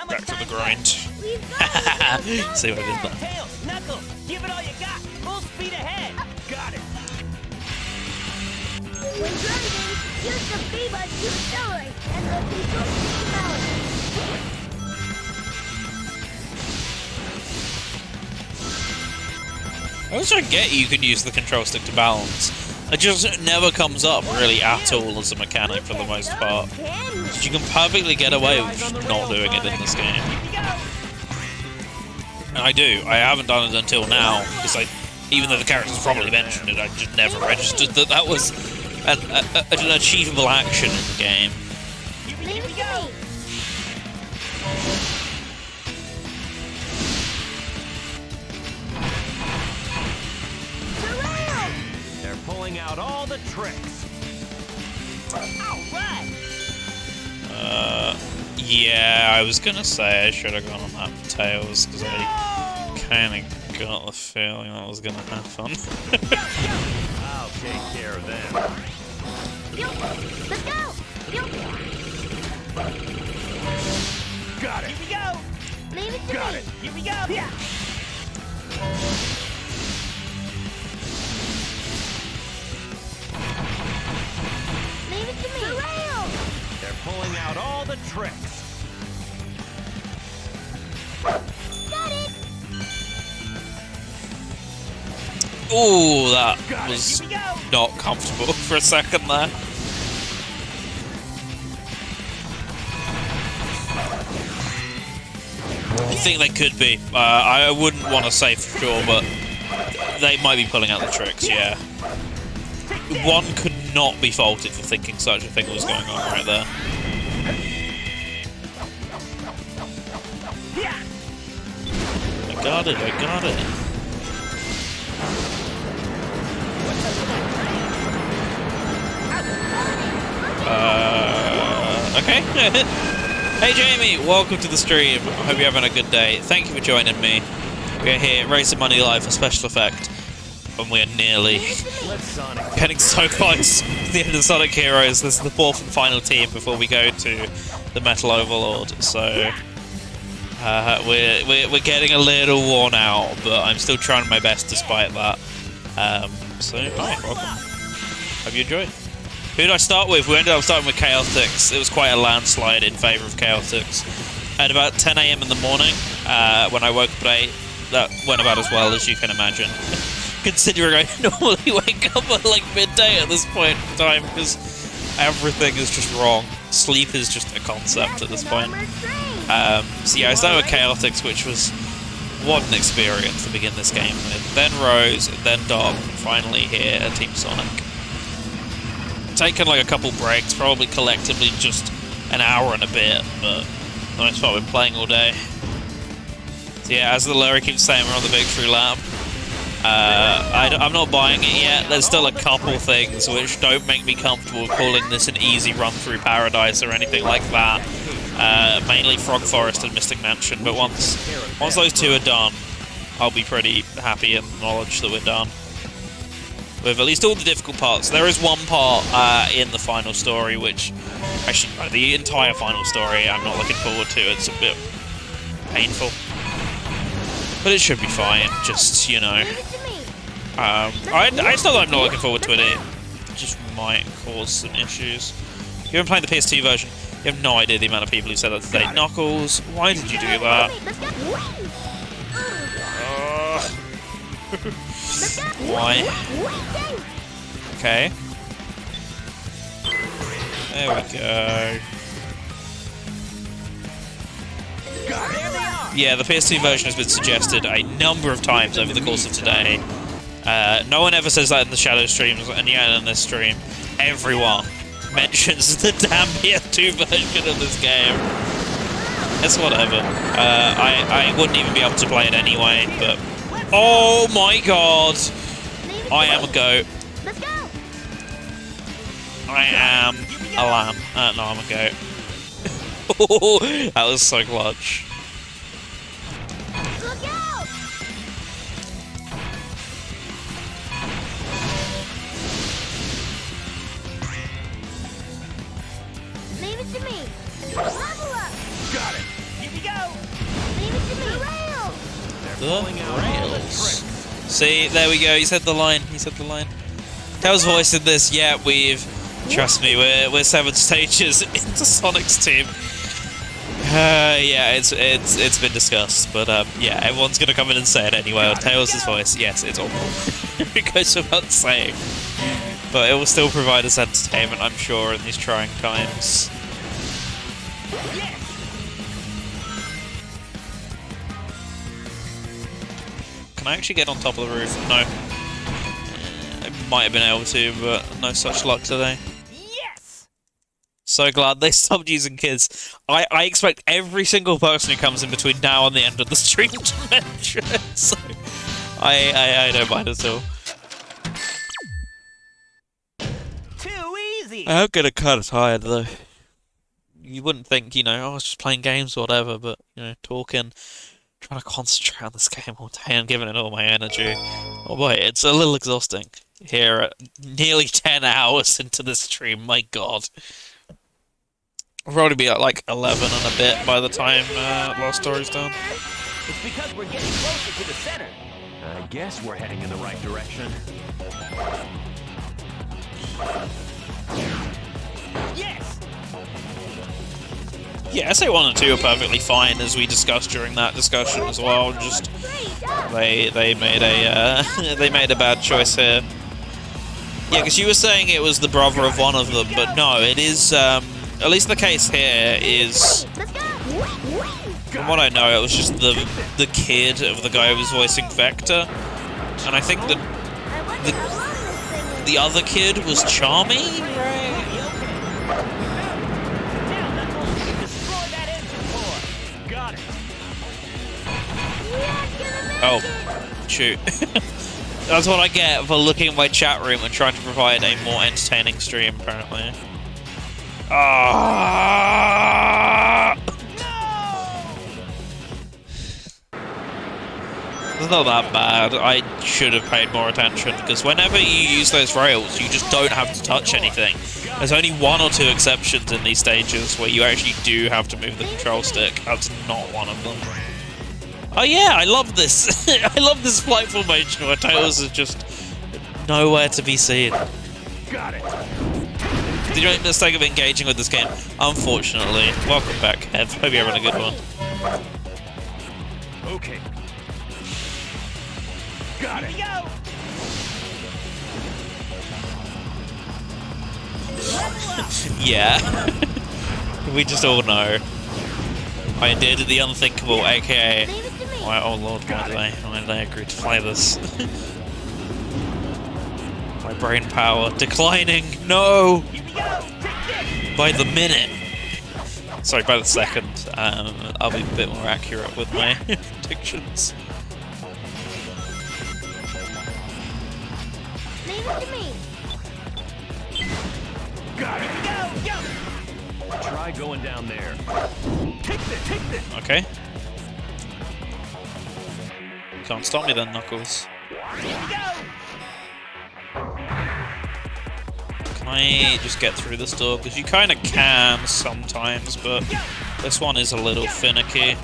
Back to the grind. See what I did there. Tails, Knuckles, give it all you got. Full speed ahead. Got it. When driving, use the V-Bud to accelerate and the control stick balance. I also get you can use the control stick to balance. It just never comes up really at all as a mechanic for the most part. You can perfectly get away with just not doing it in this game. And I do. I haven't done it until now, because even though the characters probably mentioned it, I just never registered that that was an achievable action in the game. They're pulling out all the tricks. Yeah, I was gonna say I should have gone on that for Tails, because I kinda got the feeling that was gonna happen. I'll take care of them. Let's go! Got it. Here we go. Leave it to Got me. it. Here we go. Yeah. Leave it to me. They're pulling out all the tricks. Got it. Ooh, that was not comfortable for a second there. I think they could be. I wouldn't want to say for sure, but they might be pulling out the tricks, yeah. One could not be faulted for thinking such a thing was going on right there. I got it, I got it. Okay. Hey Jamie, welcome to the stream. I hope you're having a good day. Thank you for joining me. We are here at Racer Money Live for special effect. And we are nearly getting so close to the end of Sonic Heroes. This is the fourth and final team before we go to the Metal Overlord. So we're getting a little worn out, but I'm still trying my best despite that. So hi, welcome. Hope you enjoy. Who did I start with? We ended up starting with Chaotix. It was quite a landslide in favour of Chaotix. At about 10 AM in the morning, when I woke up at 8, that went about as well as you can imagine. considering I normally wake up at like midday at this point in time, because everything is just wrong. Sleep is just a concept at this point. So yeah, I started with Chaotix, which was what an experience to begin this game with. Then Rose, then Dom, and finally here at Team Sonic. Taken like a couple breaks, probably collectively just an hour and a bit, but that's what I've been playing all day. So yeah, as the Larry keeps saying, we're on the victory lap. I'm not buying it yet. There's still a couple things which don't make me comfortable calling this an easy run through Paradise or anything like that. Mainly Frog Forest and Mystic Mansion, but once those two are done, I'll be pretty happy in the knowledge that we're done with at least all the difficult parts. There is one part in the final story which, actually, the entire final story I'm not looking forward to. It's a bit painful, but it should be fine. Just, you know, it's not that I'm not looking forward to it. It just might cause some issues. If you haven't played the PS2 version, you have no idea the amount of people who said that today. Knuckles, why did you do that? Why? Okay. There we go. Yeah, the PS2 version has been suggested a number of times over the course of today. No one ever says that in the Shadow streams, and yet in this stream, everyone mentions the damn PS2 version of this game. It's whatever. I wouldn't even be able to play it anyway, but... Oh my god! I am a goat. I am a lamb. No, I'm a goat. Oh, that was so clutch. Leave it to me. Level up. Got it. Here we go. Leave it to me. The rails. See, there we go. He said the line. He said the line. Tails voice in this. Yeah, trust me, we're 7 stages into Sonic's team. Yeah, it's been discussed, but yeah, everyone's gonna come in and say it anyway. On Tails' voice, yes, it's awful. It goes without saying, but it will still provide us entertainment, I'm sure, in these trying times. Can I actually get on top of the roof? No. I might have been able to, but no such luck today. Yes! So glad they stopped using kids. I expect every single person who comes in between now and the end of the stream to mention it, so I don't mind at all. Too easy! I am getting kind of tired though. You wouldn't think, you know, I was just playing games or whatever, but, you know, talking, trying to concentrate on this game all day and giving it all my energy. Oh boy, it's a little exhausting here at nearly 10 hours into the stream, my god. I'll probably be at like 11 and a bit by the time Lost Story's done. It's because we're getting closer to the center. I guess we're heading in the right direction. Yes! Yeah, SA1 and 2 are perfectly fine, as we discussed during that discussion as well. Just they made a they made a bad choice here. Yeah, because you were saying it was the brother of one of them, but no, it is. At least the case here is, from what I know, it was just the kid of the guy who was voicing Vector, and I think that the other kid was Charmy, right? Oh, shoot. That's what I get for looking at my chat room and trying to provide a more entertaining stream, apparently. Ah! It's not that bad. I should have paid more attention, because whenever you use those rails, you just don't have to touch anything. There's only 1 or 2 exceptions in these stages where you actually do have to move the control stick. That's not one of them. Oh yeah, I love this. I love this flight formation where Tails is just nowhere to be seen. Got it. Did you make the mistake of engaging with this game? Unfortunately. Welcome back, Kev. Hope you're having a good one. Okay. Got it. Yeah. We just all know. I did the unthinkable, aka... Why, oh lord, why did I agree to play this? My brain power declining! No! By the minute! Sorry, by the second. I'll be a bit more accurate with my predictions. Leave it to me. Got it. Go. Try going down there. Take this. Okay. Can't stop me then, Knuckles. Can I just get through this door? Because you kind of can sometimes, but this one is a little finicky.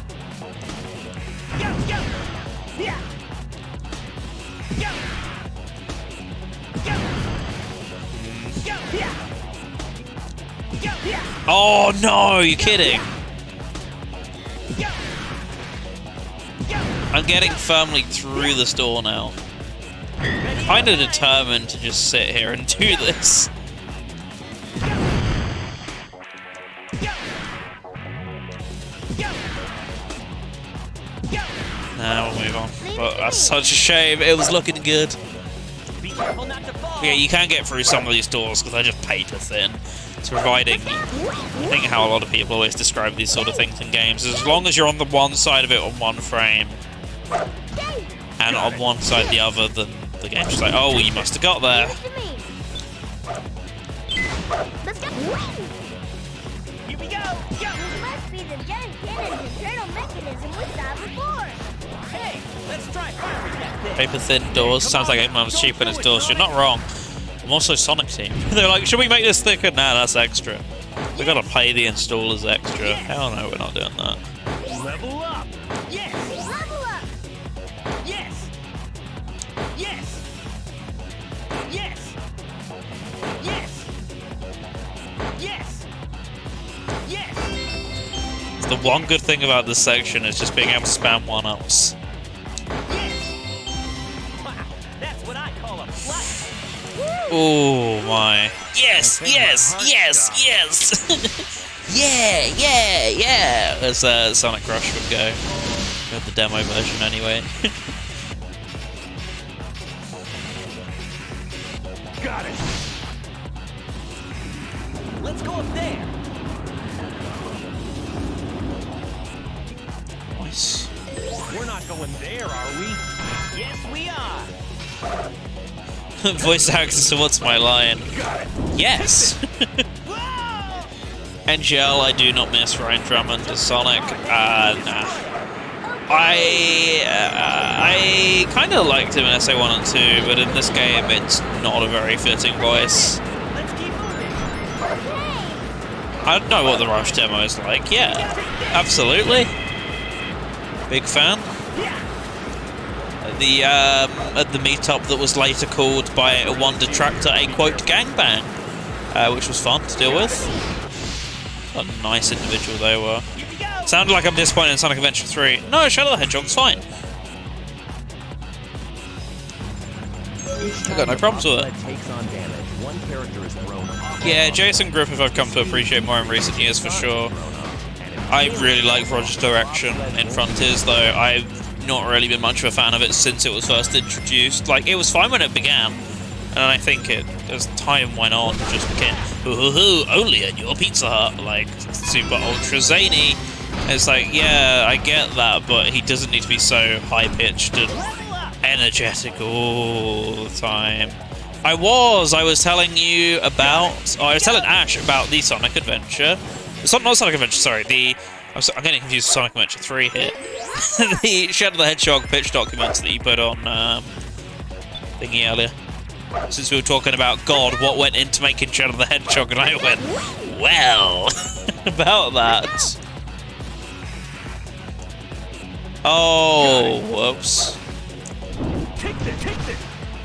Oh no, you're kidding! I'm getting firmly through this door now. Kinda determined to just sit here and do this. Now we'll move on. But that's such a shame, it was looking good. Yeah, you can get through some of these doors because they're just paper thin. It's providing, I think how a lot of people always describe these sort of things in games, is as long as you're on the one side of it on one frame, and on one side the other, then the game's just like, oh, you must have got there. Here we go. This must be the giant cannon's internal mechanism we saw before. Hey, let's try fire protect. Paper thin doors. Sounds like Eggman's cheap in its doors. You're not wrong. I'm also Sonic Team. They're like, should we make this thicker? Nah, that's extra. We gotta pay the installers extra. Hell no, we're not doing that. Level up. Yes. Level up. Yes. Yes. Yes. Yes. Yes. Yes. The one good thing about this section is just being able to spam one-ups. That's what I call a flush. Oh my. Yes, yes, yes, yes! yeah! As Sonic Rush would go. With the demo version anyway. Got it. Let's go up there. Nice. We're not going there, are we? Yes, we are. Voice actor, so what's my line? Yes! NGL, I do not miss Ryan Drummond as Sonic. Nah. I kind of liked him in SA1 and 2, but in this game it's not a very fitting voice. Let's keep moving. I don't know what the Rush demo is like. Yeah, absolutely. Big fan. At the meetup that was later called by one detractor a quote gangbang, which was fun to deal with. What a nice individual they were. Sounded like I'm disappointed in Sonic Adventure 3. No, Shadow the Hedgehog's fine. I've got no problems with it. Takes on damage. One character is thrown off. Yeah, Jason Griffith I've come to appreciate more in recent years for sure. I really like Roger's direction in Frontiers, though I've not really been much of a fan of it since it was first introduced. Like, it was fine when it began, and I think as time went on, it just became, only at your Pizza Hut, like, super ultra zany. It's like, yeah, I get that, but he doesn't need to be so high-pitched and energetic all the time. I was telling you about, I was telling Ash about the Sonic Adventure. Not Sonic Adventure, sorry, I'm getting confused with Sonic Adventure 3 here. The Shadow the Hedgehog pitch documents that you put on thingy earlier. Since we were talking about God, what went into making Shadow the Hedgehog, and I went, well, about that. Oh, whoops.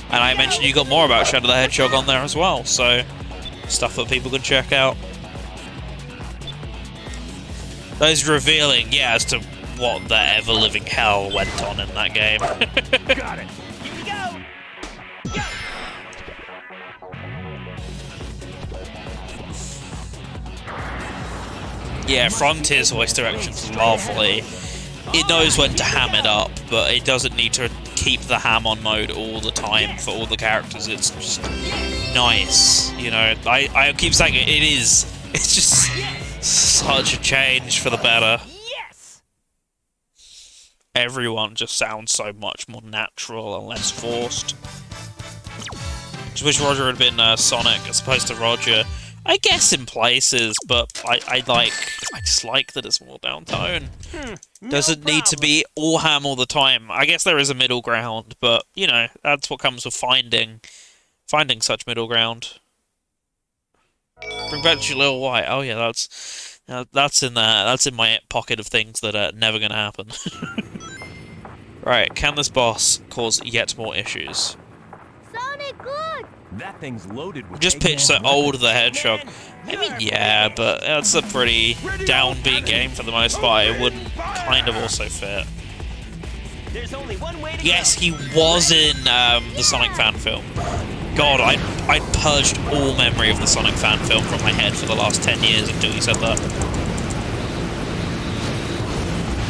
And I mentioned you got more about Shadow the Hedgehog on there as well, so stuff that people can check out. Those revealing, yeah, as to what the ever-living hell went on in that game. Got it. Here we go. Go. Yeah, Frontier's voice direction's lovely. It knows when to ham it up, but it doesn't need to keep the ham-on mode all the time for all the characters. It's just nice, you know. I keep saying it is. It's just such a change for the better. Everyone just sounds so much more natural and less forced. Just wish Roger had been Sonic as opposed to Roger. I guess in places, but I just like that it's more down tone. Doesn't need to be all ham all the time. I guess there is a middle ground, but you know, that's what comes with finding such middle ground. Bring back Jaleel White. Oh yeah, that's in there. That's in my pocket of things that are never gonna happen. Right, can this boss cause yet more issues? Sonic, look! That thing's loaded with Just pitch so old the Hedgehog. I mean, yeah, but that's a pretty downbeat game for the most part. It wouldn't kind of also fit. There's only one way to Yes, he was in the Sonic fan film. God, I'd purged all memory of the Sonic fan film from my head for the last 10 years until he said that.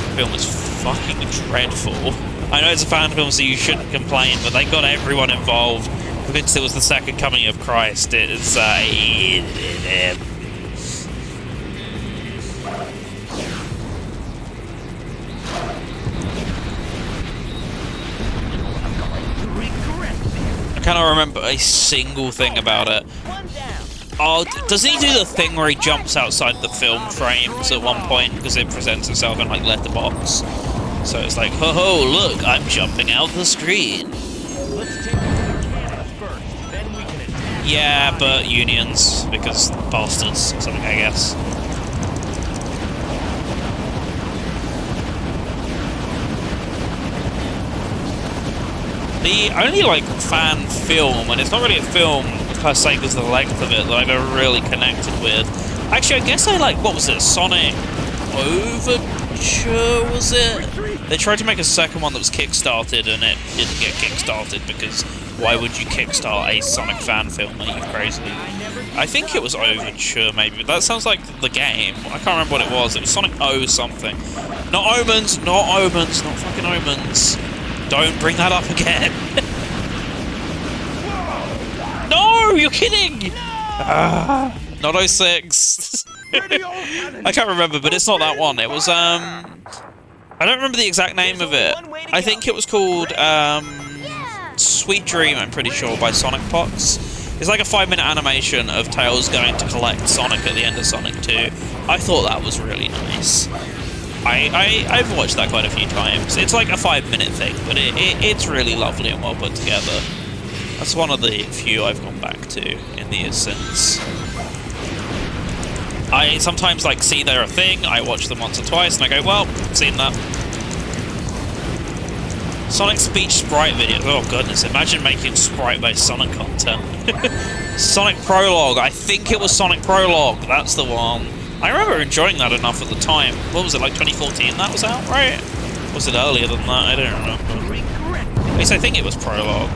The film was fucking dreadful. I know it's a fan film, so you shouldn't complain, but they got everyone involved. Convinced it was the second coming of Christ. It's I cannot remember a single thing about it. Oh, doesn't he do the thing where he jumps outside the film frames at one point because it presents itself in like letterbox? So it's like, ho ho, look, I'm jumping out the screen. Yeah, but unions, because bastards or something, I guess. The only, like, fan film, and it's not really a film per se because of the length of it, that I never really connected with. Actually, I guess I like, what was it, Sonic Overture, was it? They tried to make a second one that was kickstarted, and it didn't get kickstarted because why would you kickstart a Sonic fan film? Are you crazy? I think it was Overture, maybe, but that sounds like the game. I can't remember what it was. It was Sonic O something. Not Omens, not Omens, not fucking Omens. Don't bring that up again. No, you're kidding! Not 06. I can't remember, but it's not that one. It was, I don't remember the exact name of it. I think it was called, Sweet Dream, I'm pretty sure, by Sonic Pox. It's like a 5-minute animation of Tails going to collect Sonic at the end of Sonic 2. I thought that was really nice. I've watched that quite a few times. It's like a 5-minute thing, but it's really lovely and well put together. That's one of the few I've gone back to in the years since. I sometimes like see they're a thing, I watch them once or twice, and I go, well, seen that. Sonic speech sprite videos. Oh goodness, imagine making sprite-based Sonic content. Sonic Prologue. I think it was Sonic Prologue. That's the one. I remember enjoying that enough at the time. What was it, like 2014 that was out, right? Was it earlier than that? I don't remember. At least I think it was Prologue.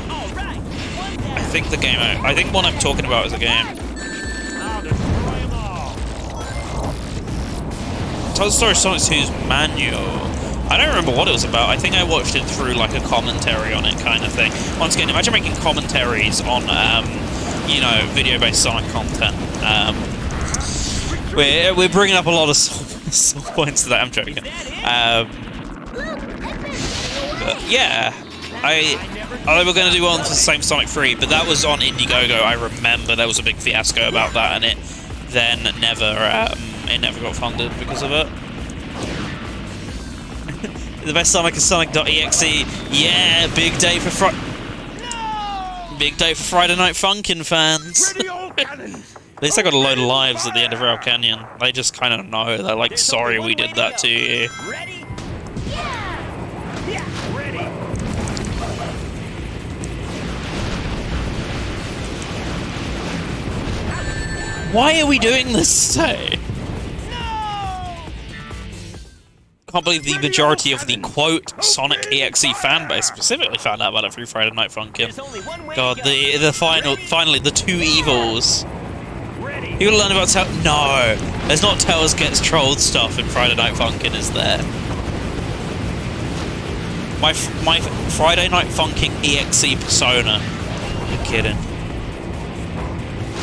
I think the game... I think one I'm talking about is a game. Tell the story of Sonic 2's manual. I don't remember what it was about. I think I watched it through like a commentary on it kind of thing. Once again, imagine making commentaries on, you know, video-based Sonic content. We're bringing up a lot of sore points today. I'm joking. But yeah, they were going to do one for the same Sonic 3, but that was on Indiegogo. I remember there was a big fiasco about that, and it then never got funded because of it. The best Sonic is Sonic.exe. Yeah, big day for Friday Night Funkin' fans. At least I got a load of lives at the end of Rail Canyon. They just kind of know. They're like, sorry we did that to you. Ready? Yeah, ready. Why are we doing this today? I can't believe the majority of the quote Sonic EXE fanbase specifically found out about it through Friday Night Funkin'. God, finally the two evils. You learn about no. There's not Tails Gets Trolled stuff in Friday Night Funkin', is there? My Friday Night Funkin' EXE persona. You're kidding.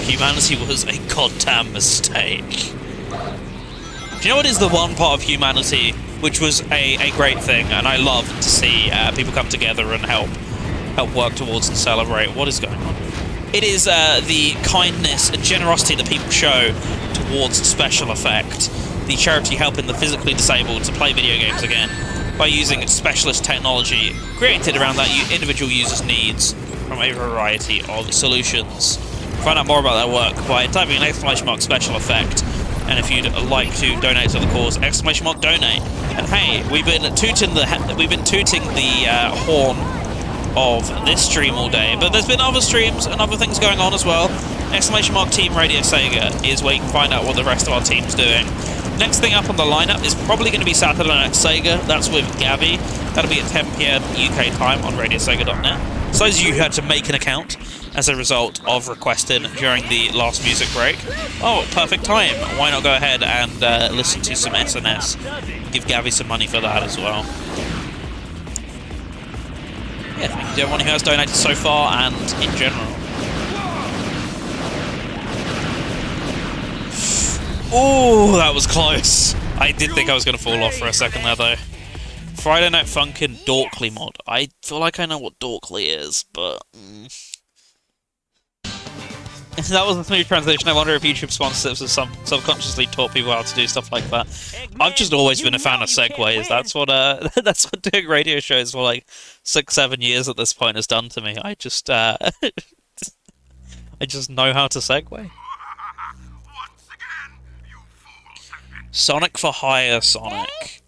Humanity was a goddamn mistake. Do you know what is the one part of humanity which was a great thing, and I love to see people come together and help work towards and celebrate? What is going on? It is the kindness and generosity that people show towards special effect. The charity helping the physically disabled to play video games again by using specialist technology created around that individual user's needs from a variety of solutions. Find out more about their work by typing an !! special effect. And if you'd like to donate to the cause, !! donate. And hey, we've been tooting the horn of this stream all day, but there's been other streams and other things going on as well. ! Team Radio Sega is where you can find out what the rest of our team's doing. Next thing up on the lineup is probably going to be Saturday Night Sega. That's with Gabby. That'll be at 10 PM UK time on radiosega.net. So those of you who had to make an account as a result of requesting during the last music break, oh, perfect time. Why not go ahead and listen to some SNS? Give Gabby some money for that as well. Yeah, thank you to everyone who has donated so far and in general. Oh, that was close. I did think I was going to fall off for a second there, though. Friday Night Funkin' Dorkly mod. I feel like I know what Dorkly is, but... That was a smooth transition. I wonder if YouTube sponsorships have subconsciously taught people how to do stuff like that. I've just always been a fan of segues. That's what doing radio shows for like 6-7 years at this point has done to me. I just I just know how to segue. Sonic for Hire, Sonic.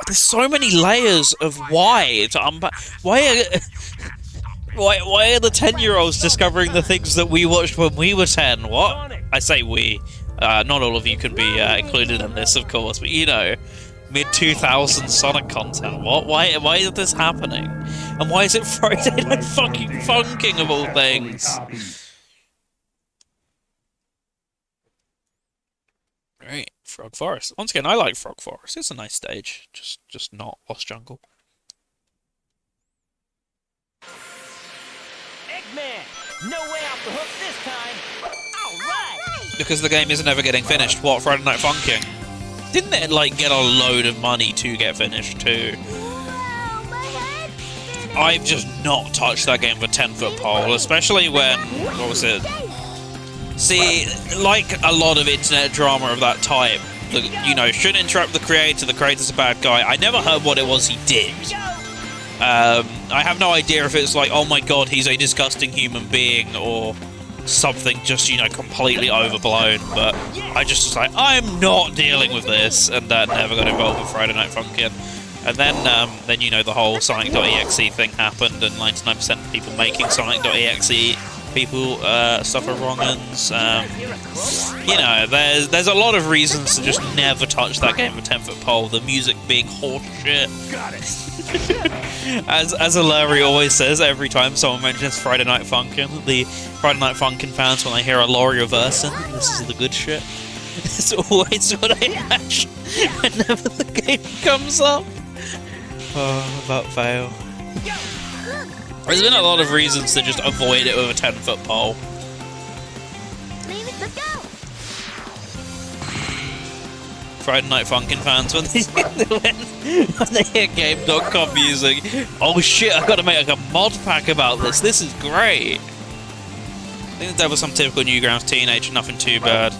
There's so many layers of why to unpack. Why are the 10-year-olds discovering the things that we watched when we were 10? What? I say we. Not all of you can be included in this, of course, but you know, mid-2000s Sonic content. What? Why is this happening? And why is it Friday Night fucking Funkin' of all things? Right, Frog Forest. Once again, I like Frog Forest. It's a nice stage, just not Lost Jungle. Eggman, no way off the hook this time. All right. Because the game isn't ever getting finished. What, Friday Night Funkin'? Didn't it like get a load of money to get finished too? I've just not touched that game with 10-foot pole, especially when what was it? See, like a lot of internet drama of that type, you know, shouldn't interrupt the creator's a bad guy. I never heard what it was he did. I have no idea if it's like, oh my god, he's a disgusting human being, or something just, you know, completely overblown, but I just was like, I'm not dealing with this, and never got involved with Friday Night Funkin'. And then you know, the whole Sonic.exe thing happened, and 99% of people making Sonic.exe people suffer wrong-uns. You know, there's a lot of reasons to just never touch that game with 10-foot pole. The music being horseshit. as Larry always says every time someone mentions Friday Night Funkin', the Friday Night Funkin' fans, when they hear a Laurie versing, this is the good shit. It's always what I imagine whenever the game comes up. Oh, about fail. There's been a lot of reasons to just avoid it with a 10-foot pole. Let's go. Friday Night Funkin' fans, when they hear Game.com music, oh shit, I've got to make like a mod pack about this. This is great. I think that was some typical Newgrounds teenager, nothing too bad.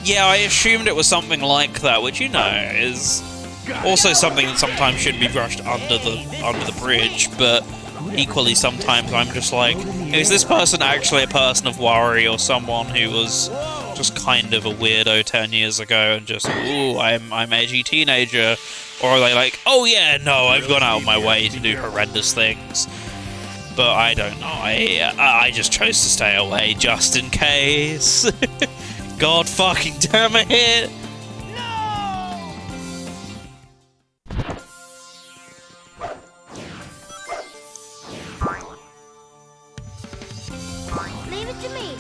Yeah, I assumed it was something like that, which, you know, is also something that sometimes should be brushed under the bridge, but equally sometimes I'm just like, is this person actually a person of worry, or someone who was just kind of a weirdo 10 years ago and just, ooh, I'm edgy teenager, or are they like, oh yeah, no, I've gone out of my way to do horrendous things. But I don't know, I just chose to stay away just in case. God fucking damn it! Leave it to me.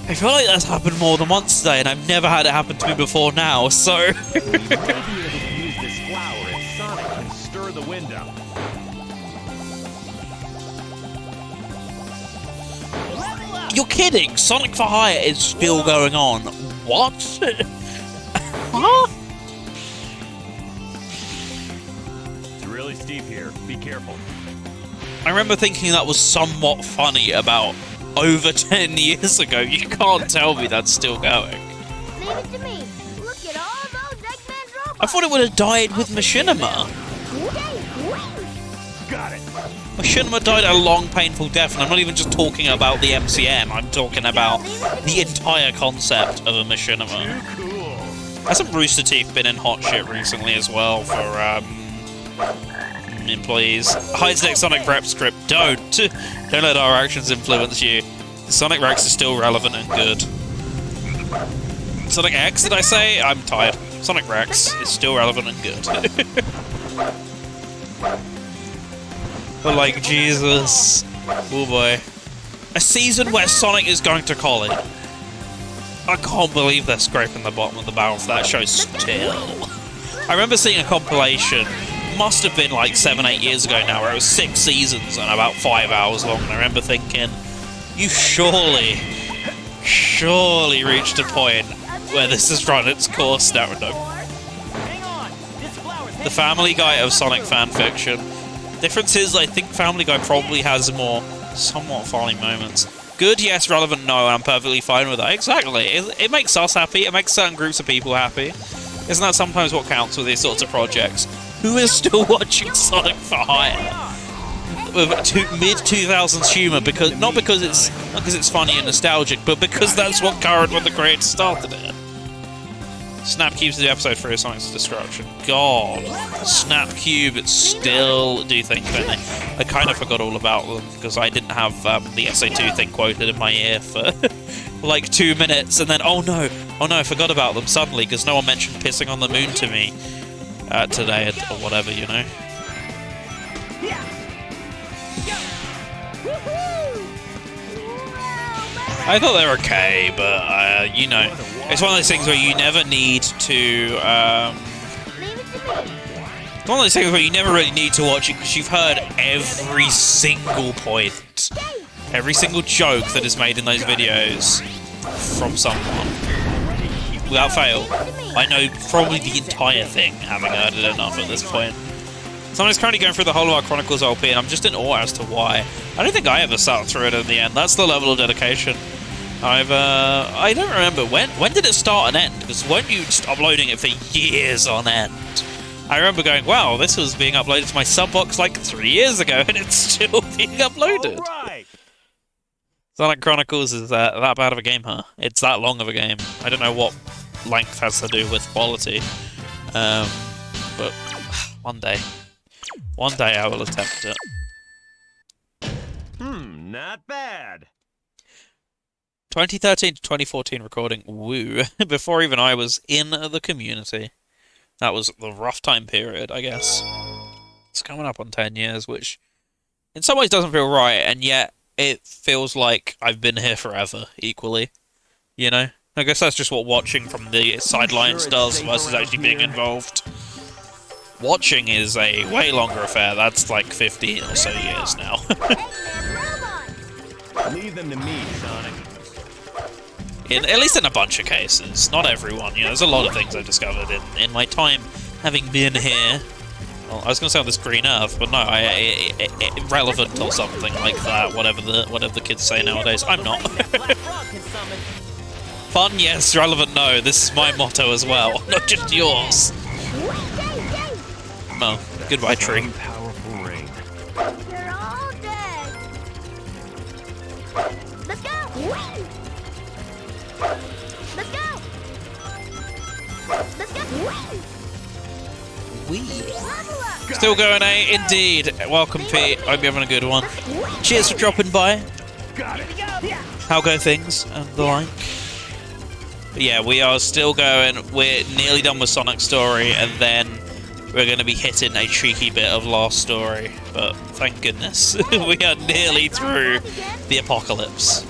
I feel like that's happened more than once today, and I've never had it happen to me before now, so... We might be able to use this flower if Sonic can stir the wind up. You're kidding! Sonic for Hire is still going on. What? Huh? It's really steep here. Be careful. I remember thinking that was somewhat funny about over 10 years ago. You can't tell me that's still going. Leave it to me. Look at all those Eggman robots. I thought it would have died with Machinima. Got it. Machinima died a long, painful death, and I'm not even just talking about the MCM, I'm talking about the entire concept of a Machinima. Cool. Hasn't Rooster Teeth been in hot shit recently as well for, employees? Hides next Sonic Rep script. Don't let our actions influence you. Sonic Rex is still relevant and good. Sonic X, did I say? I'm tired. Sonic Rex is still relevant and good. But like, Jesus. Oh boy. A season where Sonic is going to college. I can't believe they're scraping the bottom of the barrel for that show still. I remember seeing a compilation, must have been like 7-8 years ago now, where it was 6 seasons and about 5 hours long, and I remember thinking, you surely reached a point where this has run its course now. No. The Family Guy of Sonic fanfiction. Difference is, I think Family Guy probably has more somewhat funny moments. Good, yes. Relevant, no. And I'm perfectly fine with that. Exactly. It makes us happy. It makes certain groups of people happy. Isn't that sometimes what counts with these sorts of projects? Who is still watching Sonic for Hire with mid-2000s humor? Because not because it's funny and nostalgic, but because that's what current when the creators started it. Snapcube to the episode for Sonic's destruction. God, Snapcube still do things, don't they? I kind of forgot all about them because I didn't have the SA2 thing quoted in my ear for like 2 minutes, and then oh no, I forgot about them suddenly because no one mentioned pissing on the moon to me today or whatever, you know. I thought they were okay, but you know, it's one of those things where you never need to. It's one of those things where you never really need to watch it because you've heard every single point, every single joke that is made in those videos from someone without fail. I know probably the entire thing, having heard it enough at this point. Someone's currently going through the whole of our Chronicles LP, and I'm just in awe as to why. I don't think I ever sat through it in the end. That's the level of dedication. I don't remember when did it start and end? Because weren't you just uploading it for years on end? I remember going, wow, this was being uploaded to my subbox like 3 years ago, and it's still being uploaded. Right. Sonic Chronicles is that bad of a game, huh? It's that long of a game. I don't know what length has to do with quality, but one day I will attempt it. Not bad. 2013 to 2014 recording, woo, before even I was in the community. That was the rough time period, I guess. It's coming up on 10 years, which in some ways doesn't feel right, and yet it feels like I've been here forever, equally. You know? I guess that's just what watching from the sidelines does versus actually being involved. Watching is a way longer affair. That's like 15 or so years now. Leave them to me, Sonic. At least in a bunch of cases. Not everyone. You know, there's a lot of things I've discovered in my time having been here. Well, I was going to say on this green earth, but no, irrelevant or something like that. Whatever the kids say nowadays. I'm not. Fun, yes. Relevant, no. This is my motto as well, not just yours. No. Goodbye, tree. Powerful ring. You're all dead. Let's go. Let's go. Let's go. Wee. Still going, eh? Indeed. Welcome, Pete. Hope you're having a good one. Cheers for dropping by. Got it. How go things and the like? But yeah, we are still going. We're nearly done with Sonic Story, and then we're going to be hitting a cheeky bit of Lost Story. But thank goodness, we are nearly through the apocalypse.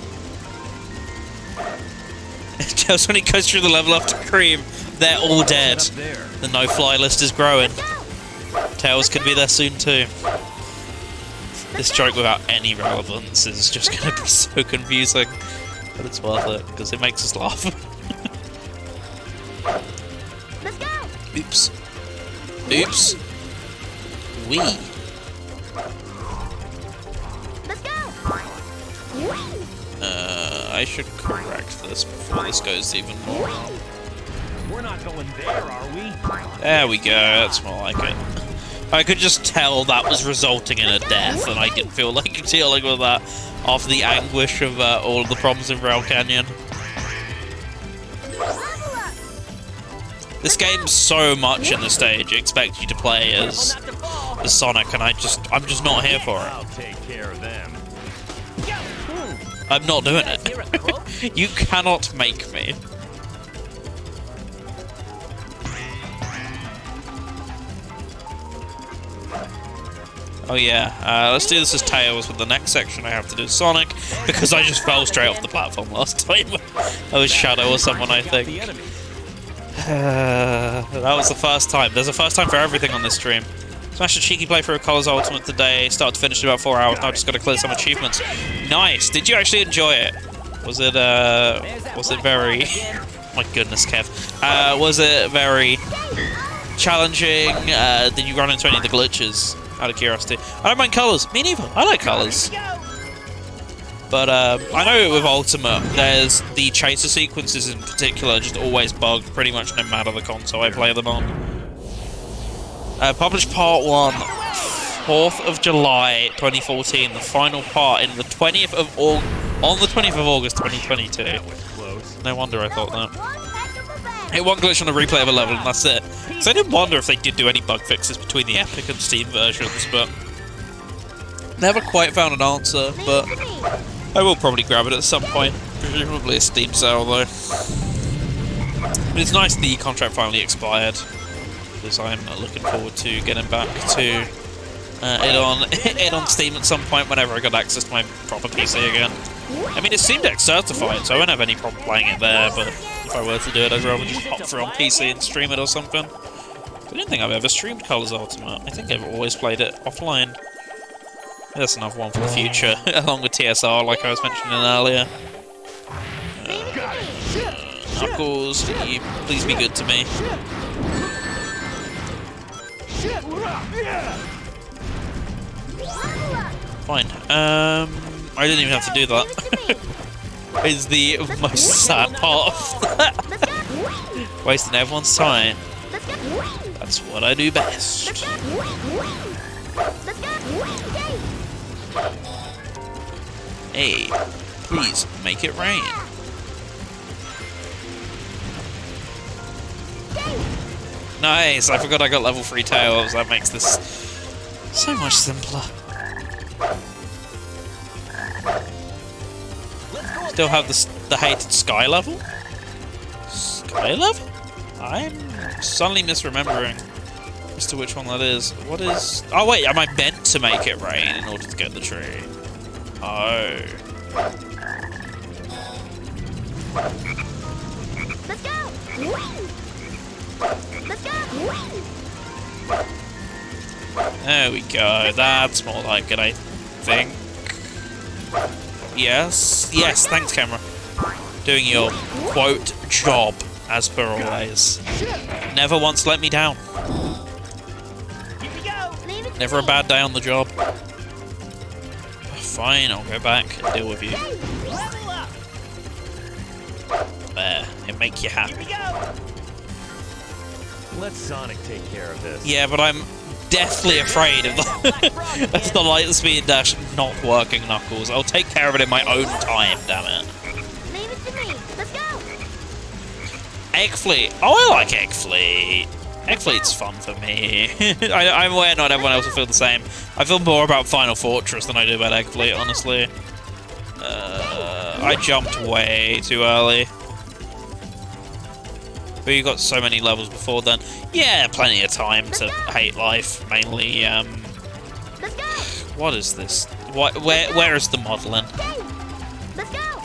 Just when he goes through the level after Cream, they're all dead. The no-fly list is growing. Tails could be there soon too. This joke without any relevance is just going to be so confusing. But it's worth it, because it makes us laugh. Oops. Oops. Wee. I should correct this before this goes even more. We're not going there, are we? There we go, that's more like it. I could just tell that was resulting in a death, and I didn't feel like dealing with that after the anguish of all of the problems in Rail Canyon. This game's so much in the stage, it expects you to play as Sonic, and I'm just not here for it. I'll take care of them. I'm not doing it. You cannot make me. Oh yeah, let's do this as Tails with the next section I have to do Sonic, because I just fell straight off the platform last time. That was Shadow or someone, I think. That was the first time. There's a first time for everything on this stream. Smashed a cheeky playthrough of Colors Ultimate today, start to finish in about 4 hours, now just gotta clear some achievements. Nice! Did you actually enjoy it? Was it very... My goodness, Kev. Was it very challenging? Did you run into any of the glitches? Out of curiosity. I don't mind colours. Me neither. I like colours. But I know with Ultimate, there's the chaser sequences in particular just always bugged pretty much no matter the console I play them on. Published Part 1, 4th of July 2014. The final part in the 20th of on the 20th of August 2022. No wonder I thought that. Hit one glitch on a replay of a level and that's it. So I did wonder if they did do any bug fixes between the Epic and Steam versions, but never quite found an answer, but I will probably grab it at some point. Presumably a Steam sale though. But it's nice the contract finally expired, because I'm looking forward to getting back to it on Steam at some point whenever I got access to my proper PC again. I mean, it's Steam Deck certified, so I won't have any problem playing it there, but if I were to do it, I'd rather just hop through on PC and stream it or something. I don't think I've ever streamed Colors Ultimate. I think I've always played it offline. That's another one for the future, along with TSR, like I was mentioning earlier. Knuckles, you please be good to me. Fine. I didn't even have to do that. Is the most sad part of that. Wasting everyone's time. That's what I do best. Hey, please make it rain. Nice, I forgot I got level 3 Tails. That makes this so much simpler. Still have the hated Sky level? Sky level? I'm suddenly misremembering as to which one that is. What is... Oh wait, am I meant to make it rain in order to get the tree? Oh. Let's go! Let's go! There we go. That's more like it, I think. Yes. Yes, thanks, camera. Doing your, quote, job, as per always. Never once let me down. Never a bad day on the job. Fine, I'll go back and deal with you. There, it make you happy. Let Sonic take care of this. Yeah, but I'm deathly afraid of the light speed dash not working, Knuckles. I'll take care of it in my own time, damn it. Leave it to me. Let's go. Egg Fleet. Oh, I like Egg Fleet. Egg Fleet's fun for me. I'm aware not everyone else will feel the same. I feel more about Final Fortress than I do about Egg Fleet, honestly. I jumped way too early. But you got so many levels before then. Yeah, plenty of time to hate life, mainly, what is this? Where is the modeling? Let's go.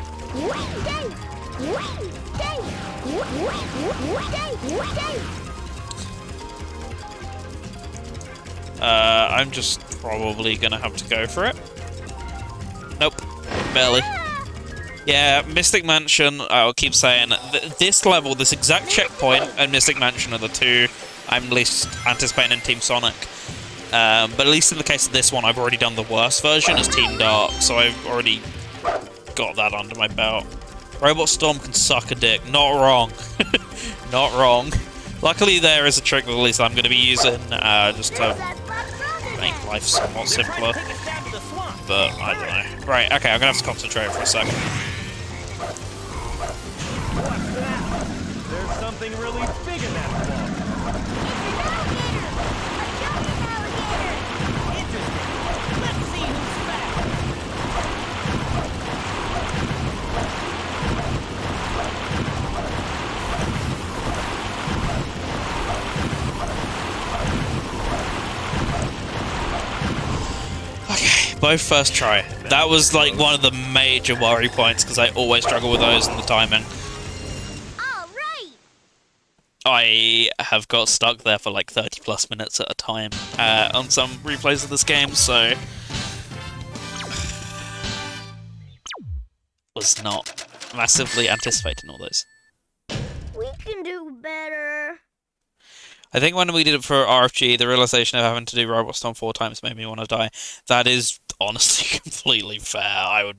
I'm just probably gonna have to go for it. Nope, barely. Yeah, Mystic Mansion, I'll keep saying, this level, this exact checkpoint, and Mystic Mansion are the two I'm least anticipating in Team Sonic. But at least in the case of this one, I've already done the worst version as Team Dark, so I've already got that under my belt. Robot Storm can suck a dick. Not wrong. Not wrong. Luckily, there is a trick that at least I'm going to be using, just to make life somewhat simpler. But, I don't know. Right, okay, I'm going to have to concentrate for a second. There's something really big in that wall. Interesting. Let's see who's back. Okay, both first try. That was like one of the major worry points because I always struggle with those and the timing. I have got stuck there for like 30 plus minutes at a time on some replays of this game, so was not massively anticipating all those. We can do better. I think when we did it for RFG, the realization of having to do Robot Storm 4 times made me want to die. That is honestly completely fair. I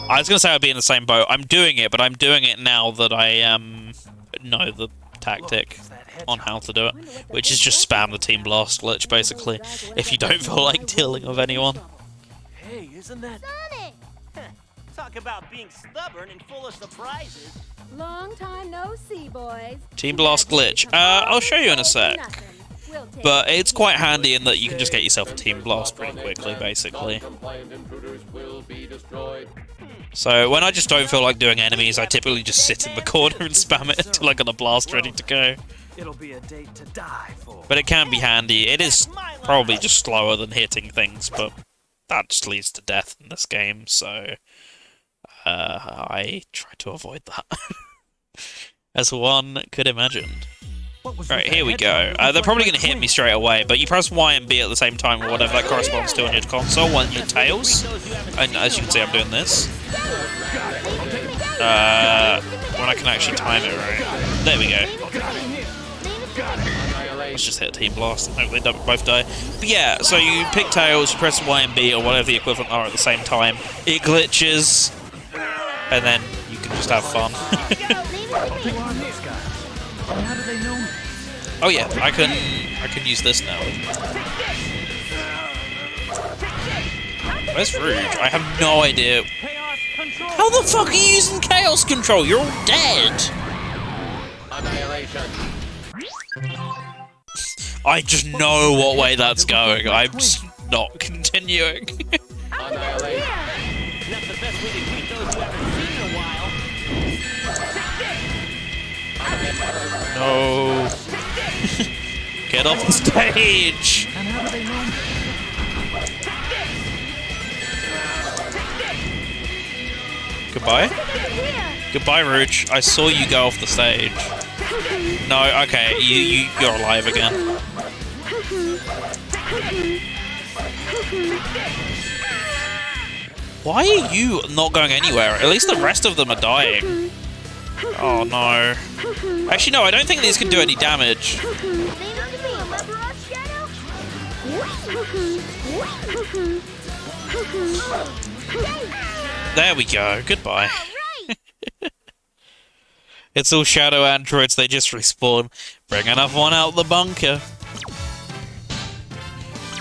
was going to say I'd be in the same boat. I'm doing it, but I'm doing it now that I know the tactic on how to do it, which is just spam the Team Blast glitch, basically, if you don't feel like dealing with anyone. Hey, isn't that Sonic? Talk about being stubborn and full of surprises. Long time no see, boys. Team Blast glitch. I'll show you in a sec. But it's quite handy in that you can just get yourself a Team Blast pretty quickly, basically. So when I just don't feel like doing enemies, I typically just sit in the corner and spam it until I got the blast ready to go. It'll be a date to die for. But it can be handy. It is probably just slower than hitting things, but that just leads to death in this game, so I try to avoid that. As one could imagine. Right, here we go. They're probably going to hit me straight away, but you press Y and B at the same time, or whatever that corresponds to on your console, when you hit Tails. And as you can see, I'm doing this. When I can actually time it right. There we go. Let's just hit Team Blast and hope they both die. But yeah, so you pick Tails, you press Y and B, or whatever the equivalent are at the same time. It glitches, and then you can just have fun. Oh yeah, I can use this now. Where's Rouge? I have no idea. How the fuck are you using Chaos Control? You're all dead! Annihilation. I just know what way that's going. I'm just not continuing. Annihilation. Not the best way to greet those who haven't seen in a while. No. Get off the stage! Goodbye? Goodbye, Rouge. I saw you go off the stage. No, okay, you're alive again. Why are you not going anywhere? At least the rest of them are dying. Oh no. Actually, no, I don't think these can do any damage. There we go. Goodbye. It's all shadow androids. They just respawn. Bring another one out of the bunker.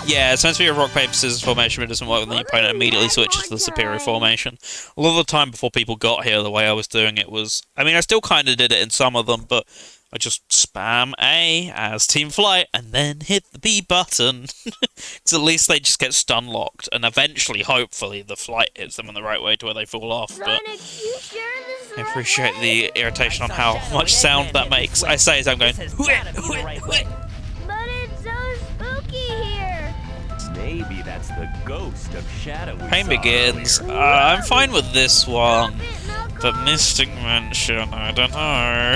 Yeah, it's meant to be a rock, paper, scissors formation, but it doesn't work when the opponent immediately switches to the superior formation. A lot of the time before people got here, the way I was doing it was... I mean, I still kind of did it in some of them, but I just spam A as Team Flight, and then hit the B button. So at least they just get stun locked, and eventually, hopefully, the flight hits them in the right way to where they fall off, but... I appreciate the irritation on how much sound that makes. I say as I'm going... Maybe that's the ghost of Shadow. Pain begins. I'm fine with this one, But Mystic Mansion, I don't know.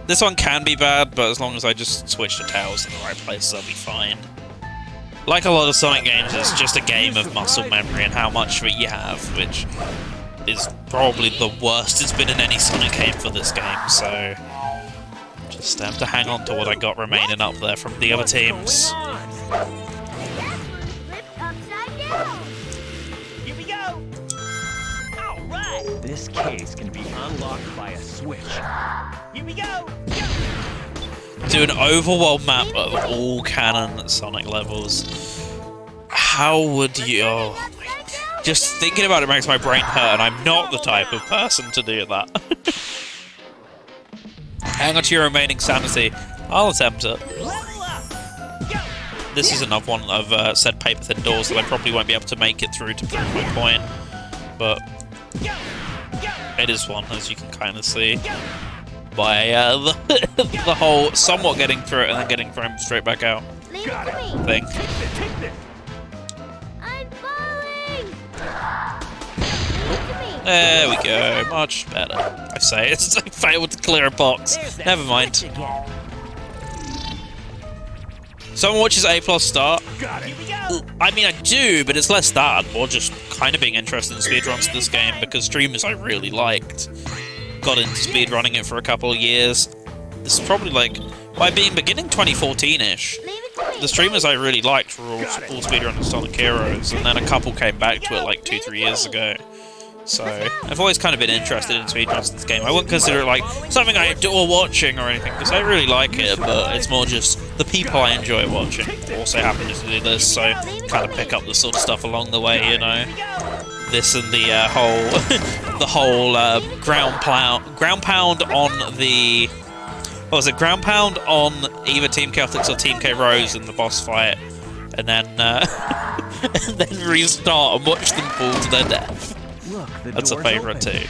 This one can be bad, but as long as I just switch the towers in the right places, I'll be fine. Like a lot of Sonic games, it's just a game of muscle memory and how much of it you have, which is probably the worst it's been in any Sonic game for this game, so just have to hang on to what I got remaining up there from the other teams. Here we go! Alright! This case can be unlocked by a switch. Here we go! Do an overworld map of all canon Sonic levels. How would you... Oh, just thinking about it makes my brain hurt, and I'm not the type of person to do that. Hang on to your remaining sanity. I'll attempt it. This is another one of said paper thin doors that I probably won't be able to make it through to prove my point. But it is one, as you can kind of see. By the whole somewhat getting through it and then getting thrown straight back out thing. I'm falling. There we go, much better. I say it's I failed to clear a box. Never mind. Someone watches A+ start. I mean, I do, but it's less that. I'm more just kind of being interested in speedruns of this game because streamers I really liked got into speedrunning it for a couple of years. This is probably like, by being beginning 2014-ish, the streamers I really liked were all speedrunning Sonic Heroes, and then a couple came back to it like 2-3 years ago. So, I've always kind of been interested in speedruns of this game. I wouldn't consider it like something I adore watching or anything, because I really like it, but it's more just the people I enjoy watching also happen to do this, so kind of pick up the sort of stuff along the way, you know. This and the whole ground pound on the what was it? Ground pound on either Team Celtics or Team K Rose in the boss fight, and then and then restart and watch them fall to their death. That's a favourite too.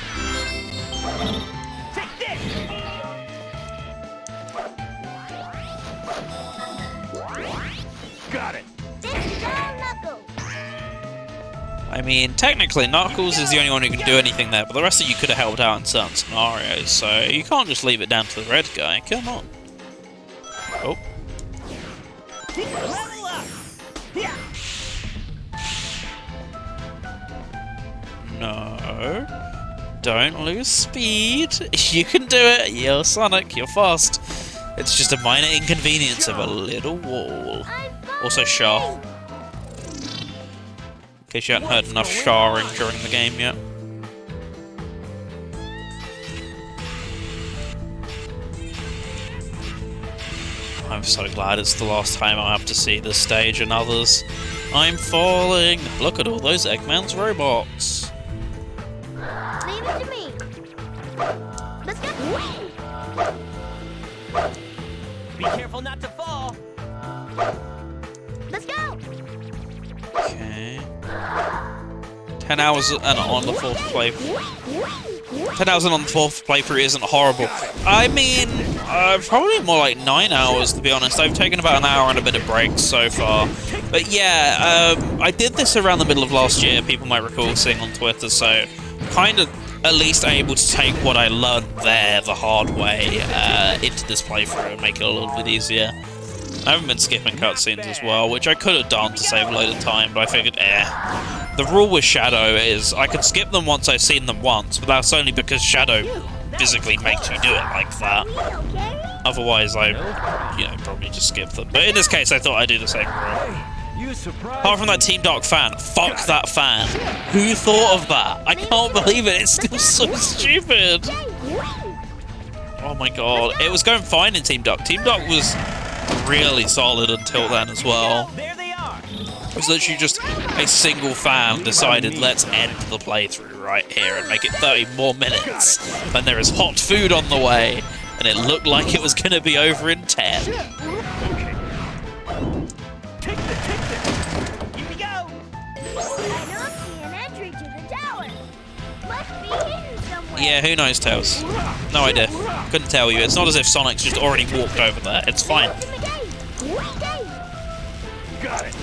Got it. I mean, technically, Knuckles is the only one who can do anything there, but the rest of you could have helped out in certain scenarios, so you can't just leave it down to the red guy. Come on. Oh. No. Don't lose speed. You can do it. You're Sonic. You're fast. It's just a minor inconvenience of a little wall. Also, Char. In case you hadn't heard enough charring during the game yet. I'm so glad it's the last time I have to see this stage and others. I'm falling! Look at all those Eggman's robots! Leave it to me. Let's go. Be careful not to fall. Let's go. Okay. 10 hours and on the fourth playthrough. 10 hours and on the fourth playthrough isn't horrible. I mean, probably more like 9 hours to be honest. I've taken about an hour and a bit of breaks so far. But yeah, I did this around the middle of last year, people might recall seeing on Twitter, so kind of at least able to take what I learned there the hard way into this playthrough and make it a little bit easier. I haven't been skipping cutscenes as well, which I could have done to save a load of time, but I figured, The rule with Shadow is I can skip them once I've seen them once, but that's only because Shadow physically makes you do it like that. Otherwise, I, probably just skip them. But in this case, I thought I'd do the same rule. Apart from that Team Dark fan, fuck that fan. Who thought of that? I can't believe it, it's still so stupid. Oh my god, it was going fine in Team Dark. Team Dark was really solid until then as well. It was literally just a single fan decided, let's end the playthrough right here and make it 30 more minutes. And there is hot food on the way, and it looked like it was going to be over in 10. Here we go. I don't see an entry to the tower. Must be hidden somewhere. Yeah, who knows, Tails? No idea. Couldn't tell you. It's not as if Sonic's just already walked over there. It's fine. Got it.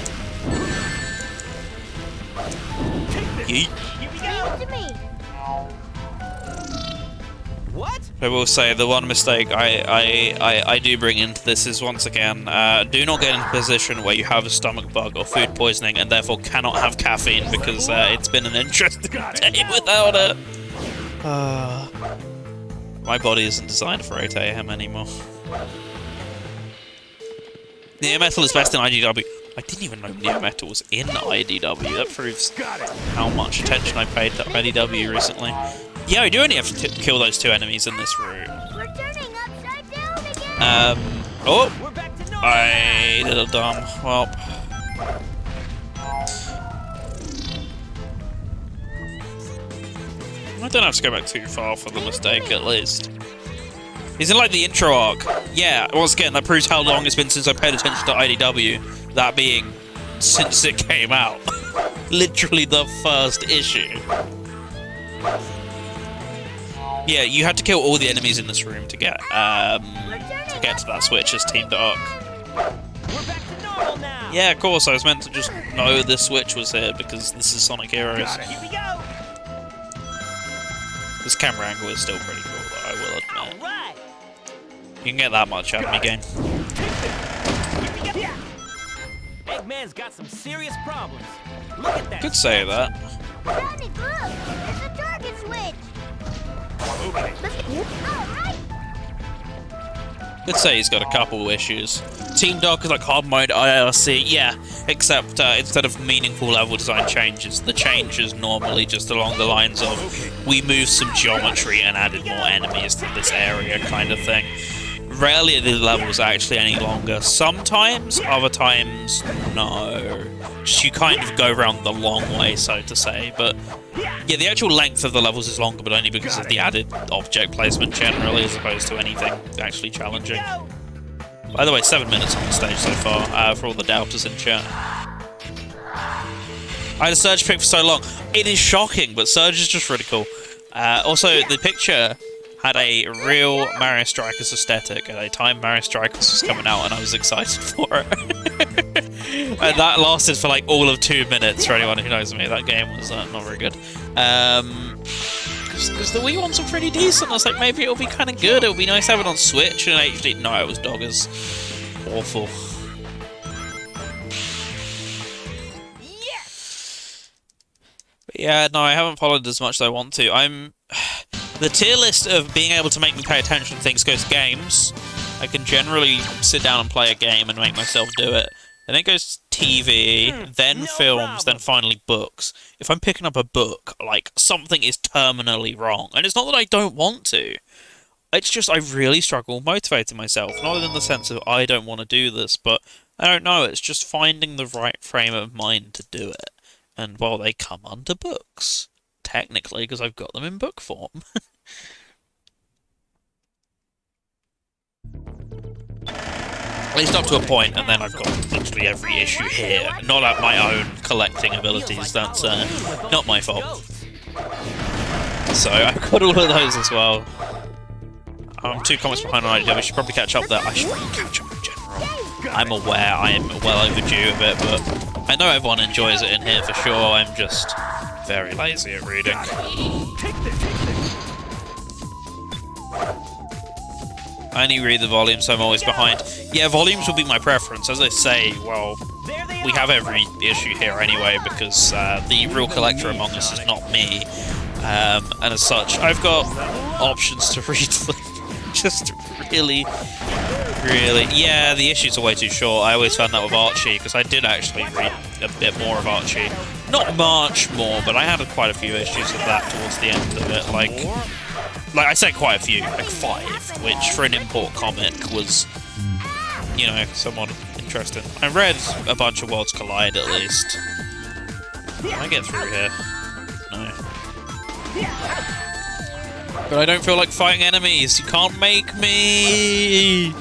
Yeet. Leave it to me. I will say the one mistake I do bring into this is, once again, do not get in a position where you have a stomach bug or food poisoning and therefore cannot have caffeine, because it's been an interesting day without it. My body isn't designed for 8 AM anymore. Neo Metal is best in IDW. I didn't even know Neo Metal was in IDW. That proves how much attention I paid to IDW recently. Yeah, I do only have to kill those 2 enemies in this room. Oh! I did a dumb. Well. I don't have to go back too far for the mistake, at least. He's in, like, the intro arc. Yeah, once again, that proves how long it's been since I paid attention to IDW. That being, since it came out. Literally the first issue. Yeah, you had to kill all the enemies in this room to get to that switch as Team Dark. Yeah, of course, I was meant to just know this switch was here because this is Sonic Heroes. This camera angle is still pretty cool, though, I will admit. You can get that much out of me, game. Eggman's got some serious problems. Look at that. Could say that. Sonic, look! It's a target switch! Could say he's got a couple issues. Team Dark is like hard mode IRC, yeah, except instead of meaningful level design changes, the change is normally just along the lines of we moved some geometry and added more enemies to this area kind of thing. Rarely are the levels actually any longer. Sometimes, other times, no. Just you kind of go around the long way, so to say. But yeah, the actual length of the levels is longer, but only because of the added object placement generally, as opposed to anything actually challenging. By the way, 7 minutes on the stage so far, for all the doubters in chat. I had a Surge pick for so long. It is shocking, but Surge is just really cool. Also, the picture had a real Mario Strikers aesthetic at a time Mario Strikers was coming out, and I was excited for it. And that lasted for like all of 2 minutes for anyone who knows me. That game was not very good. Because the Wii ones are pretty decent. I was like, maybe it'll be kind of good. It'll be nice to have it on Switch. And actually, no, it was doggers. Awful. But yeah, no, I haven't followed as much as I want to. The tier list of being able to make me pay attention to things goes games. I can generally sit down and play a game and make myself do it. Then it goes TV, then films, then finally books. If I'm picking up a book, like, something is terminally wrong. And it's not that I don't want to. It's just I really struggle motivating myself. Not in the sense of I don't want to do this, but I don't know. It's just finding the right frame of mind to do it. And, well, they come under books. Technically, because I've got them in book form. At least up to a point, and then I've got literally every issue here. Not at my own collecting abilities, that's not my fault. So I've got all of those as well. I'm 2 comments behind on IDW, I should probably catch up there. I should probably catch up in general. I'm aware I am well overdue a bit, but I know everyone enjoys it in here for sure. I'm just very lazy at reading. I only read the volume, so I'm always behind. Yeah, volumes will be my preference. As I say, well, we have every issue here anyway, because the real collector among us is not me. And as such, I've got options to read them. Just really... Yeah, the issues are way too short. I always found that with Archie, because I did actually read a bit more of Archie. Not much more, but I had quite a few issues of that towards the end of it. Like I said, quite a few, like 5, which for an import comic was, you know, somewhat interesting. I read a bunch of Worlds Collide at least. Can I get through here? No. But I don't feel like fighting enemies. You can't make me.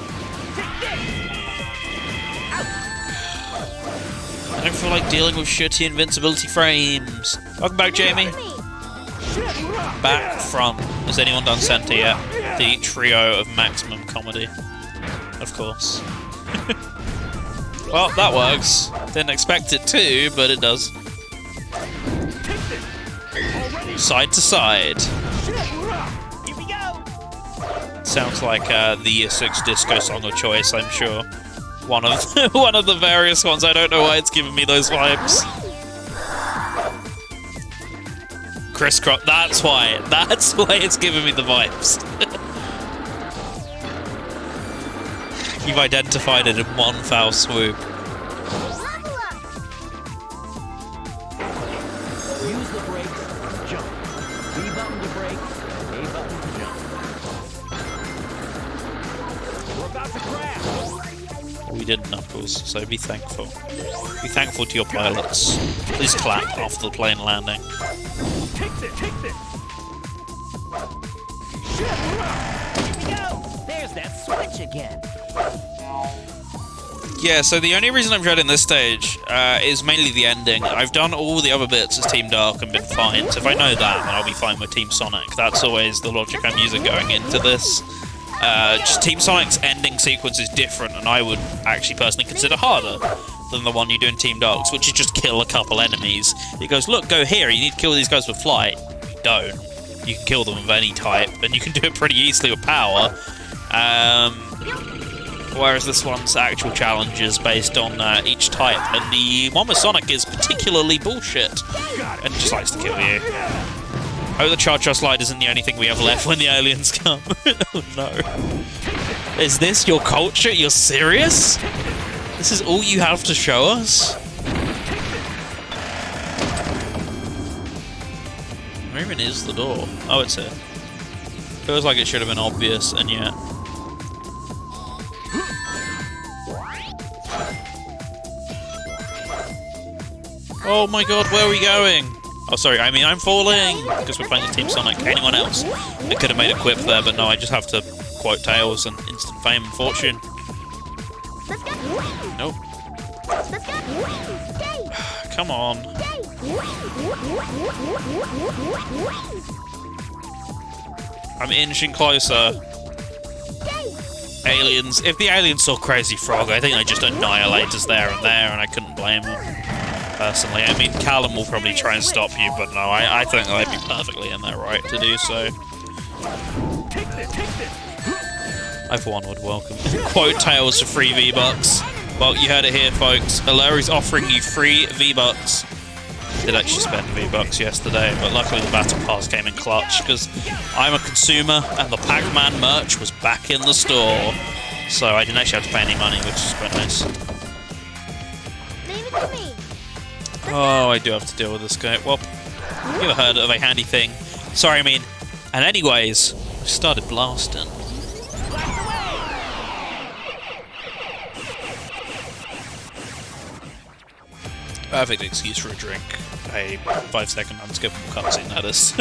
I don't feel like dealing with shitty invincibility frames. Welcome back, Jamie. Back from... Has anyone done Center yet? The trio of maximum comedy. Of course. Well, that works. Didn't expect it to, but it does. Side to side. sounds like the Year 6 disco song of choice, I'm sure. One of one of the various ones. I don't know why it's giving me those vibes. Crisscross. That's why. That's why it's giving me the vibes. You've identified it in one foul swoop. Use the brakes, jump. B button to brake, A button to jump. We're about to crash. We did, Knuckles, so be thankful. Be thankful to your pilots. Please clap after the plane landing. Take it, take it. Here we go. There's that switch again. Yeah, so the only reason I'm dreading this stage is mainly the ending. I've done all the other bits as Team Dark and been fine, so if I know that, then I'll be fine with Team Sonic. That's always the logic I'm using going into this. Just Team Sonic's ending sequence is different, and I would actually personally consider harder than the one you do in Team Dark's, which is just kill a couple enemies. It goes, look, go here, you need to kill these guys with flight. You don't. You can kill them with any type, and you can do it pretty easily with power. Whereas this one's actual challenges based on each type, and the one with Sonic is particularly bullshit, and just likes to kill you. Oh, the Cha-Cha slide isn't the only thing we have left when the aliens come. Oh no. Is this your culture? You're serious? This is all you have to show us? Where even is the door? Oh, it's here. Feels like it should have been obvious, and yet... Oh my god, where are we going? Oh, sorry, I mean, I'm falling! Because we're playing as Team Sonic. Anyone else? They could have made a quip there, but no, I just have to quote Tails and instant fame and fortune. Nope. Come on. I'm inching closer. Aliens. If the aliens saw Crazy Frog, I think they just annihilate us there, and I couldn't blame them. Personally, I mean, Callum will probably try and stop you, but no, I think they'd be perfectly in their right to do so. I, for one, would welcome quote Tails for free V-Bucks. Well, you heard it here, folks. Hilari's offering you free V-Bucks. Did actually spend V-Bucks yesterday, but luckily the Battle Pass came in clutch, because I'm a consumer, and the Pac-Man merch was back in the store. So I didn't actually have to pay any money, which is quite nice. Leave it to me. Oh, I do have to deal with this guy. Well, you ever heard of a handy thing? Sorry, I mean... And anyways, we started blasting. Perfect excuse for a drink. A 5-second unskippable cutscene, that is.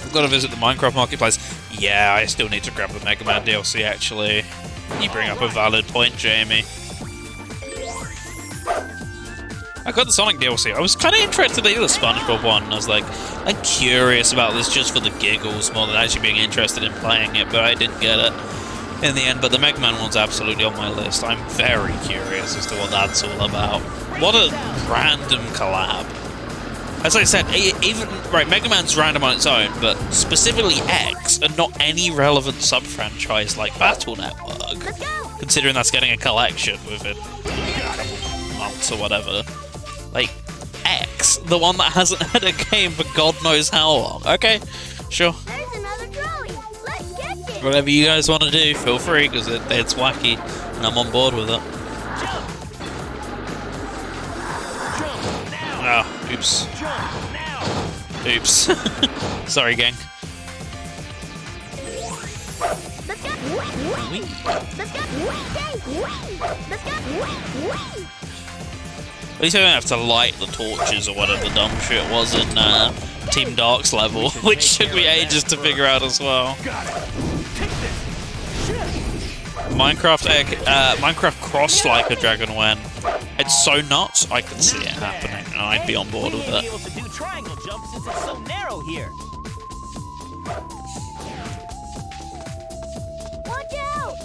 I've got to visit the Minecraft Marketplace. Yeah, I still need to grab the Mega Man DLC, actually. You bring up a valid point, Jamie. I got the Sonic DLC. I was kind of interested in the SpongeBob one. I was like, I'm curious about this just for the giggles more than actually being interested in playing it, but I didn't get it in the end. But the Mega Man one's absolutely on my list. I'm very curious as to what that's all about. What a random collab. As I said, even right, Mega Man's random on its own, but specifically X, and not any relevant sub-franchise like Battle Network, considering that's getting a collection within months or whatever. Like, X, the one that hasn't had a game for God knows how long. Okay, sure. There's another trolley. Let's get it. Whatever you guys want to do, feel free, because it's wacky, and I'm on board with it. Oh, oops. Oops. Sorry, gang. At least I don't have to light the torches or whatever the dumb shit was in Team Dark's level, which took me ages to figure out as well. Minecraft Cross like a Dragon Wen. It's so nuts, I could see it happening, and I'd be on board with it. Able to do triangle jumps since it's so narrow here. Watch out!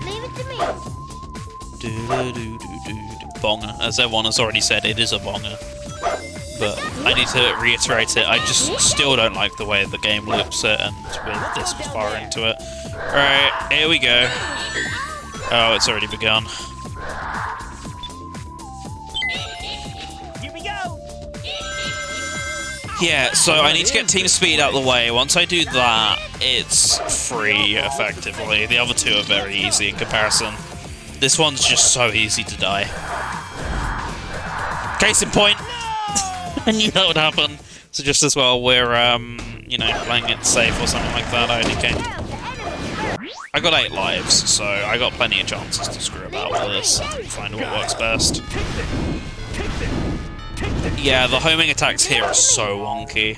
Leave it to me. Bonger. As everyone has already said, it is a bonger. but I need to reiterate it. I just still don't like the way the game loops it, and with this far into it. Alright, here we go. Oh, it's already begun. Here we go. Yeah, so I need to get team speed out of the way. Once I do that, it's free, effectively. The other two are very easy in comparison. This one's just so easy to die. Case in point! I knew that would happen. So just as well we're, you know, playing it safe or something like that, I got 8 lives, so I got plenty of chances to screw about with this and find what works best. Yeah, the homing attacks here are so wonky,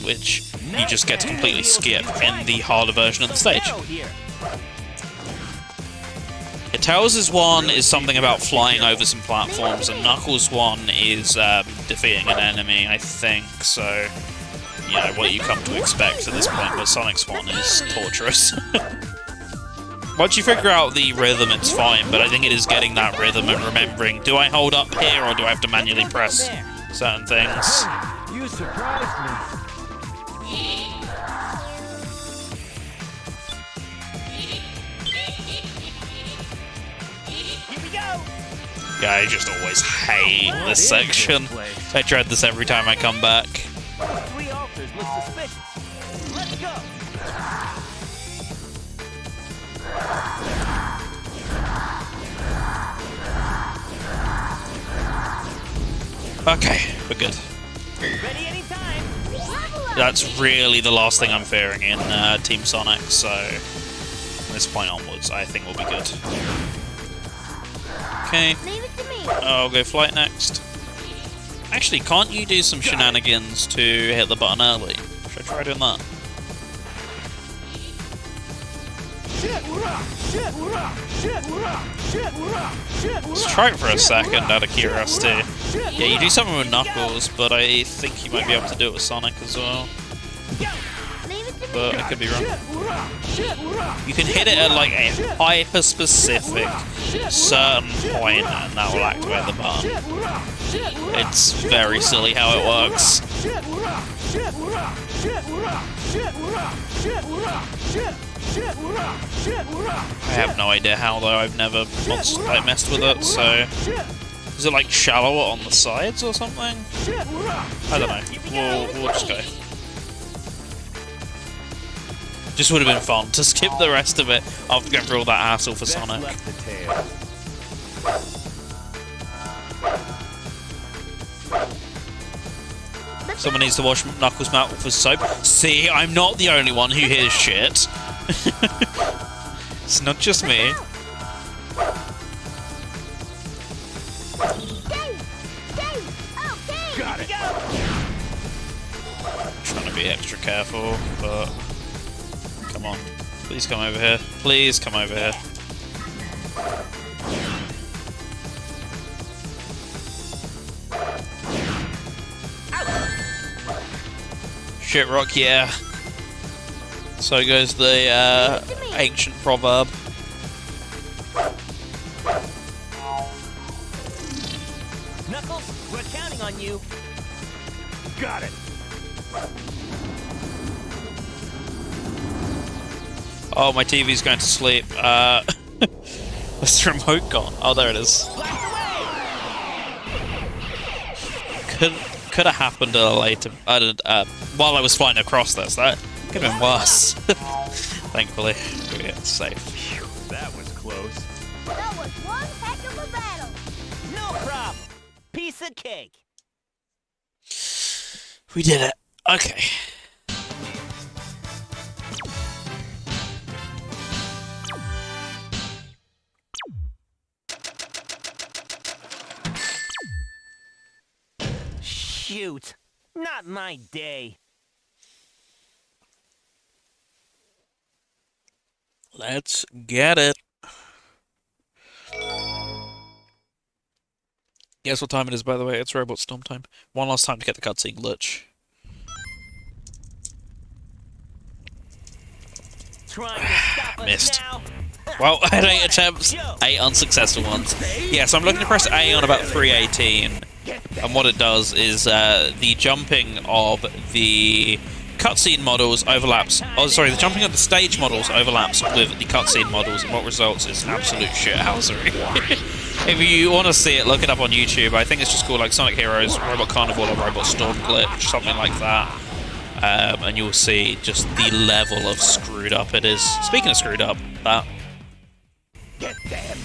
which you just get to completely skip in the harder version of the stage. Tails' one is something about flying over some platforms, and Knuckles' one is defeating an enemy, I think, so, you know, what you come to expect at this point, but Sonic's one is torturous. Once you figure out the rhythm, it's fine, but I think it is getting that rhythm and remembering, do I hold up here, or do I have to manually press certain things? You surprised me. Yeah, I just always hate this section. I dread this every time I come back. 3 altars look suspicious. Let's go. Okay, we're good. Ready anytime. That's really the last thing I'm fearing in Team Sonic, so from this point onwards, I think we'll be good. Okay, I'll go flight next. Actually, can't you do some shenanigans to hit the button early? Should I try doing that? Let's try it for a second out of curiosity. Yeah, you do something with Knuckles, but I think you might be able to do it with Sonic as well. But I could be wrong. You can hit it at like a hyper-specific certain point, and that will activate the button. It's very silly how it works. I have no idea how, though. I've never once like messed with it, so... Is it like shallower on the sides or something? I don't know. We'll just go. Just would have been fun to skip the rest of it after going through all that hassle for Sonic. Someone needs to wash Knuckles' mouth with soap. See, I'm not the only one who hears shit. It's not just me. Got it. Trying to be extra careful, but come on. Please come over here. Please come over here. Shit rock, yeah. So goes the ancient proverb. Knuckles, we're counting on you. Got it. Oh, my TV's going to sleep. Where's the remote gone? Oh, there it is. Could have happened a little later. While I was flying across this, that could have been worse. Thankfully, we're safe. Phew, that was close. That was one heck of a battle. No problem. Piece of cake. We did it. Okay. Shoot. Not my day. Let's get it. Guess what time it is, by the way? It's Robot Storm time. One last time to get the cutscene glitch. Trying to stop us Missed. now? Well, I had 8 attempts, 8 unsuccessful ones. Yeah, so I'm looking to press A on about 318. And what it does is the jumping of the cutscene models overlaps. Oh, sorry, the jumping of the stage models overlaps with the cutscene models, and what results is absolute shithousery. If you want to see it, look it up on YouTube. I think it's just called like Sonic Heroes Robot Carnival or Robot Storm Glitch, something like that. And you'll see just the level of screwed up it is. Speaking of screwed up, that. Get them.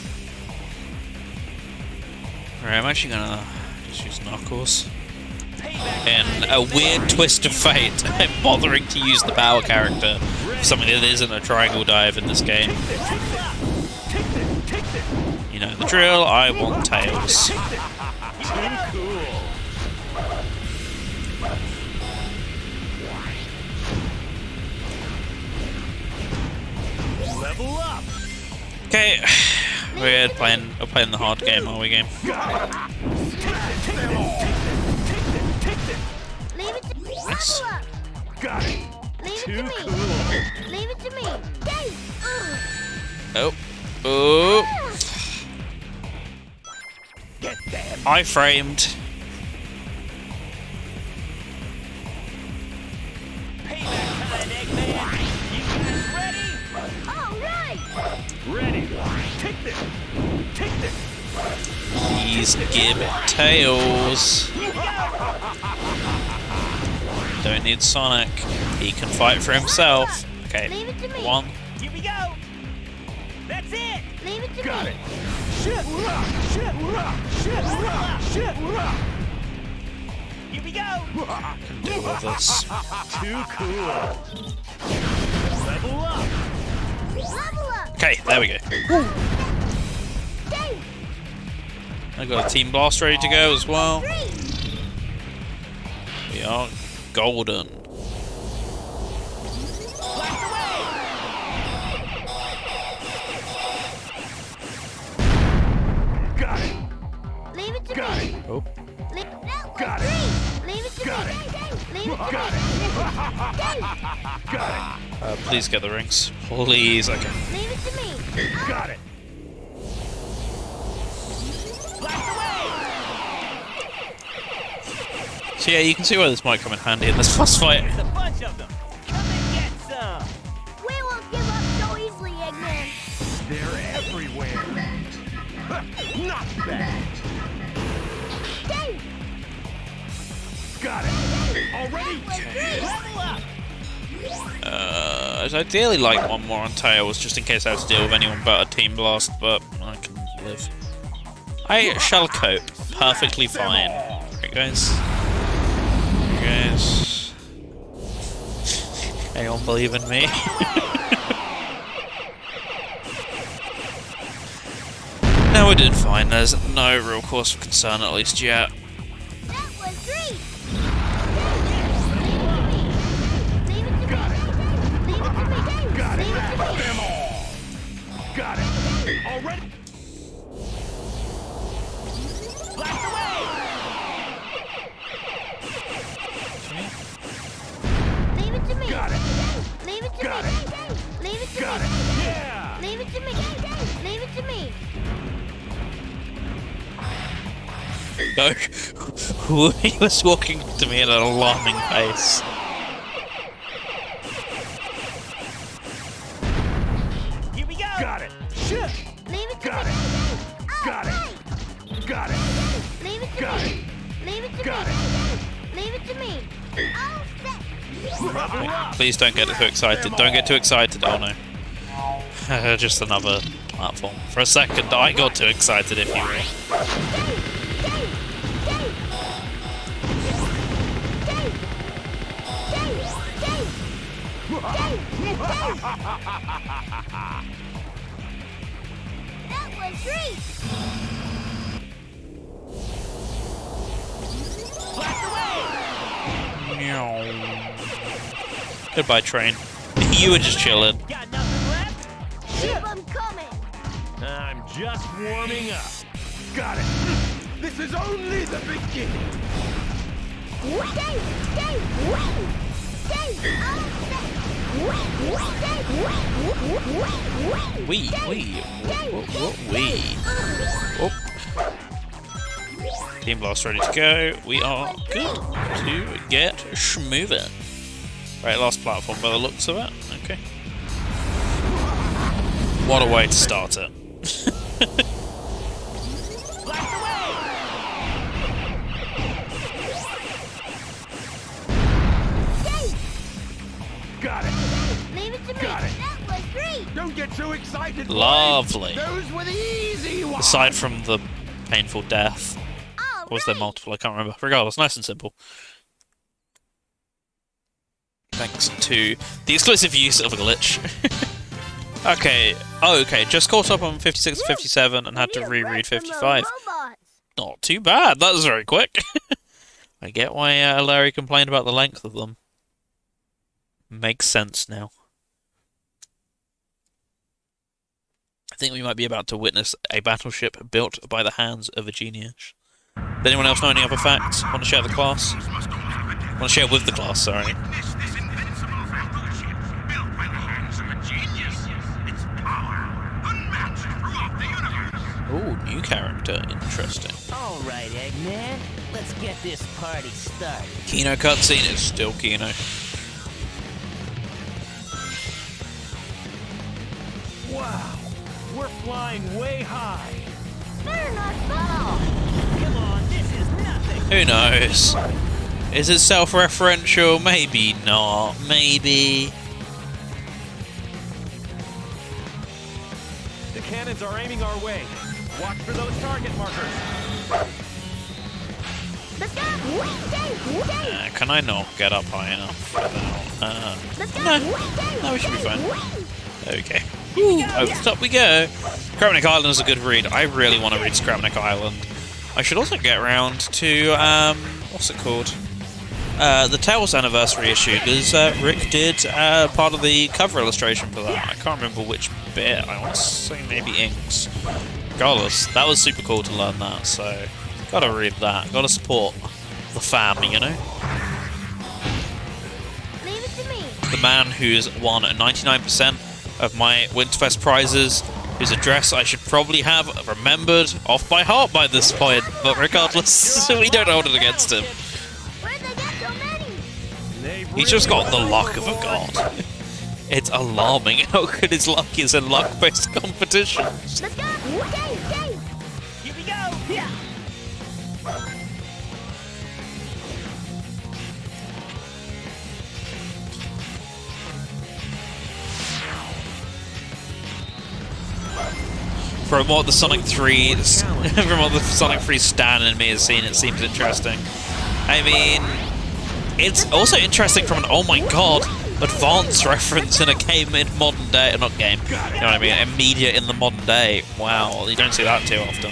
Alright, I'm actually gonna just use Knuckles. In a weird twist of fate, I'm bothering to use the Power character for something that isn't a triangle dive in this game. You know the drill, I want Tails. Level up. Okay, we're playing the hard game, are we, game? Nice. Got it. Too cool. Leave it to me. Oh. Oh. Get them. I framed. Payback time, Eggman. You guys ready? All right. Ready. Take this. Take this. Please give Tails. Don't need Sonic. He can fight for himself. Okay. Leave it to me. One. Here we go. That's it. Leave it to Got me. it. Shit, rock, shit, rock, shit, rock, shit, rock. Here we go. Can deal with this. Too cool. Level up. Level up. Okay, there we go. I got a Team Blast ready to go as well. We are golden. Got it. Leave it to Got me. it. Oh. Got it. Leave it to Got me. it. Leave it to Got me. it. Got it. Please get the rings. Please, okay. Leave it to me. Got it. So yeah, you can see why this might come in handy in this boss fight. There's a bunch of them. Come and get some. We won't give up so easily, Eggman. They're everywhere. Not bad. Dave. Got it. Already? Level up. I'd ideally like one more on Tails, just in case I have to deal with anyone but a Team Blast, but I can live. I shall cope perfectly fine. Right, guys? Guys? Anyone believe in me? No, we're doing fine. There's no real cause for concern, at least yet. That was great. Got it. Them all. Got it. Already? Blast away. Leave it to me. Got it. Leave it to Got me. it. Leave it to Got me. it. Yeah. Leave it to me. Leave it to me. No. He was walking to me at an alarming pace. Here we go. Got it. Shit. Leave it to Got me. it. Got it. Got it. Leave it to Got me. it. Leave it to Got me. it. Leave it to me. All set. Please don't get too excited. Don't get too excited. Oh no. Just another platform. For a second, I got too excited, if you will. That was great. Goodbye, train. You were just chilling. Got nothing left? Keep them coming. I'm just warming up. Got it. This is only the beginning. Stay, Wee. Oh. Beam Blast ready to go. We are good to get schmoving. Right, last platform by the looks of it. Okay. What a way to start it. Got it. Leave it to me. Got it. That was great. Don't get too excited. boys. Lovely. Those were the easy ones. Aside from the painful death. Or was there multiple? I can't remember. Regardless, nice and simple. Thanks to the exclusive use of a glitch. Okay. Oh, okay. Just caught up on 56 and 57 and had to reread 55. Not too bad. That was very quick. I get why Larry complained about the length of them. Makes sense now. I think we might be about to witness a battleship built by the hands of a genius. Does anyone else know any other facts? Want to share the class? Want to share with the class, sorry. Ooh, new character. Interesting. Alright, Eggman. Let's get this party started. Kino cutscene is still Kino. Wow, we're flying way high. Better not fall. Come on, this is nothing. Who knows? Is it self-referential? Maybe not. Maybe. The cannons are aiming our way. Watch for those target markers. Let's go. Can I not get up high enough without... No, we should be fine. Okay. Over the top we go. Kramnik Island is a good read. I really want to read Kramnik Island. I should also get around to, what's it called? The Tales Anniversary issue, because Rick did part of the cover illustration for that. I can't remember which bit. I want to say maybe Inks. Regardless, that was super cool to learn that, so gotta read that. Gotta support the fam, you know? Leave it to me. The man who's won 99% of my Winterfest prizes, whose address I should probably have remembered off by heart by this point, but regardless, we don't hold it against him. Where'd they get so many? He's just got the luck of a god. It's alarming how good his luck is in luck-based competitions. Let's go. Stay. Here we go. Yeah. From what the Sonic 3 stan in me has seen, it seems interesting. I mean, it's also interesting from an oh my god advanced reference in a game in modern day, not game, you know what I mean, a media in the modern day. Wow, you don't see that too often.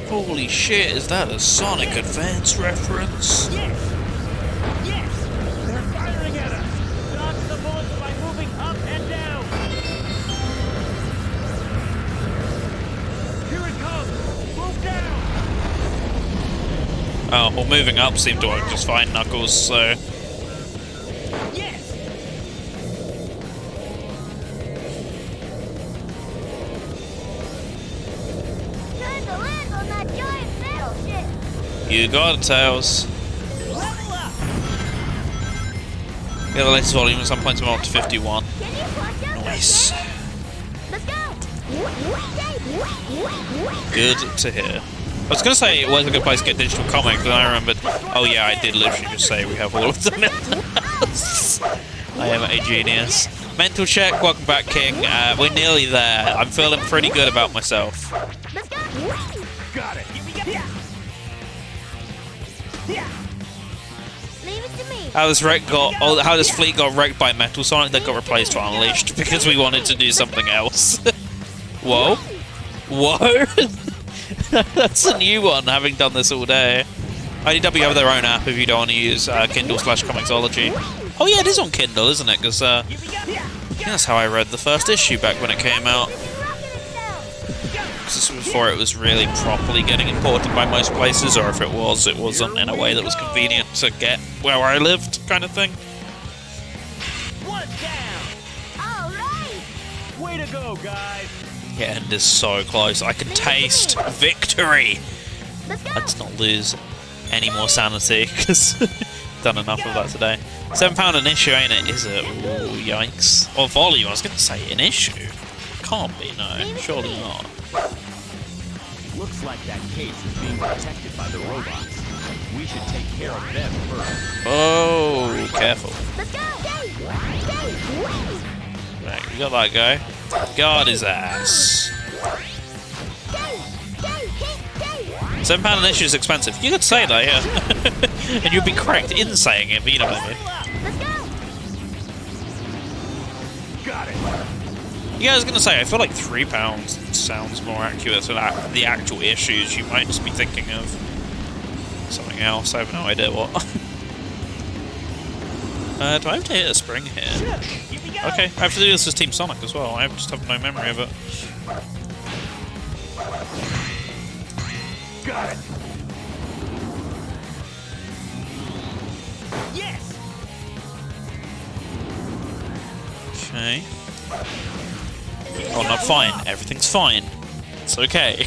Holy shit, is that a Sonic Advance reference? Yes. They're firing at us. Dodge the bullets by moving up and down. Here it comes. Move down. Oh, well, moving up seemed to work just fine, Knuckles, so... Yes. Time to land on that giant battleship. You got it, Tails. Level up. Get the latest volume, at some points I'm up to 51. Can you watch out? Nice. Let's go. Good to hear. I was going to say, where's a good place to get digital comics, but I remembered, oh yeah, I did literally just say we have all of them in the house. I am a genius. Mental check, welcome back, King. We're nearly there. I'm feeling pretty good about myself. Let's go. Got it. Here we go. Yeah. Yeah. Leave it to me. How this fleet got wrecked by Metal Sonic that got replaced for Unleashed because we wanted to do something else. Whoa. Whoa. That's a new one, having done this all day. IDW have their own app if you don't want to use Kindle/Comixology. Oh yeah, it is on Kindle, isn't it? Because that's how I read the first issue back when it came out. Because this was before it was really properly getting imported by most places, or if it wasn't in a way that was convenient to get where I lived, kind of thing. One down. All right. Way to go, guys. The end is so close. I can taste victory. Let's not lose any more sanity, because done enough of that today. £7 an issue, ain't it? Is it? Ooh, yikes. Or volume, I was going to say an issue. Can't be, no. Surely not. Looks like that case is being protected by the robots. We should take care of them first. Oh, careful. Let's go! Right, we got that guy. Guard his ass. £7 an issue is expensive. You could say that, yeah. And you'd be correct in saying it, but you know what I mean. Got it. Yeah, I was gonna say, I feel like £3 sounds more accurate to the actual issues. You might just be thinking of something else. I have no idea what. Do I have to hit a spring here? Okay, I have to do this as Team Sonic as well. I just have no memory of it. Got it. Yes. Okay. Oh, no, fine. Everything's fine. It's okay.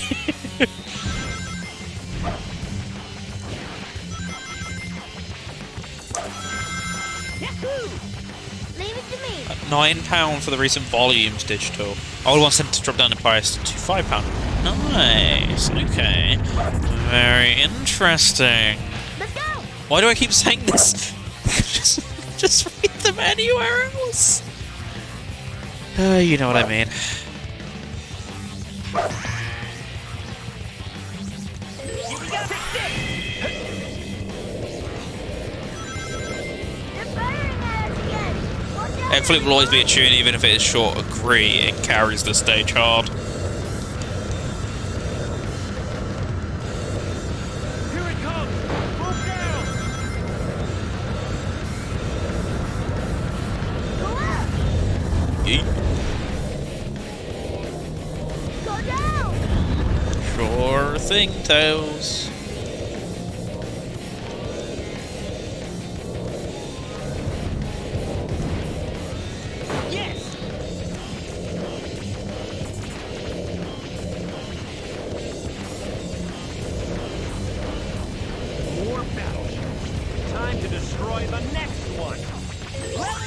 Leave it to me. £9 for the recent volumes digital. I would want them to drop down in price to £5. Nice. Okay. Very interesting. Let's go. Why do I keep saying this? just read them anywhere else. You know what I mean. Egg flip will always be a tune, even if it is short. Agree, it carries the stage hard. Here it comes. Move down. Yeet. Go down. Sure thing, Tails.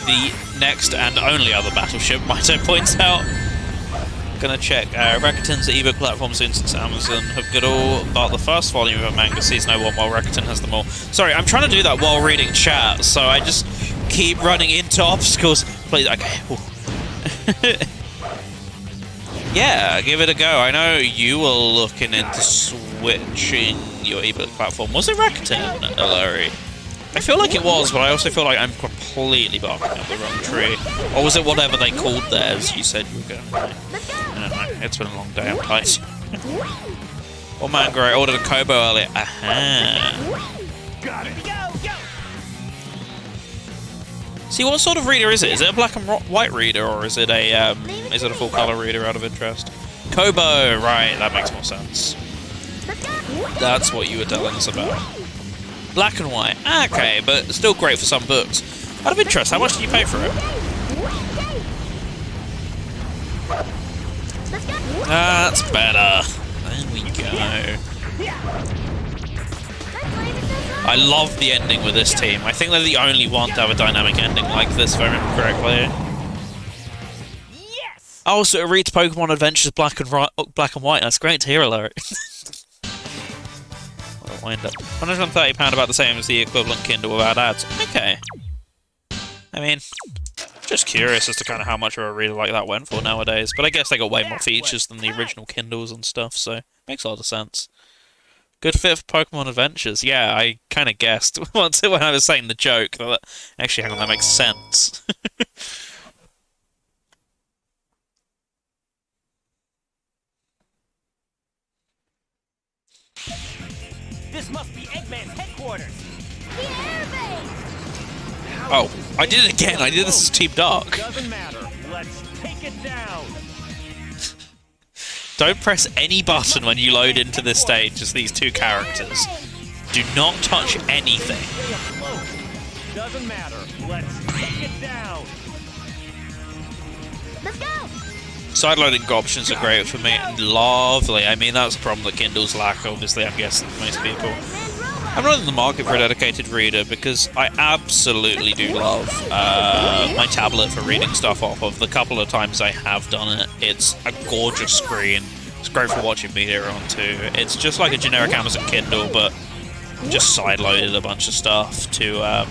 The next and only other battleship, Maito points out. Gonna check. Rakuten's ebook platforms since Amazon have got all but the first volume of a manga season 01, while Rakuten has them all. Sorry, I'm trying to do that while reading chat, so I just keep running into obstacles. Please, okay. Yeah, give it a go. I know you were looking into switching your ebook platform. Was it Rakuten, Larry? I feel like it was, but I also feel like I'm completely barking up the wrong tree. Or was it whatever they called theirs you said you were going to? I don't know. It's been a long day. I'm tight. Well, manga, I ordered a Kobo earlier. Aha. Got it. See, what sort of reader is it? Is it a black and white reader, or is it a full color reader out of interest? Kobo, right? That makes more sense. That's what you were telling us about. Black and white. Okay, but still great for some books. Out of interest, how much did you pay for it? That's better. There we go. I love the ending with this team. I think they're the only one to have a dynamic ending like this, if I remember correctly. Yes! Oh, so it reads Pokemon Adventures black and white. That's great to hear, alert. Wind up. £130, about the same as the equivalent Kindle without ads. Okay. I mean, just curious as to kind of how much of a reader like that went for nowadays. But I guess they got way more features than the original Kindles and stuff, so makes a lot of sense. Good fit for Pokemon Adventures. Yeah, I kind of guessed once when I was saying the joke. That actually, hang on, that makes sense. This must be Eggman's headquarters. The airbase. Oh, I did it again. I did this as Team Dark. Doesn't matter. Let's take it down. Don't press any button when you load into this stage as these two characters. Do not touch anything. Doesn't matter. Let's take it down. Let's go. Side-loading options are great for me. Lovely. I mean, that's a problem that Kindles lack, obviously, I'm guessing, for most people. I'm not in the market for a dedicated reader because I absolutely do love my tablet for reading stuff off of. The couple of times I have done it, it's a gorgeous screen. It's great for watching media on too. It's just like a generic Amazon Kindle, but just side-loaded a bunch of stuff to,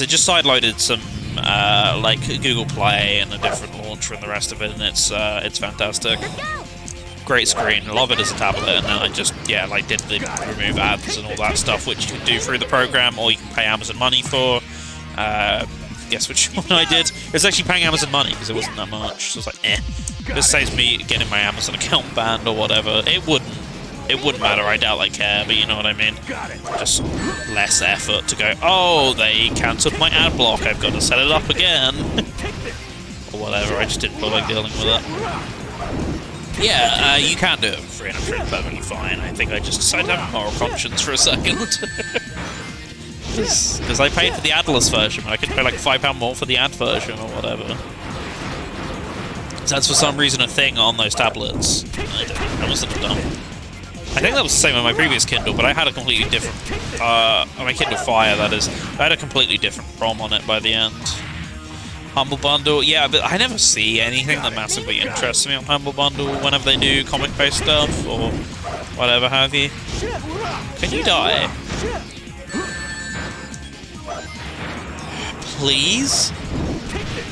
just side-loaded some, like Google Play and a different launcher and the rest of it, and it's fantastic. Great screen, love it as a tablet, and then I just, did the remove ads and all that stuff, which you can do through the program, or you can pay Amazon money for. Guess which one I did? It was actually paying Amazon money, because it wasn't that much, so I was like, this saves me getting my Amazon account banned or whatever. It wouldn't matter, I doubt I care, but you know what I mean. Just less effort to go, oh, they cancelled my ad block, I've got to set it up again. Or whatever, I just didn't feel like dealing with it. Yeah, you can do it for free and I'm sure it's perfectly fine. I think I just decided to have a moral conscience for a second. Because I paid for the adless version, I could pay like £5 more for the ad version or whatever. So that's for some reason a thing on those tablets. I wasn't dumb. I think that was the same on my previous Kindle, but I had a completely different... on my Kindle Fire, that is. I had a completely different ROM on it by the end. Humble Bundle, yeah, but I never see anything that massively interests me on Humble Bundle whenever they do comic-based stuff, or whatever have you. Can you die? Please?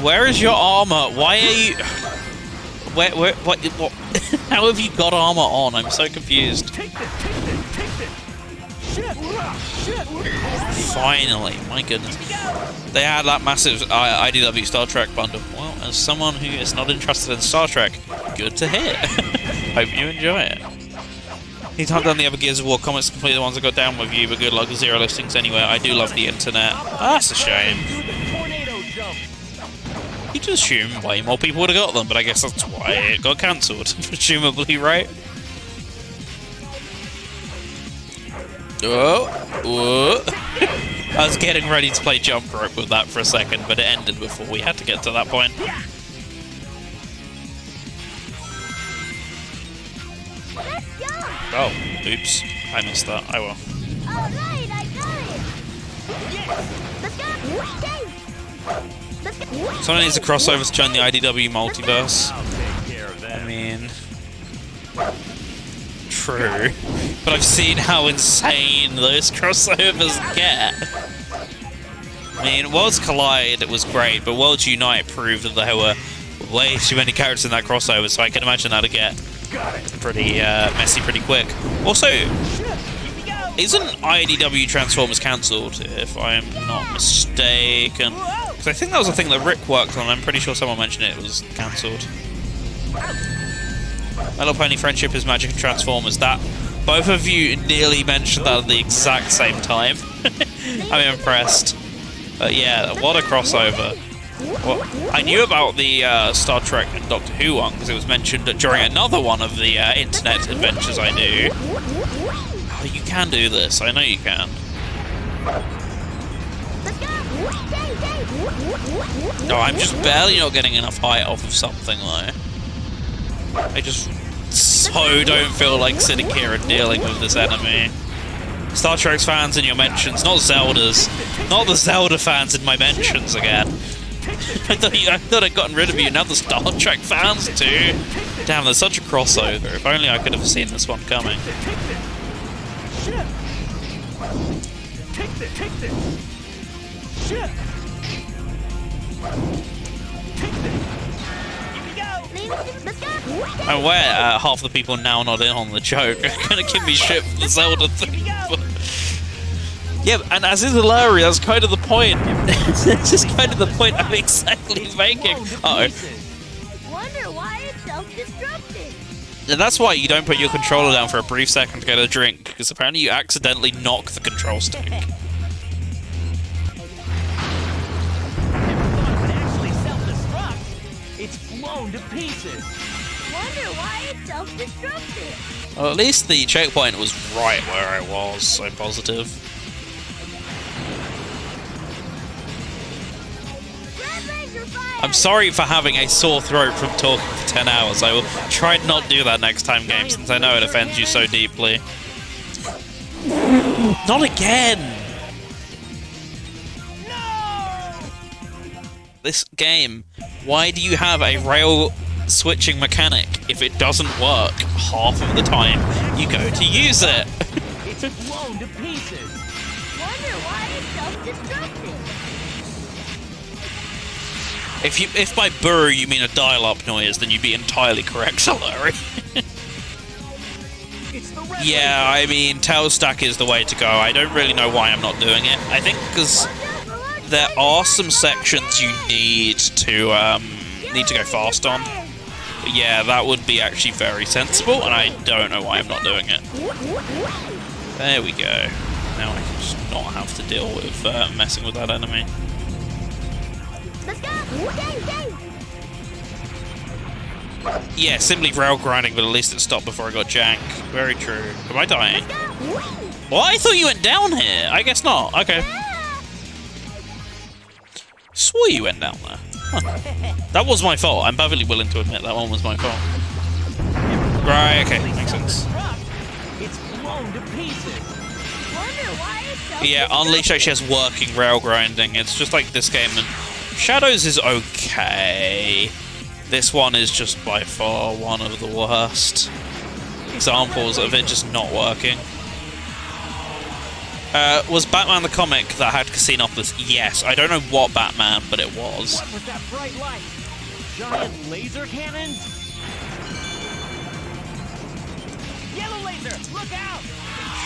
Where is your armor? Why are you... what? How have you got armor on? I'm so confused. Finally, my goodness. They had that massive IDW Star Trek bundle. Well, as someone who is not interested in Star Trek, good to hear. Hope you enjoy it. He's not done the other Gears of War comics, complete the ones I got down with you, but good luck with 0 listings anyway. I do love the internet. That's a shame. You just assume way more people would have got them, but I guess that's why it got cancelled, presumably, right? Whoa. I was getting ready to play jump rope with that for a second, but it ended before we had to get to that point. Oh, oops. I missed that. I will. Alright, I got it! Let's go! Someone needs a crossover to join the IDW multiverse. I mean... True. But I've seen how insane those crossovers get. I mean, Worlds Collide was great, but Worlds Unite proved that there were way too many characters in that crossover, so I can imagine that'd get pretty messy pretty quick. Also, isn't IDW Transformers cancelled, if I'm not mistaken? Because I think that was a thing that Rick worked on, I'm pretty sure someone mentioned it was cancelled. My Little Pony Friendship is Magic and Transformers. That both of you nearly mentioned that at the exact same time. I'm impressed. But yeah, what a crossover. Well, I knew about the Star Trek and Doctor Who one because it was mentioned during another one of the internet adventures I do. Oh, you can do this. I know you can. No, I'm just barely not getting enough height off of something though. I just so don't feel like sitting here and dealing with this enemy. Star Trek fans in your mentions, not Zelda's. Not the Zelda fans in my mentions again. I thought I'd gotten rid of you, now the Star Trek fans too. Damn, there's such a crossover. If only I could have seen this one coming. I'm aware half the people now not in on the joke are gonna give me shit for the Zelda thing. But... yeah, and as is hilarious, that's kind of the point. This is kind of the point I'm exactly making. Uh-oh. Wonder why it's self-destructing. And that's why you don't put your controller down for a brief second to get a drink, because apparently you accidentally knock the control stick. It's blown to pieces. Wonder why it's self-destructing. Well, at least the checkpoint was right where I was, so I'm positive. Red Ranger fire! I'm sorry for having a sore throat from talking for 10 hours. I will try and not do that next time, game, since I know it offends you so deeply. Not again! This game, why do you have a rail switching mechanic if it doesn't work half of the time you go to use it? It's blown to pieces. Wonder why it's self-destructing. If by burr you mean a dial-up noise, then you'd be entirely correct, Solari. Yeah, I mean, tail stack is the way to go. I don't really know why I'm not doing it. I think because there are some sections you need to go fast on. But yeah, that would be actually very sensible, and I don't know why I'm not doing it. There we go. Now I can just not have to deal with messing with that enemy. Let's go! Yeah, simply rail grinding, but at least it stopped before I got jank. Very true. Am I dying? Well, I thought you went down here. I guess not. Okay. Swore you went down there. Huh. That was my fault. I'm perfectly willing to admit that one was my fault. Right, okay. Makes sense. It's blown to pieces. Yeah, Unleashed actually has working rail grinding. It's just like this game, and Shadows is okay. This one is just by far one of the worst examples of it just not working. Was Batman the comic that had Casinopolis? Yes. I don't know what Batman, but it was. What was that bright light? Giant laser cannon? Yellow laser, look out!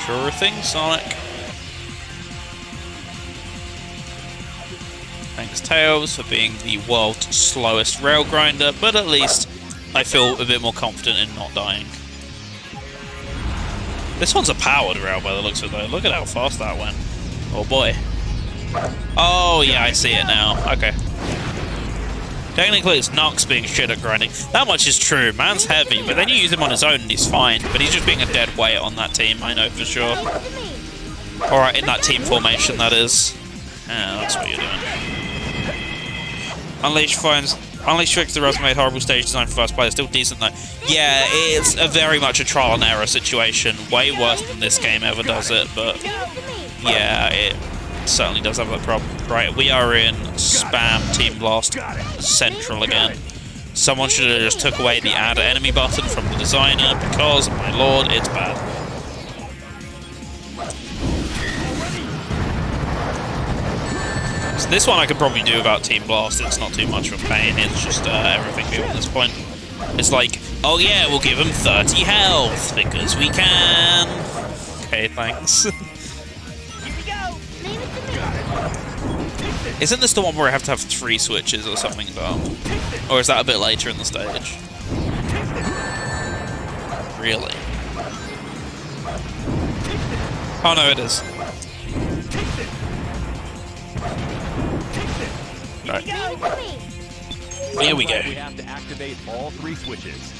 Sure thing, Sonic. Thanks, Tails, for being the world's slowest rail grinder, but at least I feel a bit more confident in not dying. This one's a powered rail by the looks of it, though. Look at how fast that went. Oh boy. Oh yeah, I see it now. Okay. Technically, it's Nox being shit at grinding. That much is true. Man's heavy, but then you use him on his own and he's fine. But he's just being a dead weight on that team, I know for sure. Alright, in that team formation, that is. Yeah, that's what you're doing. Unleash fixed the Rust made horrible stage design for first player. Still decent though. Yeah, it's a very much a trial and error situation. Way worse than this game ever does it, but yeah, it certainly does have that problem. Right, we are in spam Team Blast Central again. Someone should have just took away the add enemy button from the designer because, my lord, it's bad. So this one I could probably do without Team Blast. It's not too much of a pain. It's just everything new at this point. It's like, oh yeah, we'll give him 30 health because we can. Okay, thanks. Isn't this the one where I have to have 3 switches or something though? Or is that a bit later in the stage? Really? Oh no, it is. Right. Here we go. We have to activate all 3 switches.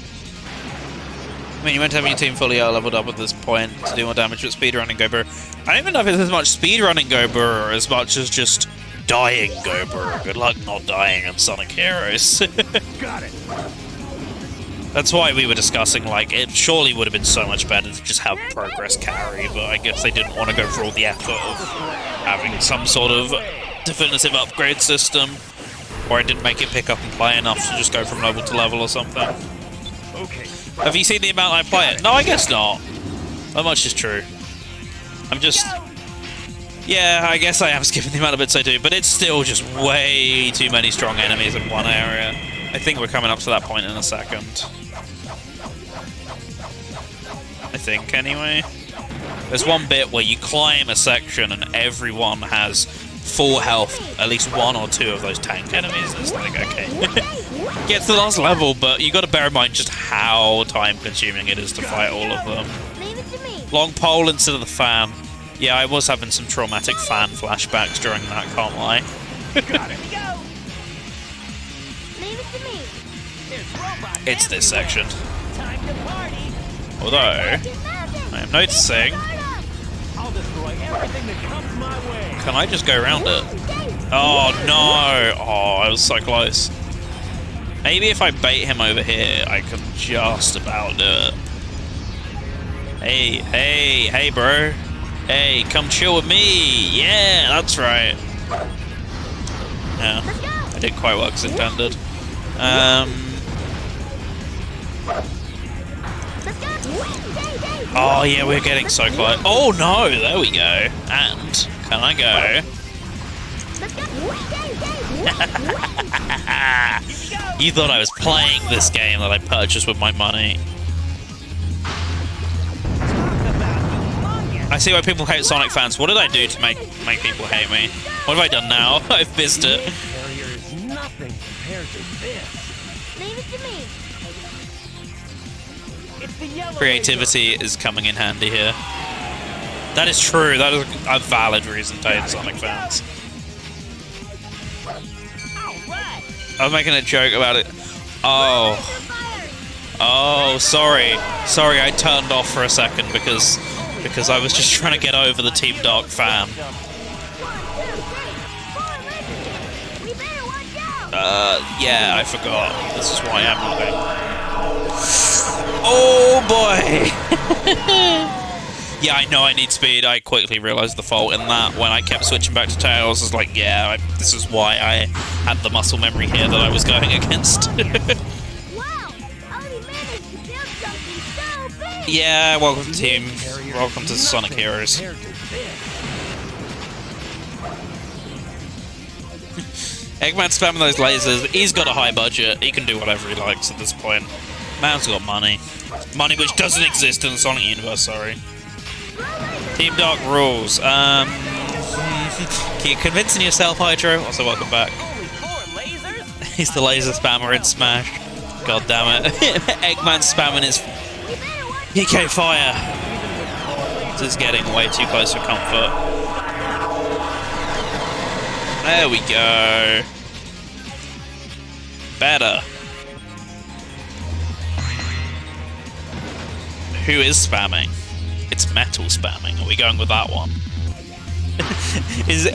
I mean, you meant to have your team fully leveled up at this point to do more damage with speedrunning Gober. I don't even know if it's as much speedrunning Gober as much as just dying Gober. Good luck not dying in Sonic Heroes. Got it. That's why we were discussing, like, it surely would have been so much better to just have progress carry, but I guess they didn't want to go through all the effort of having some sort of definitive upgrade system, or it didn't make it pick up and play enough to just go from level to level or something. Okay. Have you seen the amount I play it? No, I guess not. That much is true. I'm just... Yeah, I guess I am skipping the amount of bits I do, but it's still just way too many strong enemies in one area. I think we're coming up to that point in a second. I think, anyway. There's one bit where you climb a section and everyone has full health, at least 1 or 2 of those tank enemies. It's like, okay. Get to the last level, but you got to bear in mind just how time-consuming it is to fight all of them. Long pole instead of the fan. Yeah, I was having some traumatic fan flashbacks during that, can't lie. Got it. It's this section. Although, I am noticing... Can I just go around it? Oh no! Oh, I was so close. Maybe if I bait him over here, I can just about do it. Hey, bro. Hey, come chill with me. Yeah, that's right. Yeah, I didn't quite work as intended. Oh yeah, we're getting so close. Oh no, there we go. And can I go? You thought I was playing this game that I purchased with my money. I see why people hate Sonic fans. What did I do to make people hate me? What have I done now? I've missed it. Carrier is nothing compared to this. Leave it to me. It's the yellow Creativity is coming in handy here. That is true. That is a valid reason to hate Sonic fans. I was making a joke about it. Oh. Oh, sorry. Sorry, I turned off for a second because I was just trying to get over the Team Dark fan. Yeah, I forgot. This is why I'm not going. Oh boy! Yeah, I know I need speed. I quickly realized the fault in that when I kept switching back to Tails. I was like, yeah, this is why I had the muscle memory here that I was going against. Yeah, welcome to team. Welcome to Sonic Heroes. Eggman spamming those lasers. He's got a high budget. He can do whatever he likes at this point. Man's got money. Money which doesn't exist in the Sonic universe, sorry. Team Dark rules. Keep convincing yourself, Hydro. Also, welcome back. He's the laser spammer in Smash. God damn it. Eggman spamming his PK fire. This is getting way too close for comfort. There we go. Better. Who is spamming? It's Metal spamming. Are we going with that one?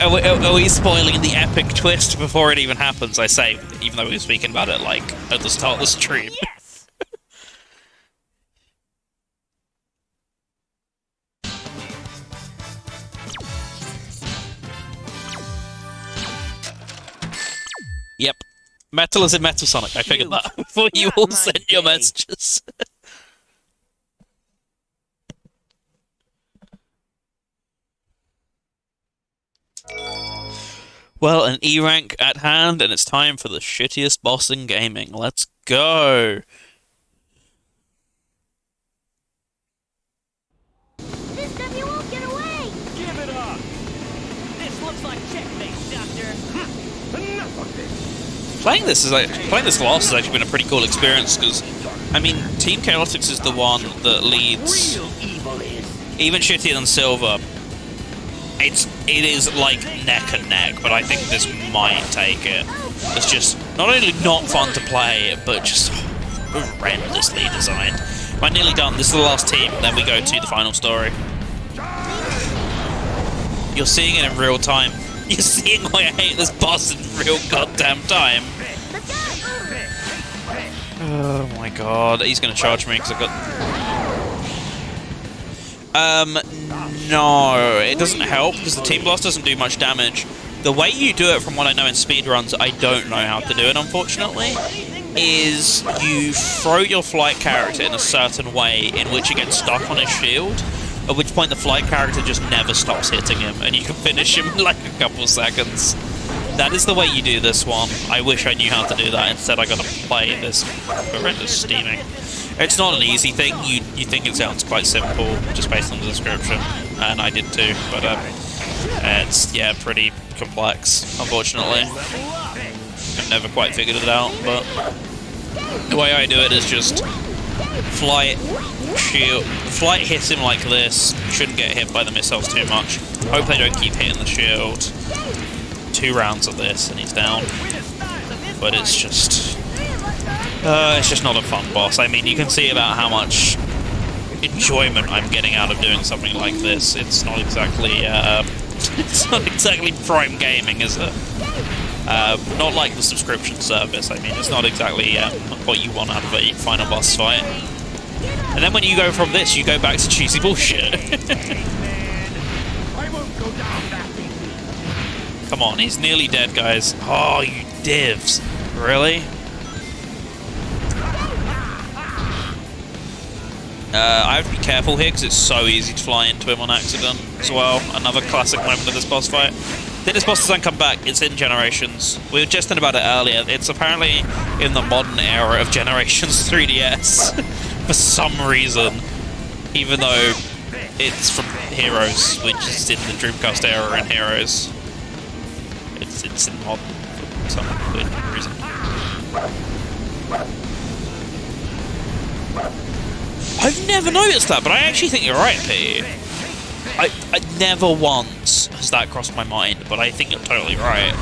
Are we spoiling the epic twist before it even happens? I say, even though we were speaking about it like at the start of the stream. Yes! Yep. Metal is in Metal Sonic. I figured that before you all sent your messages. Well, an E rank at hand, and it's time for the shittiest boss in gaming. Let's go! This time you won't get away! Give it up! This looks like checkmate, Doctor. Enough of this! Playing this loss has actually been a pretty cool experience, because, I mean, Team Chaotix is the one that leads... Real evil is... Even shittier than Silver. It is like neck and neck, but I think this might take it. It's just not only not fun to play, but just horrendously designed. We're nearly done. This is the last team, then we go to the final story. You're seeing it in real time. You're seeing why I hate this boss in real goddamn time. Oh my god, he's gonna charge me because I've got... No, it doesn't help because the Team Blast doesn't do much damage. The way you do it, from what I know in speedruns, I don't know how to do it, unfortunately, is you throw your flight character in a certain way in which it gets stuck on his shield, at which point the flight character just never stops hitting him, and you can finish him in like a couple seconds. That is the way you do this one. I wish I knew how to do that. Instead, I gotta play this horrendous steaming. It's not an easy thing. You think it sounds quite simple just based on the description, and I did too. But it's pretty complex. Unfortunately, I've never quite figured it out. But the way I do it is just flight, shield, flight hits him like this. Shouldn't get hit by the missiles too much. Hope they don't keep hitting the shield. 2 rounds of this and he's down. But it's just not a fun boss. I mean, you can see about how much enjoyment I'm getting out of doing something like this. It's not exactly, it's not exactly prime gaming, is it? Not like the subscription service. I mean, it's not exactly what you want out of a final boss fight. And then when you go from this, you go back to cheesy bullshit. I won't go down that easy. Come on, he's nearly dead, guys. Oh, you divs. Really? I have to be careful here because it's so easy to fly into him on accident as well. Another classic moment of this boss fight. Did this boss doesn't come back, it's in Generations. We were just in about it earlier. It's apparently in the modern era of Generations 3DS for some reason. Even though it's from Heroes, which is in the Dreamcast era in Heroes. It's in modern for some weird reason. I've never noticed that, but I actually think you're right, P. I never once has that crossed my mind, but I think you're totally right.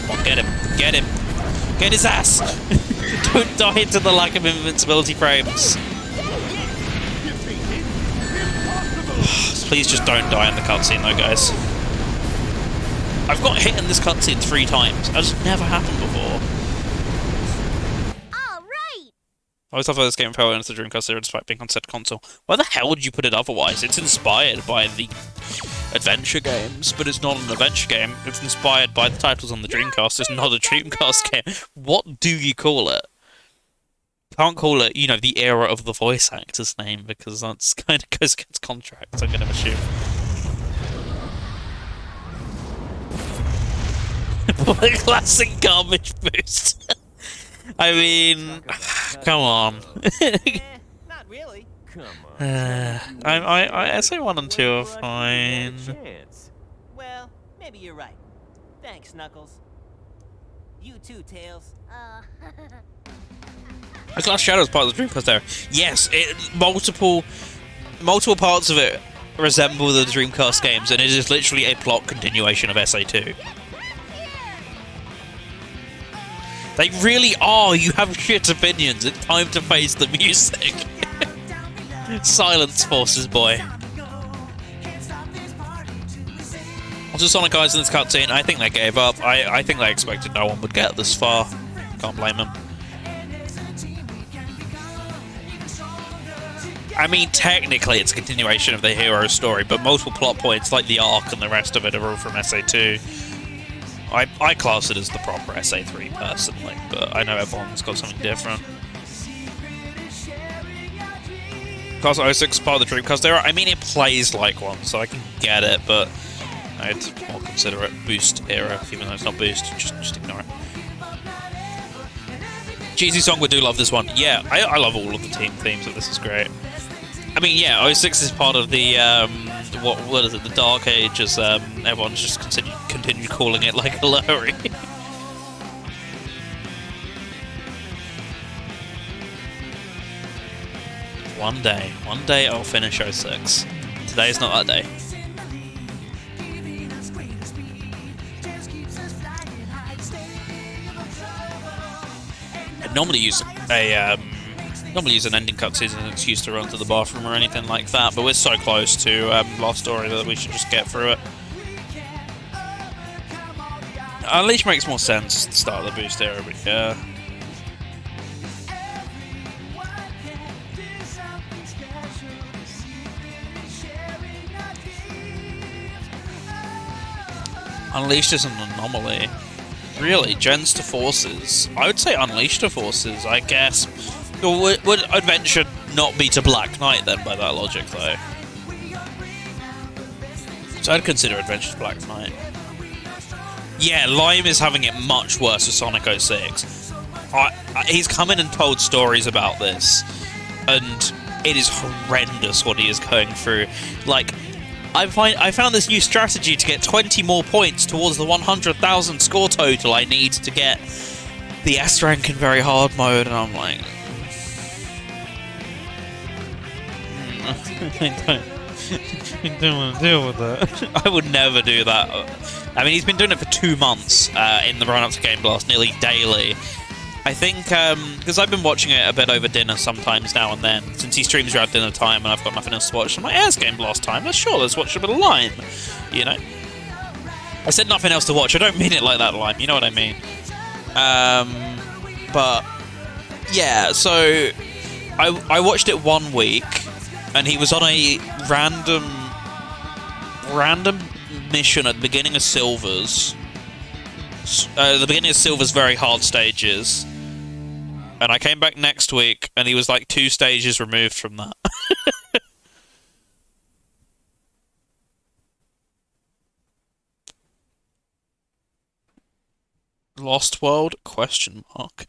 Come on, get him. Get him. Get his ass. Don't die to the lack of invincibility frames. Please just don't die in the cutscene though, guys. I've got hit in this cutscene 3 times. That's never happened before. I always thought this game fell into the Dreamcast era despite being on said console. Why the hell would you put it otherwise? It's inspired by the adventure games, but it's not an adventure game. It's inspired by the titles on the Dreamcast. It's not a Dreamcast game. What do you call it? Can't call it, you know, the era of the voice actor's name, because that's kind of goes against contracts, I'm going to assume. What a classic garbage boost. I mean, come on. Not really. Come on. I say 1 and 2 are fine. Well, maybe you're right. Thanks, Knuckles. You too, Tails. Glass Shadow is part of the Dreamcast era. Yes, multiple parts of it resemble the Dreamcast games, and it is literally a plot continuation of SA2. They really are. You have shit opinions. It's time to face the music. Silence, Forces boy. Also, Sonic Eyes in this cutscene, I think they gave up. I think they expected no one would get this far. Can't blame them. I mean, technically it's a continuation of the hero story, but multiple plot points like the Ark and the rest of it are all from SA2. I class it as the proper SA3 personally, but I know everyone's got something different. Class 06 is part of the Dreamcast era. I mean, it plays like one, so I can get it, but I'd more consider it Boost era, even though it's not Boost. Just ignore it. Cheesy song, we do love this one. Yeah, I love all of the team themes, but this is great. I mean, yeah, 06 is part of the, what is it, the Dark Ages, everyone's just continued calling it like a lowry. One day I'll finish 06. Today's not that day. I normally use an ending cutscene as an excuse to run to the bathroom or anything like that, but we're so close to Lost Story that we should just get through it. Unleash makes more sense at the start of the Boost era, but yeah. Unleashed is an anomaly. Really, Gens to Forces. I would say Unleashed to Forces, I guess. Would Adventure not be to Black Knight then, by that logic, though? So I'd consider Adventure to Black Knight. Yeah, Lime is having it much worse with Sonic 06. He's come in and told stories about this, and it is horrendous what he is going through. Like, I found this new strategy to get 20 more points towards the 100,000 score total I need to get the S rank in very hard mode, and I'm like... I don't want to deal with that. I would never do that. I mean, he's been doing it for 2 months in the run-up to Game Blast, nearly daily. I think, because I've been watching it a bit over dinner sometimes now and then, since he streams around dinner time and I've got nothing else to watch. I'm like, yeah, it's Game Blast time. Let's watch a bit of Lime, you know? I said nothing else to watch. I don't mean it like that, Lime. You know what I mean. But yeah, so I watched it 1 week, and he was on a random mission at the beginning of Silver's. The beginning of Silver's very hard stages. And I came back next week, and he was like 2 stages removed from that. Lost World? Question mark.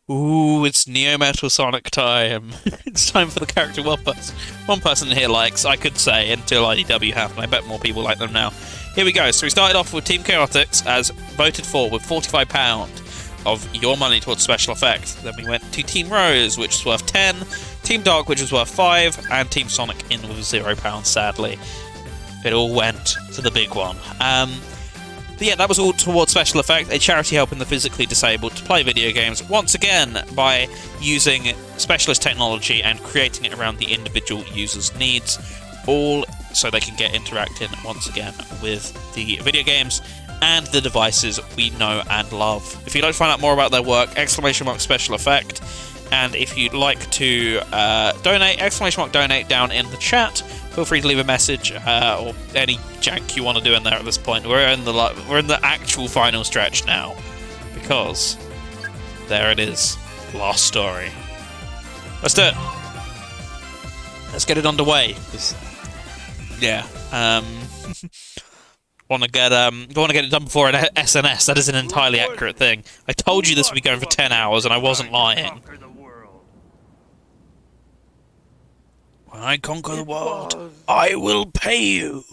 Ooh, it's Neo Metal Sonic time. It's time for the character one person here likes, I could say, until IDW happened. I bet more people like them now. Here we go. So we started off with Team Chaotix, as voted for, with £45 of your money towards special effects. Then we went to Team Rose, which was worth 10, Team Dark, which was worth 5, and Team Sonic in with £0, sadly. It all went to the big one. But yeah, that was all towards special effects, a charity helping the physically disabled to play video games, once again, by using specialist technology and creating it around the individual user's needs, all so they can get interacting, once again, with the video games and the devices we know and love. If you'd like to find out more about their work, !special effect, and if you'd like to donate, !donate down in the chat. Feel free to leave a message or any jank you want to do in there at this point. We're in the actual final stretch now, because there it is, last story. Let's do it. Let's get it underway. Yeah. Want to get it done before an SNS. That is an entirely accurate thing. I told you this would be going for 10 hours, and I wasn't lying. When I conquer the world, I will pay you.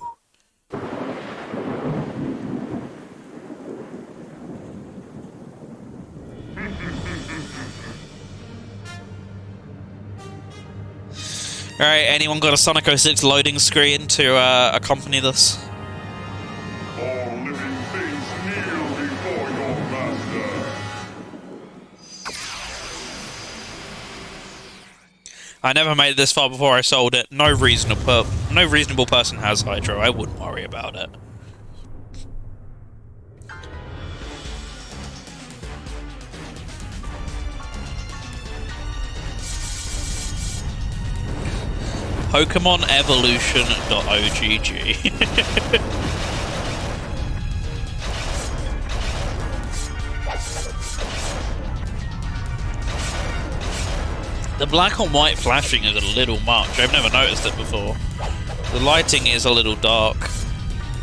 Alright, anyone got a Sonic 06 loading screen to accompany this? All living things kneel before your master. I never made it this far before I sold it. No reasonable person has Hydro. I wouldn't worry about it. PokemonEvolution.ogg. The black on white flashing is a little much. I've never noticed it before. The lighting is a little dark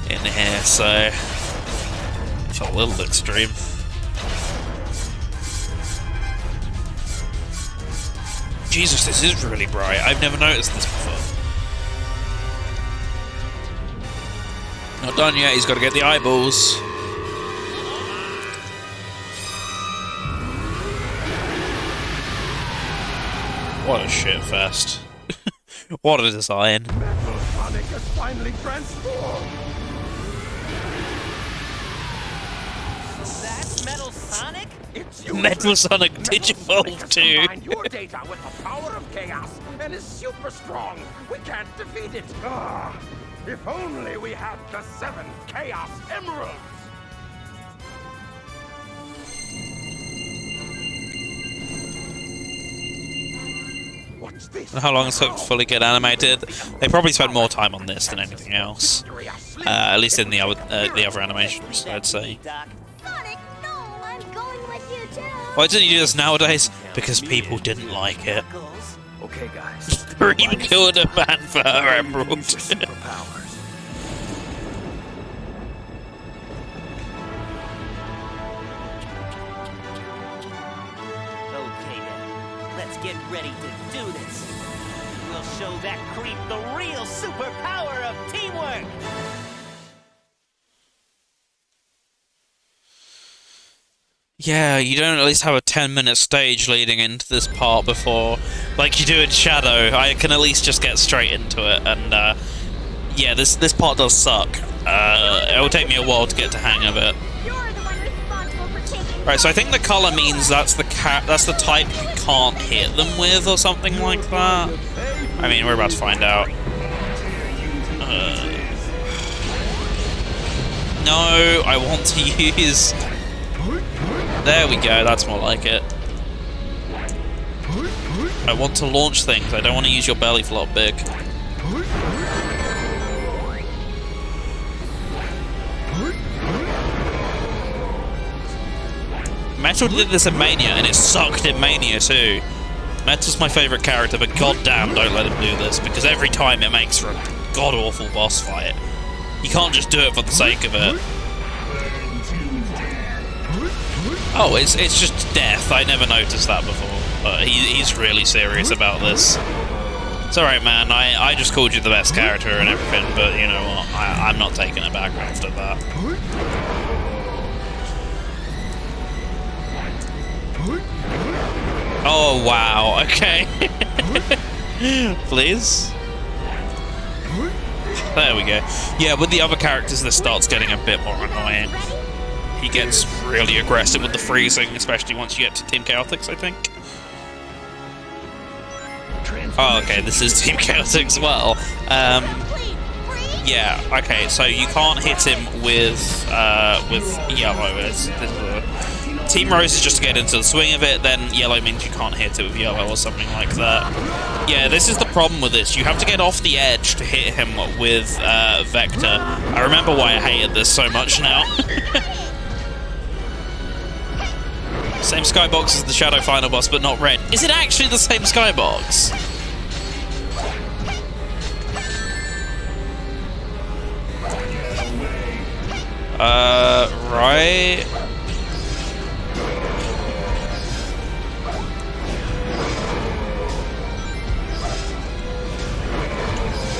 in here, so it's a little extreme. Jesus, this is really bright. I've never noticed this before. Not done yet, he's got to get the eyeballs. What a shitfest. What a design. Metal Sonic has finally transformed. That's Metal Sonic? It's Metal Sonic Digivolve too. Combine your data with the power of chaos and is super strong. We can't defeat it. Ah, if only we had the 7 Chaos Emeralds. What's this? And how long it took to fully get animated? They probably spent more time on this than anything else. At least in the other animations, I'd say. Sonic, no, I'm going with you too. Why didn't you do this nowadays? Because people didn't like it. Okay, guys. Dream killed a man for her emerald. Okay then, let's get ready to do this. We'll show that creep the real superpower of teamwork. Yeah, you don't at least have a 10-minute stage leading into this part before, like you do in Shadow. I can at least just get straight into it, and yeah, this part does suck. It will take me a while to get the hang of it. Right, so I think the color means that's the type you can't hit them with, or something like that. I mean, we're about to find out. No, I want to use... There we go, that's more like it. I want to launch things, I don't want to use your belly flop big. Metal did this in Mania, and it sucked in Mania too. Metal's my favourite character, but goddamn, don't let him do this, because every time it makes for a god-awful boss fight. You can't just do it for the sake of it. Oh, it's just death. I never noticed that before. But he's really serious about this. It's alright, man. I just called you the best character and everything, but you know what? I'm not taking it back after that. Oh, wow. Okay. Please? There we go. Yeah, with the other characters, this starts getting a bit more annoying. He gets really aggressive with the freezing, especially once you get to Team Chaotix, I think. Oh, okay, this is Team Chaotix as well. Yeah, okay, so you can't hit him with yellow. Team Rose is just to get into the swing of it, then yellow means you can't hit it with yellow or something like that. Yeah, this is the problem with this. You have to get off the edge to hit him with Vector. I remember why I hated this so much now. Same skybox as the Shadow Final Boss, but not red. Is it actually the same skybox? Right.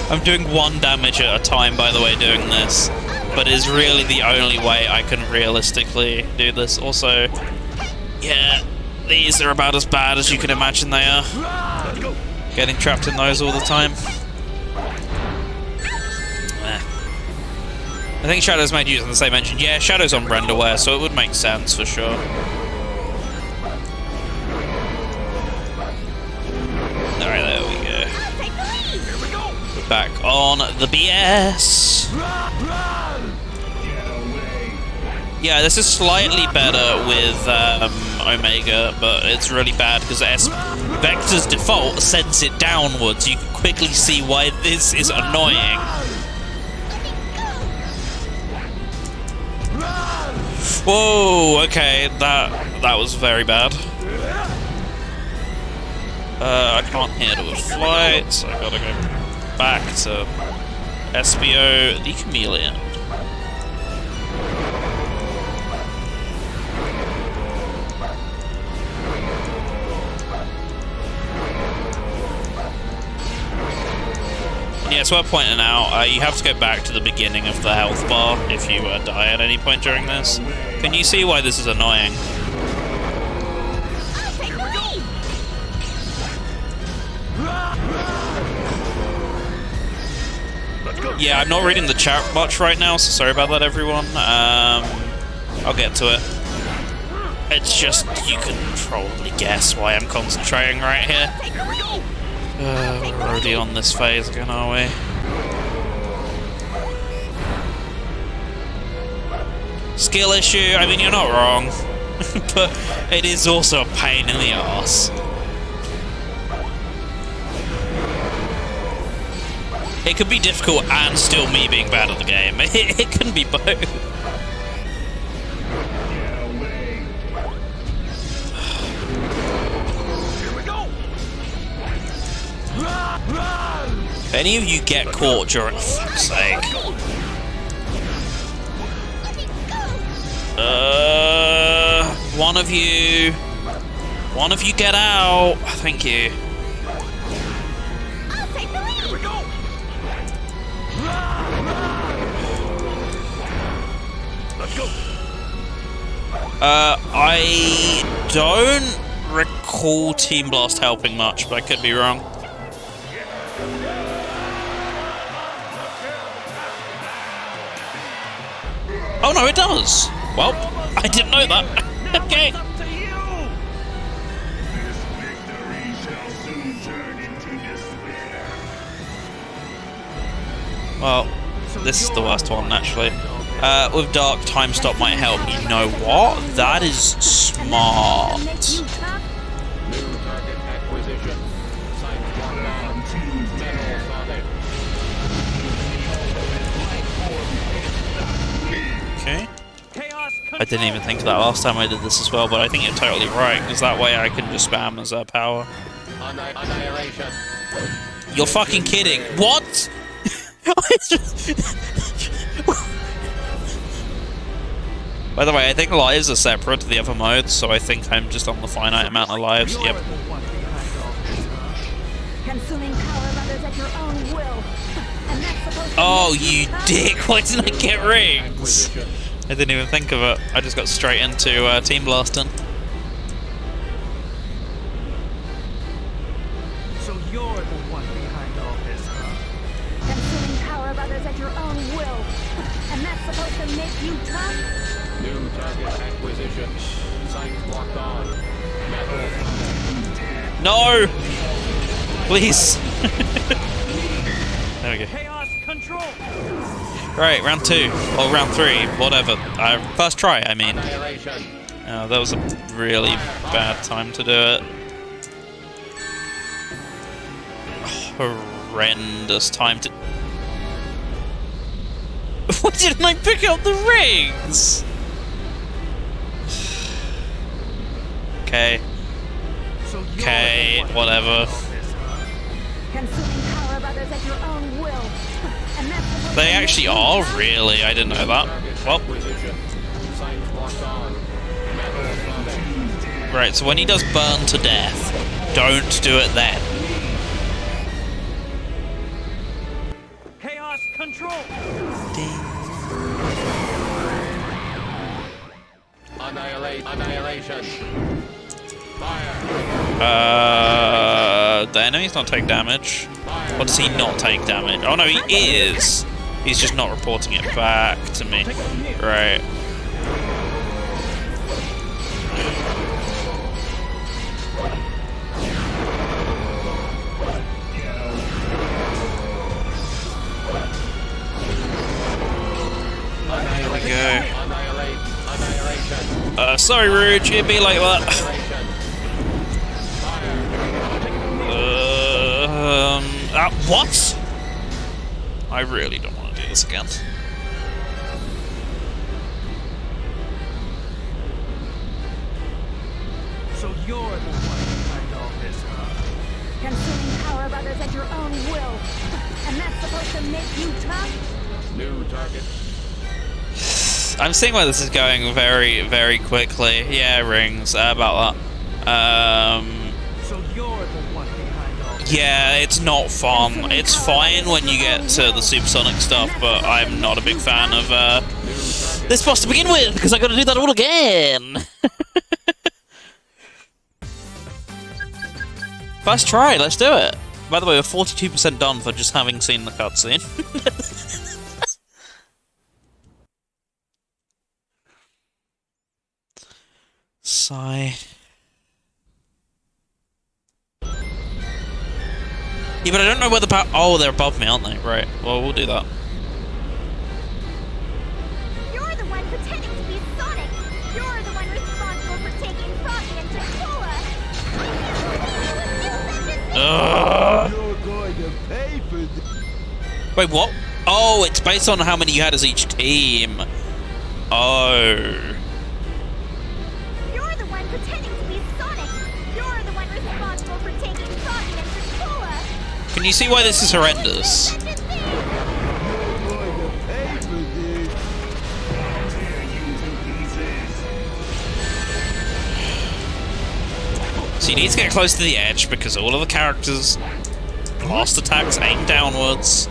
I'm doing 1 damage at a time, by the way, doing this. But it's really the only way I can realistically do this. Also, yeah, these are about as bad as you can imagine they are. Getting trapped in those all the time. I think Shadow's made use of the same engine. Yeah, Shadow's on Renderware, so it would make sense for sure. Alright, there we go. We're back on the BS. Yeah, this is slightly better with Omega, but it's really bad because Vector's default sends it downwards. You can quickly see why this is annoying. Whoa, okay, that was very bad. I can't handle a flight, so I gotta go back to Espio the Chameleon. Yeah, it's worth pointing out, you have to go back to the beginning of the health bar if you die at any point during this. Can you see why this is annoying? Yeah, I'm not reading the chat much right now, so sorry about that, everyone. I'll get to it. It's just, you can probably guess why I'm concentrating right here. We're already on this phase again, are we? Skill issue, I mean, you're not wrong. But it is also a pain in the arse. It could be difficult and still me being bad at the game. It can be both. If any of you get caught during, for fuck's sake. One of you get out. Thank you. I don't recall Team Blast helping much, but I could be wrong. Oh no, it does! Well, I didn't know that. Okay. Well, this is the worst one, actually. With Dark, time stop might help. You know what? That is smart. New target acquisition. Sight locked on. Metal Sonic. Okay. I didn't even think of that last time I did this as well, but I think you're totally right, because that way I can just spam as power. Annihilation. You're fucking kidding. What? By the way, I think lives are separate to the other modes, so I think I'm just on the finite amount of lives. Yep. Consuming power of others at your own will. And that's supposed to Oh, you dick! Why didn't I get rings? I didn't even think of it. I just got straight into Team Blasting. So you're the one behind all this, huh? consuming power of others at your own will. And that's supposed to make you tough? New target acquisition. Sight locked on. Metal. No! Please! There we go. Chaos control. Right, round 2. Or round 3, whatever. First try, I mean. Annihilation. Oh, that was a really bad time to do it. Horrendous time to... Why didn't I pick up the rings? Okay. Okay, whatever. Consuming power of others at your own will. And that's supposed They to actually make you are, tough? really. I didn't know that. Well, Sight locked on. Metal Sonic. right, so when he does burn to death, don't do it then. Chaos control. Annihilation. Fire. The enemy's not take damage. Or does he not take damage? Oh no, he is! He's just not reporting it back to me. Right. There we go. Sorry, Rouge, it'd be like that. What? I really don't want to do this again. So you're the one behind all this, huh? Consuming power of others at your own will. And that's supposed to make you tough? New target. I'm seeing where this is going very, very quickly. Yeah, rings. About that. So you're the one behind all this. Yeah, it's not fun. It's fine when you get to the supersonic stuff, but I'm not a big fan of this boss to begin with, because I gotta do that all again. First try, let's do it. By the way, we're 42% done for just having seen the cutscene. Sigh. Yeah, but I don't know where the power... Oh, they're above me, aren't they? Right. Well, we'll do that. You're the one pretending to be Sonic. You're the one responsible for taking Froggy and Takula. You're going to pay for this. Wait, what? Oh, it's based on how many you had as each team. Oh. You're the one pretending to be Sonic. You're the one responsible for taking Froggy and Takula. Can you see why this is horrendous? You're going to pay for this. So you need to get close to the edge because all of the characters' blast attacks aim downwards.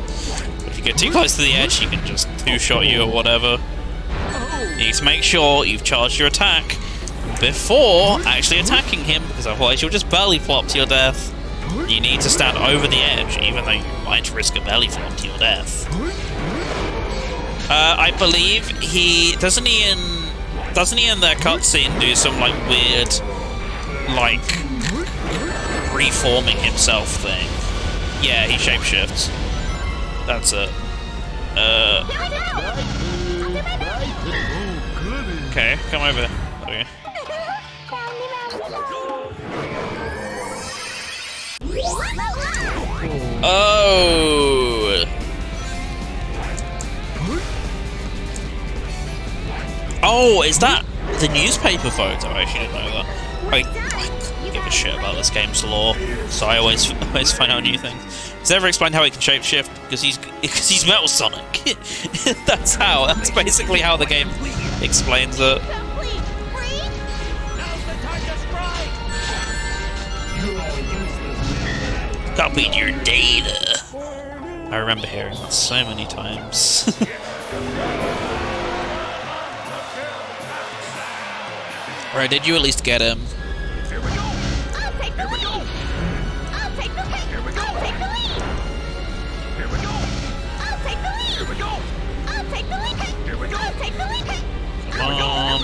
If you get too close to the edge, he can just two-shot you or whatever. You need to make sure you've charged your attack before actually attacking him, because otherwise you'll just belly flop to your death. You need to stand over the edge, even though you might risk a belly flop to your death. I believe he doesn't he in the cutscene do some like weird, like reforming himself thing? Yeah, he shapeshifts. That's it. Here we go! I'll do my best! Okay, come over. Okay. Oh! Oh, is that the newspaper photo? I actually didn't know that. I couldn't give a shit about this game's lore, so I always find out new things. Has it ever explained how he can shapeshift? Because he's Metal Sonic. That's how. That's basically how the game explains it. Copied your data. I remember hearing that so many times. Right, did you at least get him? I'll take the lead. I'll take the lead. Here we go. I'll take the lead. Here we go. I'll take the lead. Here we go. I'll take the lead. Here we go. I'll take the lead. Come on.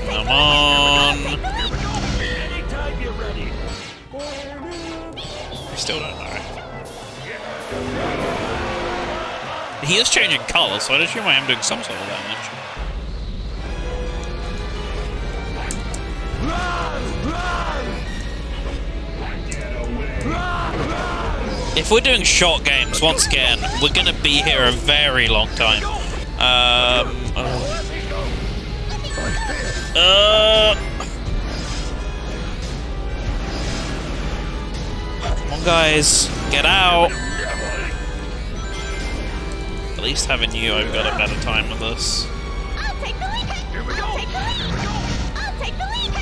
Come on. Anytime you're ready. I still don't know. He is changing colour, so I'd assume I am doing some sort of damage. If we're doing short games, once again, we're gonna be here a very long time. Come on, guys, get out. At least having you, I've got a better time with this. I'll take the lead. Here we go. I'll take the lead. I'll take the lead.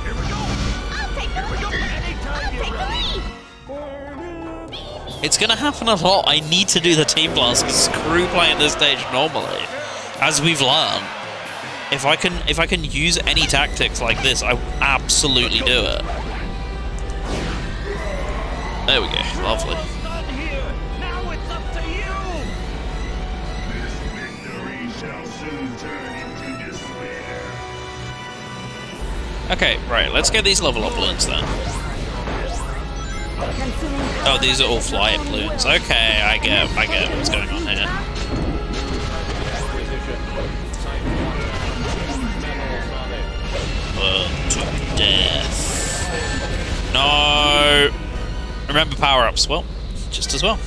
Here we go. I'll take the lead. I'll take the lead. It's gonna happen a lot. I need to do the team blast because screw playing this stage normally, as we've learned. If I can use any tactics like this, I will absolutely do it. There we go. Lovely. Now it's up to you. This victory shall soon turn into despair. Okay, right. Let's get these level up balloons then. Oh, these are all fly balloons. Okay, I get what's going on here. Burn to death. No. Remember power-ups? Well, just as well.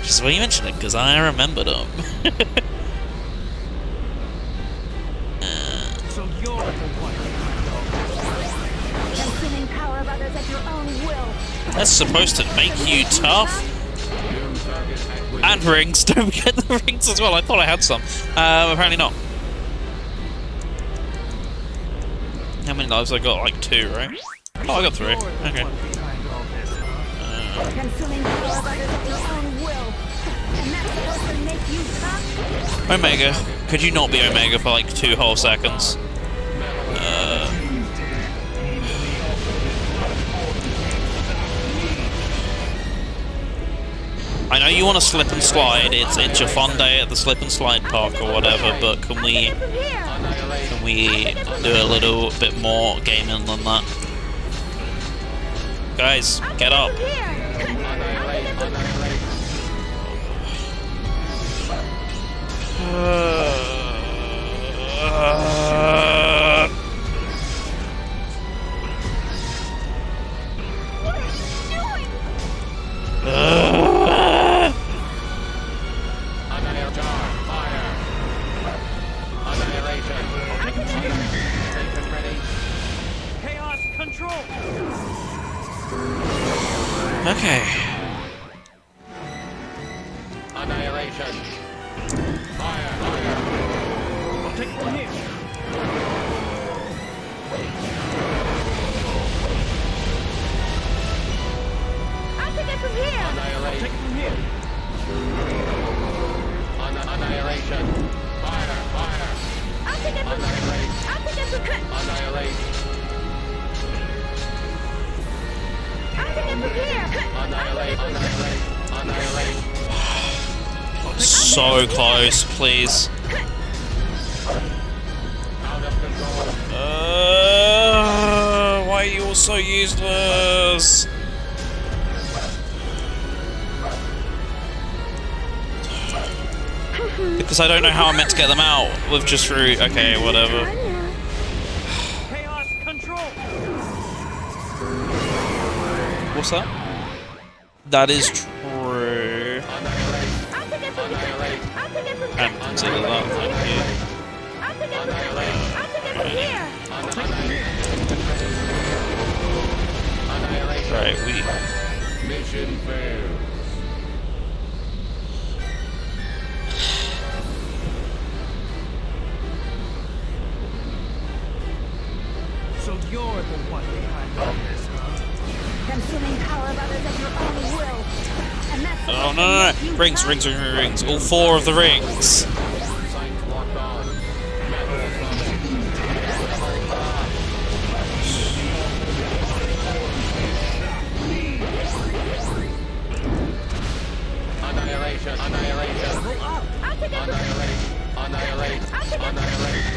Just as well you mentioned it, because I remembered them. So you're the one. Consuming power of others at your own will. That's supposed to make you tough. And rings. Don't forget the rings as well. I thought I had some. Apparently not. How many lives I got? Like 2, right? Oh, I got 3. Okay. Consuming power of others at your own will. And that's supposed to make you tough? Omega. Could you not be Omega for like 2 whole seconds? I know you want to slip and slide. It's your fun day at the slip and slide park or whatever, but can we do a little bit more gaming than that? Guys, get up. Chaos control. Okay. Annihilation. Fire, fire. I'll take one here. I'll take it from here. I'll take it from here. Annihilation. Fire, fire. I'll take it from Annihilate. I'll take it from Annihilate. I'll take it from here. Annihilate. Annihilate. Annihilate. So close, please. Out of control. Why are you all so useless? Because I don't know how I'm meant to get them out with just through. Okay, whatever. Chaos control. What's that? That is true. And consider that, thank you. Right, we. Mission failed. So you're the one behind all this, huh? Consuming power of others at your own will. And that's Oh no, no, no! Rings, rings, rings, rings! All 4 of the rings. Sights locked on. Annihilation, annihilation. Annihilate, annihilate.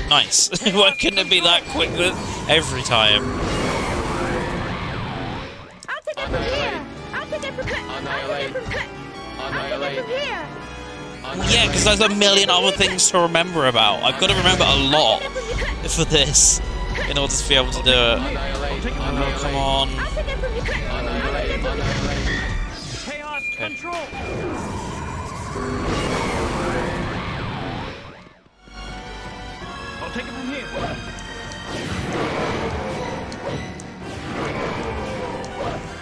Nice. Why couldn't it be that quick every time? Annihilate. Annihilate. Yeah, because there's a million other things to remember about. I've got to remember a lot for this in order to be able to do it. Oh, come on. Chaos control. I'll take it from here.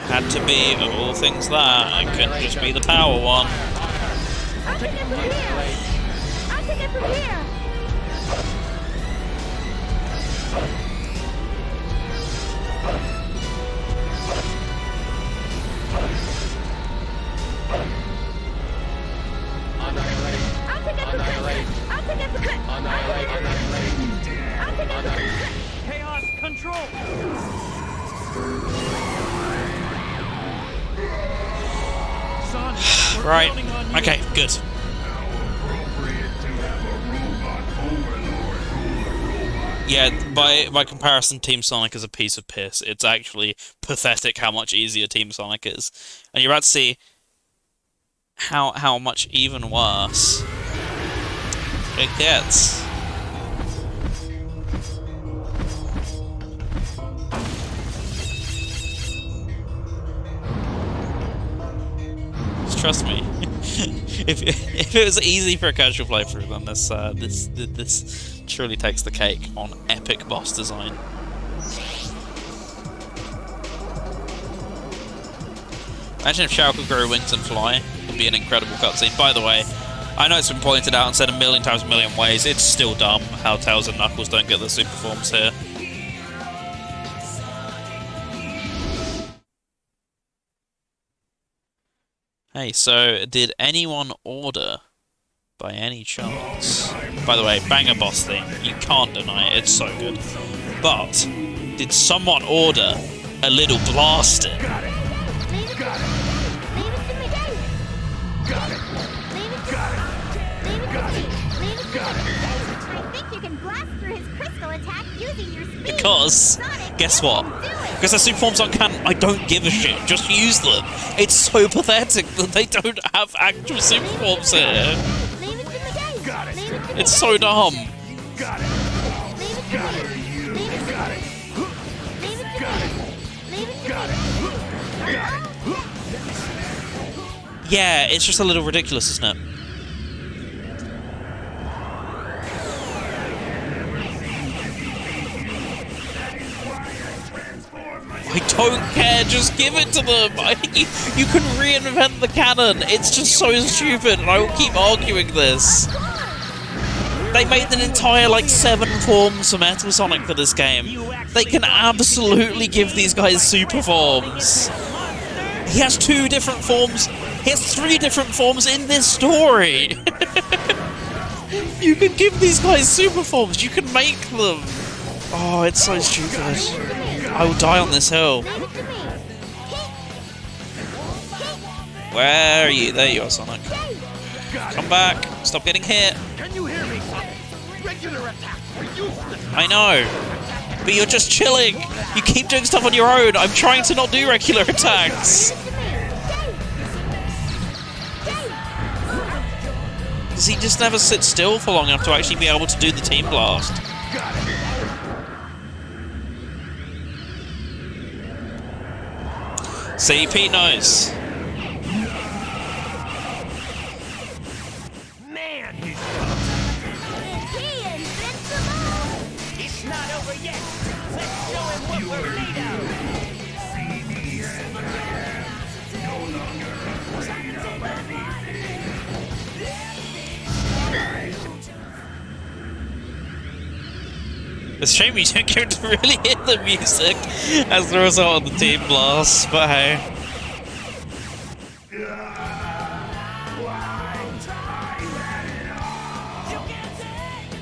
Had to be, of all things, that. It couldn't just be the power one. I'll take it from here. I'll take it from here. Chaos control. Sonic, we're Right. counting on you. Okay, good. Yeah, by comparison, Team Sonic is a piece of piss. It's actually pathetic how much easier Team Sonic is. And you're about to see how much even worse it gets. Just trust me. if it was easy for a casual playthrough, then this truly takes the cake on epic boss design. Imagine if Shao could grow wings and fly. It would be an incredible cutscene. By the way, I know it's been pointed out and said a million times, a million ways. It's still dumb how Tails and Knuckles don't get the super forms here. Hey, so did anyone order by any chance? By the way, banger boss theme. You can't deny it. It's so good. But did someone order a little blaster? Leave it to me. I think you can blast through his crystal attack using your speed. Because, Sonic, guess what? Because the super forms aren't canon, I don't give a shit. Just use them. It's so pathetic that they don't have actual super forms here. Leave it to me. It's so dumb. Yeah, it's just a little ridiculous, isn't it? I don't care, just give it to them! You can reinvent the canon! It's just so stupid, and I will keep arguing this! They made an entire, 7 forms for Metal Sonic for this game. They can absolutely give these guys super forms! He has 2 different forms! He has 3 different forms in this story! You can give these guys super forms, you can make them! Oh, it's so stupid. I will die on this hill. Where are you? There you are, Sonic. Come back. Stop getting hit. Can you hear me, Sonic? Regular attacks are useless. I know. But you're just chilling. You keep doing stuff on your own. I'm trying to not do regular attacks. because he just never sits still for long enough to actually be able to do the team blast. See, Pete knows. Man, he's invincible! It's not over yet. Let's show him what we're made of. It's a shame you don't get to really hear the music as the result of the team blast, but hey.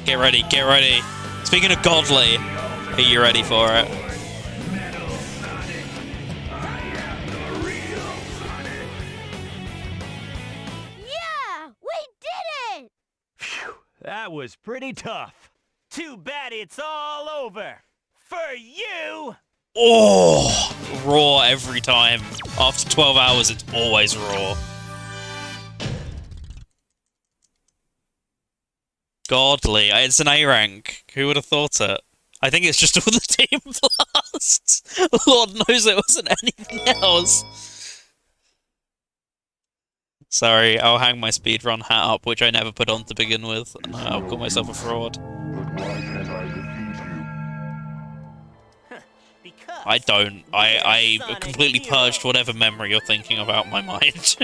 Get ready, get ready. Speaking of godly, are you ready for it? Yeah! We did it! That was pretty tough. Too bad it's all over. For you! Oh! Raw every time. After 12 hours, it's always raw. Godly. It's an A rank. Who would have thought it? I think it's just all the team blasts. Lord knows it wasn't anything else. Sorry, I'll hang my speedrun hat up, which I never put on to begin with, and I'll call myself a fraud. I don't. I completely purged whatever memory you're thinking about my mind.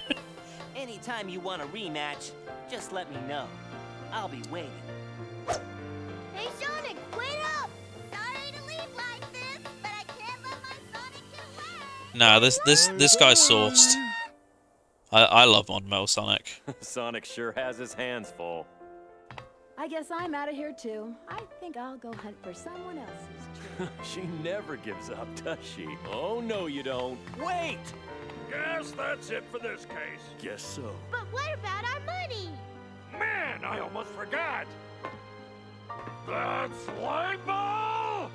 Anytime you want a rematch, just let me know. I'll be waiting. Hey, Sonic, wait up! Sorry to leave like this, but I can't let my Sonic get wet. Nah, this guy's sourced. I love Mon Mel Sonic. Sonic sure has his hands full. I guess I'm out of here too. I think I'll go hunt for someone else's tree. She never gives up, does she? Oh, no, you don't. Wait! Guess that's it for this case. Guess so. But what about our money? Man, I almost forgot. That's slime ball!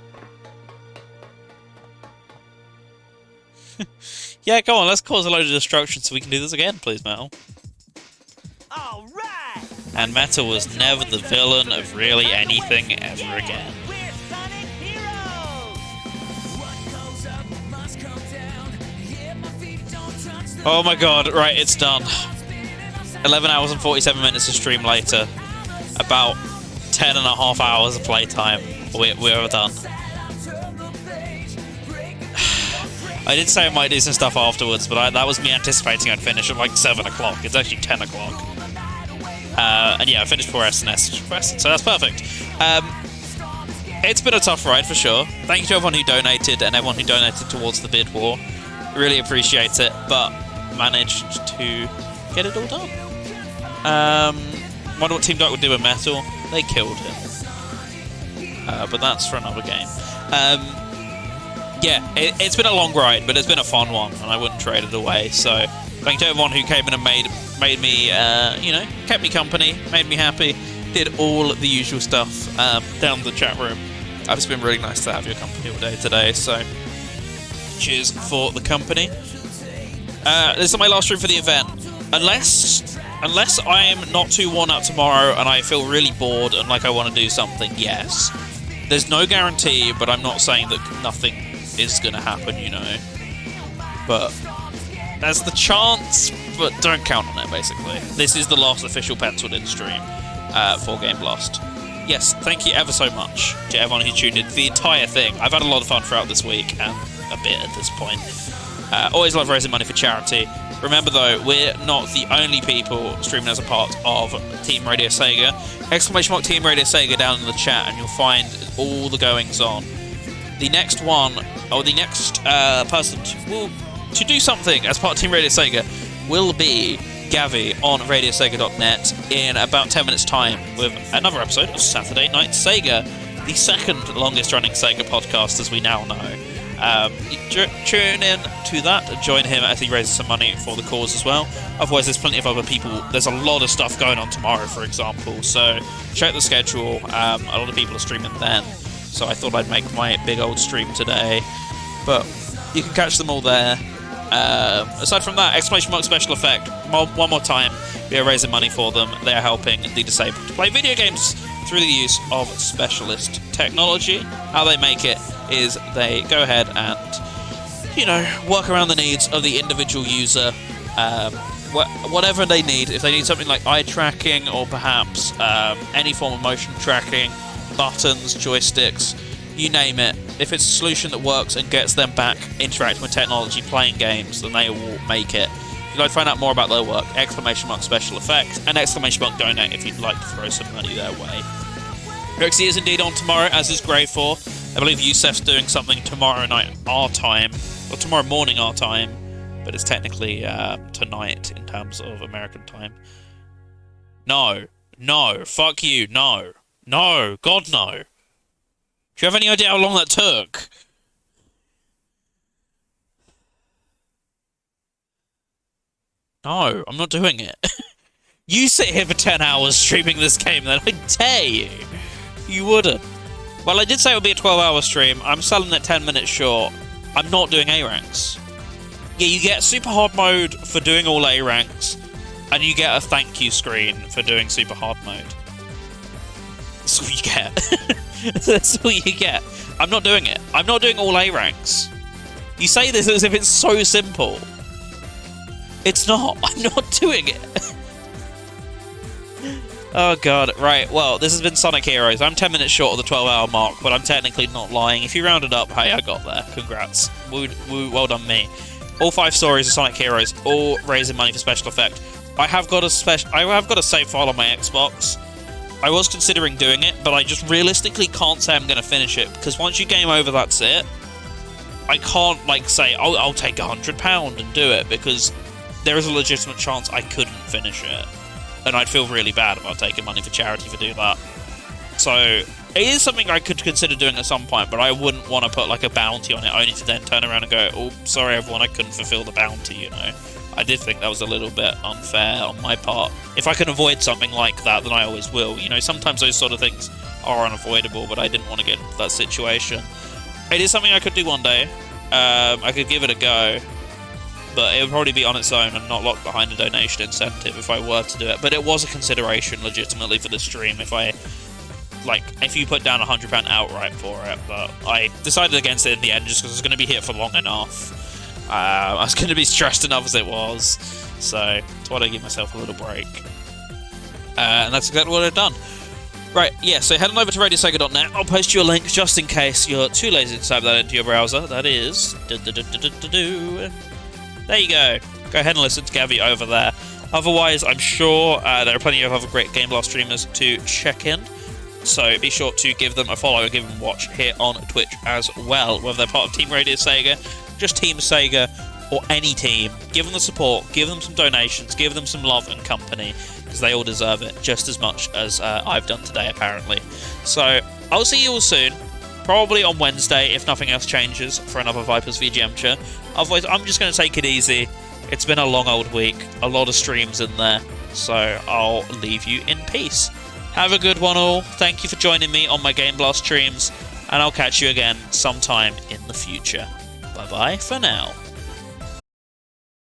Yeah, go on, let's cause a load of destruction so we can do this again, please, Metal. All right. And Metal was never the villain of really anything ever again. We're Sonic Heroes. Oh my god, right, it's done. 11 hours and 47 minutes of stream later. About 10.5 hours of playtime. We're done. I did say I might do some stuff afterwards, but that was me anticipating I'd finish at like 7 o'clock. It's actually 10 o'clock. And yeah, I finished before SNS, so that's perfect. It's been a tough ride for sure. Thank you to everyone who donated and everyone who donated towards the bid war. Really appreciate it, but managed to get it all done. Wonder what Team Dark would do with Metal. They killed him. But that's for another game. Yeah, it's been a long ride, but it's been a fun one, and I wouldn't trade it away. So, thank you to everyone who came in and made me, you know, kept me company, made me happy, did all the usual stuff down in the chat room. It's been really nice to have your company all day today. So, cheers for the company. This is my last stream for the event, unless I am not too worn out tomorrow and I feel really bored and like I want to do something. Yes, there's no guarantee, but I'm not saying that nothing is gonna happen, you know, but there's the chance, but don't count on it, basically. This is the last official penciled in stream for Game Blast. Yes, thank you ever so much to everyone who tuned in the entire thing. I've had a lot of fun throughout this week, and a bit at this point. Always love raising money for charity. Remember though, we're not the only people streaming as a part of Team Radio Sega. ! Team Radio Sega down in the chat and you'll find all the goings on. The next one, or the next person to do something as part of Team Radio Sega will be Gavi on RadioSega.net in about 10 minutes time with another episode of Saturday Night Sega, the second longest running Sega podcast as we now know. Tune in to that, join him as he raises some money for the cause as well. Otherwise, there's plenty of other people. There's a lot of stuff going on tomorrow, for example, so check the schedule. A lot of people are streaming then, so I thought I'd make my big old stream today, but you can catch them all there. Aside from that, ! Special Effect, one more time, We are raising money for them. They are helping the disabled to play video games through the use of specialist technology. How they make it is they go ahead and, you know, work around the needs of the individual user. Whatever they need. If they need something like eye tracking or perhaps any form of motion tracking, buttons, joysticks, you name it. If it's a solution that works and gets them back interacting with technology, playing games, then they will make it. If you'd like to find out more about their work, ! special effects and ! donate if you'd like to throw some money their way. Rexy is indeed on tomorrow, as is Grey 4. I believe Yusef's doing something tomorrow night our time, or tomorrow morning our time, but it's technically tonight in terms of American time. No, fuck you, no, God no. Do you have any idea how long that took? No, I'm not doing it. You sit here for 10 hours streaming this game, then I dare you. You wouldn't. Well, I did say it would be a 12-hour stream. I'm selling it 10 minutes short. I'm not doing A ranks. Yeah, you get super hard mode for doing all A ranks, and you get a thank you screen for doing super hard mode. That's all you get. That's all you get. I'm not doing it. I'm not doing all A ranks. You say this as if it's so simple. It's not. I'm not doing it. Oh god. Right, well, this has been Sonic Heroes. I'm 10 minutes short of the 12-hour mark, but I'm technically not lying. If you round it up, hey, I got there. Congrats. Well done me. All 5 stories of Sonic Heroes, all raising money for special effect. I have got a save file on my Xbox. I was considering doing it, but I just realistically can't say I'm going to finish it, because once you game over, that's it. I can't, like, say, oh, I'll take £100 and do it, because there is a legitimate chance I couldn't finish it. And I'd feel really bad about taking money for charity for doing that. So, it is something I could consider doing at some point, but I wouldn't want to put, like, a bounty on it, only to then turn around and go, oh, sorry everyone, I couldn't fulfill the bounty, you know. I did think that was a little bit unfair on my part. If I can avoid something like that, then I always will. You know, sometimes those sort of things are unavoidable, but I didn't want to get into that situation. It is something I could do one day. I could give it a go, but it would probably be on its own and not locked behind a donation incentive if I were to do it. But it was a consideration, legitimately, for the stream if you put down £100 outright for it, but I decided against it in the end just because I was going to be here for long enough. I was going to be stressed enough as it was, so I thought I'd give myself a little break. And that's exactly what I've done. Right, yeah, so head on over to radiosega.net. I'll post you a link just in case you're too lazy to type that into your browser. That is... There you go. Go ahead and listen to Gavi over there. Otherwise, I'm sure there are plenty of other great Game Blast streamers to check in. So be sure to give them a follow and give them a watch here on Twitch as well. Whether they're part of Team Radio Sega, just Team Sega, or any team. Give them the support, give them some donations, give them some love and company, because they all deserve it just as much as I've done today, apparently. So I'll see you all soon. Probably on Wednesday, if nothing else changes, for another Vipers VGMcha. Otherwise, I'm just going to take it easy. It's been a long old week, a lot of streams in there, so I'll leave you in peace. Have a good one all. Thank you for joining me on my Game Blast streams, and I'll catch you again sometime in the future. Bye-bye for now.